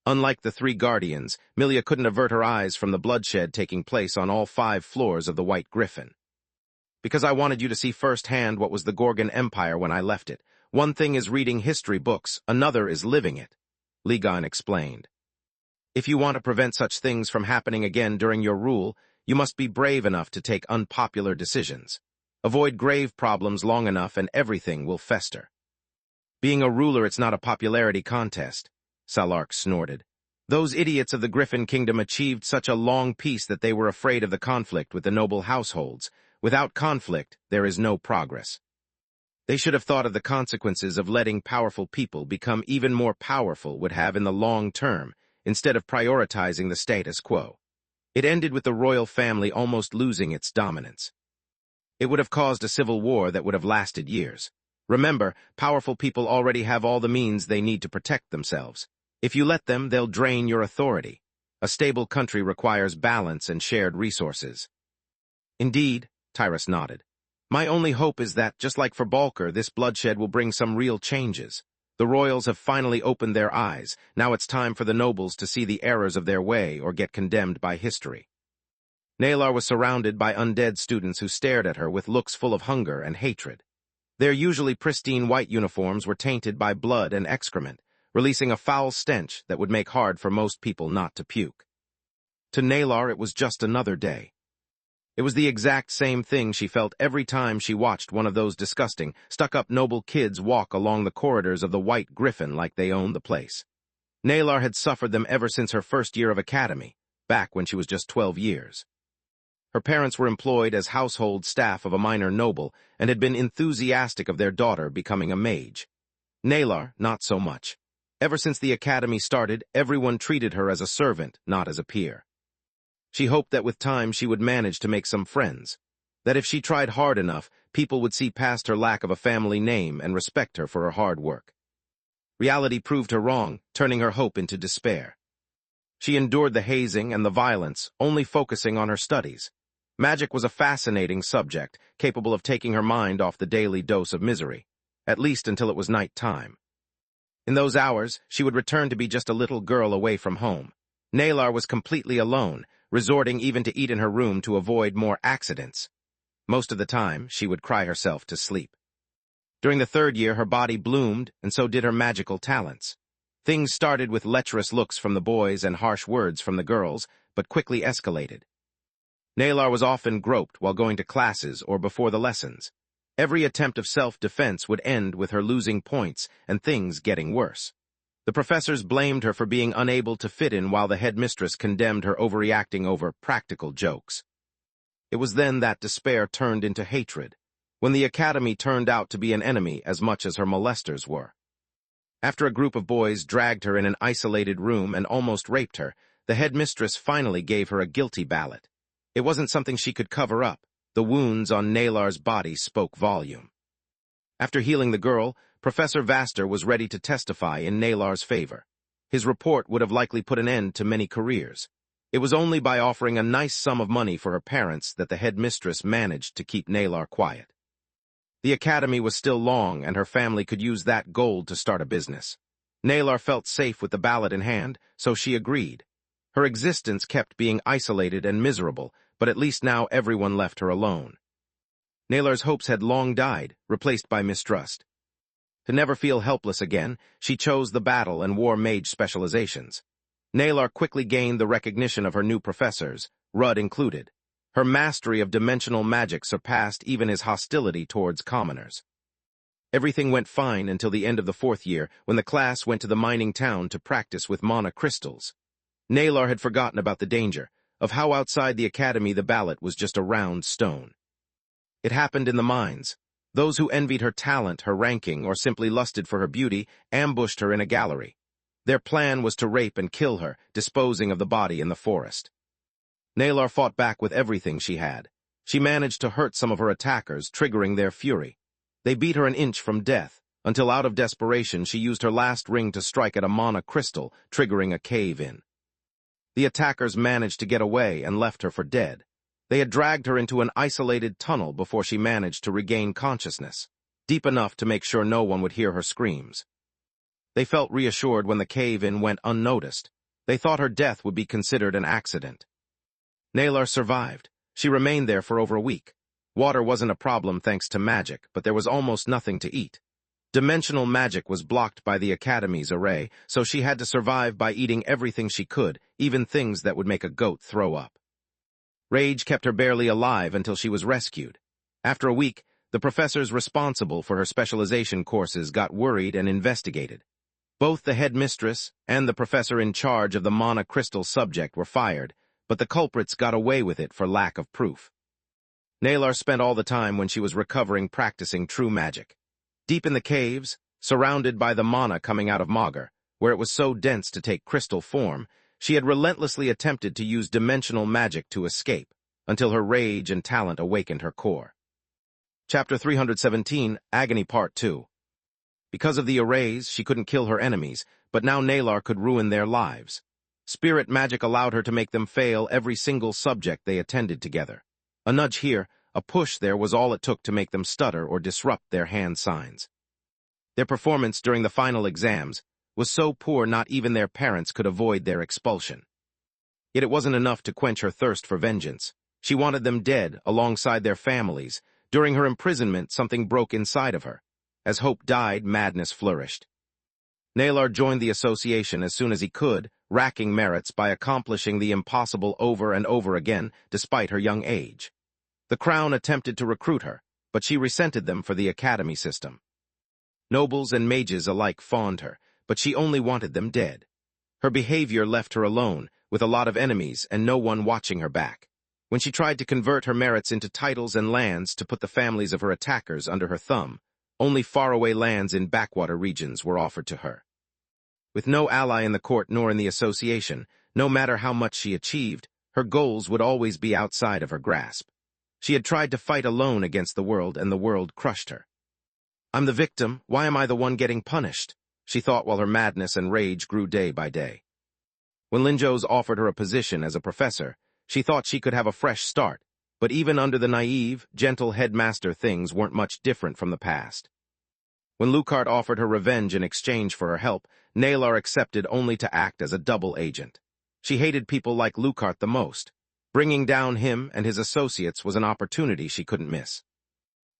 Unlike the 3 guardians, Milia couldn't avert her eyes from the bloodshed taking place on all 5 floors of the White Griffin. Because I wanted you to see firsthand what was the Gorgon Empire when I left it. One thing is reading history books, another is living it, Ligain explained. If you want to prevent such things from happening again during your rule, you must be brave enough to take unpopular decisions. Avoid grave problems long enough and everything will fester. Being a ruler, it's not a popularity contest, Salark snorted. Those idiots of the Griffin Kingdom achieved such a long peace that they were afraid of the conflict with the noble households. Without conflict, there is no progress. They should have thought of the consequences of letting powerful people become even more powerful would have in the long term, instead of prioritizing the status quo. It ended with the royal family almost losing its dominance. It would have caused a civil war that would have lasted years. Remember, powerful people already have all the means they need to protect themselves. If you let them, they'll drain your authority. A stable country requires balance and shared resources. Indeed, Tyrus nodded. My only hope is that, just like for Balker, this bloodshed will bring some real changes. The royals have finally opened their eyes. Now it's time for the nobles to see the errors of their way or get condemned by history. Nalar was surrounded by undead students who stared at her with looks full of hunger and hatred. Their usually pristine white uniforms were tainted by blood and excrement, releasing a foul stench that would make hard for most people not to puke. To Nalar, it was just another day. It was the exact same thing she felt every time she watched one of those disgusting, stuck-up noble kids walk along the corridors of the White Griffin like they owned the place. Nalar had suffered them ever since her first year of academy, back when she was just 12 years. Her parents were employed as household staff of a minor noble and had been enthusiastic of their daughter becoming a mage. Nalar, not so much. Ever since the academy started, everyone treated her as a servant, not as a peer. She hoped that with time she would manage to make some friends, that if she tried hard enough, people would see past her lack of a family name and respect her for her hard work. Reality proved her wrong, turning her hope into despair. She endured the hazing and the violence, only focusing on her studies. Magic was a fascinating subject, capable of taking her mind off the daily dose of misery, at least until it was night time. In those hours, she would return to be just a little girl away from home. Nalar was completely alone, resorting even to eat in her room to avoid more accidents. Most of the time, she would cry herself to sleep. During the third year, her body bloomed, and so did her magical talents. Things started with lecherous looks from the boys and harsh words from the girls, but quickly escalated. Nalar was often groped while going to classes or before the lessons. Every attempt of self-defense would end with her losing points and things getting worse. The professors blamed her for being unable to fit in while the headmistress condemned her overreacting over practical jokes. It was then that despair turned into hatred, when the academy turned out to be an enemy as much as her molesters were. After a group of boys dragged her in an isolated room and almost raped her, the headmistress finally gave her a guilty ballot. It wasn't something she could cover up. The wounds on Nalar's body spoke volume. After healing the girl, Professor Vaster was ready to testify in Nalar's favor. His report would have likely put an end to many careers. It was only by offering a nice sum of money for her parents that the headmistress managed to keep Nalar quiet. The academy was still long, and her family could use that gold to start a business. Nalar felt safe with the ballot in hand, so she agreed. Her existence kept being isolated and miserable, but at least now everyone left her alone. Nalar's hopes had long died, replaced by mistrust. To never feel helpless again, she chose the battle and war mage specializations. Nalar quickly gained the recognition of her new professors, Rudd included. Her mastery of dimensional magic surpassed even his hostility towards commoners. Everything went fine until the end of the fourth year, when the class went to the mining town to practice with mana crystals. Nalar had forgotten about the danger, of how outside the academy the ballot was just a round stone. It happened in the mines. Those who envied her talent, her ranking, or simply lusted for her beauty ambushed her in a gallery. Their plan was to rape and kill her, disposing of the body in the forest. Nalar fought back with everything she had. She managed to hurt some of her attackers, triggering their fury. They beat her an inch from death, until out of desperation she used her last ring to strike at a mana crystal, triggering a cave-in. The attackers managed to get away and left her for dead. They had dragged her into an isolated tunnel before she managed to regain consciousness, deep enough to make sure no one would hear her screams. They felt reassured when the cave-in went unnoticed. They thought her death would be considered an accident. Nalar survived. She remained there for over a week. Water wasn't a problem thanks to magic, but there was almost nothing to eat. Dimensional magic was blocked by the Academy's array, so she had to survive by eating everything she could, even things that would make a goat throw up. Rage kept her barely alive until she was rescued. After a week, The professors responsible for her specialization courses got worried and investigated. Both the headmistress and the professor in charge of the mana crystal subject were fired, but the culprits got away with it for lack of proof. Nalar spent all the time when she was recovering practicing true magic. Deep in the caves, surrounded by the mana coming out of Magus, where it was so dense to take crystal form, she had relentlessly attempted to use dimensional magic to escape, until her rage and talent awakened her core. Chapter 317, Agony Part 2. Because of the arrays, she couldn't kill her enemies, but now Nalar could ruin their lives. Spirit magic allowed her to make them fail every single subject they attended together. A nudge here, a push there was all it took to make them stutter or disrupt their hand signs. Their performance during the final exams was so poor not even their parents could avoid their expulsion. Yet it wasn't enough to quench her thirst for vengeance. She wanted them dead, alongside their families. During her imprisonment, something broke inside of her. As hope died, madness flourished. Nalar joined the association as soon as he could, racking merits by accomplishing the impossible over and over again, despite her young age. The Crown attempted to recruit her, but she resented them for the academy system. Nobles and mages alike fawned her, but she only wanted them dead. Her behavior left her alone, with a lot of enemies and no one watching her back. When she tried to convert her merits into titles and lands to put the families of her attackers under her thumb, only faraway lands in backwater regions were offered to her. With no ally in the court nor in the association, no matter how much she achieved, her goals would always be outside of her grasp. She had tried to fight alone against the world, and the world crushed her. "I'm the victim, why am I the one getting punished?" she thought while her madness and rage grew day by day. When Linjos offered her a position as a professor, she thought she could have a fresh start, but even under the naive, gentle headmaster things weren't much different from the past. When Lucart offered her revenge in exchange for her help, Nalar accepted only to act as a double agent. She hated people like Lucart the most. Bringing down him and his associates was an opportunity she couldn't miss.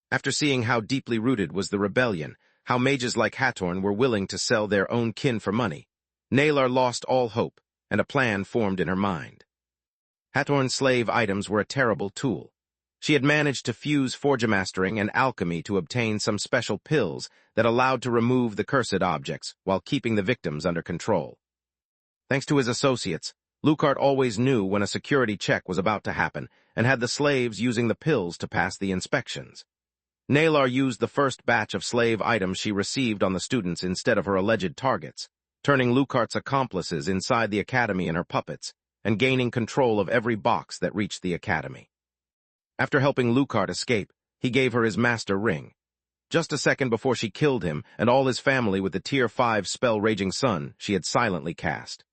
After seeing how deeply rooted was the rebellion, how mages like Hatorn were willing to sell their own kin for money, Nalar lost all hope, and a plan formed in her mind. Hatorn's slave items were a terrible tool. She had managed to fuse forgemastering and alchemy to obtain some special pills that allowed to remove the cursed objects while keeping the victims under control. Thanks to his associates, Lucart always knew when a security check was about to happen and had the slaves using the pills to pass the inspections. Nalar used the first batch of slave items she received on the students instead of her alleged targets, turning Lucart's accomplices inside the academy in her puppets, and gaining control of every box that reached the academy. After helping Lucart escape, he gave her his master ring. Just a second before she killed him and all his family with the Tier 5 spell Raging Sun she had silently cast.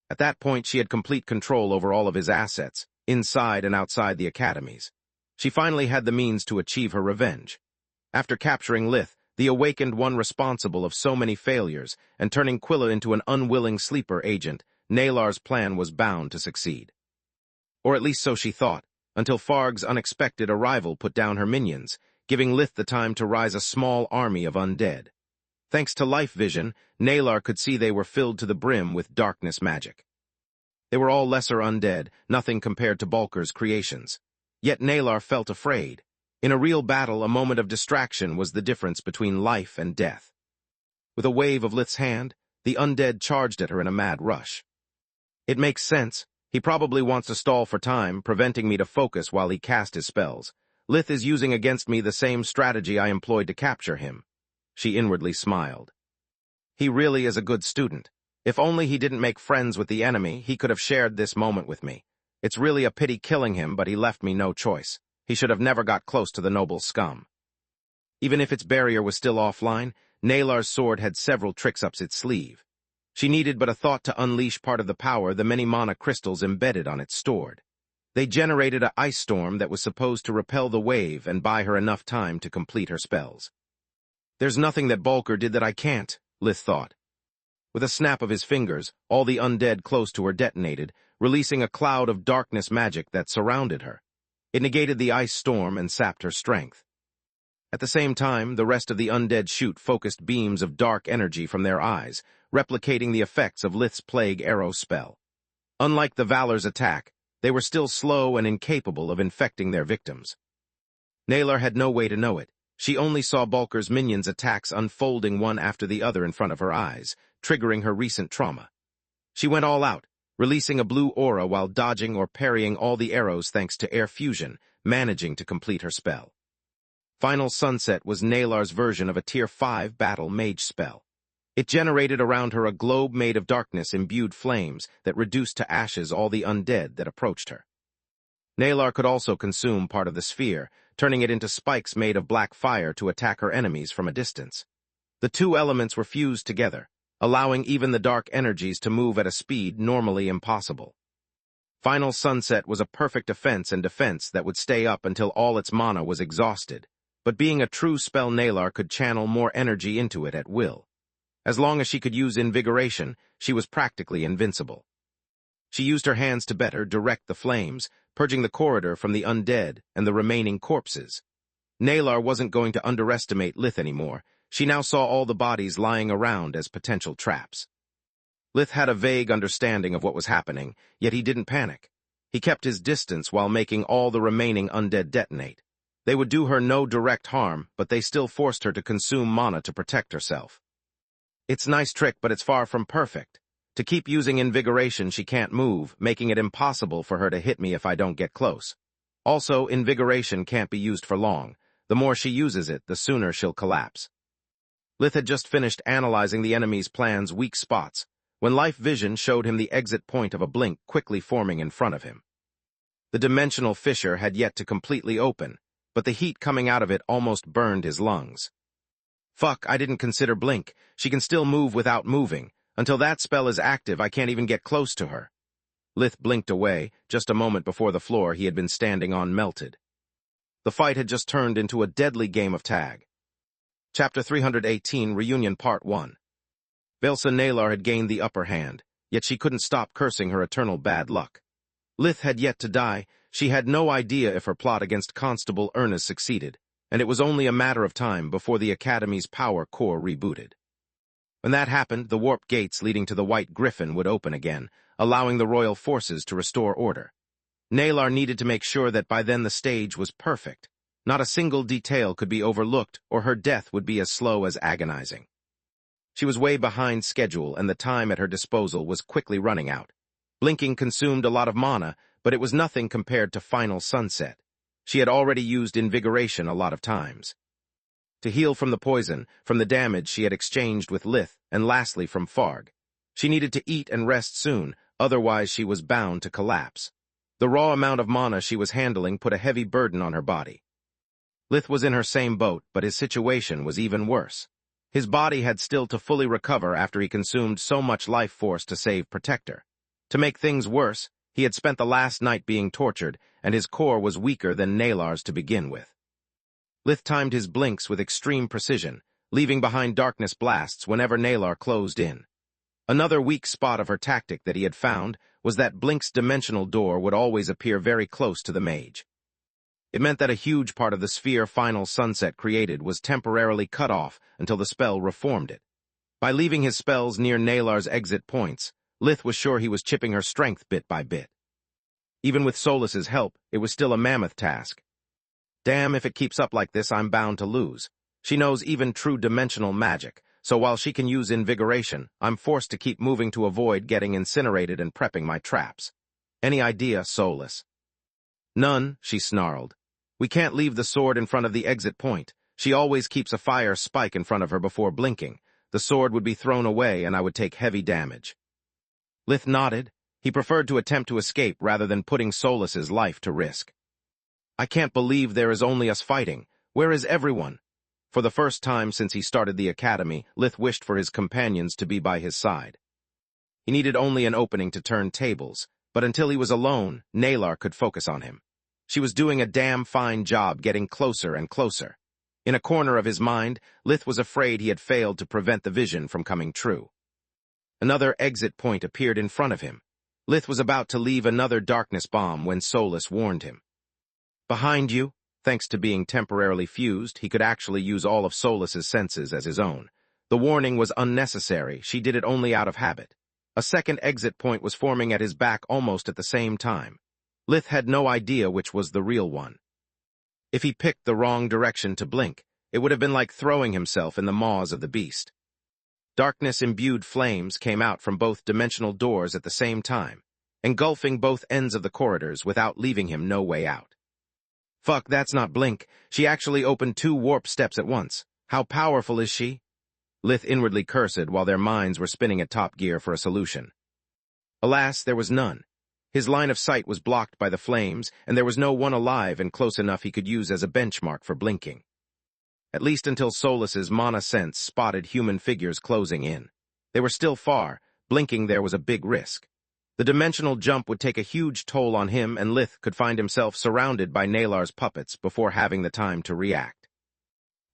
At that point, she had complete control over all of his assets, inside and outside the academies. She finally had the means to achieve her revenge. After capturing Lith, the awakened one responsible of so many failures, and turning Quilla into an unwilling sleeper agent, Nalar's plan was bound to succeed. Or at least so she thought, until Farg's unexpected arrival put down her minions, giving Lith the time to rise a small army of undead. Thanks to life vision, Nalar could see they were filled to the brim with darkness magic. They were all lesser undead, nothing compared to Balker's creations. Yet Nalar felt afraid. In a real battle, a moment of distraction was the difference between life and death. With a wave of Lith's hand, the undead charged at her in a mad rush. It makes sense. He probably wants to stall for time, preventing me to focus while he cast his spells. Lith is using against me the same strategy I employed to capture him. She inwardly smiled. He really is a good student. If only he didn't make friends with the enemy, he could have shared this moment with me. It's really a pity killing him, but he left me no choice. He should have never got close to the noble scum. Even if its barrier was still offline, Nalar's sword had several tricks up its sleeve. She needed but a thought to unleash part of the power the many mana crystals embedded on it stored. They generated an ice storm that was supposed to repel the wave and buy her enough time to complete her spells. There's nothing that Balker did that I can't, Lith thought. With a snap of his fingers, all the undead close to her detonated, releasing a cloud of darkness magic that surrounded her. It negated the ice storm and sapped her strength. At the same time, the rest of the undead shoot focused beams of dark energy from their eyes, replicating the effects of Lith's Plague Arrow spell. Unlike the Valor's attack, they were still slow and incapable of infecting their victims. Naylor had no way to know it. She only saw Bulker's minions' attacks unfolding one after the other in front of her eyes, triggering her recent trauma. She went all out, releasing a blue aura while dodging or parrying all the arrows thanks to air fusion, managing to complete her spell. Final Sunset was Naylor's version of a Tier 5 battle mage spell. It generated around her a globe made of darkness-imbued flames that reduced to ashes all the undead that approached her. Naylor could also consume part of the sphere, turning it into spikes made of black fire to attack her enemies from a distance. The two elements were fused together, allowing even the dark energies to move at a speed normally impossible. Final Sunset was a perfect offense and defense that would stay up until all its mana was exhausted, but being a true spell, Naylor could channel more energy into it at will. As long as she could use invigoration, she was practically invincible. She used her hands to better direct the flames, purging the corridor from the undead and the remaining corpses. Naylor wasn't going to underestimate Lith anymore. She now saw all the bodies lying around as potential traps. Lith had a vague understanding of what was happening, yet he didn't panic. He kept his distance while making all the remaining undead detonate. They would do her no direct harm, but they still forced her to consume mana to protect herself. It's a nice trick, but it's far from perfect. To keep using invigoration, she can't move, making it impossible for her to hit me if I don't get close. Also, invigoration can't be used for long. The more she uses it, the sooner she'll collapse. Lith had just finished analyzing the enemy's plan's weak spots, when Life Vision showed him the exit point of a blink quickly forming in front of him. The dimensional fissure had yet to completely open, but the heat coming out of it almost burned his lungs. Fuck, I didn't consider blink. She can still move without moving. Until that spell is active, I can't even get close to her. Lith blinked away, just a moment before the floor he had been standing on melted. The fight had just turned into a deadly game of tag. Chapter 318, Reunion Part 1. Velsa Naylor had gained the upper hand, yet she couldn't stop cursing her eternal bad luck. Lith had yet to die. She had no idea if her plot against Constable Ernest succeeded, and it was only a matter of time before the Academy's power core rebooted. When that happened, the warp gates leading to the White Griffin would open again, allowing the royal forces to restore order. Naylor needed to make sure that by then the stage was perfect. Not a single detail could be overlooked, or her death would be as slow as agonizing. She was way behind schedule, and the time at her disposal was quickly running out. Blinking consumed a lot of mana, but it was nothing compared to Final Sunset. She had already used invigoration a lot of times. To heal from the poison, from the damage she had exchanged with Lith, and lastly from Farg. She needed to eat and rest soon, otherwise she was bound to collapse. The raw amount of mana she was handling put a heavy burden on her body. Lith was in her same boat, but his situation was even worse. His body had still to fully recover after he consumed so much life force to save Protector. To make things worse, he had spent the last night being tortured, and his core was weaker than Naylor's to begin with. Lith timed his blinks with extreme precision, leaving behind darkness blasts whenever Naylor closed in. Another weak spot of her tactic that he had found was that Blink's dimensional door would always appear very close to the mage. It meant that a huge part of the sphere Final Sunset created was temporarily cut off until the spell reformed it. By leaving his spells near Naylor's exit points, Lith was sure he was chipping her strength bit by bit. Even with Solas's help, it was still a mammoth task. Damn, if it keeps up like this, I'm bound to lose. She knows even true dimensional magic, so while she can use invigoration, I'm forced to keep moving to avoid getting incinerated and prepping my traps. Any idea, Solas? None, she snarled. We can't leave the sword in front of the exit point. She always keeps a fire spike in front of her before blinking. The sword would be thrown away and I would take heavy damage. Lith nodded. He preferred to attempt to escape rather than putting Solas's life to risk. I can't believe there is only us fighting. Where is everyone? For the first time since he started the academy, Lith wished for his companions to be by his side. He needed only an opening to turn tables, but until he was alone, Naylor could focus on him. She was doing a damn fine job getting closer and closer. In a corner of his mind, Lith was afraid he had failed to prevent the vision from coming true. Another exit point appeared in front of him. Lith was about to leave another darkness bomb when Solas warned him. Behind you, thanks to being temporarily fused, he could actually use all of Solas's senses as his own. The warning was unnecessary, she did it only out of habit. A second exit point was forming at his back almost at the same time. Lith had no idea which was the real one. If he picked the wrong direction to blink, it would have been like throwing himself in the maws of the beast. Darkness-imbued flames came out from both dimensional doors at the same time, engulfing both ends of the corridors without leaving him no way out. Fuck, that's not blink. She actually opened 2 warp steps at once. How powerful is she? Lith inwardly cursed while their minds were spinning at top gear for a solution. Alas, there was none. His line of sight was blocked by the flames, and there was no one alive and close enough he could use as a benchmark for blinking. At least until Solus's mana sense spotted human figures closing in. They were still far. Blinking there was a big risk. The dimensional jump would take a huge toll on him, and Lith could find himself surrounded by Nalar's puppets before having the time to react.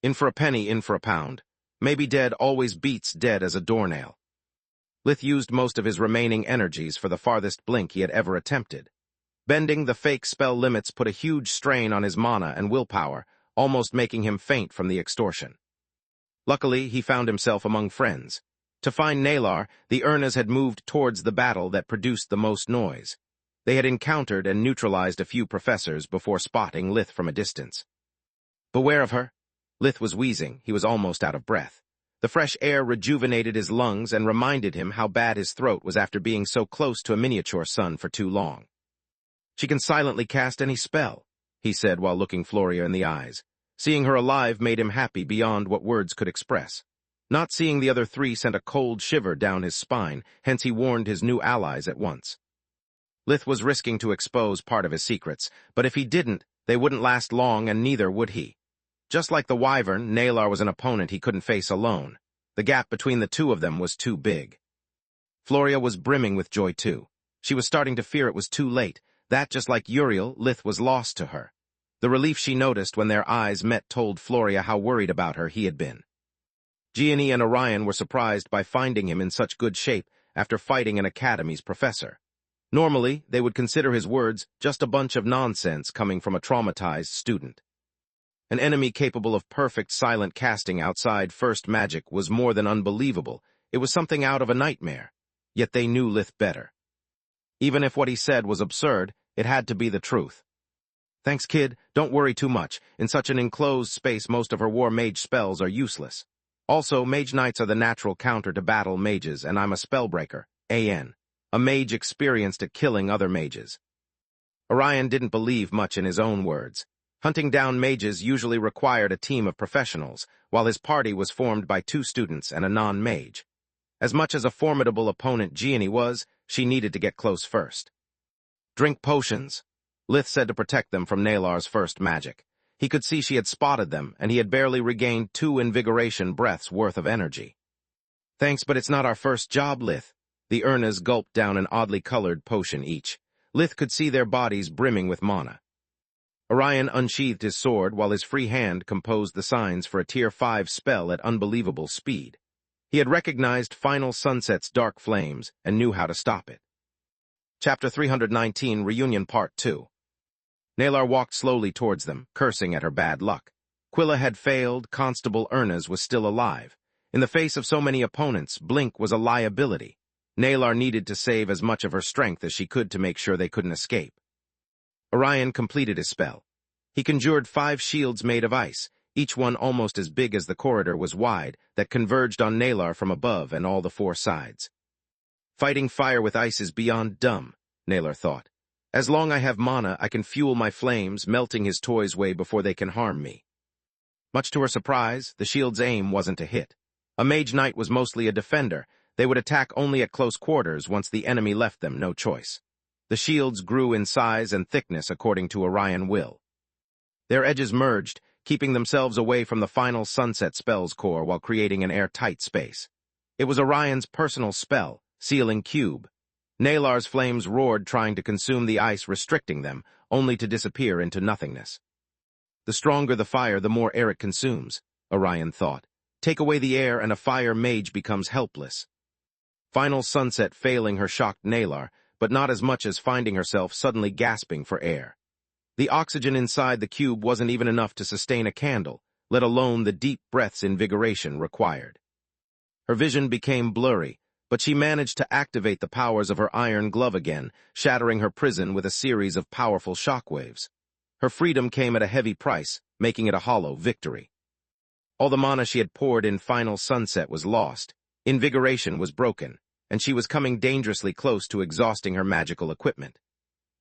In for a penny, in for a pound. Maybe dead always beats dead as a doornail. Lith used most of his remaining energies for the farthest blink he had ever attempted. Bending the fake spell limits put a huge strain on his mana and willpower, almost making him faint from the extortion. Luckily, he found himself among friends. To find Nalar, the Urnas had moved towards the battle that produced the most noise. They had encountered and neutralized a few professors before spotting Lith from a distance. Beware of her. Lith was wheezing. He was almost out of breath. The fresh air rejuvenated his lungs and reminded him how bad his throat was after being so close to a miniature sun for too long. She can silently cast any spell, he said while looking Floria in the eyes. Seeing her alive made him happy beyond what words could express. Not seeing the other 3 sent a cold shiver down his spine, hence he warned his new allies at once. Lith was risking to expose part of his secrets, but if he didn't, they wouldn't last long and neither would he. Just like the Wyvern, Nalar was an opponent he couldn't face alone. The gap between the 2 of them was too big. Floria was brimming with joy too. She was starting to fear it was too late, that just like Uriel, Lith was lost to her. The relief she noticed when their eyes met told Floria how worried about her he had been. Gianni and Orion were surprised by finding him in such good shape after fighting an academy's professor. Normally, they would consider his words just a bunch of nonsense coming from a traumatized student. An enemy capable of perfect silent casting outside first magic was more than unbelievable. It was something out of a nightmare. Yet they knew Lith better. Even if what he said was absurd, it had to be the truth. Thanks, kid. Don't worry too much. In such an enclosed space, most of her war mage spells are useless. Also, mage knights are the natural counter to battle mages, and I'm a spellbreaker, a mage experienced at killing other mages. Orion didn't believe much in his own words. Hunting down mages usually required a team of professionals, while his party was formed by 2 students and a non-mage. As much as a formidable opponent Gianni was, she needed to get close first. Drink potions, Lith said to protect them from Nalar's first magic. He could see she had spotted them, and he had barely regained 2 invigoration breaths worth of energy. Thanks, but it's not our first job, Lith. The Urnas gulped down an oddly colored potion each. Lith could see their bodies brimming with mana. Orion unsheathed his sword while his free hand composed the signs for a Tier 5 spell at unbelievable speed. He had recognized Final Sunset's dark flames and knew how to stop it. Chapter 319, Reunion Part 2. Nalar walked slowly towards them, cursing at her bad luck. Quilla had failed, Constable Urnas was still alive. In the face of so many opponents, Blink was a liability. Nalar needed to save as much of her strength as she could to make sure they couldn't escape. Orion completed his spell. He conjured 5 shields made of ice, each one almost as big as the corridor was wide, that converged on Nalar from above and all the 4 sides. Fighting fire with ice is beyond dumb, Nalar thought. As long as I have mana, I can fuel my flames, melting his toys way before they can harm me. Much to her surprise, the shield's aim wasn't to hit. A mage knight was mostly a defender. They would attack only at close quarters once the enemy left them no choice. The shields grew in size and thickness according to Orion will. Their edges merged, keeping themselves away from the Final Sunset spell's core while creating an airtight space. It was Orion's personal spell, Sealing Cube. Nalar's flames roared trying to consume the ice restricting them, only to disappear into nothingness. The stronger the fire, the more air it consumes, Orion thought. Take away the air and a fire mage becomes helpless. Final Sunset failing her shocked Nalar, but not as much as finding herself suddenly gasping for air. The oxygen inside the cube wasn't even enough to sustain a candle, let alone the deep breaths invigoration required. Her vision became blurry, but she managed to activate the powers of her iron glove again, shattering her prison with a series of powerful shockwaves. Her freedom came at a heavy price, making it a hollow victory. All the mana she had poured in Final Sunset was lost, invigoration was broken, and she was coming dangerously close to exhausting her magical equipment.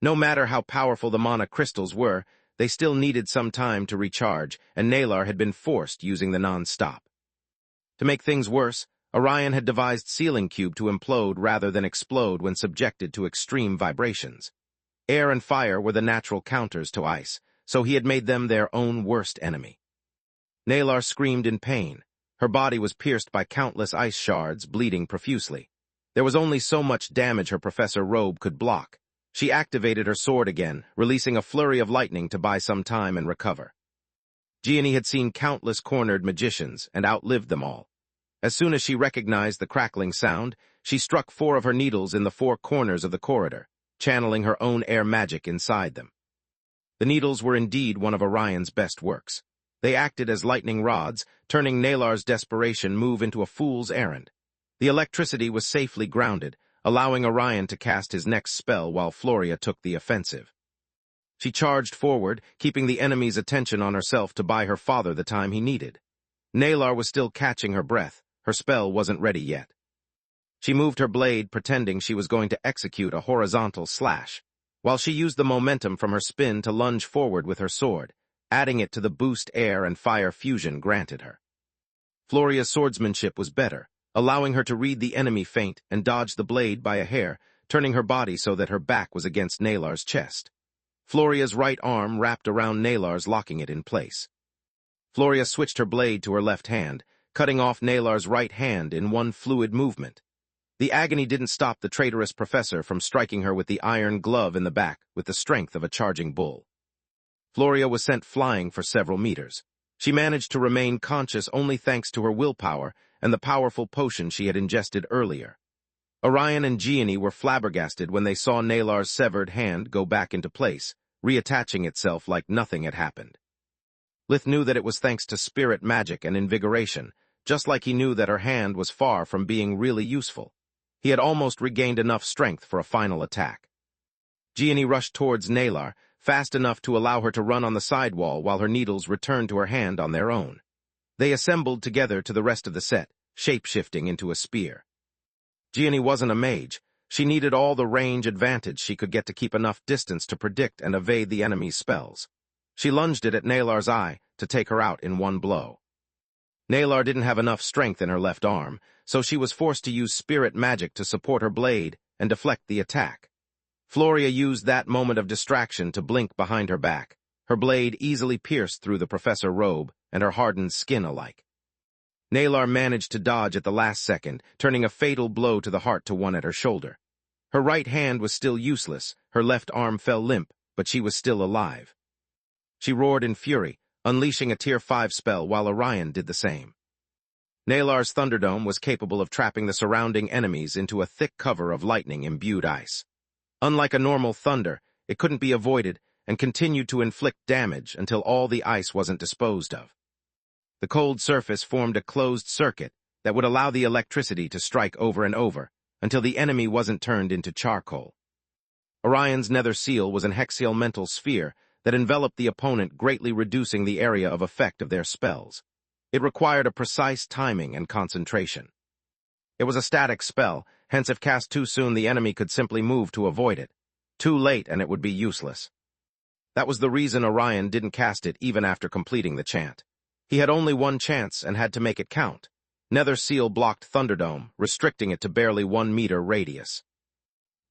No matter how powerful the mana crystals were, they still needed some time to recharge, and Nalar had been forced using the non-stop. To make things worse, Orion had devised Sealing Cube to implode rather than explode when subjected to extreme vibrations. Air and fire were the natural counters to ice, so he had made them their own worst enemy. Nalar screamed in pain. Her body was pierced by countless ice shards, bleeding profusely. There was only so much damage her professor robe could block. She activated her sword again, releasing a flurry of lightning to buy some time and recover. Gianni had seen countless cornered magicians and outlived them all. As soon as she recognized the crackling sound, she struck 4 of her needles in the 4 corners of the corridor, channeling her own air magic inside them. The needles were indeed one of Orion's best works. They acted as lightning rods, turning Nalar's desperation move into a fool's errand. The electricity was safely grounded, allowing Orion to cast his next spell while Floria took the offensive. She charged forward, keeping the enemy's attention on herself to buy her father the time he needed. Nalar was still catching her breath. Her spell wasn't ready yet. She moved her blade, pretending she was going to execute a horizontal slash, while she used the momentum from her spin to lunge forward with her sword, adding it to the boost air and fire fusion granted her. Floria's swordsmanship was better, allowing her to read the enemy feint and dodge the blade by a hair, turning her body so that her back was against Nalar's chest. Floria's right arm wrapped around Nalar's, locking it in place. Floria switched her blade to her left hand, cutting off Nalar's right hand in one fluid movement. The agony didn't stop the traitorous professor from striking her with the iron glove in the back with the strength of a charging bull. Floria was sent flying for several meters. She managed to remain conscious only thanks to her willpower and the powerful potion she had ingested earlier. Orion and Gianni were flabbergasted when they saw Nalar's severed hand go back into place, reattaching itself like nothing had happened. Lith knew that it was thanks to spirit magic and invigoration, just like he knew that her hand was far from being really useful. He had almost regained enough strength for a final attack. Gianni rushed towards Nalar, fast enough to allow her to run on the sidewall while her needles returned to her hand on their own. They assembled together to the rest of the set, shape-shifting into a spear. Gianni wasn't a mage. She needed all the range advantage she could get to keep enough distance to predict and evade the enemy's spells. She lunged it at Nalar's eye to take her out in one blow. Nalar didn't have enough strength in her left arm, so she was forced to use spirit magic to support her blade and deflect the attack. Floria used that moment of distraction to blink behind her back. Her blade easily pierced through the professor robe and her hardened skin alike. Nalar managed to dodge at the last second, turning a fatal blow to the heart to one at her shoulder. Her right hand was still useless, her left arm fell limp, but she was still alive. She roared in fury, unleashing a Tier 5 spell while Orion did the same. Nalar's Thunderdome was capable of trapping the surrounding enemies into a thick cover of lightning-imbued ice. Unlike a normal thunder, it couldn't be avoided and continued to inflict damage until all the ice wasn't disposed of. The cold surface formed a closed circuit that would allow the electricity to strike over and over until the enemy wasn't turned into charcoal. Orion's nether seal was an hexial mental sphere that enveloped the opponent, greatly reducing the area of effect of their spells. It required a precise timing and concentration. It was a static spell, hence if cast too soon the enemy could simply move to avoid it. Too late and it would be useless. That was the reason Orion didn't cast it even after completing the chant. He had only one chance and had to make it count. Nether seal blocked Thunderdome, restricting it to barely 1 meter radius.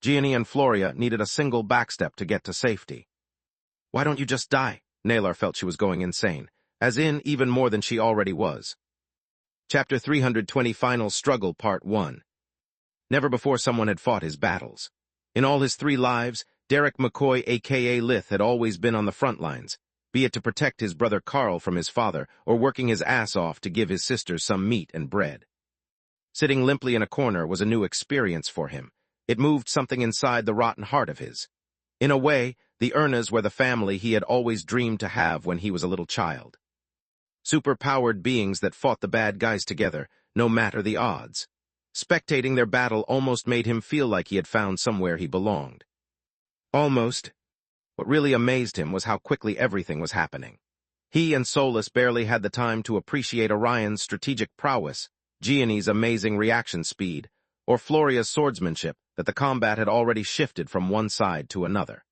Gianni and Floria needed a single backstep to get to safety. Why don't you just die? Nalar felt she was going insane, as in even more than she already was. Chapter 320 Final Struggle Part 1. Never before someone had fought his battles. In all his 3 lives, Derek McCoy aka Lith had always been on the front lines, be it to protect his brother Carl from his father or working his ass off to give his sisters some meat and bread. Sitting limply in a corner was a new experience for him. It moved something inside the rotten heart of his. In a way, the Ernas were the family he had always dreamed to have when he was a little child. Super-powered beings that fought the bad guys together, no matter the odds. Spectating their battle almost made him feel like he had found somewhere he belonged. Almost. What really amazed him was how quickly everything was happening. He and Solus barely had the time to appreciate Orion's strategic prowess, Gianni's amazing reaction speed, or Floria's swordsmanship, that the combat had already shifted from one side to another.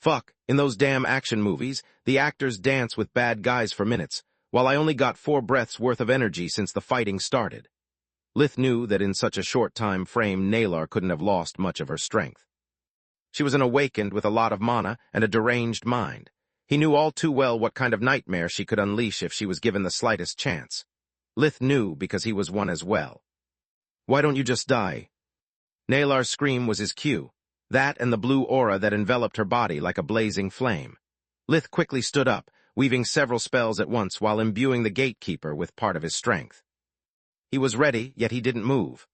Fuck, in those damn action movies, the actors dance with bad guys for minutes, while I only got 4 breaths worth of energy since the fighting started. Lith knew that in such a short time frame Nalar couldn't have lost much of her strength. She was an awakened with a lot of mana and a deranged mind. He knew all too well what kind of nightmare she could unleash if she was given the slightest chance. Lith knew because he was one as well. "Why don't you just die?" Nalar's scream was his cue, that and the blue aura that enveloped her body like a blazing flame. Lith quickly stood up, weaving several spells at once while imbuing the gatekeeper with part of his strength. He was ready, yet he didn't move.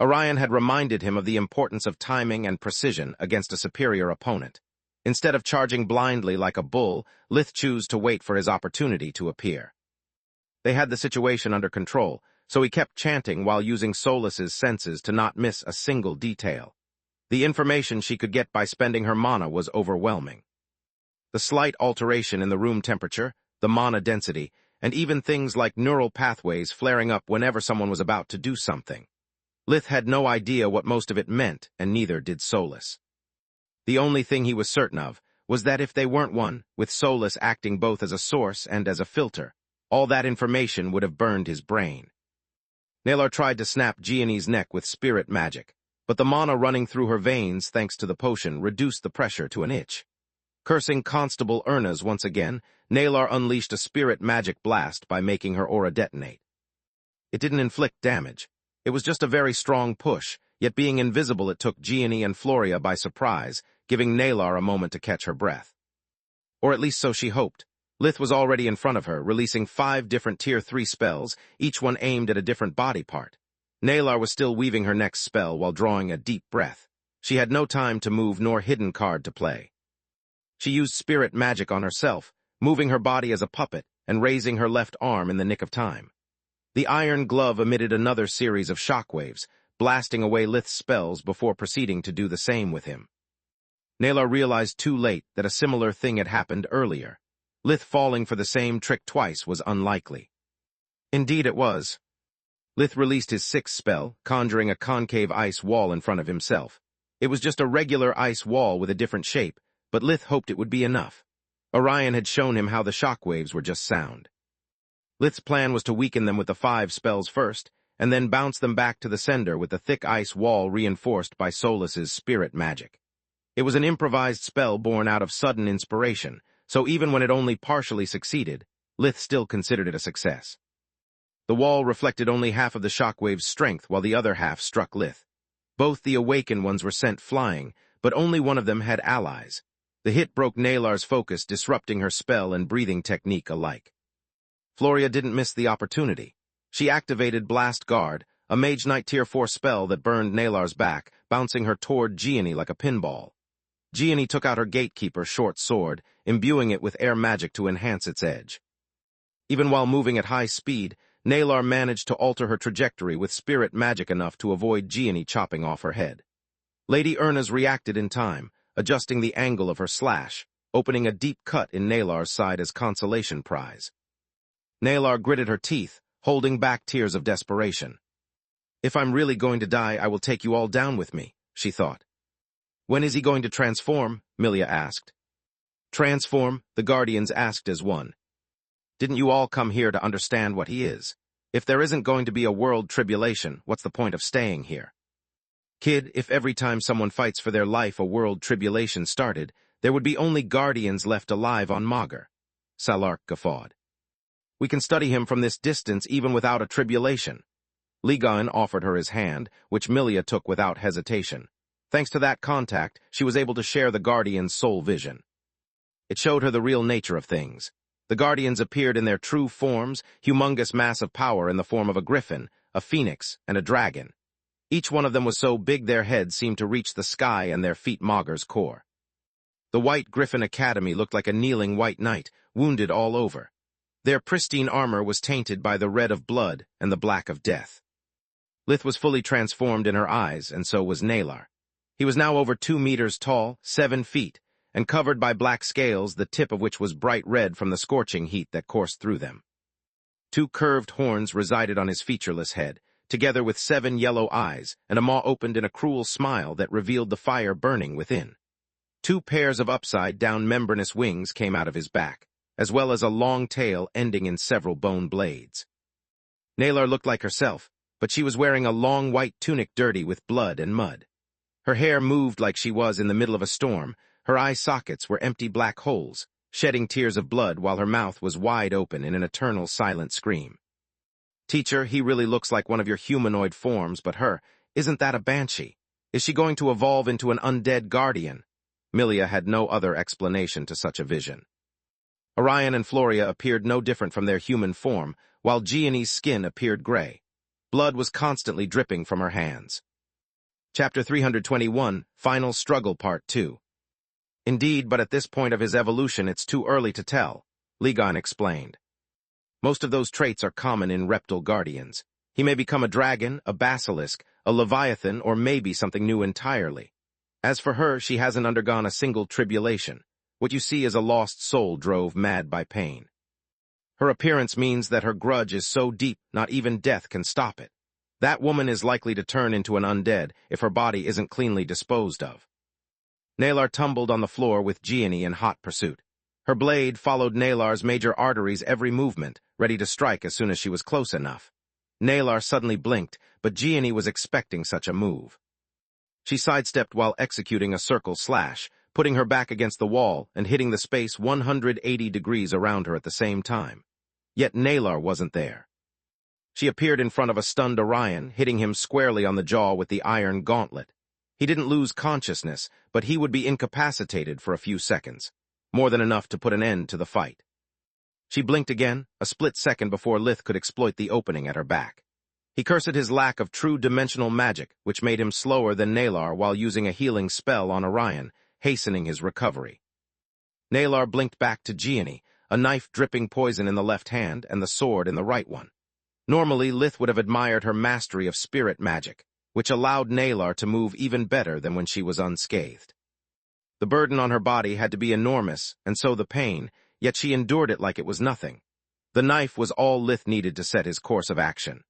Orion had reminded him of the importance of timing and precision against a superior opponent. Instead of charging blindly like a bull, Lith chose to wait for his opportunity to appear. They had the situation under control, so he kept chanting while using Solus's senses to not miss a single detail. The information she could get by spending her mana was overwhelming. The slight alteration in the room temperature, the mana density, and even things like neural pathways flaring up whenever someone was about to do something. Lith had no idea what most of it meant, and neither did Solus. The only thing he was certain of was that if they weren't one, with Solus acting both as a source and as a filter, all that information would have burned his brain. Nalar tried to snap Gianni's neck with spirit magic, but the mana running through her veins thanks to the potion reduced the pressure to an itch. Cursing Constable Erna's once again, Nalar unleashed a spirit magic blast by making her aura detonate. It didn't inflict damage. It was just a very strong push, yet being invisible it took Gianni and Floria by surprise, giving Nalar a moment to catch her breath. Or at least so she hoped. Lith was already in front of her, releasing 5 different Tier 3 spells, each one aimed at a different body part. Nalar was still weaving her next spell while drawing a deep breath. She had no time to move nor hidden card to play. She used spirit magic on herself, moving her body as a puppet and raising her left arm in the nick of time. The iron glove emitted another series of shockwaves, blasting away Lith's spells before proceeding to do the same with him. Nalar realized too late that a similar thing had happened earlier. Lith falling for the same trick twice was unlikely. Indeed it was. Lith released his 6th spell, conjuring a concave ice wall in front of himself. It was just a regular ice wall with a different shape, but Lith hoped it would be enough. Orion had shown him how the shockwaves were just sound. Lith's plan was to weaken them with the 5 spells first, and then bounce them back to the sender with the thick ice wall reinforced by Solus's spirit magic. It was an improvised spell born out of sudden inspiration, so even when it only partially succeeded, Lith still considered it a success. The wall reflected only half of the shockwave's strength while the other half struck Lith. Both the awakened ones were sent flying, but only one of them had allies. The hit broke Nalar's focus, disrupting her spell and breathing technique alike. Floria didn't miss the opportunity. She activated Blast Guard, a Mage Knight Tier 4 spell that burned Nalar's back, bouncing her toward Gianni like a pinball. Gianni took out her gatekeeper short sword, imbuing it with air magic to enhance its edge. Even while moving at high speed, Nalar managed to alter her trajectory with spirit magic enough to avoid Gianni chopping off her head. Lady Erna's reacted in time, adjusting the angle of her slash, opening a deep cut in Nalar's side as consolation prize. Nalar gritted her teeth, holding back tears of desperation. "If I'm really going to die, I will take you all down with me," she thought. "When is he going to transform?" Milia asked. "Transform?" the Guardians asked as one. "Didn't you all come here to understand what he is? If there isn't going to be a world tribulation, what's the point of staying here?" "Kid, if every time someone fights for their life a world tribulation started, there would be only Guardians left alive on Magur," Salark guffawed. "We can study him from this distance even without a tribulation." Ligon offered her his hand, which Milia took without hesitation. Thanks to that contact, she was able to share the Guardian's soul vision. It showed her the real nature of things. The Guardians appeared in their true forms, humongous mass of power in the form of a griffin, a phoenix, and a dragon. Each one of them was so big their heads seemed to reach the sky and their feet Magur's core. The White Griffin Academy looked like a kneeling white knight, wounded all over. Their pristine armor was tainted by the red of blood and the black of death. Lith was fully transformed in her eyes, and so was Nalar. He was now over 2 meters tall, 7 feet, and covered by black scales, the tip of which was bright red from the scorching heat that coursed through them. 2 curved horns resided on his featureless head, together with 7 yellow eyes, and a maw opened in a cruel smile that revealed the fire burning within. 2 pairs of upside-down membranous wings came out of his back, as well as a long tail ending in several bone blades. Nalar looked like herself, but she was wearing a long white tunic dirty with blood and mud. Her hair moved like she was in the middle of a storm. Her eye sockets were empty black holes, shedding tears of blood while her mouth was wide open in an eternal silent scream. "Teacher, he really looks like one of your humanoid forms, but isn't that a banshee? Is she going to evolve into an undead guardian?" Milia had no other explanation to such a vision. Orion and Floria appeared no different from their human form, while Gianni's skin appeared gray. Blood was constantly dripping from her hands. Chapter 321, Final Struggle Part 2. "Indeed, but at this point of his evolution it's too early to tell," Ligon explained. "Most of those traits are common in reptile guardians. He may become a dragon, a basilisk, a leviathan, or maybe something new entirely. As for her, she hasn't undergone a single tribulation. What you see is a lost soul drove mad by pain. Her appearance means that her grudge is so deep not even death can stop it. That woman is likely to turn into an undead if her body isn't cleanly disposed of." Nalar tumbled on the floor with Gianni in hot pursuit. Her blade followed Nalar's major arteries' every movement, ready to strike as soon as she was close enough. Nalar suddenly blinked, but Gianni was expecting such a move. She sidestepped while executing a circle slash, putting her back against the wall and hitting the space 180 degrees around her at the same time. Yet Nalar wasn't there. She appeared in front of a stunned Orion, hitting him squarely on the jaw with the iron gauntlet. He didn't lose consciousness, but he would be incapacitated for a few seconds, more than enough to put an end to the fight. She blinked again, a split second before Lith could exploit the opening at her back. He cursed his lack of true dimensional magic, which made him slower than Nalar while using a healing spell on Orion, hastening his recovery. Nalar blinked back to Gianni, a knife dripping poison in the left hand and the sword in the right one. Normally, Lith would have admired her mastery of spirit magic, which allowed Nalar to move even better than when she was unscathed. The burden on her body had to be enormous, and so the pain, yet she endured it like it was nothing. The knife was all Lith needed to set his course of action.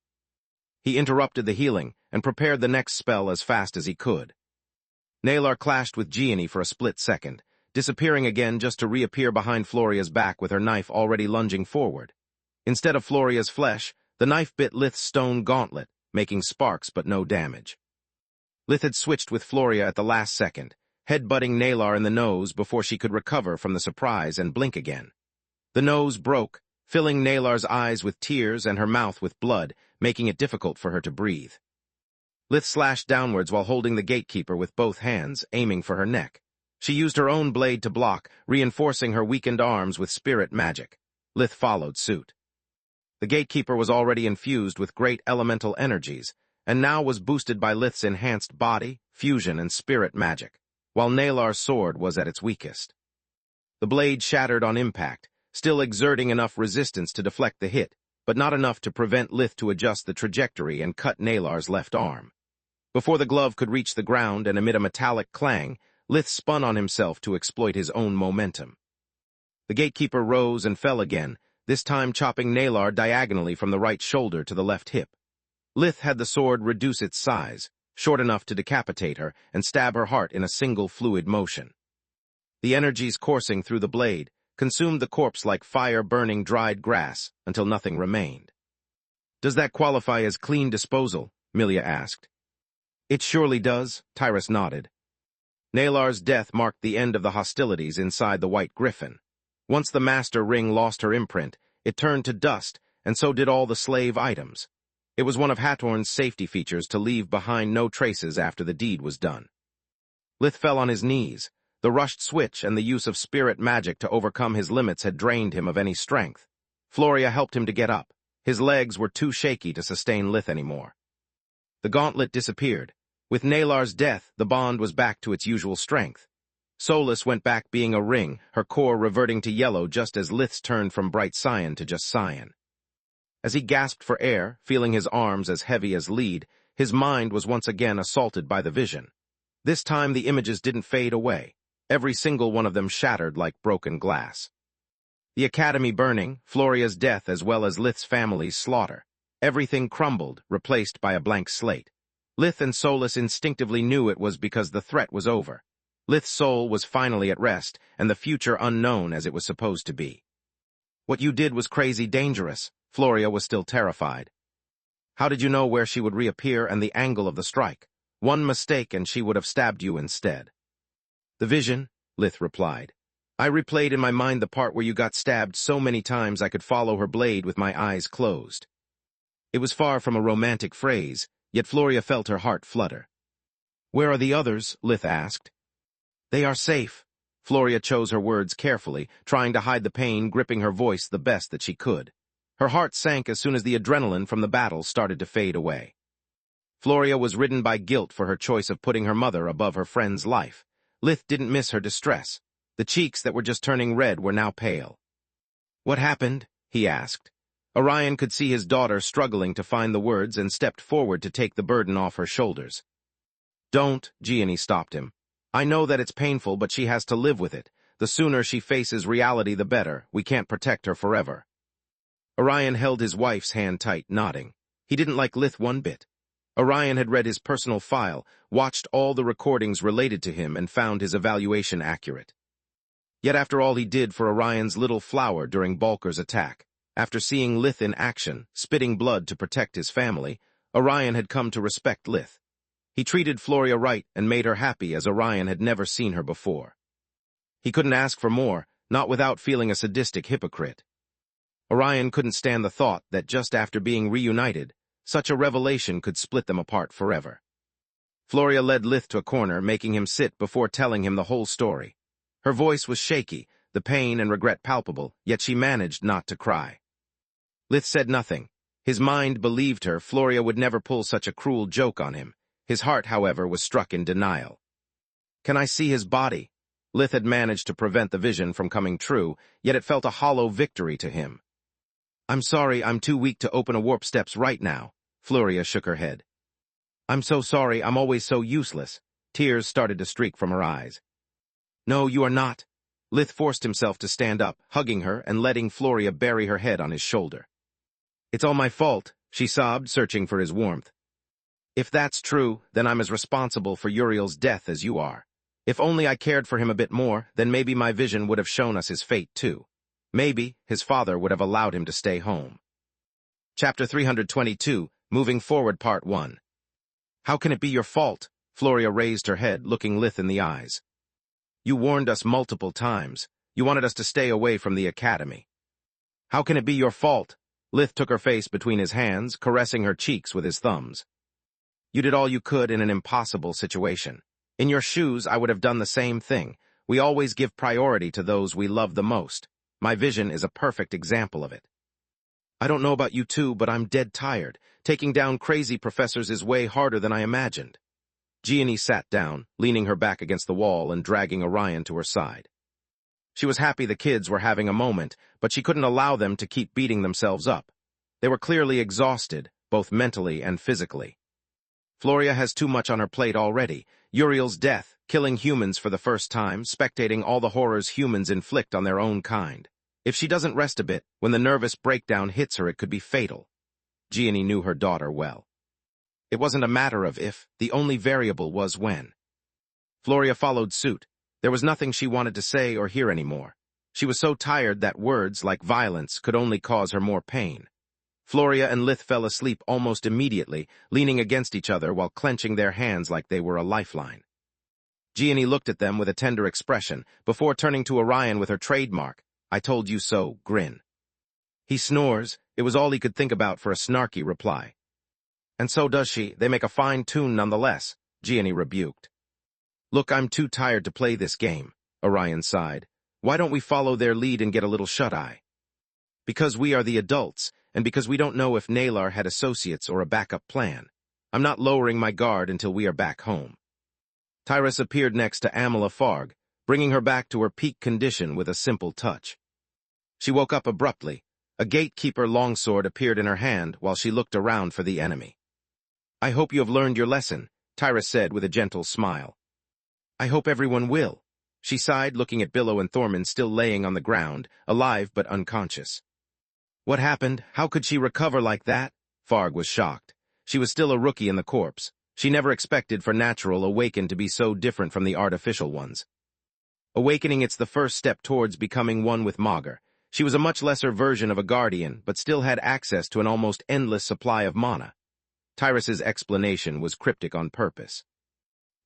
He interrupted the healing and prepared the next spell as fast as he could. Nalar clashed with Gianni for a split second, disappearing again just to reappear behind Floria's back with her knife already lunging forward. Instead of Floria's flesh, the knife bit Lith's stone gauntlet, making sparks but no damage. Lith had switched with Floria at the last second, headbutting Nalar in the nose before she could recover from the surprise and blink again. The nose broke, filling Nalar's eyes with tears and her mouth with blood, making it difficult for her to breathe. Lith slashed downwards while holding the gatekeeper with both hands, aiming for her neck. She used her own blade to block, reinforcing her weakened arms with spirit magic. Lith followed suit. The gatekeeper was already infused with great elemental energies, and now was boosted by Lith's enhanced body, fusion, and spirit magic, while Nalar's sword was at its weakest. The blade shattered on impact, still exerting enough resistance to deflect the hit, but not enough to prevent Lith to adjust the trajectory and cut Nalar's left arm. Before the glove could reach the ground and emit a metallic clang, Lith spun on himself to exploit his own momentum. The gatekeeper rose and fell again, this time chopping Nalar diagonally from the right shoulder to the left hip. Lith had the sword reduce its size, short enough to decapitate her and stab her heart in a single fluid motion. The energies coursing through the blade consumed the corpse like fire-burning dried grass until nothing remained. "Does that qualify as clean disposal?" Milia asked. "It surely does," Tyrus nodded. Nalar's death marked the end of the hostilities inside the White Griffin. Once the master ring lost her imprint, it turned to dust, and so did all the slave items. It was one of Hathorn's safety features to leave behind no traces after the deed was done. Lith fell on his knees. The rushed switch and the use of spirit magic to overcome his limits had drained him of any strength. Floria helped him to get up. His legs were too shaky to sustain Lith anymore. The gauntlet disappeared. With Nalar's death, the bond was back to its usual strength. Solus went back being a ring, her core reverting to yellow just as Lith's turned from bright cyan to just cyan. As he gasped for air, feeling his arms as heavy as lead, his mind was once again assaulted by the vision. This time the images didn't fade away. every single one of them shattered like broken glass. The academy burning, Floria's death as well as Lith's family's slaughter. Everything crumbled, replaced by a blank slate. Lith and Solus instinctively knew it was because the threat was over. Lith's soul was finally at rest, and the future unknown as it was supposed to be. What you did was crazy dangerous. Floria was still terrified. How did you know where she would reappear and the angle of the strike? One mistake and she would have stabbed you instead. The vision, Lith replied. I replayed in my mind the part where you got stabbed so many times I could follow her blade with my eyes closed. It was far from a romantic phrase, yet Floria felt her heart flutter. Where are the others? Lith asked. They are safe. Floria chose her words carefully, trying to hide the pain gripping her voice the best that she could. Her heart sank as soon as the adrenaline from the battle started to fade away. Floria was ridden by guilt for her choice of putting her mother above her friend's life. Lith didn't miss her distress. The cheeks that were just turning red were now pale. What happened? He asked. Orion could see his daughter struggling to find the words and stepped forward to take the burden off her shoulders. Don't, Gianni stopped him. I know that it's painful, but she has to live with it. The sooner she faces reality, the better. We can't protect her forever. Orion held his wife's hand tight, nodding. He didn't like Lith one bit. Orion had read his personal file, watched all the recordings related to him, and found his evaluation accurate. Yet after all he did for Orion's little flower during Balker's attack, after seeing Lith in action, spitting blood to protect his family, Orion had come to respect Lith. He treated Floria right and made her happy as Orion had never seen her before. He couldn't ask for more, not without feeling a sadistic hypocrite. Orion couldn't stand the thought that just after being reunited, such a revelation could split them apart forever. Floria led Lith to a corner, making him sit before telling him the whole story. Her voice was shaky, the pain and regret palpable, yet she managed not to cry. Lith said nothing. His mind believed her. Floria would never pull such a cruel joke on him. His heart, however, was struck in denial. Can I see his body? Lith had managed to prevent the vision from coming true, yet it felt a hollow victory to him. I'm sorry, I'm too weak to open a warp steps right now. Floria shook her head. I'm so sorry, I'm always so useless. Tears started to streak from her eyes. No, you are not. Lith forced himself to stand up, hugging her and letting Floria bury her head on his shoulder. It's all my fault, she sobbed, searching for his warmth. If that's true, then I'm as responsible for Uriel's death as you are. If only I cared for him a bit more, then maybe my vision would have shown us his fate too. Maybe his father would have allowed him to stay home. Chapter 322, Moving Forward Part 1. How can it be your fault? Floria raised her head, looking Lith in the eyes. You warned us multiple times. You wanted us to stay away from the academy. How can it be your fault? Lith took her face between his hands, caressing her cheeks with his thumbs. You did all you could in an impossible situation. In your shoes, I would have done the same thing. We always give priority to those we love the most. My vision is a perfect example of it. I don't know about you two, but I'm dead tired. Taking down crazy professors is way harder than I imagined. Gianni sat down, leaning her back against the wall and dragging Orion to her side. She was happy the kids were having a moment, but she couldn't allow them to keep beating themselves up. They were clearly exhausted, both mentally and physically. Floria has too much on her plate already. Uriel's death, killing humans for the first time, spectating all the horrors humans inflict on their own kind. If she doesn't rest a bit, when the nervous breakdown hits her, it could be fatal. Gianni knew her daughter well. It wasn't a matter of if, the only variable was when. Floria followed suit. There was nothing she wanted to say or hear anymore. She was so tired that words, like violence, could only cause her more pain. Floria and Lith fell asleep almost immediately, leaning against each other while clenching their hands like they were a lifeline. Gianni looked at them with a tender expression, before turning to Orion with her trademark, "I told you so," grin. He snores. It was all he could think about for a snarky reply. And so does she. They make a fine tune nonetheless, Gianni rebuked. Look, I'm too tired to play this game, Orion sighed. Why don't we follow their lead and get a little shut-eye? Because we are the adults, and because we don't know if Nalar had associates or a backup plan. I'm not lowering my guard until we are back home. Tyrus appeared next to Amala Farg, bringing her back to her peak condition with a simple touch. She woke up abruptly. A gatekeeper longsword appeared in her hand while she looked around for the enemy. I hope you have learned your lesson, Tyrus said with a gentle smile. I hope everyone will. She sighed, looking at Billow and Thorman still laying on the ground, alive but unconscious. What happened? How could she recover like that? Farg was shocked. She was still a rookie in the corps. She never expected for natural awakened to be so different from the artificial ones. Awakening, it's the first step towards becoming one with Magur. She was a much lesser version of a guardian, but still had access to an almost endless supply of mana. Tyrus's explanation was cryptic on purpose.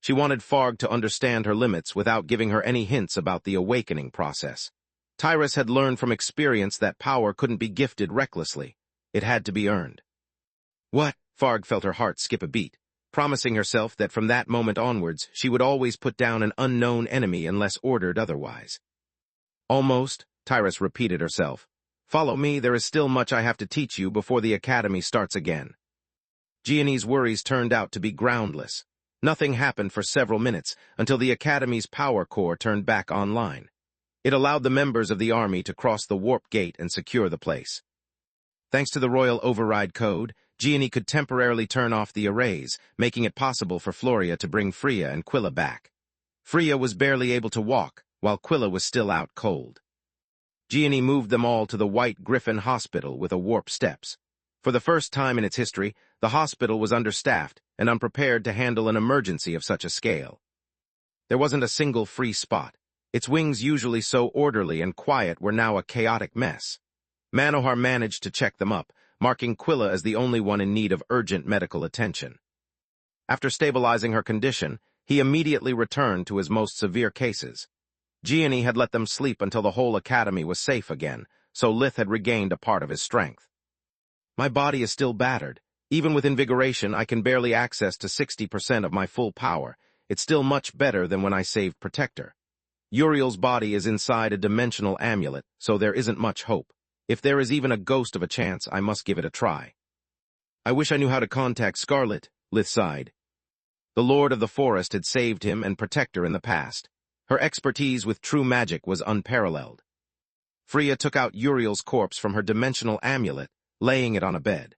She wanted Farg to understand her limits without giving her any hints about the awakening process. Tyrus had learned from experience that power couldn't be gifted recklessly. It had to be earned. What? Farg felt her heart skip a beat, promising herself that from that moment onwards she would always put down an unknown enemy unless ordered otherwise. Almost, Tyrus repeated herself. Follow me, there is still much I have to teach you before the academy starts again. Gianni's worries turned out to be groundless. Nothing happened for several minutes until the academy's power core turned back online. It allowed the members of the army to cross the warp gate and secure the place. Thanks to the Royal Override Code, Gianni could temporarily turn off the arrays, making it possible for Floria to bring Freya and Quilla back. Freya was barely able to walk, while Quilla was still out cold. Gianni moved them all to the White Griffin Hospital with a warp steps. For the first time in its history, the hospital was understaffed and unprepared to handle an emergency of such a scale. There wasn't a single free spot. Its wings, usually so orderly and quiet, were now a chaotic mess. Manohar managed to check them up, marking Quilla as the only one in need of urgent medical attention. After stabilizing her condition, he immediately returned to his most severe cases. Gianni had let them sleep until the whole academy was safe again, so Lith had regained a part of his strength. My body is still battered. Even with invigoration, I can barely access to 60% of my full power. It's still much better than when I saved Protector. Uriel's body is inside a dimensional amulet, so there isn't much hope. If there is even a ghost of a chance, I must give it a try. I wish I knew how to contact Scarlet, Lith sighed. The Lord of the Forest had saved him and Protector in the past. Her expertise with true magic was unparalleled. Freya took out Uriel's corpse from her dimensional amulet, laying it on a bed.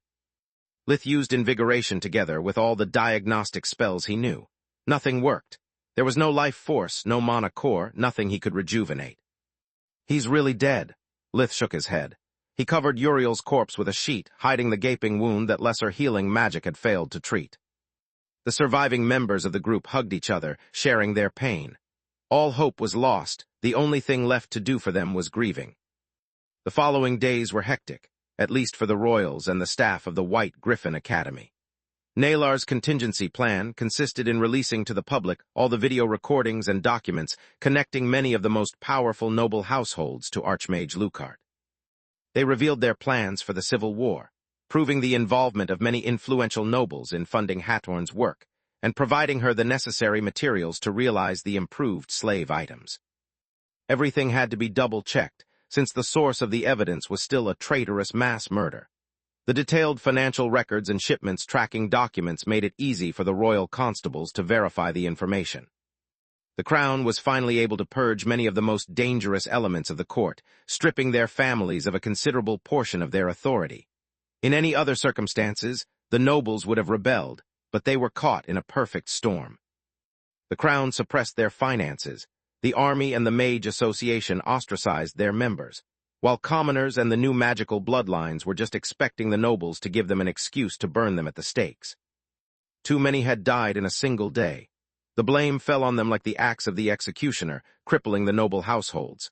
Lith used invigoration together with all the diagnostic spells he knew. Nothing worked. There was no life force, no mana core, nothing he could rejuvenate. He's really dead. Lith shook his head. He covered Uriel's corpse with a sheet, hiding the gaping wound that lesser healing magic had failed to treat. The surviving members of the group hugged each other, sharing their pain. All hope was lost. The only thing left to do for them was grieving. The following days were hectic, at least for the royals and the staff of the White Griffin Academy. Nalar's contingency plan consisted in releasing to the public all the video recordings and documents connecting many of the most powerful noble households to Archmage Lucart. They revealed their plans for the Civil War, proving the involvement of many influential nobles in funding Hathorn's work and providing her the necessary materials to realize the improved slave items. Everything had to be double-checked, since the source of the evidence was still a traitorous mass murder. The detailed financial records and shipments tracking documents made it easy for the royal constables to verify the information. The Crown was finally able to purge many of the most dangerous elements of the court, stripping their families of a considerable portion of their authority. In any other circumstances, the nobles would have rebelled, but they were caught in a perfect storm. The Crown suppressed their finances. The Army and the Mage Association ostracized their members, while commoners and the new magical bloodlines were just expecting the nobles to give them an excuse to burn them at the stakes. Too many had died in a single day. The blame fell on them like the axe of the executioner, crippling the noble households.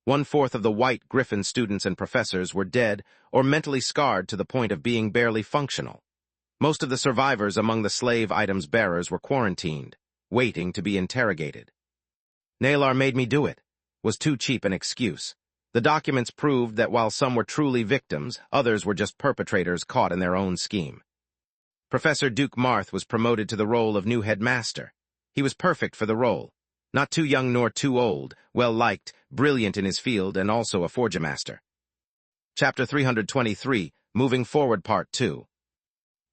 1/4 of the White Griffin students and professors were dead or mentally scarred to the point of being barely functional. Most of the survivors among the slave items bearers were quarantined, waiting to be interrogated. Nalar made me do it, was too cheap an excuse. The documents proved that while some were truly victims, others were just perpetrators caught in their own scheme. Professor Duke Marth was promoted to the role of new headmaster. He was perfect for the role. Not too young nor too old, well-liked, brilliant in his field, and also a forgemaster. Chapter 323, Moving Forward Part 2.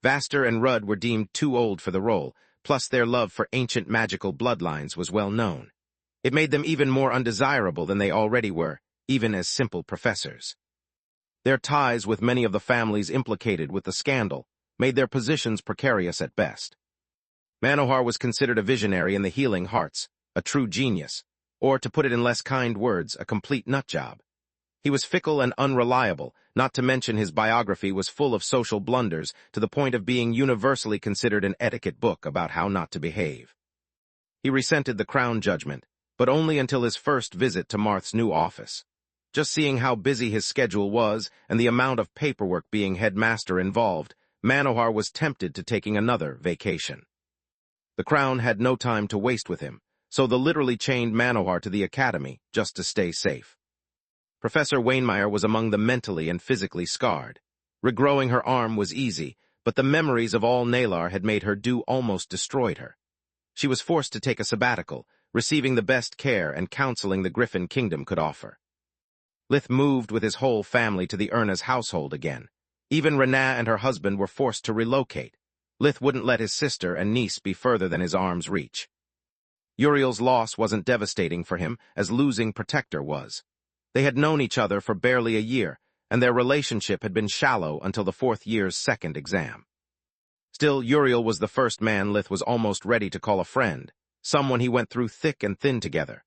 Vaster and Rudd were deemed too old for the role, plus their love for ancient magical bloodlines was well known. It made them even more undesirable than they already were, even as simple professors. Their ties with many of the families implicated with the scandal made their positions precarious at best. Manohar was considered a visionary in the Healing Hearts, a true genius. or, to put it in less kind words, a complete nutjob. He was fickle and unreliable, not to mention his biography was full of social blunders to the point of being universally considered an etiquette book about how not to behave. He resented the Crown judgment, but only until his first visit to Marth's new office. Just seeing how busy his schedule was and the amount of paperwork being headmaster involved, Manohar was tempted to taking another vacation. The Crown had no time to waste with him, so they literally chained Manohar to the academy just to stay safe. Professor Wainmeyer was among the mentally and physically scarred. Regrowing her arm was easy, but the memories of all Nalar had made her do almost destroyed her. She was forced to take a sabbatical, receiving the best care and counseling the Griffin Kingdom could offer. Lith moved with his whole family to the Erna's household again. Even Renaa and her husband were forced to relocate. Lith wouldn't let his sister and niece be further than his arm's reach. Uriel's loss wasn't devastating for him as losing Protector was. They had known each other for barely a year, and their relationship had been shallow until the fourth year's second exam. Still, Uriel was the first man Lith was almost ready to call a friend, someone he went through thick and thin together.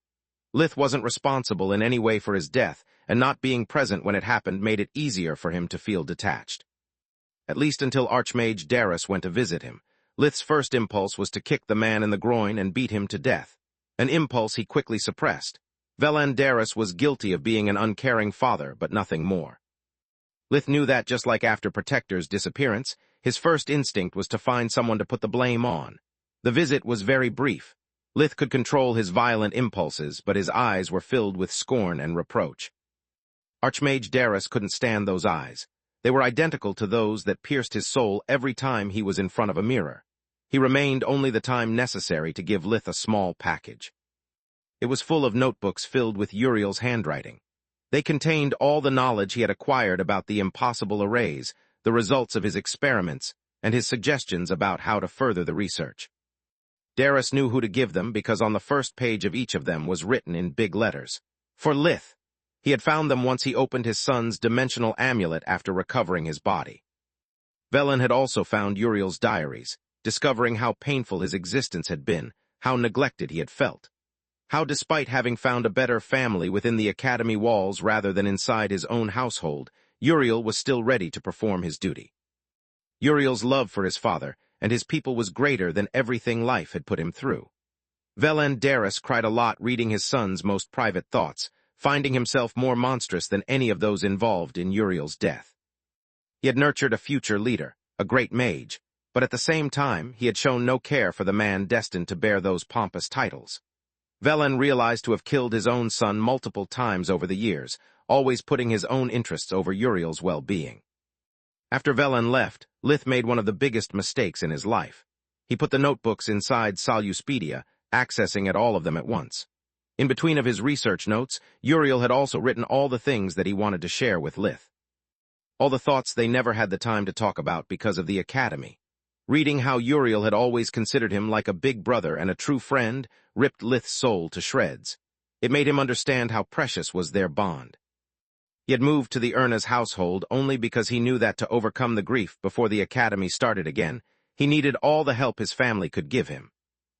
Lith wasn't responsible in any way for his death, and not being present when it happened made it easier for him to feel detached. At least until Archmage Darius went to visit him, Lith's first impulse was to kick the man in the groin and beat him to death, an impulse he quickly suppressed. Velan Darius was guilty of being an uncaring father, but nothing more. Lith knew that just like after Protector's disappearance, his first instinct was to find someone to put the blame on. The visit was very brief. Lith could control his violent impulses, but his eyes were filled with scorn and reproach. Archmage Darius couldn't stand those eyes. They were identical to those that pierced his soul every time he was in front of a mirror. He remained only the time necessary to give Lith a small package. It was full of notebooks filled with Uriel's handwriting. They contained all the knowledge he had acquired about the impossible arrays, the results of his experiments, and his suggestions about how to further the research. Darius knew who to give them because on the first page of each of them was written in big letters, "For Lith." He had found them once he opened his son's dimensional amulet after recovering his body. Velan had also found Uriel's diaries, discovering how painful his existence had been, how neglected he had felt. How, despite having found a better family within the academy walls rather than inside his own household, Uriel was still ready to perform his duty. Uriel's love for his father and his people was greater than everything life had put him through. Velan Darius cried a lot reading his son's most private thoughts, finding himself more monstrous than any of those involved in Uriel's death. He had nurtured a future leader, a great mage, but at the same time he had shown no care for the man destined to bear those pompous titles. Velan realized to have killed his own son multiple times over the years, always putting his own interests over Uriel's well-being. After Velan left, Lith made one of the biggest mistakes in his life. He put the notebooks inside Soluspedia, accessing at all of them at once. In between of his research notes, Uriel had also written all the things that he wanted to share with Lith. All the thoughts they never had the time to talk about because of the academy. Reading how Uriel had always considered him like a big brother and a true friend ripped Lith's soul to shreds. It made him understand how precious was their bond. He had moved to the Erna's household only because he knew that to overcome the grief before the academy started again, he needed all the help his family could give him.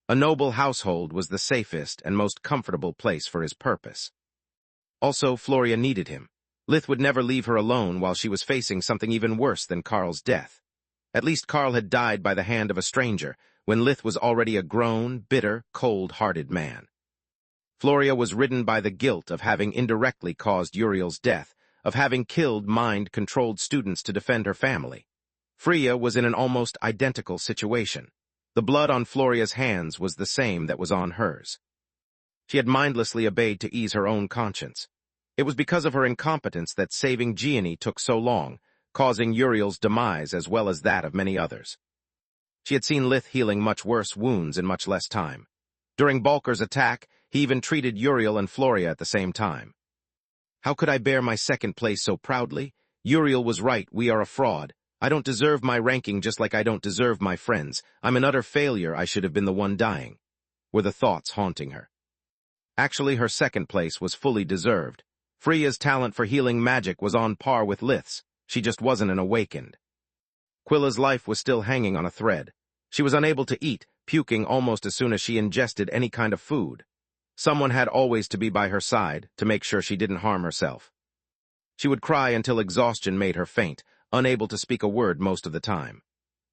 A noble household was the safest and most comfortable place for his purpose. Also, Floria needed him. Lith would never leave her alone while she was facing something even worse than Carl's death. At least Carl had died by the hand of a stranger, when Lith was already a grown, bitter, cold-hearted man. Floria was ridden by the guilt of having indirectly caused Uriel's death, of having killed mind-controlled students to defend her family. Freya was in an almost identical situation. The blood on Floria's hands was the same that was on hers. She had mindlessly obeyed to ease her own conscience. It was because of her incompetence that saving Gianni took so long, causing Uriel's demise as well as that of many others. She had seen Lith healing much worse wounds in much less time. During Balker's attack, he even treated Uriel and Floria at the same time. How could I bear my second place so proudly? Uriel was right, we are a fraud. I don't deserve my ranking just like I don't deserve my friends. I'm an utter failure, I should have been the one dying, were the thoughts haunting her. Actually, her second place was fully deserved. Freya's talent for healing magic was on par with Lith's. She just wasn't an awakened. Quilla's life was still hanging on a thread. She was unable to eat, puking almost as soon as she ingested any kind of food. Someone had always to be by her side to make sure she didn't harm herself. She would cry until exhaustion made her faint, unable to speak a word most of the time.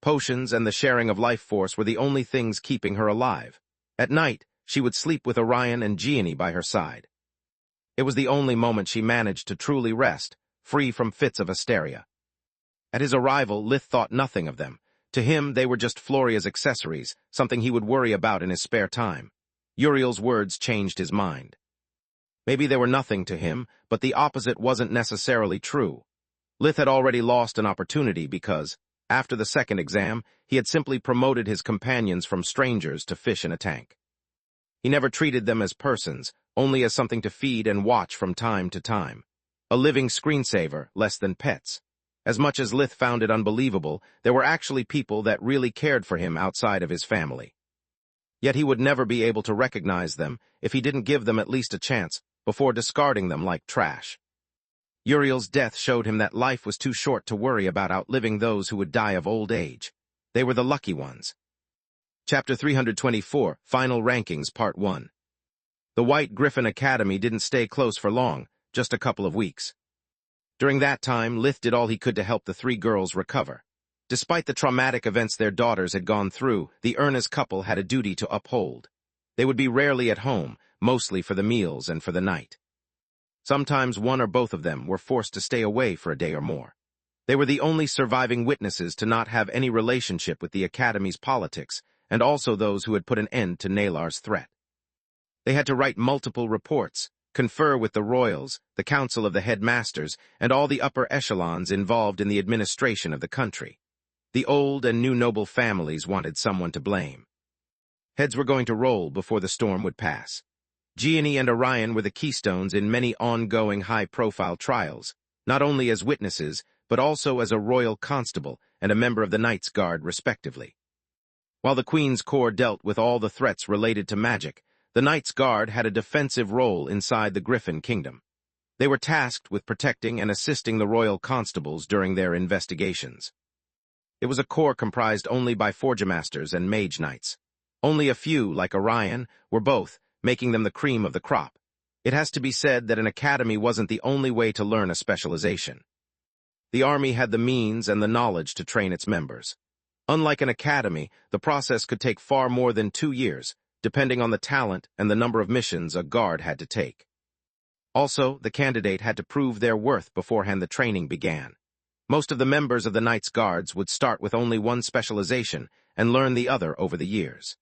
Potions and the sharing of life force were the only things keeping her alive. At night, she would sleep with Orion and Gianni by her side. It was the only moment she managed to truly rest, free from fits of hysteria. At his arrival, Lith thought nothing of them. To him, they were just Floria's accessories, something he would worry about in his spare time. Uriel's words changed his mind. Maybe they were nothing to him, but the opposite wasn't necessarily true. Lith had already lost an opportunity because, after the second exam, he had simply promoted his companions from strangers to fish in a tank. He never treated them as persons, only as something to feed and watch from time to time. A living screensaver, less than pets. As much as Lith found it unbelievable, there were actually people that really cared for him outside of his family. Yet he would never be able to recognize them if he didn't give them at least a chance before discarding them like trash. Uriel's death showed him that life was too short to worry about outliving those who would die of old age. They were the lucky ones. Chapter 324, Final Rankings, Part 1. The White Griffin Academy didn't stay close for long, just a couple of weeks. During that time, Lith did all he could to help the three girls recover. Despite the traumatic events their daughters had gone through, the earnest couple had a duty to uphold. They would be rarely at home, mostly for the meals and for the night. Sometimes one or both of them were forced to stay away for a day or more. They were the only surviving witnesses to not have any relationship with the Academy's politics, and also those who had put an end to Nalar's threat. They had to write multiple reports, confer with the royals, the council of the headmasters, and all the upper echelons involved in the administration of the country. The old and new noble families wanted someone to blame. Heads were going to roll before the storm would pass. Gianni and Orion were the keystones in many ongoing high-profile trials, not only as witnesses, but also as a royal constable and a member of the Knights Guard, respectively. While the Queen's Corps dealt with all the threats related to magic, the Knights Guard had a defensive role inside the Griffin Kingdom. They were tasked with protecting and assisting the royal constables during their investigations. It was a corps comprised only by Forgemasters and Mage Knights. Only a few, like Orion, were both, making them the cream of the crop. It has to be said that an academy wasn't the only way to learn a specialization. The army had the means and the knowledge to train its members. Unlike an academy, the process could take far more than 2 years, depending on the talent and the number of missions a guard had to take. Also, the candidate had to prove their worth beforehand the training began. Most of the members of the Knights Guards would start with only one specialization and learn the other over the years.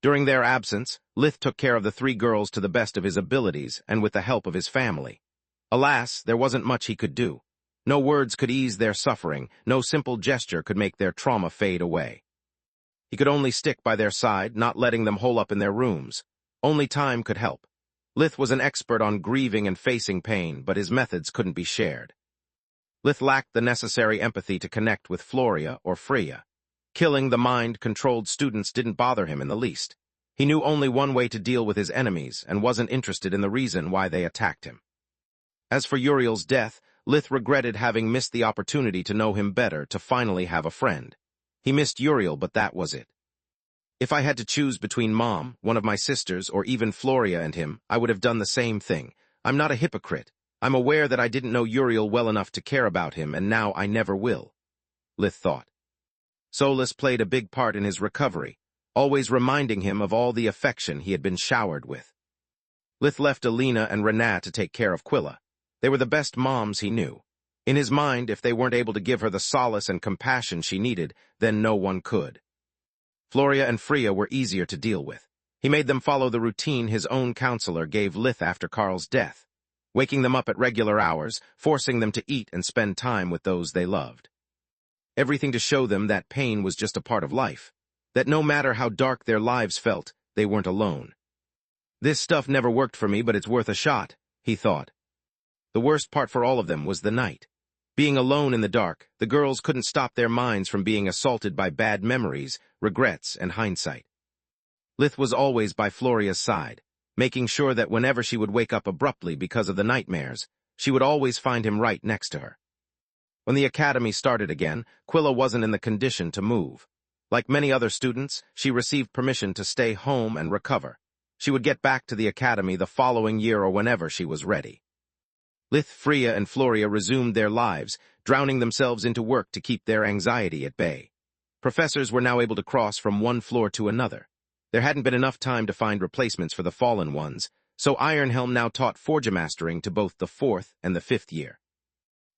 During their absence, Lith took care of the three girls to the best of his abilities and with the help of his family. Alas, there wasn't much he could do. No words could ease their suffering, no simple gesture could make their trauma fade away. He could only stick by their side, not letting them hole up in their rooms. Only time could help. Lith was an expert on grieving and facing pain, but his methods couldn't be shared. Lith lacked the necessary empathy to connect with Floria or Freya. Killing the mind-controlled students didn't bother him in the least. He knew only one way to deal with his enemies and wasn't interested in the reason why they attacked him. As for Uriel's death, Lith regretted having missed the opportunity to know him better, to finally have a friend. He missed Uriel, but that was it. If I had to choose between Mom, one of my sisters, or even Floria and him, I would have done the same thing. I'm not a hypocrite. I'm aware that I didn't know Uriel well enough to care about him, and now I never will, Lith thought. Solus played a big part in his recovery, always reminding him of all the affection he had been showered with. Lith left Alina and Renat to take care of Quilla. They were the best moms he knew. In his mind, if they weren't able to give her the solace and compassion she needed, then no one could. Floria and Freya were easier to deal with. He made them follow the routine his own counselor gave Lith after Carl's death, waking them up at regular hours, forcing them to eat and spend time with those they loved. Everything to show them that pain was just a part of life, that no matter how dark their lives felt, they weren't alone. This stuff never worked for me, but it's worth a shot, he thought. The worst part for all of them was the night. Being alone in the dark, the girls couldn't stop their minds from being assaulted by bad memories, regrets, and hindsight. Lith was always by Floria's side, making sure that whenever she would wake up abruptly because of the nightmares, she would always find him right next to her. When the academy started again, Quilla wasn't in the condition to move. Like many other students, she received permission to stay home and recover. She would get back to the academy the following year or whenever she was ready. Lith, Freya, and Floria resumed their lives, drowning themselves into work to keep their anxiety at bay. Professors were now able to cross from one floor to another. There hadn't been enough time to find replacements for the fallen ones, so Ironhelm now taught Forgemastering to both the 4th and the 5th year.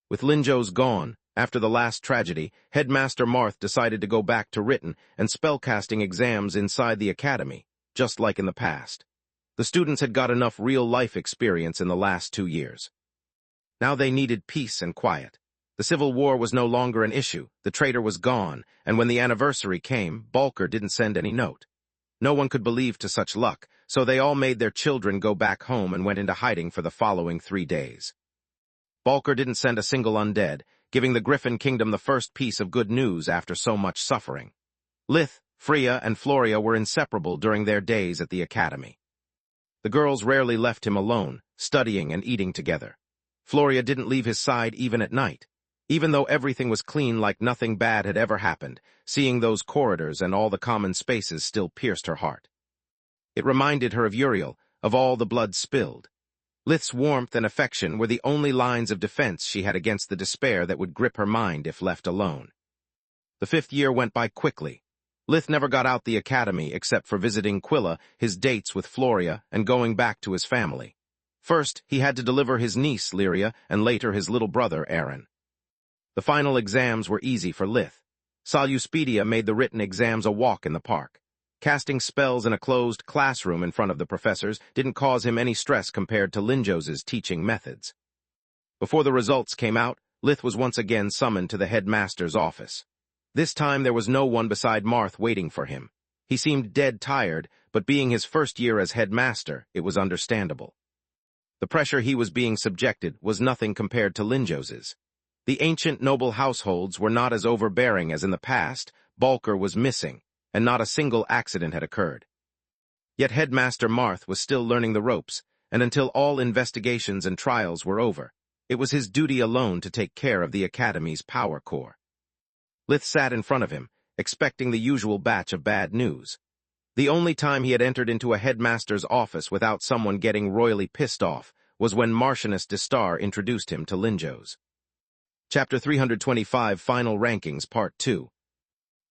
With Linjos gone, after the last tragedy, Headmaster Marth decided to go back to written and spellcasting exams inside the academy, just like in the past. The students had got enough real-life experience in the last 2 years. Now they needed peace and quiet. The Civil War was no longer an issue, the traitor was gone, and when the anniversary came, Balker didn't send any note. No one could believe to such luck, so they all made their children go back home and went into hiding for the following 3 days. Balker didn't send a single undead, giving the Griffin Kingdom the first piece of good news after so much suffering. Lith, Freya, and Floria were inseparable during their days at the academy. The girls rarely left him alone, studying and eating together. Floria didn't leave his side even at night. Even though everything was clean like nothing bad had ever happened, seeing those corridors and all the common spaces still pierced her heart. It reminded her of Uriel, of all the blood spilled. Lith's warmth and affection were the only lines of defense she had against the despair that would grip her mind if left alone. The 5th year went by quickly. Lith never got out the academy except for visiting Quilla, his dates with Floria, and going back to his family. First, he had to deliver his niece, Lyria, and later his little brother, Aaron. The final exams were easy for Lith. Saluspedia made the written exams a walk in the park. Casting spells in a closed classroom in front of the professors didn't cause him any stress compared to Linjos's teaching methods. Before the results came out, Lith was once again summoned to the headmaster's office. This time there was no one beside Marth waiting for him. He seemed dead tired, but being his first year as headmaster, it was understandable. The pressure he was being subjected was nothing compared to Linjos's. The ancient noble households were not as overbearing as in the past, Balker was missing, and not a single accident had occurred. Yet Headmaster Marth was still learning the ropes, and until all investigations and trials were over, it was his duty alone to take care of the Academy's power core. Lith sat in front of him, expecting the usual batch of bad news. The only time he had entered into a headmaster's office without someone getting royally pissed off was when Marcianus de Star introduced him to Linjos. Chapter 325, Final Rankings, Part 2.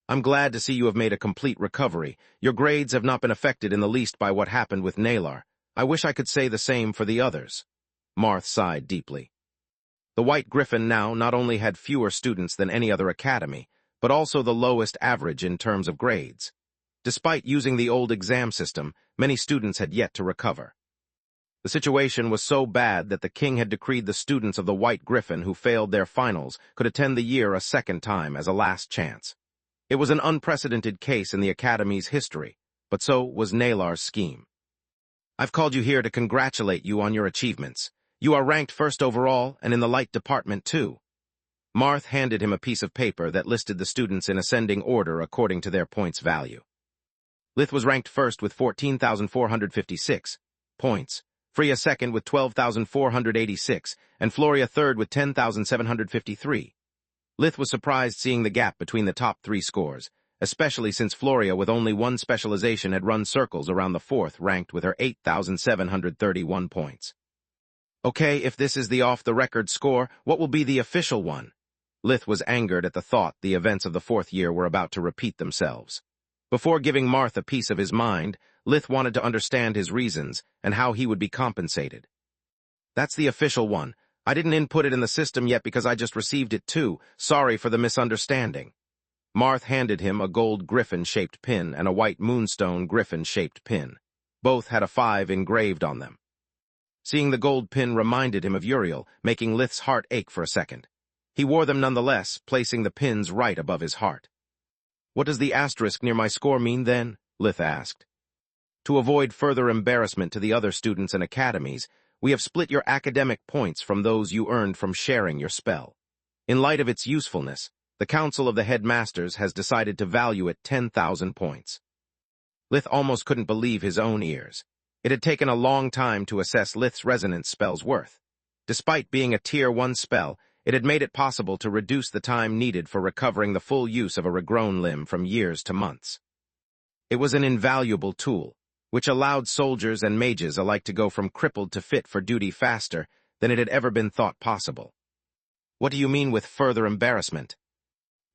I'm glad to see you have made a complete recovery. Your grades have not been affected in the least by what happened with Nalar. I wish I could say the same for the others. Marth sighed deeply. The White Griffin now not only had fewer students than any other academy, but also the lowest average in terms of grades. Despite using the old exam system, many students had yet to recover. The situation was so bad that the king had decreed the students of the White Griffin who failed their finals could attend the year a second time as a last chance. It was an unprecedented case in the Academy's history, but so was Nalar's scheme. I've called you here to congratulate you on your achievements. You are ranked first overall and in the light department too. Marth handed him a piece of paper that listed the students in ascending order according to their points value. Lith was ranked first with 14,456 points, Freya second with 12,486, and Floria third with 10,753. Lith was surprised seeing the gap between the top 3 scores, especially since Floria with only one specialization had run circles around the 4th ranked with her 8,731 points. Okay, if this is the off-the-record score, what will be the official one? Lith was angered at the thought the events of the 4th year were about to repeat themselves. Before giving Marth a piece of his mind, Lith wanted to understand his reasons and how he would be compensated. That's the official one. I didn't input it in the system yet because I just received it too. Sorry for the misunderstanding. Marth handed him a gold griffin-shaped pin and a white moonstone griffin-shaped pin. Both had a 5 engraved on them. Seeing the gold pin reminded him of Uriel, making Lith's heart ache for a second. He wore them nonetheless, placing the pins right above his heart. What does the asterisk near my score mean then? Lith asked. To avoid further embarrassment to the other students and academies, we have split your academic points from those you earned from sharing your spell. In light of its usefulness, the Council of the Headmasters has decided to value it 10,000 points. Lith almost couldn't believe his own ears. It had taken a long time to assess Lith's resonance spell's worth. Despite being a Tier 1 spell, it had made it possible to reduce the time needed for recovering the full use of a regrown limb from years to months. It was an invaluable tool. which allowed soldiers and mages alike to go from crippled to fit for duty faster than it had ever been thought possible. What do you mean with further embarrassment?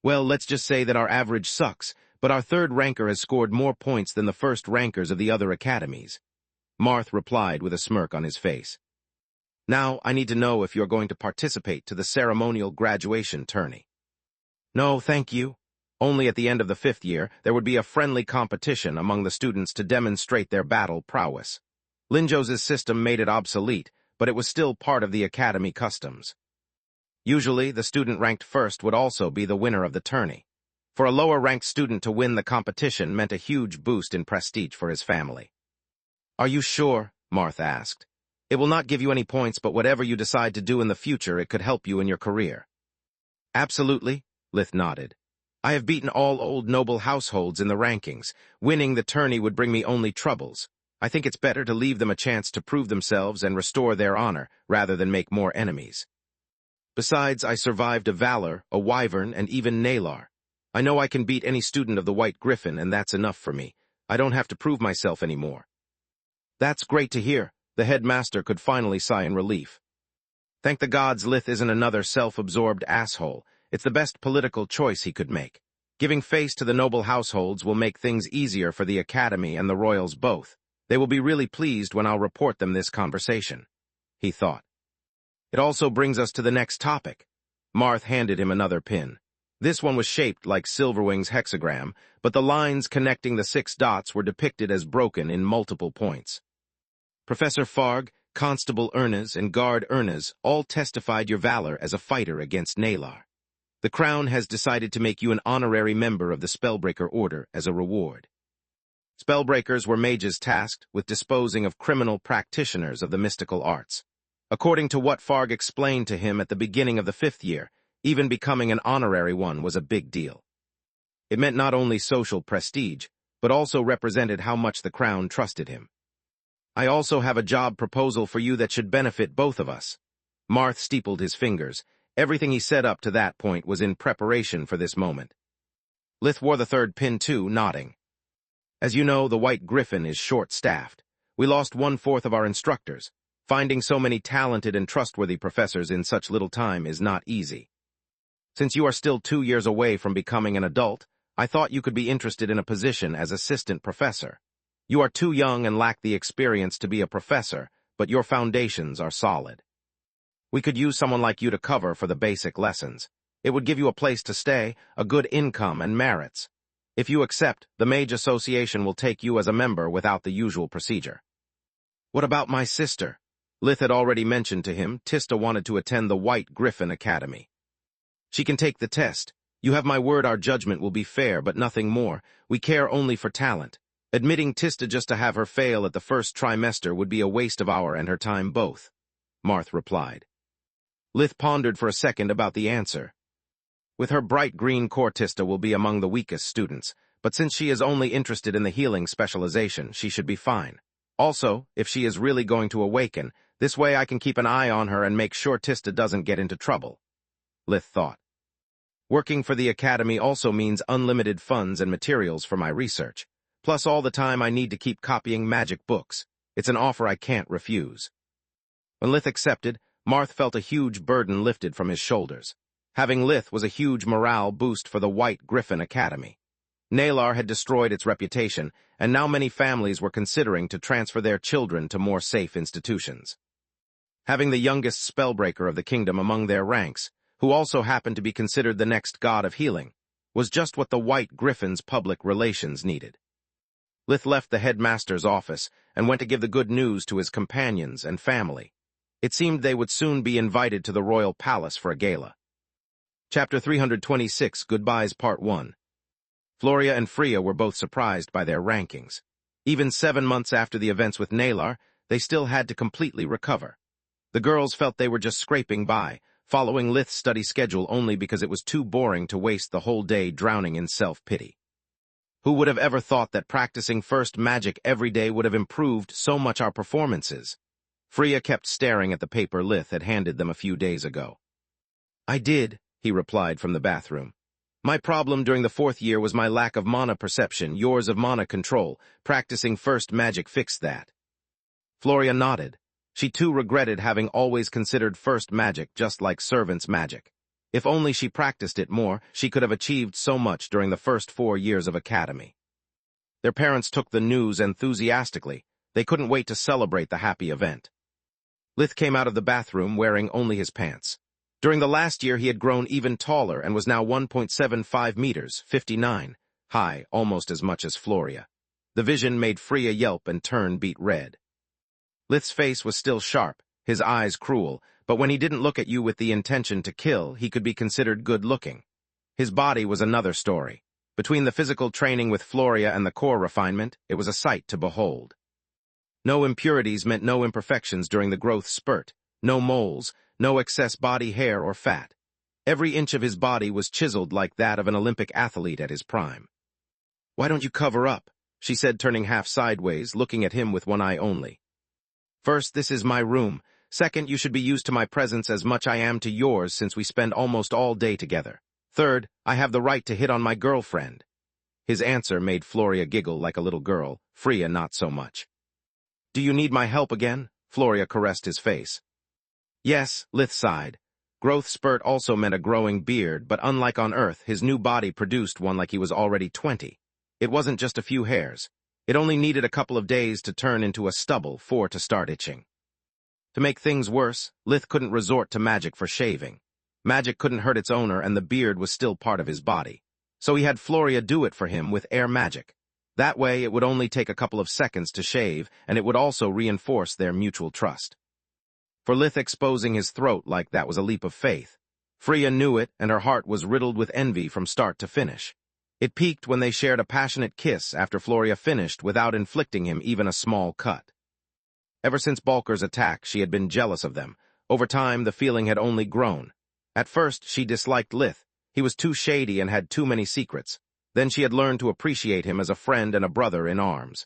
Well, let's just say that our average sucks, but our third ranker has scored more points than the first rankers of the other academies. Marth replied with a smirk on his face. Now, I need to know if you're going to participate to the ceremonial graduation tourney. No, thank you. Only at the end of the 5th year, there would be a friendly competition among the students to demonstrate their battle prowess. Linjos's system made it obsolete, but it was still part of the academy customs. Usually, the student ranked first would also be the winner of the tourney. For a lower-ranked student to win the competition meant a huge boost in prestige for his family. Are you sure? Marth asked. It will not give you any points, but whatever you decide to do in the future, it could help you in your career. Absolutely, Lith nodded. I have beaten all old noble households in the rankings. Winning the tourney would bring me only troubles. I think it's better to leave them a chance to prove themselves and restore their honor, rather than make more enemies. Besides, I survived a Valor, a Wyvern, and even Nalar. I know I can beat any student of the White Griffin, and that's enough for me. I don't have to prove myself anymore. That's great to hear. The headmaster could finally sigh in relief. Thank the gods Lith isn't another self-absorbed asshole. It's the best political choice he could make. Giving face to the noble households will make things easier for the academy and the royals both. They will be really pleased when I'll report them this conversation, he thought. It also brings us to the next topic. Marth handed him another pin. This one was shaped like Silverwing's hexagram, but the lines connecting the 6 dots were depicted as broken in multiple points. Professor Farg, Constable Ernez, and Guard Ernez all testified your valor as a fighter against Nalar. The Crown has decided to make you an honorary member of the Spellbreaker Order as a reward. Spellbreakers were mages tasked with disposing of criminal practitioners of the mystical arts. According to what Farg explained to him at the beginning of the 5th year, even becoming an honorary one was a big deal. It meant not only social prestige, but also represented how much the Crown trusted him. I also have a job proposal for you that should benefit both of us. Marth steepled his fingers. Everything he said up to that point was in preparation for this moment. Lith wore the 3rd pin too, nodding. As you know, the White Griffin is short-staffed. We lost 1/4 of our instructors. Finding so many talented and trustworthy professors in such little time is not easy. Since you are still 2 years away from becoming an adult, I thought you could be interested in a position as assistant professor. You are too young and lack the experience to be a professor, but your foundations are solid. We could use someone like you to cover for the basic lessons. It would give you a place to stay, a good income, and merits. If you accept, the Mage Association will take you as a member without the usual procedure. What about my sister? Lith had already mentioned to him Tista wanted to attend the White Griffin Academy. She can take the test. You have my word our judgment will be fair, but nothing more. We care only for talent. Admitting Tista just to have her fail at the first trimester would be a waste of our and her time both, Marth replied. Lith pondered for a second about the answer. With her bright green core, Tista will be among the weakest students, but since she is only interested in the healing specialization, she should be fine. Also, if she is really going to awaken, this way I can keep an eye on her and make sure Tista doesn't get into trouble, Lith thought. Working for the academy also means unlimited funds and materials for my research, plus all the time I need to keep copying magic books. It's an offer I can't refuse. When Lith accepted, Marth felt a huge burden lifted from his shoulders. Having Lith was a huge morale boost for the White Griffin Academy. Nalar had destroyed its reputation, and now many families were considering to transfer their children to more safe institutions. Having the youngest spellbreaker of the kingdom among their ranks, who also happened to be considered the next god of healing, was just what the White Griffin's public relations needed. Lith left the headmaster's office and went to give the good news to his companions and family. It seemed they would soon be invited to the royal palace for a gala. Chapter 326, Goodbyes Part 1. Floria and Freya were both surprised by their rankings. Even 7 months after the events with Nalar, they still had to completely recover. The girls felt they were just scraping by, following Lith's study schedule only because it was too boring to waste the whole day drowning in self-pity. Who would have ever thought that practicing first magic every day would have improved so much our performances? Freya kept staring at the paper Lith had handed them a few days ago. I did, he replied from the bathroom. My problem during the 4th year was my lack of mana perception, yours of mana control. Practicing first magic fixed that. Floria nodded. She too regretted having always considered first magic just like servant's magic. If only she practiced it more, she could have achieved so much during the first 4 years of academy. Their parents took the news enthusiastically. They couldn't wait to celebrate the happy event. Lith came out of the bathroom wearing only his pants. During the last year he had grown even taller and was now 1.75 meters, 59, high, almost as much as Floria. The vision made Freya yelp and turn beet red. Lith's face was still sharp, his eyes cruel, but when he didn't look at you with the intention to kill, he could be considered good-looking. His body was another story. Between the physical training with Floria and the core refinement, it was a sight to behold. No impurities meant no imperfections during the growth spurt, no moles, no excess body hair or fat. Every inch of his body was chiseled like that of an Olympic athlete at his prime. "Why don't you cover up?" she said, turning half sideways, looking at him with one eye only. "First, this is my room. Second, you should be used to my presence as much I am to yours since we spend almost all day together. Third, I have the right to hit on my girlfriend." His answer made Floria giggle like a little girl, Freya not so much. "Do you need my help again?" Floria caressed his face. "Yes," Lith sighed. Growth spurt also meant a growing beard, but unlike on Earth, his new body produced one like he was already 20. It wasn't just a few hairs. It only needed a couple of days to turn into a stubble for to start itching. To make things worse, Lith couldn't resort to magic for shaving. Magic couldn't hurt its owner, and the beard was still part of his body. So he had Floria do it for him with air magic. That way, it would only take a couple of seconds to shave, and it would also reinforce their mutual trust. For Lith, exposing his throat like that was a leap of faith. Freya knew it, and her heart was riddled with envy from start to finish. It peaked when they shared a passionate kiss after Floria finished without inflicting him even a small cut. Ever since Balker's attack, she had been jealous of them. Over time, the feeling had only grown. At first, she disliked Lith. He was too shady and had too many secrets. Then she had learned to appreciate him as a friend and a brother in arms.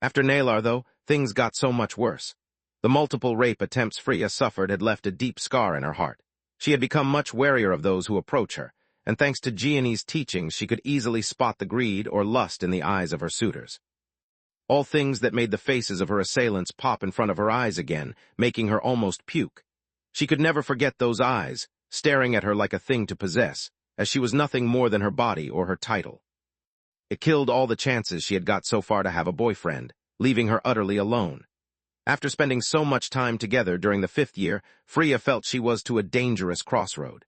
After Nalar, though, things got so much worse. The multiple rape attempts Freya suffered had left a deep scar in her heart. She had become much warier of those who approach her, and thanks to Gianni's teachings, she could easily spot the greed or lust in the eyes of her suitors. All things that made the faces of her assailants pop in front of her eyes again, making her almost puke. She could never forget those eyes, staring at her like a thing to possess, as she was nothing more than her body or her title. It killed all the chances she had got so far to have a boyfriend, leaving her utterly alone. After spending so much time together during the 5th year, Freya felt she was to a dangerous crossroad.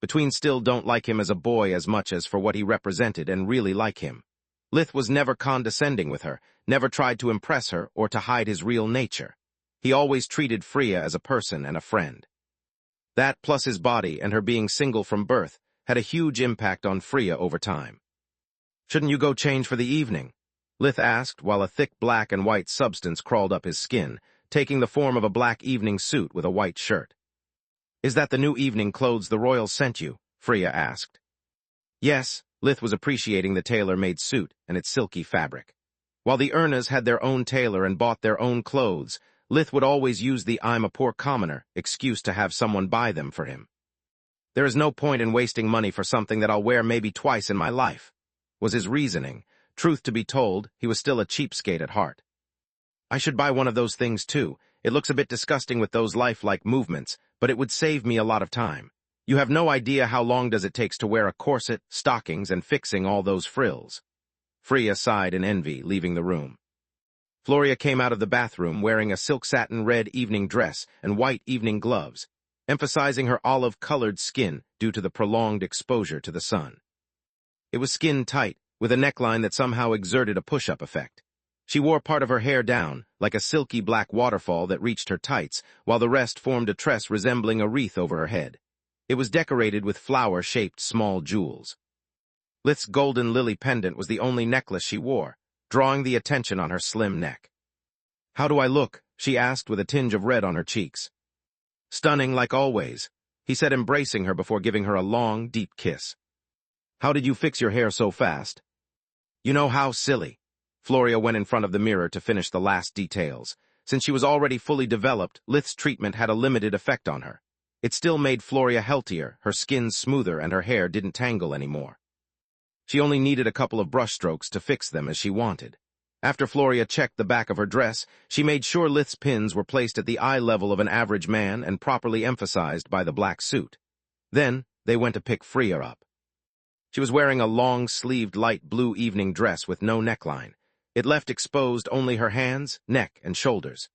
Between still don't like him as a boy as much as for what he represented and really like him. Lith was never condescending with her, never tried to impress her or to hide his real nature. He always treated Freya as a person and a friend. That, plus his body and her being single from birth, had a huge impact on Freya over time. "Shouldn't you go change for the evening?" Lith asked, while a thick black and white substance crawled up his skin, taking the form of a black evening suit with a white shirt. "Is that the new evening clothes the royals sent you?" Freya asked. Yes, Lith was appreciating the tailor-made suit and its silky fabric. While the Ernas had their own tailor and bought their own clothes, Lith would always use the "I'm a poor commoner" excuse to have someone buy them for him. "There is no point in wasting money for something that I'll wear maybe twice in my life," was his reasoning. Truth to be told, he was still a cheapskate at heart. "I should buy one of those things too. It looks a bit disgusting with those lifelike movements, but it would save me a lot of time. You have no idea how long does it takes to wear a corset, stockings, and fixing all those frills." Freya sighed in envy, leaving the room. Floria came out of the bathroom wearing a silk satin red evening dress and white evening gloves, emphasizing her olive-colored skin due to the prolonged exposure to the sun. It was skin-tight, with a neckline that somehow exerted a push-up effect. She wore part of her hair down, like a silky black waterfall that reached her tights, while the rest formed a tress resembling a wreath over her head. It was decorated with flower-shaped small jewels. Lith's golden lily pendant was the only necklace she wore, drawing the attention on her slim neck. "How do I look?" she asked with a tinge of red on her cheeks. "Stunning like always," he said, embracing her before giving her a long, deep kiss. "How did you fix your hair so fast?" "You know how silly." Floria went in front of the mirror to finish the last details. Since she was already fully developed, Lith's treatment had a limited effect on her. It still made Floria healthier, her skin smoother, and her hair didn't tangle anymore. She only needed a couple of brushstrokes to fix them as she wanted. After Floria checked the back of her dress, she made sure Lith's pins were placed at the eye level of an average man and properly emphasized by the black suit. Then, they went to pick Freya up. She was wearing a long-sleeved light blue evening dress with no neckline. It left exposed only her hands, neck, and shoulders.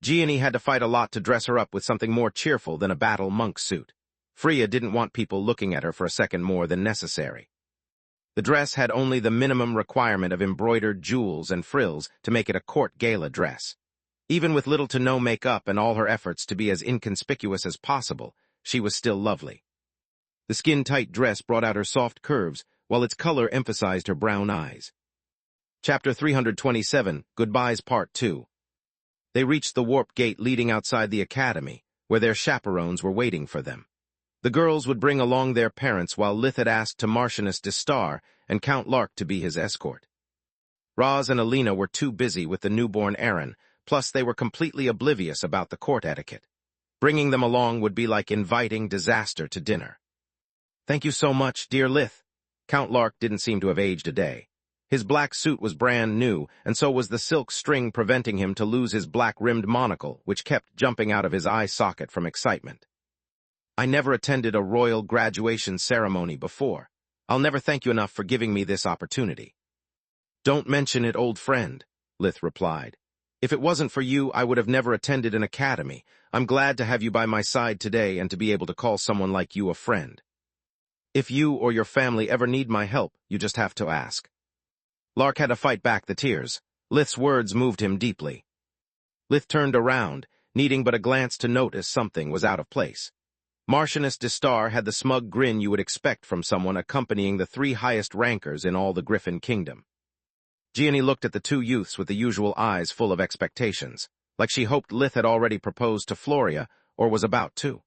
Gianni had to fight a lot to dress her up with something more cheerful than a battle monk suit. Freya didn't want people looking at her for a second more than necessary. The dress had only the minimum requirement of embroidered jewels and frills to make it a court gala dress. Even with little to no makeup and all her efforts to be as inconspicuous as possible, she was still lovely. The skin-tight dress brought out her soft curves, while its color emphasized her brown eyes. Chapter 327, Goodbyes Part 2. They reached the warp gate leading outside the academy, where their chaperones were waiting for them. The girls would bring along their parents while Lith had asked to Marcianus de Star and Count Lark to be his escort. Roz and Alina were too busy with the newborn Aaron, plus they were completely oblivious about the court etiquette. Bringing them along would be like inviting disaster to dinner. "Thank you so much, dear Lith." Count Lark didn't seem to have aged a day. His black suit was brand new, and so was the silk string preventing him to lose his black-rimmed monocle, which kept jumping out of his eye socket from excitement. "I never attended a royal graduation ceremony before. I'll never thank you enough for giving me this opportunity." "Don't mention it, old friend," Lith replied. "If it wasn't for you, I would have never attended an academy. I'm glad to have you by my side today and to be able to call someone like you a friend. If you or your family ever need my help, you just have to ask." Lark had to fight back the tears. Lith's words moved him deeply. Lith turned around, needing but a glance to notice something was out of place. Marcianus de Star had the smug grin you would expect from someone accompanying the 3 highest rankers in all the Griffin Kingdom. Gianni looked at the 2 youths with the usual eyes full of expectations, like she hoped Lith had already proposed to Floria or was about to.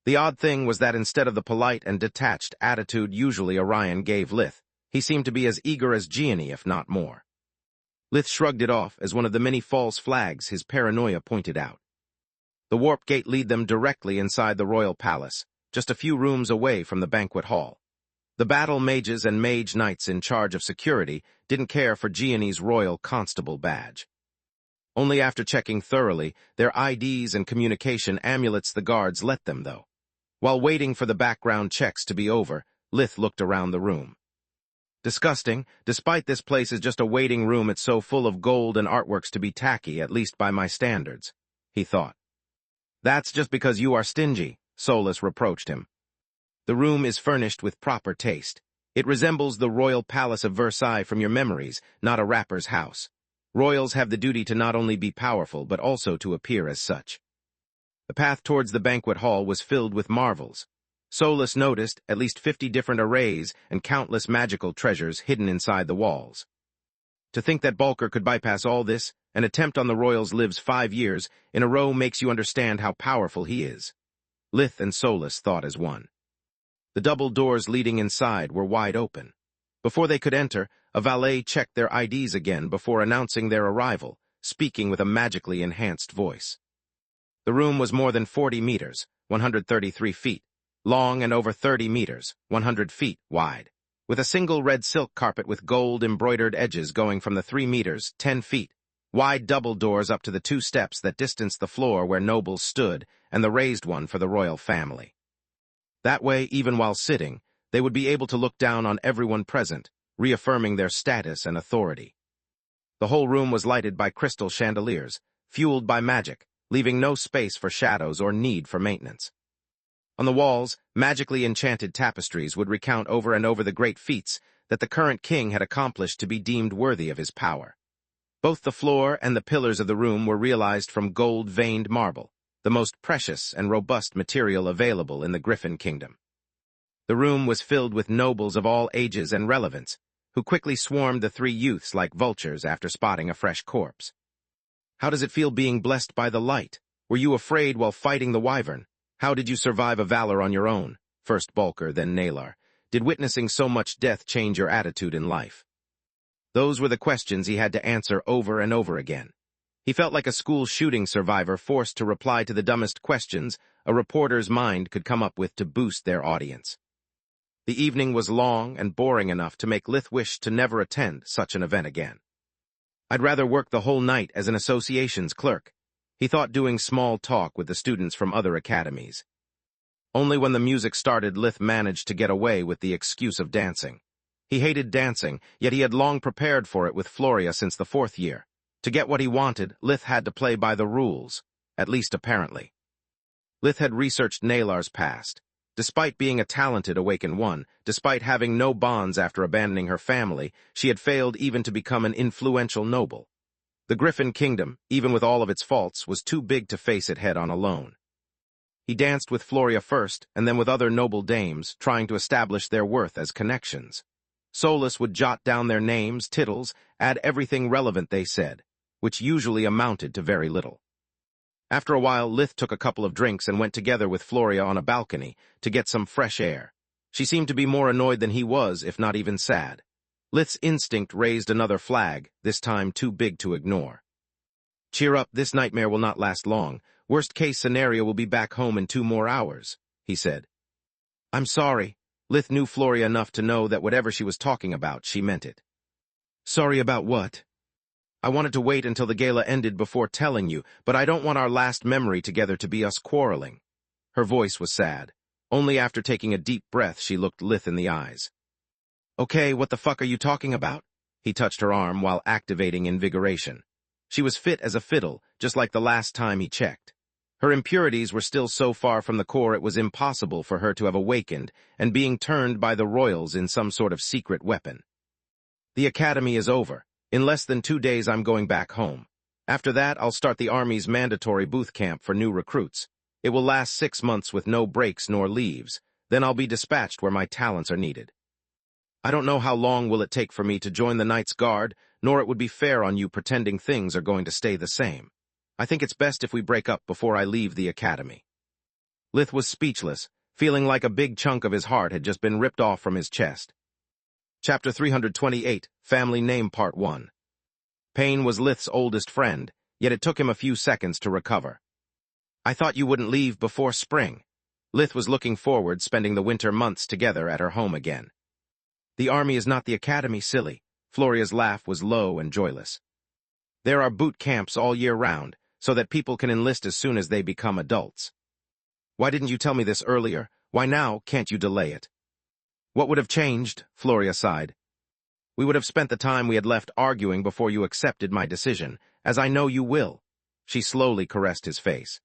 The odd thing was that instead of the polite and detached attitude usually Orion gave Lith, he seemed to be as eager as Gianni, if not more. Lith shrugged it off as one of the many false flags his paranoia pointed out. The warp gate led them directly inside the royal palace, just a few rooms away from the banquet hall. The battle mages and mage knights in charge of security didn't care for Gianni's royal constable badge. Only after checking thoroughly their IDs and communication amulets the guards let them, though. While waiting for the background checks to be over, Lith looked around the room. Disgusting. Despite this place is just a waiting room, it's so full of gold and artworks to be tacky, at least by my standards, he thought. "That's just because you are stingy," Solus reproached him. "The room is furnished with proper taste. It resembles the royal palace of Versailles from your memories, not a rapper's house. Royals have the duty to not only be powerful, but also to appear as such." The path towards the banquet hall was filled with marvels. Solus noticed at least 50 different arrays and countless magical treasures hidden inside the walls. To think that Balker could bypass all this, an attempt on the royals lives 5 years in a row, makes you understand how powerful he is. Lith and Solus thought as one. The double doors leading inside were wide open. Before they could enter, a valet checked their IDs again before announcing their arrival, speaking with a magically enhanced voice. The room was more than 40 meters, 133 feet, long and over 30 meters, 100 feet wide, with a single red silk carpet with gold embroidered edges going from the 3 meters, 10 feet, wide double doors up to the 2 steps that distanced the floor where nobles stood and the raised one for the royal family. That way, even while sitting, they would be able to look down on everyone present, reaffirming their status and authority. The whole room was lighted by crystal chandeliers, fueled by magic, leaving no space for shadows or need for maintenance. On the walls, magically enchanted tapestries would recount over and over the great feats that the current king had accomplished to be deemed worthy of his power. Both the floor and the pillars of the room were realized from gold-veined marble, the most precious and robust material available in the Griffin Kingdom. The room was filled with nobles of all ages and relevance, who quickly swarmed the 3 youths like vultures after spotting a fresh corpse. "How does it feel being blessed by the light? Were you afraid while fighting the wyvern? How did you survive a valor on your own?" First Balker, then Nalar. "Did witnessing so much death change your attitude in life?" Those were the questions he had to answer over and over again. He felt like a school shooting survivor forced to reply to the dumbest questions a reporter's mind could come up with to boost their audience. The evening was long and boring enough to make Lith wish to never attend such an event again. I'd rather work the whole night as an association's clerk. He thought, doing small talk with the students from other academies. Only when the music started, Lith managed to get away with the excuse of dancing. He hated dancing, yet he had long prepared for it with Floria since the 4th year. To get what he wanted, Lith had to play by the rules, at least apparently. Lith had researched Nalar's past. Despite being a talented Awakened One, despite having no bonds after abandoning her family, she had failed even to become an influential noble. The Griffin Kingdom, even with all of its faults, was too big to face it head-on alone. He danced with Floria first, and then with other noble dames, trying to establish their worth as connections. Solus would jot down their names, titles, add everything relevant they said, which usually amounted to very little. After a while, Lith took a couple of drinks and went together with Floria on a balcony to get some fresh air. She seemed to be more annoyed than he was, if not even sad. Lith's instinct raised another flag, this time too big to ignore. "Cheer up, this nightmare will not last long. Worst-case scenario will be back home in 2 more hours, he said. "I'm sorry." Lith knew Floria enough to know that whatever she was talking about, she meant it. "Sorry about what?" "I wanted to wait until the gala ended before telling you, but I don't want our last memory together to be us quarreling." Her voice was sad. Only after taking a deep breath, she looked Lith in the eyes. "Okay, what the fuck are you talking about?" He touched her arm while activating invigoration. She was fit as a fiddle, just like the last time he checked. Her impurities were still so far from the core it was impossible for her to have awakened and being turned by the royals in some sort of secret weapon. "The academy is over. In less than 2 days I'm going back home. After that, I'll start the Army's mandatory booth camp for new recruits. It will last 6 months with no breaks nor leaves. Then I'll be dispatched where my talents are needed. I don't know how long will it take for me to join the Knights Guard, nor it would be fair on you pretending things are going to stay the same. I think it's best if we break up before I leave the academy." Lith was speechless, feeling like a big chunk of his heart had just been ripped off from his chest. Chapter 328, Family Name Part 1. Pain was Lith's oldest friend, yet it took him a few seconds to recover. "I thought you wouldn't leave before spring." Lith was looking forward, spending the winter months together at her home again. "The army is not the academy, silly." Floria's laugh was low and joyless. "There are boot camps all year round, so that people can enlist as soon as they become adults." "Why didn't you tell me this earlier? Why now can't you delay it?" "What would have changed?" Floria sighed. "We would have spent the time we had left arguing before you accepted my decision, as I know you will." She slowly caressed his face.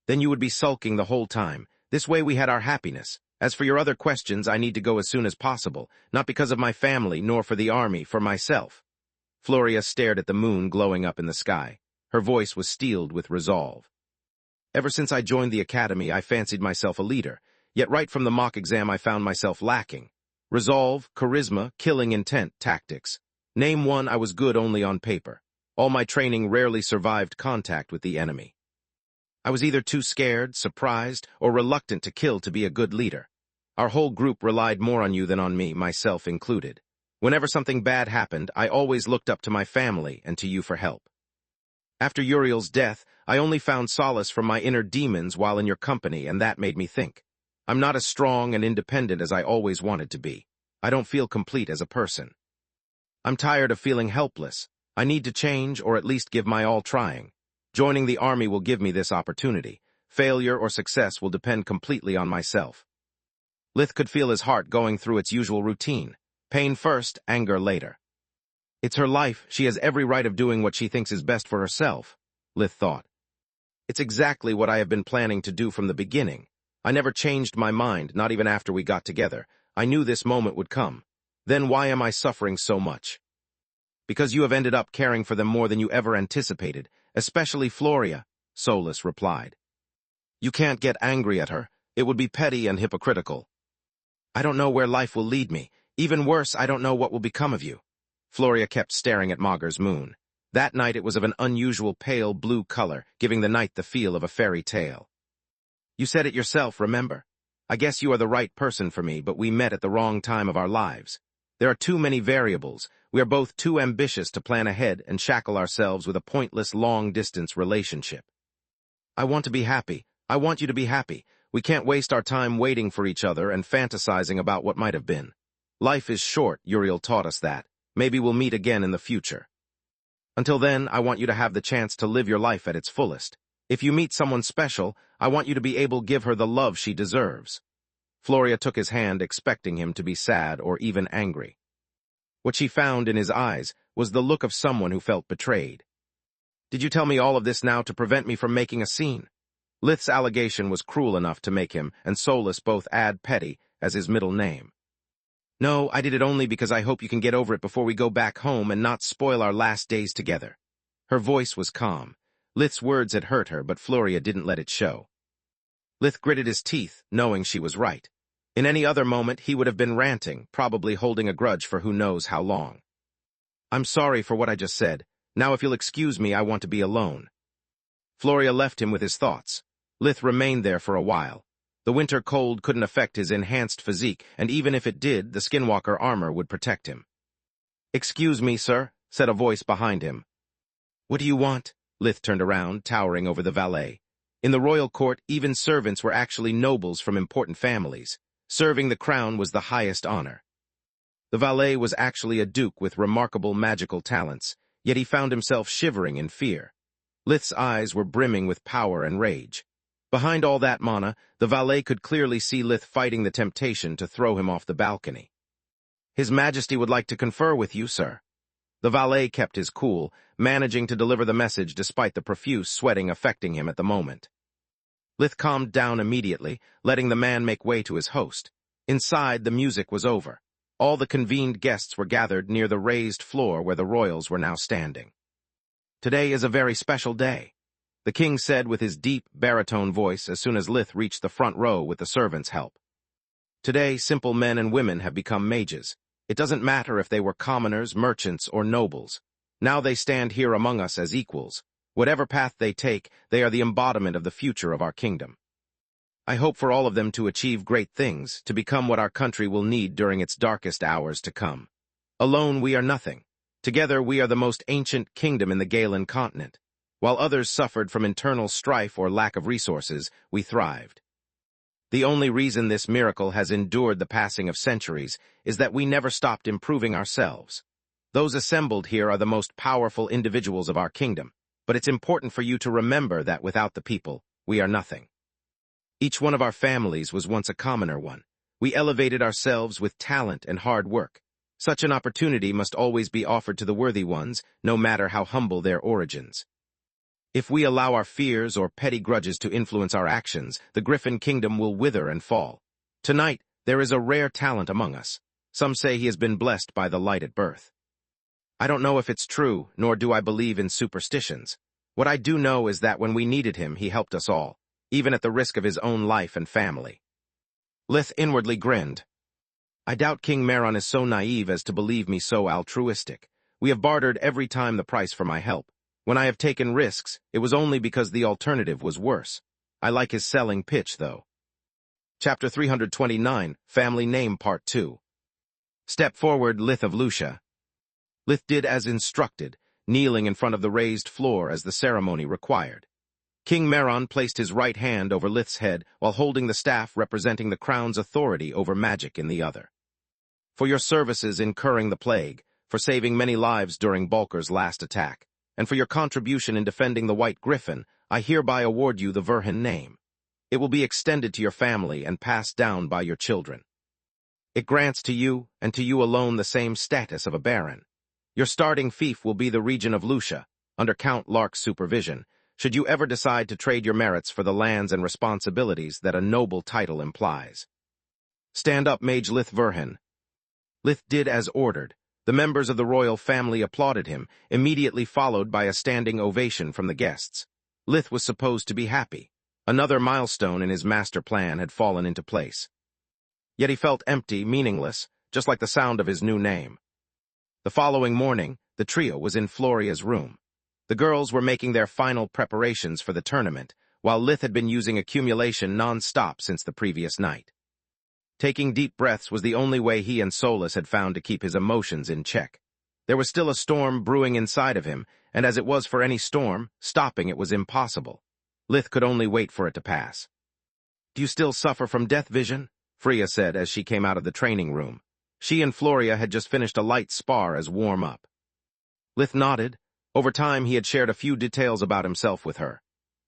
"Then you would be sulking the whole time. This way we had our happiness. As for your other questions, I need to go as soon as possible, not because of my family, nor for the army, for myself." Floria stared at the moon glowing up in the sky. Her voice was steeled with resolve. "Ever since I joined the academy, I fancied myself a leader, yet right from the mock exam I found myself lacking. Resolve, charisma, killing intent, tactics. Name one, I was good only on paper. All my training rarely survived contact with the enemy. I was either too scared, surprised, or reluctant to kill to be a good leader. Our whole group relied more on you than on me, myself included. Whenever something bad happened, I always looked up to my family and to you for help. After Uriel's death, I only found solace from my inner demons while in your company, and that made me think. I'm not as strong and independent as I always wanted to be. I don't feel complete as a person. I'm tired of feeling helpless. I need to change, or at least give my all trying. Joining the army will give me this opportunity. Failure or success will depend completely on myself." Lith could feel his heart going through its usual routine. Pain first, anger later. It's her life. She has every right of doing what she thinks is best for herself, Lith thought. It's exactly what I have been planning to do from the beginning. I never changed my mind, not even after we got together. I knew this moment would come. Then why am I suffering so much? Because you have ended up caring for them more than you ever anticipated, especially Floria, Solus replied. You can't get angry at her. It would be petty and hypocritical. I don't know where life will lead me. Even worse, I don't know what will become of you. Floria kept staring at Magus' moon. That night it was of an unusual pale blue color, giving the night the feel of a fairy tale. You said it yourself, remember? I guess you are the right person for me, but we met at the wrong time of our lives. There are too many variables. We are both too ambitious to plan ahead and shackle ourselves with a pointless long-distance relationship. I want to be happy. I want you to be happy. We can't waste our time waiting for each other and fantasizing about what might have been. Life is short, Uriel taught us that. Maybe we'll meet again in the future. Until then, I want you to have the chance to live your life at its fullest. If you meet someone special, I want you to be able to give her the love she deserves. Floria took his hand, expecting him to be sad or even angry. What she found in his eyes was the look of someone who felt betrayed. Did you tell me all of this now to prevent me from making a scene? Lith's allegation was cruel enough to make him and Solus both add Petty as his middle name. No, I did it only because I hope you can get over it before we go back home and not spoil our last days together. Her voice was calm. Lith's words had hurt her, but Floria didn't let it show. Lith gritted his teeth, knowing she was right. In any other moment, he would have been ranting, probably holding a grudge for who knows how long. I'm sorry for what I just said. Now if you'll excuse me, I want to be alone. Floria left him with his thoughts. Lith remained there for a while. The winter cold couldn't affect his enhanced physique, and even if it did, the skinwalker armor would protect him. Excuse me, sir, said a voice behind him. What do you want? Lith turned around, towering over the valet. In the royal court, even servants were actually nobles from important families. Serving the crown was the highest honor. The valet was actually a duke with remarkable magical talents, yet he found himself shivering in fear. Lith's eyes were brimming with power and rage. Behind all that mana, the valet could clearly see Lith fighting the temptation to throw him off the balcony. His Majesty would like to confer with you, sir. The valet kept his cool, managing to deliver the message despite the profuse sweating affecting him at the moment. Lith calmed down immediately, letting the man make way to his host. Inside, the music was over. All the convened guests were gathered near the raised floor where the royals were now standing. Today is a very special day, the king said with his deep, baritone voice as soon as Lith reached the front row with the servants' help. Today, simple men and women have become mages. It doesn't matter if they were commoners, merchants, or nobles. Now they stand here among us as equals. Whatever path they take, they are the embodiment of the future of our kingdom. I hope for all of them to achieve great things, to become what our country will need during its darkest hours to come. Alone we are nothing. Together we are the most ancient kingdom in the Galen continent. While others suffered from internal strife or lack of resources, we thrived. The only reason this miracle has endured the passing of centuries is that we never stopped improving ourselves. Those assembled here are the most powerful individuals of our kingdom, but it's important for you to remember that without the people, we are nothing. Each one of our families was once a commoner one. We elevated ourselves with talent and hard work. Such an opportunity must always be offered to the worthy ones, no matter how humble their origins. If we allow our fears or petty grudges to influence our actions, the Griffin Kingdom will wither and fall. Tonight, there is a rare talent among us. Some say he has been blessed by the light at birth. I don't know if it's true, nor do I believe in superstitions. What I do know is that when we needed him, he helped us all, even at the risk of his own life and family. Lith inwardly grinned. I doubt King Meron is so naive as to believe me so altruistic. We have bartered every time the price for my help. When I have taken risks, it was only because the alternative was worse. I like his selling pitch, though. Chapter 329, Family Name Part 2. Step forward, Lith of Lucia. Lith did as instructed, kneeling in front of the raised floor as the ceremony required. King Meron placed his right hand over Lith's head while holding the staff representing the crown's authority over magic in the other. For your services in curing the plague, for saving many lives during Balker's last attack, and for your contribution in defending the White Griffin, I hereby award you the Verhin name. It will be extended to your family and passed down by your children. It grants to you, and to you alone, the same status of a baron. Your starting fief will be the region of Lucia, under Count Lark's supervision, should you ever decide to trade your merits for the lands and responsibilities that a noble title implies. Stand up, Mage Lith Verhin. Lith did as ordered. The members of the royal family applauded him, immediately followed by a standing ovation from the guests. Lith was supposed to be happy. Another milestone in his master plan had fallen into place. Yet he felt empty, meaningless, just like the sound of his new name. The following morning, the trio was in Floria's room. The girls were making their final preparations for the tournament, while Lith had been using accumulation non-stop since the previous night. Taking deep breaths was the only way he and Solus had found to keep his emotions in check. There was still a storm brewing inside of him, and as it was for any storm, stopping it was impossible. Lith could only wait for it to pass. "Do you still suffer from death vision?" Freya said as she came out of the training room. She and Floria had just finished a light spar as warm-up. Lith nodded. Over time, he had shared a few details about himself with her.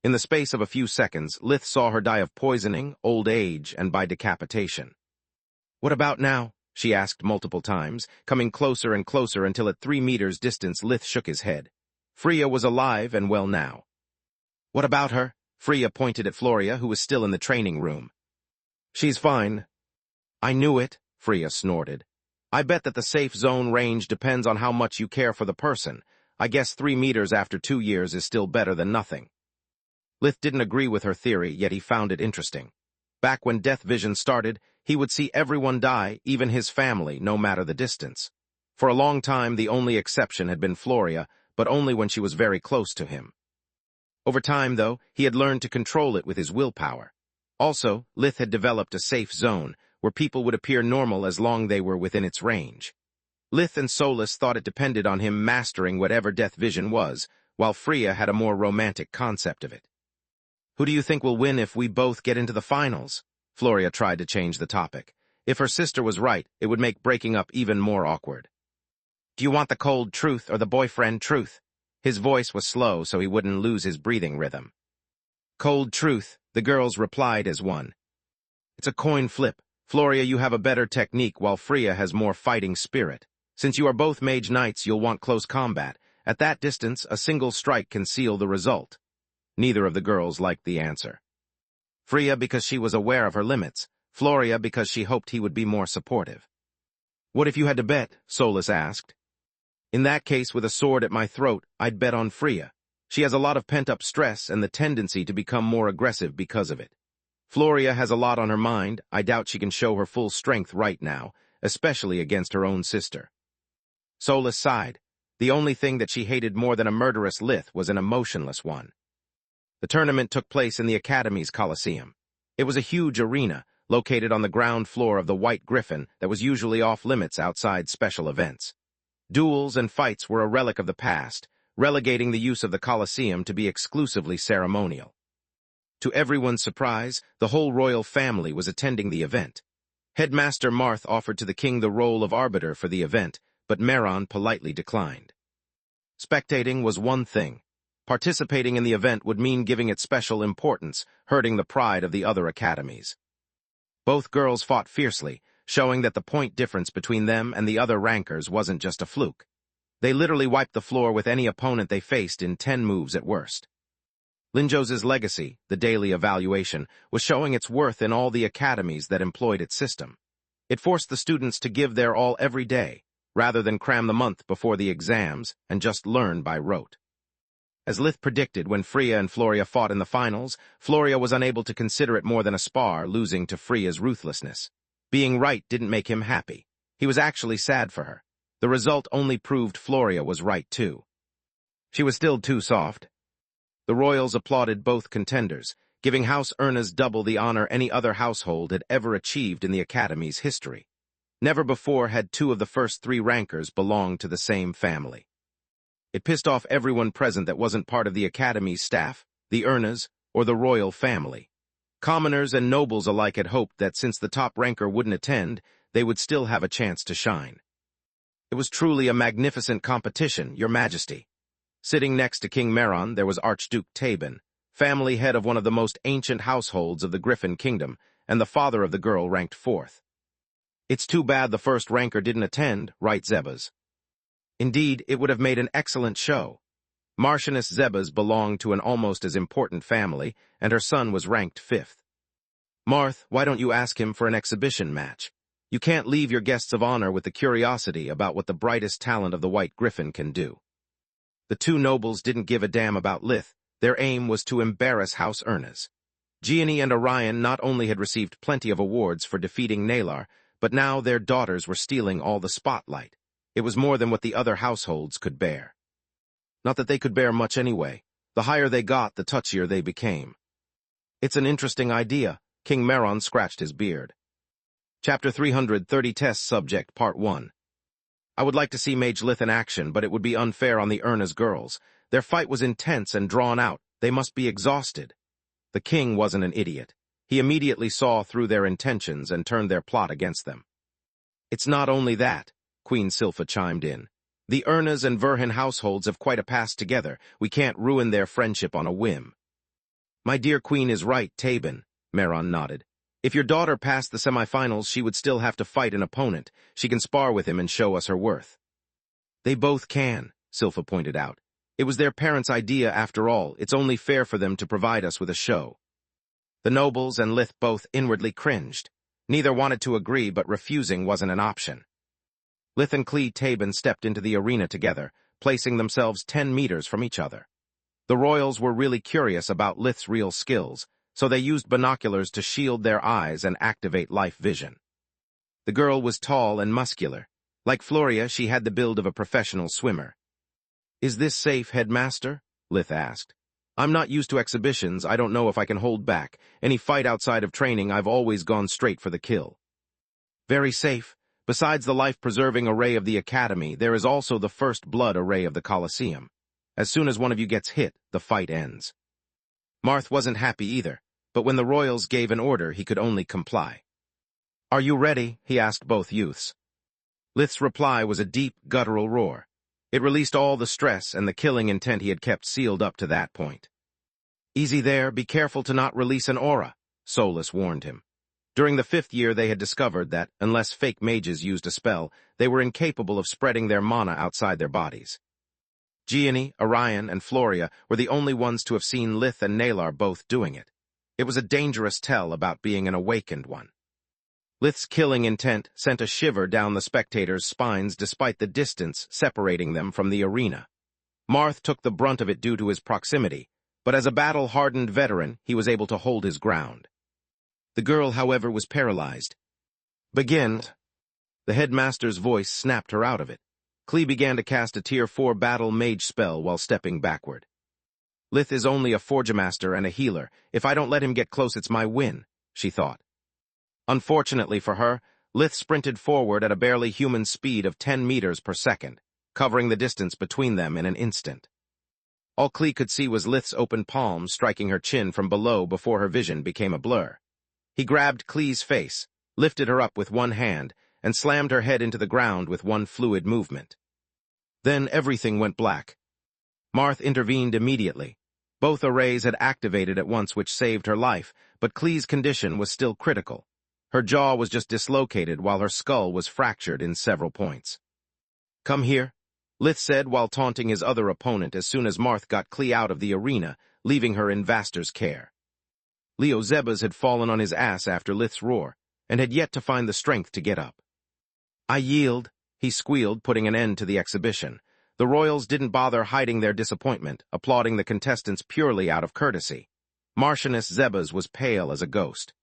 In the space of a few seconds, Lith saw her die of poisoning, old age, and by decapitation. "What about now?" she asked multiple times, coming closer and closer until at 3 meters distance Lith shook his head. Freya was alive and well now. "What about her?" Freya pointed at Floria, who was still in the training room. "She's fine." "I knew it," Freya snorted. "I bet that the safe zone range depends on how much you care for the person. I guess 3 meters after 2 years is still better than nothing." Lith didn't agree with her theory, yet he found it interesting. Back when death vision started, he would see everyone die, even his family, no matter the distance. For a long time, the only exception had been Floria, but only when she was very close to him. Over time, though, he had learned to control it with his willpower. Also, Lith had developed a safe zone, where people would appear normal as long they were within its range. Lith and Solus thought it depended on him mastering whatever death vision was, while Freya had a more romantic concept of it. "Who do you think will win if we both get into the finals?" Floria tried to change the topic. If her sister was right, it would make breaking up even more awkward. "Do you want the cold truth or the boyfriend truth?" His voice was slow so he wouldn't lose his breathing rhythm. "Cold truth," the girls replied as one. "It's a coin flip. Floria, you have a better technique while Freya has more fighting spirit. Since you are both mage knights, you'll want close combat. At that distance, a single strike can seal the result." Neither of the girls liked the answer. Freya because she was aware of her limits, Floria because she hoped he would be more supportive. "What if you had to bet?" Solus asked. "In that case, with a sword at my throat, I'd bet on Freya. She has a lot of pent-up stress and the tendency to become more aggressive because of it. Floria has a lot on her mind. I doubt she can show her full strength right now, especially against her own sister." Solus sighed. The only thing that she hated more than a murderous Lith was an emotionless one. The tournament took place in the Academy's Coliseum. It was a huge arena, located on the ground floor of the White Griffin that was usually off-limits outside special events. Duels and fights were a relic of the past, relegating the use of the Coliseum to be exclusively ceremonial. To everyone's surprise, the whole royal family was attending the event. Headmaster Marth offered to the king the role of arbiter for the event, but Meron politely declined. Spectating was one thing. Participating in the event would mean giving it special importance, hurting the pride of the other academies. Both girls fought fiercely, showing that the point difference between them and the other rankers wasn't just a fluke. They literally wiped the floor with any opponent they faced in 10 moves at worst. Linjos's legacy, the daily evaluation, was showing its worth in all the academies that employed its system. It forced the students to give their all every day, rather than cram the month before the exams and just learn by rote. As Lith predicted when Freya and Floria fought in the finals, Floria was unable to consider it more than a spar, losing to Freya's ruthlessness. Being right didn't make him happy. He was actually sad for her. The result only proved Floria was right too. She was still too soft. The royals applauded both contenders, giving House Erna's double the honor any other household had ever achieved in the Academy's history. Never before had 2 of the first 3 rankers belonged to the same family. It pissed off everyone present that wasn't part of the Academy's staff, the Ernas, or the royal family. Commoners and nobles alike had hoped that since the top ranker wouldn't attend, they would still have a chance to shine. "It was truly a magnificent competition, Your Majesty." Sitting next to King Meron, there was Archduke Tabin, family head of one of the most ancient households of the Griffin Kingdom, and the father of the girl ranked 4th. "It's too bad the first ranker didn't attend," right Zebas. "Indeed, it would have made an excellent show." Marchioness Zebas belonged to an almost as important family, and her son was ranked 5th. "Marth, why don't you ask him for an exhibition match? You can't leave your guests of honor with the curiosity about what the brightest talent of the White Griffin can do." The 2 nobles didn't give a damn about Lith. Their aim was to embarrass House Ernas. Gianni and Orion not only had received plenty of awards for defeating Nalar, but now their daughters were stealing all the spotlight. It was more than what the other households could bear. Not that they could bear much anyway. The higher they got, the touchier they became. "It's an interesting idea." King Meron scratched his beard. Chapter 330 Test Subject Part 1. "I would like to see Mage Lith in action, but it would be unfair on the Ernas girls. Their fight was intense and drawn out. They must be exhausted." The king wasn't an idiot. He immediately saw through their intentions and turned their plot against them. It's not only that, Queen Silpha chimed in. The Ernas and Verhin households have quite a past together. We can't ruin their friendship on a whim. My dear queen is right, Tabin, Meron nodded. If your daughter passed the semifinals, she would still have to fight an opponent. She can spar with him and show us her worth. They both can, Silpha pointed out. It was their parents' idea after all. It's only fair for them to provide us with a show. The nobles and Lith both inwardly cringed. Neither wanted to agree, but refusing wasn't an option. Lith and Clee Tabin stepped into the arena together, placing themselves 10 meters from each other. The royals were really curious about Lith's real skills, so they used binoculars to shield their eyes and activate life vision. The girl was tall and muscular. Like Floria, she had the build of a professional swimmer. Is this safe, headmaster? Lith asked. I'm not used to exhibitions. I don't know if I can hold back. Any fight outside of training, I've always gone straight for the kill. Very safe. Besides the life-preserving array of the Academy, there is also the first blood array of the Colosseum. As soon as one of you gets hit, the fight ends. Marth wasn't happy either, but when the royals gave an order, he could only comply. Are you ready? He asked both youths. Lith's reply was a deep, guttural roar. It released all the stress and the killing intent he had kept sealed up to that point. Easy there, be careful to not release an aura, Solus warned him. During the 5th year, they had discovered that, unless fake mages used a spell, they were incapable of spreading their mana outside their bodies. Gianni, Orion, and Floria were the only ones to have seen Lith and Nalar both doing it. It was a dangerous tell about being an awakened one. Lith's killing intent sent a shiver down the spectators' spines despite the distance separating them from the arena. Marth took the brunt of it due to his proximity, but as a battle-hardened veteran, he was able to hold his ground. The girl, however, was paralyzed. Begin. The headmaster's voice snapped her out of it. Clee began to cast a Tier 4 battle mage spell while stepping backward. Lith is only a Forgemaster and a healer. If I don't let him get close, it's my win, she thought. Unfortunately for her, Lith sprinted forward at a barely human speed of 10 meters per second, covering the distance between them in an instant. All Clee could see was Lith's open palm striking her chin from below before her vision became a blur. He grabbed Clee's face, lifted her up with one hand, and slammed her head into the ground with one fluid movement. Then everything went black. Marth intervened immediately. Both arrays had activated at once, which saved her life, but Clee's condition was still critical. Her jaw was just dislocated while her skull was fractured in several points. Come here, Lith said while taunting his other opponent as soon as Marth got Clee out of the arena, leaving her in Vaster's care. Leo Zebas had fallen on his ass after Lith's roar, and had yet to find the strength to get up. I yield, he squealed, putting an end to the exhibition. The royals didn't bother hiding their disappointment, applauding the contestants purely out of courtesy. Marchioness Zebas was pale as a ghost.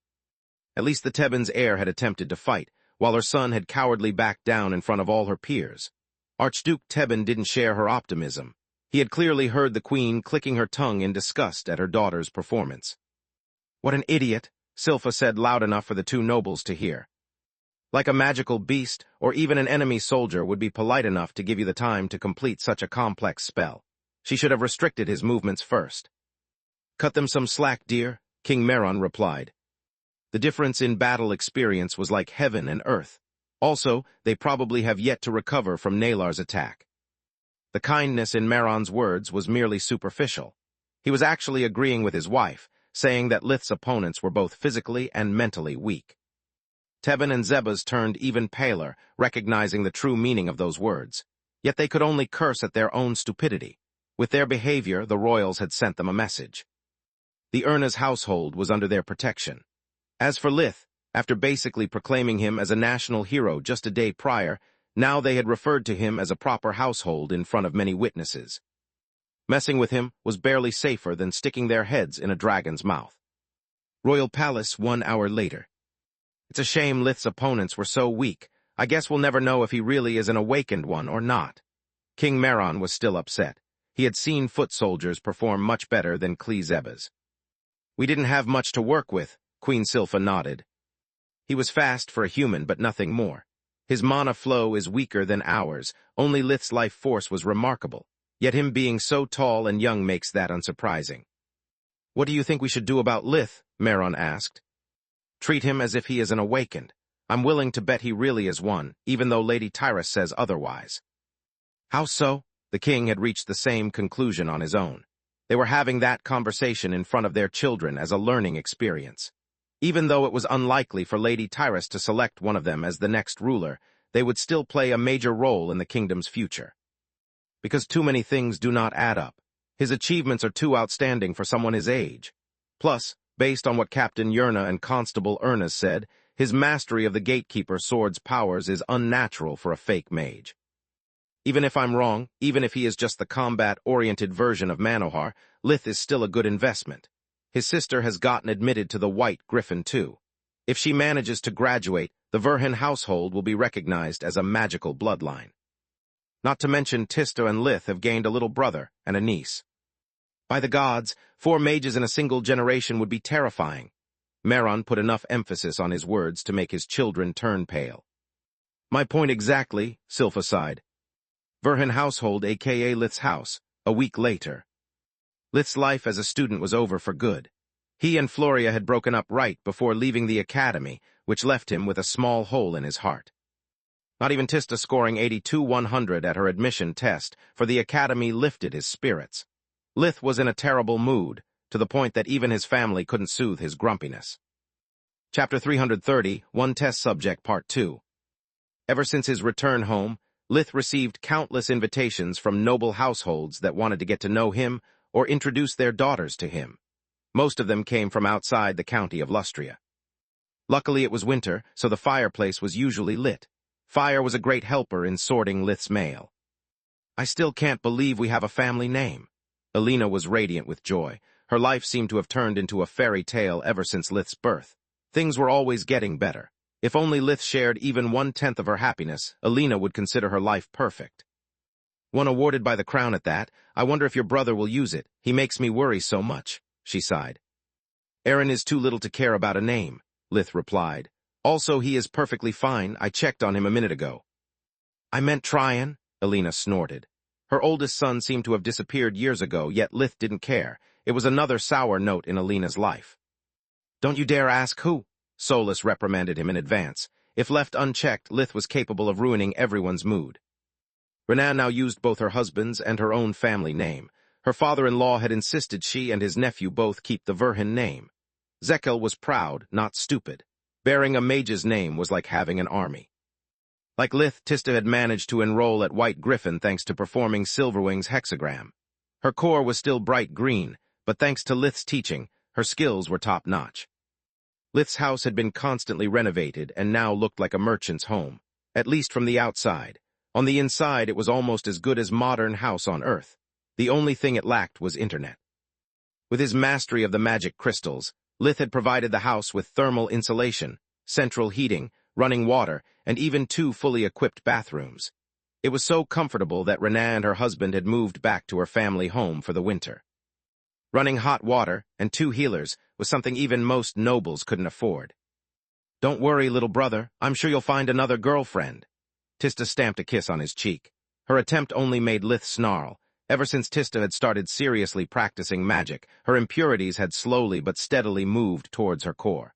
At least the Tebin's heir had attempted to fight, while her son had cowardly backed down in front of all her peers. Archduke Tebin didn't share her optimism. He had clearly heard the queen clicking her tongue in disgust at her daughter's performance. What an idiot, Silpha said loud enough for the two nobles to hear. Like a magical beast, or even an enemy soldier would be polite enough to give you the time to complete such a complex spell. She should have restricted his movements first. Cut them some slack, dear, King Meron replied. The difference in battle experience was like heaven and earth. Also, they probably have yet to recover from Nalar's attack. The kindness in Meron's words was merely superficial. He was actually agreeing with his wife, saying that Lith's opponents were both physically and mentally weak. Tebin and Zebas turned even paler, recognizing the true meaning of those words. Yet they could only curse at their own stupidity. With their behavior, the royals had sent them a message. The Erna's household was under their protection. As for Lith, after basically proclaiming him as a national hero just a day prior, now they had referred to him as a proper household in front of many witnesses. Messing with him was barely safer than sticking their heads in a dragon's mouth. Royal Palace 1 hour later. It's a shame Lith's opponents were so weak. I guess we'll never know if he really is an awakened one or not. King Meron was still upset. He had seen foot soldiers perform much better than Clee Zebas. We didn't have much to work with, Queen Silpha nodded. He was fast for a human, but nothing more. His mana flow is weaker than ours. Only Lith's life force was remarkable, yet him being so tall and young makes that unsurprising. What do you think we should do about Lith? Meron asked. Treat him as if he is an awakened. I'm willing to bet he really is one, even though Lady Tyrus says otherwise. How so? The king had reached the same conclusion on his own. They were having that conversation in front of their children as a learning experience. Even though it was unlikely for Lady Tyrus to select one of them as the next ruler, they would still play a major role in the kingdom's future. Because too many things do not add up. His achievements are too outstanding for someone his age. Plus, based on what Captain Yerna and Constable Ernest said, his mastery of the Gatekeeper sword's powers is unnatural for a fake mage. Even if I'm wrong, even if he is just the combat-oriented version of Manohar, Lith is still a good investment. His sister has gotten admitted to the White Griffin too. If she manages to graduate, the Verhin household will be recognized as a magical bloodline. Not to mention Tista and Lith have gained a little brother and a niece. By the gods, 4 mages in a single generation would be terrifying. Meron put enough emphasis on his words to make his children turn pale. My point exactly, Silpha sighed. Verhin household, aka Lith's house, a week later. Lith's life as a student was over for good. He and Floria had broken up right before leaving the academy, which left him with a small hole in his heart. Not even Tista scoring 82/100 at her admission test for the academy lifted his spirits. Lith was in a terrible mood, to the point that even his family couldn't soothe his grumpiness. Chapter 330, One Test Subject Part 2. Ever since his return home, Lith received countless invitations from noble households that wanted to get to know him or introduce their daughters to him. Most of them came from outside the county of Lustria. Luckily it was winter, so the fireplace was usually lit. Fire was a great helper in sorting Lith's mail. I still can't believe we have a family name. Alina was radiant with joy. Her life seemed to have turned into a fairy tale ever since Lith's birth. Things were always getting better. If only Lith shared even 1/10 of her happiness, Alina would consider her life perfect. One awarded by the crown at that. I wonder if your brother will use it. He makes me worry so much, she sighed. Aaron is too little to care about a name, Lith replied. Also, he is perfectly fine. I checked on him a minute ago. I meant Tryon, Alina snorted. Her oldest son seemed to have disappeared years ago, yet Lith didn't care. It was another sour note in Alina's life. Don't you dare ask who, Solus reprimanded him in advance. If left unchecked, Lith was capable of ruining everyone's mood. Renan now used both her husband's and her own family name. Her father-in-law had insisted she and his nephew both keep the Verhin name. Zekel was proud, not stupid. Bearing a mage's name was like having an army. Like Lith, Tista had managed to enroll at White Griffin thanks to performing Silverwing's hexagram. Her core was still bright green, but thanks to Lith's teaching, her skills were top-notch. Lith's house had been constantly renovated and now looked like a merchant's home, at least from the outside. On the inside, it was almost as good as modern house on Earth. The only thing it lacked was internet. With his mastery of the magic crystals, Lith had provided the house with thermal insulation, central heating, running water, and even 2 fully equipped bathrooms. It was so comfortable that Renan and her husband had moved back to her family home for the winter. Running hot water and 2 healers was something even most nobles couldn't afford. Don't worry, little brother, I'm sure you'll find another girlfriend. Tista stamped a kiss on his cheek. Her attempt only made Lith snarl. Ever since Tista had started seriously practicing magic, her impurities had slowly but steadily moved towards her core.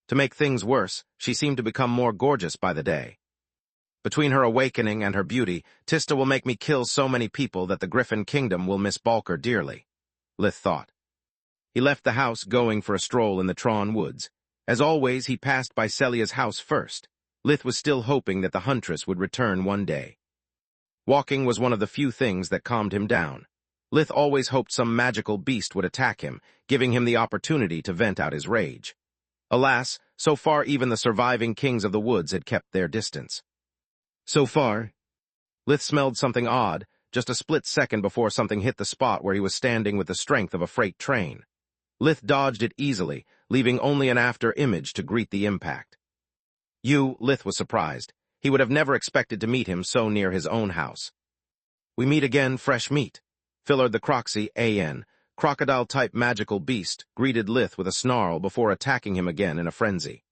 To make things worse, she seemed to become more gorgeous by the day. Between her awakening and her beauty, Tista will make me kill so many people that the Griffin Kingdom will miss Balker dearly, Lith thought. He left the house going for a stroll in the Tron woods. As always, he passed by Celia's house first. Lith was still hoping that the huntress would return one day. Walking was one of the few things that calmed him down. Lith always hoped some magical beast would attack him, giving him the opportunity to vent out his rage. Alas, so far even the surviving kings of the woods had kept their distance. So far, Lith smelled something odd, just a split second before something hit the spot where he was standing with the strength of a freight train. Lith dodged it easily, leaving only an after image to greet the impact. Lith was surprised. He would have never expected to meet him so near his own house. We meet again, fresh meat. Fillard the Croxy, A.N., crocodile-type magical beast, greeted Lith with a snarl before attacking him again in a frenzy.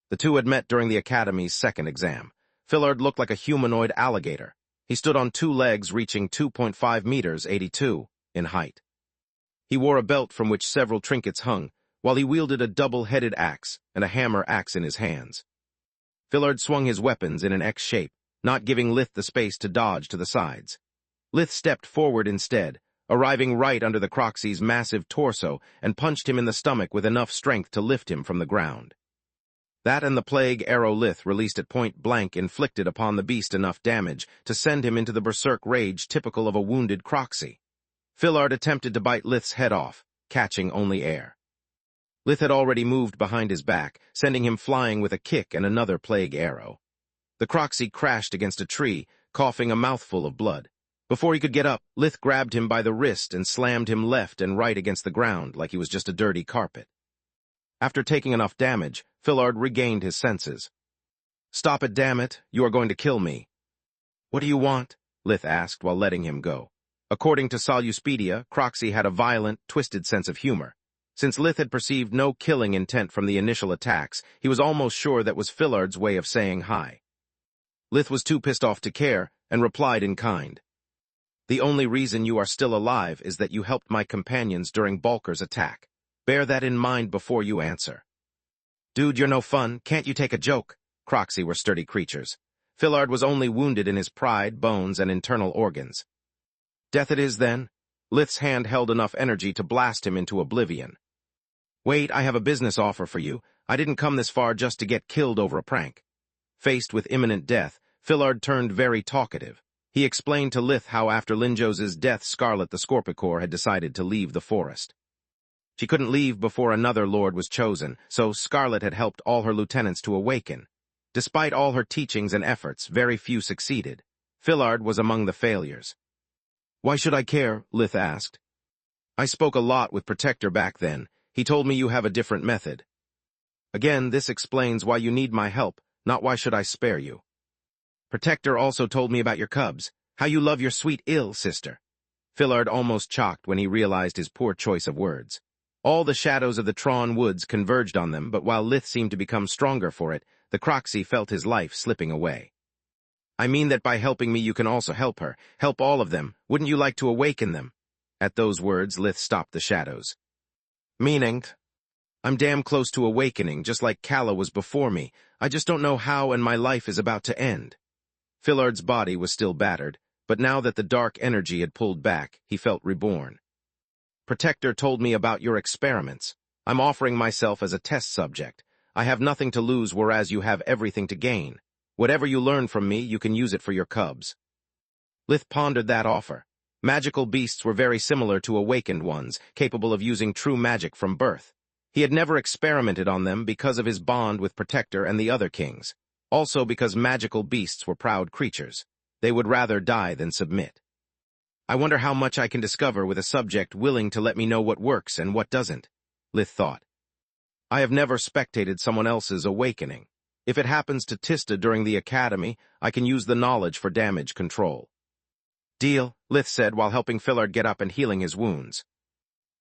The two had met during the Academy's second exam. Fillard looked like a humanoid alligator. He stood on 2 legs reaching 2.5 meters, 82, in height. He wore a belt from which several trinkets hung, while he wielded a double-headed axe and a hammer axe in his hands. Fillard swung his weapons in an X shape, not giving Lith the space to dodge to the sides. Lith stepped forward instead, arriving right under the Croxy's massive torso and punched him in the stomach with enough strength to lift him from the ground. That and the plague arrow Lith released at point blank inflicted upon the beast enough damage to send him into the berserk rage typical of a wounded Croxy. Fillard attempted to bite Lith's head off, catching only air. Lith had already moved behind his back, sending him flying with a kick and another plague arrow. The Croxy crashed against a tree, coughing a mouthful of blood. Before he could get up, Lith grabbed him by the wrist and slammed him left and right against the ground like he was just a dirty carpet. After taking enough damage, Fillard regained his senses. "Stop it, damn it! You are going to kill me." "What do you want?" Lith asked while letting him go. According to Soluspedia, Croxy had a violent, twisted sense of humor. Since Lith had perceived no killing intent from the initial attacks, he was almost sure that was Fillard's way of saying hi. Lith was too pissed off to care, and replied in kind. "The only reason you are still alive is that you helped my companions during Balker's attack. Bear that in mind before you answer." "Dude, you're no fun. Can't you take a joke?" Croxy were sturdy creatures. Fillard was only wounded in his pride, bones, and internal organs. "Death it is, then." Lith's hand held enough energy to blast him into oblivion. "Wait, I have a business offer for you. I didn't come this far just to get killed over a prank." Faced with imminent death, Fillard turned very talkative. He explained to Lith how after Linjos's death Scarlet the Scorpicore had decided to leave the forest. She couldn't leave before another lord was chosen, so Scarlet had helped all her lieutenants to awaken. Despite all her teachings and efforts, very few succeeded. Fillard was among the failures. "Why should I care?" Lith asked. "I spoke a lot with Protector back then. He told me you have a different method." "Again, this explains why you need my help, not why should I spare you." "Protector also told me about your cubs, how you love your sweet ill sister." Fillard almost chocked when he realized his poor choice of words. All the shadows of the Tron woods converged on them, but while Lith seemed to become stronger for it, the Croxy felt his life slipping away. "I mean that by helping me you can also help her. Help all of them. Wouldn't you like to awaken them?" At those words, Lith stopped the shadows. "Meaning?" "I'm damn close to awakening, just like Calla was before me. I just don't know how, and my life is about to end." Fillard's body was still battered, but now that the dark energy had pulled back, he felt reborn. "Protector told me about your experiments. I'm offering myself as a test subject. I have nothing to lose, whereas you have everything to gain. Whatever you learn from me, you can use it for your cubs." Lith pondered that offer. Magical beasts were very similar to awakened ones, capable of using true magic from birth. He had never experimented on them because of his bond with Protector and the other kings. Also because magical beasts were proud creatures. They would rather die than submit. "I wonder how much I can discover with a subject willing to let me know what works and what doesn't," Lith thought. "I have never spectated someone else's awakening. If it happens to Tista during the academy, I can use the knowledge for damage control." "Deal," Lith said while helping Fillard get up and healing his wounds.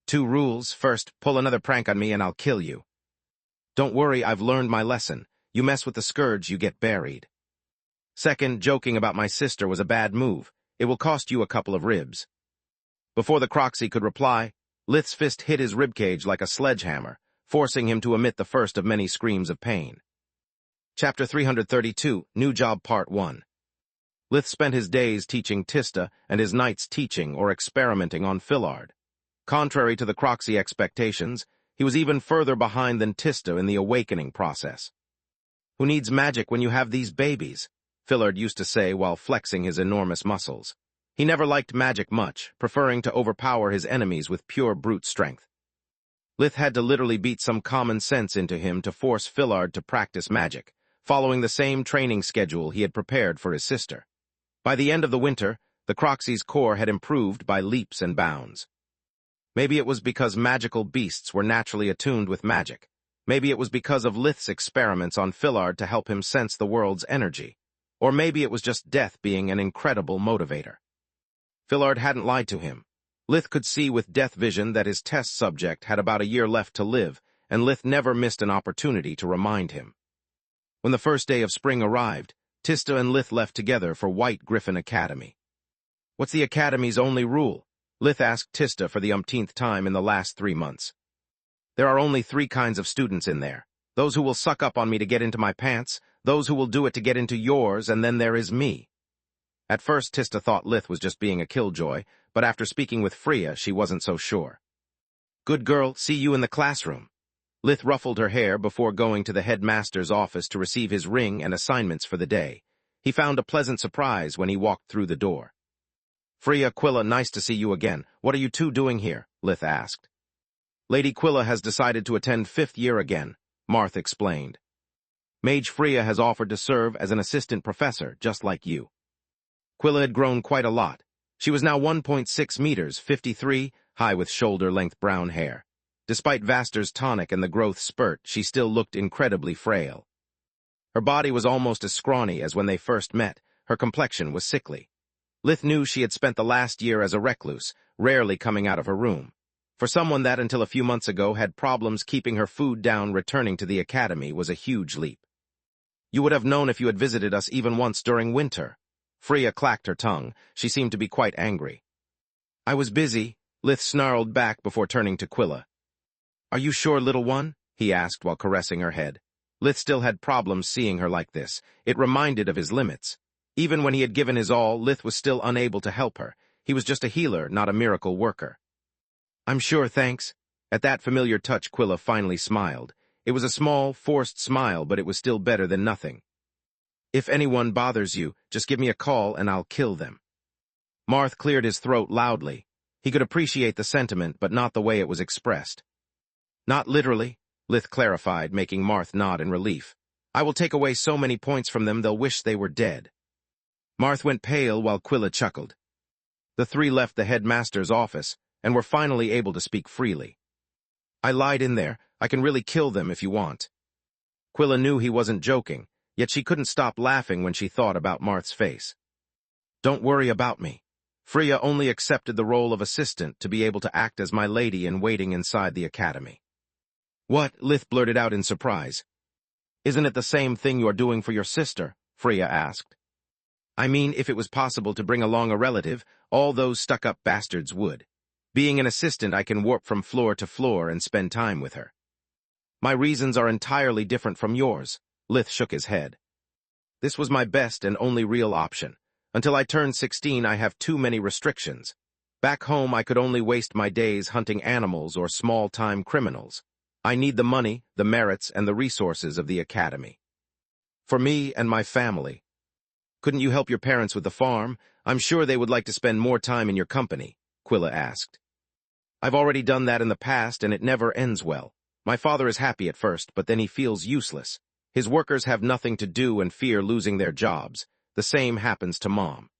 "2 rules. First, pull another prank on me and I'll kill you." "Don't worry, I've learned my lesson. You mess with the scourge, you get buried." "Second, joking about my sister was a bad move. It will cost you a couple of ribs." Before the Croxy could reply, Lith's fist hit his ribcage like a sledgehammer, forcing him to emit the first of many screams of pain. Chapter 332, New Job Part 1. Lith spent his days teaching Tista and his nights teaching or experimenting on Fillard. Contrary to the Croxy expectations, he was even further behind than Tista in the awakening process. "Who needs magic when you have these babies?" Fillard used to say while flexing his enormous muscles. He never liked magic much, preferring to overpower his enemies with pure brute strength. Lith had to literally beat some common sense into him to force Fillard to practice magic, following the same training schedule he had prepared for his sister. By the end of the winter, the Croxy's core had improved by leaps and bounds. Maybe it was because magical beasts were naturally attuned with magic. Maybe it was because of Lith's experiments on Fillard to help him sense the world's energy. Or maybe it was just death being an incredible motivator. Fillard hadn't lied to him. Lith could see with death vision that his test subject had about a year left to live, and Lith never missed an opportunity to remind him. When the first day of spring arrived, Tista and Lith left together for White Griffin Academy. "What's the Academy's only rule?" Lith asked Tista for the umpteenth time in the last 3 months. There are only 3 kinds of students in there. Those who will suck up on me to get into my pants, those who will do it to get into yours, and then there is me. At first, Tista thought Lith was just being a killjoy, but after speaking with Freya, she wasn't so sure. Good girl, see you in the classroom. Lith ruffled her hair before going to the headmaster's office to receive his ring and assignments for the day. He found a pleasant surprise when he walked through the door. Freya, Quilla, nice to see you again. What are you two doing here? Lith asked. Lady Quilla has decided to attend 5th year again, Marth explained. Mage Freya has offered to serve as an assistant professor, just like you. Quilla had grown quite a lot. She was now 1.6 meters, 53, high with shoulder-length brown hair. Despite Vaster's tonic and the growth spurt, she still looked incredibly frail. Her body was almost as scrawny as when they first met. Her complexion was sickly. Lith knew she had spent the last year as a recluse, rarely coming out of her room. For someone that until a few months ago had problems keeping her food down, returning to the academy was a huge leap. You would have known if you had visited us even once during winter. Freya clacked her tongue. She seemed to be quite angry. I was busy, Lith snarled back before turning to Quilla. Are you sure, little one? He asked while caressing her head. Lith still had problems seeing her like this. It reminded of his limits. Even when he had given his all, Lith was still unable to help her. He was just a healer, not a miracle worker. I'm sure, thanks. At that familiar touch, Quilla finally smiled. It was a small, forced smile, but it was still better than nothing. If anyone bothers you, just give me a call and I'll kill them. Marth cleared his throat loudly. He could appreciate the sentiment, but not the way it was expressed. Not literally, Lith clarified, making Marth nod in relief. I will take away so many points from them they'll wish they were dead. Marth went pale while Quilla chuckled. The 3 left the headmaster's office and were finally able to speak freely. I lied in there. I can really kill them if you want. Quilla knew he wasn't joking, yet she couldn't stop laughing when she thought about Marth's face. Don't worry about me. Freya only accepted the role of assistant to be able to act as my lady-in-waiting inside the academy. What? Lith blurted out in surprise. Isn't it the same thing you're doing for your sister? Freya asked. I mean, if it was possible to bring along a relative, all those stuck-up bastards would. Being an assistant, I can warp from floor to floor and spend time with her. My reasons are entirely different from yours. Lith shook his head. This was my best and only real option. Until I turned 16, I have too many restrictions. Back home, I could only waste my days hunting animals or small-time criminals. I need the money, the merits, and the resources of the academy. For me and my family. Couldn't you help your parents with the farm? I'm sure they would like to spend more time in your company, Quilla asked. I've already done that in the past, and it never ends well. My father is happy at first, but then he feels useless. His workers have nothing to do and fear losing their jobs. The same happens to Mom.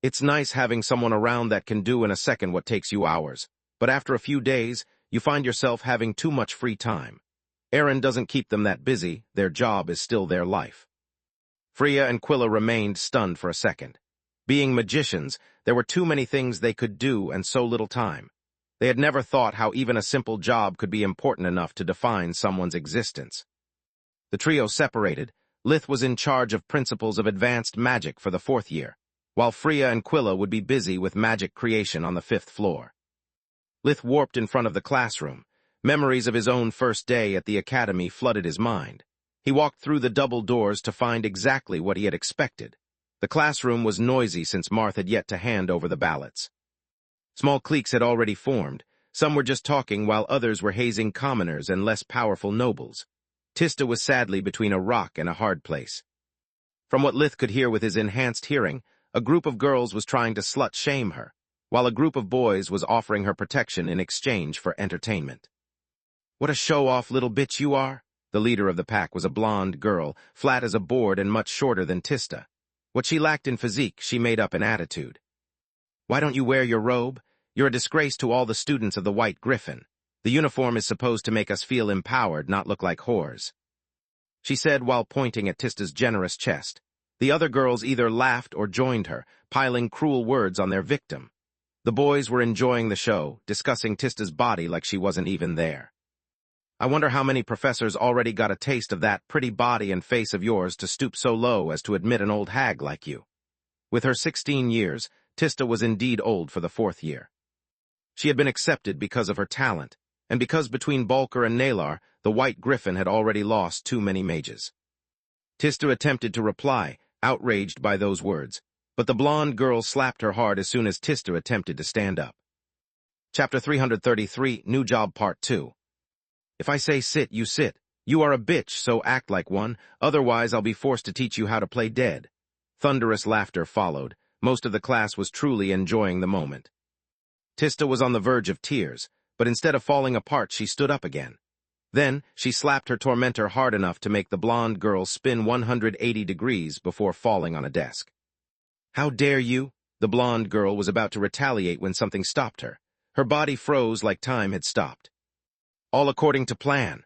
It's nice having someone around that can do in a second what takes you hours, but after a few days, you find yourself having too much free time. Aaron doesn't keep them that busy. Their job is still their life. Freya and Quilla remained stunned for a second. Being magicians, there were too many things they could do and so little time. They had never thought how even a simple job could be important enough to define someone's existence. The trio separated. Lith was in charge of principles of advanced magic for the 4th year, while Freya and Quilla would be busy with magic creation on the 5th floor. Lith warped in front of the classroom. Memories of his own first day at the academy flooded his mind. He walked through the double doors to find exactly what he had expected. The classroom was noisy since Marth had yet to hand over the ballots. Small cliques had already formed. Some were just talking while others were hazing commoners and less powerful nobles. Tista was sadly between a rock and a hard place. From what Lith could hear with his enhanced hearing, a group of girls was trying to slut-shame her, while a group of boys was offering her protection in exchange for entertainment. What a show-off little bitch you are! The leader of the pack was a blonde girl, flat as a board and much shorter than Tista. What she lacked in physique, she made up in attitude. Why don't you wear your robe? You're a disgrace to all the students of the White Griffin. The uniform is supposed to make us feel empowered, not look like whores, she said while pointing at Tista's generous chest. The other girls either laughed or joined her, piling cruel words on their victim. The boys were enjoying the show, discussing Tista's body like she wasn't even there. I wonder how many professors already got a taste of that pretty body and face of yours to stoop so low as to admit an old hag like you. With her 16 years, Tista was indeed old for the 4th year. She had been accepted because of her talent, and because between Balker and Nalar, the White Griffin had already lost too many mages. Tista attempted to reply, outraged by those words, but the blonde girl slapped her hard as soon as Tista attempted to stand up. Chapter 333, New Job Part 2. If I say sit, you sit. You are a bitch, so act like one, otherwise I'll be forced to teach you how to play dead. Thunderous laughter followed. Most of the class was truly enjoying the moment. Tista was on the verge of tears, but instead of falling apart, she stood up again. Then, she slapped her tormentor hard enough to make the blonde girl spin 180 degrees before falling on a desk. How dare you? The blonde girl was about to retaliate when something stopped her. Her body froze like time had stopped. All according to plan.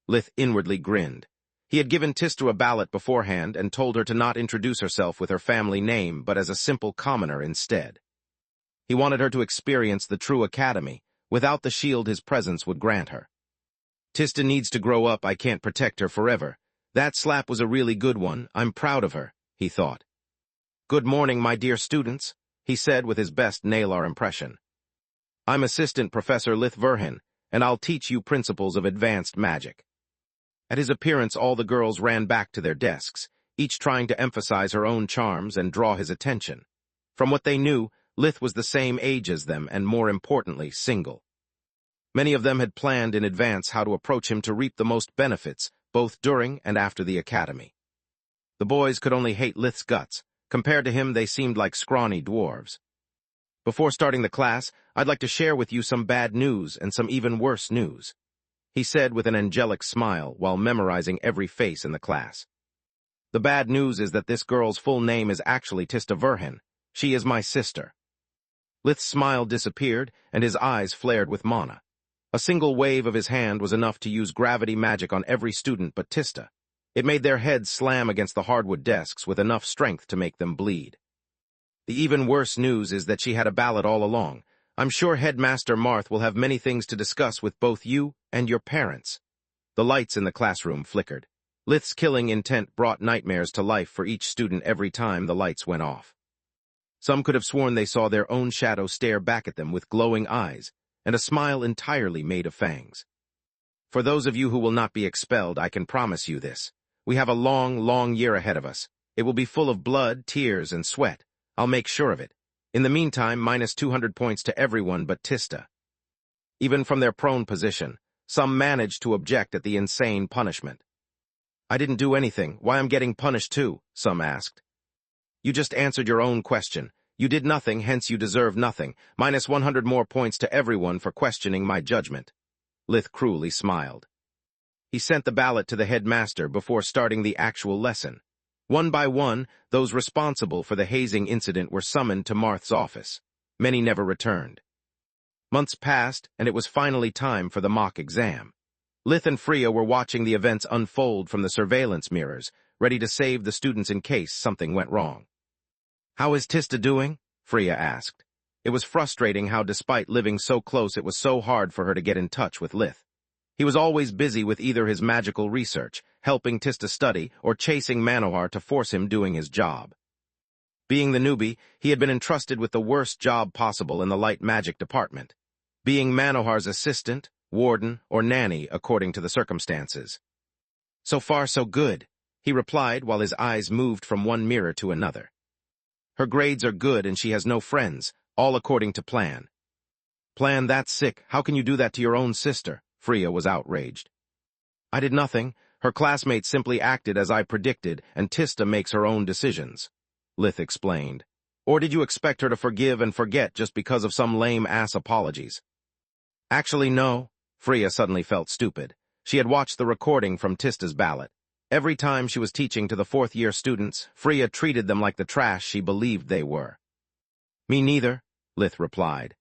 Lith inwardly grinned. He had given Tista a ballot beforehand and told her to not introduce herself with her family name, but as a simple commoner instead. He wanted her to experience the true academy, without the shield his presence would grant her. Tista needs to grow up, I can't protect her forever. That slap was a really good one, I'm proud of her, he thought. Good morning, my dear students, he said with his best Nalar impression. I'm Assistant Professor Lith Verhin, and I'll teach you principles of advanced magic. At his appearance, all the girls ran back to their desks, each trying to emphasize her own charms and draw his attention. From what they knew, Lith was the same age as them and, more importantly, single. Many of them had planned in advance how to approach him to reap the most benefits, both during and after the academy. The boys could only hate Lith's guts. Compared to him, they seemed like scrawny dwarves. Before starting the class, I'd like to share with you some bad news and some even worse news, he said with an angelic smile while memorizing every face in the class. The bad news is that this girl's full name is actually Tista Verhin. She is my sister. Lith's smile disappeared, and his eyes flared with mana. A single wave of his hand was enough to use gravity magic on every student but Tista. It made their heads slam against the hardwood desks with enough strength to make them bleed. The even worse news is that she had a ballot all along. I'm sure Headmaster Marth will have many things to discuss with both you and your parents. The lights in the classroom flickered. Lith's killing intent brought nightmares to life for each student every time the lights went off. Some could have sworn they saw their own shadow stare back at them with glowing eyes, and a smile entirely made of fangs. For those of you who will not be expelled, I can promise you this. We have a long, long year ahead of us. It will be full of blood, tears, and sweat. I'll make sure of it. In the meantime, minus 200 points to everyone but Tista. Even from their prone position, some managed to object at the insane punishment. I didn't do anything. Why I'm getting punished too? Some asked. You just answered your own question. You did nothing, hence you deserve nothing. Minus 100 more points to everyone for questioning my judgment. Lith cruelly smiled. He sent the ballot to the headmaster before starting the actual lesson. One by one, those responsible for the hazing incident were summoned to Marth's office. Many never returned. Months passed, and it was finally time for the mock exam. Lith and Freya were watching the events unfold from the surveillance mirrors, ready to save the students in case something went wrong. How is Tista doing? Freya asked. It was frustrating how, despite living so close, it was so hard for her to get in touch with Lith. He was always busy with either his magical research, helping Tista study, or chasing Manohar to force him doing his job. Being the newbie, he had been entrusted with the worst job possible in the light magic department, being Manohar's assistant, warden, or nanny according to the circumstances. So far, so good, he replied while his eyes moved from one mirror to another. Her grades are good and she has no friends, all according to plan. Plan? That's sick. How can you do that to your own sister? Freya was outraged. I did nothing. Her classmates simply acted as I predicted, and Tista makes her own decisions, Lith explained. Or did you expect her to forgive and forget just because of some lame-ass apologies? Actually, no. Freya suddenly felt stupid. She had watched the recording from Tista's ballot. Every time she was teaching to the fourth-year students, Freya treated them like the trash she believed they were. Me neither, Lith replied.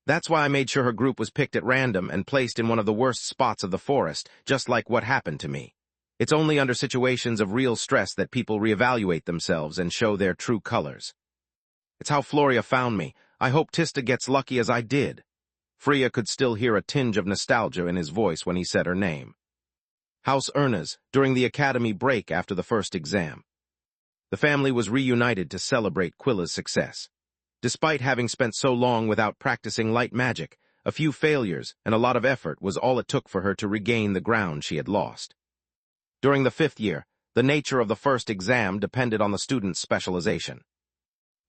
That's why I made sure her group was picked at random and placed in one of the worst spots of the forest, just like what happened to me. It's only under situations of real stress that people reevaluate themselves and show their true colors. It's how Floria found me. I hope Tista gets lucky as I did. Freya could still hear a tinge of nostalgia in his voice when he said her name. House Erna's, during the academy break after the first exam. The family was reunited to celebrate Quilla's success. Despite having spent so long without practicing light magic, A few failures and a lot of effort was all it took for her to regain the ground she had lost. During the 5th year, the nature of the first exam depended on the student's specialization.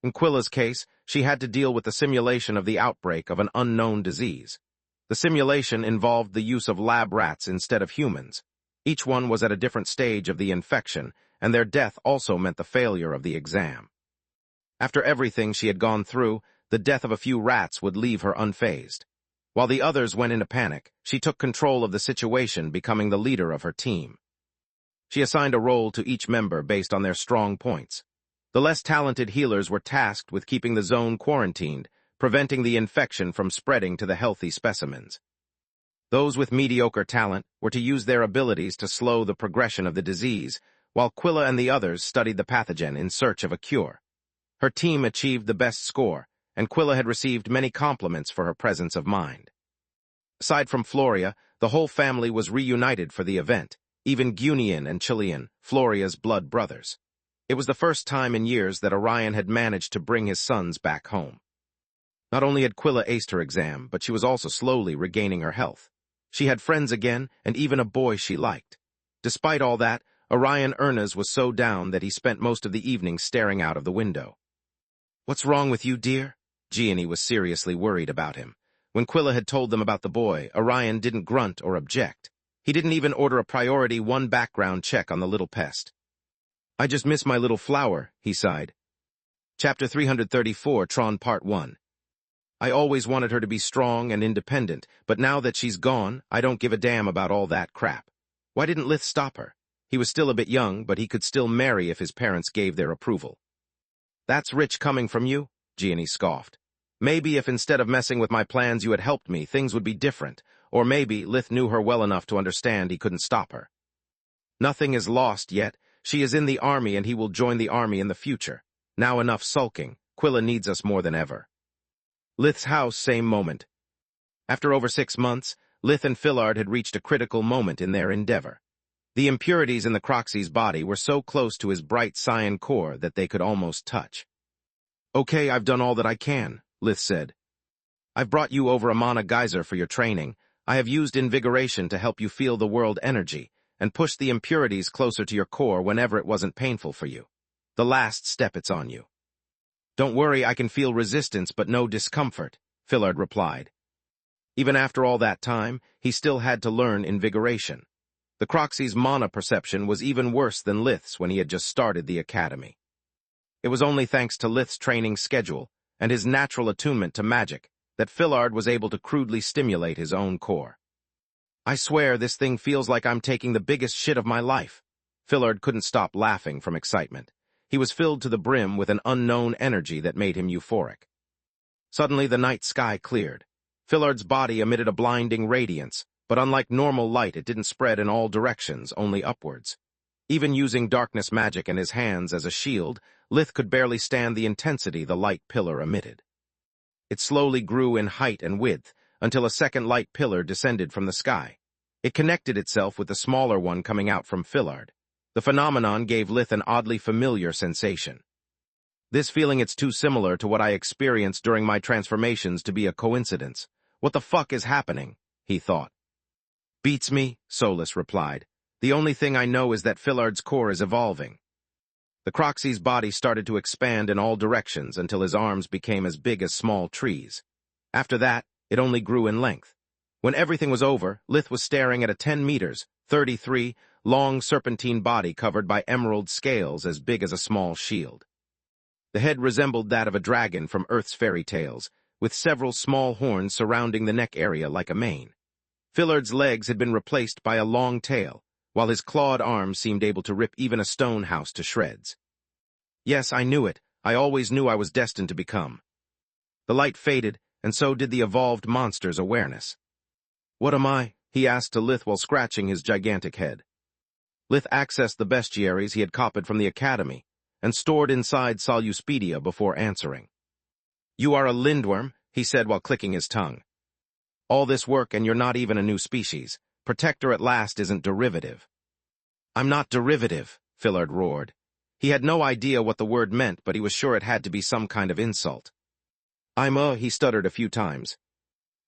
In Quilla's case, she had to deal with the simulation of the outbreak of an unknown disease. The simulation involved the use of lab rats instead of humans. Each one was at a different stage of the infection, and their death also meant the failure of the exam. After everything she had gone through, the death of a few rats would leave her unfazed. While the others went into panic, she took control of the situation, becoming the leader of her team. She assigned a role to each member based on their strong points. The less talented healers were tasked with keeping the zone quarantined, preventing the infection from spreading to the healthy specimens. Those with mediocre talent were to use their abilities to slow the progression of the disease, while Quilla and the others studied the pathogen in search of a cure. Her team achieved the best score, and Quilla had received many compliments for her presence of mind. Aside from Floria, the whole family was reunited for the event, even Gunian and Chilean, Floria's blood brothers. It was the first time in years that Orion had managed to bring his sons back home. Not only had Quilla aced her exam, but she was also slowly regaining her health. She had friends again, and even a boy she liked. Despite all that, Orion Ernest was so down that he spent most of the evening staring out of the window. "What's wrong with you, dear?" Gianni was seriously worried about him. When Quilla had told them about the boy, Orion didn't grunt or object. He didn't even order a priority 1 background check on the little pest. "I just miss my little flower," he sighed. Chapter 334, Tron Part 1. "I always wanted her to be strong and independent, but now that she's gone, I don't give a damn about all that crap. Why didn't Lith stop her? He was still a bit young, but he could still marry if his parents gave their approval." "That's rich coming from you," Gianni scoffed. "Maybe if instead of messing with my plans you had helped me, things would be different. Or maybe Lith knew her well enough to understand he couldn't stop her." "Nothing is lost yet. She is in the army and he will join the army in the future. Now enough sulking. Quilla needs us more than ever." Lith's house, same moment. After over 6 months, Lith and Fillard had reached a critical moment in their endeavor. The impurities in the Croxy's body were so close to his bright cyan core that they could almost touch. "Okay, I've done all that I can," Lith said. "I've brought you over a mana geyser for your training. I have used invigoration to help you feel the world energy, and push the impurities closer to your core whenever it wasn't painful for you. The last step it's on you." "Don't worry, I can feel resistance but no discomfort," Fillard replied. Even after all that time, he still had to learn invigoration. The Croxy's mana perception was even worse than Lith's when he had just started the academy. It was only thanks to Lith's training schedule and his natural attunement to magic that Fillard was able to crudely stimulate his own core. "I swear this thing feels like I'm taking the biggest shit of my life." Fillard couldn't stop laughing from excitement. He was filled to the brim with an unknown energy that made him euphoric. Suddenly the night sky cleared. Fillard's body emitted a blinding radiance, but unlike normal light it didn't spread in all directions, only upwards. Even using darkness magic in his hands as a shield, Lith could barely stand the intensity the light pillar emitted. It slowly grew in height and width, until a second light pillar descended from the sky. It connected itself with the smaller one coming out from Fillard. The phenomenon gave Lith an oddly familiar sensation. "This feeling, it's too similar to what I experienced during my transformations to be a coincidence. What the fuck is happening?" he thought. "Beats me," Solus replied. "The only thing I know is that Fillard's core is evolving." The Croxy's body started to expand in all directions until his arms became as big as small trees. After that, it only grew in length. When everything was over, Lith was staring at a 10 meters, 33, long serpentine body covered by emerald scales as big as a small shield. The head resembled that of a dragon from Earth's fairy tales, with several small horns surrounding the neck area like a mane. Fillard's legs had been replaced by a long tail, while his clawed arms seemed able to rip even a stone house to shreds. "Yes, I knew it. I always knew I was destined to become." The light faded, and so did the evolved monster's awareness. "What am I?" he asked to Lith while scratching his gigantic head. Lith accessed the bestiaries he had copied from the academy, and stored inside Soluspedia before answering. "You are a lindworm," he said while clicking his tongue. "All this work and you're not even a new species. Protector at last isn't derivative." "I'm not derivative," Fillard roared. He had no idea what the word meant, but he was sure it had to be some kind of insult. He stuttered a few times.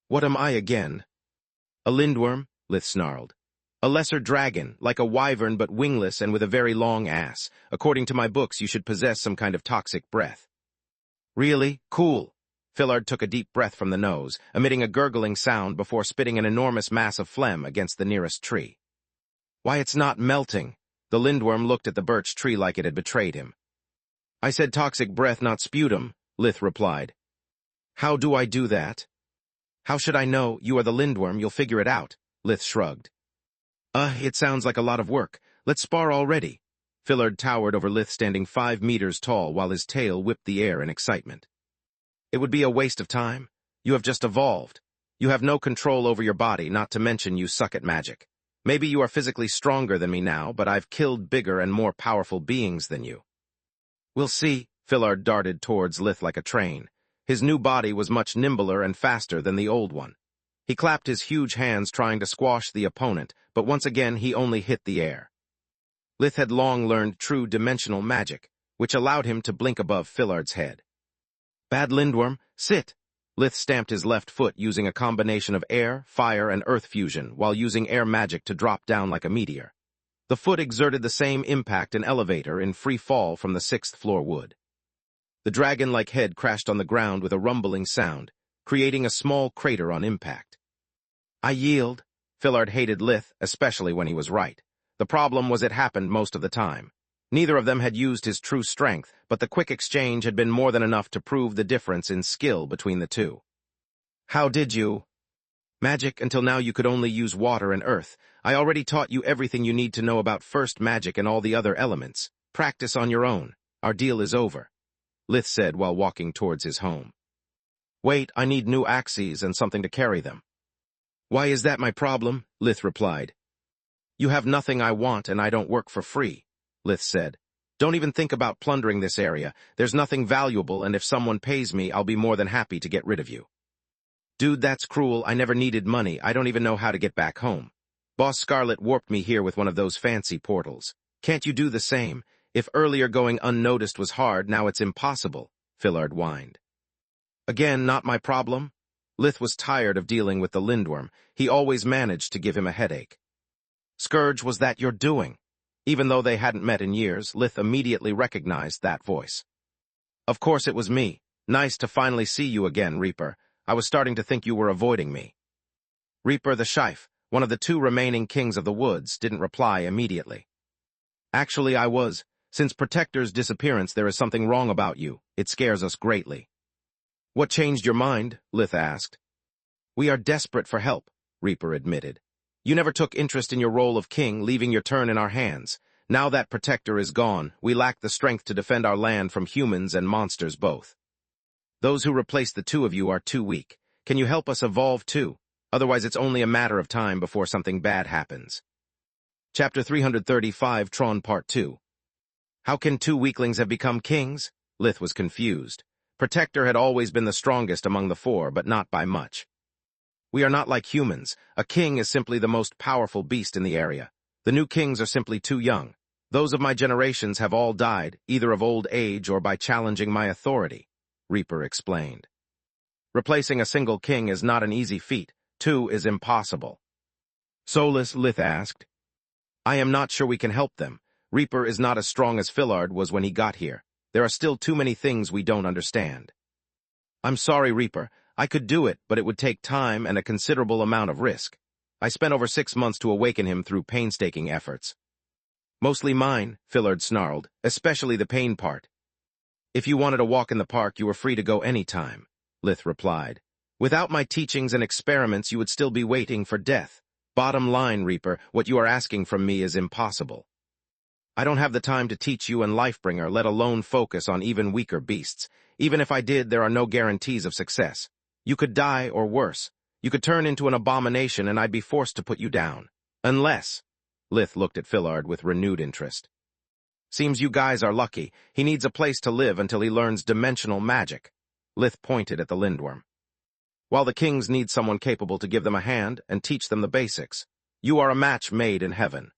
What am I again? A lindworm, Lith snarled. A lesser dragon, like a wyvern but wingless and with a very long ass. According to my books, you should possess some kind of toxic breath. Really? Cool. Fillard took a deep breath from the nose, emitting a gurgling sound before spitting an enormous mass of phlegm against the nearest tree. Why, it's not melting. The lindworm looked at the birch tree like it had betrayed him. I said toxic breath, not sputum, Lith replied. How do I do that? How should I know? You are the lindworm, you'll figure it out, Lith shrugged. It sounds like a lot of work. Let's spar already. Fillard towered over Lith, standing 5 meters tall while his tail whipped the air in excitement. It would be a waste of time. You have just evolved. You have no control over your body, not to mention you suck at magic. Maybe you are physically stronger than me now, but I've killed bigger and more powerful beings than you. We'll see. Fillard darted towards Lith like a train. His new body was much nimbler and faster than the old one. He clapped his huge hands trying to squash the opponent, but once again he only hit the air. Lith had long learned true dimensional magic, which allowed him to blink above Fillard's head. Bad lindworm, sit! Lith stamped his left foot using a combination of air, fire, and earth fusion, while using air magic to drop down like a meteor. The foot exerted the same impact an elevator in free fall from the 6th floor would. The dragon-like head crashed on the ground with a rumbling sound, creating a small crater on impact. I yield. Fillard hated Lith, especially when he was right. The problem was it happened most of the time. Neither of them had used his true strength, but the quick exchange had been more than enough to prove the difference in skill between the two. How did you? Magic, until now you could only use water and earth. I already taught you everything you need to know about first magic and all the other elements. Practice on your own. Our deal is over, Lith said while walking towards his home. Wait, I need new axes and something to carry them. Why is that my problem? Lith replied. You have nothing I want and I don't work for free, Lith said. Don't even think about plundering this area. There's nothing valuable, and if someone pays me, I'll be more than happy to get rid of you. Dude, that's cruel. I never needed money. I don't even know how to get back home. Boss Scarlet warped me here with one of those fancy portals. Can't you do the same? If earlier going unnoticed was hard, now it's impossible, Fillard whined. Again, not my problem. Lith was tired of dealing with the lindworm. He always managed to give him a headache. Scourge, was that your doing? Even though they hadn't met in years, Lith immediately recognized that voice. Of course it was me. Nice to finally see you again, Reaper. I was starting to think you were avoiding me. Reaper the Shife, one of the 2 remaining kings of the woods, didn't reply immediately. Actually, I was. Since Protector's disappearance, there is something wrong about you. It scares us greatly. What changed your mind? Lith asked. We are desperate for help, Reaper admitted. You never took interest in your role of king, leaving your turn in our hands. Now that Protector is gone, we lack the strength to defend our land from humans and monsters both. Those who replaced the 2 of you are too weak. Can you help us evolve too? Otherwise it's only a matter of time before something bad happens. Chapter 335, Tron Part 2. How can 2 weaklings have become kings? Lith was confused. Protector had always been the strongest among the 4, but not by much. We are not like humans. A king is simply the most powerful beast in the area. The new kings are simply too young. Those of my generations have all died, either of old age or by challenging my authority, Reaper explained. Replacing a single king is not an easy feat. 2 is impossible. Soulless, Lith asked. I am not sure we can help them. Reaper is not as strong as Fillard was when he got here. There are still too many things we don't understand. I'm sorry, Reaper. I could do it, but it would take time and a considerable amount of risk. I spent over 6 months to awaken him through painstaking efforts. Mostly mine, Fillard snarled, especially the pain part. If you wanted a walk in the park, you were free to go any time, Lith replied. Without my teachings and experiments, you would still be waiting for death. Bottom line, Reaper, what you are asking from me is impossible. I don't have the time to teach you and Lifebringer, let alone focus on even weaker beasts. Even if I did, there are no guarantees of success. You could die, or worse. You could turn into an abomination and I'd be forced to put you down. Unless... Lith looked at Fillard with renewed interest. Seems you guys are lucky. He needs a place to live until he learns dimensional magic. Lith pointed at the lindworm. While the kings need someone capable to give them a hand and teach them the basics, you are a match made in heaven.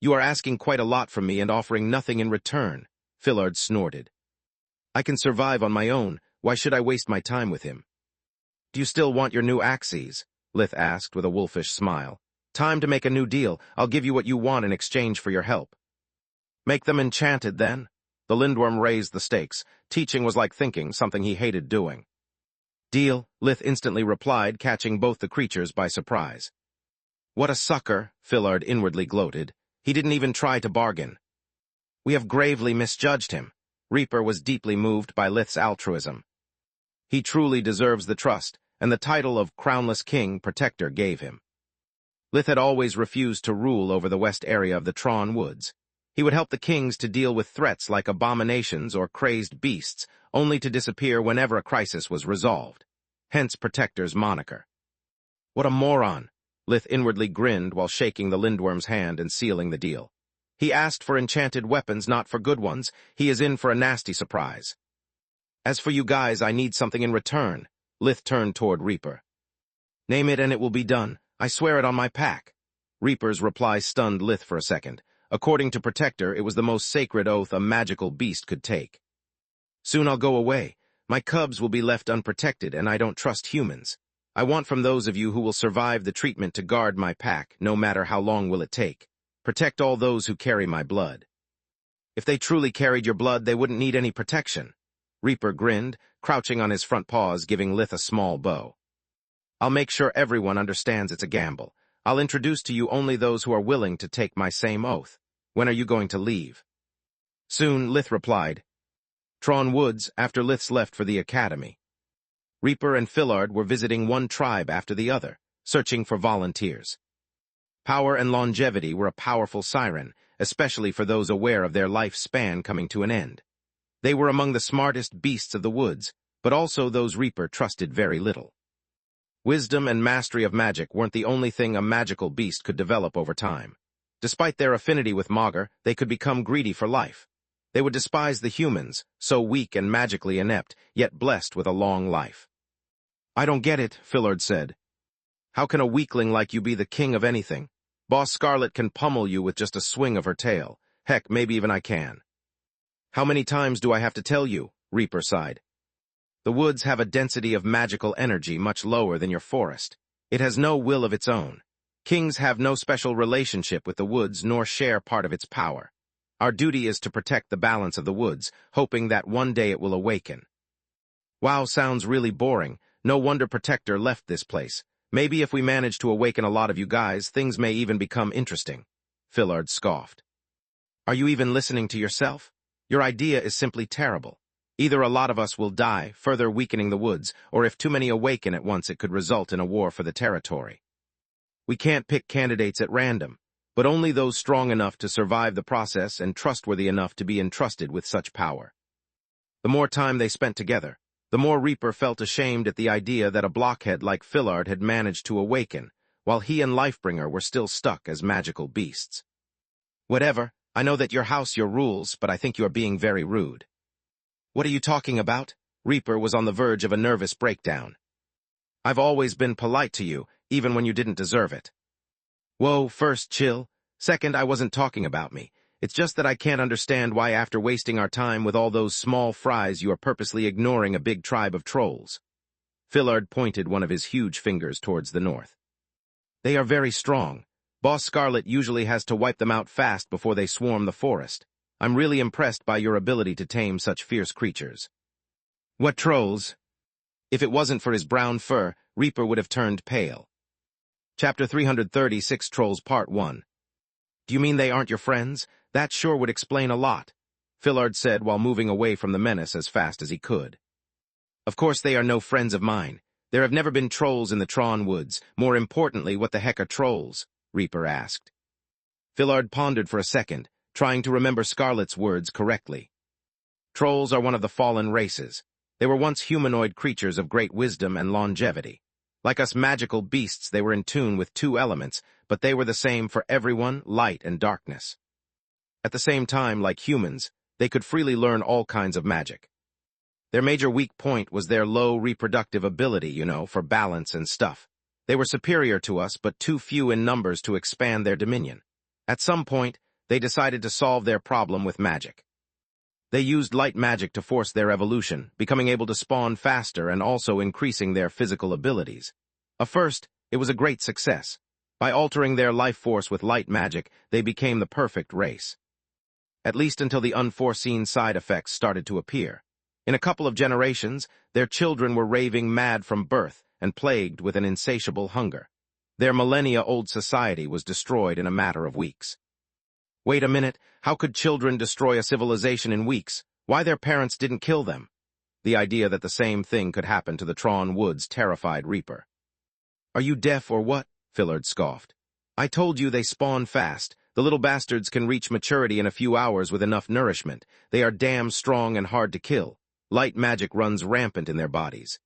You are asking quite a lot from me and offering nothing in return, Fillard snorted. I can survive on my own. Why should I waste my time with him? Do you still want your new axes? Lith asked with a wolfish smile. Time to make a new deal. I'll give you what you want in exchange for your help. Make them enchanted, then? The Lindworm raised the stakes. Teaching was like thinking, something he hated doing. Deal, Lith instantly replied, catching both the creatures by surprise. What a sucker, Fillard inwardly gloated. He didn't even try to bargain. We have gravely misjudged him. Reaper was deeply moved by Lith's altruism. He truly deserves the trust, and the title of Crownless King Protector gave him. Lith had always refused to rule over the west area of the Tron Woods. He would help the kings to deal with threats like abominations or crazed beasts, only to disappear whenever a crisis was resolved. Hence Protector's moniker. What a moron! Lith inwardly grinned while shaking the Lindworm's hand and sealing the deal. He asked for enchanted weapons, not for good ones. He is in for a nasty surprise. As for you guys, I need something in return. Lith turned toward Reaper. Name it and it will be done. I swear it on my pack. Reaper's reply stunned Lith for a second. According to Protector, it was the most sacred oath a magical beast could take. Soon I'll go away. My cubs will be left unprotected, and I don't trust humans. I want from those of you who will survive the treatment to guard my pack, no matter how long will it take. Protect all those who carry my blood. If they truly carried your blood, they wouldn't need any protection. Reaper grinned, crouching on his front paws, giving Lith a small bow. I'll make sure everyone understands it's a gamble. I'll introduce to you only those who are willing to take my same oath. When are you going to leave? Soon, Lith replied. Tron Woods, after Lith's left for the academy. Reaper and Fillard were visiting one tribe after the other, searching for volunteers. Power and longevity were a powerful siren, especially for those aware of their life span coming to an end. They were among the smartest beasts of the woods, but also those Reaper trusted very little. Wisdom and mastery of magic weren't the only thing a magical beast could develop over time. Despite their affinity with Maugre, they could become greedy for life. They would despise the humans, so weak and magically inept, yet blessed with a long life. I don't get it, Fillard said. How can a weakling like you be the king of anything? Boss Scarlet can pummel you with just a swing of her tail. Heck, maybe even I can. How many times do I have to tell you? Reaper sighed. The woods have a density of magical energy much lower than your forest. It has no will of its own. Kings have no special relationship with the woods nor share part of its power. Our duty is to protect the balance of the woods, hoping that one day it will awaken. Wow, sounds really boring. No wonder Protector left this place. Maybe if we manage to awaken a lot of you guys, things may even become interesting. Fillard scoffed. Are you even listening to yourself? Your idea is simply terrible. Either a lot of us will die, further weakening the woods, or if too many awaken at once, it could result in a war for the territory. We can't pick candidates at random, but only those strong enough to survive the process and trustworthy enough to be entrusted with such power. The more time they spent together, the more Reaper felt ashamed at the idea that a blockhead like Fillard had managed to awaken, while he and Lifebringer were still stuck as magical beasts. Whatever, I know that your house your rules, but I think you are being very rude. What are you talking about? Reaper was on the verge of a nervous breakdown. I've always been polite to you, even when you didn't deserve it. Whoa, first, chill. Second, I wasn't talking about me. It's just that I can't understand why after wasting our time with all those small fries you are purposely ignoring a big tribe of trolls. Fillard pointed one of his huge fingers towards the north. They are very strong. Boss Scarlet usually has to wipe them out fast before they swarm the forest. I'm really impressed by your ability to tame such fierce creatures. What trolls? If it wasn't for his brown fur, Reaper would have turned pale. Chapter 336, Trolls Part 1. Do you mean they aren't your friends? That sure would explain a lot, Fillard said while moving away from the menace as fast as he could. Of course they are no friends of mine. There have never been trolls in the Tron Woods. More importantly, what the heck are trolls? Reaper asked. Fillard pondered for a second, trying to remember Scarlet's words correctly. Trolls are one of the fallen races. They were once humanoid creatures of great wisdom and longevity. Like us magical beasts, they were in tune with two elements, but they were the same for everyone, light and darkness. At the same time, like humans, they could freely learn all kinds of magic. Their major weak point was their low reproductive ability, for balance and stuff. They were superior to us, but too few in numbers to expand their dominion. At some point, they decided to solve their problem with magic. They used light magic to force their evolution, becoming able to spawn faster and also increasing their physical abilities. At first, it was a great success. By altering their life force with light magic, they became the perfect race. At least until the unforeseen side effects started to appear. In a couple of generations, their children were raving mad from birth and plagued with an insatiable hunger. Their millennia-old society was destroyed in a matter of weeks. Wait a minute, how could children destroy a civilization in weeks? Why their parents didn't kill them? The idea that the same thing could happen to the Tron Woods terrified Reaper. Are you deaf or what? Fillard scoffed. I told you they spawn fast. The little bastards can reach maturity in a few hours with enough nourishment. They are damn strong and hard to kill. Light magic runs rampant in their bodies.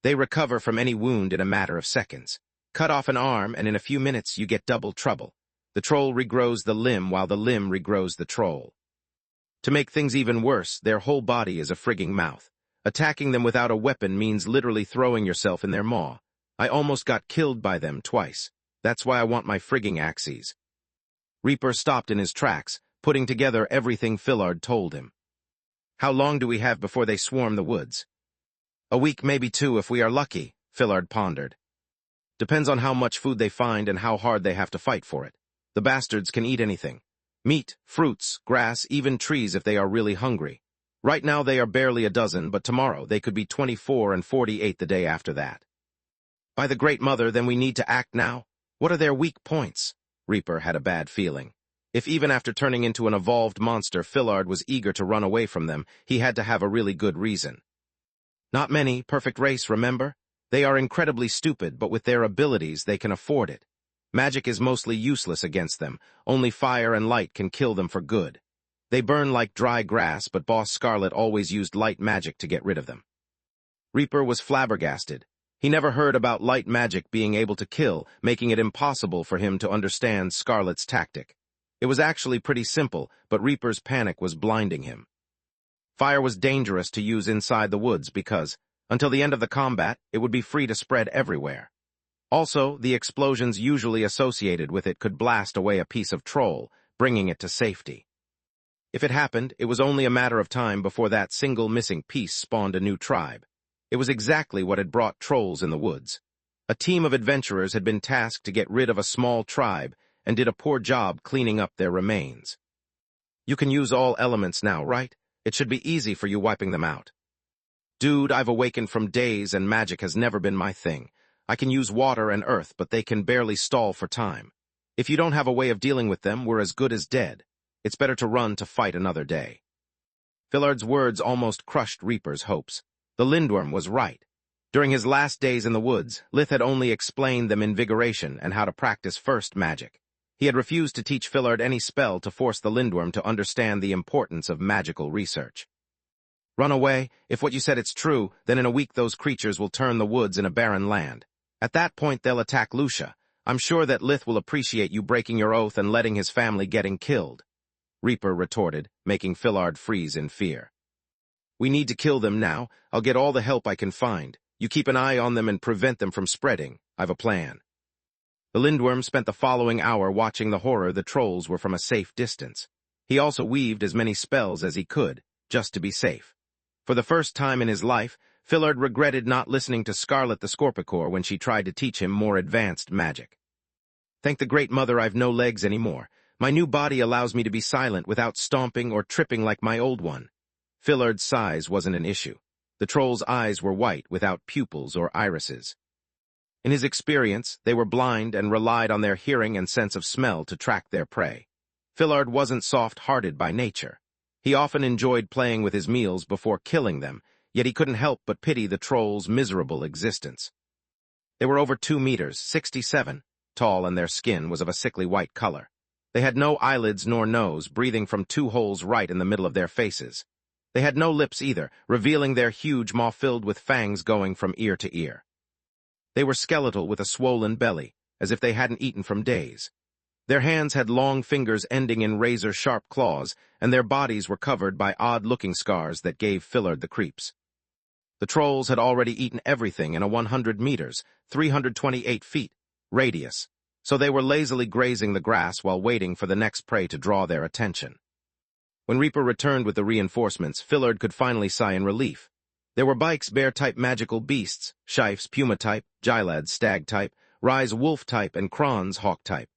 They recover from any wound in a matter of seconds. Cut off an arm and in a few minutes you get double trouble. The troll regrows the limb while the limb regrows the troll. To make things even worse, their whole body is a frigging mouth. Attacking them without a weapon means literally throwing yourself in their maw. I almost got killed by them twice. That's why I want my frigging axes. Reaper stopped in his tracks, putting together everything Fillard told him. How long do we have before they swarm the woods? A week, maybe 2 if we are lucky, Fillard pondered. Depends on how much food they find and how hard they have to fight for it. The bastards can eat anything. Meat, fruits, grass, even trees if they are really hungry. Right now they are barely a dozen, but tomorrow they could be 24 and 48 the day after that. By the Great Mother, then we need to act now? What are their weak points? Reaper had a bad feeling. If even after turning into an evolved monster Fillard was eager to run away from them, he had to have a really good reason. Not many, perfect race, remember? They are incredibly stupid, but with their abilities they can afford it. Magic is mostly useless against them. Only fire and light can kill them for good. They burn like dry grass, but Boss Scarlet always used light magic to get rid of them. Reaper was flabbergasted. He never heard about light magic being able to kill, making it impossible for him to understand Scarlet's tactic. It was actually pretty simple, but Reaper's panic was blinding him. Fire was dangerous to use inside the woods because, until the end of the combat, it would be free to spread everywhere. Also, the explosions usually associated with it could blast away a piece of troll, bringing it to safety. If it happened, it was only a matter of time before that single missing piece spawned a new tribe. It was exactly what had brought trolls in the woods. A team of adventurers had been tasked to get rid of a small tribe and did a poor job cleaning up their remains. You can use all elements now, right? It should be easy for you wiping them out. Dude, I've awakened from daze and magic has never been my thing. I can use water and earth, but they can barely stall for time. If you don't have a way of dealing with them, we're as good as dead. It's better to run to fight another day. Fillard's words almost crushed Reaper's hopes. The Lindworm was right. During his last days in the woods, Lith had only explained them invigoration and how to practice first magic. He had refused to teach Fillard any spell to force the Lindworm to understand the importance of magical research. Run away. If what you said it's true, then in a week those creatures will turn the woods in a barren land. At that point they'll attack Lucia. I'm sure that Lith will appreciate you breaking your oath and letting his family getting killed. Reaper retorted, making Fillard freeze in fear. We need to kill them now. I'll get all the help I can find. You keep an eye on them and prevent them from spreading. I've a plan. The Lindworm spent the following hour watching the horror the trolls were from a safe distance. He also weaved as many spells as he could, just to be safe. For the first time in his life, Fillard regretted not listening to Scarlet the Scorpicore when she tried to teach him more advanced magic. Thank the Great Mother I've no legs anymore. My new body allows me to be silent without stomping or tripping like my old one. Fillard's size wasn't an issue. The troll's eyes were white without pupils or irises. In his experience, they were blind and relied on their hearing and sense of smell to track their prey. Fillard wasn't soft-hearted by nature. He often enjoyed playing with his meals before killing them, yet he couldn't help but pity the troll's miserable existence. They were over 2 meters, 67, tall, and their skin was of a sickly white color. They had no eyelids nor nose, breathing from 2 holes right in the middle of their faces. They had no lips either, revealing their huge maw filled with fangs going from ear to ear. They were skeletal with a swollen belly, as if they hadn't eaten from days. Their hands had long fingers ending in razor-sharp claws, and their bodies were covered by odd-looking scars that gave Fillard the creeps. The trolls had already eaten everything in a 100 meters, 328 feet, radius, so they were lazily grazing the grass while waiting for the next prey to draw their attention. When Reaper returned with the reinforcements, Fillard could finally sigh in relief. There were Bikes bear-type magical beasts, Shifes puma-type, Gylads stag-type, Rise wolf-type, and Krons hawk-type.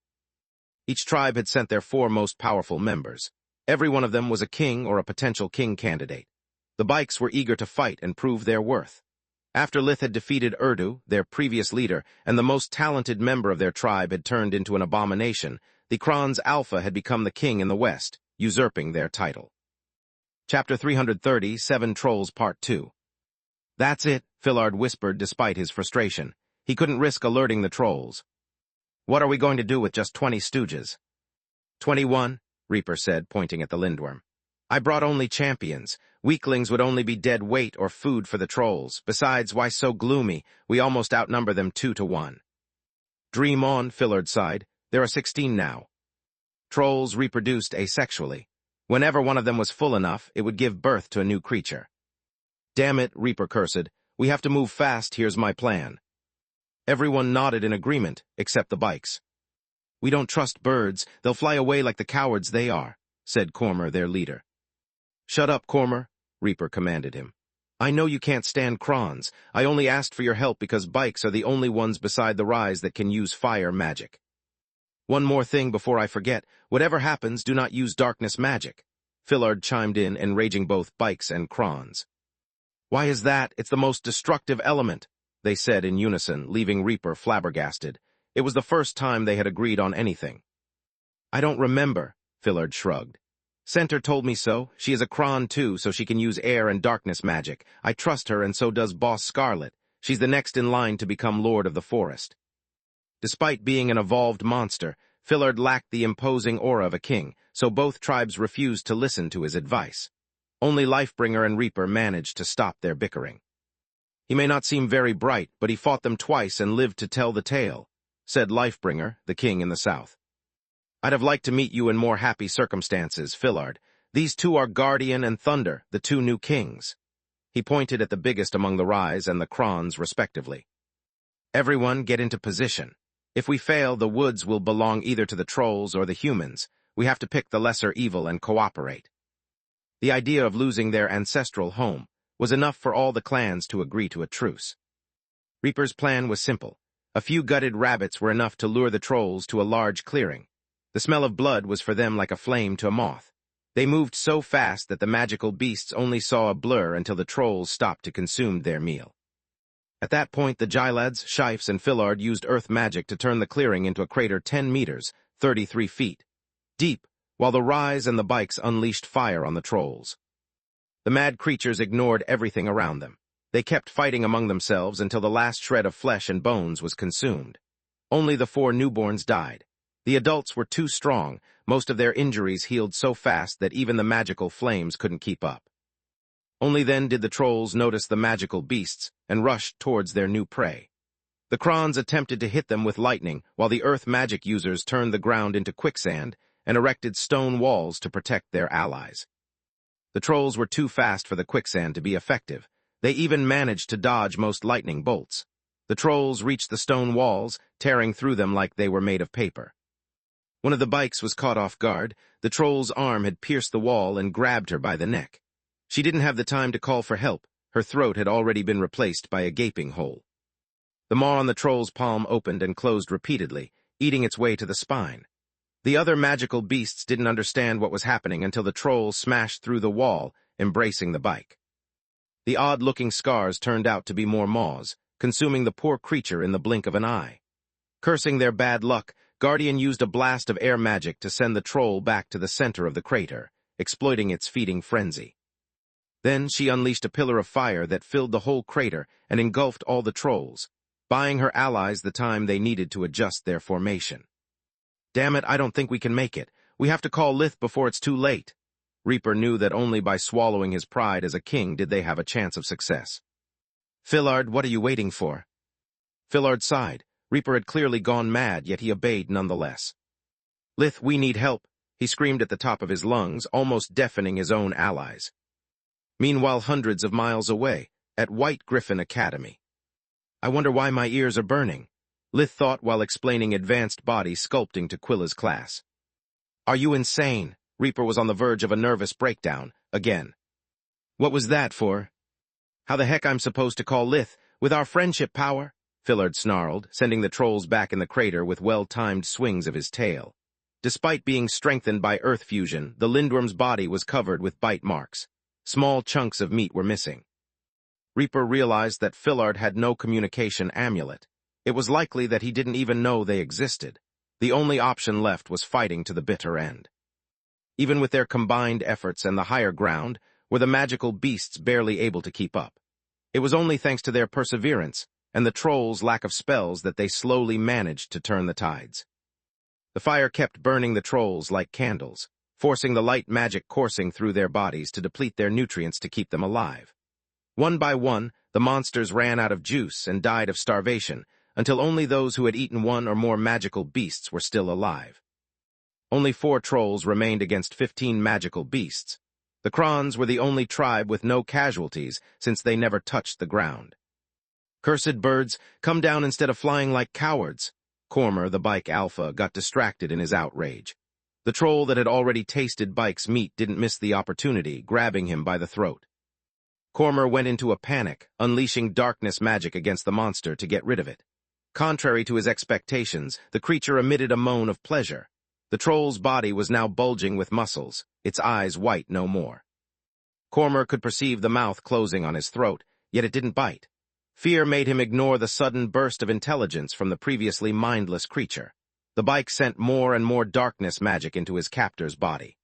Each tribe had sent their 4 most powerful members. Every one of them was a king or a potential king candidate. The Bikes were eager to fight and prove their worth. After Lith had defeated Urdu, their previous leader, and the most talented member of their tribe had turned into an abomination, the Krons Alpha had become the king in the west, usurping their title. Chapter 330, 7 Trolls Part 2. That's it, Fillard whispered despite his frustration. He couldn't risk alerting the trolls. What are we going to do with just 20 stooges? 21, Reaper said, pointing at the lindworm. I brought only champions. Weaklings would only be dead weight or food for the trolls. Besides, why so gloomy? We almost outnumber them 2 to 1. Dream on, Fillard sighed. There are 16 now. Trolls reproduced asexually. Whenever one of them was full enough, it would give birth to a new creature. Damn it, Reaper cursed. We have to move fast, here's my plan. Everyone nodded in agreement, except the Bikes. We don't trust birds, they'll fly away like the cowards they are, said Cormer, their leader. Shut up, Cormer, Reaper commanded him. I know you can't stand Krons. I only asked for your help because Bikes are the only ones beside the Rise that can use fire magic. One more thing before I forget. Whatever happens, do not use darkness magic. Fillard chimed in, enraging both Bikes and Krons. Why is that? It's the most destructive element, they said in unison, leaving Reaper flabbergasted. It was the first time they had agreed on anything. I don't remember, Fillard shrugged. Center told me so. She is a Kron too, so she can use air and darkness magic. I trust her, and so does Boss Scarlet. She's the next in line to become Lord of the Forest. Despite being an evolved monster, Fillard lacked the imposing aura of a king, so both tribes refused to listen to his advice. Only Lifebringer and Reaper managed to stop their bickering. He may not seem very bright, but he fought them twice and lived to tell the tale, said Lifebringer, the king in the south. I'd have liked to meet you in more happy circumstances, Fillard. These 2 are Guardian and Thunder, the 2 new kings. He pointed at the biggest among the Rise and the Krons, respectively. Everyone get into position. If we fail, the woods will belong either to the trolls or the humans. We have to pick the lesser evil and cooperate. The idea of losing their ancestral home was enough for all the clans to agree to a truce. Reaper's plan was simple. A few gutted rabbits were enough to lure the trolls to a large clearing. The smell of blood was for them like a flame to a moth. They moved so fast that the magical beasts only saw a blur until the trolls stopped to consume their meal. At that point, the Gylads, Shifes, and Fillard used earth magic to turn the clearing into a crater 10 meters, 33 feet, deep, while the Rise and the Bikes unleashed fire on the trolls. The mad creatures ignored everything around them. They kept fighting among themselves until the last shred of flesh and bones was consumed. Only the 4 newborns died. The adults were too strong. Most of their injuries healed so fast that even the magical flames couldn't keep up. Only then did the trolls notice the magical beasts and rushed towards their new prey. The Krons attempted to hit them with lightning, while the earth magic users turned the ground into quicksand and erected stone walls to protect their allies. The trolls were too fast for the quicksand to be effective. They even managed to dodge most lightning bolts. The trolls reached the stone walls, tearing through them like they were made of paper. One of the Bikes was caught off guard. The troll's arm had pierced the wall and grabbed her by the neck. She didn't have the time to call for help. Her throat had already been replaced by a gaping hole. The maw on the troll's palm opened and closed repeatedly, eating its way to the spine. The other magical beasts didn't understand what was happening until the troll smashed through the wall, embracing the Bike. The odd-looking scars turned out to be more maws, consuming the poor creature in the blink of an eye. Cursing their bad luck, Guardian used a blast of air magic to send the troll back to the center of the crater, exploiting its feeding frenzy. Then she unleashed a pillar of fire that filled the whole crater and engulfed all the trolls, buying her allies the time they needed to adjust their formation. Damn it, I don't think we can make it. We have to call Lith before it's too late. Reaper knew that only by swallowing his pride as a king did they have a chance of success. Fillard, what are you waiting for? Fillard sighed. Reaper had clearly gone mad, yet he obeyed nonetheless. Lith, we need help, he screamed at the top of his lungs, almost deafening his own allies. Meanwhile, hundreds of miles away, at White Griffin Academy. I wonder why my ears are burning, Lith thought while explaining advanced body sculpting to Quilla's class. Are you insane? Reaper was on the verge of a nervous breakdown, again. What was that for? How the heck I'm supposed to call Lith, with our friendship power? Fillard snarled, sending the trolls back in the crater with well-timed swings of his tail. Despite being strengthened by earth fusion, the lindworm's body was covered with bite marks. Small chunks of meat were missing. Reaper realized that Fillard had no communication amulet. It was likely that he didn't even know they existed. The only option left was fighting to the bitter end. Even with their combined efforts and the higher ground, were the magical beasts barely able to keep up. It was only thanks to their perseverance and the trolls' lack of spells that they slowly managed to turn the tides. The fire kept burning the trolls like candles, forcing the light magic coursing through their bodies to deplete their nutrients to keep them alive. One by one, the monsters ran out of juice and died of starvation, until only those who had eaten one or more magical beasts were still alive. Only 4 trolls remained against 15 magical beasts. The Krons were the only tribe with no casualties, since they never touched the ground. Cursed birds, come down instead of flying like cowards. Cormer, the bike alpha, got distracted in his outrage. The troll that had already tasted Bike's meat didn't miss the opportunity, grabbing him by the throat. Cormer went into a panic, unleashing darkness magic against the monster to get rid of it. Contrary to his expectations, the creature emitted a moan of pleasure. The troll's body was now bulging with muscles, its eyes white no more. Cormer could perceive the mouth closing on his throat, yet it didn't bite. Fear made him ignore the sudden burst of intelligence from the previously mindless creature. The bike sent more and more darkness magic into his captor's body.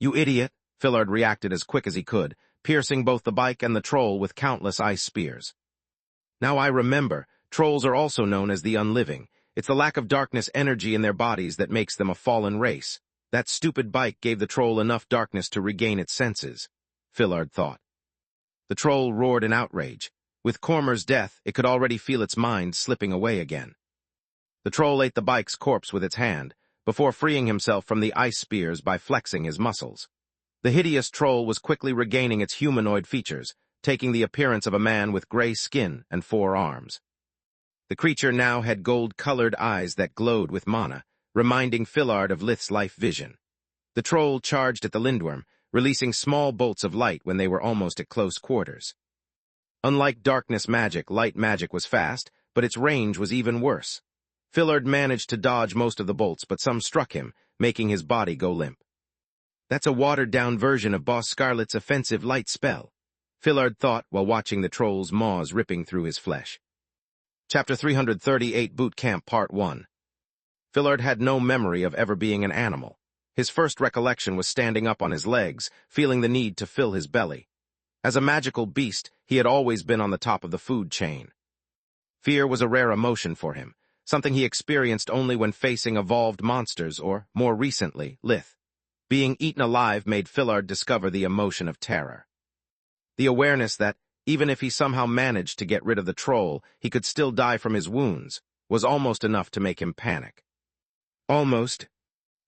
You idiot! Fillard reacted as quick as he could, piercing both the bike and the troll with countless ice spears. Now I remember, trolls are also known as the unliving. It's the lack of darkness energy in their bodies that makes them a fallen race. That stupid bike gave the troll enough darkness to regain its senses, Fillard thought. The troll roared in outrage. With Cormer's death, it could already feel its mind slipping away again. The troll ate the bike's corpse with its hand, before freeing himself from the ice spears by flexing his muscles. The hideous troll was quickly regaining its humanoid features, taking the appearance of a man with gray skin and 4 arms. The creature now had gold-colored eyes that glowed with mana, reminding Fillard of Lith's life vision. The troll charged at the lindworm, releasing small bolts of light when they were almost at close quarters. Unlike darkness magic, light magic was fast, but its range was even worse. Fillard managed to dodge most of the bolts, but some struck him, making his body go limp. That's a watered-down version of Boss Scarlet's offensive light spell, Fillard thought while watching the troll's maws ripping through his flesh. Chapter 338 Boot Camp Part 1. Fillard had no memory of ever being an animal. His first recollection was standing up on his legs, feeling the need to fill his belly. As a magical beast, he had always been on the top of the food chain. Fear was a rare emotion for him, something he experienced only when facing evolved monsters or, more recently, Lith. Being eaten alive made Fillard discover the emotion of terror. The awareness that, even if he somehow managed to get rid of the troll, he could still die from his wounds, was almost enough to make him panic. Almost.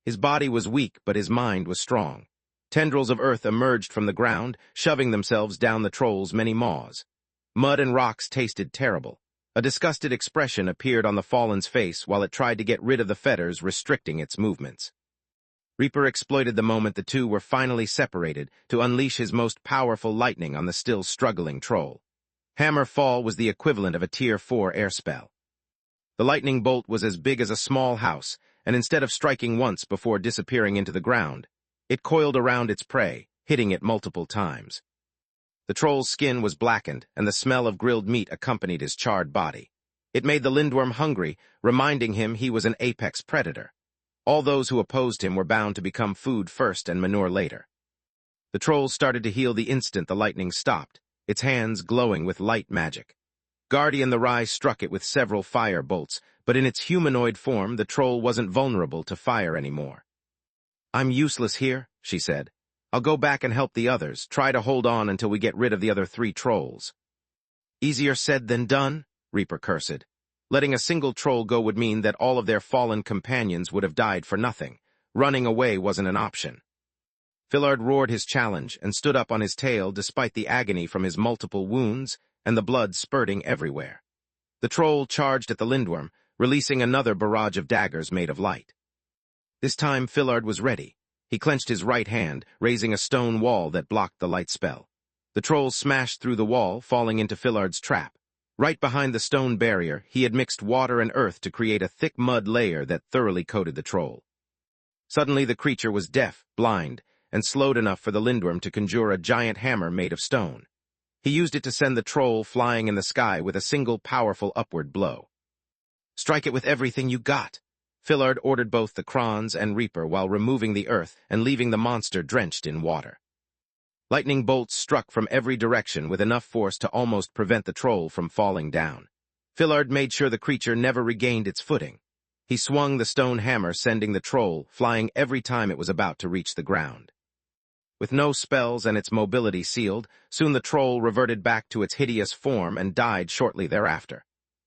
His body was weak, but his mind was strong. Tendrils of earth emerged from the ground, shoving themselves down the troll's many maws. Mud and rocks tasted terrible. A disgusted expression appeared on the fallen's face while it tried to get rid of the fetters restricting its movements. Reaper exploited the moment the two were finally separated to unleash his most powerful lightning on the still struggling troll. Hammer Fall was the equivalent of a Tier 4 air spell. The lightning bolt was as big as a small house, and instead of striking once before disappearing into the ground, it coiled around its prey, hitting it multiple times. The troll's skin was blackened, and the smell of grilled meat accompanied his charred body. It made the lindworm hungry, reminding him he was an apex predator. All those who opposed him were bound to become food first and manure later. The troll started to heal the instant the lightning stopped, its hands glowing with light magic. Guardian the Rye struck it with several fire bolts, but in its humanoid form the troll wasn't vulnerable to fire anymore. I'm useless here, she said. I'll go back and help the others, try to hold on until we get rid of the other 3 trolls. Easier said than done, Reaper cursed. Letting a single troll go would mean that all of their fallen companions would have died for nothing. Running away wasn't an option. Fillard roared his challenge and stood up on his tail despite the agony from his multiple wounds and the blood spurting everywhere. The troll charged at the lindworm, releasing another barrage of daggers made of light. This time Fillard was ready. He clenched his right hand, raising a stone wall that blocked the light spell. The troll smashed through the wall, falling into Fillard's trap. Right behind the stone barrier, he had mixed water and earth to create a thick mud layer that thoroughly coated the troll. Suddenly the creature was deaf, blind, and slowed enough for the Lindworm to conjure a giant hammer made of stone. He used it to send the troll flying in the sky with a single powerful upward blow. "Strike it with everything you got." Fillard ordered both the Krons and Reaper while removing the earth and leaving the monster drenched in water. Lightning bolts struck from every direction with enough force to almost prevent the troll from falling down. Fillard made sure the creature never regained its footing. He swung the stone hammer, sending the troll flying every time it was about to reach the ground. With no spells and its mobility sealed, soon the troll reverted back to its hideous form and died shortly thereafter.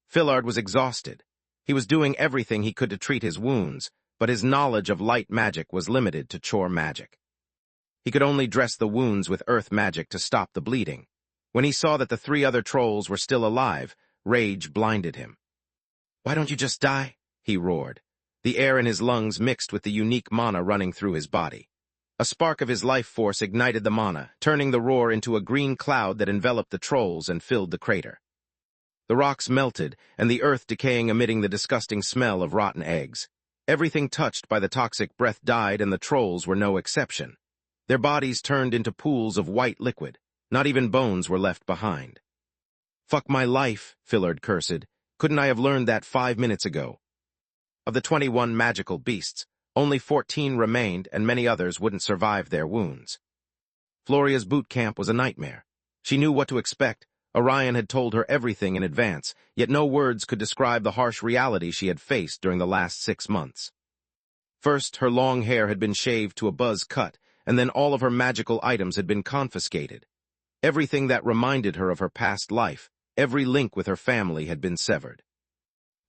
Fillard was exhausted. He was doing everything he could to treat his wounds, but his knowledge of light magic was limited to chore magic. He could only dress the wounds with earth magic to stop the bleeding. When he saw that the 3 other trolls were still alive, rage blinded him. "Why don't you just die?" he roared. The air in his lungs mixed with the unique mana running through his body. A spark of his life force ignited the mana, turning the roar into a green cloud that enveloped the trolls and filled the crater. The rocks melted, and the earth decaying, emitting the disgusting smell of rotten eggs. Everything touched by the toxic breath died, and the trolls were no exception. Their bodies turned into pools of white liquid. Not even bones were left behind. "Fuck my life," Fillard cursed. "Couldn't I have learned that 5 minutes ago?" Of the 21 magical beasts, only 14 remained, and many others wouldn't survive their wounds. Floria's boot camp was a nightmare. She knew what to expect. Orion had told her everything in advance, yet no words could describe the harsh reality she had faced during the last 6 months. First, her long hair had been shaved to a buzz cut, and then all of her magical items had been confiscated. Everything that reminded her of her past life, every link with her family, had been severed.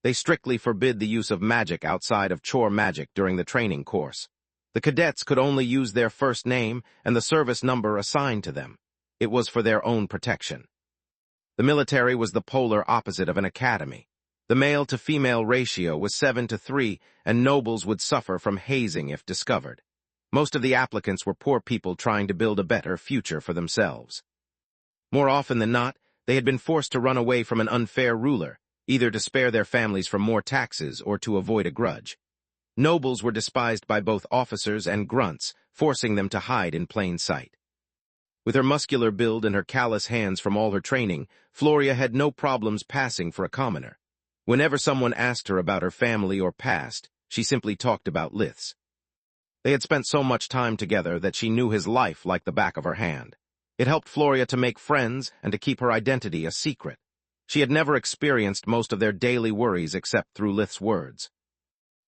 They strictly forbid the use of magic outside of chore magic during the training course. The cadets could only use their first name and the service number assigned to them. It was for their own protection. The military was the polar opposite of an academy. The male-to-female ratio was 7-3, and nobles would suffer from hazing if discovered. Most of the applicants were poor people trying to build a better future for themselves. More often than not, they had been forced to run away from an unfair ruler, either to spare their families from more taxes or to avoid a grudge. Nobles were despised by both officers and grunts, forcing them to hide in plain sight. With her muscular build and her callous hands from all her training, Floria had no problems passing for a commoner. Whenever someone asked her about her family or past, she simply talked about Lith's. They had spent so much time together that she knew his life like the back of her hand. It helped Floria to make friends and to keep her identity a secret. She had never experienced most of their daily worries except through Lith's words.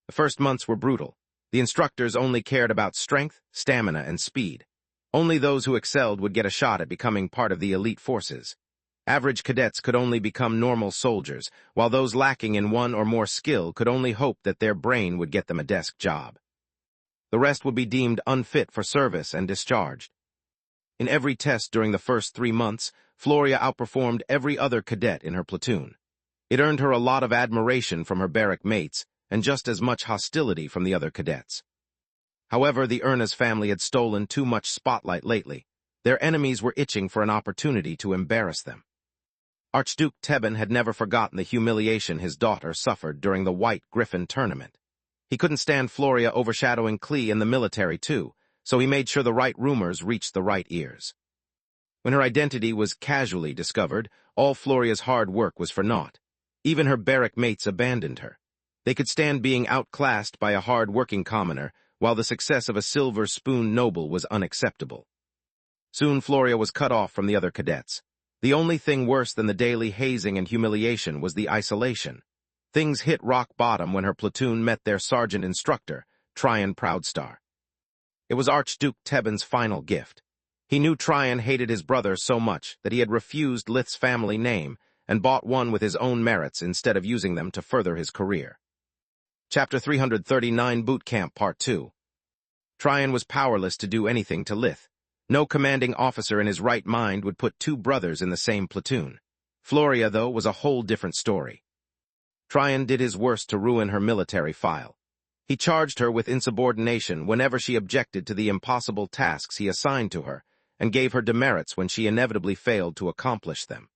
The first months were brutal. The instructors only cared about strength, stamina, and speed. Only those who excelled would get a shot at becoming part of the elite forces. Average cadets could only become normal soldiers, while those lacking in one or more skill could only hope that their brain would get them a desk job. The rest would be deemed unfit for service and discharged. In every test during the first 3 months, Floria outperformed every other cadet in her platoon. It earned her a lot of admiration from her barrack mates, and just as much hostility from the other cadets. However, the Erna's family had stolen too much spotlight lately. Their enemies were itching for an opportunity to embarrass them. Archduke Tebben had never forgotten the humiliation his daughter suffered during the White Griffin tournament. He couldn't stand Floria overshadowing Klee in the military too, so he made sure the right rumors reached the right ears. When her identity was casually discovered, all Floria's hard work was for naught. Even her barrack mates abandoned her. They could stand being outclassed by a hard-working commoner, while the success of a silver spoon noble was unacceptable. Soon Floria was cut off from the other cadets. The only thing worse than the daily hazing and humiliation was the isolation. Things hit rock bottom when her platoon met their sergeant instructor, Tryon Proudstar. It was Archduke Tebben's final gift. He knew Tryon hated his brother so much that he had refused Lith's family name and bought one with his own merits instead of using them to further his career. Chapter 339, Boot Camp Part 2. Tryon was powerless to do anything to Lith. No commanding officer in his right mind would put 2 brothers in the same platoon. Floria, though, was a whole different story. Tryon did his worst to ruin her military file. He charged her with insubordination whenever she objected to the impossible tasks he assigned to her, and gave her demerits when she inevitably failed to accomplish them.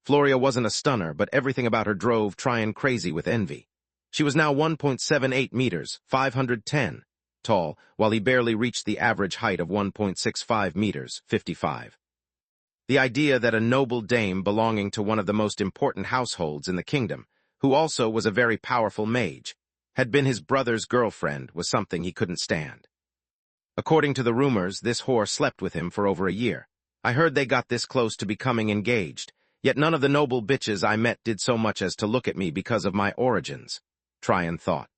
Floria wasn't a stunner, but everything about her drove Tryon crazy with envy. She was now 1.78 meters, 510, tall, while he barely reached the average height of 1.65 meters, 55. The idea that a noble dame belonging to one of the most important households in the kingdom, who also was a very powerful mage, had been his brother's girlfriend was something he couldn't stand. According to the rumors, this whore slept with him for over a year. I heard they got this close to becoming engaged, yet none of the noble bitches I met did so much as to look at me because of my origins, Tryon thought.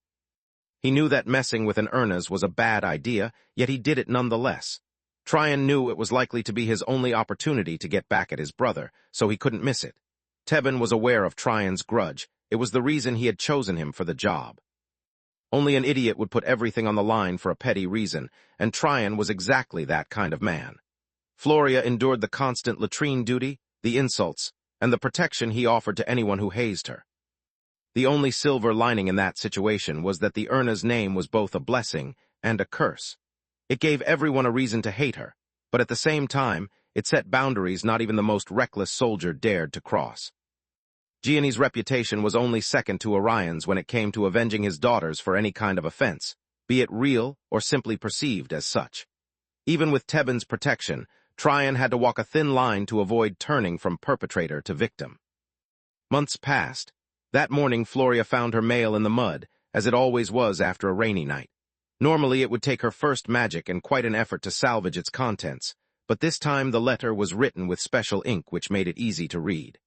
He knew that messing with an Ernest was a bad idea, yet he did it nonetheless. Tryon knew it was likely to be his only opportunity to get back at his brother, so he couldn't miss it. Tebben was aware of Tryon's grudge. It was the reason he had chosen him for the job. Only an idiot would put everything on the line for a petty reason, and Tryon was exactly that kind of man. Floria endured the constant latrine duty, the insults, and the protection he offered to anyone who hazed her. The only silver lining in that situation was that the Erna's name was both a blessing and a curse. It gave everyone a reason to hate her, but at the same time, it set boundaries not even the most reckless soldier dared to cross. Gianni's reputation was only second to Orion's when it came to avenging his daughters for any kind of offense, be it real or simply perceived as such. Even with Tebben's protection, Tryon had to walk a thin line to avoid turning from perpetrator to victim. Months passed. That morning, Floria found her mail in the mud, as it always was after a rainy night. Normally, it would take her first magic and quite an effort to salvage its contents, but this time the letter was written with special ink which made it easy to read.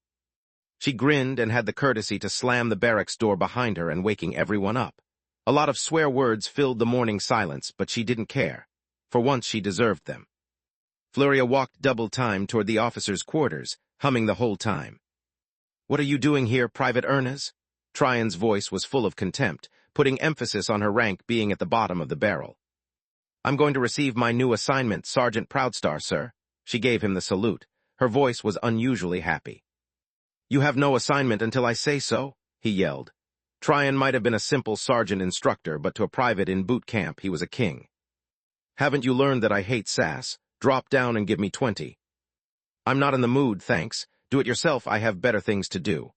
She grinned and had the courtesy to slam the barracks door behind her and waking everyone up. A lot of swear words filled the morning silence, but she didn't care. For once, she deserved them. Floria walked double time toward the officers' quarters, humming the whole time. "What are you doing here, Private Ernest?" Tryon's voice was full of contempt, putting emphasis on her rank being at the bottom of the barrel. "I'm going to receive my new assignment, Sergeant Proudstar, sir." She gave him the salute. Her voice was unusually happy. "You have no assignment until I say so," he yelled. Tryon might have been a simple sergeant instructor, but to a private in boot camp he was a king. "Haven't you learned that I hate sass? Drop down and give me 20. "I'm not in the mood, thanks. Do it yourself, I have better things to do."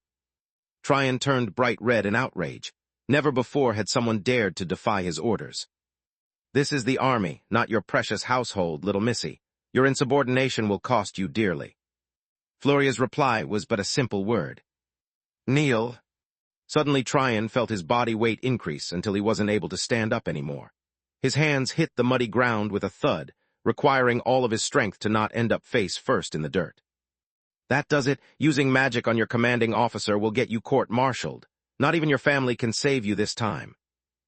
Tryon turned bright red in outrage. Never before had someone dared to defy his orders. "This is the army, not your precious household, little missy. Your insubordination will cost you dearly." Floria's reply was but a simple word. "Kneel." Suddenly Tryon felt his body weight increase until he wasn't able to stand up anymore. His hands hit the muddy ground with a thud, requiring all of his strength to not end up face first in the dirt. "That does it. Using magic on your commanding officer will get you court-martialed. Not even your family can save you this time,"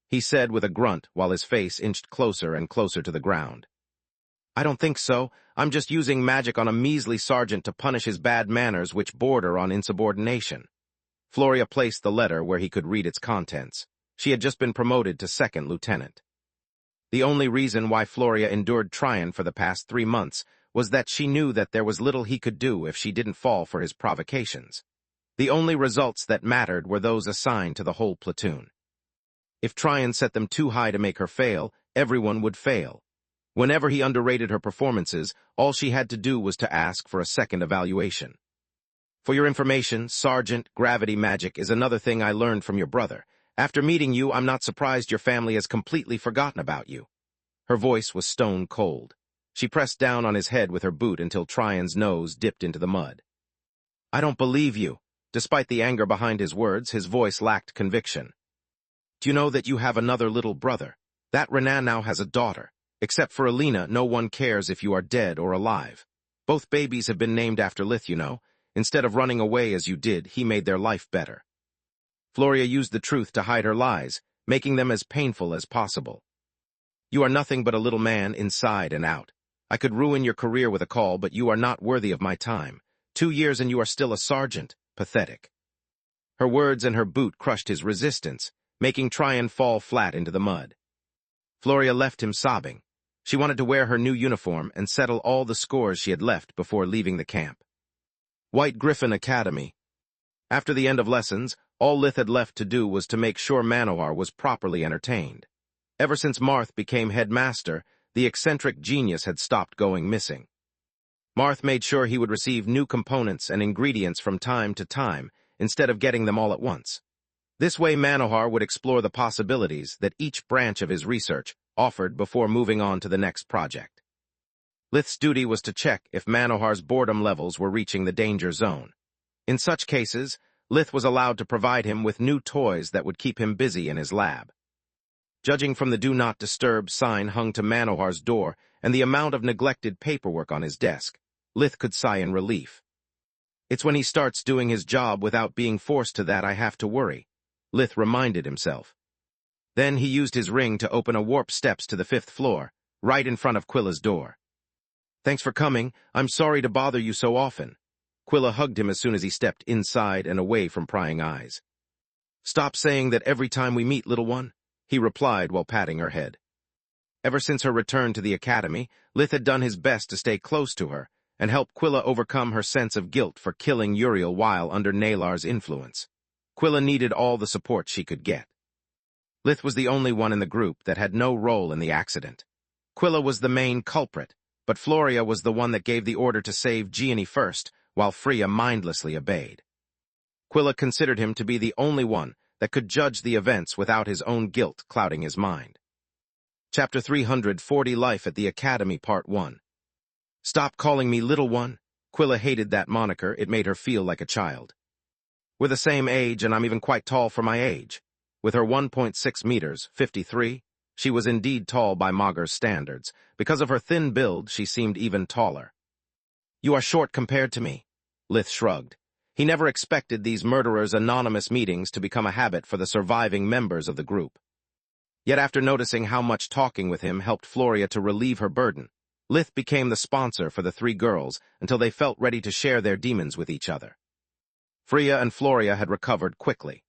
he said with a grunt while his face inched closer and closer to the ground. "I don't think so. I'm just using magic on a measly sergeant to punish his bad manners which border on insubordination." Floria placed the letter where he could read its contents. She had just been promoted to second lieutenant. The only reason why Floria endured Tryon for the past 3 months was that she knew that there was little he could do if she didn't fall for his provocations. The only results that mattered were those assigned to the whole platoon. If Tryon set them too high to make her fail, everyone would fail. Whenever he underrated her performances, all she had to do was to ask for a second evaluation. "For your information, Sergeant, gravity magic is another thing I learned from your brother. After meeting you, I'm not surprised your family has completely forgotten about you." Her voice was stone cold. She pressed down on his head with her boot until Tryon's nose dipped into the mud. "I don't believe you." Despite the anger behind his words, his voice lacked conviction. "Do you know that you have another little brother? That Renan now has a daughter. Except for Alina, no one cares if you are dead or alive. Both babies have been named after Lith, you know. Instead of running away as you did, he made their life better." Floria used the truth to hide her lies, making them as painful as possible. "You are nothing but a little man inside and out. I could ruin your career with a call, but you are not worthy of my time. 2 years and you are still a sergeant. Pathetic." Her words and her boot crushed his resistance, making Tryon fall flat into the mud. Floria left him sobbing. She wanted to wear her new uniform and settle all the scores she had left before leaving the camp. White Griffin Academy. After the end of lessons, All Lith had left to do was to make sure Manohar was properly entertained. Ever since Marth became headmaster, the eccentric genius had stopped going missing. Marth made sure he would receive new components and ingredients from time to time, instead of getting them all at once. This way Manohar would explore the possibilities that each branch of his research offered before moving on to the next project. Lith's duty was to check if Manohar's boredom levels were reaching the danger zone. In such cases, Lith was allowed to provide him with new toys that would keep him busy in his lab. Judging from the Do Not Disturb sign hung to Manohar's door and the amount of neglected paperwork on his desk, Lith could sigh in relief. It's when he starts doing his job without being forced to that I have to worry, Lith reminded himself. Then he used his ring to open a warp steps to the 5th floor, right in front of Quilla's door. Thanks for coming. I'm sorry to bother you so often. Quilla hugged him as soon as he stepped inside and away from prying eyes. Stop saying that every time we meet, little one, he replied while patting her head. Ever since her return to the academy, Lith had done his best to stay close to her and help Quilla overcome her sense of guilt for killing Uriel while under Nalar's influence. Quilla needed all the support she could get. Lith was the only one in the group that had no role in the accident. Quilla was the main culprit, but Floria was the one that gave the order to save Gianni first, while Freya mindlessly obeyed. Quilla considered him to be the only one that could judge the events without his own guilt clouding his mind. Chapter 340 Life at the Academy Part 1. Stop calling me little one. Quilla hated that moniker. It made her feel like a child. We're the same age, and I'm even quite tall for my age. With her 1.6 meters, 53, she was indeed tall by Magus standards. Because of her thin build, she seemed even taller. You are short compared to me, Lith shrugged. He never expected these murderers' anonymous meetings to become a habit for the surviving members of the group. Yet after noticing how much talking with him helped Floria to relieve her burden, Lith became the sponsor for the 3 girls until they felt ready to share their demons with each other. Freya and Floria had recovered quickly.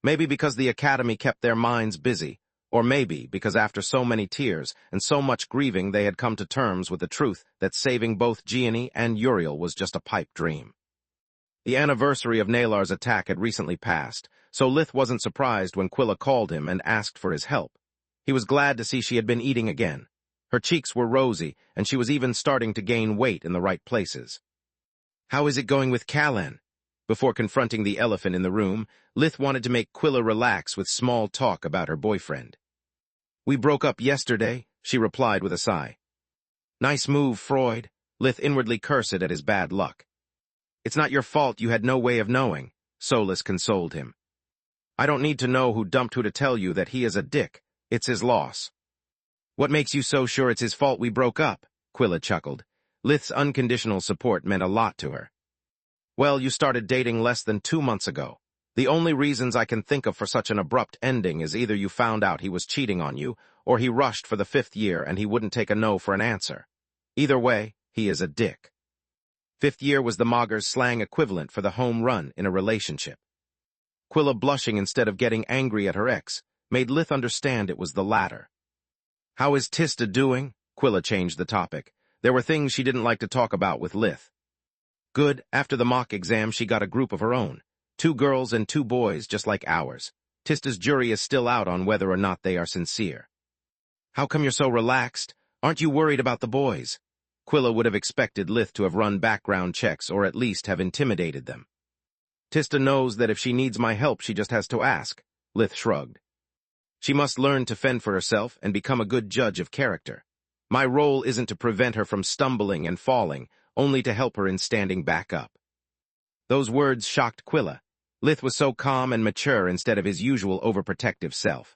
Maybe because the academy kept their minds busy, or maybe because after so many tears and so much grieving they had come to terms with the truth that saving both Gianni and Uriel was just a pipe dream. The anniversary of Nalar's attack had recently passed, so Lith wasn't surprised when Quilla called him and asked for his help. He was glad to see she had been eating again. Her cheeks were rosy, and she was even starting to gain weight in the right places. How is it going with Callan? Before confronting the elephant in the room, Lith wanted to make Quilla relax with small talk about her boyfriend. We broke up yesterday, she replied with a sigh. Nice move, Freud. Lith inwardly cursed at his bad luck. It's not your fault, you had no way of knowing, Solus consoled him. I don't need to know who dumped who to tell you that he is a dick. It's his loss. What makes you so sure it's his fault we broke up? Quilla chuckled. Lith's unconditional support meant a lot to her. Well, you started dating less than 2 months ago. The only reasons I can think of for such an abrupt ending is either you found out he was cheating on you, or he rushed for the 5th year and he wouldn't take a no for an answer. Either way, he is a dick. 5th year was the Magus slang equivalent for the home run in a relationship. Quilla, blushing instead of getting angry at her ex, made Lith understand it was the latter. How is Tista doing? Quilla changed the topic. There were things she didn't like to talk about with Lith. Good. After the mock exam, she got a group of her own. 2 girls and 2 boys, just like ours. Tista's jury is still out on whether or not they are sincere. How come you're so relaxed? Aren't you worried about the boys? Quilla would have expected Lith to have run background checks or at least have intimidated them. Tista knows that if she needs my help, she just has to ask, Lith shrugged. She must learn to fend for herself and become a good judge of character. My role isn't to prevent her from stumbling and falling, only to help her in standing back up. Those words shocked Quilla. Lith was so calm and mature instead of his usual overprotective self.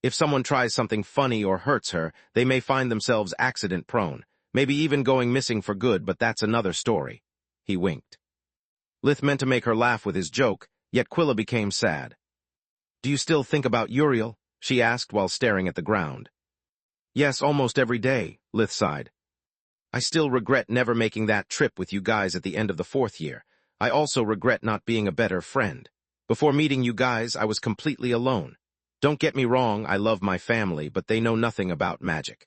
If someone tries something funny or hurts her, they may find themselves accident-prone, maybe even going missing for good, but that's another story. He winked. Lith meant to make her laugh with his joke, yet Quilla became sad. Do you still think about Uriel? She asked while staring at the ground. Yes, almost every day, Lith sighed. I still regret never making that trip with you guys at the end of the 4th year. I also regret not being a better friend. Before meeting you guys, I was completely alone. Don't get me wrong, I love my family, but they know nothing about magic.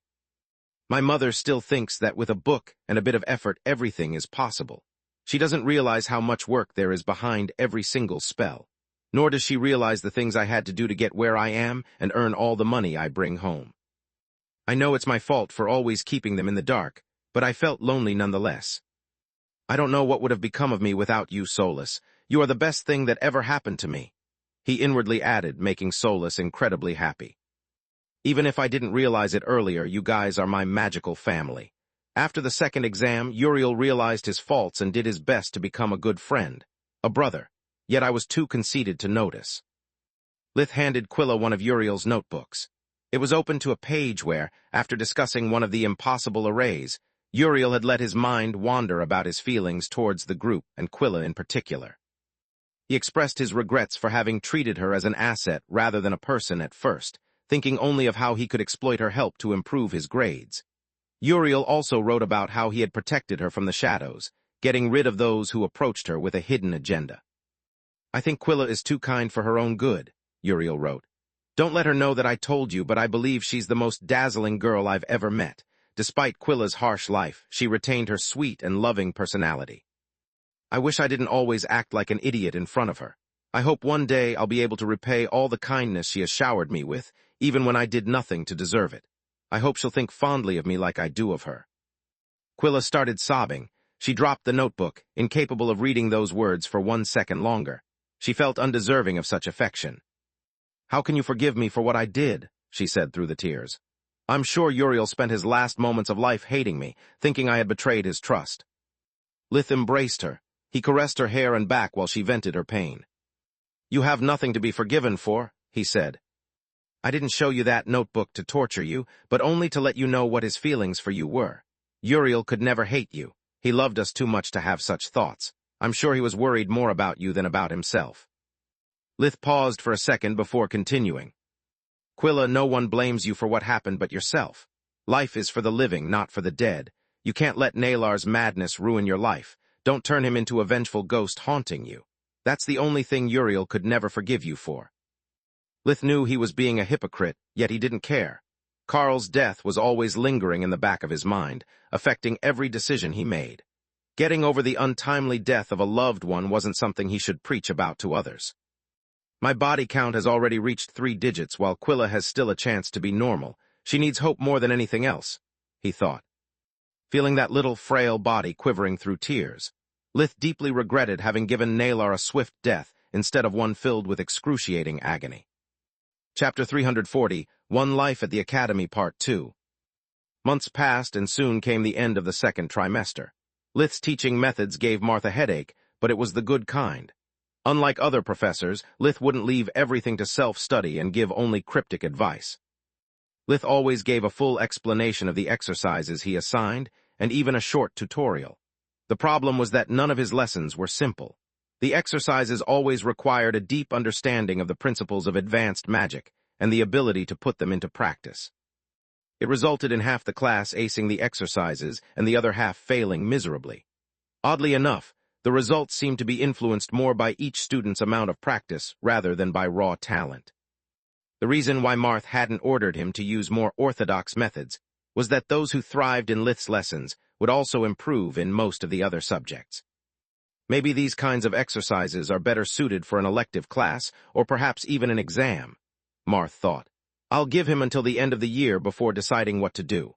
My mother still thinks that with a book and a bit of effort, everything is possible. She doesn't realize how much work there is behind every single spell. Nor does she realize the things I had to do to get where I am and earn all the money I bring home. I know it's my fault for always keeping them in the dark, but I felt lonely nonetheless. I don't know what would have become of me without you, Solus. You are the best thing that ever happened to me," he inwardly added, making Solus incredibly happy. "Even if I didn't realize it earlier, you guys are my magical family." After the second exam, Uriel realized his faults and did his best to become a good friend, a brother, yet I was too conceited to notice. Lith handed Quilla one of Uriel's notebooks. It was open to a page where, after discussing one of the impossible arrays, Uriel had let his mind wander about his feelings towards the group and Quilla in particular. He expressed his regrets for having treated her as an asset rather than a person at first, thinking only of how he could exploit her help to improve his grades. Uriel also wrote about how he had protected her from the shadows, getting rid of those who approached her with a hidden agenda. "I think Quilla is too kind for her own good," Uriel wrote. "Don't let her know that I told you, but I believe she's the most dazzling girl I've ever met. Despite Quilla's harsh life, she retained her sweet and loving personality. I wish I didn't always act like an idiot in front of her. I hope one day I'll be able to repay all the kindness she has showered me with, even when I did nothing to deserve it. I hope she'll think fondly of me like I do of her." Quilla started sobbing. She dropped the notebook, incapable of reading those words for 1 second longer. She felt undeserving of such affection. "How can you forgive me for what I did?" she said through the tears. "I'm sure Uriel spent his last moments of life hating me, thinking I had betrayed his trust." Lith embraced her. He caressed her hair and back while she vented her pain. "You have nothing to be forgiven for," he said. "I didn't show you that notebook to torture you, but only to let you know what his feelings for you were. Uriel could never hate you. He loved us too much to have such thoughts. I'm sure he was worried more about you than about himself." Lith paused for a second before continuing. "Quilla, no one blames you for what happened but yourself. Life is for the living, not for the dead. You can't let Nalar's madness ruin your life. Don't turn him into a vengeful ghost haunting you. That's the only thing Uriel could never forgive you for." Lith knew he was being a hypocrite, yet he didn't care. Carl's death was always lingering in the back of his mind, affecting every decision he made. Getting over the untimely death of a loved one wasn't something he should preach about to others. "My body count has already reached 3 digits, while Quilla has still a chance to be normal. She needs hope more than anything else," he thought. Feeling that little frail body quivering through tears, Lith deeply regretted having given Nalar a swift death instead of one filled with excruciating agony. Chapter 340, One Life at the Academy, Part 2. Months passed, and soon came the end of the second trimester. Lith's teaching methods gave Martha a headache, but it was the good kind. Unlike other professors, Lith wouldn't leave everything to self-study and give only cryptic advice. Lith always gave a full explanation of the exercises he assigned, and even a short tutorial. The problem was that none of his lessons were simple. The exercises always required a deep understanding of the principles of advanced magic and the ability to put them into practice. It resulted in half the class acing the exercises and the other half failing miserably. Oddly enough, the results seemed to be influenced more by each student's amount of practice rather than by raw talent. The reason why Marth hadn't ordered him to use more orthodox methods was that those who thrived in Lith's lessons would also improve in most of the other subjects. Maybe these kinds of exercises are better suited for an elective class, or perhaps even an exam, Marth thought. I'll give him until the end of the year before deciding what to do.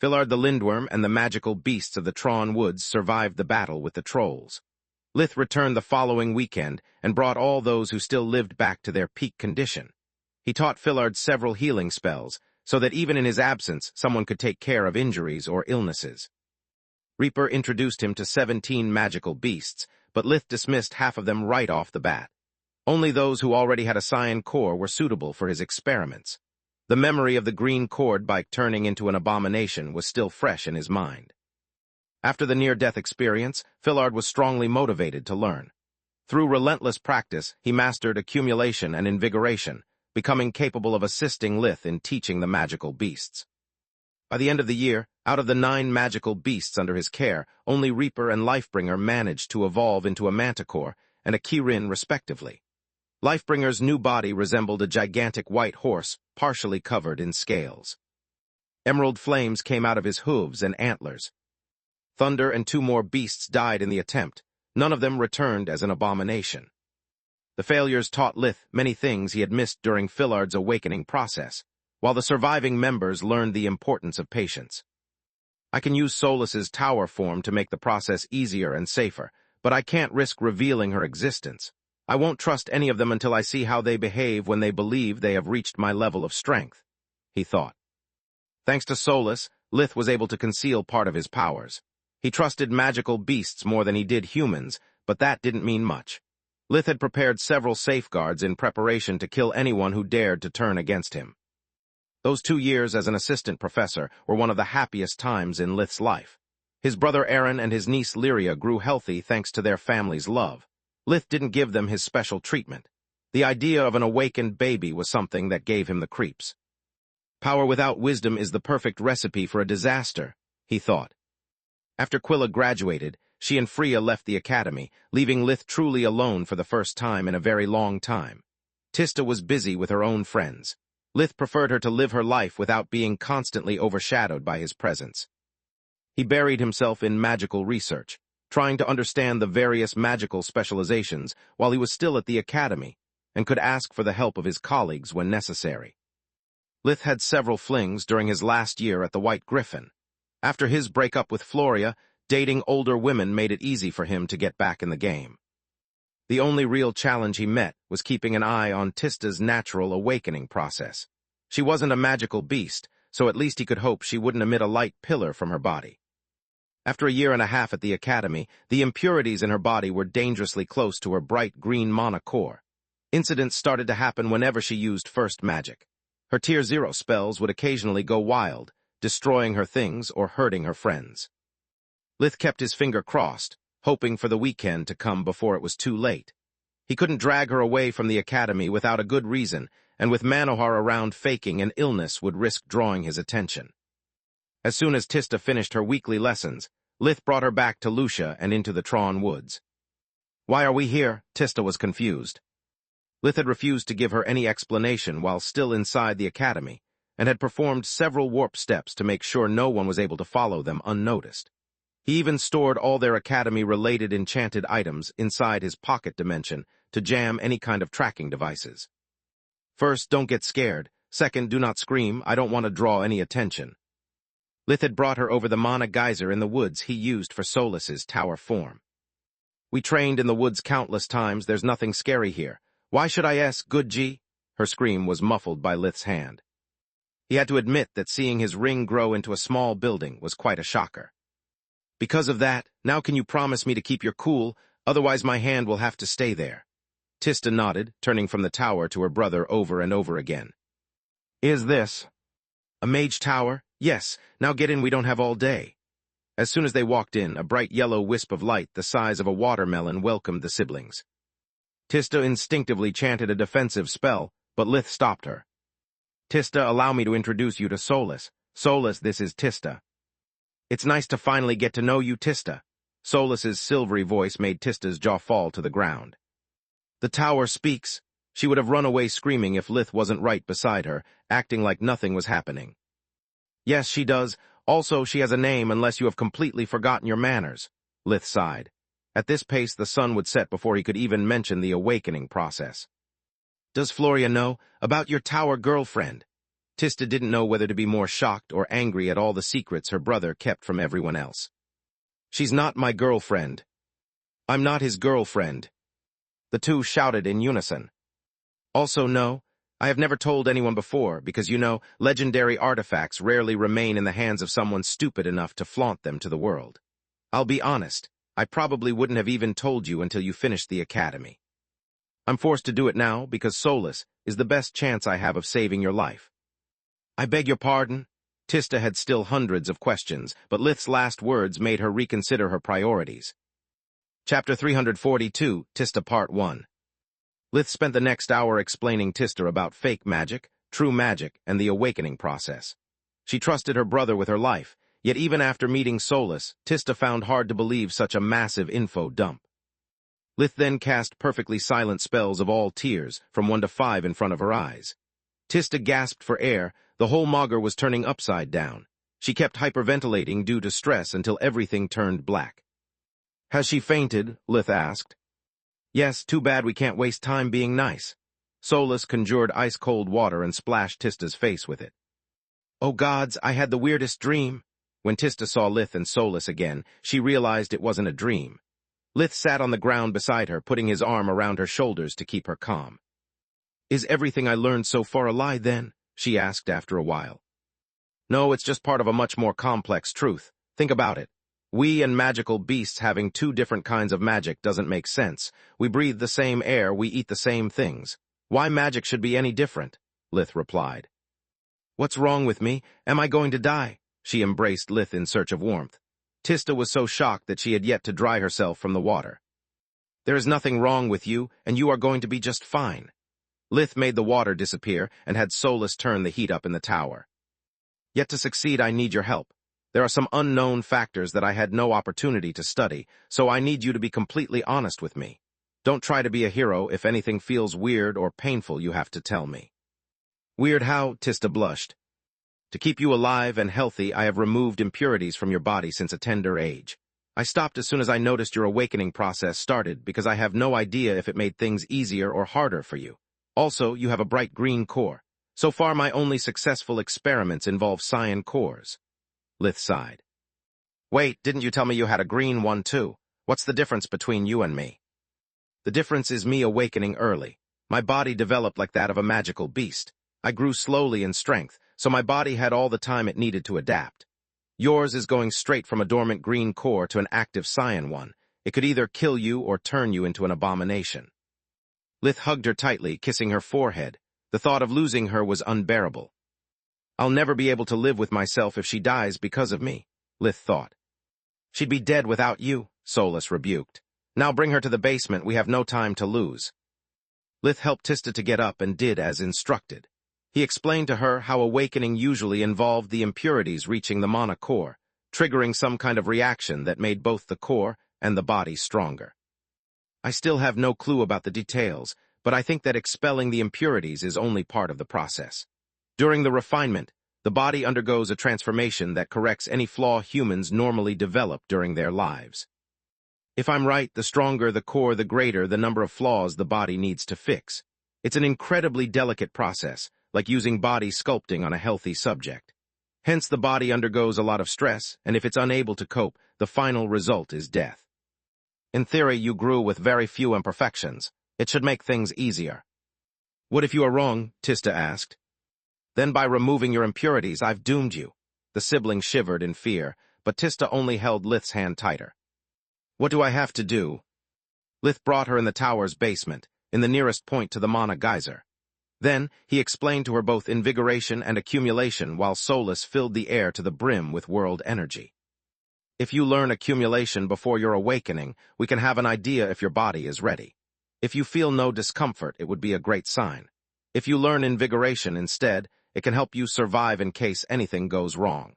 Fillard the Lindworm and the magical beasts of the Tron Woods survived the battle with the trolls. Lith returned the following weekend and brought all those who still lived back to their peak condition. He taught Fillard several healing spells, so that even in his absence someone could take care of injuries or illnesses. Reaper introduced him to 17 magical beasts, but Lith dismissed half of them right off the bat. Only those who already had a cyan core were suitable for his experiments. The memory of the green cord bike turning into an abomination was still fresh in his mind. After the near-death experience, Fillard was strongly motivated to learn. Through relentless practice, he mastered accumulation and invigoration, becoming capable of assisting Lith in teaching the magical beasts. By the end of the year, out of the 9 magical beasts under his care, only Reaper and Lifebringer managed to evolve into a manticore and a Kirin respectively. Lifebringer's new body resembled a gigantic white horse, partially covered in scales. Emerald flames came out of his hooves and antlers. Thunder and 2 more beasts died in the attempt. None of them returned as an abomination. The failures taught Lith many things he had missed during Fillard's awakening process, while the surviving members learned the importance of patience. I can use Solas's tower form to make the process easier and safer, but I can't risk revealing her existence. I won't trust any of them until I see how they behave when they believe they have reached my level of strength, he thought. Thanks to Solas, Lith was able to conceal part of his powers. He trusted magical beasts more than he did humans, but that didn't mean much. Lith had prepared several safeguards in preparation to kill anyone who dared to turn against him. Those 2 years as an assistant professor were one of the happiest times in Lith's life. His brother Aaron and his niece Lyria grew healthy thanks to their family's love. Lith didn't give them his special treatment. The idea of an awakened baby was something that gave him the creeps. Power without wisdom is the perfect recipe for a disaster, he thought. After Quilla graduated, she and Freya left the academy, leaving Lith truly alone for the first time in a very long time. Tista was busy with her own friends. Lith preferred her to live her life without being constantly overshadowed by his presence. He buried himself in magical research, trying to understand the various magical specializations while he was still at the academy, and could ask for the help of his colleagues when necessary. Lith had several flings during his last year at the White Griffin. After his breakup with Floria, dating older women made it easy for him to get back in the game. The only real challenge he met was keeping an eye on Tista's natural awakening process. She wasn't a magical beast, so at least he could hope she wouldn't emit a light pillar from her body. After a year and a half at the academy, the impurities in her body were dangerously close to her bright green mana core. Incidents started to happen whenever she used first magic. Her Tier 0 spells would occasionally go wild, destroying her things or hurting her friends. Lith kept his finger crossed, hoping for the weekend to come before it was too late. He couldn't drag her away from the academy without a good reason, and with Manohar around faking an illness would risk drawing his attention. As soon as Tista finished her weekly lessons, Lith brought her back to Lucia and into the Tron woods. "Why are we here?" Tista was confused. Lith had refused to give her any explanation while still inside the academy, and had performed several warp steps to make sure no one was able to follow them unnoticed. He even stored all their academy-related enchanted items inside his pocket dimension to jam any kind of tracking devices. First, don't get scared. Second, do not scream. I don't want to draw any attention. Lith had brought her over the mana geyser in the woods he used for Solas's tower form. "We trained in the woods countless times. There's nothing scary here. Why should I ask, good G?" Her scream was muffled by Lith's hand. He had to admit that seeing his ring grow into a small building was quite a shocker. "Because of that, now can you promise me to keep your cool, otherwise my hand will have to stay there?" Tista nodded, turning from the tower to her brother over and over again. "Is this a mage tower? Yes, now get in, we don't have all day." As soon as they walked in, a bright yellow wisp of light the size of a watermelon welcomed the siblings. Tista instinctively chanted a defensive spell, but Lith stopped her. "Tista, allow me to introduce you to Solas. Solas, this is Tista." "It's nice to finally get to know you, Tista." Solas's silvery voice made Tista's jaw fall to the ground. "The tower speaks." She would have run away screaming if Lith wasn't right beside her, acting like nothing was happening. "Yes, she does. Also, she has a name unless you have completely forgotten your manners," Lith sighed. At this pace, the sun would set before he could even mention the awakening process. "Does Floria know about your tower girlfriend?" Tista didn't know whether to be more shocked or angry at all the secrets her brother kept from everyone else. "She's not my girlfriend." "I'm not his girlfriend." The two shouted in unison. "Also, no, I have never told anyone before because, you know, legendary artifacts rarely remain in the hands of someone stupid enough to flaunt them to the world. I'll be honest, I probably wouldn't have even told you until you finished the academy. I'm forced to do it now because Solas is the best chance I have of saving your life." "I beg your pardon?" Tista had still hundreds of questions, but Lith's last words made her reconsider her priorities. Chapter 342, Tista Part 1. Lith spent the next hour explaining Tista about fake magic, true magic, and the awakening process. She trusted her brother with her life, yet even after meeting Solas, Tista found hard to believe such a massive info dump. Lith then cast perfectly silent spells of all tiers, from 1 to 5 in front of her eyes. Tista gasped for air. The whole Magur was turning upside down. She kept hyperventilating due to stress until everything turned black. "Has she fainted?" Lith asked. Yes, too bad we can't waste time being nice. Solus conjured ice-cold water and splashed Tista's face with it. Oh gods, I had the weirdest dream. When Tista saw Lith and Solus again, she realized it wasn't a dream. Lith sat on the ground beside her, putting his arm around her shoulders to keep her calm. Is everything I learned so far a lie, then? She asked after a while. No, it's just part of a much more complex truth. Think about it. We and magical beasts having two different kinds of magic doesn't make sense. We breathe the same air, we eat the same things. Why magic should be any different? Lith replied. What's wrong with me? Am I going to die? She embraced Lith in search of warmth. Tista was so shocked that she had yet to dry herself from the water. There is nothing wrong with you, and you are going to be just fine. Lith made the water disappear and had Solus turn the heat up in the tower. Yet to succeed, I need your help. There are some unknown factors that I had no opportunity to study, so I need you to be completely honest with me. Don't try to be a hero. If anything feels weird or painful, you have to tell me. Weird how? Tista blushed. To keep you alive and healthy, I have removed impurities from your body since a tender age. I stopped as soon as I noticed your awakening process started because I have no idea if it made things easier or harder for you. Also, you have a bright green core. So far, my only successful experiments involve cyan cores. Lith sighed. Wait, didn't you tell me you had a green one too? What's the difference between you and me? The difference is me awakening early. My body developed like that of a magical beast. I grew slowly in strength, so my body had all the time it needed to adapt. Yours is going straight from a dormant green core to an active cyan one. It could either kill you or turn you into an abomination. Lith hugged her tightly, kissing her forehead. The thought of losing her was unbearable. I'll never be able to live with myself if she dies because of me, Lith thought. She'd be dead without you, Solus rebuked. Now bring her to the basement, we have no time to lose. Lith helped Tista to get up and did as instructed. He explained to her how awakening usually involved the impurities reaching the mana core, triggering some kind of reaction that made both the core and the body stronger. I still have no clue about the details, but I think that expelling the impurities is only part of the process. During the refinement, the body undergoes a transformation that corrects any flaw humans normally develop during their lives. If I'm right, the stronger the core, the greater the number of flaws the body needs to fix. It's an incredibly delicate process, like using body sculpting on a healthy subject. Hence, the body undergoes a lot of stress, and if it's unable to cope, the final result is death. In theory, you grew with very few imperfections. It should make things easier. What if you are wrong? Tista asked. Then by removing your impurities, I've doomed you. The sibling shivered in fear, but Tista only held Lith's hand tighter. What do I have to do? Lith brought her in the tower's basement, in the nearest point to the mana geyser. Then, he explained to her both invigoration and accumulation while Solus filled the air to the brim with world energy. If you learn accumulation before your awakening, we can have an idea if your body is ready. If you feel no discomfort, it would be a great sign. If you learn invigoration instead, it can help you survive in case anything goes wrong.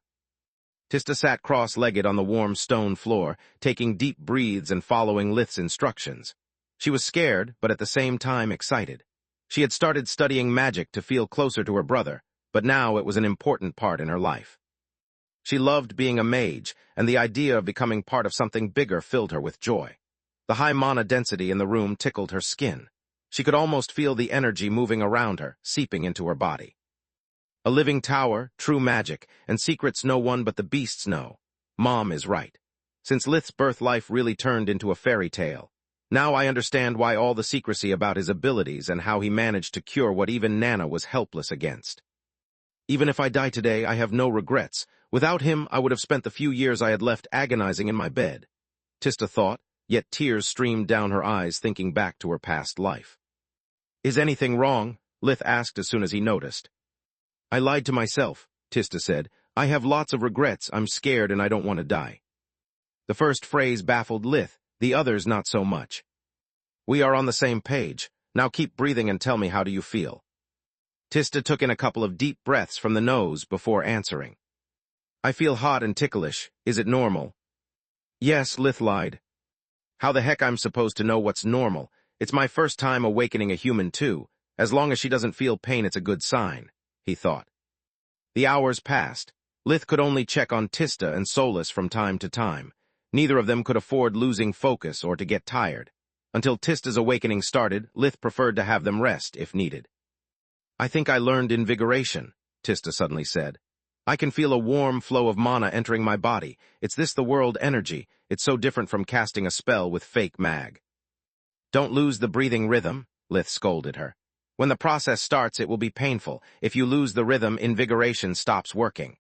Tista sat cross-legged on the warm stone floor, taking deep breaths and following Lith's instructions. She was scared, but at the same time excited. She had started studying magic to feel closer to her brother, but now it was an important part in her life. She loved being a mage, and the idea of becoming part of something bigger filled her with joy. The high mana density in the room tickled her skin. She could almost feel the energy moving around her, seeping into her body. A living tower, true magic, and secrets no one but the beasts know. Mom is right. Since Lith's birth life really turned into a fairy tale. Now I understand why all the secrecy about his abilities and how he managed to cure what even Nana was helpless against. Even if I die today, I have no regrets. Without him, I would have spent the few years I had left agonizing in my bed. Tista thought, yet tears streamed down her eyes thinking back to her past life. Is anything wrong? Lith asked as soon as he noticed. I lied to myself, Tista said. I have lots of regrets, I'm scared and I don't want to die. The first phrase baffled Lith, the others not so much. We are on the same page. Now keep breathing and tell me, how do you feel? Tista took in a couple of deep breaths from the nose before answering. I feel hot and ticklish. Is it normal? Yes, Lith lied. How the heck I'm supposed to know what's normal? It's my first time awakening a human too. As long as she doesn't feel pain, it's a good sign, he thought. The hours passed. Lith could only check on Tista and Solus from time to time. Neither of them could afford losing focus or to get tired. Until Tista's awakening started, Lith preferred to have them rest if needed. "I think I learned invigoration," Tista suddenly said. "I can feel a warm flow of mana entering my body. It's the world energy. It's so different from casting a spell with fake mag." "Don't lose the breathing rhythm," Lith scolded her. "When the process starts, it will be painful. If you lose the rhythm, invigoration stops working."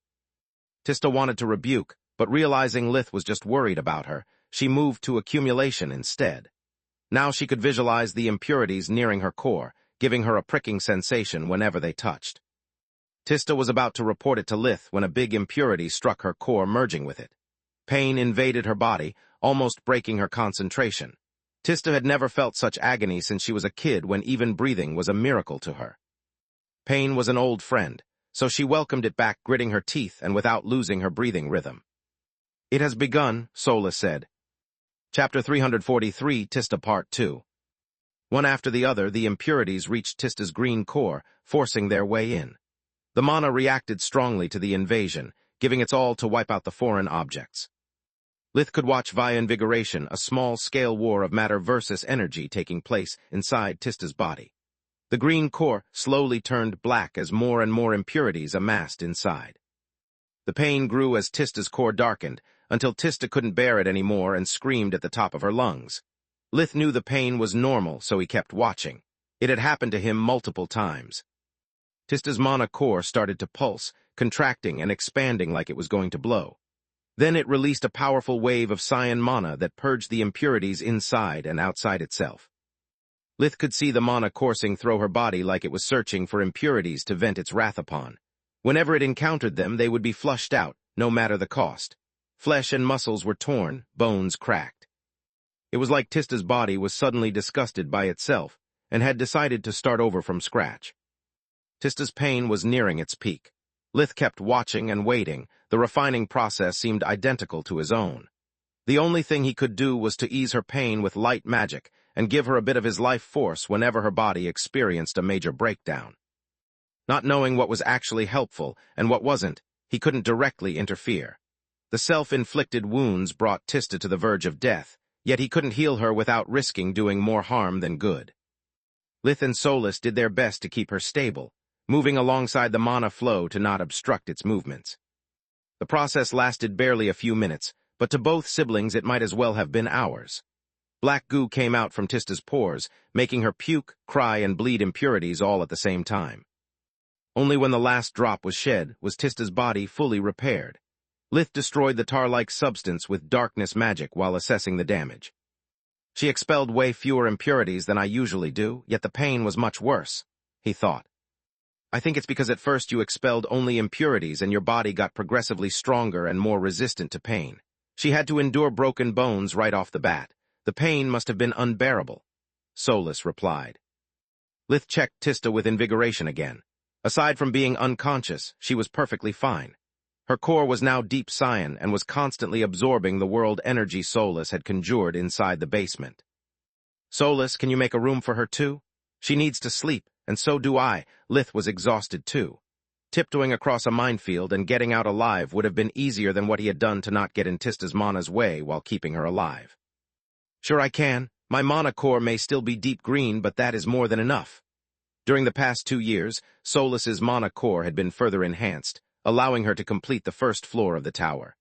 Tista wanted to rebuke, but realizing Lith was just worried about her, she moved to accumulation instead. Now she could visualize the impurities nearing her core, giving her a pricking sensation whenever they touched. Tista was about to report it to Lith when a big impurity struck her core, merging with it. Pain invaded her body, almost breaking her concentration. Tista had never felt such agony since she was a kid, when even breathing was a miracle to her. Pain was an old friend, so she welcomed it back, gritting her teeth and without losing her breathing rhythm. "It has begun," Solus said. Chapter 343, Tista Part 2. One after the other, the impurities reached Tista's green core, forcing their way in. The mana reacted strongly to the invasion, giving its all to wipe out the foreign objects. Lith could watch via invigoration a small-scale war of matter versus energy taking place inside Tista's body. The green core slowly turned black as more and more impurities amassed inside. The pain grew as Tista's core darkened, until Tista couldn't bear it anymore and screamed at the top of her lungs. Lith knew the pain was normal, so he kept watching. It had happened to him multiple times. Tista's mana core started to pulse, contracting and expanding like it was going to blow. Then it released a powerful wave of cyan mana that purged the impurities inside and outside itself. Lith could see the mana coursing through her body like it was searching for impurities to vent its wrath upon. Whenever it encountered them, they would be flushed out, no matter the cost. Flesh and muscles were torn, bones cracked. It was like Tista's body was suddenly disgusted by itself and had decided to start over from scratch. Tista's pain was nearing its peak. Lith kept watching and waiting. The refining process seemed identical to his own. The only thing he could do was to ease her pain with light magic and give her a bit of his life force whenever her body experienced a major breakdown. Not knowing what was actually helpful and what wasn't, he couldn't directly interfere. The self-inflicted wounds brought Tista to the verge of death, yet he couldn't heal her without risking doing more harm than good. Lith and Solus did their best to keep her stable, moving alongside the mana flow to not obstruct its movements. The process lasted barely a few minutes, but to both siblings it might as well have been hours. Black goo came out from Tista's pores, making her puke, cry, and bleed impurities all at the same time. Only when the last drop was shed was Tista's body fully repaired. Lith destroyed the tar-like substance with darkness magic while assessing the damage. "She expelled way fewer impurities than I usually do, yet the pain was much worse," he thought. "I think it's because at first you expelled only impurities and your body got progressively stronger and more resistant to pain. She had to endure broken bones right off the bat. The pain must have been unbearable," Solus replied. Lith checked Tista with invigoration again. Aside from being unconscious, she was perfectly fine. Her core was now deep cyan and was constantly absorbing the world energy Solus had conjured inside the basement. "Solus, can you make a room for her too? She needs to sleep, and so do I." Lith was exhausted too. Tiptoeing across a minefield and getting out alive would have been easier than what he had done to not get in Tista's mana's way while keeping her alive. "Sure I can. My mana core may still be deep green, but that is more than enough." During the past 2 years, Solus's mana core had been further enhanced, allowing her to complete the first floor of the tower.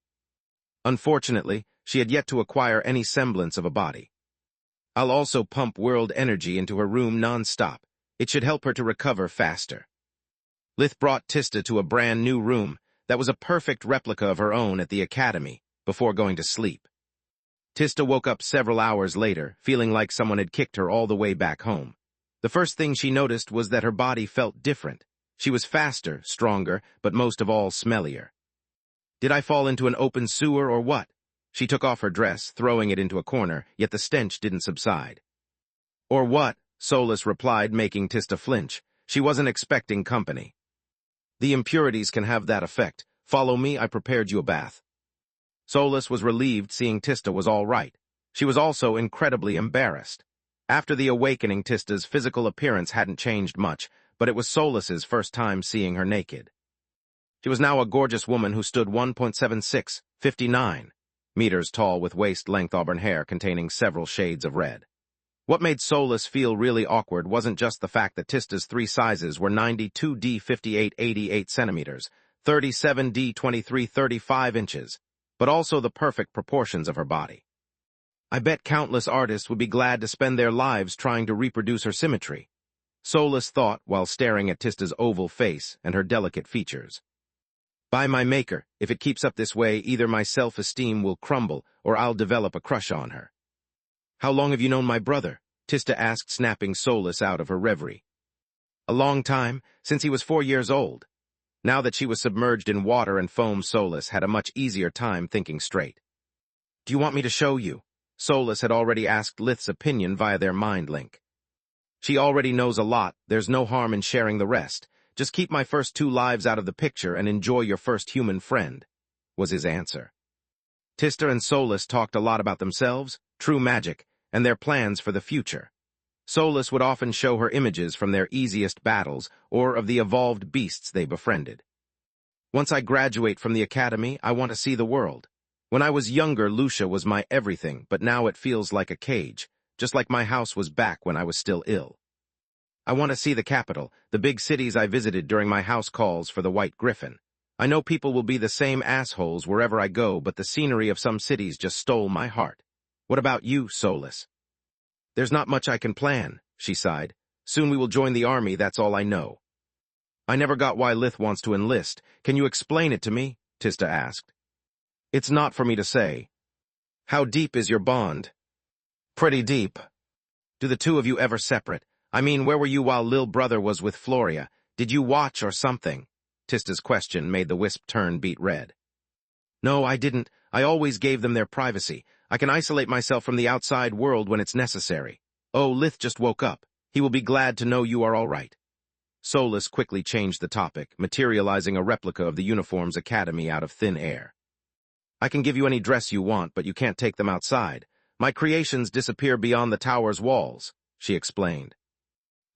Unfortunately, she had yet to acquire any semblance of a body. "I'll also pump world energy into her room non-stop. It should help her to recover faster." Lith brought Tista to a brand new room that was a perfect replica of her own at the academy before going to sleep. Tista woke up several hours later, feeling like someone had kicked her all the way back home. The first thing she noticed was that her body felt different. She was faster, stronger, but most of all smellier. "Did I fall into an open sewer or what?" She took off her dress, throwing it into a corner, yet the stench didn't subside. "Or what?" Solus replied, making Tista flinch. She wasn't expecting company. "The impurities can have that effect. Follow me, I prepared you a bath." Solus was relieved seeing Tista was all right. She was also incredibly embarrassed. After the awakening, Tista's physical appearance hadn't changed much, but it was Solus's first time seeing her naked. She was now a gorgeous woman who stood 1.76, 59 meters tall with waist-length auburn hair containing several shades of red. What made Solus feel really awkward wasn't just the fact that Tista's three sizes were 92D 5888 centimeters, 37D 2335 inches, but also the perfect proportions of her body. I bet countless artists would be glad to spend their lives trying to reproduce her symmetry, Solus thought while staring at Tista's oval face and her delicate features. By my maker, if it keeps up this way, either my self-esteem will crumble or I'll develop a crush on her. How long have you known my brother? Tista asked, snapping Solus out of her reverie. A long time, since he was 4 years old. Now that she was submerged in water and foam, Solus had a much easier time thinking straight. Do you want me to show you? Solus had already asked Lith's opinion via their mind link. She already knows a lot, there's no harm in sharing the rest. Just keep my first 2 lives out of the picture and enjoy your first human friend, was his answer. Tista and Solus talked a lot about themselves, true magic, and their plans for the future. Solus would often show her images from their easiest battles or of the evolved beasts they befriended. Once I graduate from the academy, I want to see the world. When I was younger, Lucia was my everything, but now it feels like a cage, just like my house was back when I was still ill. I want to see the capital, the big cities I visited during my house calls for the White Griffin. I know people will be the same assholes wherever I go, but the scenery of some cities just stole my heart. What about you, Solus? There's not much I can plan, she sighed. Soon we will join the army, that's all I know. I never got why Lith wants to enlist. Can you explain it to me? Tista asked. It's not for me to say. How deep is your bond? Pretty deep. Do the two of you ever separate? I mean, where were you while Lil Brother was with Floria? Did you watch or something? Tista's question made the wisp turn beet red. No, I didn't. I always gave them their privacy. I can isolate myself from the outside world when it's necessary. Oh, Lith just woke up. He will be glad to know you are all right. Solus quickly changed the topic, materializing a replica of the uniform's academy out of thin air. I can give you any dress you want, but you can't take them outside. My creations disappear beyond the tower's walls, she explained.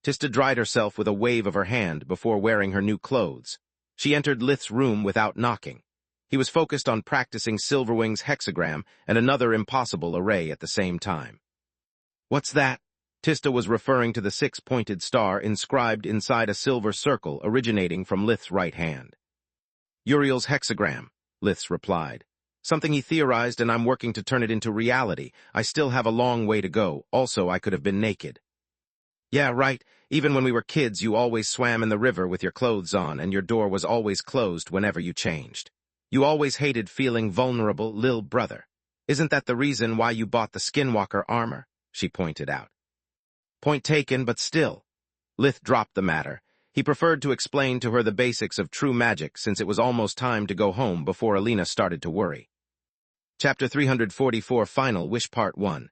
Tista dried herself with a wave of her hand before wearing her new clothes. She entered Lith's room without knocking. He was focused on practicing Silverwing's hexagram and another impossible array at the same time. What's that? Tista was referring to the 6-pointed star inscribed inside a silver circle originating from Lith's right hand. Uriel's hexagram, Lith replied. Something he theorized, and I'm working to turn it into reality. I still have a long way to go. Also, I could have been naked. Yeah, right. Even when we were kids, you always swam in the river with your clothes on, and your door was always closed whenever you changed. You always hated feeling vulnerable, Lil Brother. Isn't that the reason why you bought the Skinwalker armor? She pointed out. Point taken, but still. Lith dropped the matter. He preferred to explain to her the basics of true magic since it was almost time to go home before Alina started to worry. Chapter 344, Final Wish Part 1.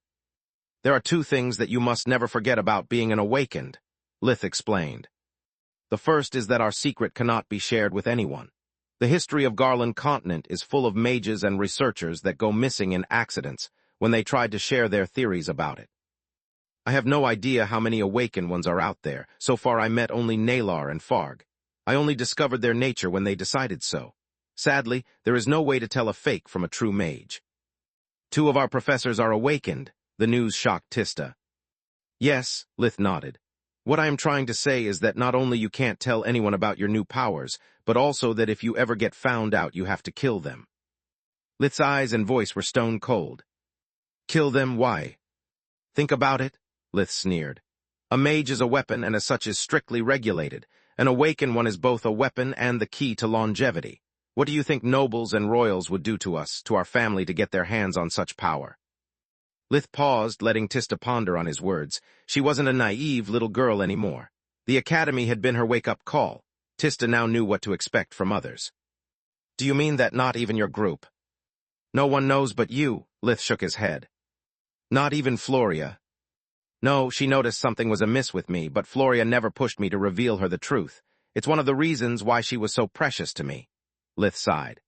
There are 2 things that you must never forget about being an awakened, Lith explained. The first is that our secret cannot be shared with anyone. The history of Garland Continent is full of mages and researchers that go missing in accidents when they tried to share their theories about it. I have no idea how many awakened ones are out there. So far I met only Nalar and Farg. I only discovered their nature when they decided so. Sadly, there is no way to tell a fake from a true mage. 2 of our professors are awakened, the news shocked Tista. Yes, Lith nodded. What I am trying to say is that not only you can't tell anyone about your new powers, but also that if you ever get found out, you have to kill them. Lith's eyes and voice were stone cold. Kill them? Why? Think about it, Lith sneered. A mage is a weapon and as such is strictly regulated. An awakened one is both a weapon and the key to longevity. What do you think nobles and royals would do to us, to our family, to get their hands on such power? Lith paused, letting Tista ponder on his words. She wasn't a naive little girl anymore. The academy had been her wake-up call. Tista now knew what to expect from others. Do you mean that not even your group? No one knows but you, Lith shook his head. Not even Floria. No, she noticed something was amiss with me, but Floria never pushed me to reveal her the truth. It's one of the reasons why she was so precious to me. Lith sighed.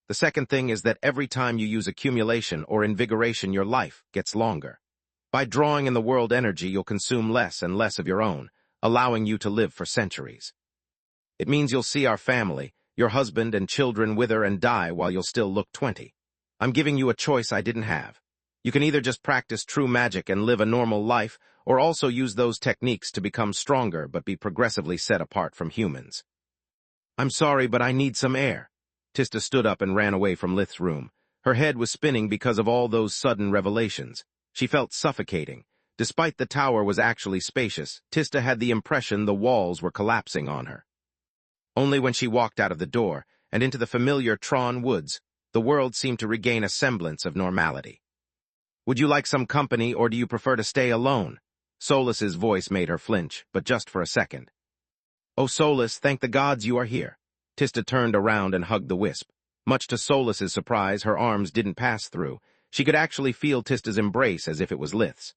The second thing is that every time you use accumulation or invigoration, your life gets longer. By drawing in the world energy, you'll consume less and less of your own, allowing you to live for centuries. It means you'll see our family, your husband and children wither and die while you'll still look 20. I'm giving you a choice I didn't have. You can either just practice true magic and live a normal life, or also use those techniques to become stronger but be progressively set apart from humans. I'm sorry, but I need some air. Tista stood up and ran away from Lith's room. Her head was spinning because of all those sudden revelations. She felt suffocating. Despite the tower was actually spacious, Tista had the impression the walls were collapsing on her. Only when she walked out of the door and into the familiar Tron woods, the world seemed to regain a semblance of normality. Would you like some company, or do you prefer to stay alone? Solas's voice made her flinch, but just for a second. Oh, Solas, thank the gods you are here. Tista turned around and hugged the wisp. Much to Solas's surprise, her arms didn't pass through. She could actually feel Tista's embrace as if it was Lith's.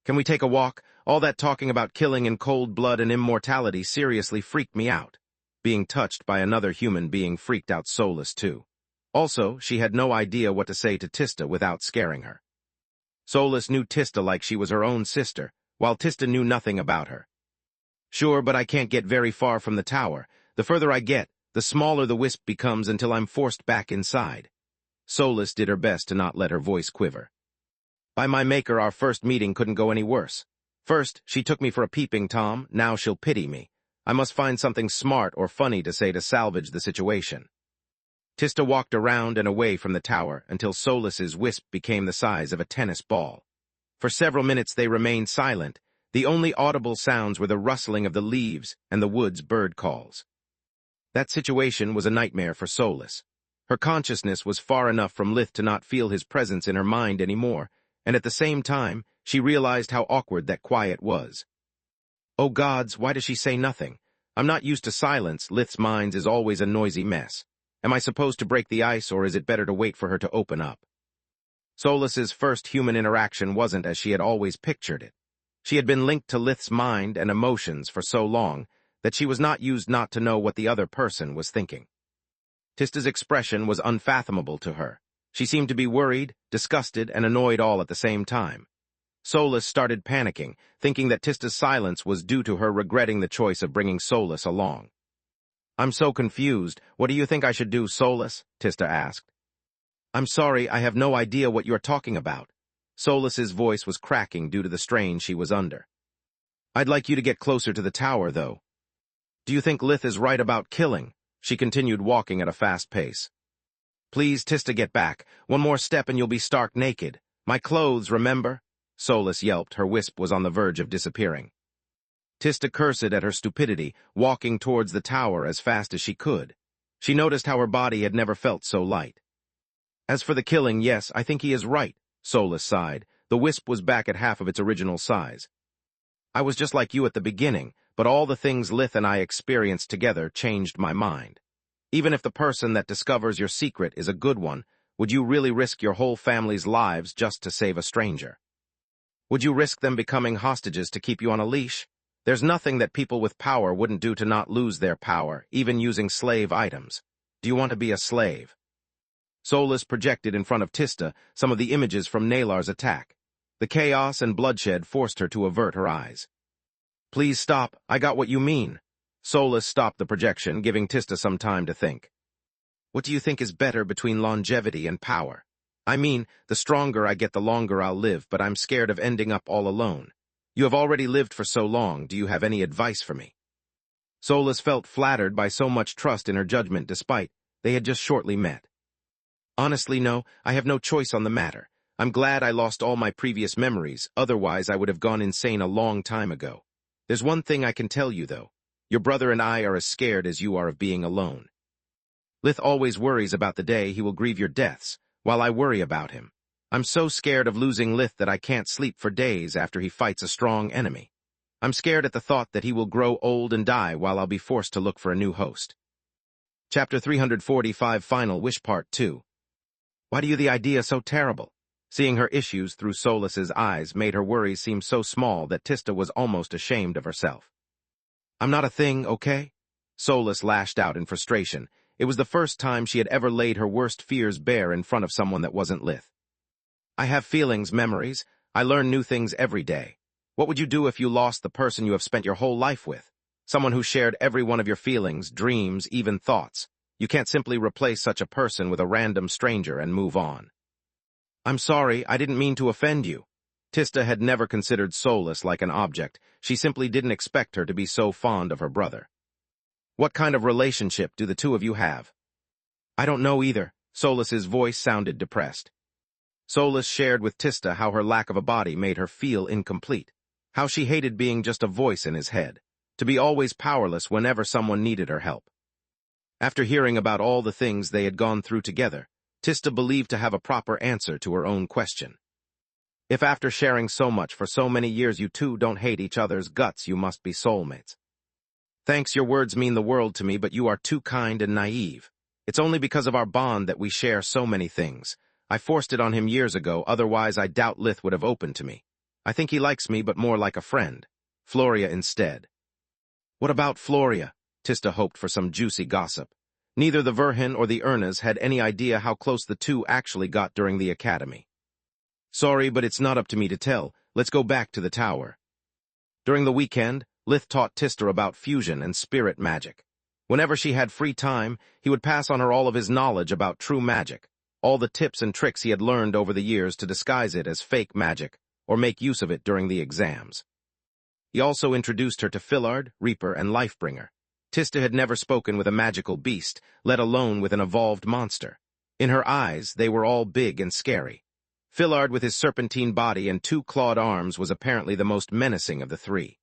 Can we take a walk? All that talking about killing in cold blood and immortality seriously freaked me out. Being touched by another human being freaked out Solas too. Also, she had no idea what to say to Tista without scaring her. Solas knew Tista like she was her own sister, while Tista knew nothing about her. Sure, but I can't get very far from the tower. The further I get, the smaller the wisp becomes until I'm forced back inside. Solas did her best to not let her voice quiver. By my maker, our first meeting couldn't go any worse. First, she took me for a peeping Tom, now she'll pity me. I must find something smart or funny to say to salvage the situation. Tista walked around and away from the tower until Solas's wisp became the size of a tennis ball. For several minutes they remained silent. The only audible sounds were the rustling of the leaves and the wood's bird calls. That situation was a nightmare for Solas. Her consciousness was far enough from Lith to not feel his presence in her mind anymore, and at the same time, she realized how awkward that quiet was. Oh gods, why does she say nothing? I'm not used to silence. Lith's mind is always a noisy mess. Am I supposed to break the ice, or is it better to wait for her to open up? Solas's first human interaction wasn't as she had always pictured it. She had been linked to Lith's mind and emotions for so long that she was not used not to know what the other person was thinking. Tista's expression was unfathomable to her. She seemed to be worried, disgusted, and annoyed all at the same time. Solas started panicking, thinking that Tista's silence was due to her regretting the choice of bringing Solas along. I'm so confused. What do you think I should do, Solas? Tista asked. I'm sorry, I have no idea what you're talking about. Solas's voice was cracking due to the strain she was under. I'd like you to get closer to the tower, though. Do you think Lith is right about killing? She continued walking at a fast pace. Please, Tista, get back. One more step and you'll be stark naked. My clothes, remember? Solas yelped. Her wisp was on the verge of disappearing. Tista cursed at her stupidity, walking towards the tower as fast as she could. She noticed how her body had never felt so light. As for the killing, yes, I think he is right, Solas sighed. The wisp was back at half of its original size. I was just like you at the beginning, but all the things Lith and I experienced together changed my mind. Even if the person that discovers your secret is a good one, would you really risk your whole family's lives just to save a stranger? Would you risk them becoming hostages to keep you on a leash? There's nothing that people with power wouldn't do to not lose their power, even using slave items. Do you want to be a slave? Solas projected in front of Tista some of the images from Nalar's attack. The chaos and bloodshed forced her to avert her eyes. Please stop, I got what you mean. Solas stopped the projection, giving Tista some time to think. What do you think is better between longevity and power? I mean, the stronger I get, the longer I'll live, but I'm scared of ending up all alone. You have already lived for so long, do you have any advice for me? Solas felt flattered by so much trust in her judgment despite they had just shortly met. Honestly, no, I have no choice on the matter. I'm glad I lost all my previous memories, otherwise I would have gone insane a long time ago. There's one thing I can tell you, though. Your brother and I are as scared as you are of being alone. Lith always worries about the day he will grieve your deaths, while I worry about him. I'm so scared of losing Lith that I can't sleep for days after he fights a strong enemy. I'm scared at the thought that he will grow old and die while I'll be forced to look for a new host. Chapter 345 Final Wish Part 2. Why do you the idea so terrible? Seeing her issues through Solas's eyes made her worries seem so small that Tista was almost ashamed of herself. I'm not a thing, okay? Solas lashed out in frustration. It was the first time she had ever laid her worst fears bare in front of someone that wasn't Lith. I have feelings, memories. I learn new things every day. What would you do if you lost the person you have spent your whole life with? Someone who shared every one of your feelings, dreams, even thoughts. You can't simply replace such a person with a random stranger and move on. I'm sorry, I didn't mean to offend you. Tista had never considered Solus like an object. She simply didn't expect her to be so fond of her brother. What kind of relationship do the two of you have? I don't know either. Solus's voice sounded depressed. Solus shared with Tista how her lack of a body made her feel incomplete, how she hated being just a voice in his head, to be always powerless whenever someone needed her help. After hearing about all the things they had gone through together, Tista believed to have a proper answer to her own question. If after sharing so much for so many years you two don't hate each other's guts, you must be soulmates. Thanks, your words mean the world to me, but you are too kind and naive. It's only because of our bond that we share so many things. I forced it on him years ago, otherwise I doubt Lith would have opened to me. I think he likes me, but more like a friend. Floria instead. What about Floria? Tista hoped for some juicy gossip. Neither the Verhin or the Ernas had any idea how close the two actually got during the academy. Sorry, but it's not up to me to tell. Let's go back to the tower. During the weekend, Lith taught Tista about fusion and spirit magic. Whenever she had free time, he would pass on her all of his knowledge about true magic, all the tips and tricks he had learned over the years to disguise it as fake magic or make use of it during the exams. He also introduced her to Fillard, Reaper, and Lifebringer. Tista had never spoken with a magical beast, let alone with an evolved monster. In her eyes, they were all big and scary. Fillard, with his serpentine body and two clawed arms, was apparently the most menacing of the three.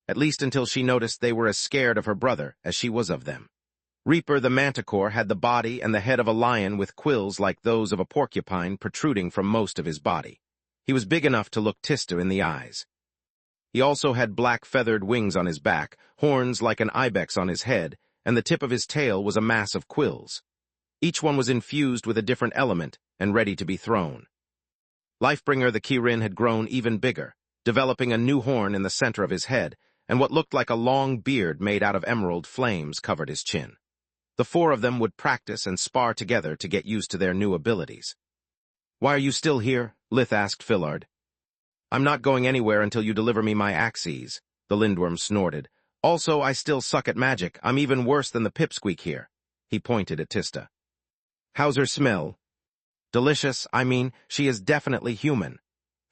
At least until she noticed they were as scared of her brother as she was of them. Reaper the Manticore had the body and the head of a lion with quills like those of a porcupine protruding from most of his body. He was big enough to look Tista in the eyes. He also had black feathered wings on his back, horns like an ibex on his head, and the tip of his tail was a mass of quills. Each one was infused with a different element and ready to be thrown. Lifebringer the Kirin had grown even bigger, developing a new horn in the center of his head, and what looked like a long beard made out of emerald flames covered his chin. The four of them would practice and spar together to get used to their new abilities. Why are you still here? Lith asked Fillard. I'm not going anywhere until you deliver me my axes, the Lindworm snorted. Also, I still suck at magic. I'm even worse than the pipsqueak here. He pointed at Tista. How's her smell? Delicious. I mean, she is definitely human.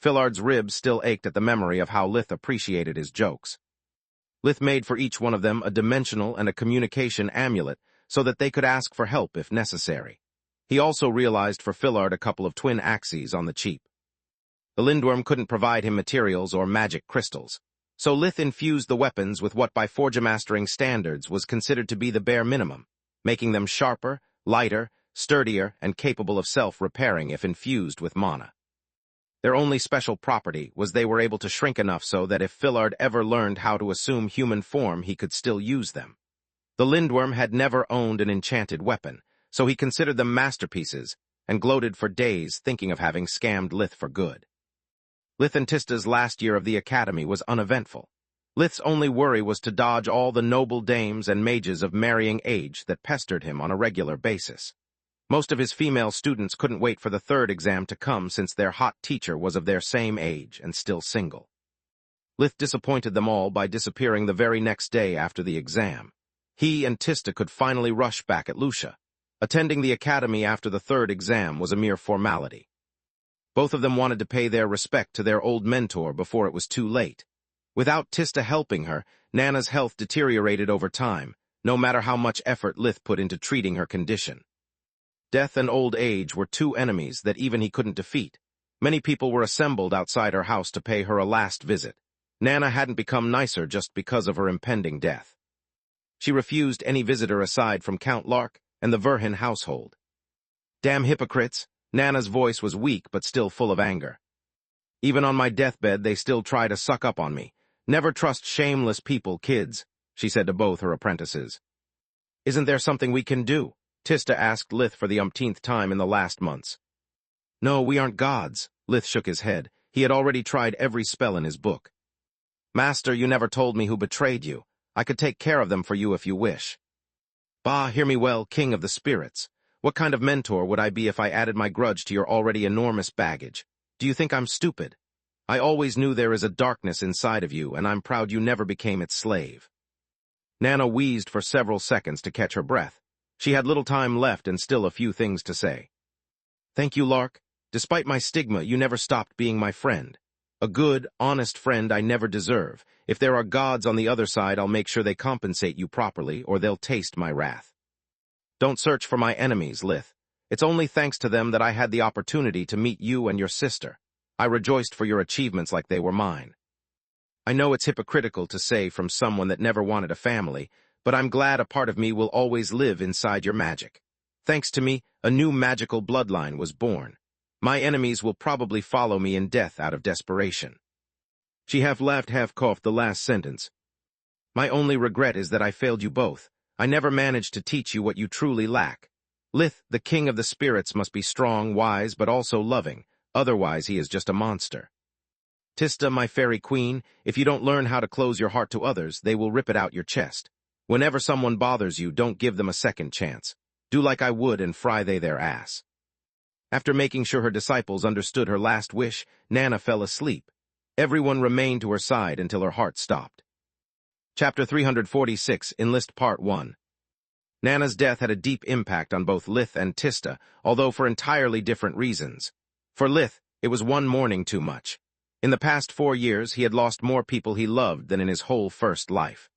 Fillard's ribs still ached at the memory of how Lith appreciated his jokes. Lith made for each one of them a dimensional and a communication amulet so that they could ask for help if necessary. He also realized for Fillard a couple of twin axes on the cheap. The Lindworm couldn't provide him materials or magic crystals, so Lith infused the weapons with what by Forgemastering standards was considered to be the bare minimum, making them sharper, lighter, sturdier, and capable of self-repairing if infused with mana. Their only special property was they were able to shrink enough so that if Fillard ever learned how to assume human form, he could still use them. The Lindworm had never owned an enchanted weapon, so he considered them masterpieces and gloated for days thinking of having scammed Lith for good. Lith and Tista's last year of the academy was uneventful. Lith's only worry was to dodge all the noble dames and mages of marrying age that pestered him on a regular basis. Most of his female students couldn't wait for the third exam to come since their hot teacher was of their same age and still single. Lith disappointed them all by disappearing the very next day after the exam. He and Tista could finally rush back at Lucia. Attending the academy after the third exam was a mere formality. Both of them wanted to pay their respect to their old mentor before it was too late. Without Tista helping her, Nana's health deteriorated over time, no matter how much effort Lith put into treating her condition. Death and old age were two enemies that even he couldn't defeat. Many people were assembled outside her house to pay her a last visit. Nana hadn't become nicer just because of her impending death. She refused any visitor aside from Count Lark and the Verhin household. Damn hypocrites! Nana's voice was weak but still full of anger. Even on my deathbed, they still try to suck up on me. Never trust shameless people, kids, she said to both her apprentices. Isn't there something we can do? Tista asked Lith for the umpteenth time in the last months. No, we aren't gods. Lith shook his head. He had already tried every spell in his book. Master, you never told me who betrayed you. I could take care of them for you if you wish. Bah, hear me well, king of the spirits. What kind of mentor would I be if I added my grudge to your already enormous baggage? Do you think I'm stupid? I always knew there is a darkness inside of you, and I'm proud you never became its slave. Nana wheezed for several seconds to catch her breath. She had little time left and still a few things to say. Thank you, Lark. Despite my stigma, you never stopped being my friend. A good, honest friend I never deserve. If there are gods on the other side, I'll make sure they compensate you properly, or they'll taste my wrath. Don't search for my enemies, Lith. It's only thanks to them that I had the opportunity to meet you and your sister. I rejoiced for your achievements like they were mine. I know it's hypocritical to say from someone that never wanted a family, but I'm glad a part of me will always live inside your magic. Thanks to me, a new magical bloodline was born. My enemies will probably follow me in death out of desperation. She half laughed, half coughed the last sentence. My only regret is that I failed you both. I never managed to teach you what you truly lack. Lith, the king of the spirits, must be strong, wise, but also loving. Otherwise, he is just a monster. Tista, my fairy queen, if you don't learn how to close your heart to others, they will rip it out your chest. Whenever someone bothers you, don't give them a second chance. Do like I would and fry they their ass. After making sure her disciples understood her last wish, Nana fell asleep. Everyone remained to her side until her heart stopped. Chapter 346, Enlist Part 1. Nana's death had a deep impact on both Lith and Tista, although for entirely different reasons. For Lith, it was one mourning too much. In the past 4 years, he had lost more people he loved than in his whole first life.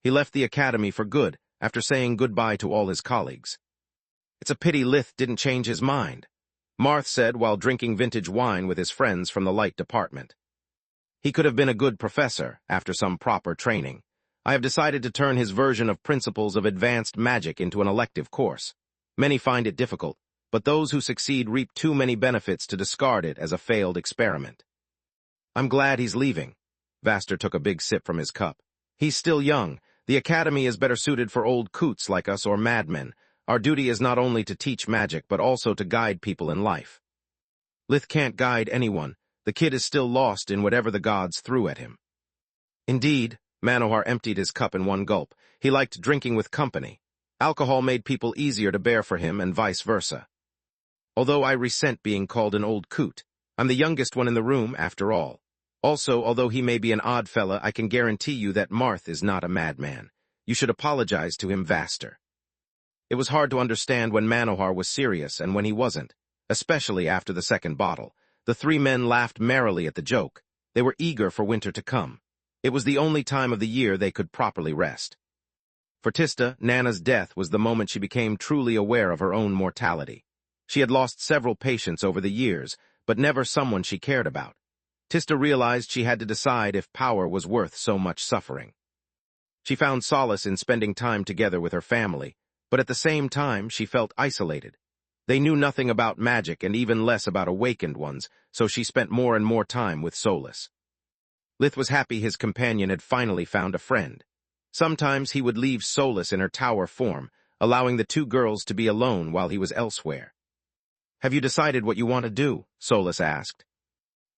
He left the academy for good, after saying goodbye to all his colleagues. It's a pity Lith didn't change his mind, Marth said while drinking vintage wine with his friends from the light department. He could have been a good professor, after some proper training. I have decided to turn his version of Principles of Advanced Magic into an elective course. Many find it difficult, but those who succeed reap too many benefits to discard it as a failed experiment. I'm glad he's leaving. Vaster took a big sip from his cup. He's still young. The academy is better suited for old coots like us or madmen. Our duty is not only to teach magic, but also to guide people in life. Lith can't guide anyone. The kid is still lost in whatever the gods threw at him. Indeed, Manohar emptied his cup in one gulp. He liked drinking with company. Alcohol made people easier to bear for him and vice versa. Although I resent being called an old coot, I'm the youngest one in the room after all. Also, although he may be an odd fella, I can guarantee you that Marth is not a madman. You should apologize to him, Vaster. It was hard to understand when Manohar was serious and when he wasn't, especially after the second bottle. The 3 men laughed merrily at the joke. They were eager for winter to come. It was the only time of the year they could properly rest. For Tista, Nana's death was the moment she became truly aware of her own mortality. She had lost several patients over the years, but never someone she cared about. Tista realized she had to decide if power was worth so much suffering. She found solace in spending time together with her family, but at the same time she felt isolated. They knew nothing about magic and even less about awakened ones, so she spent more and more time with Solus. Lith was happy his companion had finally found a friend. Sometimes he would leave Solus in her tower form, allowing the 2 girls to be alone while he was elsewhere. Have you decided what you want to do? Solus asked.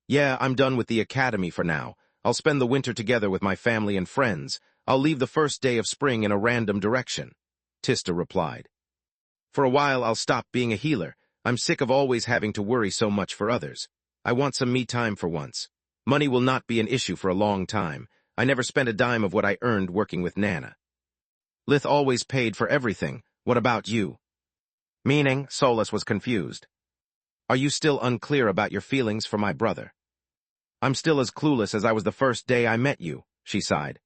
Yeah, I'm done with the academy for now. I'll spend the winter together with my family and friends. I'll leave the first day of spring in a random direction, Tista replied. For a while, I'll stop being a healer. I'm sick of always having to worry so much for others. I want some me time for once. Money will not be an issue for a long time. I never spent a dime of what I earned working with Nana. Lith always paid for everything. What about you? Meaning, Solus was confused. Are you still unclear about your feelings for my brother? I'm still as clueless as I was the first day I met you, she sighed.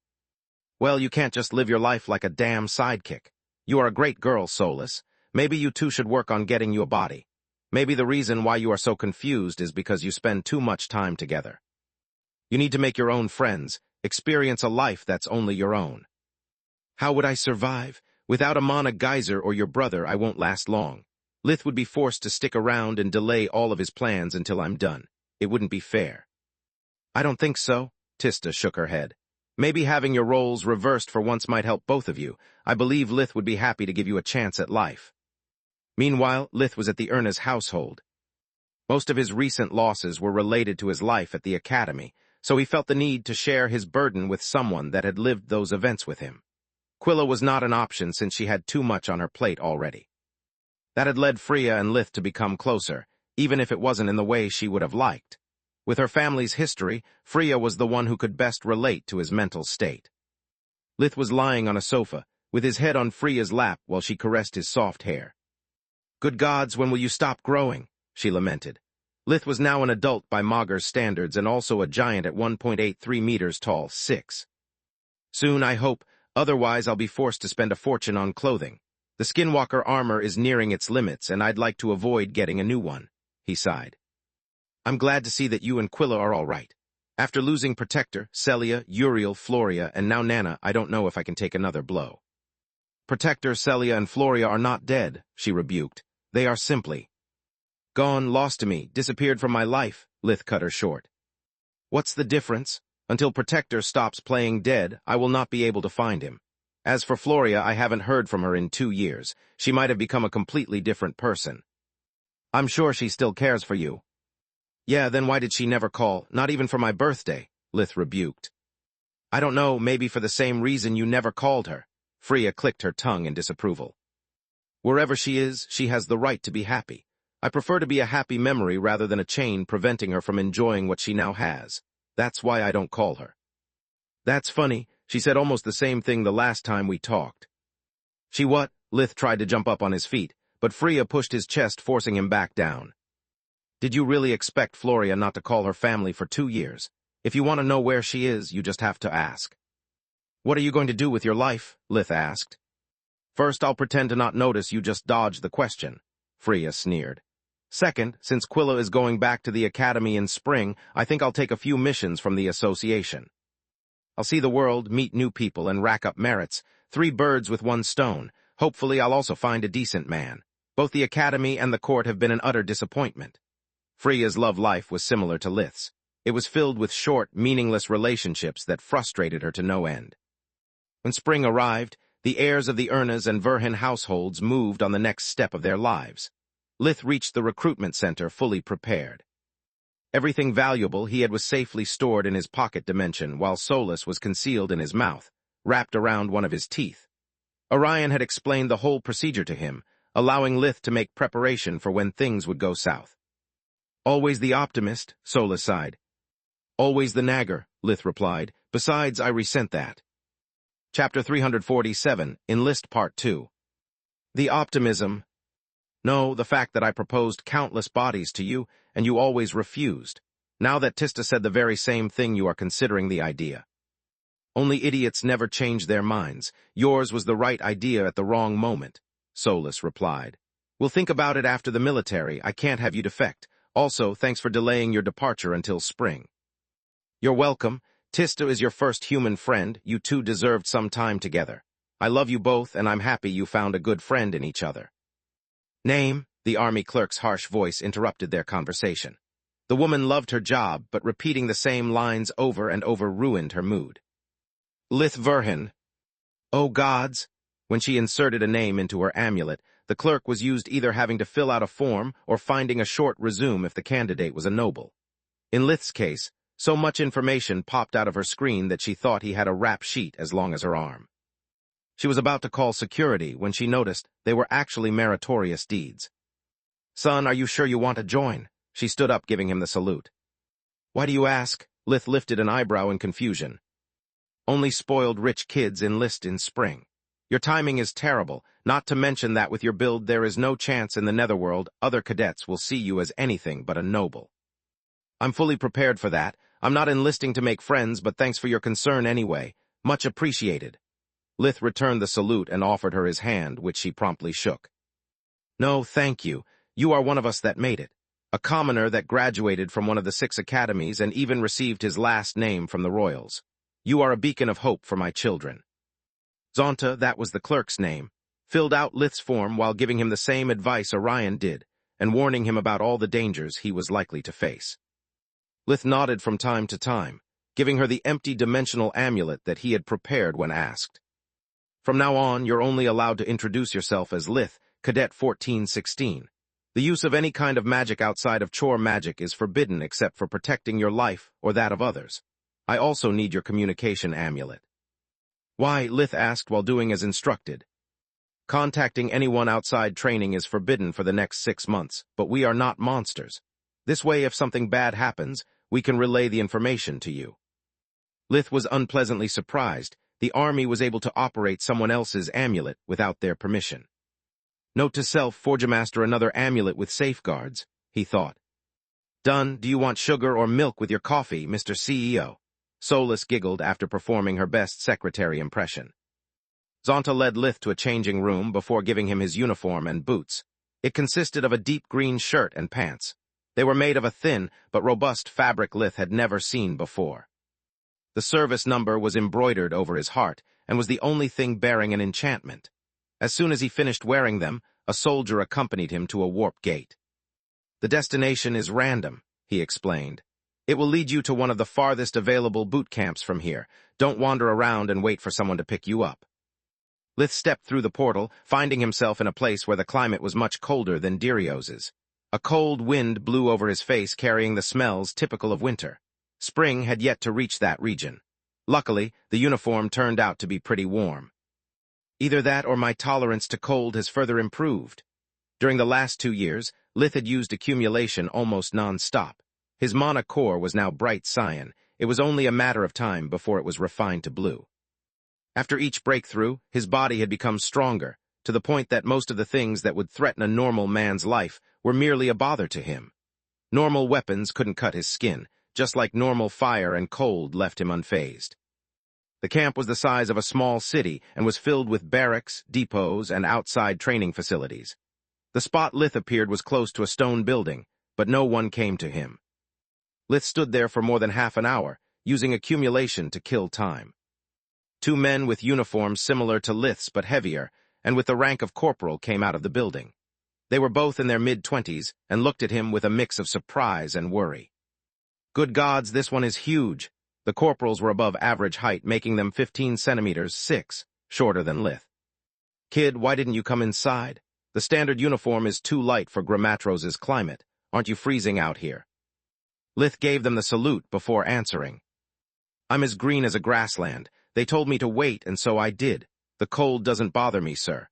Well, you can't just live your life like a damn sidekick. You are a great girl, Solus. Maybe you two should work on getting you a body. Maybe the reason why you are so confused is because you spend too much time together. You need to make your own friends, experience a life that's only your own. How would I survive? Without Amana Geyser or your brother, I won't last long. Lith would be forced to stick around and delay all of his plans until I'm done. It wouldn't be fair. I don't think so, Tista shook her head. Maybe having your roles reversed for once might help both of you. I believe Lith would be happy to give you a chance at life. Meanwhile, Lith was at the Erna's household. Most of his recent losses were related to his life at the academy, so he felt the need to share his burden with someone that had lived those events with him. Quilla was not an option since she had too much on her plate already. That had led Freya and Lith to become closer, even if it wasn't in the way she would have liked. With her family's history, Freya was the one who could best relate to his mental state. Lith was lying on a sofa, with his head on Freya's lap while she caressed his soft hair. Good gods, when will you stop growing? She lamented. Lith was now an adult by Magus standards and also a giant at 1.83 meters tall, 6. Soon, I hope, otherwise I'll be forced to spend a fortune on clothing. The skinwalker armor is nearing its limits and I'd like to avoid getting a new one, he sighed. I'm glad to see that you and Quilla are all right. After losing Protector, Celia, Uriel, Floria, and now Nana, I don't know if I can take another blow. Protector, Celia, and Floria are not dead, she rebuked. They are simply gone, lost to me, disappeared from my life, Lith cut her short. What's the difference? Until Protector stops playing dead, I will not be able to find him. As for Floria, I haven't heard from her in 2 years. She might have become a completely different person. I'm sure she still cares for you. Yeah, then why did she never call, not even for my birthday? Lith rebuked. I don't know, maybe for the same reason you never called her. Freya clicked her tongue in disapproval. Wherever she is, she has the right to be happy. I prefer to be a happy memory rather than a chain preventing her from enjoying what she now has. That's why I don't call her. That's funny, she said almost the same thing the last time we talked. She what? Lith tried to jump up on his feet, but Freya pushed his chest, forcing him back down. Did you really expect Floria not to call her family for 2 years? If you want to know where she is, you just have to ask. What are you going to do with your life? Lith asked. First, I'll pretend to not notice you just dodged the question, Freya sneered. Second, since Quilla is going back to the academy in spring, I think I'll take a few missions from the association. I'll see the world, meet new people, and rack up merits. 3 birds with 1 stone. Hopefully I'll also find a decent man. Both the academy and the court have been an utter disappointment. Freya's love life was similar to Lith's. It was filled with short, meaningless relationships that frustrated her to no end. When spring arrived, the heirs of the Ernas and Verhin households moved on the next step of their lives. Lith reached the recruitment center fully prepared. Everything valuable he had was safely stored in his pocket dimension, while Solus was concealed in his mouth, wrapped around one of his teeth. Orion had explained the whole procedure to him, allowing Lith to make preparation for when things would go south. Always the optimist, Solus sighed. Always the nagger, Lith replied. Besides, I resent that. Chapter 347, Enlist Part 2. The optimism. No, the fact that I proposed countless bodies to you, and you always refused. Now that Tista said the very same thing, you are considering the idea. Only idiots never change their minds. Yours was the right idea at the wrong moment, Solus replied. We'll think about it after the military. I can't have you defect. Also, thanks for delaying your departure until spring. You're welcome. Tista is your first human friend. You two deserved some time together. I love you both, and I'm happy you found a good friend in each other. Name? The army clerk's harsh voice interrupted their conversation. The woman loved her job, but repeating the same lines over and over ruined her mood. Lith Verhin. Oh gods! When she inserted a name into her amulet, the clerk was used either having to fill out a form or finding a short resume if the candidate was a noble. In Lith's case, so much information popped out of her screen that she thought he had a rap sheet as long as her arm. She was about to call security when she noticed they were actually meritorious deeds. Son, are you sure you want to join? She stood up, giving him the salute. Why do you ask? Lith lifted an eyebrow in confusion. Only spoiled rich kids enlist in spring. Your timing is terrible, not to mention that with your build there is no chance in the netherworld other cadets will see you as anything but a noble. I'm fully prepared for that. I'm not enlisting to make friends, but thanks for your concern anyway. Much appreciated. Lith returned the salute and offered her his hand, which she promptly shook. No, thank you. You are one of us that made it. A commoner that graduated from one of the 6 academies and even received his last name from the royals. You are a beacon of hope for my children. Zonta, that was the clerk's name, filled out Lith's form while giving him the same advice Orion did, and warning him about all the dangers he was likely to face. Lith nodded from time to time, giving her the empty dimensional amulet that he had prepared when asked. From now on, you're only allowed to introduce yourself as Lith, Cadet 1416. The use of any kind of magic outside of chore magic is forbidden except for protecting your life or that of others. I also need your communication amulet. Why? Lith asked while doing as instructed. Contacting anyone outside training is forbidden for the next 6 months, but we are not monsters. This way, if something bad happens, we can relay the information to you. Lith was unpleasantly surprised. The army was able to operate someone else's amulet without their permission. Note to self, forge master another amulet with safeguards, he thought. Done. Do you want sugar or milk with your coffee, Mr. CEO? Solus giggled after performing her best secretary impression. Zonta led Lith to a changing room before giving him his uniform and boots. It consisted of a deep green shirt and pants. They were made of a thin but robust fabric Lith had never seen before. The service number was embroidered over his heart and was the only thing bearing an enchantment. As soon as he finished wearing them, a soldier accompanied him to a warp gate. The destination is random, he explained. It will lead you to one of the farthest available boot camps from here. Don't wander around and wait for someone to pick you up. Lith stepped through the portal, finding himself in a place where the climate was much colder than Dirios's. A cold wind blew over his face, carrying the smells typical of winter. Spring had yet to reach that region. Luckily, the uniform turned out to be pretty warm. Either that or my tolerance to cold has further improved. During the last 2 years, Lith had used accumulation almost non-stop. His mana core was now bright cyan. It was only a matter of time before it was refined to blue. After each breakthrough, his body had become stronger, to the point that most of the things that would threaten a normal man's life were merely a bother to him. Normal weapons couldn't cut his skin, just like normal fire and cold left him unfazed. The camp was the size of a small city and was filled with barracks, depots, and outside training facilities. The spot Lith appeared was close to a stone building, but no one came to him. Lith stood there for more than half an hour, using accumulation to kill time. 2 men with uniforms similar to Lith's but heavier, and with the rank of corporal, came out of the building. They were both in their mid-20s and looked at him with a mix of surprise and worry. Good gods, this one is huge. The corporals were above average height, making them 15 centimeters, 6, shorter than Lith. Kid, why didn't you come inside? The standard uniform is too light for Gramatros's climate. Aren't you freezing out here? Lith gave them the salute before answering. I'm as green as a grassland. They told me to wait, and so I did. The cold doesn't bother me, sir.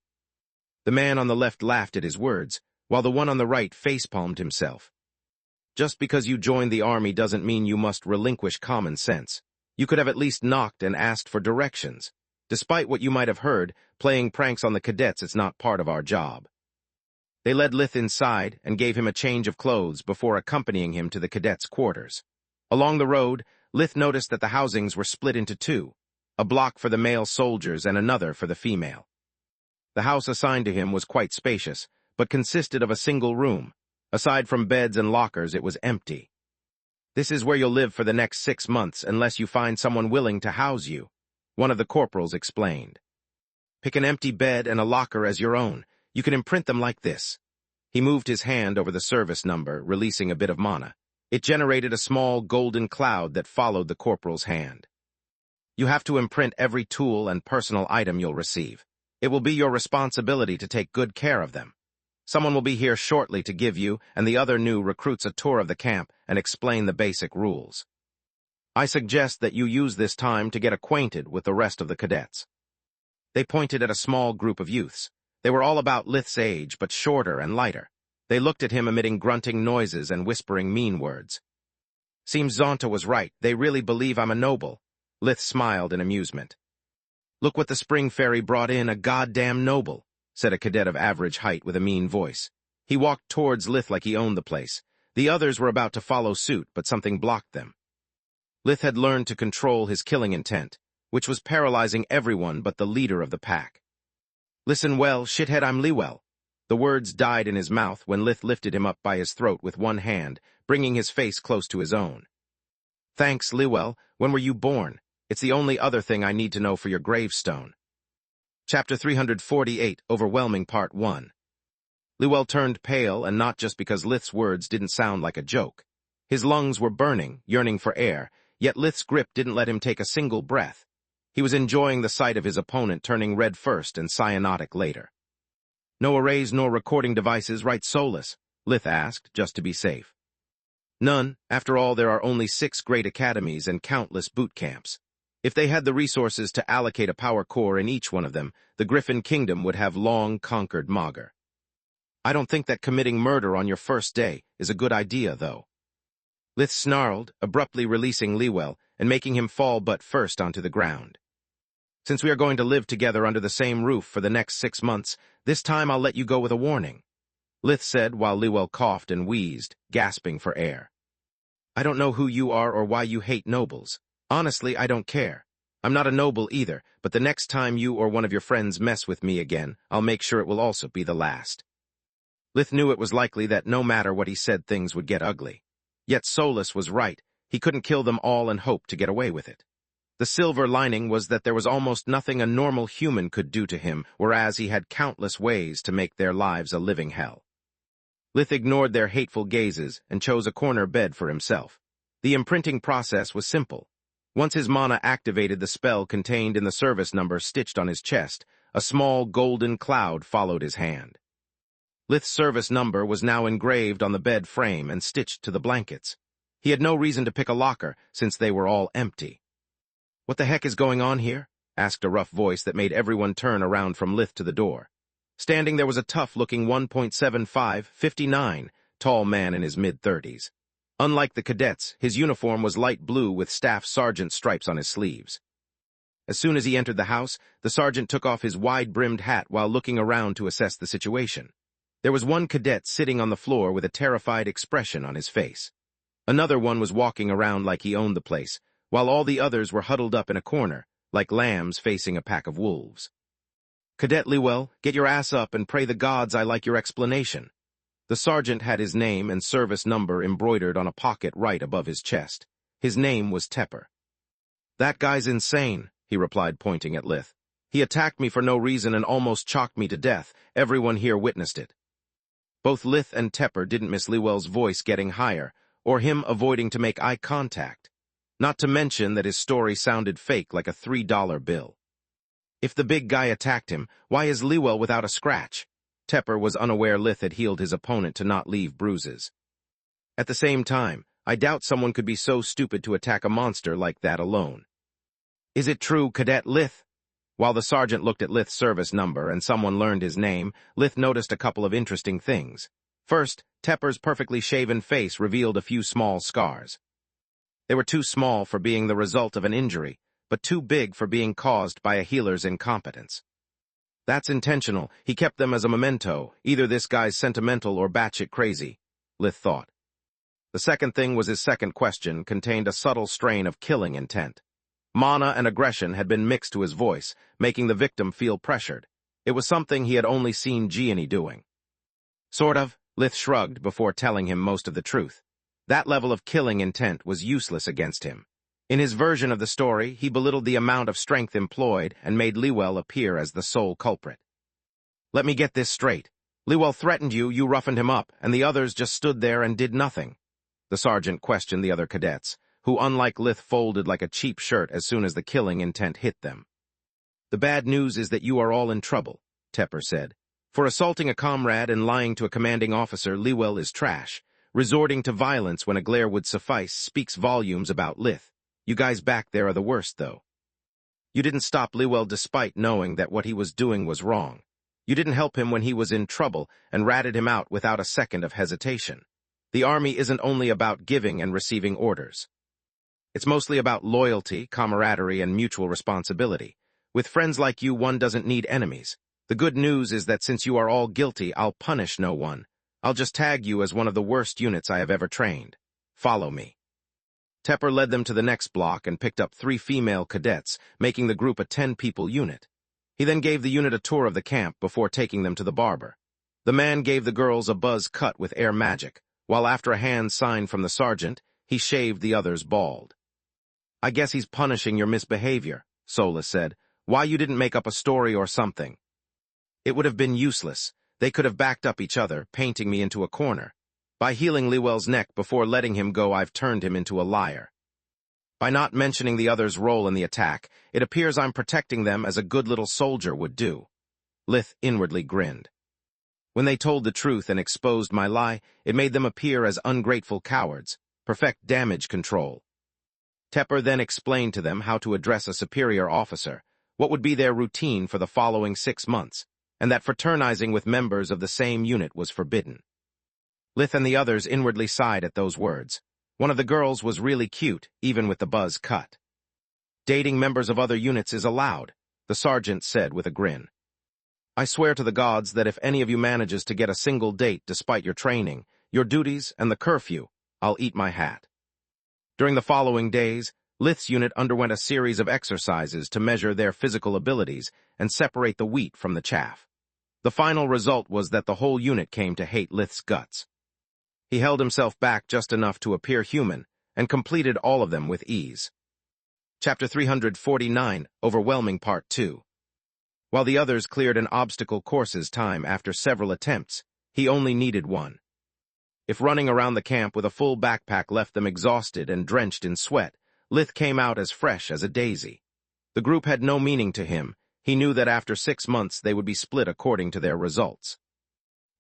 The man on the left laughed at his words, while the one on the right facepalmed himself. Just because you joined the army doesn't mean you must relinquish common sense. You could have at least knocked and asked for directions. Despite what you might have heard, playing pranks on the cadets is not part of our job. They led Lith inside and gave him a change of clothes before accompanying him to the cadets' quarters. Along the road, Lith noticed that the housings were split into 2, a block for the male soldiers and another for the female. The house assigned to him was quite spacious, but consisted of a single room. Aside from beds and lockers, it was empty. This is where you'll live for the next 6 months unless you find someone willing to house you, one of the corporals explained. Pick an empty bed and a locker as your own. You can imprint them like this. He moved his hand over the service number, releasing a bit of mana. It generated a small golden cloud that followed the corporal's hand. You have to imprint every tool and personal item you'll receive. It will be your responsibility to take good care of them. Someone will be here shortly to give you and the other new recruits a tour of the camp and explain the basic rules. I suggest that you use this time to get acquainted with the rest of the cadets. They pointed at a small group of youths. They were all about Lith's age, but shorter and lighter. They looked at him emitting grunting noises and whispering mean words. Seems Zonta was right. They really believe I'm a noble. Lith smiled in amusement. Look what the spring fairy brought in, a goddamn noble, said a cadet of average height with a mean voice. He walked towards Lith like he owned the place. The others were about to follow suit, but something blocked them. Lith had learned to control his killing intent, which was paralyzing everyone but the leader of the pack. Listen well, shithead, I'm Lewell. The words died in his mouth when Lith lifted him up by his throat with one hand, bringing his face close to his own. Thanks, Lewell. When were you born? It's the only other thing I need to know for your gravestone. Chapter 348, Overwhelming Part 1. Lewell turned pale, and not just because Lith's words didn't sound like a joke. His lungs were burning, yearning for air, yet Lith's grip didn't let him take a single breath. He was enjoying the sight of his opponent turning red first and cyanotic later. No arrays nor recording devices, right, Solus? Lith asked, just to be safe. None. After all, there are only 6 great academies and countless boot camps. If they had the resources to allocate a power core in each one of them, the Griffin Kingdom would have long conquered Magur. I don't think that committing murder on your first day is a good idea, though. Lith snarled, abruptly releasing Lewell and making him fall butt first onto the ground. Since we are going to live together under the same roof for the next 6 months, this time I'll let you go with a warning, Lith said while Lewell coughed and wheezed, gasping for air. I don't know who you are or why you hate nobles. Honestly, I don't care. I'm not a noble either, but the next time you or one of your friends mess with me again, I'll make sure it will also be the last. Lith knew it was likely that no matter what he said, things would get ugly. Yet Solus was right. He couldn't kill them all and hope to get away with it. The silver lining was that there was almost nothing a normal human could do to him, whereas he had countless ways to make their lives a living hell. Lith ignored their hateful gazes and chose a corner bed for himself. The imprinting process was simple. Once his mana activated the spell contained in the service number stitched on his chest, a small golden cloud followed his hand. Lith's service number was now engraved on the bed frame and stitched to the blankets. He had no reason to pick a locker, since they were all empty. "What the heck is going on here?" asked a rough voice that made everyone turn around from Lith to the door. Standing there was a tough-looking 1.75, 59, tall man in his mid-30s. Unlike the cadets, his uniform was light blue with staff sergeant stripes on his sleeves. As soon as he entered the house, the sergeant took off his wide-brimmed hat while looking around to assess the situation. There was one cadet sitting on the floor with a terrified expression on his face. Another one was walking around like he owned the place, while all the others were huddled up in a corner, like lambs facing a pack of wolves. "Cadet Lewell, get your ass up and pray the gods I like your explanation." The sergeant had his name and service number embroidered on a pocket right above his chest. His name was Tepper. "That guy's insane," he replied, pointing at Lith. "He attacked me for no reason and almost chalked me to death. Everyone here witnessed it." Both Lith and Tepper didn't miss Lewell's voice getting higher, or him avoiding to make eye contact. Not to mention that his story sounded fake like a $3 bill. If the big guy attacked him, why is Lewell without a scratch? Tepper was unaware Lith had healed his opponent to not leave bruises. At the same time, I doubt someone could be so stupid to attack a monster like that alone. "Is it true, Cadet Lith?" While the sergeant looked at Lith's service number and someone learned his name, Lith noticed a couple of interesting things. First, Tepper's perfectly shaven face revealed a few small scars. They were too small for being the result of an injury, but too big for being caused by a healer's incompetence. That's intentional. He kept them as a memento. Either this guy's sentimental or batshit crazy, Lith thought. The second thing was his second question contained a subtle strain of killing intent. Mana and aggression had been mixed to his voice, making the victim feel pressured. It was something he had only seen Gianni doing. "Sort of," Lith shrugged before telling him most of the truth. That level of killing intent was useless against him. In his version of the story, he belittled the amount of strength employed and made Lewell appear as the sole culprit. "Let me get this straight. Lewell threatened you, you roughened him up, and the others just stood there and did nothing." The sergeant questioned the other cadets, who, unlike Lith, folded like a cheap shirt as soon as the killing intent hit them. "The bad news is that you are all in trouble," Tepper said. "For assaulting a comrade and lying to a commanding officer, Lewell is trash. Resorting to violence when a glare would suffice speaks volumes about Lith. You guys back there are the worst, though. You didn't stop Lewell despite knowing that what he was doing was wrong. You didn't help him when he was in trouble and ratted him out without a second of hesitation. The army isn't only about giving and receiving orders. It's mostly about loyalty, camaraderie, and mutual responsibility. With friends like you, one doesn't need enemies. The good news is that since you are all guilty, I'll punish no one. I'll just tag you as one of the worst units I have ever trained. Follow me." Tepper led them to the next block and picked up 3 female cadets, making the group a 10-people unit. He then gave the unit a tour of the camp before taking them to the barber. The man gave the girls a buzz cut with air magic, while after a hand sign from the sergeant, he shaved the others bald. "I guess he's punishing your misbehavior," Solus said. "Why you didn't make up a story or something?" "It would have been useless. They could have backed up each other, painting me into a corner. By healing Lewell's neck before letting him go, I've turned him into a liar. By not mentioning the others' role in the attack, it appears I'm protecting them as a good little soldier would do." Lith inwardly grinned. When they told the truth and exposed my lie, it made them appear as ungrateful cowards. Perfect damage control. Tepper then explained to them how to address a superior officer, what would be their routine for the following 6 months, and that fraternizing with members of the same unit was forbidden. Lith and the others inwardly sighed at those words. One of the girls was really cute, even with the buzz cut. "Dating members of other units is allowed," the sergeant said with a grin. "I swear to the gods that if any of you manages to get a single date despite your training, your duties, and the curfew, I'll eat my hat." During the following days, Lith's unit underwent a series of exercises to measure their physical abilities and separate the wheat from the chaff. The final result was that the whole unit came to hate Lith's guts. He held himself back just enough to appear human and completed all of them with ease. Chapter 349, Overwhelming Part 2. While the others cleared an obstacle course's time after several attempts, he only needed one. If running around the camp with a full backpack left them exhausted and drenched in sweat, Lith came out as fresh as a daisy. The group had no meaning to him. He knew that after 6 months they would be split according to their results.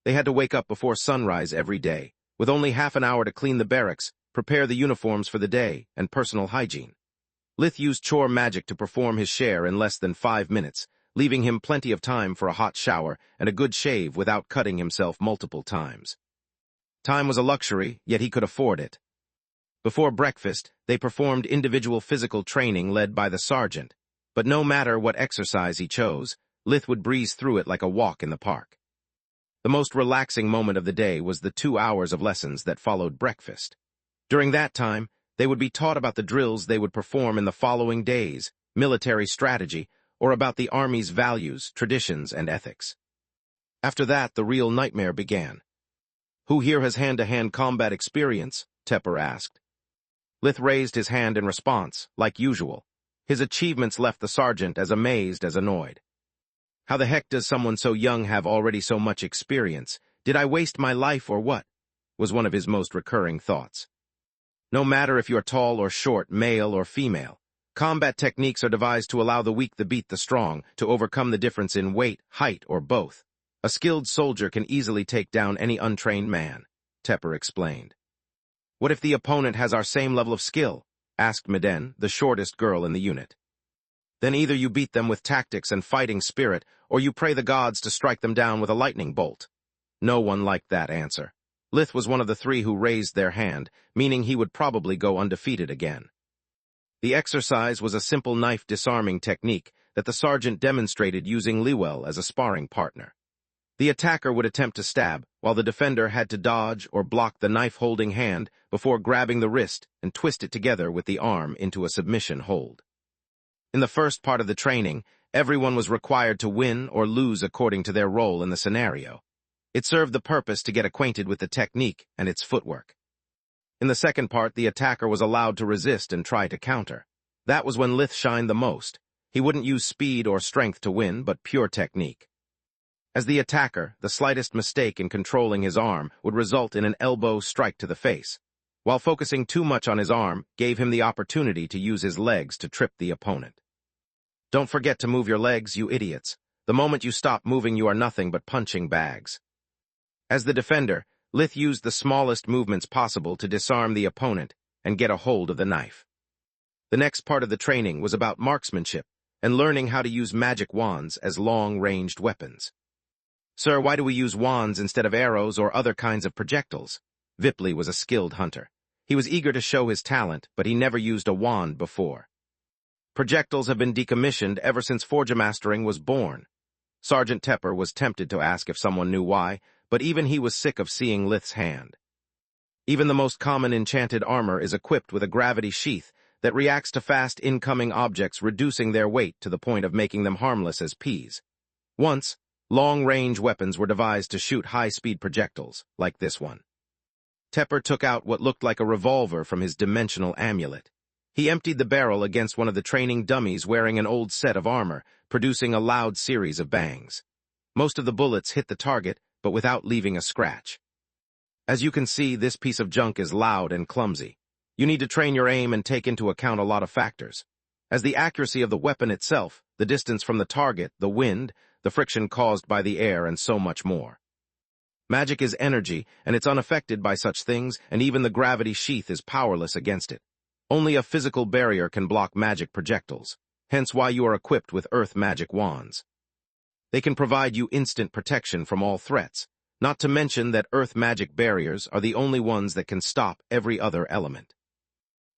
They had to wake up before sunrise every day, with only half an hour to clean the barracks, prepare the uniforms for the day, and personal hygiene. Lith used chore magic to perform his share in less than 5 minutes, leaving him plenty of time for a hot shower and a good shave without cutting himself multiple times. Time was a luxury, yet he could afford it. Before breakfast, they performed individual physical training led by the sergeant, but no matter what exercise he chose, Lith would breeze through it like a walk in the park. The most relaxing moment of the day was the 2 hours of lessons that followed breakfast. During that time, they would be taught about the drills they would perform in the following days, military strategy, or about the Army's values, traditions, and ethics. After that, the real nightmare began. "Who here has hand-to-hand combat experience?" Tepper asked. Lith raised his hand in response, like usual. His achievements left the sergeant as amazed as annoyed. "How the heck does someone so young have already so much experience? Did I waste my life or what?" was one of his most recurring thoughts. No matter if you're tall or short, male or female, combat techniques are devised to allow the weak to beat the strong, to overcome the difference in weight, height, or both. A skilled soldier can easily take down any untrained man, Tepper explained. "What if the opponent has our same level of skill?" asked Miden, the shortest girl in the unit. "Then either you beat them with tactics and fighting spirit, or you pray the gods to strike them down with a lightning bolt." No one liked that answer. Lith was one of the 3 who raised their hand, meaning he would probably go undefeated again. The exercise was a simple knife disarming technique that the sergeant demonstrated using Lewell as a sparring partner. The attacker would attempt to stab, while the defender had to dodge or block the knife-holding hand before grabbing the wrist and twist it together with the arm into a submission hold. In the first part of the training, everyone was required to win or lose according to their role in the scenario. It served the purpose to get acquainted with the technique and its footwork. In the second part, the attacker was allowed to resist and try to counter. That was when Lith shined the most. He wouldn't use speed or strength to win, but pure technique. As the attacker, the slightest mistake in controlling his arm would result in an elbow strike to the face, while focusing too much on his arm gave him the opportunity to use his legs to trip the opponent. "Don't forget to move your legs, you idiots. The moment you stop moving, you are nothing but punching bags." As the defender, Lith used the smallest movements possible to disarm the opponent and get a hold of the knife. The next part of the training was about marksmanship and learning how to use magic wands as long-ranged weapons. "Sir, why do we use wands instead of arrows or other kinds of projectiles?" Vipley was a skilled hunter. He was eager to show his talent, but he never used a wand before. "Projectiles have been decommissioned ever since Forgemastering was born." Sergeant Tepper was tempted to ask if someone knew why, but even he was sick of seeing Lith's hand. "Even the most common enchanted armor is equipped with a gravity sheath that reacts to fast incoming objects, reducing their weight to the point of making them harmless as peas. Once, long-range weapons were devised to shoot high-speed projectiles, like this one." Tepper took out what looked like a revolver from his dimensional amulet. He emptied the barrel against one of the training dummies wearing an old set of armor, producing a loud series of bangs. Most of the bullets hit the target, but without leaving a scratch. As you can see, this piece of junk is loud and clumsy. You need to train your aim and take into account a lot of factors, as the accuracy of the weapon itself, the distance from the target, the wind, the friction caused by the air, and so much more. Magic is energy, and it's unaffected by such things, and even the gravity sheath is powerless against it. Only a physical barrier can block magic projectiles, hence why you are equipped with earth magic wands. They can provide you instant protection from all threats, not to mention that earth magic barriers are the only ones that can stop every other element.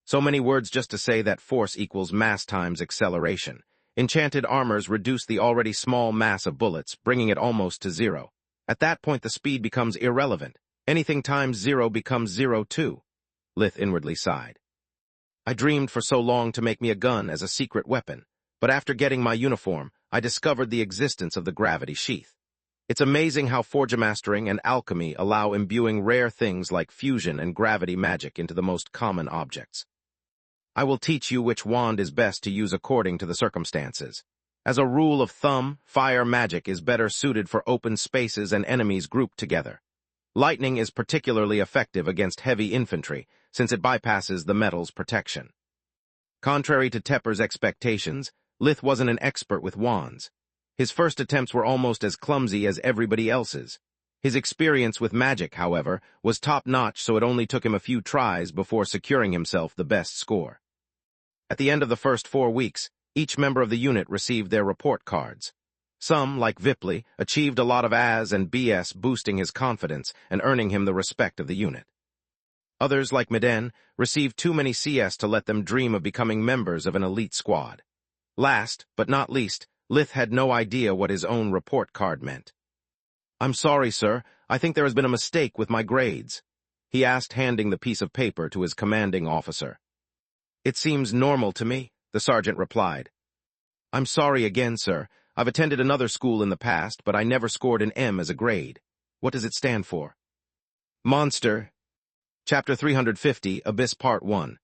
So many words just to say that force equals mass times acceleration. Enchanted armors reduce the already small mass of bullets, bringing it almost to zero. At that point, the speed becomes irrelevant. Anything times zero becomes zero too. Lith inwardly sighed. I dreamed for so long to make me a gun as a secret weapon, but after getting my uniform, I discovered the existence of the gravity sheath. It's amazing how forge mastering and alchemy allow imbuing rare things like fusion and gravity magic into the most common objects. I will teach you which wand is best to use according to the circumstances. As a rule of thumb, fire magic is better suited for open spaces and enemies grouped together. Lightning is particularly effective against heavy infantry, since it bypasses the metal's protection. Contrary to Tepper's expectations, Lith wasn't an expert with wands. His first attempts were almost as clumsy as everybody else's. His experience with magic, however, was top-notch, so it only took him a few tries before securing himself the best score. At the end of the first 4 weeks, each member of the unit received their report cards. Some, like Vipley, achieved a lot of As and BS, boosting his confidence and earning him the respect of the unit. Others, like Miden, received too many CS to let them dream of becoming members of an elite squad. Last, but not least, Lith had no idea what his own report card meant. "I'm sorry, sir. I think there has been a mistake with my grades," he asked, handing the piece of paper to his commanding officer. "It seems normal to me," the sergeant replied. "I'm sorry again, sir. I've attended another school in the past, but I never scored an M as a grade. What does it stand for?" Monster. Chapter 350, Abyss Part 1.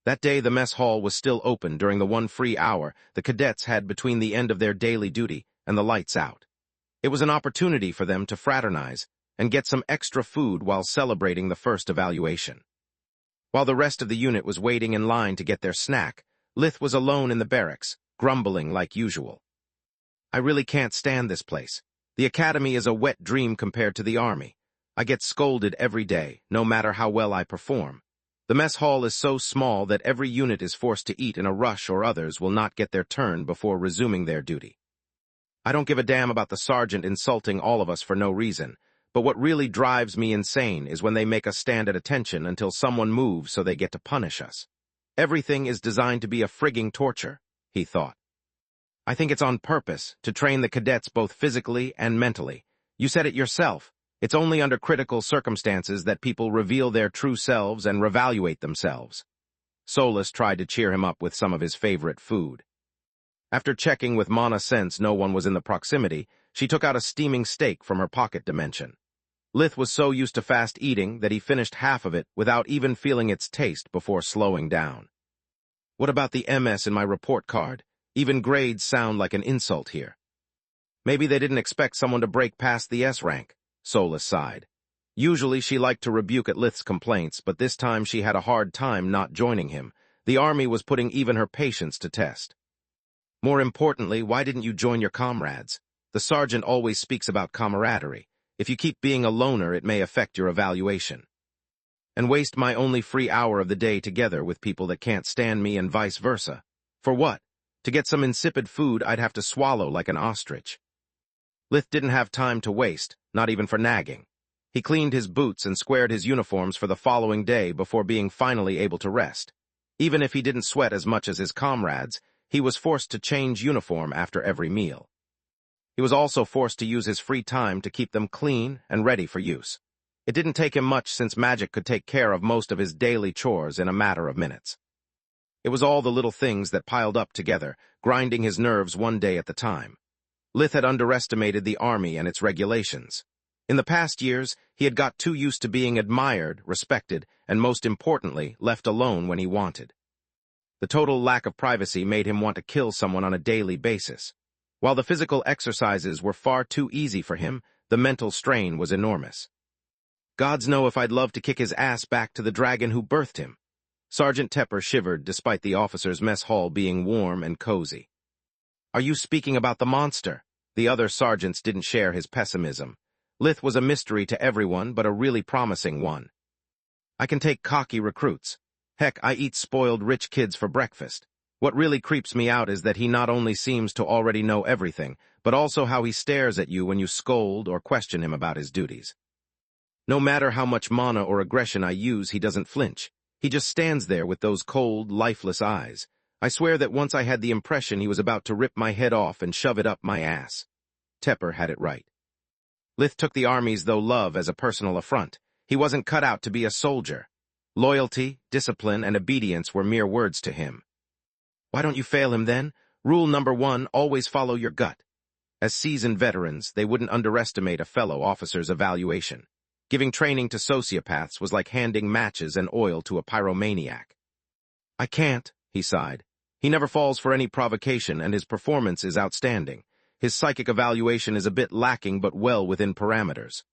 That day the mess hall was still open during the one free hour the cadets had between the end of their daily duty and the lights out. It was an opportunity for them to fraternize and get some extra food while celebrating the first evaluation. While the rest of the unit was waiting in line to get their snack, Lith was alone in the barracks, grumbling like usual. "I really can't stand this place. The academy is a wet dream compared to the army. I get scolded every day, no matter how well I perform. The mess hall is so small that every unit is forced to eat in a rush or others will not get their turn before resuming their duty. I don't give a damn about the sergeant insulting all of us for no reason, but what really drives me insane is when they make us stand at attention until someone moves so they get to punish us. Everything is designed to be a frigging torture," he thought. "I think it's on purpose, to train the cadets both physically and mentally. You said it yourself. It's only under critical circumstances that people reveal their true selves and reevaluate themselves." Solus tried to cheer him up with some of his favorite food. After checking with Mana since no one was in the proximity, she took out a steaming steak from her pocket dimension. Lith was so used to fast eating that he finished half of it without even feeling its taste before slowing down. "What about the MS in my report card? Even grades sound like an insult here." "Maybe they didn't expect someone to break past the S rank," Solus sighed. Usually she liked to rebuke at Lith's complaints, but this time she had a hard time not joining him. The army was putting even her patience to test. "More importantly, why didn't you join your comrades? The sergeant always speaks about camaraderie. If you keep being a loner, it may affect your evaluation. And waste my only free hour of the day together with people that can't stand me and vice versa. For what? To get some insipid food I'd have to swallow like an ostrich." Lith didn't have time to waste, not even for nagging. He cleaned his boots and squared his uniforms for the following day before being finally able to rest. Even if he didn't sweat as much as his comrades, he was forced to change uniform after every meal. He was also forced to use his free time to keep them clean and ready for use. It didn't take him much since magic could take care of most of his daily chores in a matter of minutes. It was all the little things that piled up together, grinding his nerves one day at the time. Lith had underestimated the army and its regulations. In the past years, he had got too used to being admired, respected, and most importantly, left alone when he wanted. The total lack of privacy made him want to kill someone on a daily basis. While the physical exercises were far too easy for him, the mental strain was enormous. "Gods know if I'd love to kick his ass back to the dragon who birthed him." Sergeant Tepper shivered despite the officers' mess hall being warm and cozy. "Are you speaking about the monster?" The other sergeants didn't share his pessimism. Lith was a mystery to everyone, but a really promising one. "I can take cocky recruits. Heck, I eat spoiled rich kids for breakfast. What really creeps me out is that he not only seems to already know everything, but also how he stares at you when you scold or question him about his duties. No matter how much mana or aggression I use, he doesn't flinch. He just stands there with those cold, lifeless eyes. I swear that once I had the impression he was about to rip my head off and shove it up my ass." Tepper had it right. Lith took the army's love as a personal affront. He wasn't cut out to be a soldier. Loyalty, discipline, and obedience were mere words to him. Why don't you fail him then? Rule number 1, always follow your gut. As seasoned veterans, they wouldn't underestimate a fellow officer's evaluation. Giving training to sociopaths was like handing matches and oil to a pyromaniac. I can't, he sighed. He never falls for any provocation, and his performance is outstanding. His psychic evaluation is a bit lacking, but well within parameters.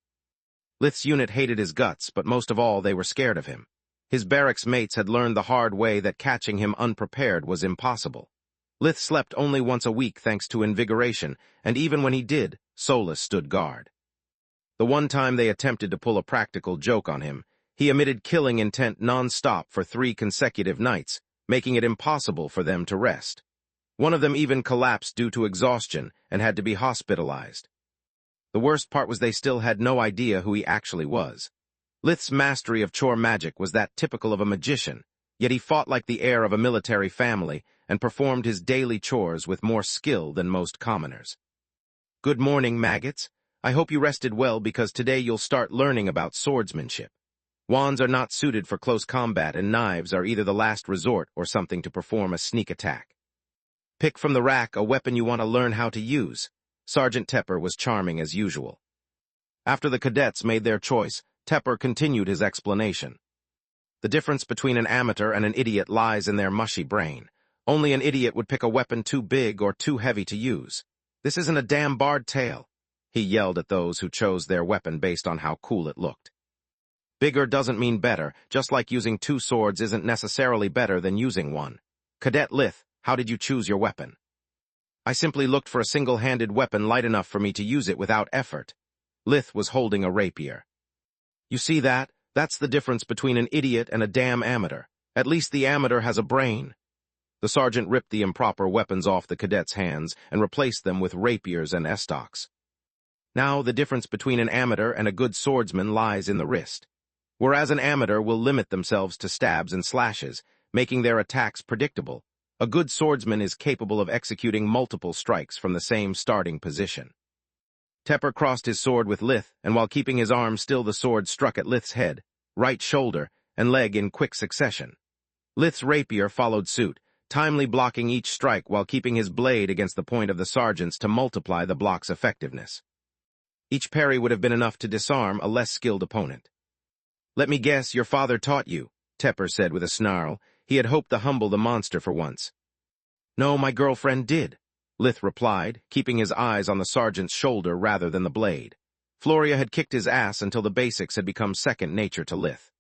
Lith's unit hated his guts, but most of all, they were scared of him. His barracks mates had learned the hard way that catching him unprepared was impossible. Lith slept only once a week thanks to invigoration, and even when he did, Solus stood guard. The one time they attempted to pull a practical joke on him, he emitted killing intent non-stop for 3 consecutive nights, making it impossible for them to rest. One of them even collapsed due to exhaustion and had to be hospitalized. The worst part was they still had no idea who he actually was. Lith's mastery of chore magic was that typical of a magician, yet he fought like the heir of a military family and performed his daily chores with more skill than most commoners. Good morning, maggots. I hope you rested well because today you'll start learning about swordsmanship. Wands are not suited for close combat, and knives are either the last resort or something to perform a sneak attack. Pick from the rack a weapon you want to learn how to use. Sergeant Tepper was charming as usual. After the cadets made their choice, Tepper continued his explanation. The difference between an amateur and an idiot lies in their mushy brain. Only an idiot would pick a weapon too big or too heavy to use. This isn't a damn bard tale, he yelled at those who chose their weapon based on how cool it looked. Bigger doesn't mean better, just like using 2 swords isn't necessarily better than using one. Cadet Lith, how did you choose your weapon? I simply looked for a single-handed weapon light enough for me to use it without effort. Lith was holding a rapier. You see that? That's the difference between an idiot and a damn amateur. At least the amateur has a brain. The sergeant ripped the improper weapons off the cadets' hands and replaced them with rapiers and estocks. Now the difference between an amateur and a good swordsman lies in the wrist. Whereas an amateur will limit themselves to stabs and slashes, making their attacks predictable, a good swordsman is capable of executing multiple strikes from the same starting position. Tepper crossed his sword with Lith, and while keeping his arm still, the sword struck at Lith's head, right shoulder, and leg in quick succession. Lith's rapier followed suit, timely blocking each strike while keeping his blade against the point of the sergeant's to multiply the block's effectiveness. Each parry would have been enough to disarm a less skilled opponent. Let me guess, your father taught you, Tepper said with a snarl. He had hoped to humble the monster for once. No, my girlfriend did, Lith replied, keeping his eyes on the sergeant's shoulder rather than the blade. Floria had kicked his ass until the basics had become second nature to Lith.